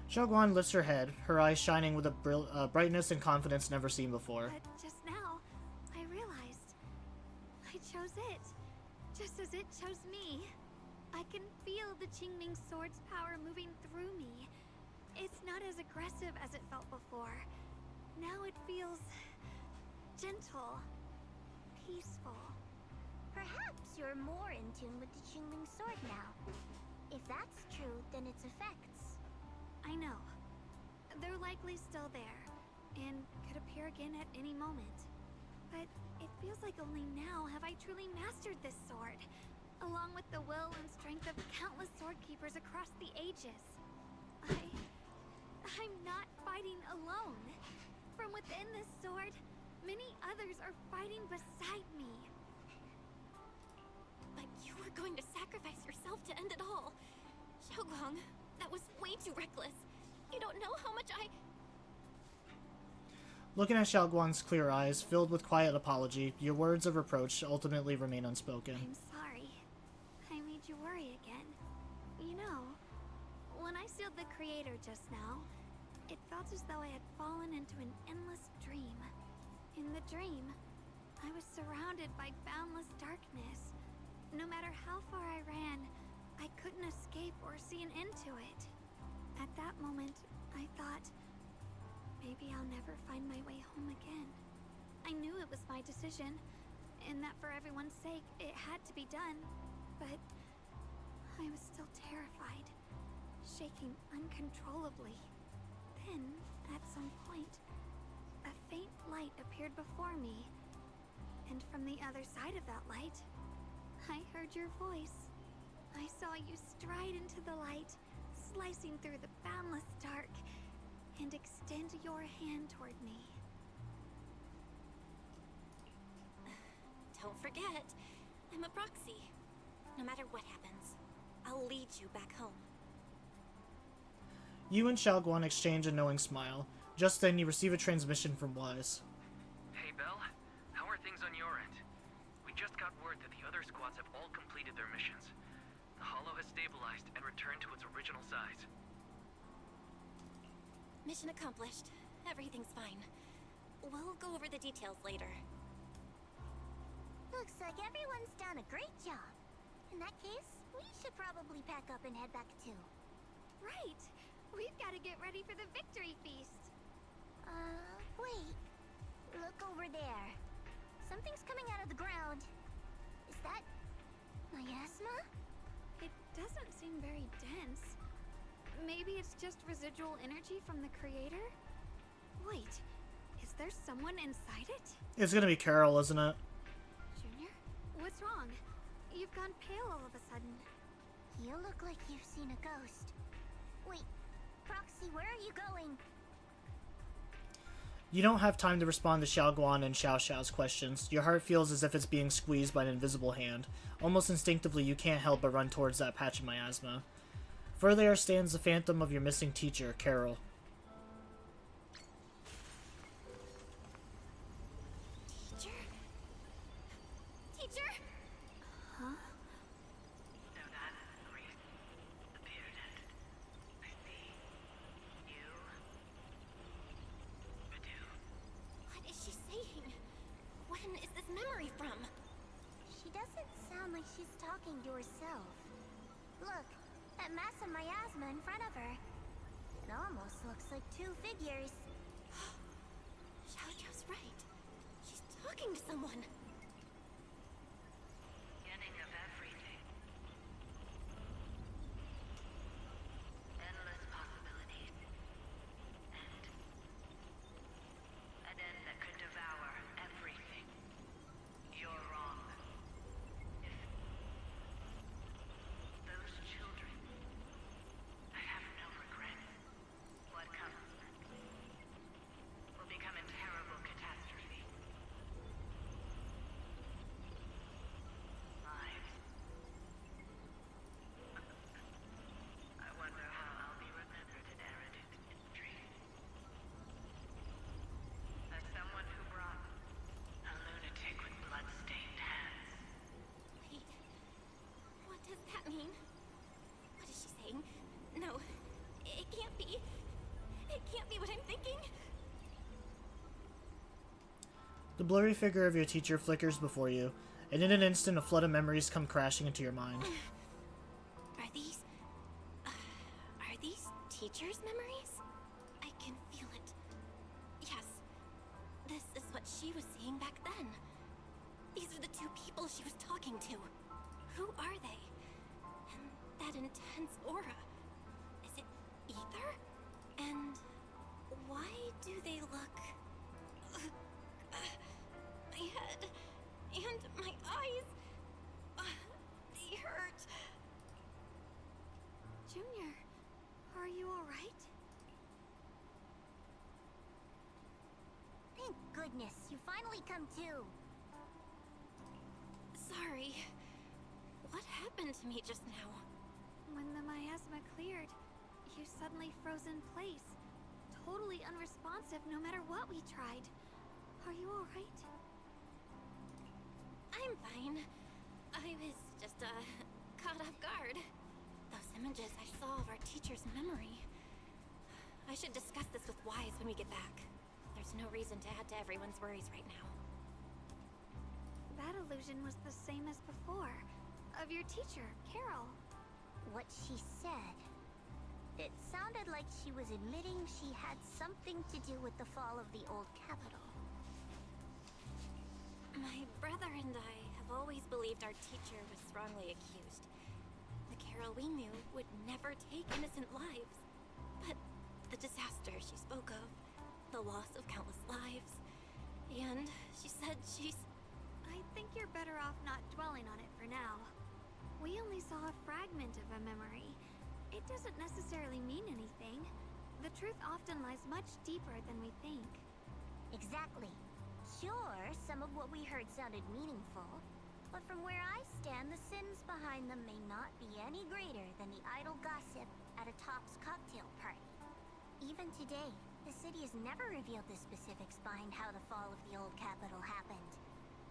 Shunguang lifts her head, her eyes shining with a brightness and confidence never seen before. But just now, I realized I chose it, just as it chose me. I can feel the Qingming sword's power moving through me. It's not as aggressive as it felt before. Now it feels gentle, peaceful. Perhaps you're more in tune with the Qingming sword now. If that's true, then its effects. I know. They're likely still there, and could appear again at any moment. But it feels like only now have I truly mastered this sword, along with the will and strength of countless sword keepers across the ages. I'm not fighting alone. From within this sword, many others are fighting beside me. But you were going to sacrifice yourself to end it all. Shunguang, that was way too reckless. You don't know how much I... Looking at Xiaoguang's clear eyes, filled with quiet apology, your words of reproach ultimately remain unspoken. I'm sorry. I made you worry again. You know, when I sealed the Creator just now, it felt as though I had fallen into an endless dream. In the dream, I was surrounded by boundless darkness. No matter how far I ran, I couldn't escape or see an end to it. At that moment, I thought, maybe I'll never find my way home again. I knew it was my decision, and that for everyone's sake, it had to be done. But I was still terrified, shaking uncontrollably. Then, at some point, light appeared before me. And from the other side of that light, I heard your voice. I saw you stride into the light, slicing through the boundless dark, and extend your hand toward me. Don't forget, I'm a proxy. No matter what happens, I'll lead you back home. You and Shunguang exchange a knowing smile. Just then, you receive a transmission from Wise. Hey, Belle. How are things on your end? We just got word that the other squads have all completed their missions. The Hollow has stabilized and returned to its original size. Mission accomplished. Everything's fine. We'll go over the details later. Looks like everyone's done a great job. In that case, we should probably pack up and head back too. Right! We've got to get ready for the victory feast! Wait. Look over there. Something's coming out of the ground. Is that miasma? It doesn't seem very dense. Maybe it's just residual energy from the creator? Wait, is there someone inside it? It's gonna be Carol, isn't it? Junior? What's wrong? You've gone pale all of a sudden. You look like you've seen a ghost. Wait, Proxy, where are you going? You don't have time to respond to Shunguang and Xiao Xiao's questions. Your heart feels as if it's being squeezed by an invisible hand. Almost instinctively, you can't help but run towards that patch of miasma. Further stands the phantom of your missing teacher, Carol. Teacher? Teacher? Huh? So that's the reason appeared it. I see. You do. What is she saying? When is this memory from? She doesn't sound like she's talking to herself. Look, that mass of miasma in front of her. It almost looks like two figures. Zhao Zhao's right. She's talking to someone. Beginning of everything. Endless possibilities. An end that could devour everything. You're wrong. If those children, I have no regrets. What comes will become a terrible catastrophe. Lives. I wonder how I'll be remembered in Eredit's history. As someone who brought a lunatic with blood-stained hands. Wait. What does that mean? What is she saying? No. It can't be. It can't be what I'm thinking. The blurry figure of your teacher flickers before you, and in an instant a flood of memories come crashing into your mind. Are these teacher's memories? I can feel it. Yes. This is what she was seeing back then. These are the two people she was talking to. Who are they? And that intense aura. Is it ether? And why do they look... my head and my eyes... they hurt. Junior, are you alright? Thank goodness, you finally come to. Sorry. What happened to me just now? When the miasma cleared, you suddenly froze in place. Totally unresponsive no matter what we tried. Are you alright? I'm fine. I was just, caught off guard. Those images I saw of our teacher's memory. I should discuss this with Wise when we get back. There's no reason to add to everyone's worries right now. That illusion was the same as before. Of your teacher, Carol. What she said. It sounded like she was admitting she had something to do with the fall of the old capital. My brother and I have always believed our teacher was wrongly accused. The Carol we knew would never take innocent lives. But the disaster she spoke of, the loss of countless lives, And she said she's... I think you're better off not dwelling on it for now. We only saw a fragment of a memory. It doesn't necessarily mean anything. The truth often lies much deeper than we think. Exactly. Sure, some of what we heard sounded meaningful, but from where I stand, the sins behind them may not be any greater than the idle gossip at a Top's cocktail party. Even today, the city has never revealed the specifics behind how the fall of the old capital happened,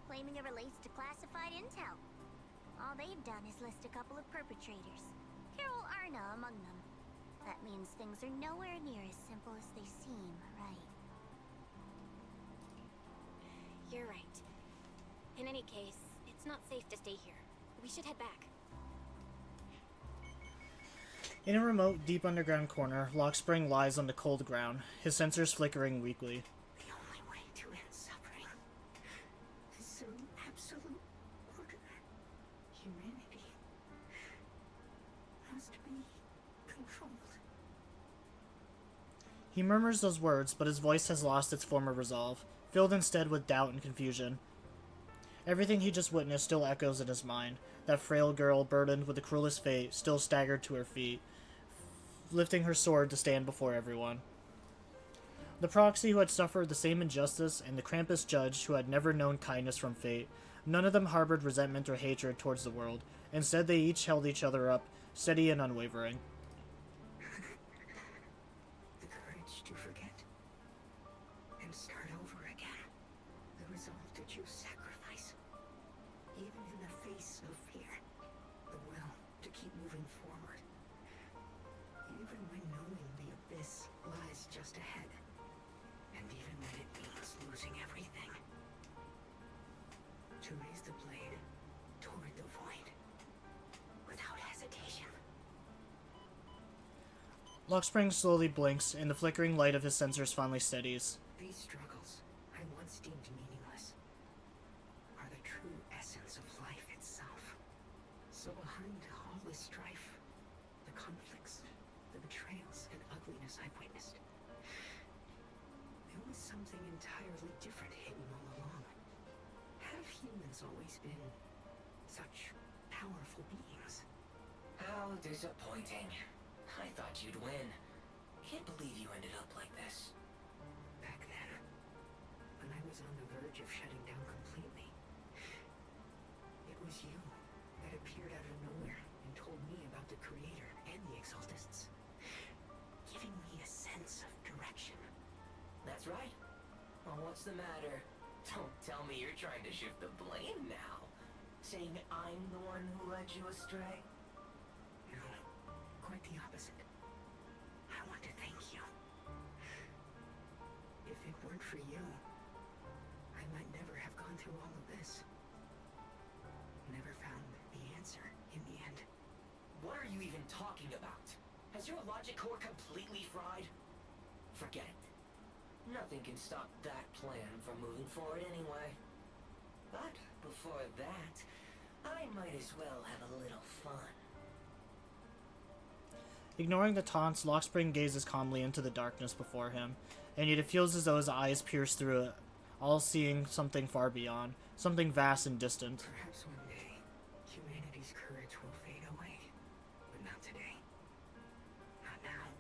claiming it relates to classified intel. All they've done is list a couple of perpetrators, Carol Arna among them. That means things are nowhere near as simple as they seem, right? You're right. In any case, it's not safe to stay here. We should head back. In a remote, deep underground corner, Lockspring lies on the cold ground, his sensors flickering weakly. The only way to end suffering is through absolute order. Humanity must be controlled. He murmurs those words, but his voice has lost its former resolve, filled instead with doubt and confusion. Everything he just witnessed still echoes in his mind. That frail girl, burdened with the cruelest fate, still staggered to her feet, lifting her sword to stand before everyone. The proxy who had suffered the same injustice, and the Krampus judge who had never known kindness from fate, none of them harbored resentment or hatred towards the world. Instead, they each held each other up, steady and unwavering. The courage to forget and start over again. The resolve to choose sacrifice, even in the face of fear. The will to keep moving forward, even when knowing the abyss lies just ahead, and even when it means losing everything. To raise the blade toward the void, without hesitation. Lockspring slowly blinks, and the flickering light of his sensors finally steadies. These struggles I once deemed meaningless are the true essence of life itself. So behind all this strife, the conflicts, the betrayals, and ugliness I've witnessed, there was something entirely different hidden all along. Have humans always been such powerful beings? How disappointing. I thought you'd win. Can't believe you ended up like this. Back then, when I was on the verge of shutting down completely, it was you that appeared out of nowhere and told me about the Creator and the Exaltists, giving me a sense of direction. That's right. Well, what's the matter? Don't tell me you're trying to shift the blame now. Saying I'm the one who led you astray? No, quite the opposite. I want to thank you. If it weren't for you, I might never have gone through all of this. Never found the answer in the end. What are you even talking about? Has your logic core completely fried? Forget it. Nothing can stop that plan from moving forward anyway. But before that, I might as well have a little fun. Ignoring the taunts, Lockspring gazes calmly into the darkness before him, and yet it feels as though his eyes pierce through it, all seeing something far beyond, something vast and distant. Perhaps one day, humanity's courage will fade away, but not today. Not now.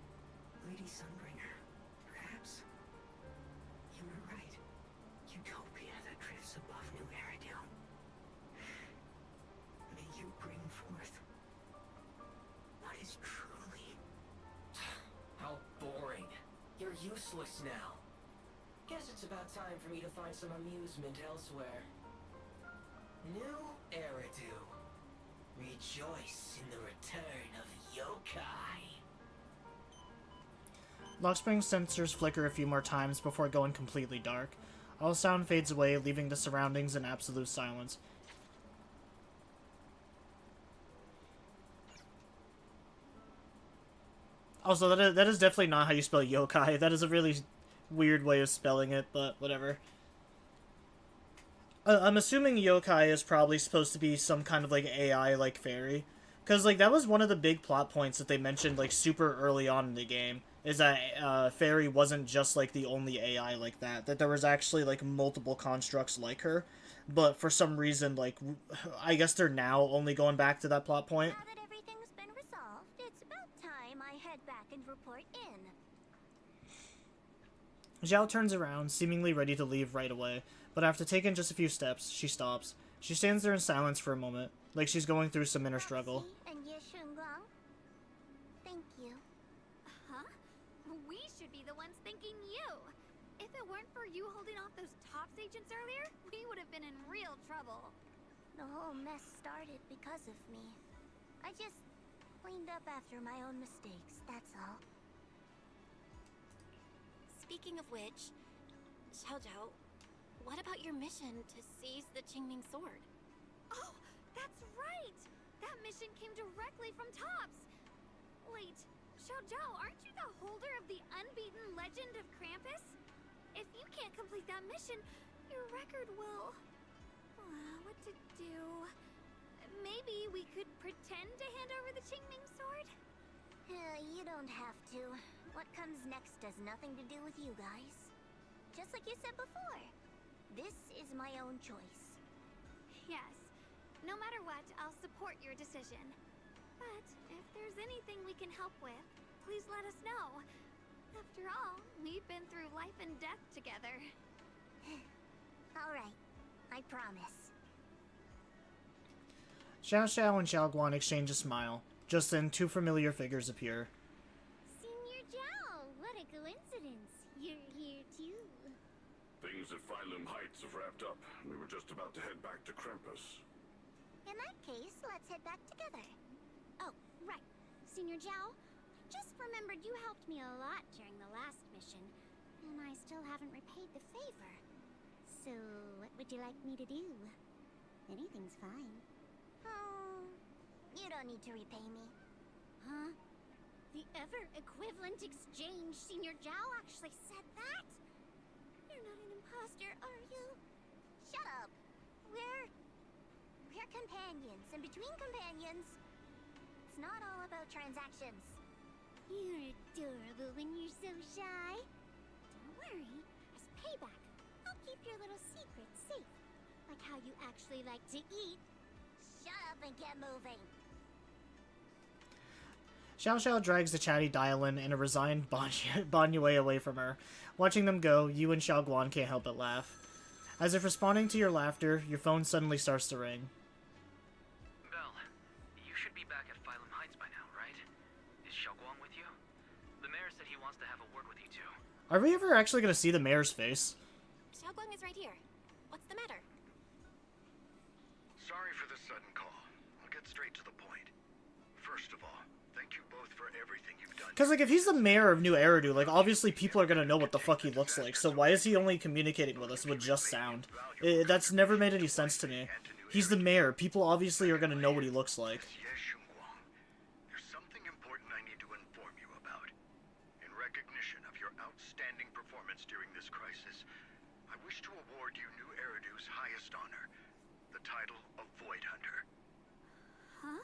Lady Sunbringer, perhaps. You were right. Utopia that drifts above New Eridu. May you bring forth what is truly... How boring. You're useless now. Guess it's about time for me to find some amusement elsewhere. New Eridu. Rejoice in the return of yokai. Lockspring's sensors flicker a few more times before going completely dark. All sound fades away, leaving the surroundings in absolute silence. Also, that is definitely not how you spell yokai. That is a really weird way of spelling it, but whatever. I'm assuming yokai is probably supposed to be some kind of, like, AI-like fairy. Because, like, that was one of the big plot points that they mentioned, like, super early on in the game. is that Fairy wasn't just like the only AI like that. That there was actually like multiple constructs like her, but for some reason, like I guess they're now only going back to that plot point. Now that everything's been resolved, it's about time I head back and report in. Zhao turns around, seemingly ready to leave right away, but after taking just a few steps, she stops. She stands there in silence for a moment, like she's going through some inner struggle. And you, Shunguang. Thank you. Huh? We should be the ones thanking you. If it weren't for you holding off those TOPS agents earlier, we would have been in real trouble. The whole mess started because of me. I just cleaned up after my own mistakes, that's all. Speaking of which, Zhao, what about your mission to seize the Qingming sword? Oh, that's right! That mission came directly from TOPS! Wait, Zhao, aren't you the holder of the unbeaten legend of Krampus? If you can't complete that mission, your record will... what to do? Maybe we could pretend to hand over the Qingming sword? You don't have to. What comes next has nothing to do with you guys. Just like you said before, this is my own choice. Yes. No matter what, I'll support your decision. But if there's anything we can help with, please let us know. After all, we've been through life and death together. All right, I promise. Xiao and Xiaoguan exchange a smile. Just then, two familiar figures appear. Senior Zhao, what a coincidence. You're here too. Things at Phylum Heights have wrapped up. We were just about to head back to Krampus. In that case, let's head back together. Oh, right. Senior Zhao, just remembered you helped me a lot during the last mission, and I still haven't repaid the favor. So, what would you like me to do? Anything's fine. Oh, you don't need to repay me. Huh? The ever-equivalent exchange, Senior Zhao actually said that? You're not an imposter, are you? Shut up. We're companions, and between companions, it's not all about transactions. You're adorable when you're so shy. Don't worry, as payback, I'll keep your little secret safe. Like how you actually like to eat. Shut up and get moving. Xiao drags the chatty Dialin and a resigned Banyue away from her. Watching them go, you and Xiaoguan can't help but laugh. As if responding to your laughter, your phone suddenly starts to ring. Belle, you should be back at Phylum Heights by now, right? Is Shunguang with you? The mayor said he wants to have a word with you too. Are we ever actually going to see the mayor's face? Shunguang is right here. What's the matter? Sorry for the sudden call. I'll get straight to the point. First of all, thank you both for everything you've done. Because, like, if he's the mayor of New Eridu, like, obviously people are going to know what the fuck he looks like, so why is he only communicating with us with just sound? That's never made any sense to me. He's the mayor. People obviously are going to know what he looks like. There's something important I need to inform you about. In recognition of your outstanding performance during this crisis, I wish to award you New Eridu's highest honor, the title of Void Hunter. Huh?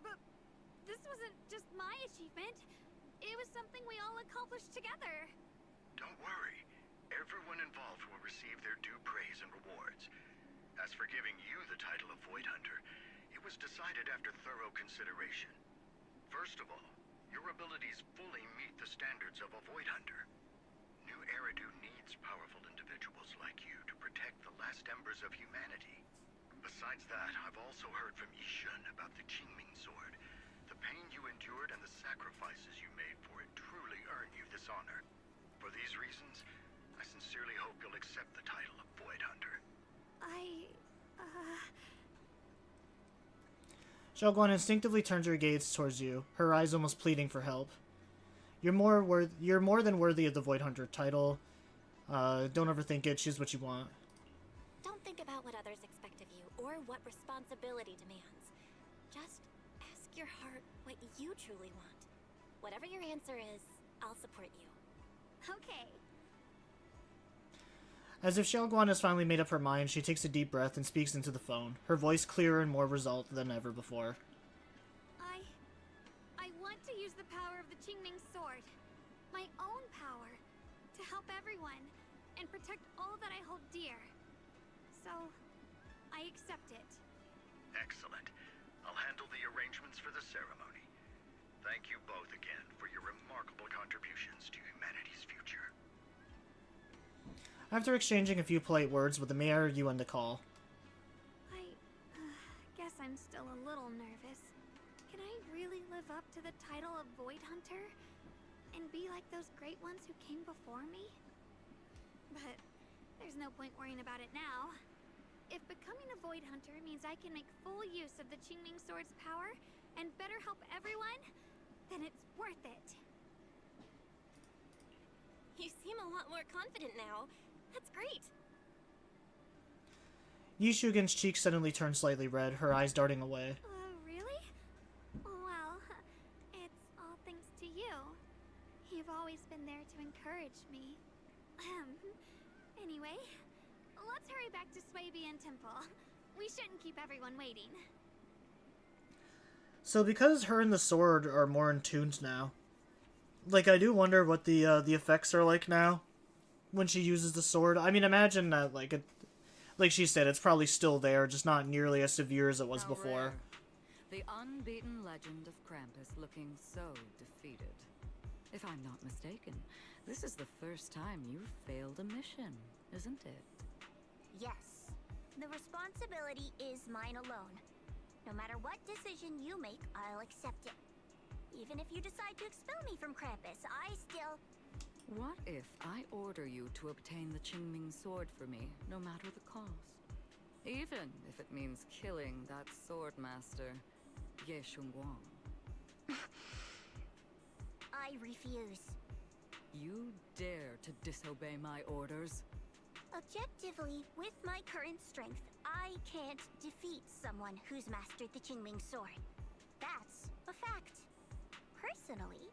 But this wasn't just my achievement. It was something we all accomplished together. Don't worry. Everyone involved will receive their due praise and rewards. As for giving you the title of Void Hunter, it was decided after thorough consideration. First of all, your abilities fully meet the standards of a Void Hunter. New Eridu needs powerful individuals like you to protect the last embers of humanity. Besides that, I've also heard from Yishun about the Qingming sword. The pain you endured and the sacrifices you made for it truly earn you this honor. For these reasons, I sincerely hope you'll accept the title of Void Hunter. Xiaoguan instinctively turns her gaze towards you, her eyes almost pleading for help. You're more than worthy of the Void Hunter title. Don't overthink it, choose what you want. Don't think about what others expect of you, or what responsibility demands. Just ask your heart what you truly want. Whatever your answer is, I'll support you. Okay. As if Xiaoguan has finally made up her mind, she takes a deep breath and speaks into the phone, her voice clearer and more resolved than ever before. I want to use the power of the Qingming sword. my own power to help everyone and protect all that I hold dear. So, I accept it. Excellent. I'll handle the arrangements for the ceremony. Thank you both again for your remarkable contributions to humanity's future. After exchanging a few polite words with the mayor, you end the call. I guess I'm still a little nervous. Can I really live up to the title of Void Hunter? And be like those great ones who came before me? But there's no point worrying about it now. If becoming a Void Hunter means I can make full use of the Qingming Sword's power and better help everyone, then it's worth it. You seem a lot more confident now. That's great. Yishugen's cheeks suddenly turned slightly red, her eyes darting away. Really? Well, it's all thanks to you. You've always been there to encourage me. Anyway, let's hurry back to Swabian Temple. We shouldn't keep everyone waiting. So because her and the sword are more in tune now, like, I do wonder what the effects are like now when she uses the sword. I mean, imagine that, like she said, it's probably still there, just not nearly as severe as it was before. Rare. The unbeaten legend of Krampus looking so defeated. If I'm not mistaken, this is the first time you've failed a mission, isn't it? Yes. The responsibility is mine alone. No matter what decision you make, I'll accept it. Even if you decide to expel me from Krampus, I still... What if I order you to obtain the Qingming Sword for me, no matter the cost? Even if it means killing that sword master, Ye Shunguang. I refuse. You dare to disobey my orders? Objectively, with my current strength, I can't defeat someone who's mastered the Qingming Sword. That's a fact. Personally,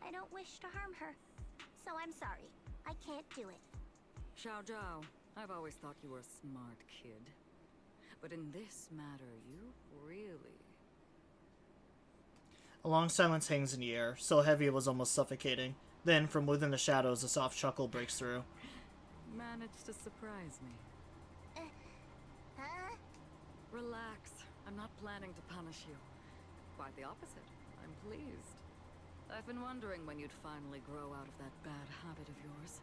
I don't wish to harm her. So I'm sorry. I can't do it. Zhao, I've always thought you were a smart kid. But in this matter, you really... A long silence hangs in the air, so heavy it was almost suffocating. Then, from within the shadows, a soft chuckle breaks through. Managed to surprise me. Huh? Relax. I'm not planning to punish you. Quite the opposite. I'm pleased. I've been wondering when you'd finally grow out of that bad habit of yours.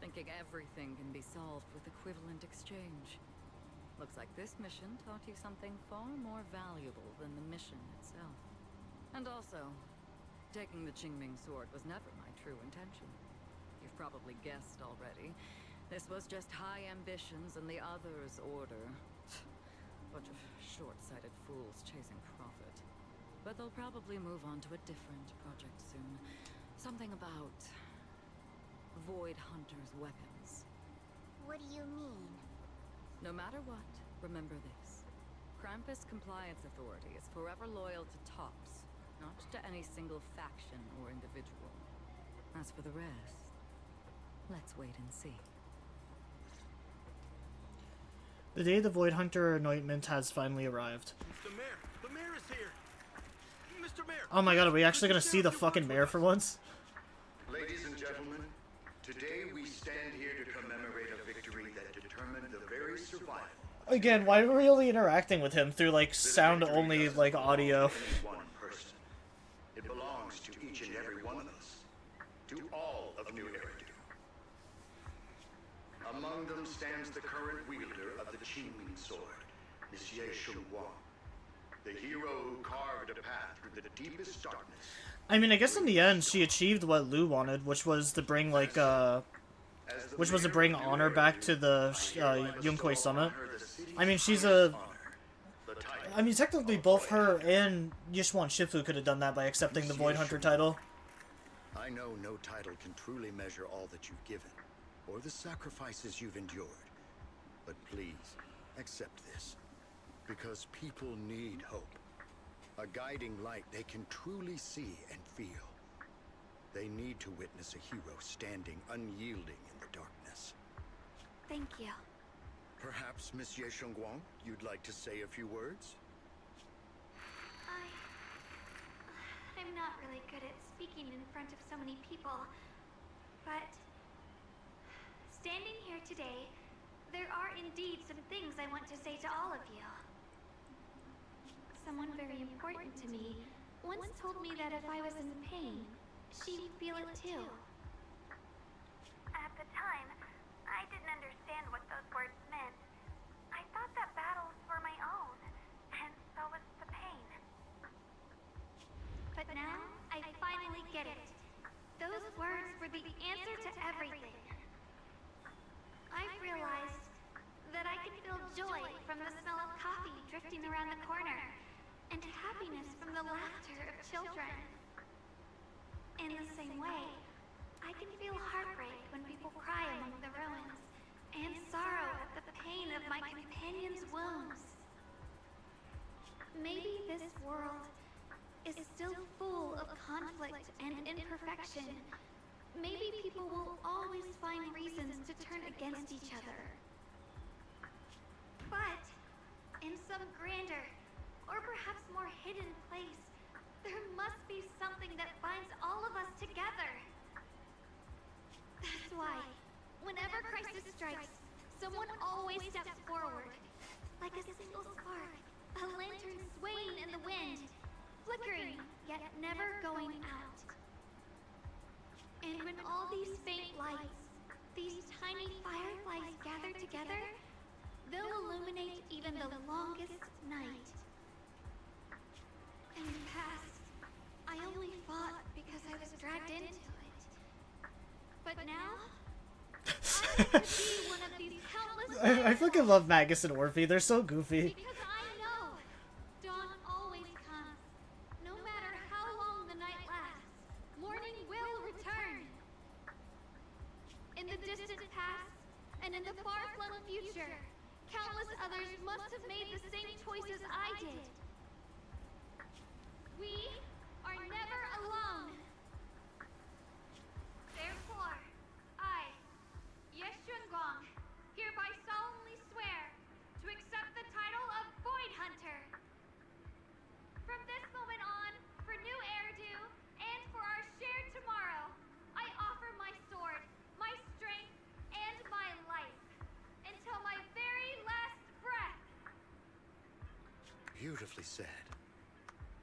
Thinking everything can be solved with equivalent exchange. Looks like this mission taught you something far more valuable than the mission itself. And also, taking the Qingming Sword was never my true intention. You've probably guessed already. This was just high ambitions and the others' order. Bunch of short-sighted fools chasing profit. But they'll probably move on to a different project soon. Something about... Void Hunter's weapons. What do you mean? No matter what, remember this. Krampus Compliance Authority is forever loyal to TOPS, not to any single faction or individual. As for the rest, let's wait and see. The day the Void Hunter anointment has finally arrived. Mr. Mayor! The mayor is here! Mr. Mayor! Oh my god, are we actually gonna see the fucking mayor for once? Ladies and gentlemen, today we stand here to commemorate a victory that determined the very survival. Again, why are we only interacting with him through, like, sound-only, like, audio? One person. It belongs to each and every one of us. To all of New Eridu. Among them stands the current wielder of the Qingming Sword, Monsieur Shunguang. The hero who carved a path through the deepest darkness. I mean, I guess in the end, she achieved what Lu wanted, which was to bring, like, honor back to the Yunquay Summit. I mean, she's a... I mean, technically, both her and Yishuan Shifu could have done that by accepting the Void Hunter title. I know no title can truly measure all that you've given, or the sacrifices you've endured. But please, accept this. Because people need hope. A guiding light they can truly see and feel. They need to witness a hero standing unyielding in the darkness. Thank you. Perhaps, Monsieur Shunguang, you'd like to say a few words? I'm not really good at speaking in front of so many people, but standing here today, there are indeed some things I want to say to all of you. Someone very important to me once told me that if I was in pain, she would feel it too. At the time, I didn't understand what those words meant. I thought that battles were my own, and so was the pain. But now, I finally get it. Those words were the answer to everything. I've realized that I can feel joy from the smell of coffee drifting around the corner, and happiness from the laughter of children. In the same way, I can feel heartbreak when people cry among the ruins, and sorrow at the pain of my companion's wounds. Maybe this world is still full of conflict and imperfection. Maybe people will always find reasons to turn against each other. But in some grander, or perhaps more hidden place, there must be something that binds all of us together. That's why, whenever crisis strikes, someone always steps forward. Like a single spark, a lantern swaying in the wind, flickering, yet never going out. And when all these faint lights, these tiny fireflies gather together, they'll illuminate even the longest night. In the past, I only fought because I was dragged into it. But now, I want to be one of these countless I fucking love Magus and Orphe. They're so goofy. because I know dawn always comes. No matter how long the night lasts, morning will return. In the distant past, and in the far-flung future, countless others must have made the same choices I did. We are never alone. Therefore, I, Shunguang, hereby solemnly swear to accept the title of Void Hunter. From this moment on, for new Eridu, and for our shared tomorrow, I offer my sword, my strength, and my life, until my very last breath. Beautifully said.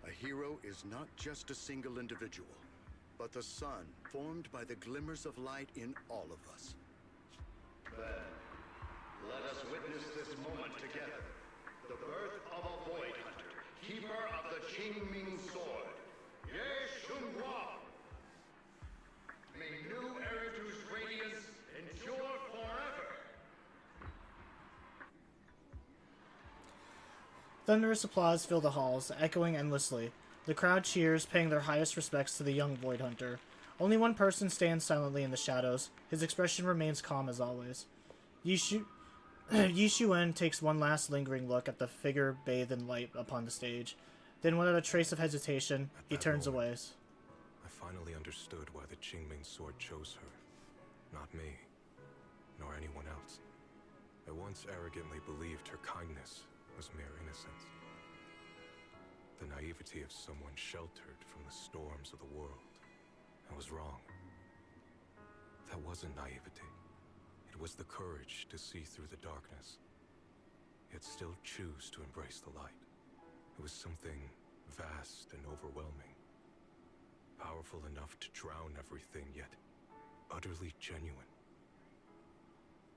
A hero is not just a single individual, but the sun formed by the glimmers of light in all of us. Then, let us witness this moment together. The birth of a Void Hunter, keeper of the Qingming Sword, Shunguang. May new Eridu's radiance endure forever. Thunderous applause fill the halls, echoing endlessly. The crowd cheers, paying their highest respects to the young Void Hunter. Only one person stands silently in the shadows. His expression remains calm as always. Yi Xuan takes one last lingering look at the figure bathed in light upon the stage. Then, without a trace of hesitation, he turns away. I finally understood why the Qingming Sword chose her. Not me, nor anyone else. I once arrogantly believed her kindness was mere innocence. The naivety of someone sheltered from the storms of the world. I was wrong. That wasn't naivety. It was the courage to see through the darkness, yet still choose to embrace the light. It was something vast and overwhelming. Powerful enough to drown everything, yet utterly genuine.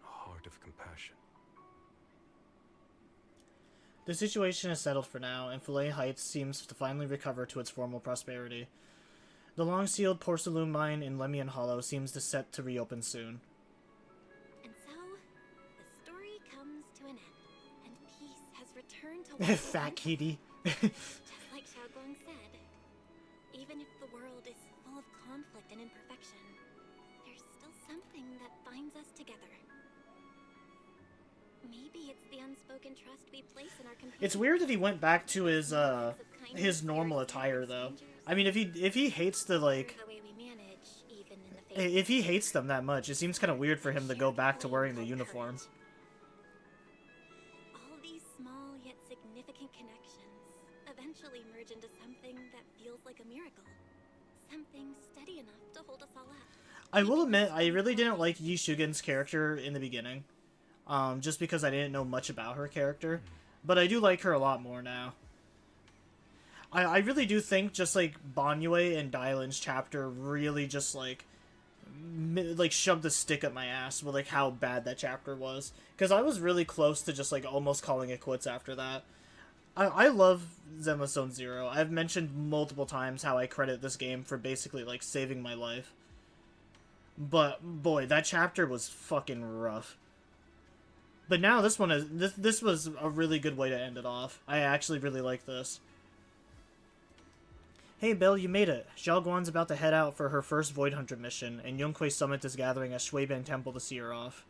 A heart of compassion. The situation is settled for now, and Filet Heights seems to finally recover to its former prosperity. The long-sealed porcelain mine in Lemian Hollow seems to set to reopen soon. And so, the story comes to an end, and peace has returned to Fat kitty. Just like Shunguang said, even if the world is full of conflict and imperfection, there's still something that binds us together. Maybe it's the unspoken trust we place in our companions. It's weird that he went back to his normal attire, though. I mean, if he hates the if he hates them that much, it seems kind of weird for him to go back to wearing the uniform. All these small yet significant connections eventually merge into something that feels like a miracle. Something steady enough to hold us all up. I will admit, I really didn't like Yi Shugen's character in the beginning. Just because I didn't know much about her character. But I do like her a lot more now. I really do think just, like, Banyue and Dylan's chapter really just, like, shoved a stick up my ass with, like, how bad that chapter was. Because I was really close to just, like, almost calling it quits after that. I love Zenless Zone Zero. I've mentioned multiple times how I credit this game for basically, like, saving my life. But, boy, that chapter was fucking rough. But now this one is... This was a really good way to end it off. I actually really like this. Hey, Bill, you made it. Zhao Guan's about to head out for her first Void Hunter mission, and Yunquei Summit is gathering at Shuiban Temple to see her off.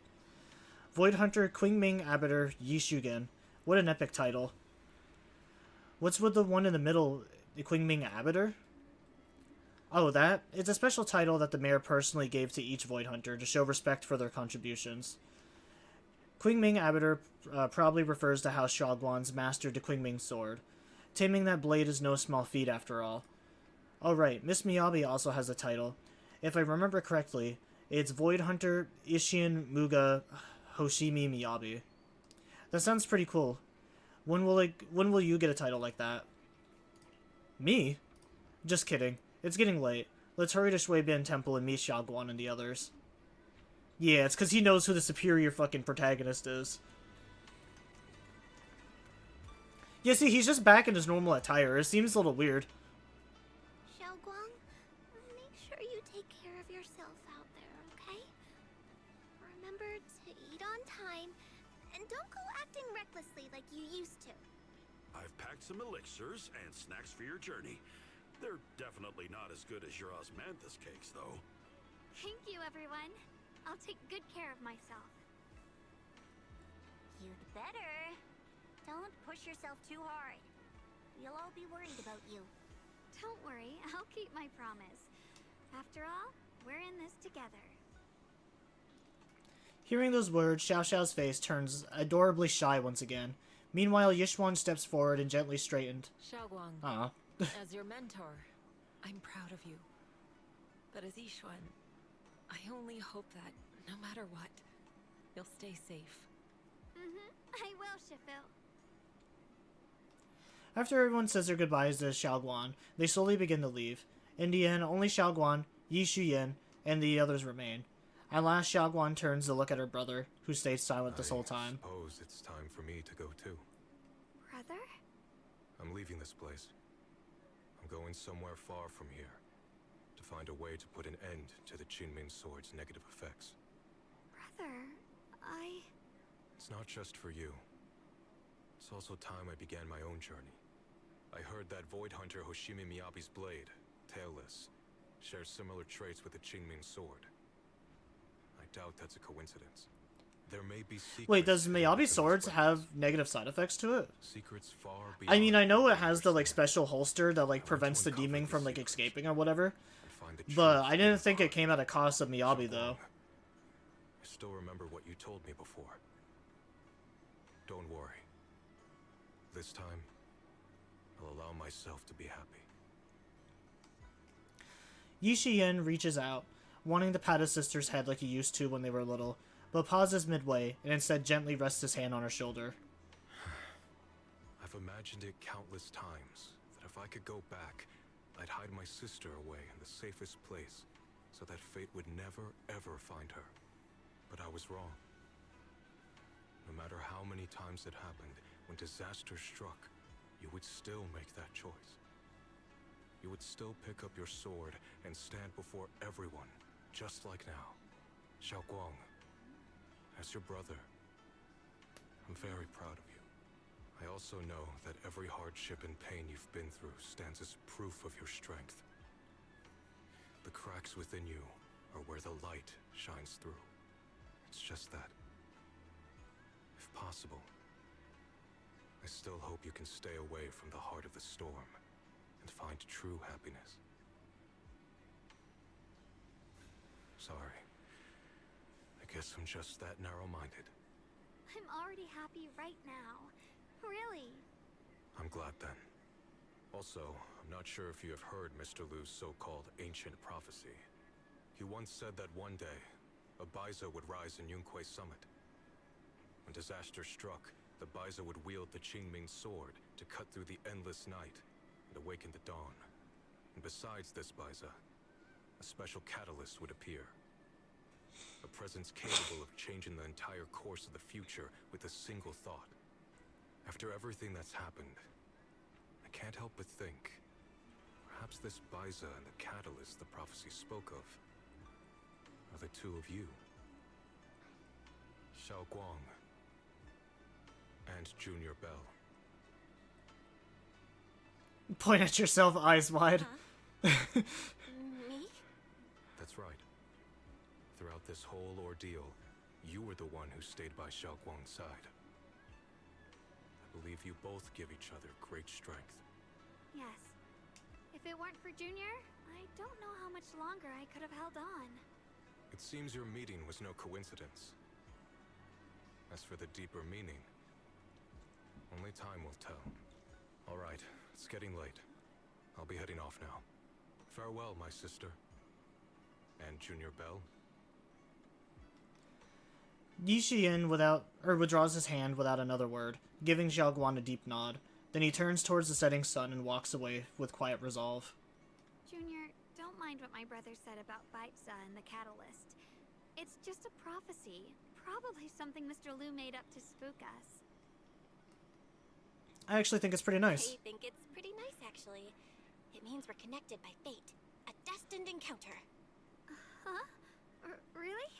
Void Hunter Qingming Abater Yi Shugen. What an epic title. What's with the one in the middle, Qingming Abater? Oh, that? It's a special title that the mayor personally gave to each Void Hunter to show respect for their contributions. Qingming Abater probably refers to how Zhao Guan's mastered the Qingming sword. Taming that blade is no small feat after all. Oh right, Miss Miyabi also has a title. If I remember correctly, it's Void Hunter Isshin Muga Hoshimi Miyabi. That sounds pretty cool. When will you get a title like that? Me? Just kidding. It's getting late. Let's hurry to Shuiban Temple and meet Zhao Guan and the others. Yeah, it's because he knows who the superior fucking protagonist is. Yeah, see, he's just back in his normal attire. It seems a little weird. Shunguang, make sure you take care of yourself out there, okay? Remember to eat on time, and don't go acting recklessly like you used to. I've packed some elixirs and snacks for your journey. They're definitely not as good as your osmanthus cakes, though. Thank you, everyone. I'll take good care of myself. You'd better. Don't push yourself too hard. We'll all be worried about you. Don't worry, I'll keep my promise. After all, we're in this together. Hearing those words, Xiao Xiao's face turns adorably shy once again. Meanwhile, Yishuan steps forward and gently straightened. Shunguang, as your mentor, I'm proud of you. But as Yishuan, I only hope that, no matter what, you'll stay safe. I will, Shifu. After everyone says their goodbyes to Zhao Guan, they slowly begin to leave. In the end, only Zhao Guan, Yi Shuyen, and the others remain. At last, Zhao Guan turns to look at her brother, who stays silent this whole time. I suppose it's time for me to go too. Brother? I'm leaving this place. I'm going somewhere far from here, to find a way to put an end to the Qingming sword's negative effects. Brother, It's not just for you. It's also time I began my own journey. I heard that Void Hunter Hoshimi Miyabi's blade, Tailless, shares similar traits with the Qingming sword. I doubt that's a coincidence. There may be secrets. Wait, does Miyabi's swords have negative side effects to it? Secrets far I mean, I know it has the, like, special holster that, like, prevents the demon from, like, escaping or whatever. But I didn't think it came at a cost of Miyabi, though. I still remember what you told me before. Don't worry. This time, I'll allow myself to be happy. Yi Shiyen reaches out, wanting to pat his sister's head like he used to when they were little, but pauses midway and instead gently rests his hand on her shoulder. I've imagined it countless times, that if I could go back, I'd hide my sister away in the safest place, so that fate would never, ever find her. But I was wrong. No matter how many times it happened, when disaster struck, you would still make that choice. You would still pick up your sword and stand before everyone, just like now. Shunguang, as your brother, I'm very proud of you. I also know that every hardship and pain you've been through stands as proof of your strength. The cracks within you are where the light shines through. It's just that. If possible, I still hope you can stay away from the heart of the storm and find true happiness. Sorry. I guess I'm just that narrow-minded. I'm already happy right now. Really. I'm glad then. Also, I'm not sure if you have heard Mr. Lu's so-called ancient prophecy. He once said that one day, a Baiza would rise in Yunquei Summit. When disaster struck, the Baiza would wield the Qingming sword to cut through the endless night and awaken the dawn. And besides this Baiza, a special catalyst would appear. A presence capable of changing the entire course of the future with a single thought. After everything that's happened, I can't help but think, perhaps this Baiza and the catalyst the prophecy spoke of are the two of you. Shunguang and Junior Bell. Point at yourself, eyes wide. Me? That's right. Throughout this whole ordeal, you were the one who stayed by Shunguang's side. I believe you both give each other great strength. Yes. If it weren't for Junior, I don't know how much longer I could have held on. It seems your meeting was no coincidence. As for the deeper meaning, only time will tell. All right, it's getting late. I'll be heading off now. Farewell, my sister. And Junior Bell. Yi Shiyin withdraws his hand without another word, giving Zhao Guan a deep nod. Then he turns towards the setting sun and walks away with quiet resolve. Junior, don't mind what my brother said about Baiza and the catalyst. It's just a prophecy. Probably something Mr. Lu made up to spook us. I actually think it's pretty nice. I think it's pretty nice, actually. It means we're connected by fate. A destined encounter. Huh? Really?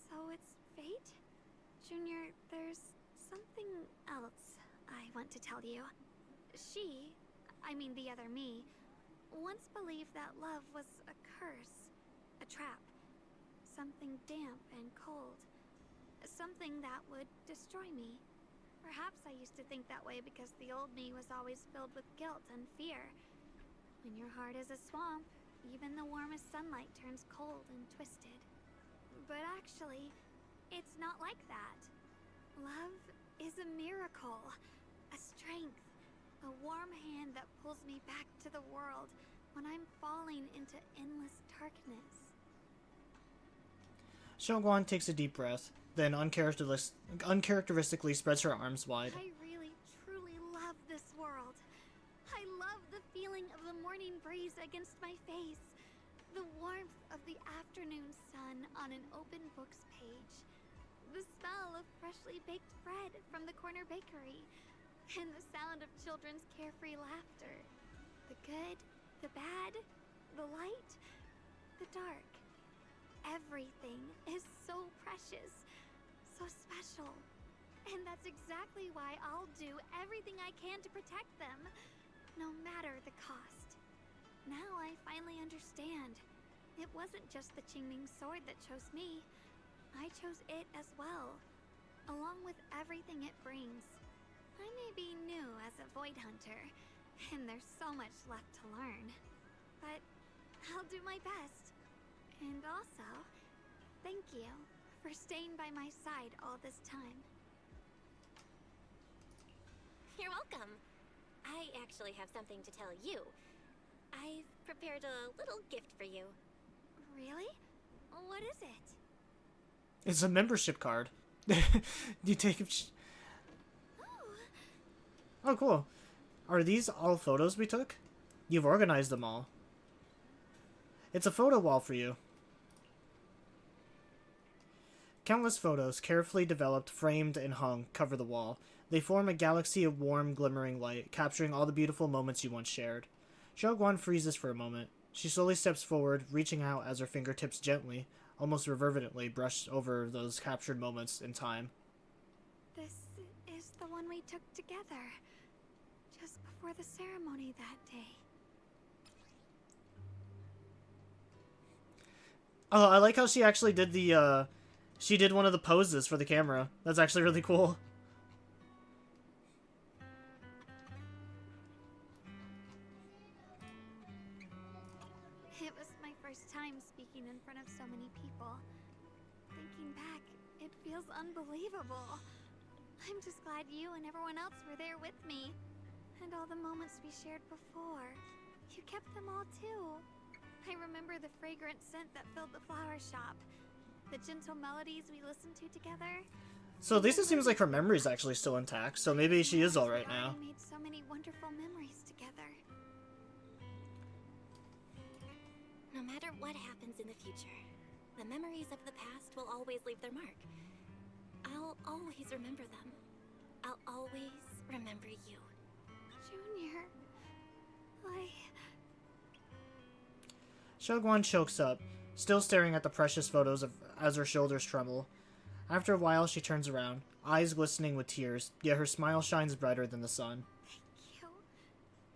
So it's fate? Junior, there's something else I want to tell you. She, I mean the other me, once believed that love was a curse. A trap. Something damp and cold. Something that would destroy me. Perhaps I used to think that way because the old me was always filled with guilt and fear. When your heart is a swamp, even the warmest sunlight turns cold and twisted. But actually, it's not like that. Love is a miracle, a strength, a warm hand that pulls me back to the world when I'm falling into endless darkness. Shunguang takes a deep breath, then uncharacteristically spreads her arms wide. I really, truly love this world. I love the feeling of the morning breeze against my face, the warmth of the afternoon sun on an open book's page, the smell of freshly baked bread from the corner bakery, and the sound of children's carefree laughter. The good, the bad, the light, the dark. Everything is so precious, so special. And that's exactly why I'll do everything I can to protect them, no matter the cost. Now I finally understand. It wasn't just the Qingming sword that chose me. I chose it as well, along with everything it brings. I may be new as a void hunter, and there's so much left to learn. But I'll do my best. And also, thank you for staying by my side all this time. You're welcome. I actually have something to tell you. I've prepared a little gift for you. Really? What is it? It's a membership card. You take it. Oh, cool. Are these all photos we took? You've organized them all. It's a photo wall for you. Countless photos, carefully developed, framed, and hung, cover the wall. They form a galaxy of warm, glimmering light, capturing all the beautiful moments you once shared. Zhao Guan freezes for a moment. She slowly steps forward, reaching out as her fingertips gently, almost reverberantly, brush over those captured moments in time. This is the one we took together, just before the ceremony that day. Oh, I like how she actually did the, she did one of the poses for the camera. That's actually really cool. It was my first time speaking in front of so many people. Thinking back, it feels unbelievable. I'm just glad you and everyone else were there with me. And all the moments we shared before. You kept them all too. I remember the fragrant scent that filled the flower shop. The gentle melodies we listened to together. So at least it seems like her memory's actually still intact, so maybe she is alright now. We made so many wonderful memories together. No matter what happens in the future, the memories of the past will always leave their mark. I'll always remember them. I'll always remember you. Junior... Shunguang chokes up, still staring at the precious photos as her shoulders tremble. After a while, she turns around, eyes glistening with tears, yet her smile shines brighter than the sun. Thank you.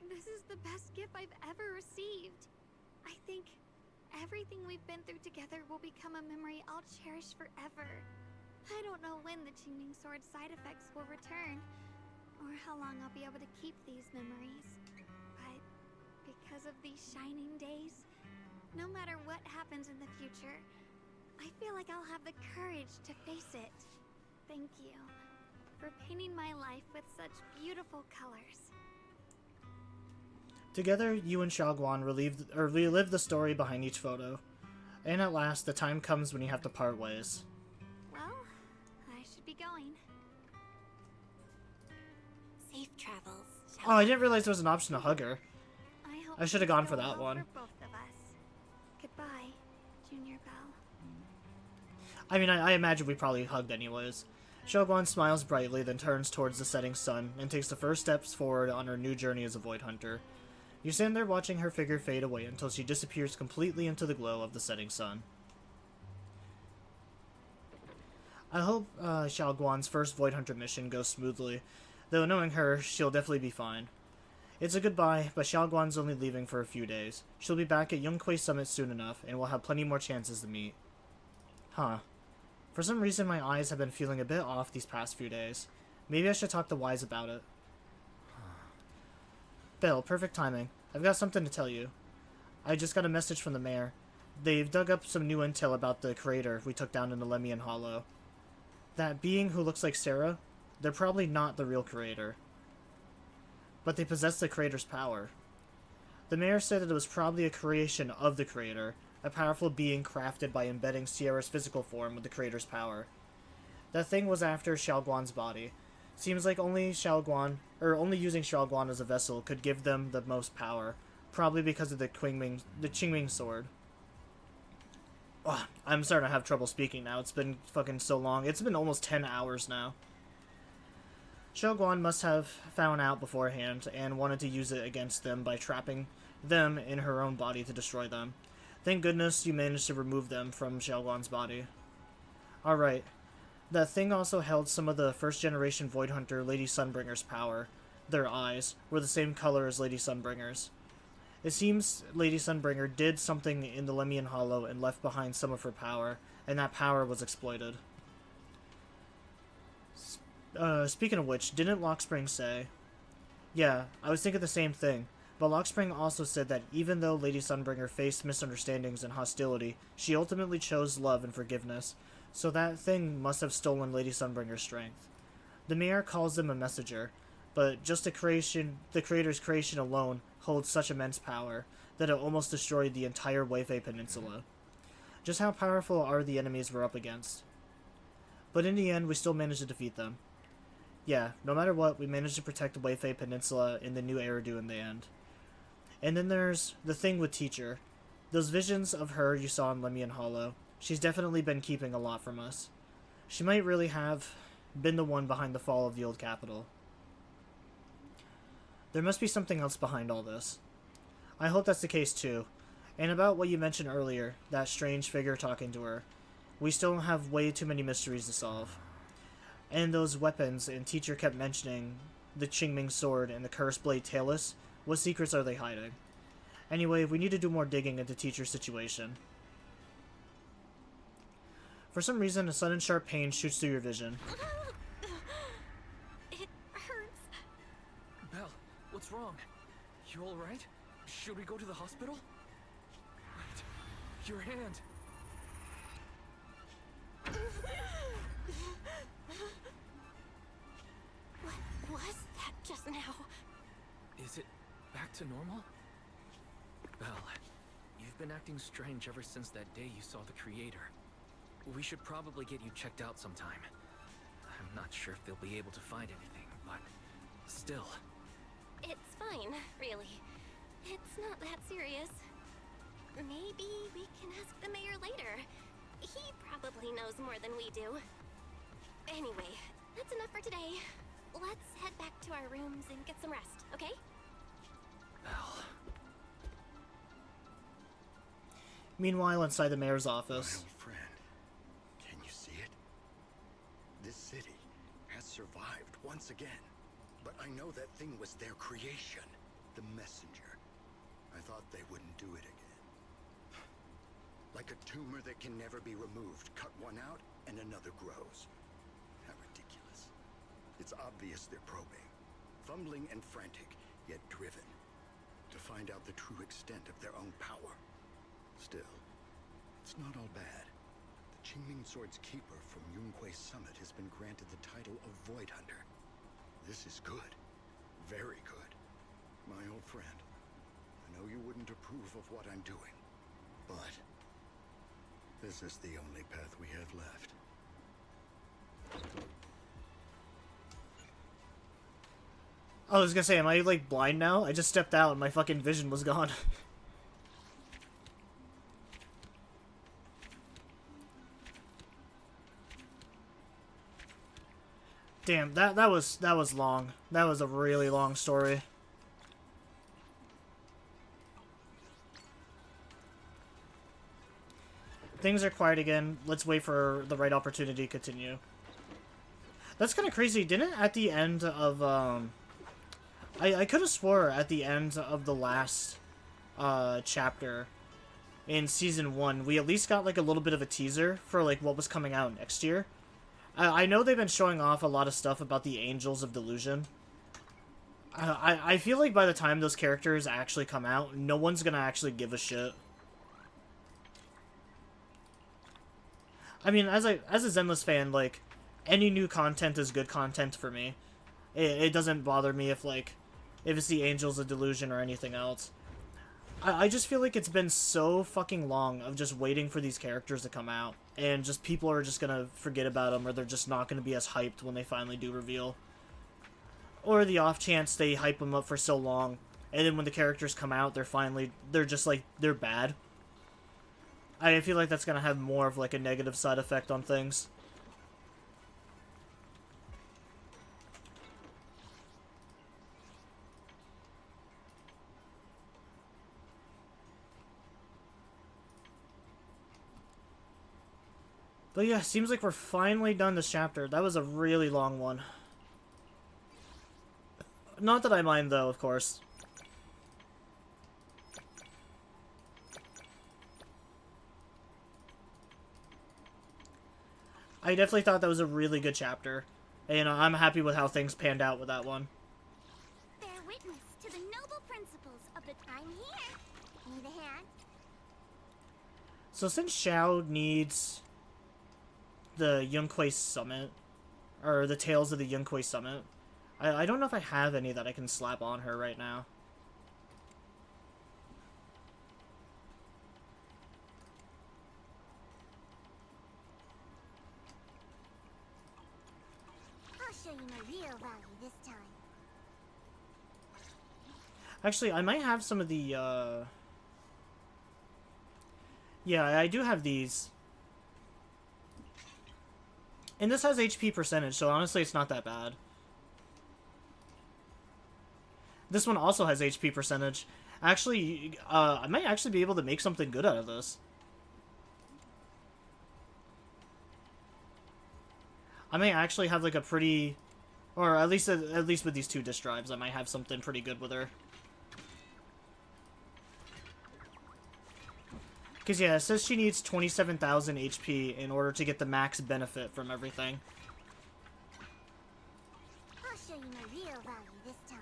This is the best gift I've ever received. I think everything we've been through together will become a memory I'll cherish forever. I don't know when the Qingming Sword side effects will return, or how long I'll be able to keep these memories. But because of these shining days, no matter what happens in the future, I feel like I'll have the courage to face it. Thank you for painting my life with such beautiful colors. Together, you and Shunguang relive the story behind each photo. And at last, the time comes when you have to part ways. Well, I should be going. Safe travels. Oh, I didn't realize there was an option to hug her. I should have gone for that one. For both of us. Goodbye, Junior Belle. I mean, I imagine we probably hugged anyways. Shunguang smiles brightly, then turns towards the setting sun and takes the first steps forward on her new journey as a Void Hunter. You stand there watching her figure fade away until she disappears completely into the glow of the setting sun. I hope Shunguang's first Void Hunter mission goes smoothly, though knowing her, she'll definitely be fine. It's a goodbye, but Shunguang's only leaving for a few days. She'll be back at Yunquay Summit soon enough, and we'll have plenty more chances to meet. Huh. For some reason, my eyes have been feeling a bit off these past few days. Maybe I should talk to Wise about it. Bill, perfect timing. I've got something to tell you. I just got a message from the mayor. They've dug up some new intel about the crater we took down in the Lemian Hollow. That being who looks like Sarah, they're probably not the real creator. But they possess the creator's power. The mayor said that it was probably a creation of the creator, a powerful being crafted by embedding Sierra's physical form with the creator's power. That thing was after Shunguang's body. Seems like only using Shunguang as a vessel could give them the most power, probably because of the Qingming sword. Oh, I'm starting to have trouble speaking now. It's been fucking so long. It's been almost 10 hours now. Shunguang must have found out beforehand and wanted to use it against them by trapping them in her own body to destroy them. Thank goodness you managed to remove them from Shunguang's body. Alright. That thing also held some of the first-generation Void Hunter Lady Sunbringer's power. Their eyes were the same color as Lady Sunbringer's. It seems Lady Sunbringer did something in the Lemian Hollow and left behind some of her power, and that power was exploited. Speaking of which, didn't Lockspring say... Yeah, I was thinking the same thing, but Lockspring also said that even though Lady Sunbringer faced misunderstandings and hostility, she ultimately chose love and forgiveness, so that thing must have stolen Lady Sunbringer's strength. The mayor calls them a messenger, but just the creator's creation alone holds such immense power that it almost destroyed the entire Weifei Peninsula. Just how powerful are the enemies we're up against? But in the end, we still managed to defeat them. Yeah, no matter what, we managed to protect the Weifei Peninsula in the new Eridu in the end. And then there's the thing with Teacher. Those visions of her you saw in Lemian Hollow, she's definitely been keeping a lot from us. She might really have been the one behind the fall of the old capital. There must be something else behind all this. I hope that's the case too. And about what you mentioned earlier, that strange figure talking to her, we still have way too many mysteries to solve. And those weapons, and Teacher kept mentioning the Qingming sword and the cursed blade tailless. What secrets are they hiding? Anyway, we need to do more digging into Teacher's situation. For some reason, a sudden sharp pain shoots through your vision. It hurts. Belle, what's wrong? You alright? Should we go to the hospital? Wait, your hand. What was that just now? back to normal? Belle, you've been acting strange ever since that day you saw the creator. We should probably get you checked out sometime. I'm not sure if they'll be able to find anything, but still. It's fine, really. It's not that serious. Maybe we can ask the mayor later. He probably knows more than we do. Anyway, that's enough for today. Let's head back to our rooms and get some rest, okay? Belle. Meanwhile, inside the mayor's office. My old friend, can you see it? This city has survived once again. But I know that thing was their creation, the messenger. I thought they wouldn't do it again. Like a tumor that can never be removed. Cut one out and another grows. How ridiculous. It's obvious they're probing. Fumbling and frantic, yet driven. To find out the true extent of their own power. Still, it's not all bad. The Qingming Sword's keeper from Yunquei Summit has been granted the title of Void Hunter. This is good. Very good. My old friend, I know you wouldn't approve of what I'm doing, but this is the only path we have left. I was gonna say, am I, like, blind now? I just stepped out and my fucking vision was gone. Damn, that was long. That was a really long story. Things are quiet again. Let's wait for the right opportunity to continue. That's kind of crazy. Didn't at the end of I could have swore at the end of the last chapter in season 1 we at least got like a little bit of a teaser for like what was coming out next year. I know they've been showing off a lot of stuff about the Angels of Delusion. I feel like by the time those characters actually come out, no one's gonna actually give a shit. I mean, as a Zenless fan, like, any new content is good content for me. It doesn't bother me if it's the Angels of Delusion or anything else. I just feel like it's been so fucking long of just waiting for these characters to come out. And just people are just gonna forget about them, or they're just not gonna be as hyped when they finally do reveal. Or the off chance they hype them up for so long, and then when the characters come out, they're just like, they're bad. I feel like that's gonna have more of like a negative side effect on things. But yeah, seems like we're finally done this chapter. That was a really long one. Not that I mind though, of course. I definitely thought that was a really good chapter. And I'm happy with how things panned out with that one. Bear witness to the noble principles of the I'm here. Need a hand? So since Zhao needs the Yunquei Summit, or the Tales of the Yunquei Summit, I don't know if I have any that I can slap on her right now. I'll show you my real value this time. Actually, I might have some of the, yeah, I do have these. And this has HP percentage, so honestly it's not that bad. This one also has HP percentage. Actually, I might actually be able to make something good out of this. I may actually have like a pretty, or at least with these 2 disk drives, I might have something pretty good with her. Because yeah, it says she needs 27,000 HP in order to get the max benefit from everything. I'll show you my real value this time.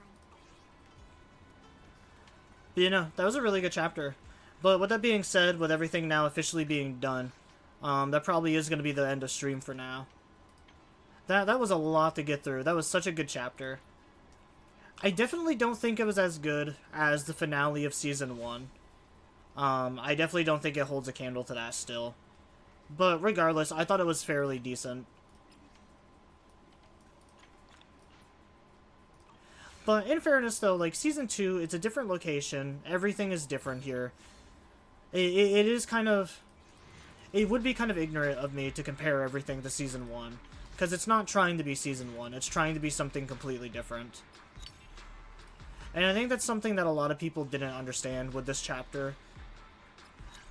But, you know, that was a really good chapter. But with that being said, with everything now officially being done, that probably is going to be the end of stream for now. That was a lot to get through. That was such a good chapter. I definitely don't think it was as good as the finale of Season 1. I definitely don't think it holds a candle to that still. But regardless, I thought it was fairly decent. But in fairness, though, like, Season 2, it's a different location. Everything is different here. It is kind of... It would be kind of ignorant of me to compare everything to Season 1. Because it's not trying to be Season 1. It's trying to be something completely different. And I think that's something that a lot of people didn't understand with this chapter.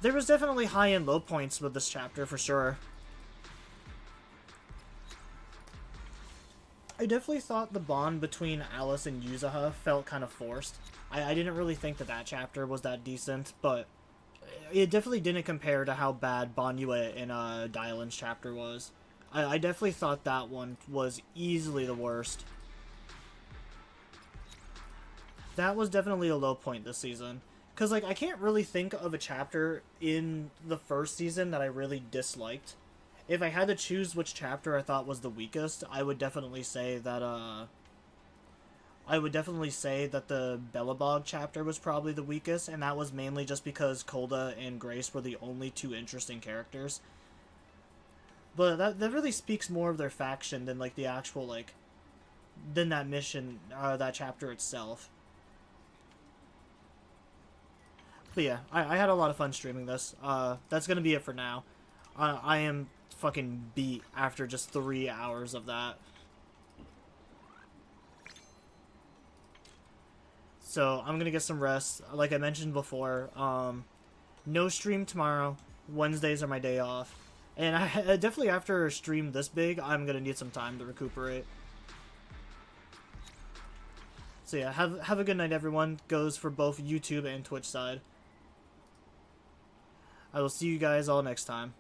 There was definitely high and low points with this chapter, for sure. I definitely thought the bond between Alice and Yuzuha felt kind of forced. I didn't really think that chapter was that decent, but it definitely didn't compare to how bad Banyue in Dylan's chapter was. I definitely thought that one was easily the worst. That was definitely a low point this season. Because, like, I can't really think of a chapter in the first season that I really disliked. If I had to choose which chapter I thought was the weakest, I would definitely say that, the Bellabog chapter was probably the weakest, and that was mainly just because Kolda and Grace were the only two interesting characters. But that really speaks more of their faction than, like, the actual, like, than that mission, that chapter itself. But yeah, I had a lot of fun streaming this. That's gonna be it for now. I am fucking beat after just 3 hours of that. So I'm gonna get some rest. Like I mentioned before, no stream tomorrow. Wednesdays are my day off. And I definitely after a stream this big, I'm gonna need some time to recuperate. So yeah, have a good night, everyone. Goes for both YouTube and Twitch side. I will see you guys all next time.